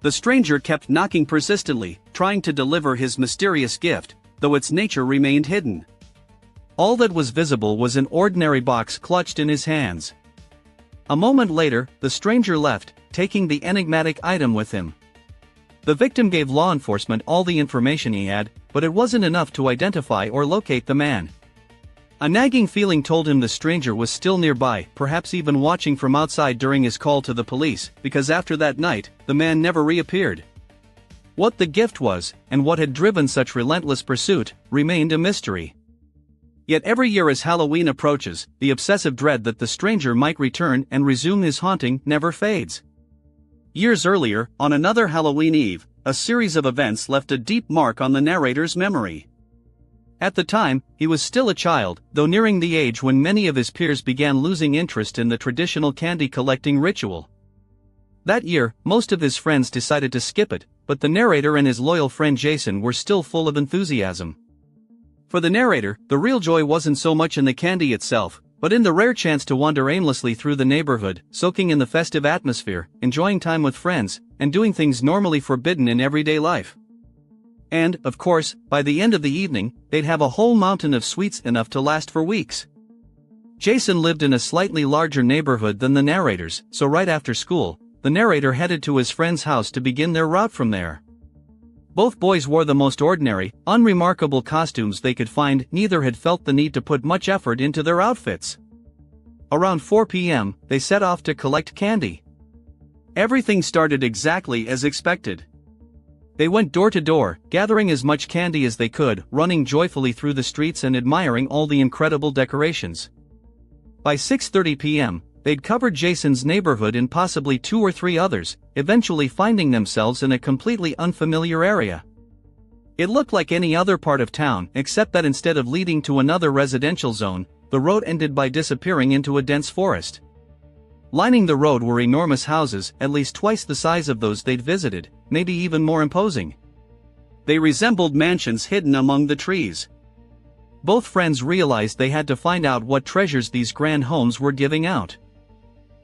The stranger kept knocking persistently, trying to deliver his mysterious gift, though its nature remained hidden. All that was visible was an ordinary box clutched in his hands. A moment later, the stranger left, taking the enigmatic item with him. The victim gave law enforcement all the information he had, but it wasn't enough to identify or locate the man. A nagging feeling told him the stranger was still nearby, perhaps even watching from outside during his call to the police, because after that night, the man never reappeared. What the gift was, and what had driven such relentless pursuit, remained a mystery. Yet every year as Halloween approaches, the obsessive dread that the stranger might return and resume his haunting never fades. Years earlier, on another Halloween Eve, a series of events left a deep mark on the narrator's memory. At the time, he was still a child, though nearing the age when many of his peers began losing interest in the traditional candy collecting ritual. That year, most of his friends decided to skip it, but the narrator and his loyal friend Jason were still full of enthusiasm. For the narrator, the real joy wasn't so much in the candy itself, but in the rare chance to wander aimlessly through the neighborhood, soaking in the festive atmosphere, enjoying time with friends, and doing things normally forbidden in everyday life. And, of course, by the end of the evening, they'd have a whole mountain of sweets enough to last for weeks. Jason lived in a slightly larger neighborhood than the narrator's, so right after school, the narrator headed to his friend's house to begin their route from there. Both boys wore the most ordinary, unremarkable costumes they could find. Neither had felt the need to put much effort into their outfits. Around 4 p.m., they set off to collect candy. Everything started exactly as expected. They went door to door, gathering as much candy as they could, running joyfully through the streets and admiring all the incredible decorations. By 6:30 p.m., they'd covered Jason's neighborhood and possibly 2 or 3 others, eventually finding themselves in a completely unfamiliar area. It looked like any other part of town, except that instead of leading to another residential zone, the road ended by disappearing into a dense forest. Lining the road were enormous houses, at least twice the size of those they'd visited, maybe even more imposing. They resembled mansions hidden among the trees. Both friends realized they had to find out what treasures these grand homes were giving out.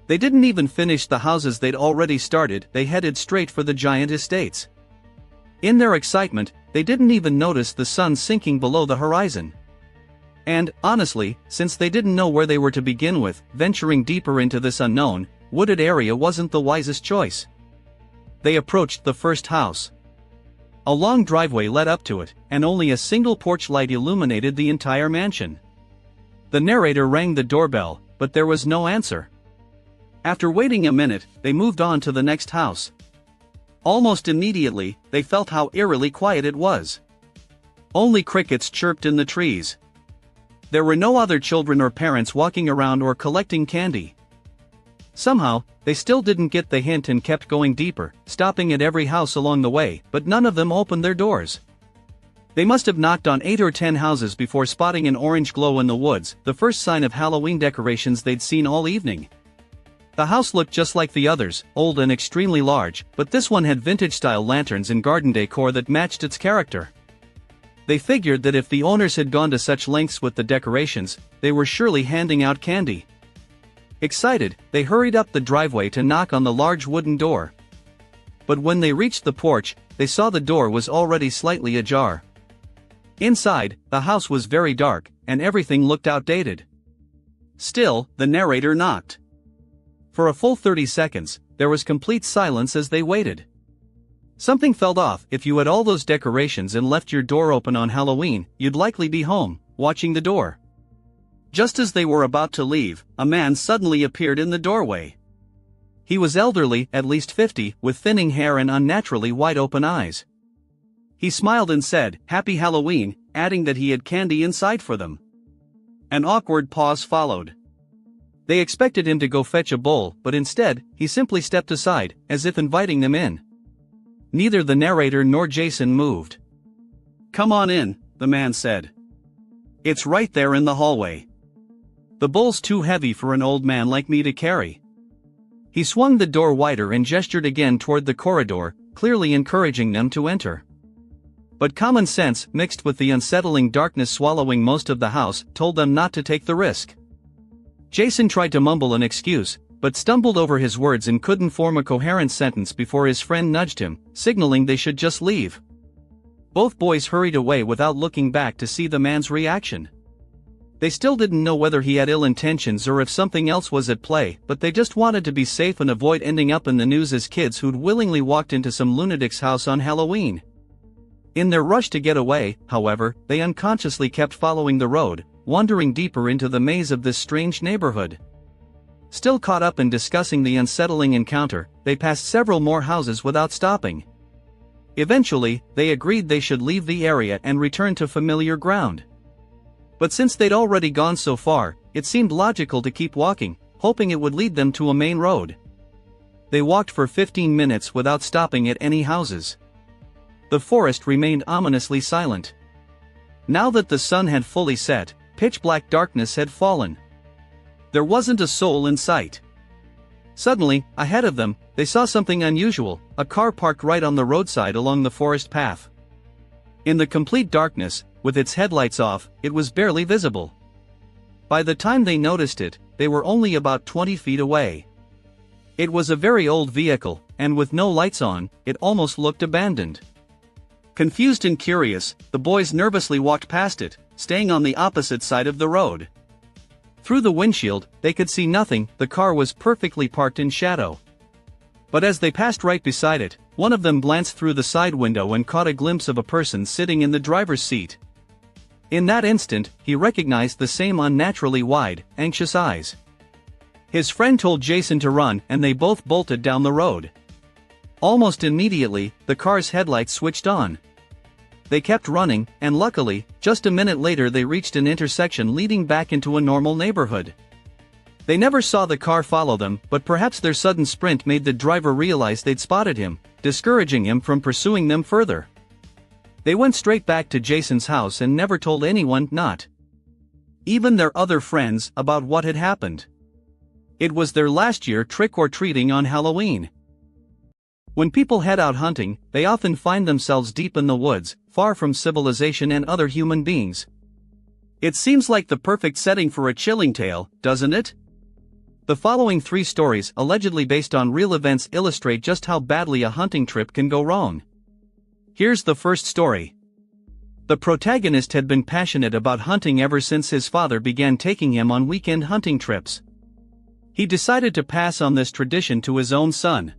They didn't even finish the houses they'd already started, they headed straight for the giant estates. In their excitement, they didn't even notice the sun sinking below the horizon. And, honestly, since they didn't know where they were to begin with, venturing deeper into this unknown, wooded area wasn't the wisest choice. They approached the first house. A long driveway led up to it, and only a single porch light illuminated the entire mansion. The narrator rang the doorbell, but there was no answer. After waiting a minute, they moved on to the next house. Almost immediately, they felt how eerily quiet it was. Only crickets chirped in the trees. There were no other children or parents walking around or collecting candy. Somehow, they still didn't get the hint and kept going deeper, stopping at every house along the way, but none of them opened their doors. They must have knocked on 8 or 10 houses before spotting an orange glow in the woods, the first sign of Halloween decorations they'd seen all evening. The house looked just like the others, old and extremely large, but this one had vintage-style lanterns and garden decor that matched its character. They figured that if the owners had gone to such lengths with the decorations, they were surely handing out candy. Excited, they hurried up the driveway to knock on the large wooden door. But when they reached the porch, they saw the door was already slightly ajar. Inside, the house was very dark, and everything looked outdated. Still, the narrator knocked. For a full 30 seconds, there was complete silence as they waited. Something felt off. If you had all those decorations and left your door open on Halloween, you'd likely be home, watching the door. Just as they were about to leave, a man suddenly appeared in the doorway. He was elderly, at least 50, with thinning hair and unnaturally wide-open eyes. He smiled and said, "Happy Halloween," adding that he had candy inside for them. An awkward pause followed. They expected him to go fetch a bowl, but instead, he simply stepped aside, as if inviting them in. Neither the narrator nor Jason moved. "Come on in," the man said. "It's right there in the hallway. The bowl's too heavy for an old man like me to carry." He swung the door wider and gestured again toward the corridor, clearly encouraging them to enter. But common sense, mixed with the unsettling darkness swallowing most of the house, told them not to take the risk. Jason tried to mumble an excuse, but stumbled over his words and couldn't form a coherent sentence before his friend nudged him, signaling they should just leave. Both boys hurried away without looking back to see the man's reaction. They still didn't know whether he had ill intentions or if something else was at play, but they just wanted to be safe and avoid ending up in the news as kids who'd willingly walked into some lunatic's house on Halloween. In their rush to get away, however, they unconsciously kept following the road, wandering deeper into the maze of this strange neighborhood. Still caught up in discussing the unsettling encounter, they passed several more houses without stopping. Eventually, they agreed they should leave the area and return to familiar ground. But since they'd already gone so far, it seemed logical to keep walking, hoping it would lead them to a main road. They walked for 15 minutes without stopping at any houses. The forest remained ominously silent. Now that the sun had fully set, pitch-black darkness had fallen. There wasn't a soul in sight. Suddenly, ahead of them, they saw something unusual, a car parked right on the roadside along the forest path. In the complete darkness, with its headlights off, it was barely visible. By the time they noticed it, they were only about 20 feet away. It was a very old vehicle, and with no lights on, it almost looked abandoned. Confused and curious, the boys nervously walked past it, staying on the opposite side of the road. Through the windshield, they could see nothing. The car was perfectly parked in shadow. But as they passed right beside it, one of them glanced through the side window and caught a glimpse of a person sitting in the driver's seat. In that instant, he recognized the same unnaturally wide, anxious eyes. His friend told Jason to run, and they both bolted down the road. Almost immediately, the car's headlights switched on. They kept running, and luckily, just a minute later they reached an intersection leading back into a normal neighborhood. They never saw the car follow them, but perhaps their sudden sprint made the driver realize they'd spotted him, discouraging him from pursuing them further. They went straight back to Jason's house and never told anyone, not even their other friends, about what had happened. It was their last year trick-or-treating on Halloween. When people head out hunting, they often find themselves deep in the woods, far from civilization and other human beings. It seems like the perfect setting for a chilling tale, doesn't it? The following 3 stories, allegedly based on real events, illustrate just how badly a hunting trip can go wrong. Here's the first story. The protagonist had been passionate about hunting ever since his father began taking him on weekend hunting trips. He decided to pass on this tradition to his own son.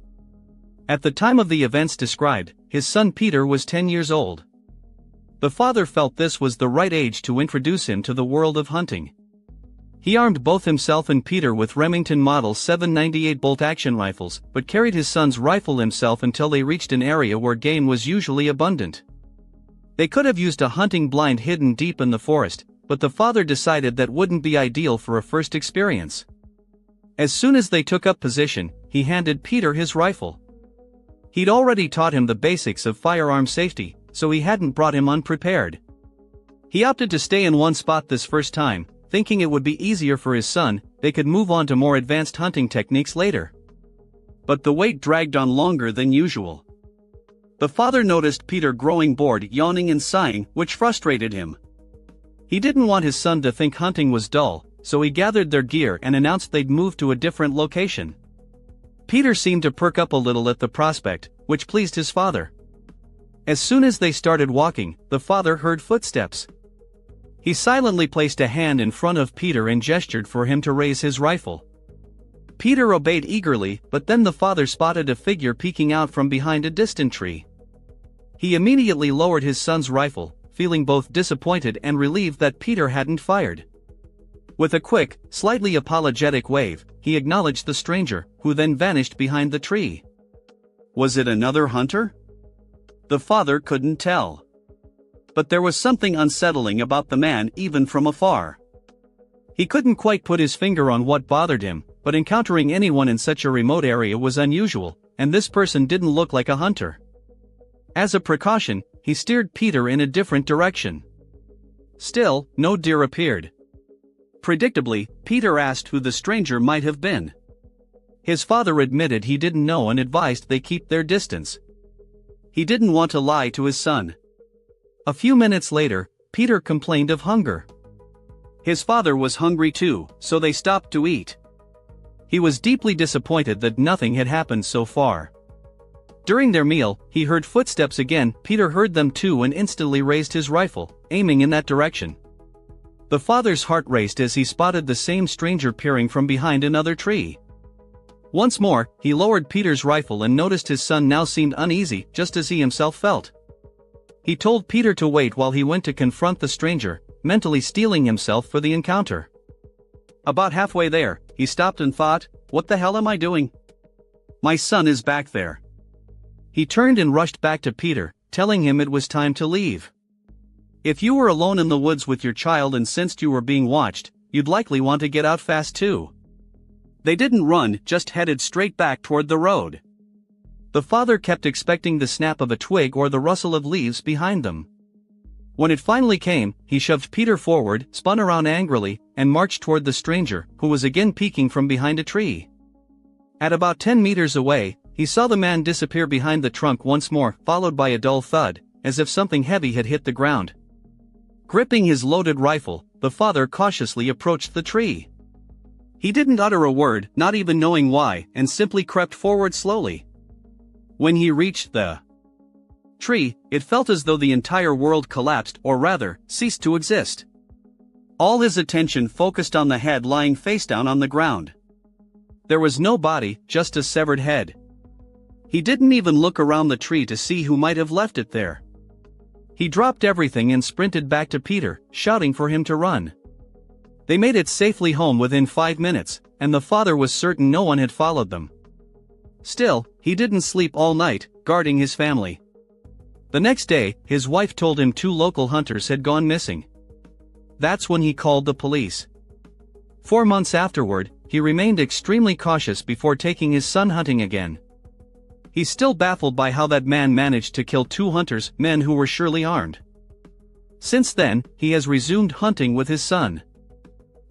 At the time of the events described, his son Peter was 10 years old. The father felt this was the right age to introduce him to the world of hunting. He armed both himself and Peter with Remington Model 798 bolt-action rifles, but carried his son's rifle himself until they reached an area where game was usually abundant. They could have used a hunting blind hidden deep in the forest, but the father decided that wouldn't be ideal for a first experience. As soon as they took up position, he handed Peter his rifle. He'd already taught him the basics of firearm safety, so he hadn't brought him unprepared. He opted to stay in one spot this first time, thinking it would be easier for his son, they could move on to more advanced hunting techniques later. But the wait dragged on longer than usual. The father noticed Peter growing bored, yawning and sighing, which frustrated him. He didn't want his son to think hunting was dull, so he gathered their gear and announced they'd move to a different location. Peter seemed to perk up a little at the prospect, which pleased his father. As soon as they started walking, the father heard footsteps. He silently placed a hand in front of Peter and gestured for him to raise his rifle. Peter obeyed eagerly, but then the father spotted a figure peeking out from behind a distant tree. He immediately lowered his son's rifle, feeling both disappointed and relieved that Peter hadn't fired. With a quick, slightly apologetic wave, he acknowledged the stranger, who then vanished behind the tree. Was it another hunter? The father couldn't tell. But there was something unsettling about the man even from afar. He couldn't quite put his finger on what bothered him, but encountering anyone in such a remote area was unusual, and this person didn't look like a hunter. As a precaution, he steered Peter in a different direction. Still, no deer appeared. Predictably, Peter asked who the stranger might have been. His father admitted he didn't know and advised they keep their distance. He didn't want to lie to his son. A few minutes later, Peter complained of hunger. His father was hungry too, so they stopped to eat. He was deeply disappointed that nothing had happened so far. During their meal, he heard footsteps again. Peter heard them too and instantly raised his rifle, aiming in that direction. The father's heart raced as he spotted the same stranger peering from behind another tree. Once more, he lowered Peter's rifle and noticed his son now seemed uneasy, just as he himself felt. He told Peter to wait while he went to confront the stranger, mentally steeling himself for the encounter. About halfway there, he stopped and thought, "What the hell am I doing? My son is back there." He turned and rushed back to Peter, telling him it was time to leave. If you were alone in the woods with your child and sensed you were being watched, you'd likely want to get out fast too. They didn't run, just headed straight back toward the road. The father kept expecting the snap of a twig or the rustle of leaves behind them. When it finally came, he shoved Peter forward, spun around angrily, and marched toward the stranger, who was again peeking from behind a tree. At about 10 meters away, he saw the man disappear behind the trunk once more, followed by a dull thud, as if something heavy had hit the ground. Gripping his loaded rifle, the father cautiously approached the tree. He didn't utter a word, not even knowing why, and simply crept forward slowly. When he reached the tree, it felt as though the entire world collapsed, or rather, ceased to exist. All his attention focused on the head lying face down on the ground. There was no body, just a severed head. He didn't even look around the tree to see who might have left it there. He dropped everything and sprinted back to Peter, shouting for him to run. They made it safely home within 5 minutes, and the father was certain no one had followed them. Still, he didn't sleep all night, guarding his family. The next day, his wife told him 2 local hunters had gone missing. That's when he called the police. 4 months afterward, he remained extremely cautious before taking his son hunting again. He's still baffled by how that man managed to kill 2 hunters, men who were surely armed. Since then, he has resumed hunting with his son.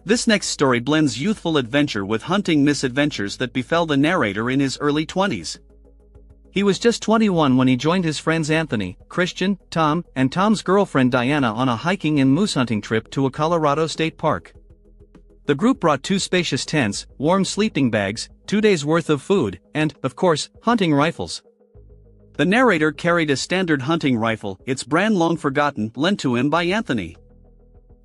This next story blends youthful adventure with hunting misadventures that befell the narrator in his early 20s. He was just 21 when he joined his friends Anthony, Christian, Tom, and Tom's girlfriend Diana on a hiking and moose hunting trip to a Colorado state park. The group brought 2 spacious tents, warm sleeping bags, 2 days' worth of food, and, of course, hunting rifles. The narrator carried a standard hunting rifle, its brand long forgotten, lent to him by Anthony.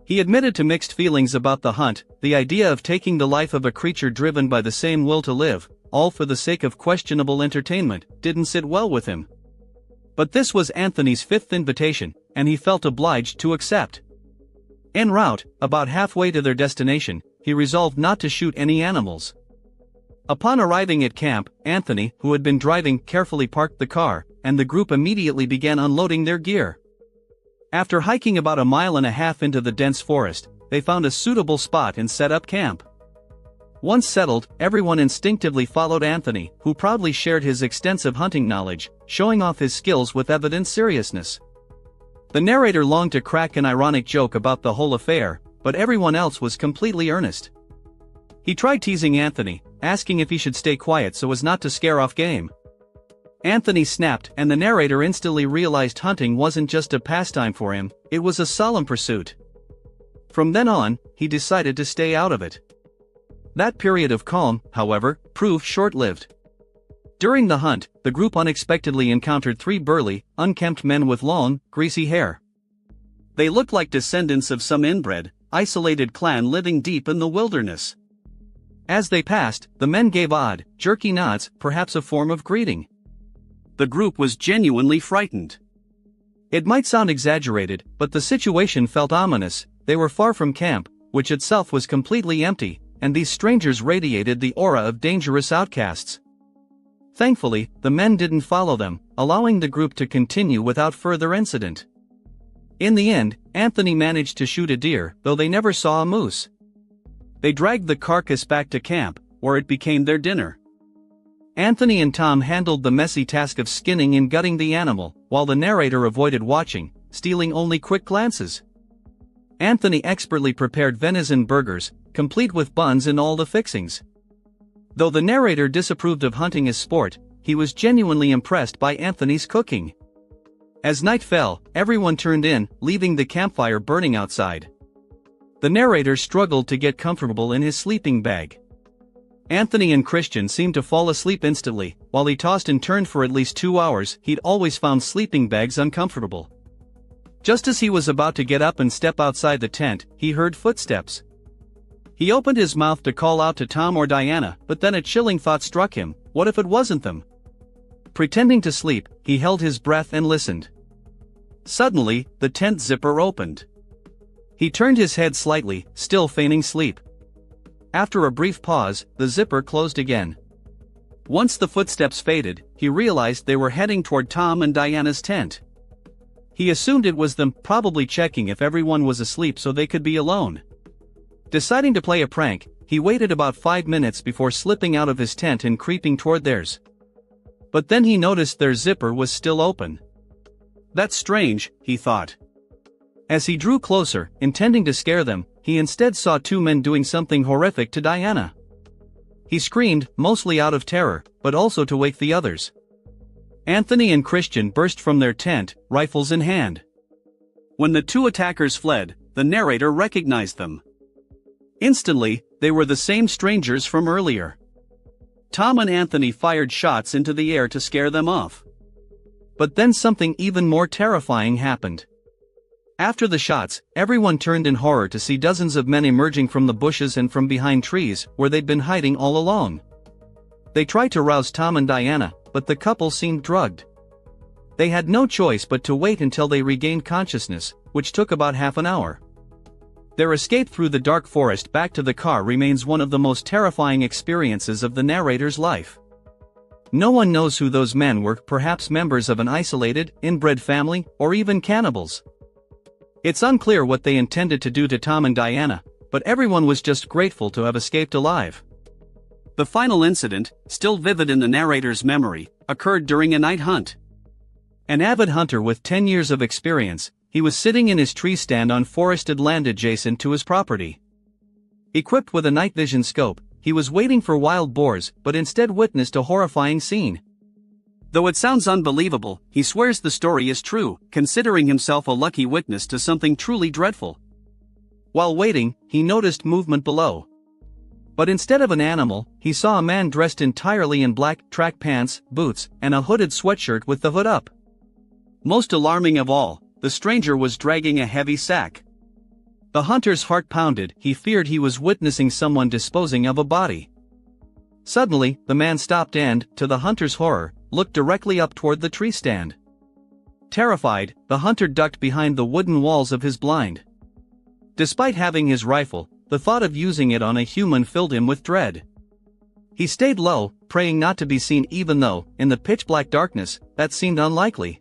He admitted to mixed feelings about the hunt. The idea of taking the life of a creature driven by the same will to live, all for the sake of questionable entertainment, didn't sit well with him. But this was Anthony's 5th invitation, and he felt obliged to accept. En route, about halfway to their destination, he resolved not to shoot any animals. Upon arriving at camp, Anthony, who had been driving, carefully parked the car, and the group immediately began unloading their gear. After hiking about 1.5 miles into the dense forest, they found a suitable spot and set up camp. Once settled, everyone instinctively followed Anthony, who proudly shared his extensive hunting knowledge, showing off his skills with evident seriousness. The narrator longed to crack an ironic joke about the whole affair, but everyone else was completely earnest. He tried teasing Anthony, asking if he should stay quiet so as not to scare off game. Anthony snapped, and the narrator instantly realized hunting wasn't just a pastime for him, it was a solemn pursuit. From then on, he decided to stay out of it. That period of calm, however, proved short-lived. During the hunt, the group unexpectedly encountered 3 burly, unkempt men with long, greasy hair. They looked like descendants of some inbred, isolated clan living deep in the wilderness. As they passed, the men gave odd, jerky nods, perhaps a form of greeting. The group was genuinely frightened. It might sound exaggerated, but the situation felt ominous. They were far from camp, which itself was completely empty, and these strangers radiated the aura of dangerous outcasts. Thankfully, the men didn't follow them, allowing the group to continue without further incident. In the end, Anthony managed to shoot a deer, though they never saw a moose. They dragged the carcass back to camp, where it became their dinner. Anthony and Tom handled the messy task of skinning and gutting the animal, while the narrator avoided watching, stealing only quick glances. Anthony expertly prepared venison burgers, complete with buns and all the fixings. Though the narrator disapproved of hunting as sport, he was genuinely impressed by Anthony's cooking. As night fell, everyone turned in, leaving the campfire burning outside. The narrator struggled to get comfortable in his sleeping bag. Anthony and Christian seemed to fall asleep instantly. While he tossed and turned for at least 2 hours, he'd always found sleeping bags uncomfortable. Just as he was about to get up and step outside the tent, he heard footsteps. He opened his mouth to call out to Tom or Diana, but then a chilling thought struck him: what if it wasn't them? Pretending to sleep, he held his breath and listened. Suddenly, the tent zipper opened. He turned his head slightly, still feigning sleep. After a brief pause, the zipper closed again. Once the footsteps faded, he realized they were heading toward Tom and Diana's tent. He assumed it was them, probably checking if everyone was asleep so they could be alone. Deciding to play a prank, he waited about 5 minutes before slipping out of his tent and creeping toward theirs. But then he noticed their zipper was still open. That's strange, he thought. As he drew closer, intending to scare them, he instead saw 2 men doing something horrific to Diana. He screamed, mostly out of terror, but also to wake the others. Anthony and Christian burst from their tent, rifles in hand. When the 2 attackers fled, the narrator recognized them. Instantly, they were the same strangers from earlier. Tom and Anthony fired shots into the air to scare them off. But then something even more terrifying happened. After the shots, everyone turned in horror to see dozens of men emerging from the bushes and from behind trees, where they'd been hiding all along. They tried to rouse Tom and Diana, but the couple seemed drugged. They had no choice but to wait until they regained consciousness, which took about half an hour. Their escape through the dark forest back to the car remains one of the most terrifying experiences of the narrator's life. No one knows who those men were, perhaps members of an isolated, inbred family, or even cannibals. It's unclear what they intended to do to Tom and Diana, but everyone was just grateful to have escaped alive. The final incident, still vivid in the narrator's memory, occurred during a night hunt. An avid hunter with 10 years of experience, he was sitting in his tree stand on forested land adjacent to his property. Equipped with a night vision scope, he was waiting for wild boars, but instead witnessed a horrifying scene. Though it sounds unbelievable, he swears the story is true, considering himself a lucky witness to something truly dreadful. While waiting, he noticed movement below. But instead of an animal, he saw a man dressed entirely in black, track pants, boots, and a hooded sweatshirt with the hood up. Most alarming of all, the stranger was dragging a heavy sack. The hunter's heart pounded. He feared he was witnessing someone disposing of a body. Suddenly, the man stopped and, to the hunter's horror, looked directly up toward the tree stand. Terrified, the hunter ducked behind the wooden walls of his blind. Despite having his rifle, the thought of using it on a human filled him with dread. He stayed low, praying not to be seen even though, in the pitch-black darkness, that seemed unlikely.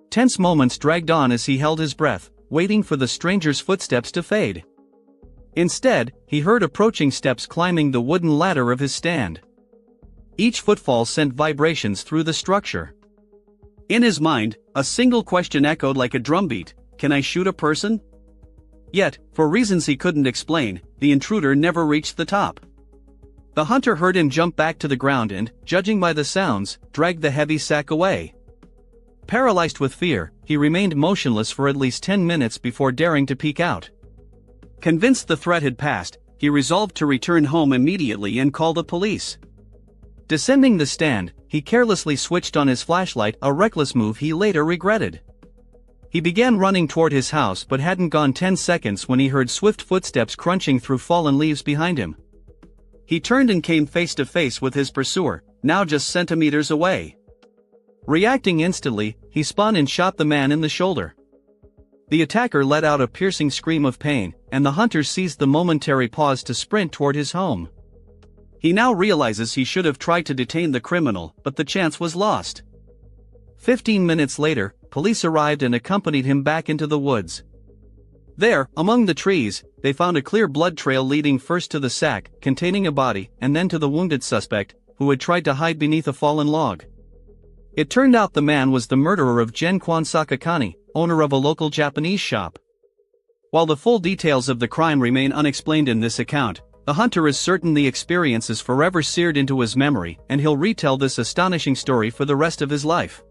Tense moments dragged on as he held his breath, waiting for the stranger's footsteps to fade. Instead, he heard approaching steps climbing the wooden ladder of his stand. Each footfall sent vibrations through the structure. In his mind, a single question echoed like a drumbeat: "Can I shoot a person?" Yet, for reasons he couldn't explain, the intruder never reached the top. The hunter heard him jump back to the ground and, judging by the sounds, dragged the heavy sack away. Paralyzed with fear, he remained motionless for at least 10 minutes before daring to peek out. Convinced the threat had passed, he resolved to return home immediately and call the police. Descending the stand, he carelessly switched on his flashlight, a reckless move he later regretted. He began running toward his house but hadn't gone 10 seconds when he heard swift footsteps crunching through fallen leaves behind him. He turned and came face to face with his pursuer, now just centimeters away. Reacting instantly, he spun and shot the man in the shoulder. The attacker let out a piercing scream of pain, and the hunter seized the momentary pause to sprint toward his home. He now realizes he should have tried to detain the criminal, but the chance was lost. 15 minutes later, police arrived and accompanied him back into the woods. There, among the trees, they found a clear blood trail leading first to the sack containing a body and then to the wounded suspect, who had tried to hide beneath a fallen log. It turned out the man was the murderer of Gen-Kwan Sakakani, owner of a local Japanese shop. While the full details of the crime remain unexplained in this account, the hunter is certain the experience is forever seared into his memory, and he'll retell this astonishing story for the rest of his life.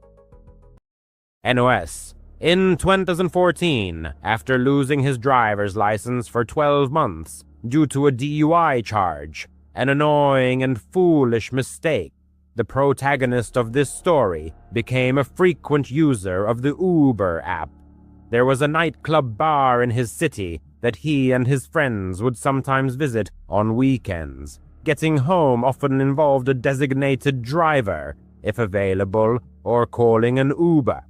NOS. In 2014, after losing his driver's license for 12 months due to a DUI charge, an annoying and foolish mistake, the protagonist of this story became a frequent user of the Uber app. There was a nightclub bar in his city that he and his friends would sometimes visit on weekends. Getting home often involved a designated driver, if available, or calling an Uber.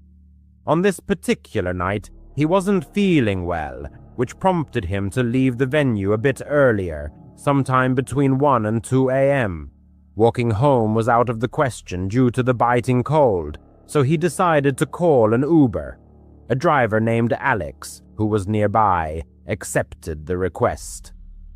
On this particular night, he wasn't feeling well, which prompted him to leave the venue a bit earlier, sometime between 1 and 2 a.m. Walking home was out of the question due to the biting cold, so he decided to call an Uber. A driver named Alex, who was nearby, accepted the request.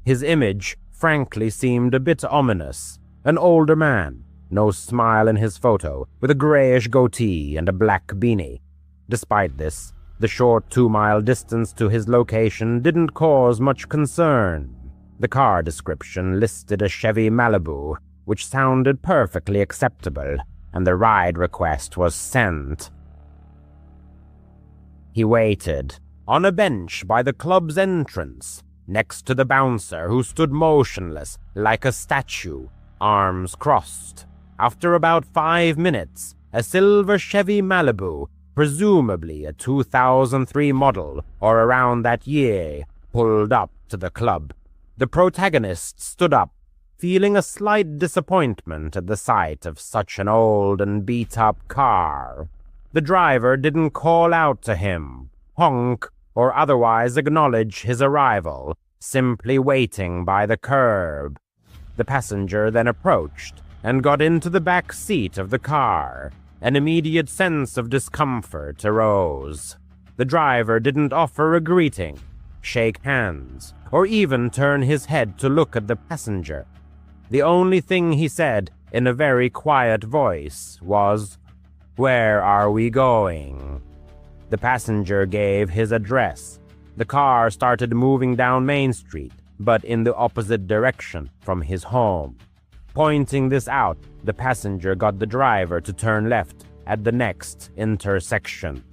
His image, frankly, seemed a bit ominous. An older man, no smile in his photo, with a grayish goatee and a black beanie. Despite this, the short 2-mile distance to his location didn't cause much concern. The car description listed a Chevy Malibu, which sounded perfectly acceptable, and the ride request was sent. He waited, on a bench by the club's entrance, next to the bouncer who stood motionless, like a statue, arms crossed. After about 5 minutes, a silver Chevy Malibu, presumably a 2003 model or around that year, pulled up to the club. The protagonist stood up, feeling a slight disappointment at the sight of such an old and beat-up car. The driver didn't call out to him, honk, or otherwise acknowledge his arrival, simply waiting by the curb. The passenger then approached and got into the back seat of the car. An immediate sense of discomfort arose. The driver didn't offer a greeting, shake hands, or even turn his head to look at the passenger. The only thing he said, in a very quiet voice, was, "Where are we going?" The passenger gave his address. The car started moving down Main Street, but in the opposite direction from his home. Pointing this out, the passenger got the driver to turn left at the next intersection.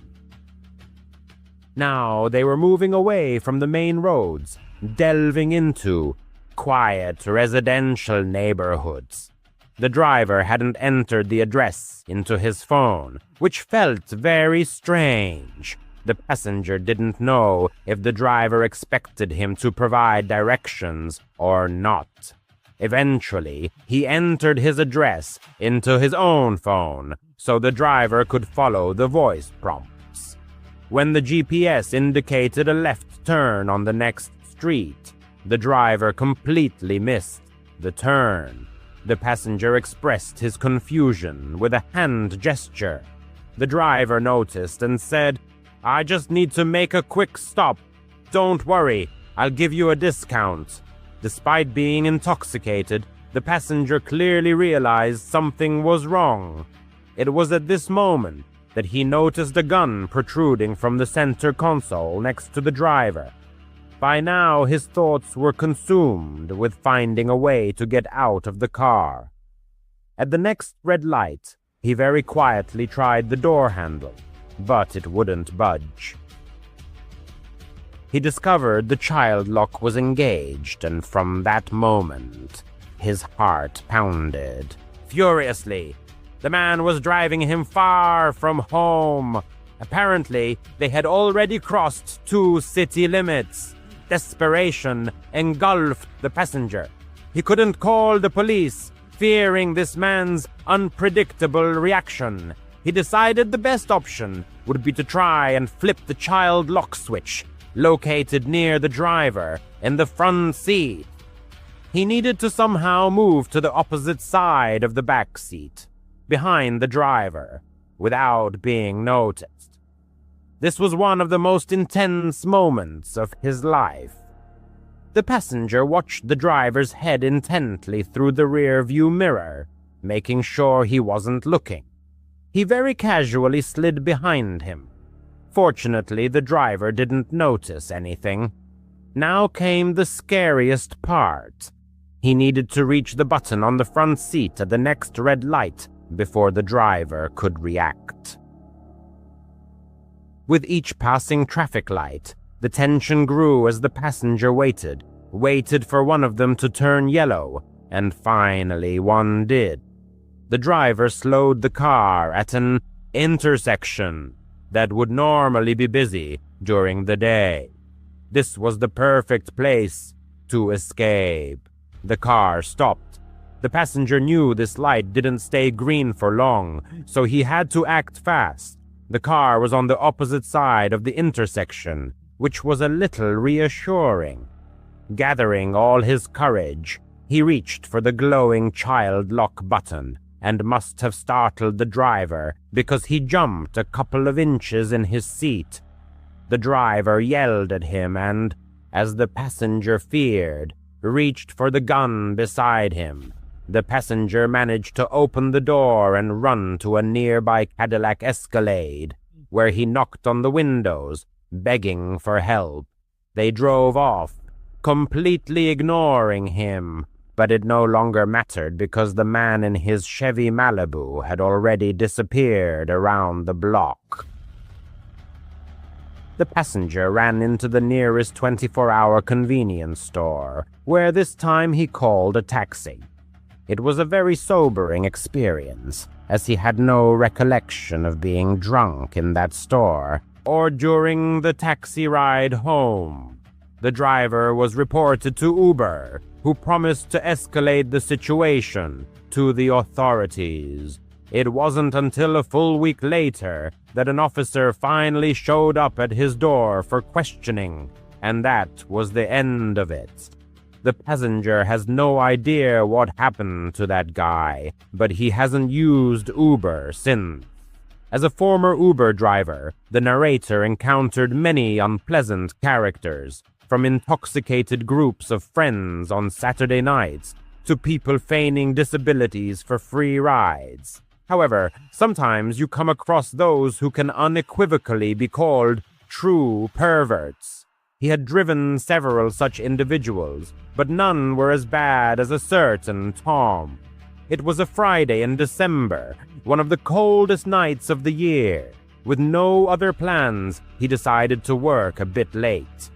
Now they were moving away from the main roads, delving into quiet residential neighborhoods. The driver hadn't entered the address into his phone, which felt very strange. The passenger didn't know if the driver expected him to provide directions or not. Eventually, he entered his address into his own phone so the driver could follow the voice prompts. When the GPS indicated a left turn on the next street. The driver completely missed the turn. The passenger expressed his confusion with a hand gesture. The driver noticed and said, "I just need to make a quick stop. Don't worry, I'll give you a discount." Despite being intoxicated, the passenger clearly realized something was wrong. It was at this moment that he noticed a gun protruding from the center console next to the driver. By now, his thoughts were consumed with finding a way to get out of the car. At the next red light, he very quietly tried the door handle, but it wouldn't budge. He discovered the child lock was engaged, and from that moment, his heart pounded furiously. The man was driving him far from home. Apparently, they had already crossed 2 city limits. Desperation engulfed the passenger. He couldn't call the police, fearing this man's unpredictable reaction. He decided the best option would be to try and flip the child lock switch, located near the driver in the front seat. He needed to somehow move to the opposite side of the back seat, behind the driver, without being noticed. This was one of the most intense moments of his life. The passenger watched the driver's head intently through the rear-view mirror, making sure he wasn't looking. He very casually slid behind him. Fortunately, the driver didn't notice anything. Now came the scariest part. He needed to reach the button on the front seat at the next red light before the driver could react. With each passing traffic light, the tension grew as the passenger waited for one of them to turn yellow, and finally one did. The driver slowed the car at an intersection that would normally be busy during the day. This was the perfect place to escape. The car stopped. The passenger knew this light didn't stay green for long, so he had to act fast. The car was on the opposite side of the intersection, which was a little reassuring. Gathering all his courage, he reached for the glowing child lock button and must have startled the driver because he jumped a couple of inches in his seat. The driver yelled at him and, as the passenger feared, reached for the gun beside him. The passenger managed to open the door and run to a nearby Cadillac Escalade, where he knocked on the windows, begging for help. They drove off, completely ignoring him, but it no longer mattered because the man in his Chevy Malibu had already disappeared around the block. The passenger ran into the nearest 24-hour convenience store, where this time he called a taxi. It was a very sobering experience, as he had no recollection of being drunk in that store or during the taxi ride home. The driver was reported to Uber, who promised to escalate the situation to the authorities. It wasn't until a full week later that an officer finally showed up at his door for questioning, and that was the end of it. The passenger has no idea what happened to that guy, but he hasn't used Uber since. As a former Uber driver, the narrator encountered many unpleasant characters, from intoxicated groups of friends on Saturday nights to people feigning disabilities for free rides. However, sometimes you come across those who can unequivocally be called true perverts. He had driven several such individuals, but none were as bad as a certain Tom. It was a Friday in December, one of the coldest nights of the year. With no other plans, he decided to work a bit late.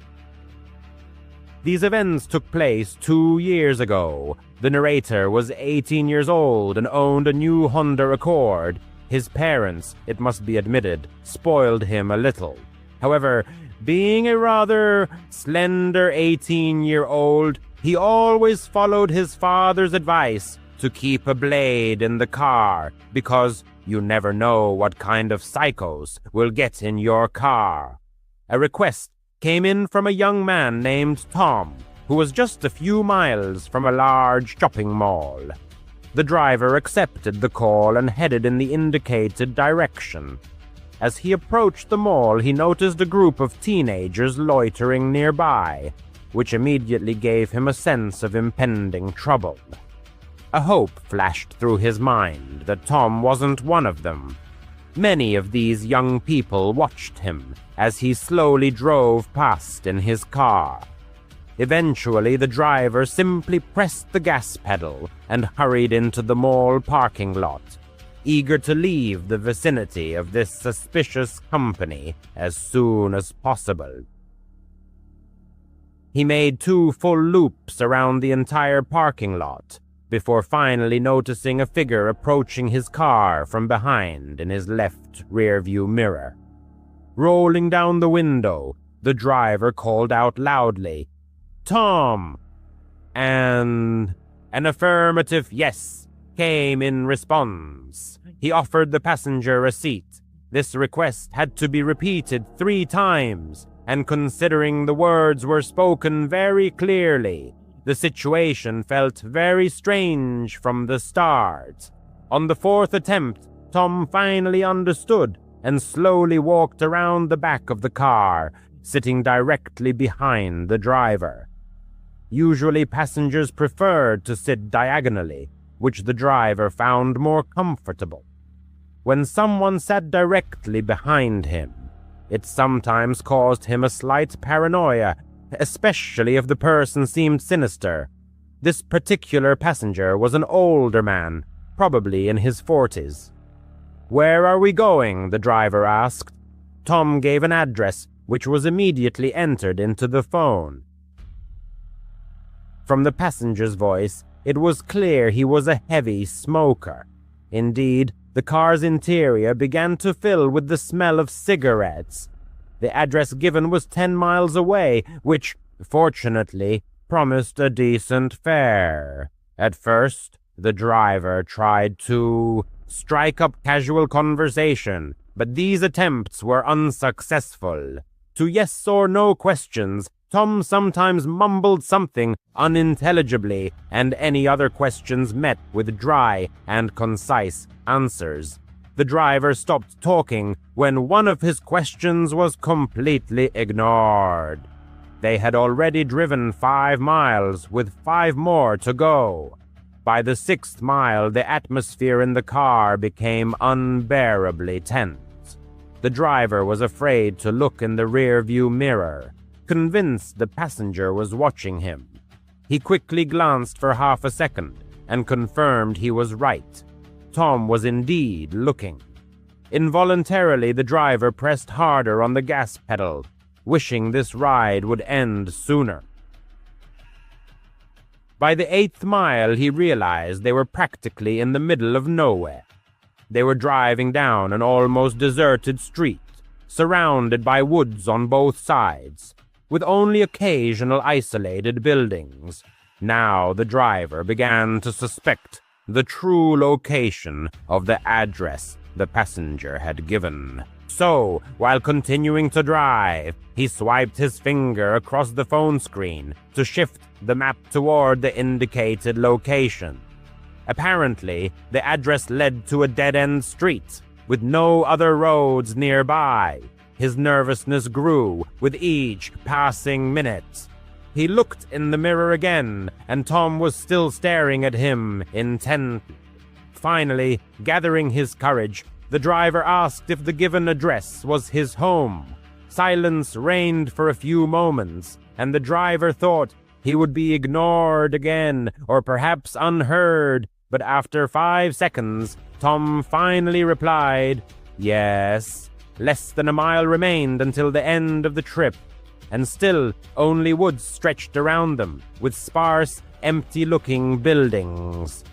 These events took place 2 years ago. The narrator was 18 years old and owned a new Honda Accord. His parents, it must be admitted, spoiled him a little. However, being a rather slender 18-year-old, he always followed his father's advice to keep a blade in the car because you never know what kind of psychos will get in your car. A request came in from a young man named Tom, who was just a few miles from a large shopping mall. The driver accepted the call and headed in the indicated direction. As he approached the mall, he noticed a group of teenagers loitering nearby, which immediately gave him a sense of impending trouble. A hope flashed through his mind that Tom wasn't one of them. Many of these young people watched him as he slowly drove past in his car. Eventually, the driver simply pressed the gas pedal and hurried into the mall parking lot, eager to leave the vicinity of this suspicious company as soon as possible. He made 2 full loops around the entire parking lot before finally noticing a figure approaching his car from behind in his left rearview mirror. Rolling down the window, the driver called out loudly, "Tom!" And an affirmative yes came in response. He offered the passenger a seat. This request had to be repeated 3 times, and considering the words were spoken very clearly, the situation felt very strange from the start. On the 4th attempt, Tom finally understood and slowly walked around the back of the car, sitting directly behind the driver. Usually passengers preferred to sit diagonally, which the driver found more comfortable. When someone sat directly behind him, it sometimes caused him a slight paranoia, especially if the person seemed sinister. This particular passenger was an older man, probably in his 40s. "Where are we going?" the driver asked. Tom gave an address, which was immediately entered into the phone. From the passenger's voice, it was clear he was a heavy smoker. Indeed, the car's interior began to fill with the smell of cigarettes. The address given was 10 miles away, which, fortunately, promised a decent fare. At first, the driver tried to strike up casual conversation, but these attempts were unsuccessful. To yes or no questions, Tom sometimes mumbled something unintelligibly, and any other questions met with dry and concise answers. The driver stopped talking when one of his questions was completely ignored. They had already driven 5 miles, with 5 more to go. By the 6th mile, the atmosphere in the car became unbearably tense. The driver was afraid to look in the rearview mirror, convinced the passenger was watching him. He quickly glanced for half a second and confirmed he was right. Tom was indeed looking. Involuntarily, the driver pressed harder on the gas pedal, wishing this ride would end sooner. By the 8th mile, he realized they were practically in the middle of nowhere. They were driving down an almost deserted street, surrounded by woods on both sides, with only occasional isolated buildings. Now the driver began to suspect the true location of the address the passenger had given. So, while continuing to drive, he swiped his finger across the phone screen to shift the map toward the indicated location. Apparently, the address led to a dead-end street, with no other roads nearby. His nervousness grew with each passing minute. He looked in the mirror again, and Tom was still staring at him intently. Finally, gathering his courage, the driver asked if the given address was his home. Silence reigned for a few moments, and the driver thought he would be ignored again, or perhaps unheard, but after 5 seconds, Tom finally replied, "Yes." Less than a mile remained until the end of the trip, and still only woods stretched around them, with sparse, empty-looking buildings.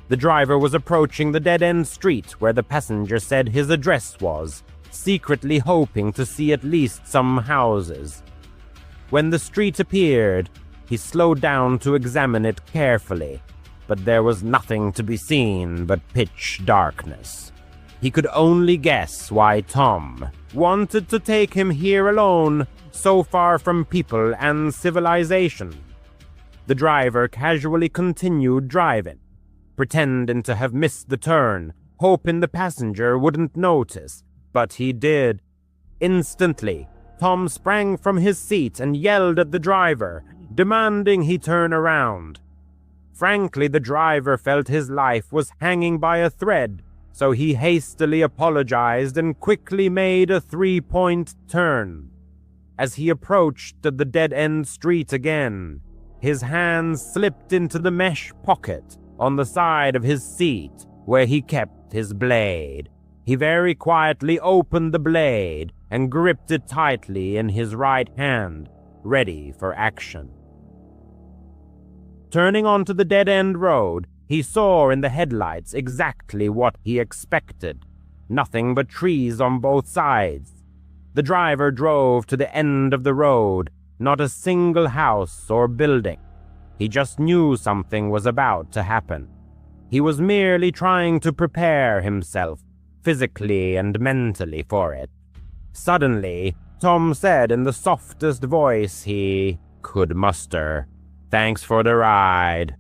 The driver was approaching the dead-end street where the passenger said his address was, secretly hoping to see at least some houses. When the street appeared, he slowed down to examine it carefully, but there was nothing to be seen but pitch darkness. He could only guess why Tom wanted to take him here alone, so far from people and civilization. The driver casually continued driving, pretending to have missed the turn, hoping the passenger wouldn't notice, but he did. Instantly, Tom sprang from his seat and yelled at the driver, demanding he turn around. Frankly, the driver felt his life was hanging by a thread, so he hastily apologized and quickly made a 3-point turn. As he approached the dead-end street again, his hands slipped into the mesh pocket on the side of his seat where he kept his blade. He very quietly opened the blade and gripped it tightly in his right hand, ready for action. Turning onto the dead-end road, he saw in the headlights exactly what he expected. Nothing but trees on both sides. The driver drove to the end of the road, not a single house or building. He just knew something was about to happen. He was merely trying to prepare himself, physically and mentally, for it. Suddenly, Tom said in the softest voice he could muster, "Thanks for the ride."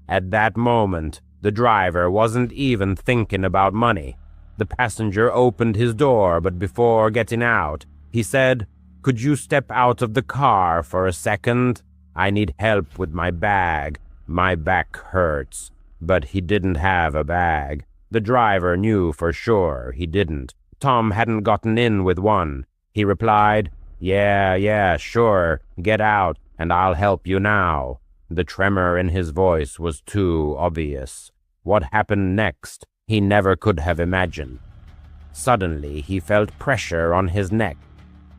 At that moment, the driver wasn't even thinking about money. The passenger opened his door, but before getting out, he said, "Could you step out of the car for a second? I need help with my bag. My back hurts." But he didn't have a bag. The driver knew for sure he didn't. Tom hadn't gotten in with one. He replied, Yeah, sure. Get out, and I'll help you now." The tremor in his voice was too obvious. What happened next, he never could have imagined. Suddenly, he felt pressure on his neck.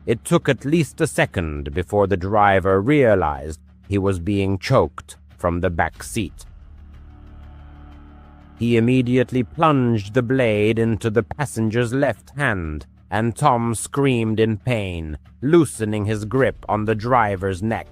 It took at least a second before the driver realized he was being choked from the back seat. He immediately plunged the blade into the passenger's left hand, and Tom screamed in pain, loosening his grip on the driver's neck.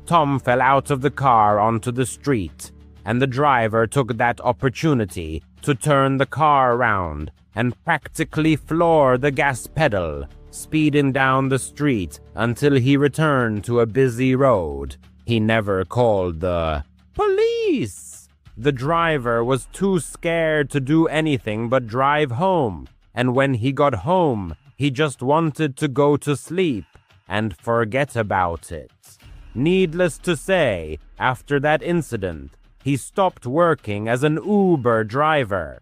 Tom fell out of the car onto the street, and the driver took that opportunity to turn the car around and practically floor the gas pedal, speeding down the street until he returned to a busy road. He never called the police. The driver was too scared to do anything but drive home, and when he got home, he just wanted to go to sleep and forget about it. Needless to say, after that incident, he stopped working as an Uber driver.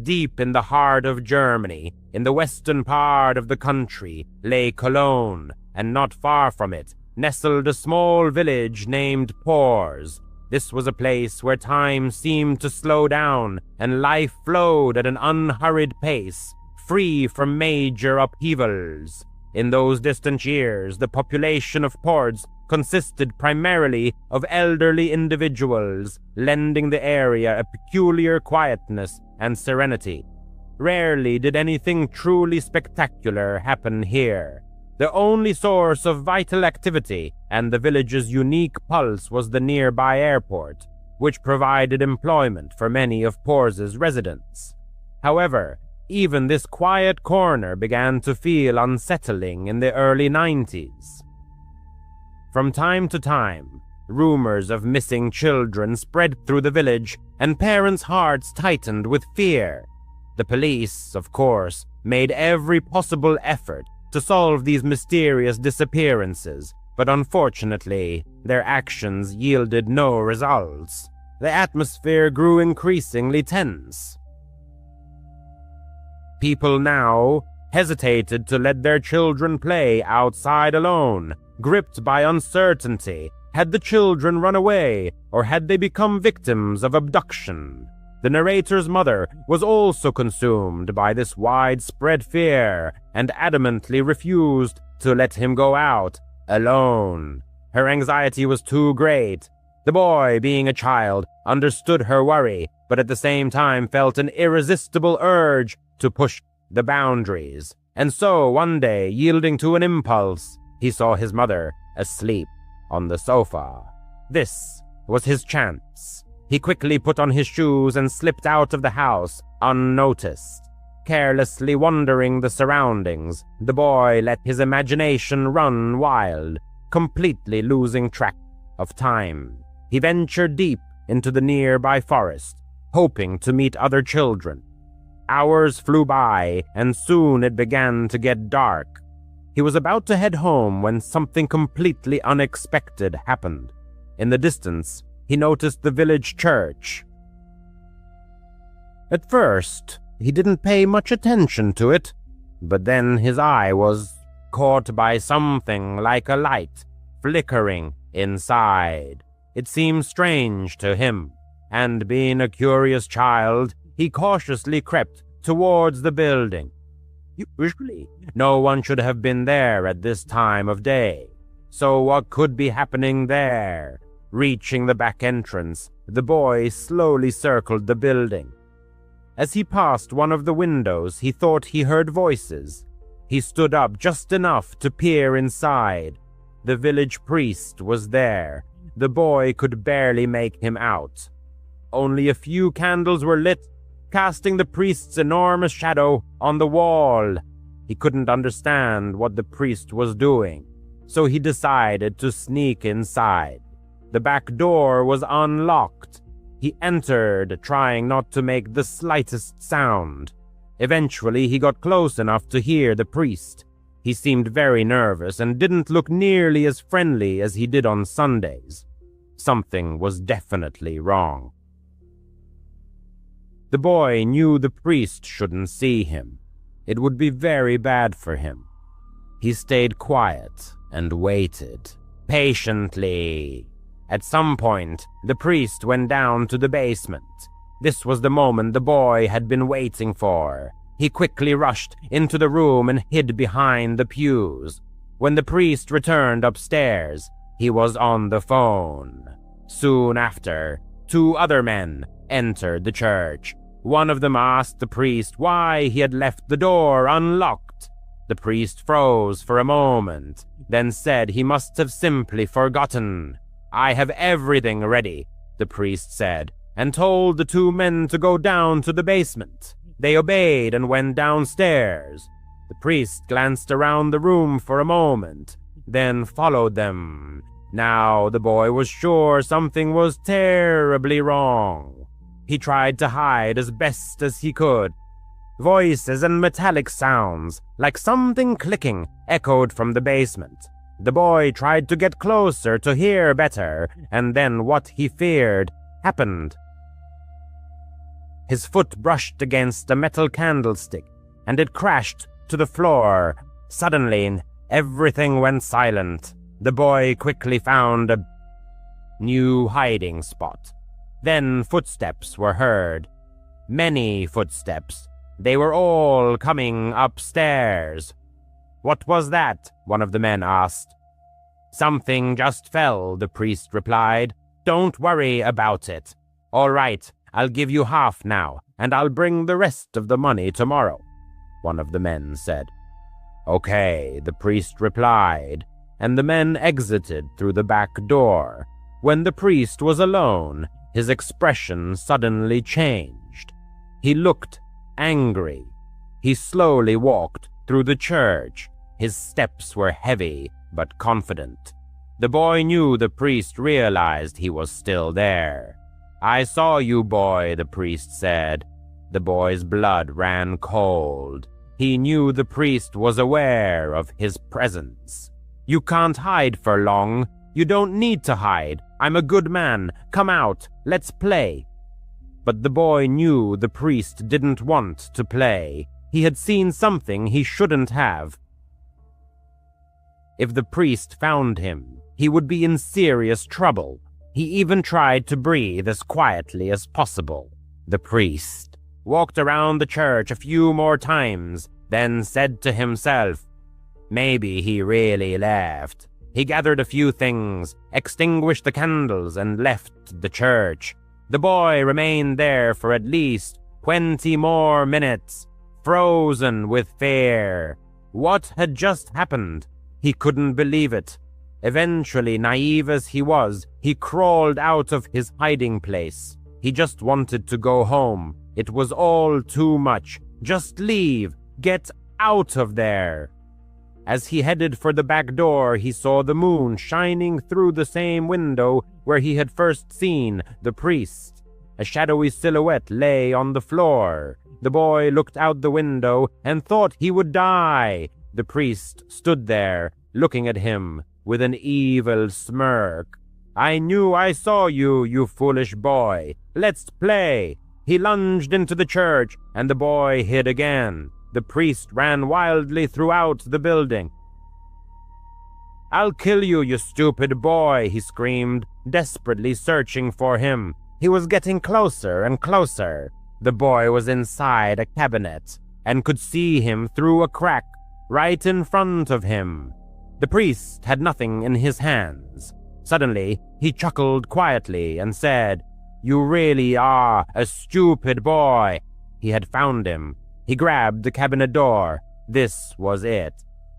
Deep in the heart of Germany, in the western part of the country, lay Cologne, and not far from it, nestled a small village named Pors. This was a place where time seemed to slow down, and life flowed at an unhurried pace, free from major upheavals. In those distant years, the population of Pors consisted primarily of elderly individuals, lending the area a peculiar quietness and serenity. Rarely did anything truly spectacular happen here. The only source of vital activity and the village's unique pulse was the nearby airport, which provided employment for many of Pors's residents. However, even this quiet corner began to feel unsettling in the early 90s. From time to time, rumors of missing children spread through the village, and parents' hearts tightened with fear. The police, of course, made every possible effort to solve these mysterious disappearances, but unfortunately, their actions yielded no results. The atmosphere grew increasingly tense. People now hesitated to let their children play outside alone, gripped by uncertainty. Had the children run away, or had they become victims of abduction? The narrator's mother was also consumed by this widespread fear and adamantly refused to let him go out alone. Her anxiety was too great. The boy, being a child, understood her worry, but at the same time felt an irresistible urge to push the boundaries. And so, one day, yielding to an impulse, he saw his mother asleep on the sofa. This was his chance. He quickly put on his shoes and slipped out of the house unnoticed. Carelessly wandering the surroundings, the boy let his imagination run wild, completely losing track of time. He ventured deep into the nearby forest, hoping to meet other children. Hours flew by, and soon it began to get dark. He was about to head home when something completely unexpected happened. In the distance, he noticed the village church. At first, he didn't pay much attention to it, but then his eye was caught by something like a light flickering inside. It seemed strange to him, and being a curious child, he cautiously crept towards the building. Usually, no one should have been there at this time of day. So what could be happening there? Reaching the back entrance, the boy slowly circled the building. As he passed one of the windows, he thought he heard voices. He stood up just enough to peer inside. The village priest was there. The boy could barely make him out. Only a few candles were lit, casting the priest's enormous shadow on the wall. He couldn't understand what the priest was doing, so he decided to sneak inside. The back door was unlocked. He entered, trying not to make the slightest sound. Eventually, he got close enough to hear the priest. He seemed very nervous and didn't look nearly as friendly as he did on Sundays. Something was definitely wrong. The boy knew the priest shouldn't see him. It would be very bad for him. He stayed quiet and waited, patiently. At some point, the priest went down to the basement. This was the moment the boy had been waiting for. He quickly rushed into the room and hid behind the pews. When the priest returned upstairs, he was on the phone. Soon after, 2 other men entered the church. One of them asked the priest why he had left the door unlocked. The priest froze for a moment, then said he must have simply forgotten. "I have everything ready," the priest said, and told the 2 men to go down to the basement. They obeyed and went downstairs. The priest glanced around the room for a moment, then followed them. Now the boy was sure something was terribly wrong. He tried to hide as best as he could. Voices and metallic sounds, like something clicking, echoed from the basement. The boy tried to get closer to hear better, and then what he feared happened. His foot brushed against a metal candlestick, and it crashed to the floor. Suddenly, everything went silent. The boy quickly found a new hiding spot. Then footsteps were heard. Many footsteps. They were all coming upstairs. "What was that?" one of the men asked. "Something just fell," the priest replied. "Don't worry about it." "All right, I'll give you half now, and I'll bring the rest of the money tomorrow," one of the men said. "Okay," the priest replied, and the men exited through the back door. When the priest was alone, his expression suddenly changed. He looked angry. He slowly walked through the church. His steps were heavy but confident. The boy knew the priest realized he was still there. "I saw you, boy," the priest said. The boy's blood ran cold. He knew the priest was aware of his presence. "You can't hide for long. You don't need to hide. I'm a good man. Come out. Let's play." But the boy knew the priest didn't want to play. He had seen something he shouldn't have. If the priest found him, he would be in serious trouble. He even tried to breathe as quietly as possible. The priest walked around the church a few more times, then said to himself, maybe he really left. He gathered a few things, extinguished the candles, and left the church. The boy remained there for at least 20 more minutes, frozen with fear. What had just happened? He couldn't believe it. Eventually, naive as he was, he crawled out of his hiding place. He just wanted to go home. It was all too much. Just leave. Get out of there. As he headed for the back door, he saw the moon shining through the same window where he had first seen the priest. A shadowy silhouette lay on the floor. The boy looked out the window and thought he would die. The priest stood there, looking at him with an evil smirk. "I knew I saw you, you foolish boy. Let's play." He lunged into the church, and the boy hid again. The priest ran wildly throughout the building. "I'll kill you, you stupid boy," he screamed, desperately searching for him. He was getting closer and closer. The boy was inside a cabinet and could see him through a crack right in front of him. The priest had nothing in his hands. Suddenly, he chuckled quietly and said, "You really are a stupid boy." He had found him. He grabbed the cabinet door. This was it.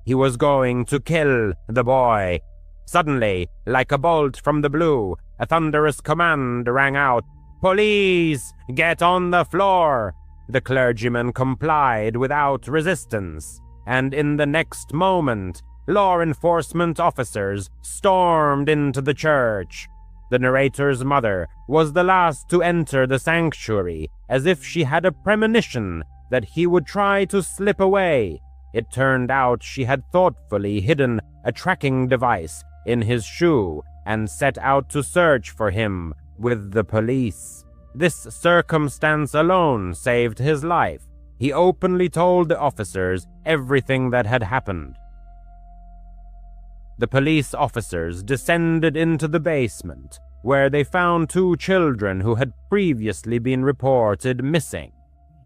He was going to kill the boy. Suddenly, like a bolt from the blue, a thunderous command rang out, "Police, get on the floor!" The clergyman complied without resistance, and in the next moment, law enforcement officers stormed into the church. The narrator's mother was the last to enter the sanctuary, as if she had a premonition that he would try to slip away. It turned out she had thoughtfully hidden a tracking device in his shoe and set out to search for him with the police. This circumstance alone saved his life. He openly told the officers everything that had happened. The police officers descended into the basement, where they found 2 children who had previously been reported missing.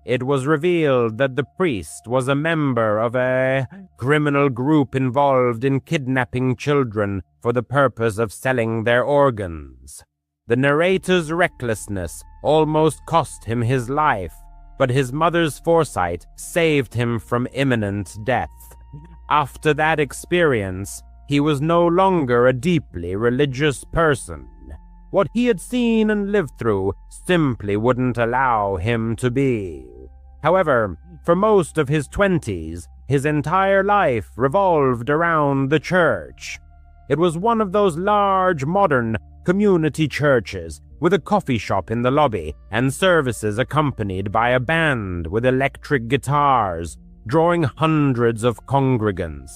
It was revealed that the priest was a member of a criminal group involved in kidnapping children for the purpose of selling their organs. The narrator's recklessness almost cost him his life, but his mother's foresight saved him from imminent death. After that experience, he was no longer a deeply religious person. What he had seen and lived through simply wouldn't allow him to be. However, for most of his 20s, his entire life revolved around the church. It was one of those large, modern community churches with a coffee shop in the lobby and services accompanied by a band with electric guitars, drawing hundreds of congregants.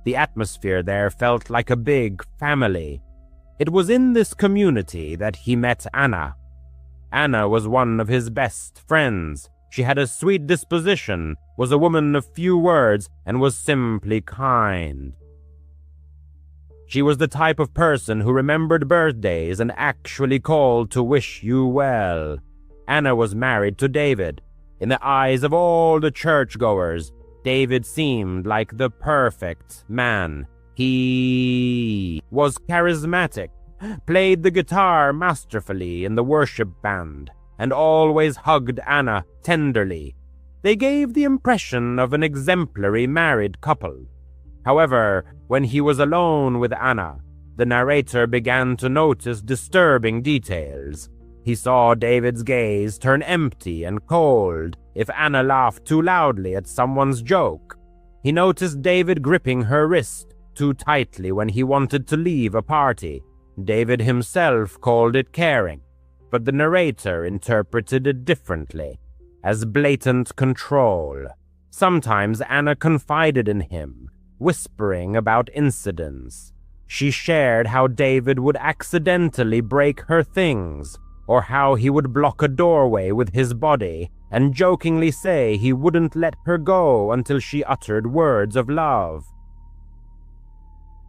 The atmosphere there felt like a big family. It was in this community that he met Anna. Anna was one of his best friends. She had a sweet disposition, was a woman of few words, and was simply kind. She was the type of person who remembered birthdays and actually called to wish you well. Anna was married to David. In the eyes of all the churchgoers, David seemed like the perfect man. He was charismatic, played the guitar masterfully in the worship band, and always hugged Anna tenderly. They gave the impression of an exemplary married couple. However, when he was alone with Anna, the narrator began to notice disturbing details. He saw David's gaze turn empty and cold if Anna laughed too loudly at someone's joke. He noticed David gripping her wrist too tightly when he wanted to leave a party. David himself called it caring, but the narrator interpreted it differently, as blatant control. Sometimes Anna confided in him, whispering about incidents. She shared how David would accidentally break her things, or how he would block a doorway with his body and jokingly say he wouldn't let her go until she uttered words of love.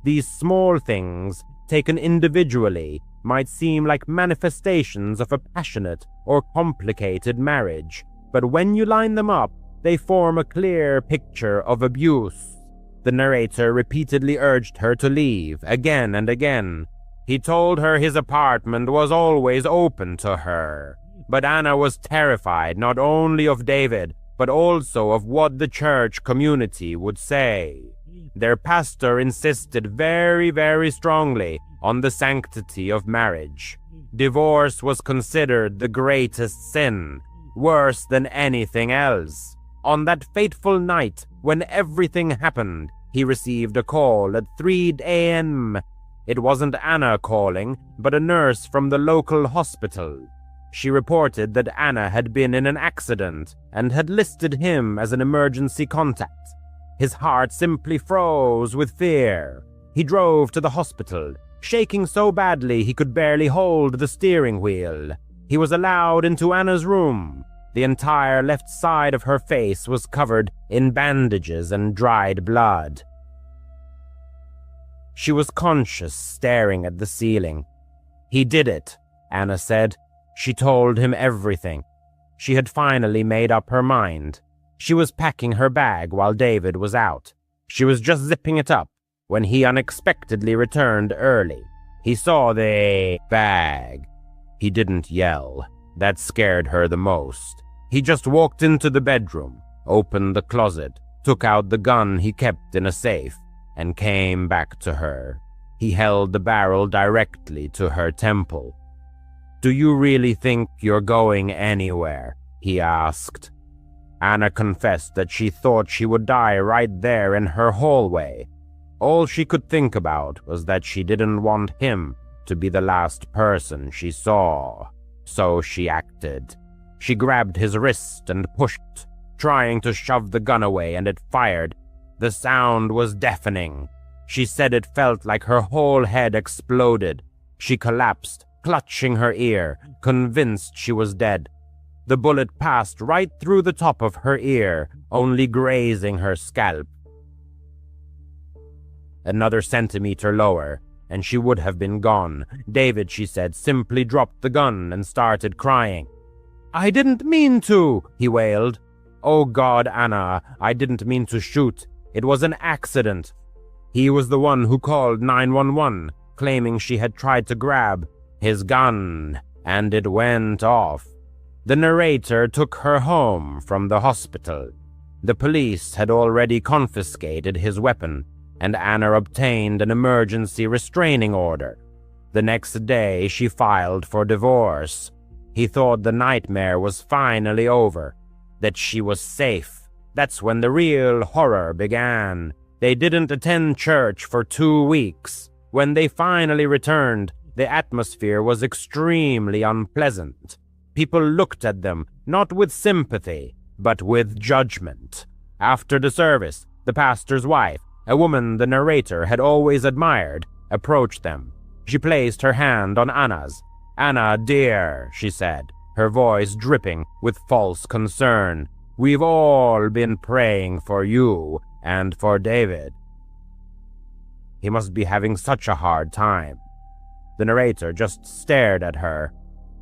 These small things, taken individually, might seem like manifestations of a passionate or complicated marriage, but when you line them up, they form a clear picture of abuse. The narrator repeatedly urged her to leave, again and again. He told her his apartment was always open to her, but Anna was terrified not only of David, but also of what the church community would say. Their pastor insisted very, very strongly on the sanctity of marriage. Divorce was considered the greatest sin. worse than anything else. On that fateful night, when everything happened, he received a call at 3 a.m. It wasn't Anna calling, but a nurse from the local hospital. She reported that Anna had been in an accident and had listed him as an emergency contact. His heart simply froze with fear. He drove to the hospital, shaking so badly he could barely hold the steering wheel. He was allowed into Anna's room. The entire left side of her face was covered in bandages and dried blood. She was conscious, staring at the ceiling. "He did it," Anna said. She told him everything. She had finally made up her mind. She was packing her bag while David was out. She was just zipping it up when he unexpectedly returned early. He saw the bag. He didn't yell. That scared her the most. He just walked into the bedroom, opened the closet, took out the gun he kept in a safe, and came back to her. He held the barrel directly to her temple. "Do you really think you're going anywhere?" he asked. Anna confessed that she thought she would die right there in her hallway. All she could think about was that she didn't want him to be the last person she saw. So she acted. She grabbed his wrist and pushed, trying to shove the gun away, and it fired. The sound was deafening. She said it felt like her whole head exploded. She collapsed, clutching her ear, convinced she was dead. The bullet passed right through the top of her ear, only grazing her scalp. Another centimeter lower, and she would have been gone. David, she said, simply dropped the gun and started crying. "I didn't mean to," he wailed. "Oh God, Anna, I didn't mean to shoot. It was an accident." He was the one who called 911, claiming she had tried to grab his gun, and it went off. The narrator took her home from the hospital. The police had already confiscated his weapon, and Anna obtained an emergency restraining order. The next day, she filed for divorce. He thought the nightmare was finally over, that she was safe. That's when the real horror began. They didn't attend church for 2 weeks. When they finally returned, the atmosphere was extremely unpleasant. People looked at them, not with sympathy, but with judgment. After the service, the pastor's wife, a woman the narrator had always admired, approached them. She placed her hand on Anna's. "Anna, dear," she said, her voice dripping with false concern, "we've all been praying for you and for David." He must be having such a hard time. The narrator just stared at her.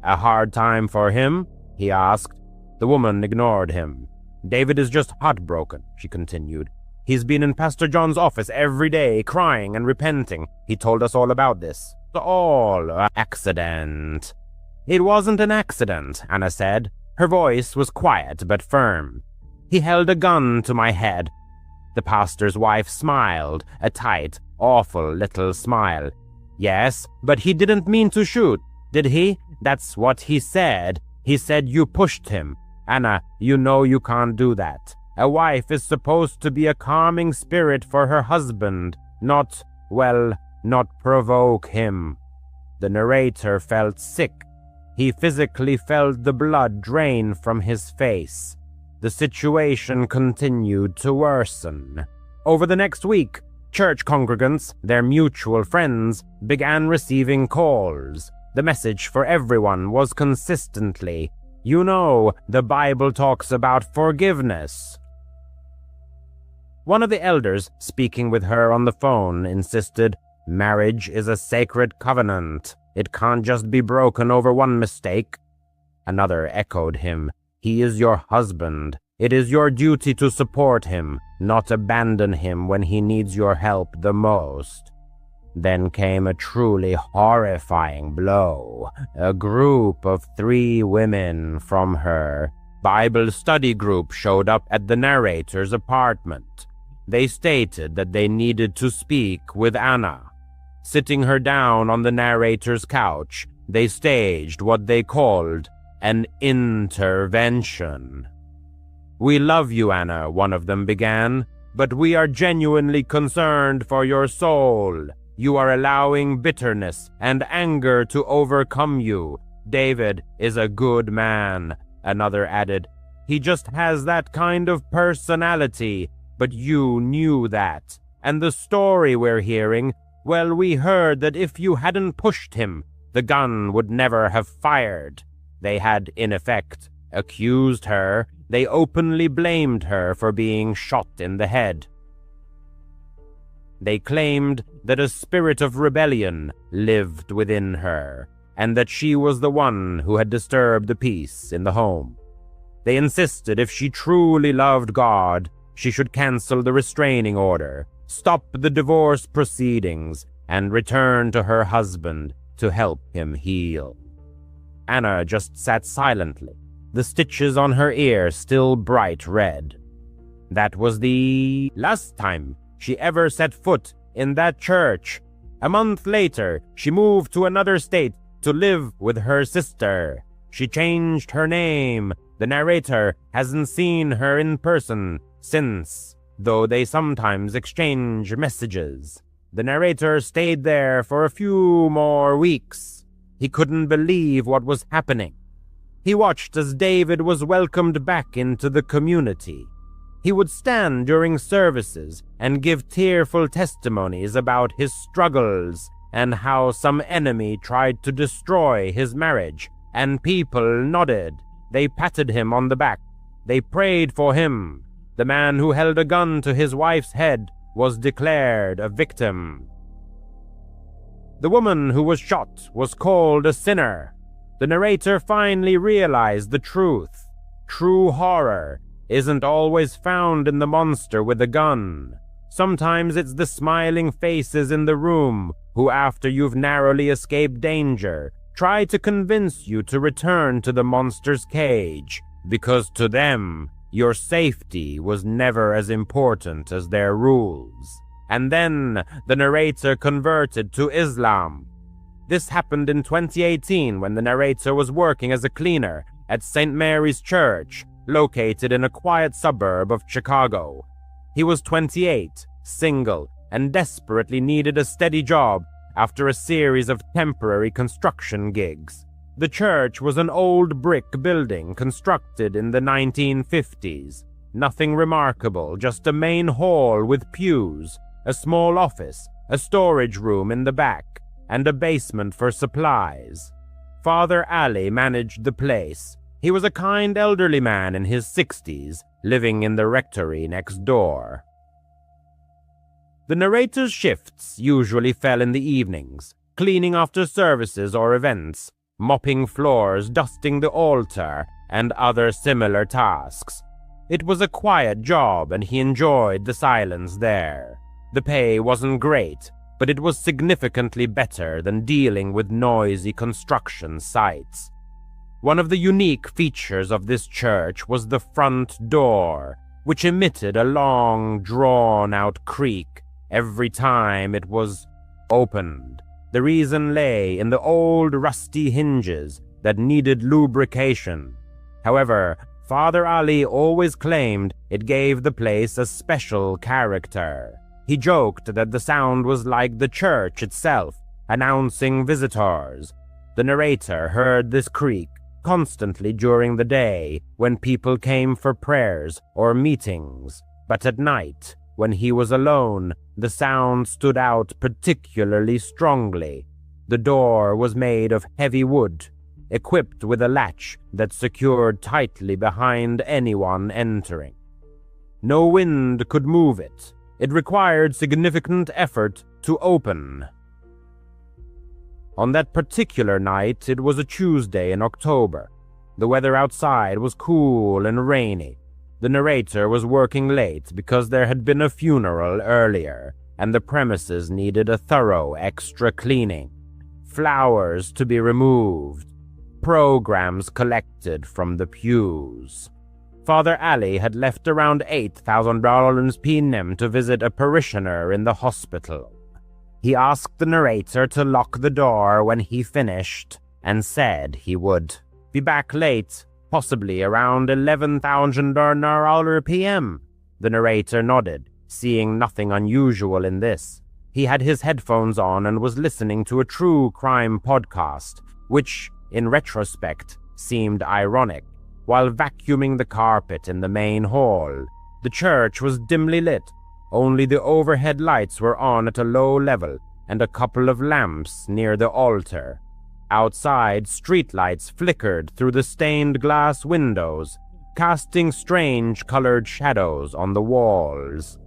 "A hard time for him?" he asked. The woman ignored him. "David is just heartbroken," she continued. "He's been in Pastor John's office every day, crying and repenting. He told us all about this. All an accident." "It wasn't an accident," Anna said. Her voice was quiet but firm. "He held a gun to my head." The pastor's wife smiled, a tight, awful little smile. "Yes, but he didn't mean to shoot, did he? That's what he said. He said you pushed him. Anna, you know you can't do that. A wife is supposed to be a calming spirit for her husband, not provoke him." The narrator felt sick. He physically felt the blood drain from his face. The situation continued to worsen. Over the next week, church congregants, their mutual friends, began receiving calls. The message for everyone was consistently, "You know, the Bible talks about forgiveness." One of the elders, speaking with her on the phone, insisted, "Marriage is a sacred covenant. It can't just be broken over one mistake." Another echoed him, "He is your husband. It is your duty to support him, not abandon him when he needs your help the most." Then came a truly horrifying blow. A group of 3 women from her Bible study group showed up at the narrator's apartment. They stated that they needed to speak with Anna. Sitting her down on the narrator's couch, they staged what they called an intervention. "We love you, Anna," one of them began, "but we are genuinely concerned for your soul. You are allowing bitterness and anger to overcome you. David is a good man," another added. "He just has that kind of personality, but you knew that. And the story we're hearing, well, we heard that if you hadn't pushed him, the gun would never have fired." They had, in effect, accused her. They openly blamed her for being shot in the head. They claimed that a spirit of rebellion lived within her, and that she was the one who had disturbed the peace in the home. They insisted if she truly loved God, she should cancel the restraining order, stop the divorce proceedings, and return to her husband to help him heal. Anna just sat silently, the stitches on her ear still bright red. That was the last time she ever set foot in that church. A month later, she moved to another state to live with her sister. She changed her name. The narrator hasn't seen her in person since, though they sometimes exchange messages. The narrator stayed there for a few more weeks. He couldn't believe what was happening. He watched as David was welcomed back into the community. He would stand during services and give tearful testimonies about his struggles and how some enemy tried to destroy his marriage, and people nodded. They patted him on the back. They prayed for him. The man who held a gun to his wife's head was declared a victim. The woman who was shot was called a sinner. The narrator finally realized the truth. True horror isn't always found in the monster with a gun. Sometimes it's the smiling faces in the room who, after you've narrowly escaped danger, try to convince you to return to the monster's cage, because to them, your safety was never as important as their rules. And then the narrator converted to Islam. This happened in 2018 when the narrator was working as a cleaner at St. Mary's Church, located in a quiet suburb of Chicago. He was 28, single, and desperately needed a steady job after a series of temporary construction gigs. The church was an old brick building constructed in the 1950s. Nothing remarkable, just a main hall with pews, a small office, a storage room in the back, and a basement for supplies. Father Ali managed the place. He was a kind elderly man in his 60s, living in the rectory next door. The narrator's shifts usually fell in the evenings, cleaning after services or events, mopping floors, dusting the altar, and other similar tasks. It was a quiet job, and he enjoyed the silence there. The pay wasn't great, but it was significantly better than dealing with noisy construction sites. One of the unique features of this church was the front door, which emitted a long, drawn-out creak every time it was opened. The reason lay in the old rusty hinges that needed lubrication. However, Father Ali always claimed it gave the place a special character. He joked that the sound was like the church itself, announcing visitors. The narrator heard this creak constantly during the day when people came for prayers or meetings, but at night, when he was alone, the sound stood out particularly strongly. The door was made of heavy wood, equipped with a latch that secured tightly behind anyone entering. No wind could move it. It required significant effort to open. On that particular night, it was a Tuesday in October. The weather outside was cool and rainy. The narrator was working late because there had been a funeral earlier, and the premises needed a thorough extra cleaning. Flowers to be removed, programs collected from the pews. Father Ali had left around $8,000 p.m. to visit a parishioner in the hospital. He asked the narrator to lock the door when he finished and said he would. Be back late, possibly around 11,000 p.m. The narrator nodded, seeing nothing unusual in this. He had his headphones on and was listening to a true crime podcast, which, in retrospect, seemed ironic. While vacuuming the carpet in the main hall, the church was dimly lit. Only the overhead lights were on at a low level, and a couple of lamps near the altar. Outside, streetlights flickered through the stained glass windows, casting strange colored shadows on the walls.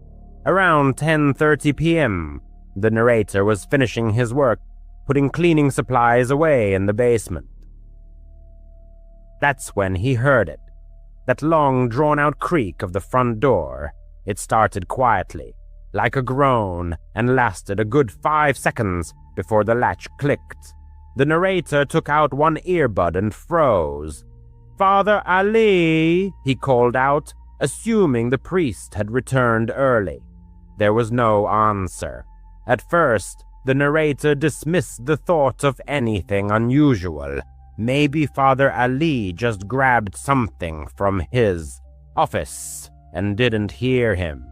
Around 10:30 p.m., the narrator was finishing his work, putting cleaning supplies away in the basement. That's when he heard it. That long, drawn-out creak of the front door. It started quietly, like a groan, and lasted a good 5 seconds before the latch clicked. The narrator took out one earbud and froze. "Father Ali," he called out, assuming the priest had returned early. There was no answer. At first, the narrator dismissed the thought of anything unusual. Maybe Father Ali just grabbed something from his office and didn't hear him.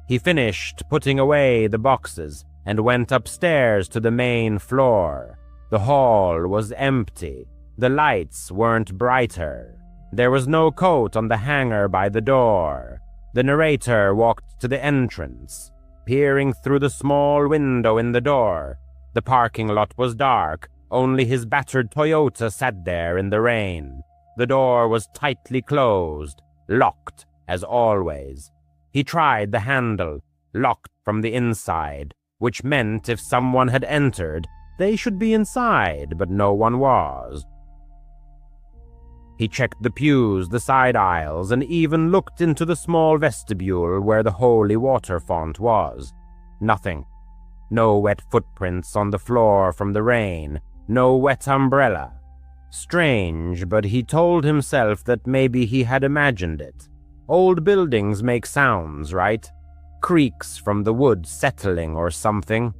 He finished putting away the boxes and went upstairs to the main floor. The hall was empty. The lights weren't brighter. There was no coat on the hanger by the door. The narrator walked to the entrance, peering through the small window in the door. The parking lot was dark. Only his battered Toyota sat there in the rain. The door was tightly closed, locked as always. He tried the handle, locked from the inside, which meant if someone had entered, they should be inside, but no one was. He checked the pews, the side aisles, and even looked into the small vestibule where the holy water font was. Nothing. No wet footprints on the floor from the rain. No wet umbrella. Strange, but he told himself that maybe he had imagined it. Old buildings make sounds, right? Creaks from the wood settling or something.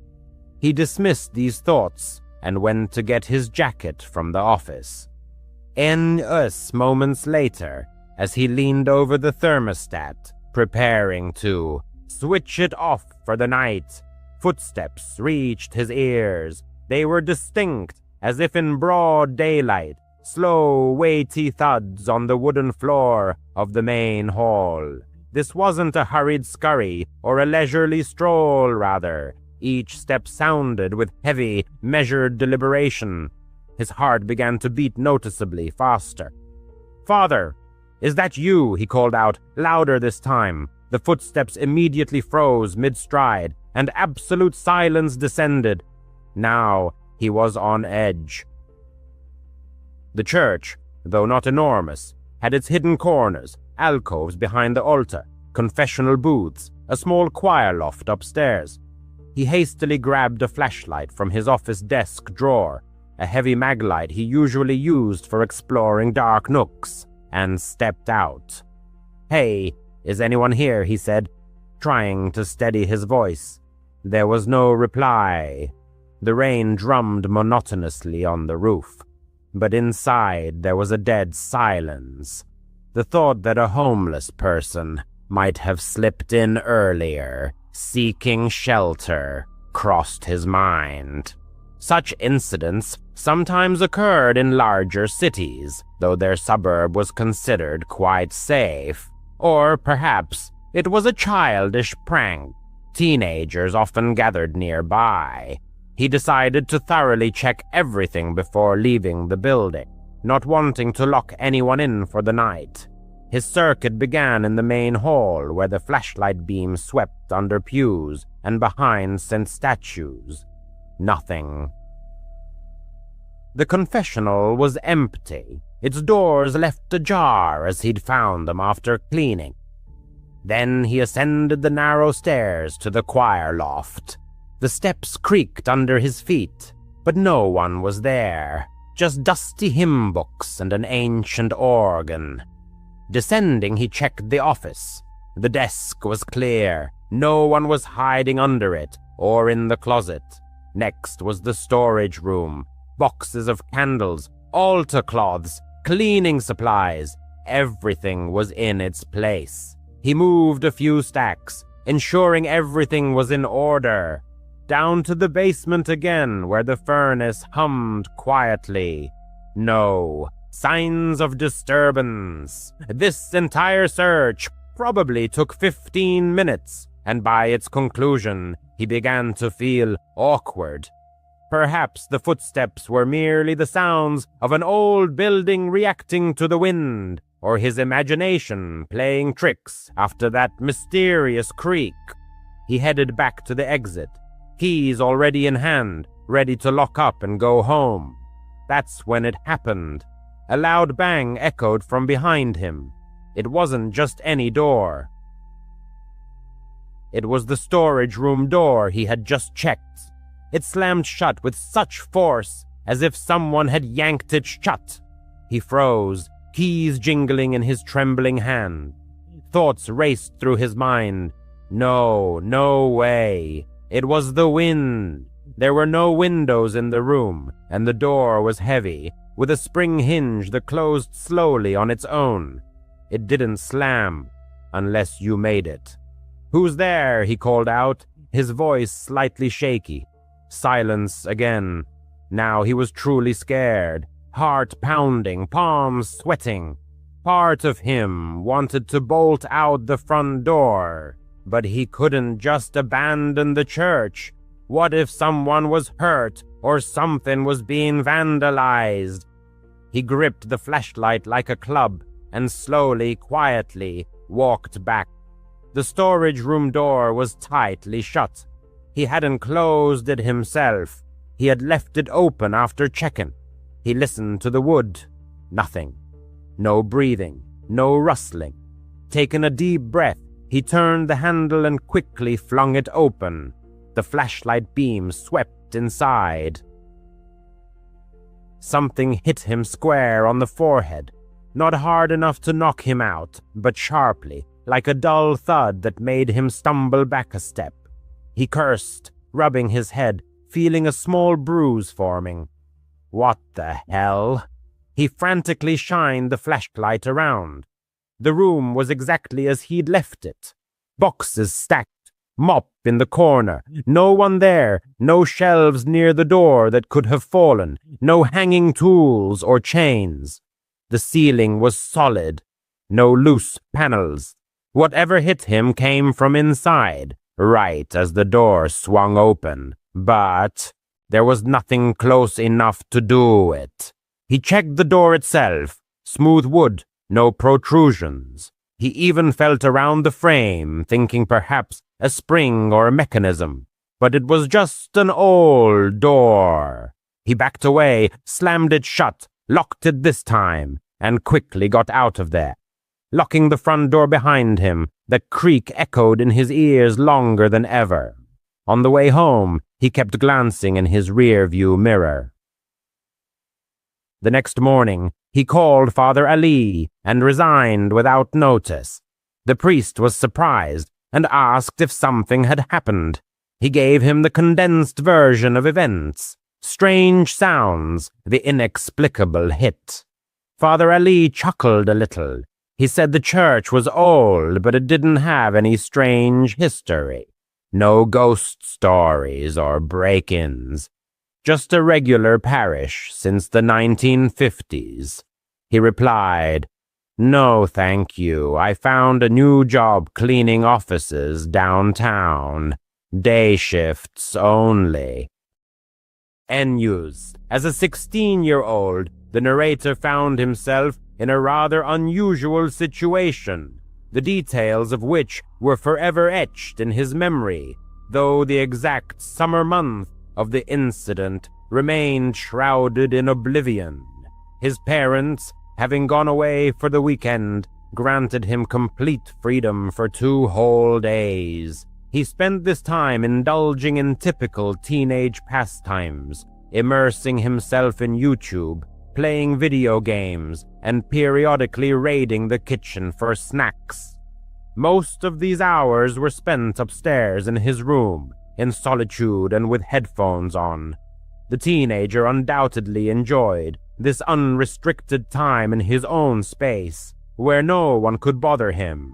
He dismissed these thoughts and went to get his jacket from the office. Moments later, as he leaned over the thermostat, preparing to switch it off for the night, footsteps reached his ears. They were distinct, as if in broad daylight, slow, weighty thuds on the wooden floor of the main hall. This wasn't a hurried scurry, or a leisurely stroll, rather. Each step sounded with heavy, measured deliberation. His heart began to beat noticeably faster. "Father, is that you?" he called out, louder this time. The footsteps immediately froze mid-stride, and absolute silence descended. Now he was on edge. The church, though not enormous, had its hidden corners, alcoves behind the altar, confessional booths, a small choir loft upstairs. He hastily grabbed a flashlight from his office desk drawer, a heavy maglite he usually used for exploring dark nooks, and stepped out. "Hey, is anyone here?" he said, trying to steady his voice. There was no reply. The rain drummed monotonously on the roof, but inside there was a dead silence. The thought that a homeless person might have slipped in earlier, seeking shelter, crossed his mind. Such incidents sometimes occurred in larger cities, though their suburb was considered quite safe. Or perhaps it was a childish prank. Teenagers often gathered nearby. He decided to thoroughly check everything before leaving the building, not wanting to lock anyone in for the night. His circuit began in the main hall, where the flashlight beam swept under pews and behind St. statues. Nothing. The confessional was empty, its doors left ajar as he'd found them after cleaning. Then he ascended the narrow stairs to the choir loft. The steps creaked under his feet, but no one was there, just dusty hymn books and an ancient organ. Descending, he checked the office. The desk was clear. No one was hiding under it or in the closet. Next was the storage room. Boxes of candles, altar cloths, cleaning supplies. Everything was in its place. He moved a few stacks, ensuring everything was in order. Down to the basement again, where the furnace hummed quietly. No signs of disturbance. This entire search probably took 15 minutes, and by its conclusion, he began to feel awkward. Perhaps the footsteps were merely the sounds of an old building reacting to the wind, or his imagination playing tricks after that mysterious creak. He headed back to the exit, keys already in hand, ready to lock up and go home. That's when it happened. A loud bang echoed from behind him. It wasn't just any door. It was the storage room door he had just checked. It slammed shut with such force, as if someone had yanked it shut. He froze, keys jingling in his trembling hand. Thoughts raced through his mind. No way. It was the wind. There were no windows in the room, and the door was heavy, with a spring hinge that closed slowly on its own. It didn't slam, unless you made it. "Who's there?" he called out, his voice slightly shaky. Silence again. Now he was truly scared, heart pounding, palms sweating. Part of him wanted to bolt out the front door, but he couldn't just abandon the church. What if someone was hurt or something was being vandalized? He gripped the flashlight like a club and slowly, quietly walked back. The storage room door was tightly shut. He hadn't closed it himself. He had left it open after checking. He listened to the wood. Nothing. No breathing. No rustling. Taking a deep breath, he turned the handle and quickly flung it open. The flashlight beam swept inside. Something hit him square on the forehead. Not hard enough to knock him out, but sharply, like a dull thud that made him stumble back a step. He cursed, rubbing his head, feeling a small bruise forming. What the hell? He frantically shined the flashlight around. The room was exactly as he'd left it. Boxes stacked, mop in the corner, no one there, no shelves near the door that could have fallen, no hanging tools or chains. The ceiling was solid, no loose panels. Whatever hit him came from inside, right as the door swung open, but there was nothing close enough to do it. He checked the door itself, smooth wood, no protrusions. He even felt around the frame, thinking perhaps a spring or a mechanism, but it was just an old door. He backed away, slammed it shut, locked it this time, and quickly got out of there. Locking the front door behind him, the creak echoed in his ears longer than ever. On the way home, he kept glancing in his rear-view mirror. The next morning, he called Father Ali and resigned without notice. The priest was surprised and asked if something had happened. He gave him the condensed version of events. Strange sounds, the inexplicable hit. Father Ali chuckled a little. He said the church was old, but it didn't have any strange history. No ghost stories or break-ins. Just a regular parish since the 1950s. He replied, "No, thank you. I found a new job cleaning offices downtown. Day shifts only." News. As a 16-year-old, the narrator found himself in a rather unusual situation, the details of which were forever etched in his memory, though the exact summer month of the incident remained shrouded in oblivion. His parents, having gone away for the weekend, granted him complete freedom for 2 whole days. He spent this time indulging in typical teenage pastimes, immersing himself in YouTube, playing video games, and periodically raiding the kitchen for snacks. Most of these hours were spent upstairs in his room, in solitude and with headphones on. The teenager undoubtedly enjoyed this unrestricted time in his own space, where no one could bother him.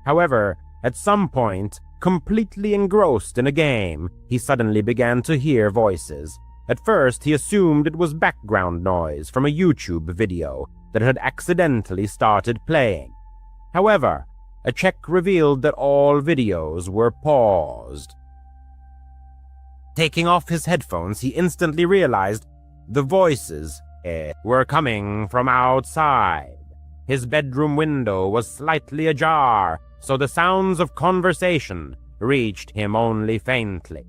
However, at some point, completely engrossed in a game, he suddenly began to hear voices. At first, he assumed it was background noise from a YouTube video that had accidentally started playing. However, a check revealed that all videos were paused. Taking off his headphones, he instantly realized the voices were coming from outside. His bedroom window was slightly ajar, so the sounds of conversation reached him only faintly.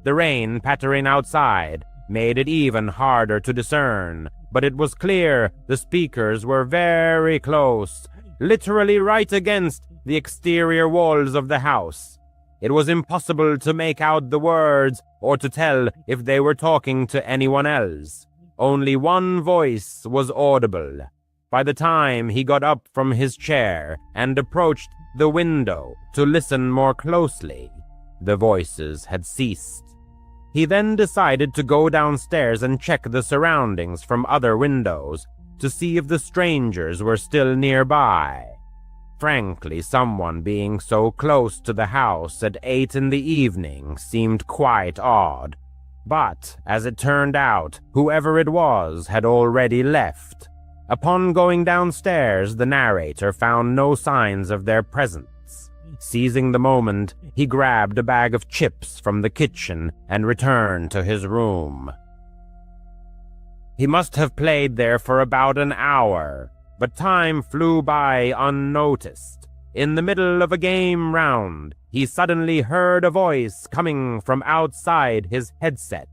The rain pattering outside made it even harder to discern, but it was clear the speakers were very close, literally right against the exterior walls of the house. It was impossible to make out the words or to tell if they were talking to anyone else. Only one voice was audible. By the time he got up from his chair and approached the window to listen more closely, the voices had ceased. He then decided to go downstairs and check the surroundings from other windows to see if the strangers were still nearby. Frankly, someone being so close to the house at 8 in the evening seemed quite odd. But, as it turned out, whoever it was had already left. Upon going downstairs, the narrator found no signs of their presence. Seizing the moment, he grabbed a bag of chips from the kitchen and returned to his room. He must have played there for about an hour, but time flew by unnoticed. In the middle of a game round, he suddenly heard a voice coming from outside his headset.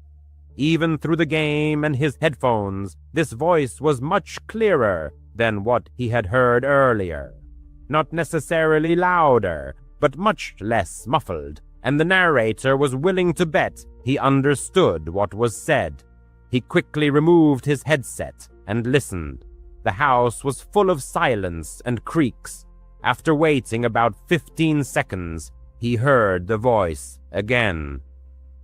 Even through the game and his headphones, this voice was much clearer than what he had heard earlier. Not necessarily louder, but much less muffled, and the narrator was willing to bet he understood what was said. He quickly removed his headset and listened. The house was full of silence and creaks. After waiting about 15 seconds, he heard the voice again.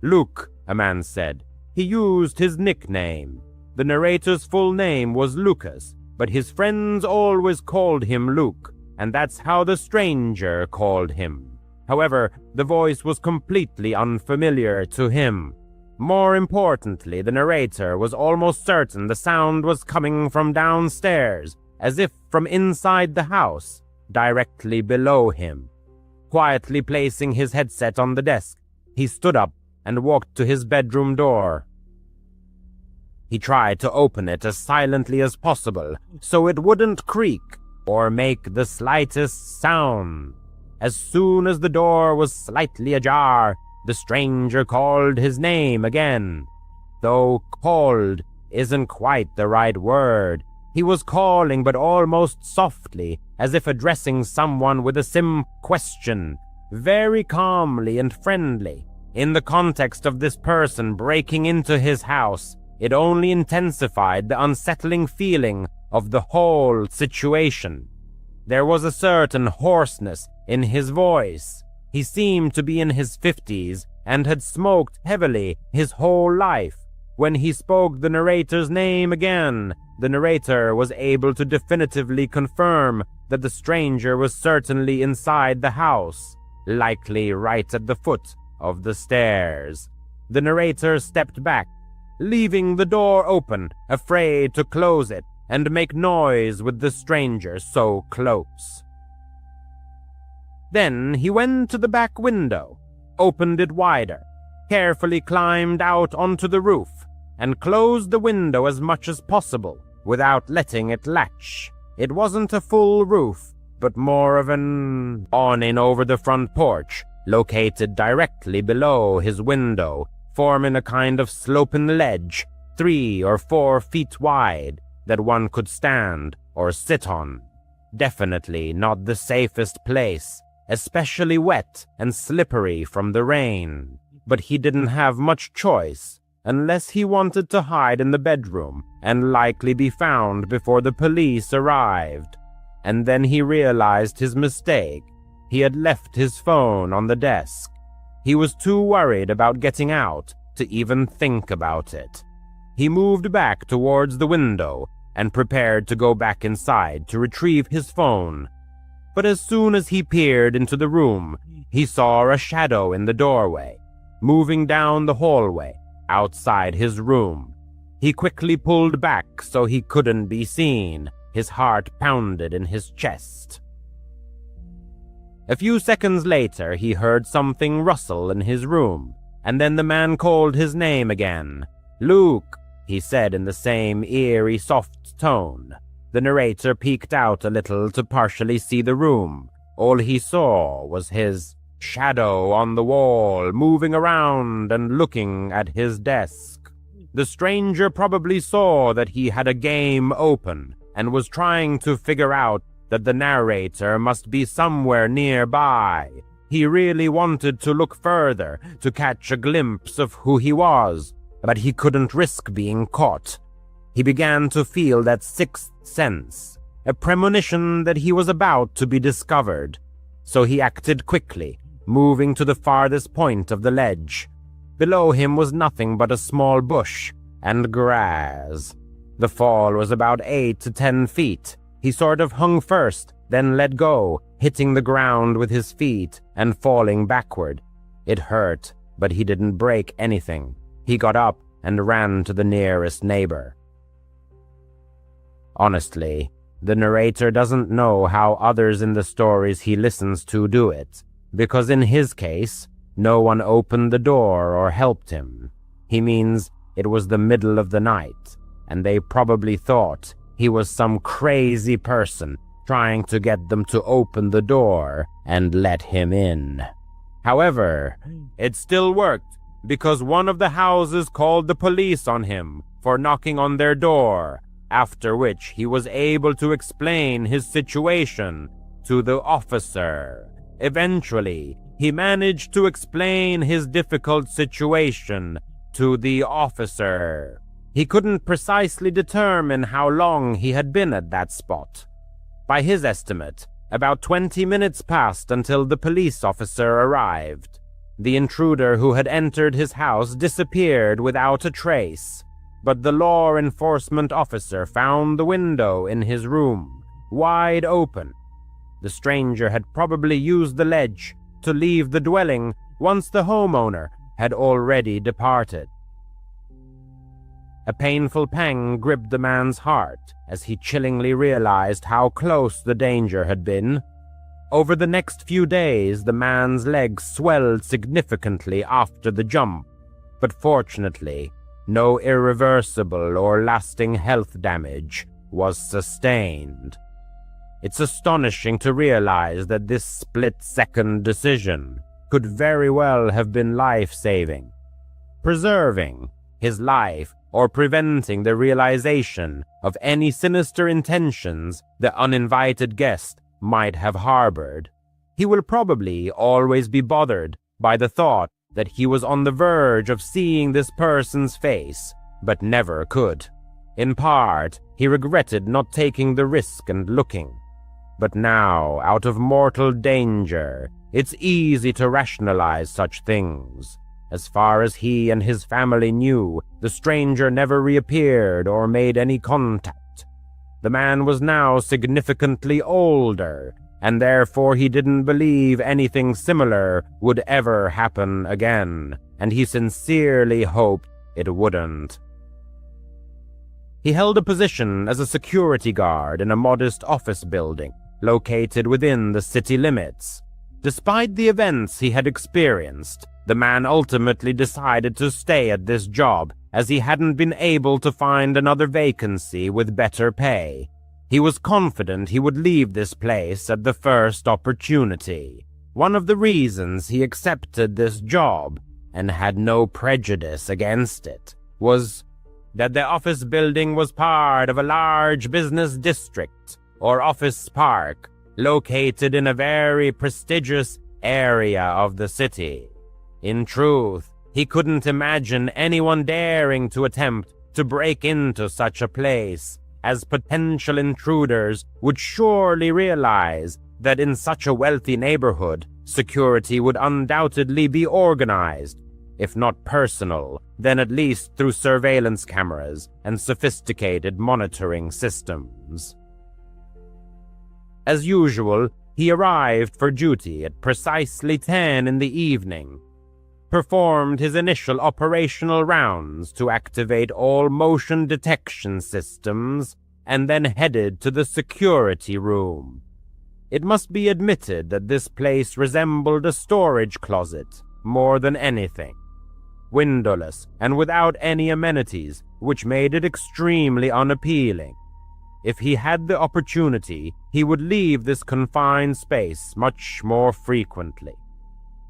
"Luke," a man said. He used his nickname. The narrator's full name was Lucas, but his friends always called him Luke, and that's how the stranger called him. However, the voice was completely unfamiliar to him. More importantly, the narrator was almost certain the sound was coming from downstairs, as if from inside the house, directly below him. Quietly placing his headset on the desk, he stood up and walked to his bedroom door. He tried to open it as silently as possible, so it wouldn't creak or make the slightest sound. As soon as the door was slightly ajar, the stranger called his name again. Though called isn't quite the right word. He was calling, but almost softly, as if addressing someone with a simple question, very calmly and friendly. In the context of this person breaking into his house, it only intensified the unsettling feeling of the whole situation. There was a certain hoarseness in his voice. He seemed to be in his 50s and had smoked heavily his whole life. When he spoke the narrator's name again, the narrator was able to definitively confirm that the stranger was certainly inside the house, likely right at the foot of the stairs. The narrator stepped back, leaving the door open, afraid to close it and make noise with the stranger so close. Then he went to the back window, opened it wider, carefully climbed out onto the roof, and closed the window as much as possible without letting it latch. It wasn't a full roof, but more of an awning over the front porch, located directly below his window, forming a kind of sloping ledge, 3 or 4 feet wide, that one could stand or sit on. Definitely not the safest place, especially wet and slippery from the rain. But he didn't have much choice, unless he wanted to hide in the bedroom and likely be found before the police arrived. And then he realized his mistake. He had left his phone on the desk. He was too worried about getting out to even think about it. He moved back towards the window and prepared to go back inside to retrieve his phone. But as soon as he peered into the room, he saw a shadow in the doorway, moving down the hallway outside his room. He quickly pulled back so he couldn't be seen. His heart pounded in his chest. A few seconds later, he heard something rustle in his room, and then the man called his name again. "Luke," he said in the same eerie, soft tone. The narrator peeked out a little to partially see the room. All he saw was his shadow on the wall, moving around and looking at his desk. The stranger probably saw that he had a game open and was trying to figure out that the narrator must be somewhere nearby. He really wanted to look further to catch a glimpse of who he was, but he couldn't risk being caught. He began to feel that sixth sense, a premonition that he was about to be discovered. So he acted quickly, moving to the farthest point of the ledge. Below him was nothing but a small bush and grass. The fall was about 8 to 10 feet. He sort of hung first, then let go, hitting the ground with his feet and falling backward. It hurt, but he didn't break anything. He got up and ran to the nearest neighbor. Honestly, the narrator doesn't know how others in the stories he listens to do it, because in his case, no one opened the door or helped him. He means it was the middle of the night, and they probably thought he was some crazy person trying to get them to open the door and let him in. However, it still worked, because one of the houses called the police on him for knocking on their door, after which he was able to explain his situation to the officer. Eventually, he managed to explain his difficult situation to the officer. He couldn't precisely determine how long he had been at that spot. By his estimate, about 20 minutes passed until the police officer arrived. The intruder who had entered his house disappeared without a trace, but the law enforcement officer found the window in his room wide open. The stranger had probably used the ledge to leave the dwelling once the homeowner had already departed. A painful pang gripped the man's heart as he chillingly realized how close the danger had been. Over the next few days, the man's legs swelled significantly after the jump, but fortunately, no irreversible or lasting health damage was sustained. It's astonishing to realize that this split-second decision could very well have been life-saving, preserving his life or preventing the realization of any sinister intentions the uninvited guest might have harbored. He will probably always be bothered by the thought that he was on the verge of seeing this person's face, but never could. In part, he regretted not taking the risk and looking. But now, out of mortal danger, it's easy to rationalize such things. As far as he and his family knew, the stranger never reappeared or made any contact. The man was now significantly older, and therefore he didn't believe anything similar would ever happen again, and he sincerely hoped it wouldn't. He held a position as a security guard in a modest office building located within the city limits. Despite the events he had experienced, the man ultimately decided to stay at this job as he hadn't been able to find another vacancy with better pay. He was confident he would leave this place at the first opportunity. One of the reasons he accepted this job, and had no prejudice against it, was that the office building was part of a large business district, or office park, located in a very prestigious area of the city. In truth, he couldn't imagine anyone daring to attempt to break into such a place, as potential intruders would surely realize that in such a wealthy neighborhood, security would undoubtedly be organized. if not personal, then at least through surveillance cameras and sophisticated monitoring systems. As usual, he arrived for duty at precisely 10 in the evening, performed his initial operational rounds to activate all motion detection systems, and then headed to the security room. It must be admitted that this place resembled a storage closet more than anything. Windowless and without any amenities, which made it extremely unappealing. If he had the opportunity, he would leave this confined space much more frequently.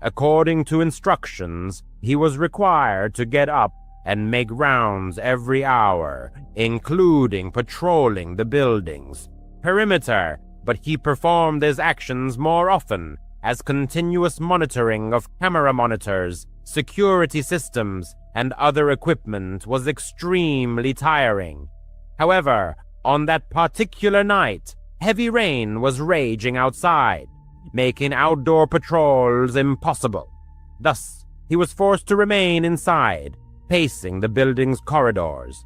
According to instructions, he was required to get up and make rounds every hour, including patrolling the building's perimeter, but he performed his actions more often as continuous monitoring of camera monitors, security systems, and other equipment was extremely tiring. However, on that particular night, heavy rain was raging outside, making outdoor patrols impossible. Thus, he was forced to remain inside, pacing the building's corridors.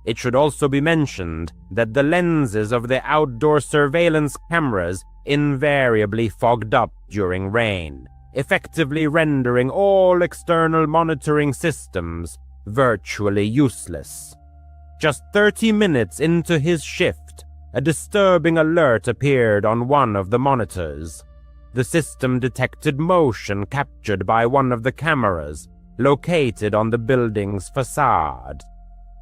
It should also be mentioned that the lenses of the outdoor surveillance cameras invariably fogged up during rain, effectively rendering all external monitoring systems virtually useless. Just 30 minutes into his shift, a disturbing alert appeared on one of the monitors. The system detected motion captured by one of the cameras located on the building's facade.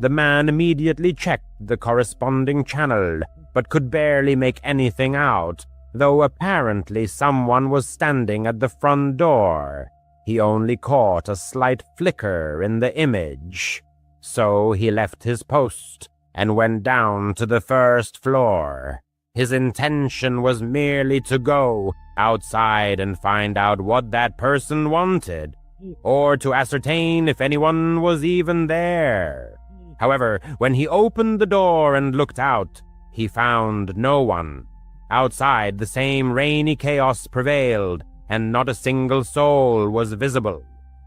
The man immediately checked the corresponding channel, but could barely make anything out, though apparently someone was standing at the front door. He only caught a slight flicker in the image. So he left his post and went down to the first floor. His intention was merely to go outside and find out what that person wanted, or to ascertain if anyone was even there. However, when he opened the door and looked out, he found no one. Outside, the same rainy chaos prevailed, and not a single soul was visible.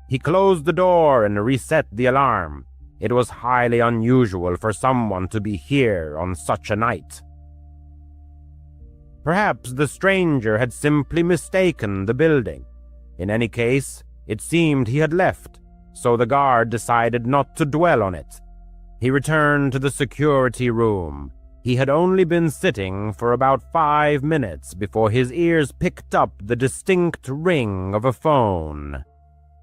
He closed the door and reset the alarm. It was highly unusual for someone to be here on such a night. Perhaps the stranger had simply mistaken the building. In any case, it seemed he had left, so the guard decided not to dwell on it. He returned to the security room. He had only been sitting for about 5 minutes before his ears picked up the distinct ring of a phone.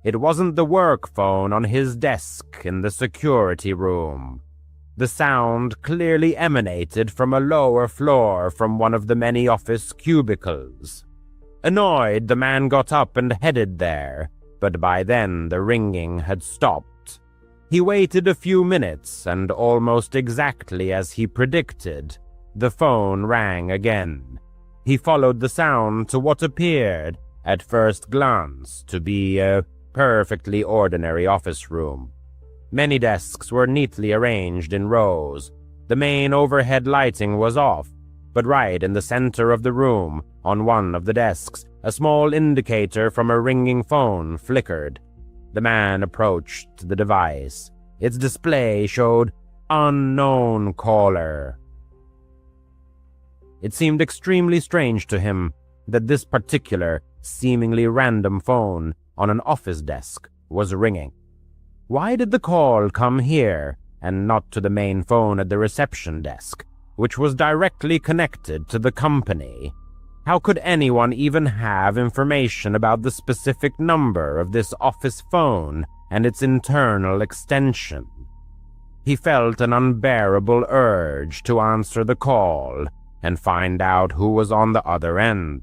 It wasn't the work phone on his desk in the security room. The sound clearly emanated from a lower floor from one of the many office cubicles. Annoyed, the man got up and headed there, but by then the ringing had stopped. He waited a few minutes, and almost exactly as he predicted, the phone rang again. He followed the sound to what appeared, at first glance, to be a perfectly ordinary office room. Many desks were neatly arranged in rows. The main overhead lighting was off, but right in the center of the room, on one of the desks, a small indicator from a ringing phone flickered. The man approached the device. Its display showed "Unknown caller." It seemed extremely strange to him that this particular, seemingly random phone on an office desk was ringing. Why did the call come here and not to the main phone at the reception desk, which was directly connected to the company? How could anyone even have information about the specific number of this office phone and its internal extension? He felt an unbearable urge to answer the call and find out who was on the other end.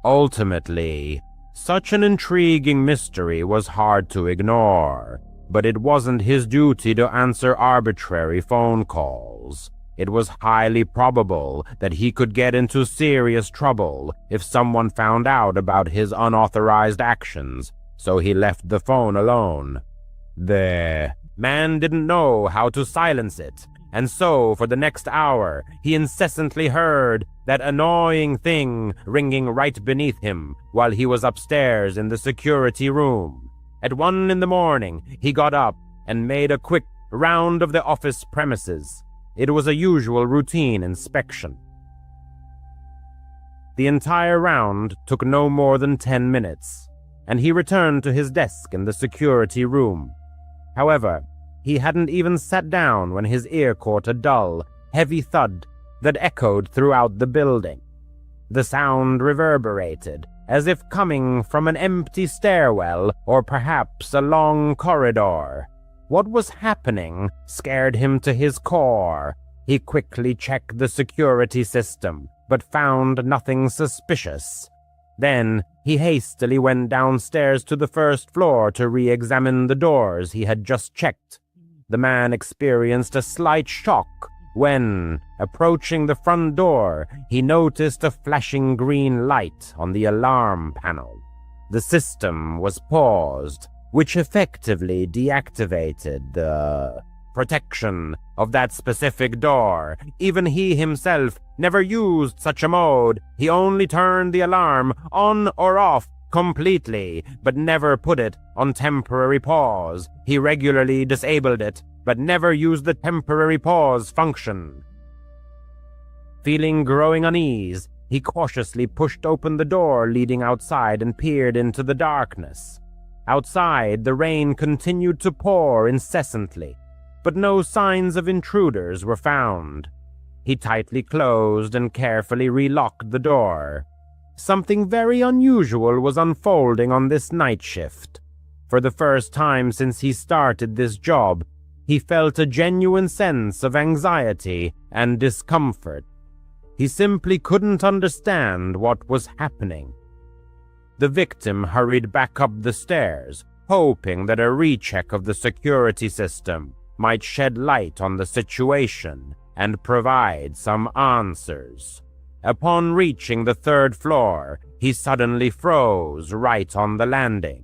Ultimately, such an intriguing mystery was hard to ignore, but it wasn't his duty to answer arbitrary phone calls. It was highly probable that he could get into serious trouble if someone found out about his unauthorized actions, so he left the phone alone. The man didn't know how to silence it, and so for the next hour he incessantly heard that annoying thing ringing right beneath him while he was upstairs in the security room. At 1 in the morning, he got up and made a quick round of the office premises. It was a usual routine inspection. The entire round took no more than 10 minutes, and he returned to his desk in the security room. However, he hadn't even sat down when his ear caught a dull, heavy thud that echoed throughout the building. The sound reverberated, as if coming from an empty stairwell or perhaps a long corridor. What was happening scared him to his core. He quickly checked the security system, but found nothing suspicious. Then he hastily went downstairs to the first floor to re-examine the doors he had just checked. The man experienced a slight shock when, approaching the front door, he noticed a flashing green light on the alarm panel. The system was paused, which effectively deactivated the protection of that specific door. Even he himself never used such a mode. He only turned the alarm on or off completely, but never put it on temporary pause. He regularly disabled it, but never used the temporary pause function. Feeling growing unease, he cautiously pushed open the door leading outside and peered into the darkness. Outside, the rain continued to pour incessantly, but no signs of intruders were found. He tightly closed and carefully relocked the door. Something very unusual was unfolding on this night shift. For the first time since he started this job, he felt a genuine sense of anxiety and discomfort. He simply couldn't understand what was happening. The victim hurried back up the stairs, hoping that a recheck of the security system might shed light on the situation and provide some answers. Upon reaching the 3rd floor, he suddenly froze right on the landing.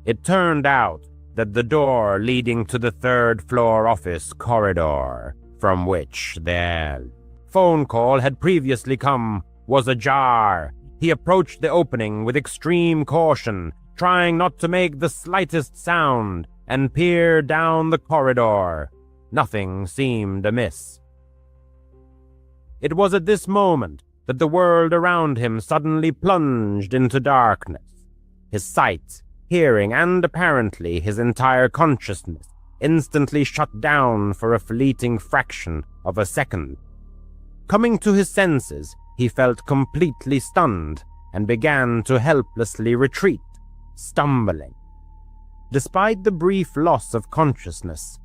It turned out that the door leading to the 3rd floor office corridor, from which their phone call had previously come, was ajar. He approached the opening with extreme caution, trying not to make the slightest sound, and peered down the corridor. Nothing seemed amiss. It was at this moment that the world around him suddenly plunged into darkness. His sight, hearing, and apparently his entire consciousness instantly shut down for a fleeting fraction of a second. Coming to his senses, he felt completely stunned and began to helplessly retreat, stumbling. Despite the brief loss of consciousness,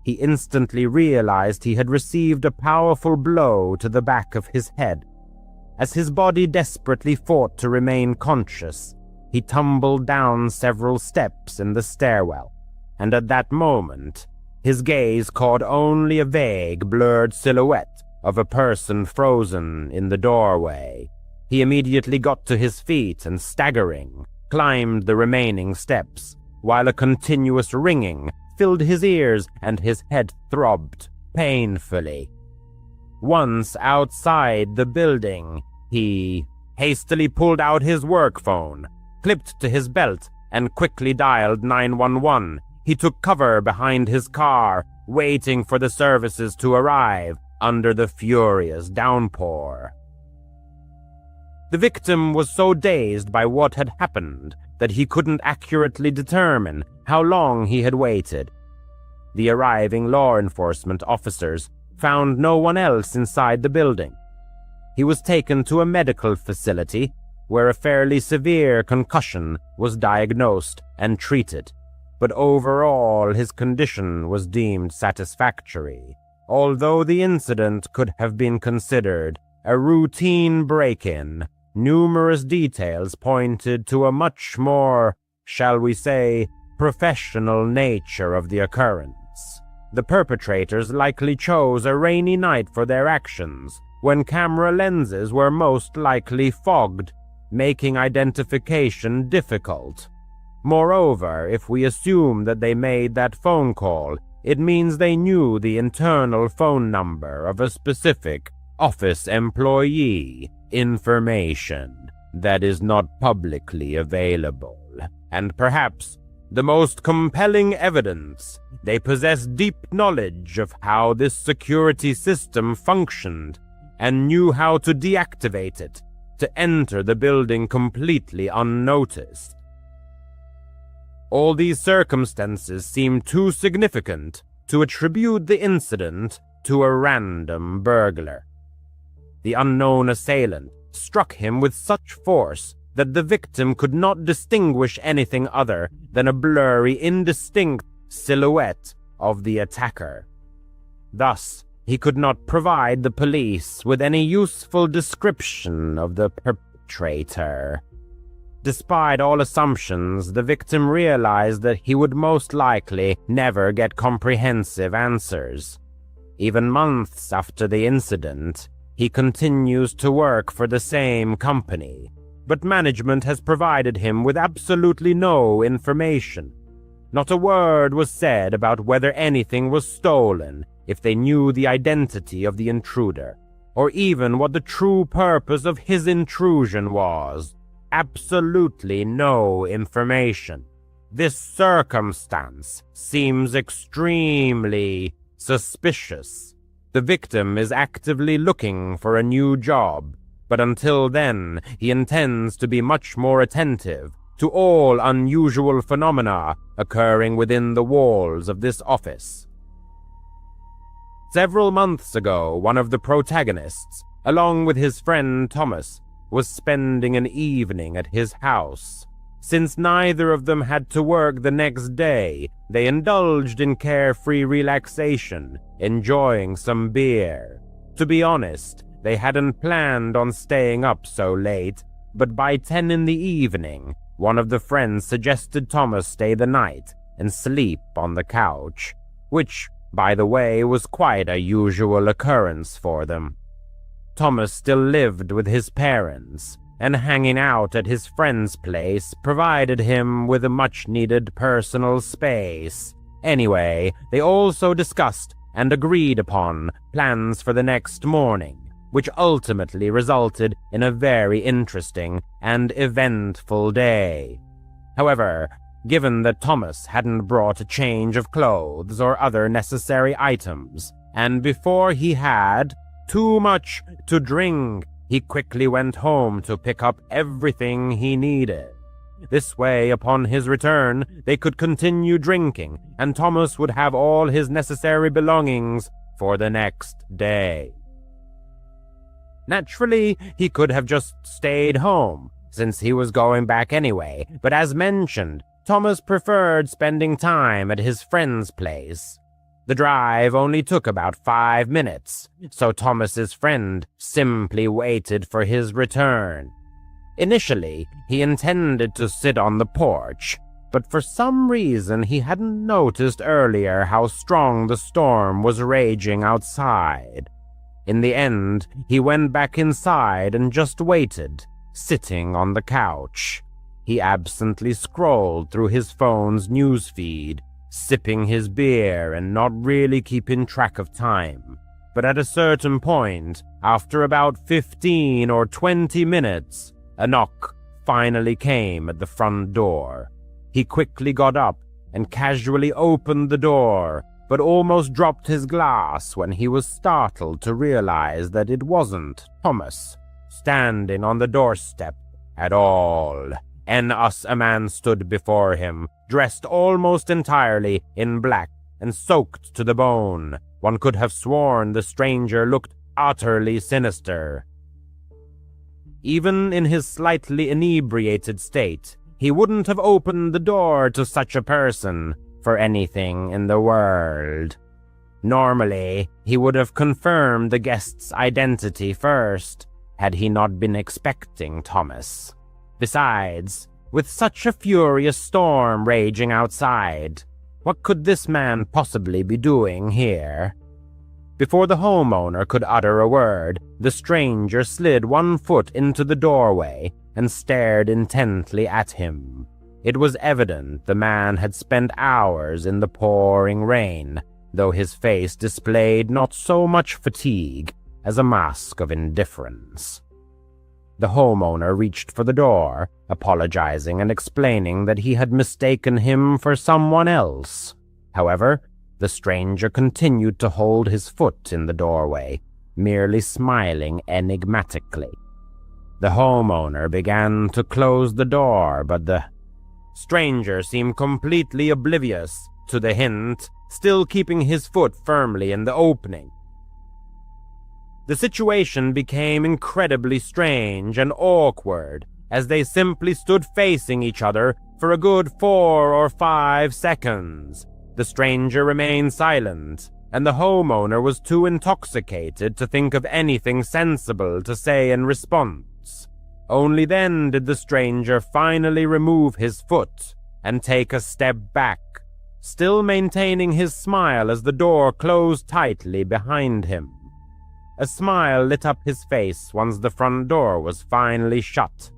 he instantly realized he had received a powerful blow to the back of his head. As his body desperately fought to remain conscious, he tumbled down several steps in the stairwell, and at that moment, his gaze caught only a vague, blurred silhouette of a person frozen in the doorway. He immediately got to his feet and, staggering, climbed the remaining steps, while a continuous ringing filled his ears and his head throbbed painfully. Once outside the building, he hastily pulled out his work phone, clipped to his belt, and quickly dialed 911. He took cover behind his car, waiting for the services to arrive under the furious downpour. The victim was so dazed by what had happened that he couldn't accurately determine how long he had waited. The arriving law enforcement officers found no one else inside the building. He was taken to a medical facility where a fairly severe concussion was diagnosed and treated, but overall his condition was deemed satisfactory. Although the incident could have been considered a routine break-in, numerous details pointed to a much more, shall we say, professional nature of the occurrence. The perpetrators likely chose a rainy night for their actions, when camera lenses were most likely fogged, making identification difficult. Moreover, if we assume that they made that phone call, it means they knew the internal phone number of a specific office employee, information that is not publicly available, and perhaps the most compelling evidence. They possess deep knowledge of how this security system functioned and knew how to deactivate it to enter the building completely unnoticed. All these circumstances seem too significant to attribute the incident to a random burglar. The unknown assailant struck him with such force that the victim could not distinguish anything other than a blurry, indistinct silhouette of the attacker. Thus, he could not provide the police with any useful description of the perpetrator. Despite all assumptions, the victim realized that he would most likely never get comprehensive answers. Even months after the incident, he continues to work for the same company, but management has provided him with absolutely no information. Not a word was said about whether anything was stolen, if they knew the identity of the intruder, or even what the true purpose of his intrusion was. Absolutely no information. This circumstance seems extremely suspicious. The victim is actively looking for a new job, but until then, he intends to be much more attentive to all unusual phenomena occurring within the walls of this office. Several months ago, one of the protagonists, along with his friend Thomas, was spending an evening at his house. Since neither of them had to work the next day, they indulged in carefree relaxation, enjoying some beer. To be honest, they hadn't planned on staying up so late, but by 10 in the evening, one of the friends suggested Thomas stay the night and sleep on the couch, which, by the way, was quite a usual occurrence for them. Thomas still lived with his parents, and hanging out at his friend's place provided him with a much-needed personal space. Anyway, they also discussed and agreed upon plans for the next morning, which ultimately resulted in a very interesting and eventful day. However, given that Thomas hadn't brought a change of clothes or other necessary items, and before he had too much to drink, he quickly went home to pick up everything he needed. This way, upon his return, they could continue drinking, and Thomas would have all his necessary belongings for the next day. Naturally, he could have just stayed home, since he was going back anyway, but as mentioned, Thomas preferred spending time at his friend's place. The drive only took about 5 minutes, so Thomas's friend simply waited for his return. Initially, he intended to sit on the porch, but for some reason he hadn't noticed earlier how strong the storm was raging outside. In the end, he went back inside and just waited, sitting on the couch. He absently scrolled through his phone's newsfeed, sipping his beer and not really keeping track of time. But at a certain point, after about 15 or 20 minutes, a knock finally came at the front door. He quickly got up and casually opened the door, but almost dropped his glass when he was startled to realize that it wasn't Thomas standing on the doorstep at all. A man stood before him, dressed almost entirely in black and soaked to the bone. One could have sworn the stranger looked utterly sinister. Even in his slightly inebriated state, he wouldn't have opened the door to such a person for anything in the world. Normally, he would have confirmed the guest's identity first, had he not been expecting Thomas. Besides, with such a furious storm raging outside, what could this man possibly be doing here? Before the homeowner could utter a word, the stranger slid 1 foot into the doorway and stared intently at him. It was evident the man had spent hours in the pouring rain, though his face displayed not so much fatigue as a mask of indifference. The homeowner reached for the door, apologizing and explaining that he had mistaken him for someone else. However, the stranger continued to hold his foot in the doorway, merely smiling enigmatically. The homeowner began to close the door, but the stranger seemed completely oblivious to the hint, still keeping his foot firmly in the opening. The situation became incredibly strange and awkward as they simply stood facing each other for a good 4 or 5 seconds. The stranger remained silent, and the homeowner was too intoxicated to think of anything sensible to say in response. Only then did the stranger finally remove his foot and take a step back, still maintaining his smile as the door closed tightly behind him. A smile lit up his face once the front door was finally shut.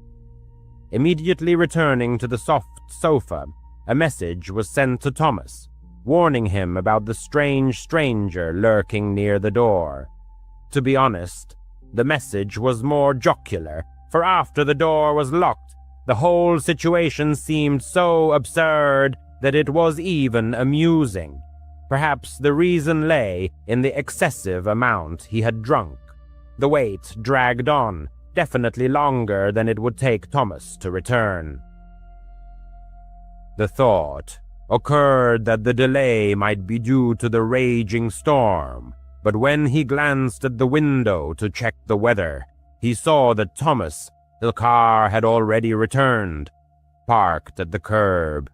Immediately returning to the soft sofa, a message was sent to Thomas, warning him about the strange stranger lurking near the door. To be honest, the message was more jocular, for after the door was locked, the whole situation seemed so absurd that it was even amusing. Perhaps the reason lay in the excessive amount he had drunk. The wait dragged on, definitely longer than it would take Thomas to return. The thought occurred that the delay might be due to the raging storm, but when he glanced at the window to check the weather, he saw that Thomas' car had already returned, parked at the curb.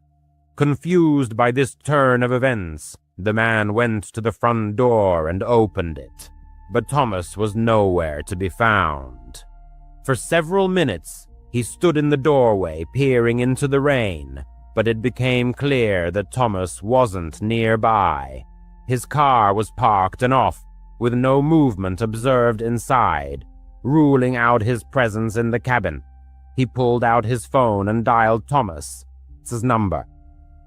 Confused by this turn of events, the man went to the front door and opened it, but Thomas was nowhere to be found. For several minutes, he stood in the doorway peering into the rain, but it became clear that Thomas wasn't nearby. His car was parked and off, with no movement observed inside, ruling out his presence in the cabin. He pulled out his phone and dialed Thomas's number.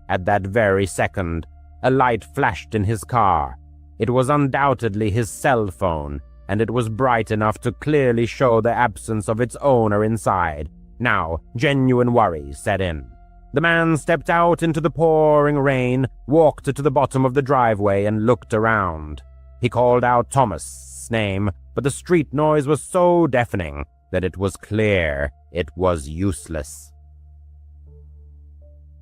At that very second, a light flashed in his car. It was undoubtedly his cell phone, and it was bright enough to clearly show the absence of its owner inside. Now, genuine worry set in. The man stepped out into the pouring rain, walked to the bottom of the driveway, and looked around. He called out Thomas' name, but the street noise was so deafening that it was clear it was useless.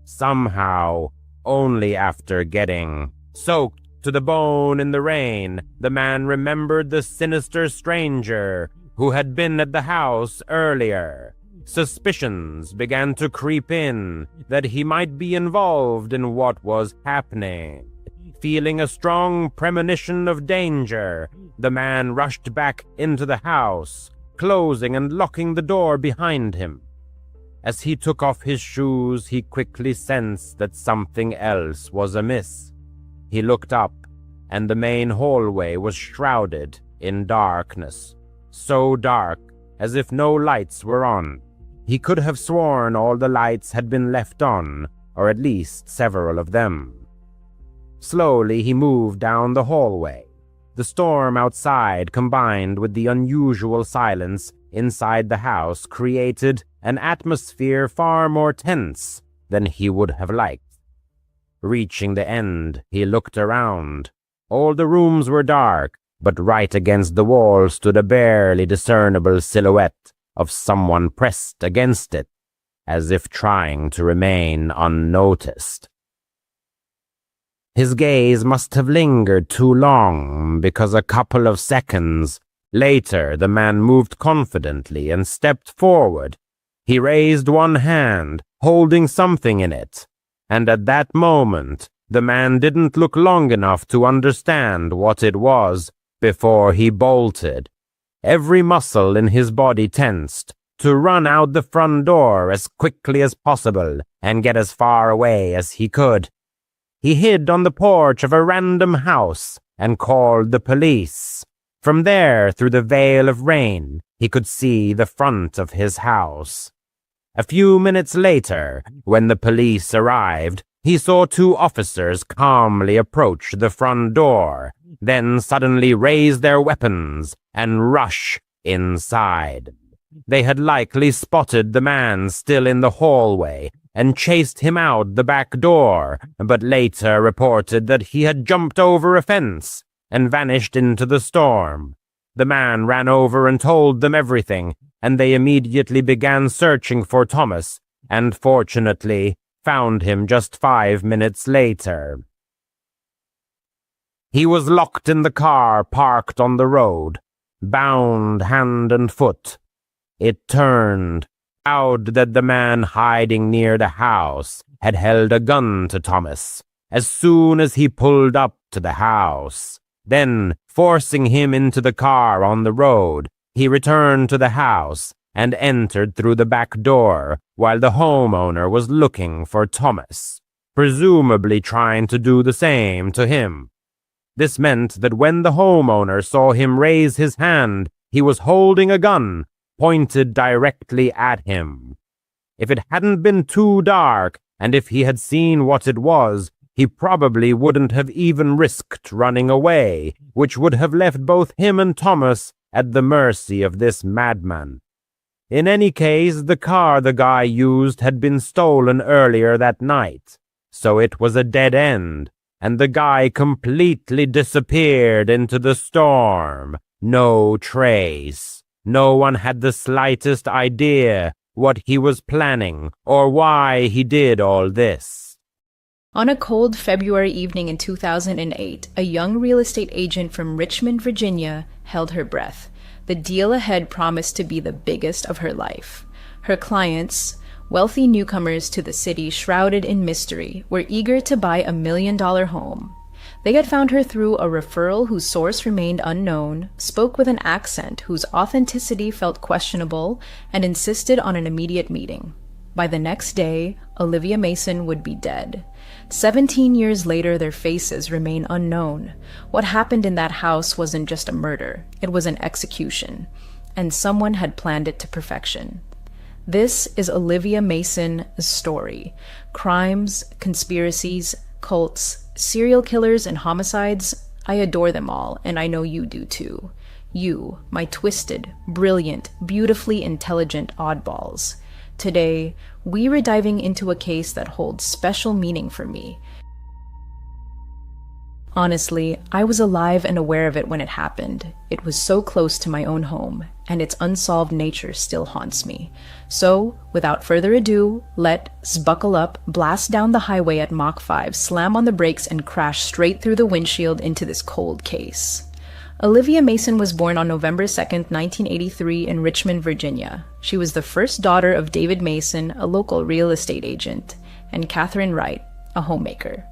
Somehow, only after getting soaked to the bone in the rain, the man remembered the sinister stranger who had been at the house earlier. Suspicions began to creep in that he might be involved in what was happening. Feeling a strong premonition of danger, the man rushed back into the house, closing and locking the door behind him. As he took off his shoes, he quickly sensed that something else was amiss. He looked up, and the main hallway was shrouded in darkness, so dark as if no lights were on. He could have sworn all the lights had been left on, or at least several of them. Slowly he moved down the hallway. The storm outside, combined with the unusual silence inside the house, created an atmosphere far more tense than he would have liked. Reaching the end, he looked around. All the rooms were dark, but right against the wall stood a barely discernible silhouette of someone pressed against it, as if trying to remain unnoticed. His gaze must have lingered too long, because a couple of seconds later the man moved confidently and stepped forward. He raised one hand, holding something in it, and at that moment the man didn't look long enough to understand what it was before he bolted. Every muscle in his body tensed to run out the front door as quickly as possible and get as far away as he could. He hid on the porch of a random house and called the police. From there, through the veil of rain, he could see the front of his house. A few minutes later, when the police arrived, he saw 2 officers calmly approach the front door, then suddenly raise their weapons and rush inside. They had likely spotted the man still in the hallway and chased him out the back door, but later reported that he had jumped over a fence and vanished into the storm. The man ran over and told them everything, and they immediately began searching for Thomas, and fortunately found him just 5 minutes later. He was locked in the car parked on the road, bound hand and foot. It turned out that the man hiding near the house had held a gun to Thomas as soon as he pulled up to the house. Then, forcing him into the car on the road, he returned to the house and entered through the back door while the homeowner was looking for Thomas, presumably trying to do the same to him. This meant that when the homeowner saw him raise his hand, he was holding a gun pointed directly at him. If it hadn't been too dark, and if he had seen what it was, he probably wouldn't have even risked running away, which would have left both him and Thomas at the mercy of this madman. In any case, the car the guy used had been stolen earlier that night, so it was a dead end, and the guy completely disappeared into the storm. No trace. No one had the slightest idea what he was planning or why he did all this. On a cold February evening in 2008, a young real estate agent from Richmond, Virginia, held her breath. The deal ahead promised to be the biggest of her life. Her clients, wealthy newcomers to the city shrouded in mystery, were eager to buy $1 million home. They had found her through a referral whose source remained unknown, spoke with an accent whose authenticity felt questionable, and insisted on an immediate meeting. By the next day, Olivia Mason would be dead. 17 years later, their faces remain unknown. What happened in that house wasn't just a murder, it was an execution, and someone had planned it to perfection. This is Olivia Mason's story. Crimes, conspiracies, cults, serial killers, and homicides, I adore them all, and I know you do too. You, my twisted, brilliant, beautifully intelligent oddballs. Today, we are diving into a case that holds special meaning for me. Honestly, I was alive and aware of it when it happened. It was so close to my own home, and its unsolved nature still haunts me. So, without further ado, let's buckle up, blast down the highway at Mach 5, slam on the brakes, and crash straight through the windshield into this cold case. Olivia Mason was born on November 2nd, 1983 in Richmond, Virginia. She was the first daughter of David Mason, a local real estate agent, and Catherine Wright, a homemaker.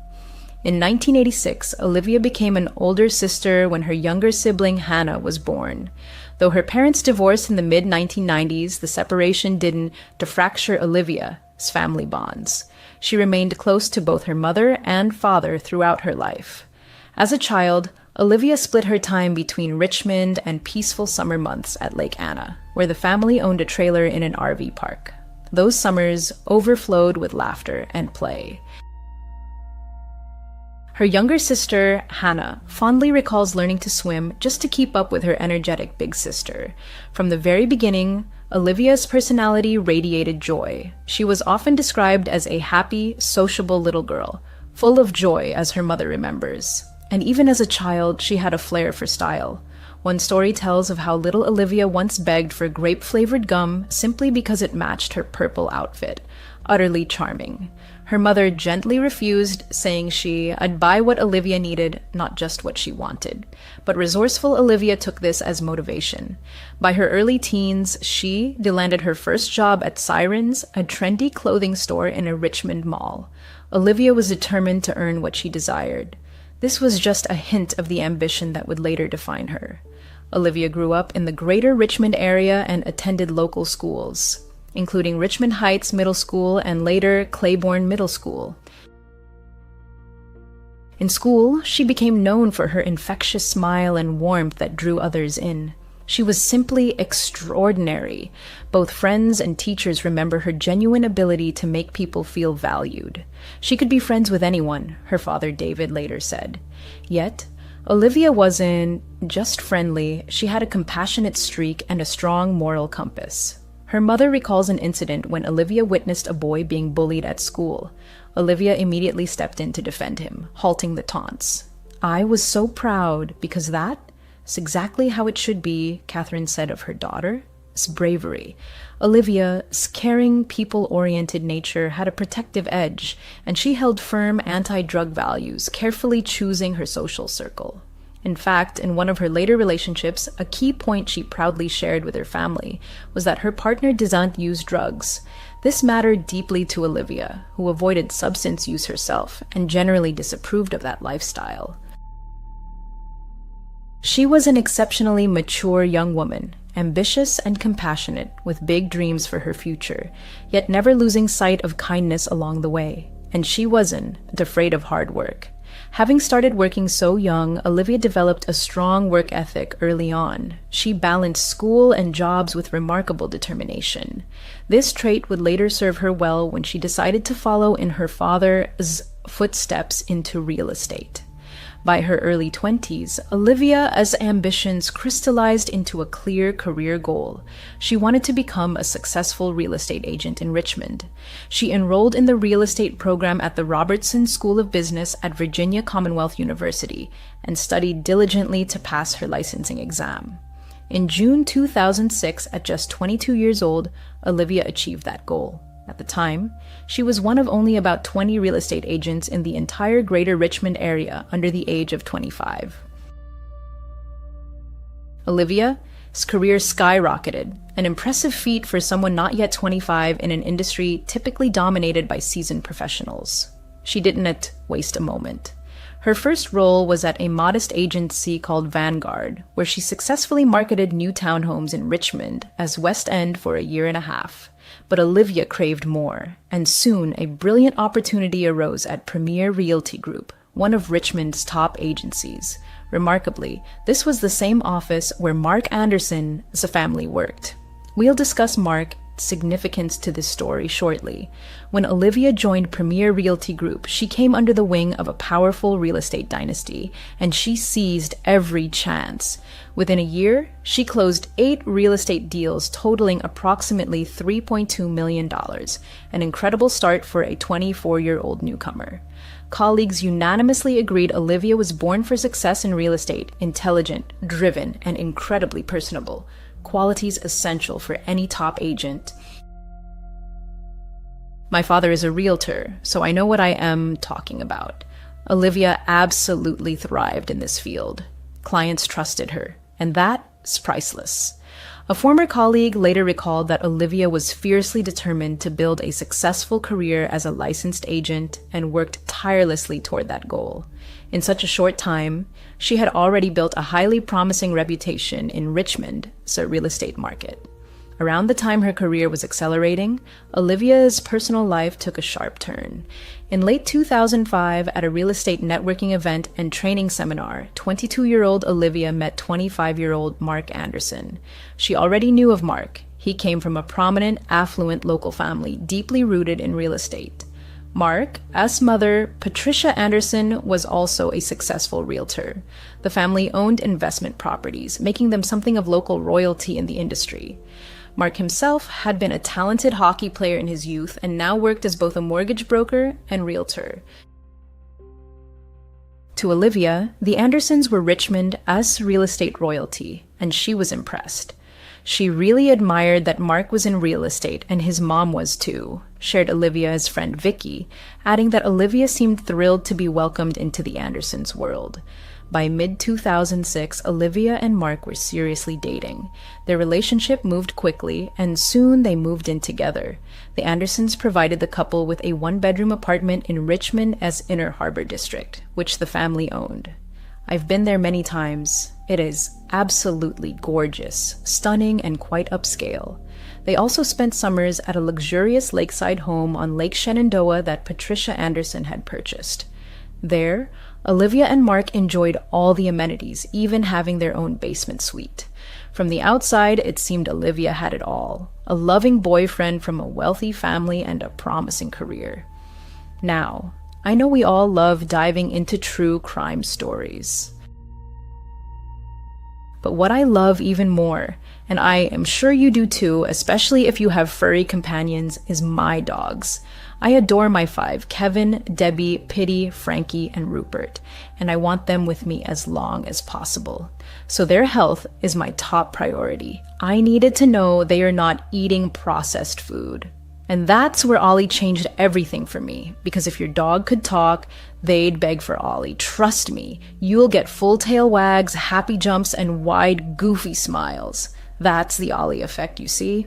In 1986, Olivia became an older sister when her younger sibling Hannah was born. Though her parents divorced in the mid-1990s, the separation didn't fracture Olivia's family bonds. She remained close to both her mother and father throughout her life. As a child, Olivia split her time between Richmond and peaceful summer months at Lake Anna, where the family owned a trailer in an RV park. Those summers overflowed with laughter and play. Her younger sister, Hannah, fondly recalls learning to swim just to keep up with her energetic big sister. From the very beginning, Olivia's personality radiated joy. She was often described as a happy, sociable little girl, full of joy, as her mother remembers. And even as a child, she had a flair for style. One story tells of how little Olivia once begged for grape-flavored gum simply because it matched her purple outfit. Utterly charming. Her mother gently refused, saying I'd buy what Olivia needed, not just what she wanted. But resourceful Olivia took this as motivation. By her early teens, she landed her first job at Sirens, a trendy clothing store in a Richmond mall. Olivia was determined to earn what she desired. This was just a hint of the ambition that would later define her. Olivia grew up in the greater Richmond area and attended local schools, including Richmond Heights Middle School and later Claiborne Middle School. In school, she became known for her infectious smile and warmth that drew others in. She was simply extraordinary. Both friends and teachers remember her genuine ability to make people feel valued. She could be friends with anyone, her father David later said. Yet, Olivia wasn't just friendly, she had a compassionate streak and a strong moral compass. Her mother recalls an incident when Olivia witnessed a boy being bullied at school. Olivia immediately stepped in to defend him, halting the taunts. "I was so proud because that is exactly how it should be," Catherine said of her daughter. It's bravery. Olivia's caring, people-oriented nature had a protective edge, and she held firm anti-drug values, carefully choosing her social circle. In fact, in one of her later relationships, a key point she proudly shared with her family was that her partner did not use drugs. This mattered deeply to Olivia, who avoided substance use herself and generally disapproved of that lifestyle. She was an exceptionally mature young woman, ambitious and compassionate, with big dreams for her future, yet never losing sight of kindness along the way. And she wasn't afraid of hard work. Having started working so young, Olivia developed a strong work ethic early on. She balanced school and jobs with remarkable determination. This trait would later serve her well when she decided to follow in her father's footsteps into real estate. By her early 20s, Olivia's ambitions crystallized into a clear career goal. She wanted to become a successful real estate agent in Richmond. She enrolled in the real estate program at the Robertson School of Business at Virginia Commonwealth University and studied diligently to pass her licensing exam. In June 2006, at just 22 years old, Olivia achieved that goal. At the time, she was one of only about 20 real estate agents in the entire greater Richmond area under the age of 25. Olivia's career skyrocketed, an impressive feat for someone not yet 25 in an industry typically dominated by seasoned professionals. She didn't waste a moment. Her first role was at a modest agency called Vanguard, where she successfully marketed new townhomes in Richmond as West End for a year and a half. But Olivia craved more, and soon a brilliant opportunity arose at Premier Realty Group, one of Richmond's top agencies. Remarkably, this was the same office where Mark Anderson's family worked. We'll discuss Mark's significance to this story shortly. When Olivia joined Premier Realty Group, she came under the wing of a powerful real estate dynasty, and she seized every chance. Within a year, she closed 8 real estate deals totaling approximately $3.2 million, an incredible start for a 24-year-old newcomer. Colleagues unanimously agreed Olivia was born for success in real estate, intelligent, driven, and incredibly personable, qualities essential for any top agent. My father is a realtor, so I know what I am talking about. Olivia absolutely thrived in this field. Clients trusted her, and that's priceless. A former colleague later recalled that Olivia was fiercely determined to build a successful career as a licensed agent and worked tirelessly toward that goal. In such a short time, she had already built a highly promising reputation in Richmond's real estate market. Around the time her career was accelerating, Olivia's personal life took a sharp turn. In late 2005, at a real estate networking event and training seminar, 22-year-old Olivia met 25-year-old Mark Anderson. She already knew of Mark. He came from a prominent, affluent local family, deeply rooted in real estate. Mark's mother, Patricia Anderson, was also a successful realtor. The family owned investment properties, making them something of local royalty in the industry. Mark himself had been a talented hockey player in his youth and now worked as both a mortgage broker and realtor. To Olivia, the Andersons were Richmond's real estate royalty, and she was impressed. She really admired that Mark was in real estate, and his mom was too, shared Olivia's friend Vicky, adding that Olivia seemed thrilled to be welcomed into the Andersons' world. By mid-2006, Olivia and Mark were seriously dating. Their relationship moved quickly, and soon they moved in together. The Andersons provided the couple with a one-bedroom apartment in Richmond's Inner Harbor District, which the family owned. I've been there many times. It is absolutely gorgeous, stunning, and quite upscale. They also spent summers at a luxurious lakeside home on Lake Shenandoah that Patricia Anderson had purchased. There, Olivia and Mark enjoyed all the amenities, even having their own basement suite. From the outside, it seemed Olivia had it all: a loving boyfriend from a wealthy family and a promising career. Now, I know we all love diving into true crime stories. But what I love even more, and I am sure you do too, especially if you have furry companions, is my dogs. I adore my 5, Kevin, Debbie, Pitty, Frankie, and Rupert, and I want them with me as long as possible. So their health is my top priority. I needed to know they are not eating processed food. And that's where Ollie changed everything for me, because if your dog could talk, they'd beg for Ollie. Trust me, you'll get full tail wags, happy jumps, and wide, goofy smiles. That's the Ollie effect, you see?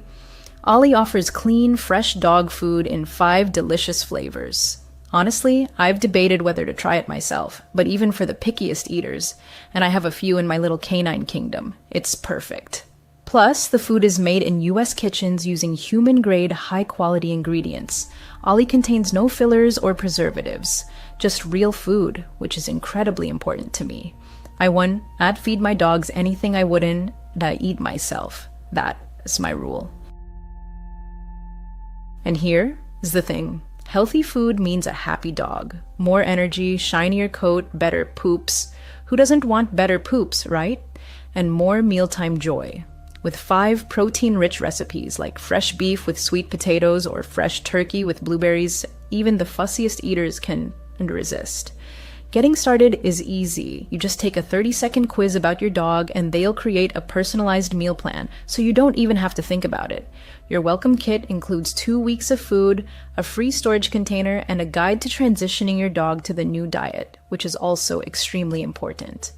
Ollie offers clean, fresh dog food in 5 delicious flavors. Honestly, I've debated whether to try it myself, but even for the pickiest eaters, and I have a few in my little canine kingdom, it's perfect. Plus, the food is made in US kitchens using human-grade, high-quality ingredients. Ollie contains no fillers or preservatives, just real food, which is incredibly important to me. I'd feed my dogs anything I wouldn't eat myself. That is my rule. And here is the thing. Healthy food means a happy dog. More energy, shinier coat, better poops. Who doesn't want better poops, right? And more mealtime joy. With 5 protein-rich recipes like fresh beef with sweet potatoes or fresh turkey with blueberries, even the fussiest eaters can resist. Getting started is easy. You just take a 30-second quiz about your dog and they'll create a personalized meal plan, so you don't even have to think about it. Your welcome kit includes 2 weeks of food, a free storage container, and a guide to transitioning your dog to the new diet, which is also extremely important.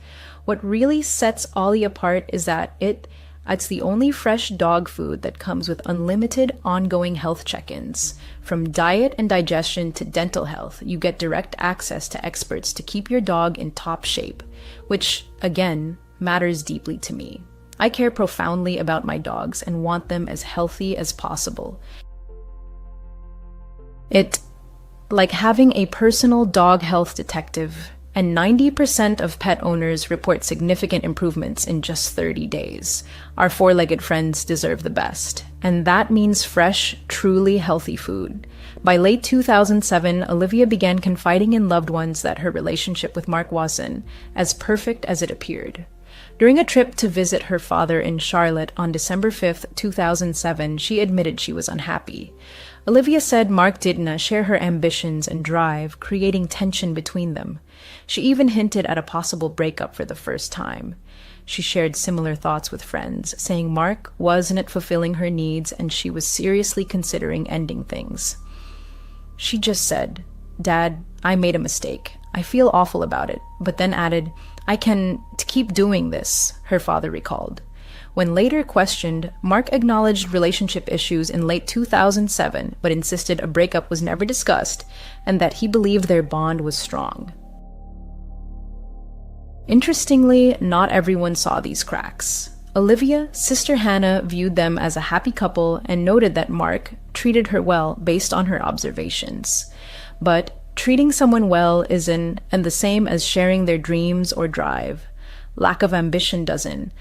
What really sets Ollie apart is that it's the only fresh dog food that comes with unlimited ongoing health check-ins. From diet and digestion to dental health, you get direct access to experts to keep your dog in top shape, which, again, matters deeply to me. I care profoundly about my dogs and want them as healthy as possible. It's like having a personal dog health detective, and 90% of pet owners report significant improvements in just 30 days. Our 4-legged friends deserve the best, and that means fresh, truly healthy food. By late 2007, Olivia began confiding in loved ones that her relationship with Mark wasn't as perfect as it appeared. During a trip to visit her father in Charlotte on December 5th, 2007, she admitted she was unhappy. Olivia said Mark didn't share her ambitions and drive, creating tension between them. She even hinted at a possible breakup for the first time. She shared similar thoughts with friends, saying Mark wasn't fulfilling her needs and she was seriously considering ending things. She just said, "Dad, I made a mistake. I feel awful about it," but then added, "I can keep doing this," her father recalled. When later questioned, Mark acknowledged relationship issues in late 2007, but insisted a breakup was never discussed and that he believed their bond was strong. Interestingly, not everyone saw these cracks. Olivia, sister Hannah, viewed them as a happy couple and noted that Mark treated her well based on her observations. But treating someone well isn't the same as sharing their dreams or drive. Lack of ambition doesn't.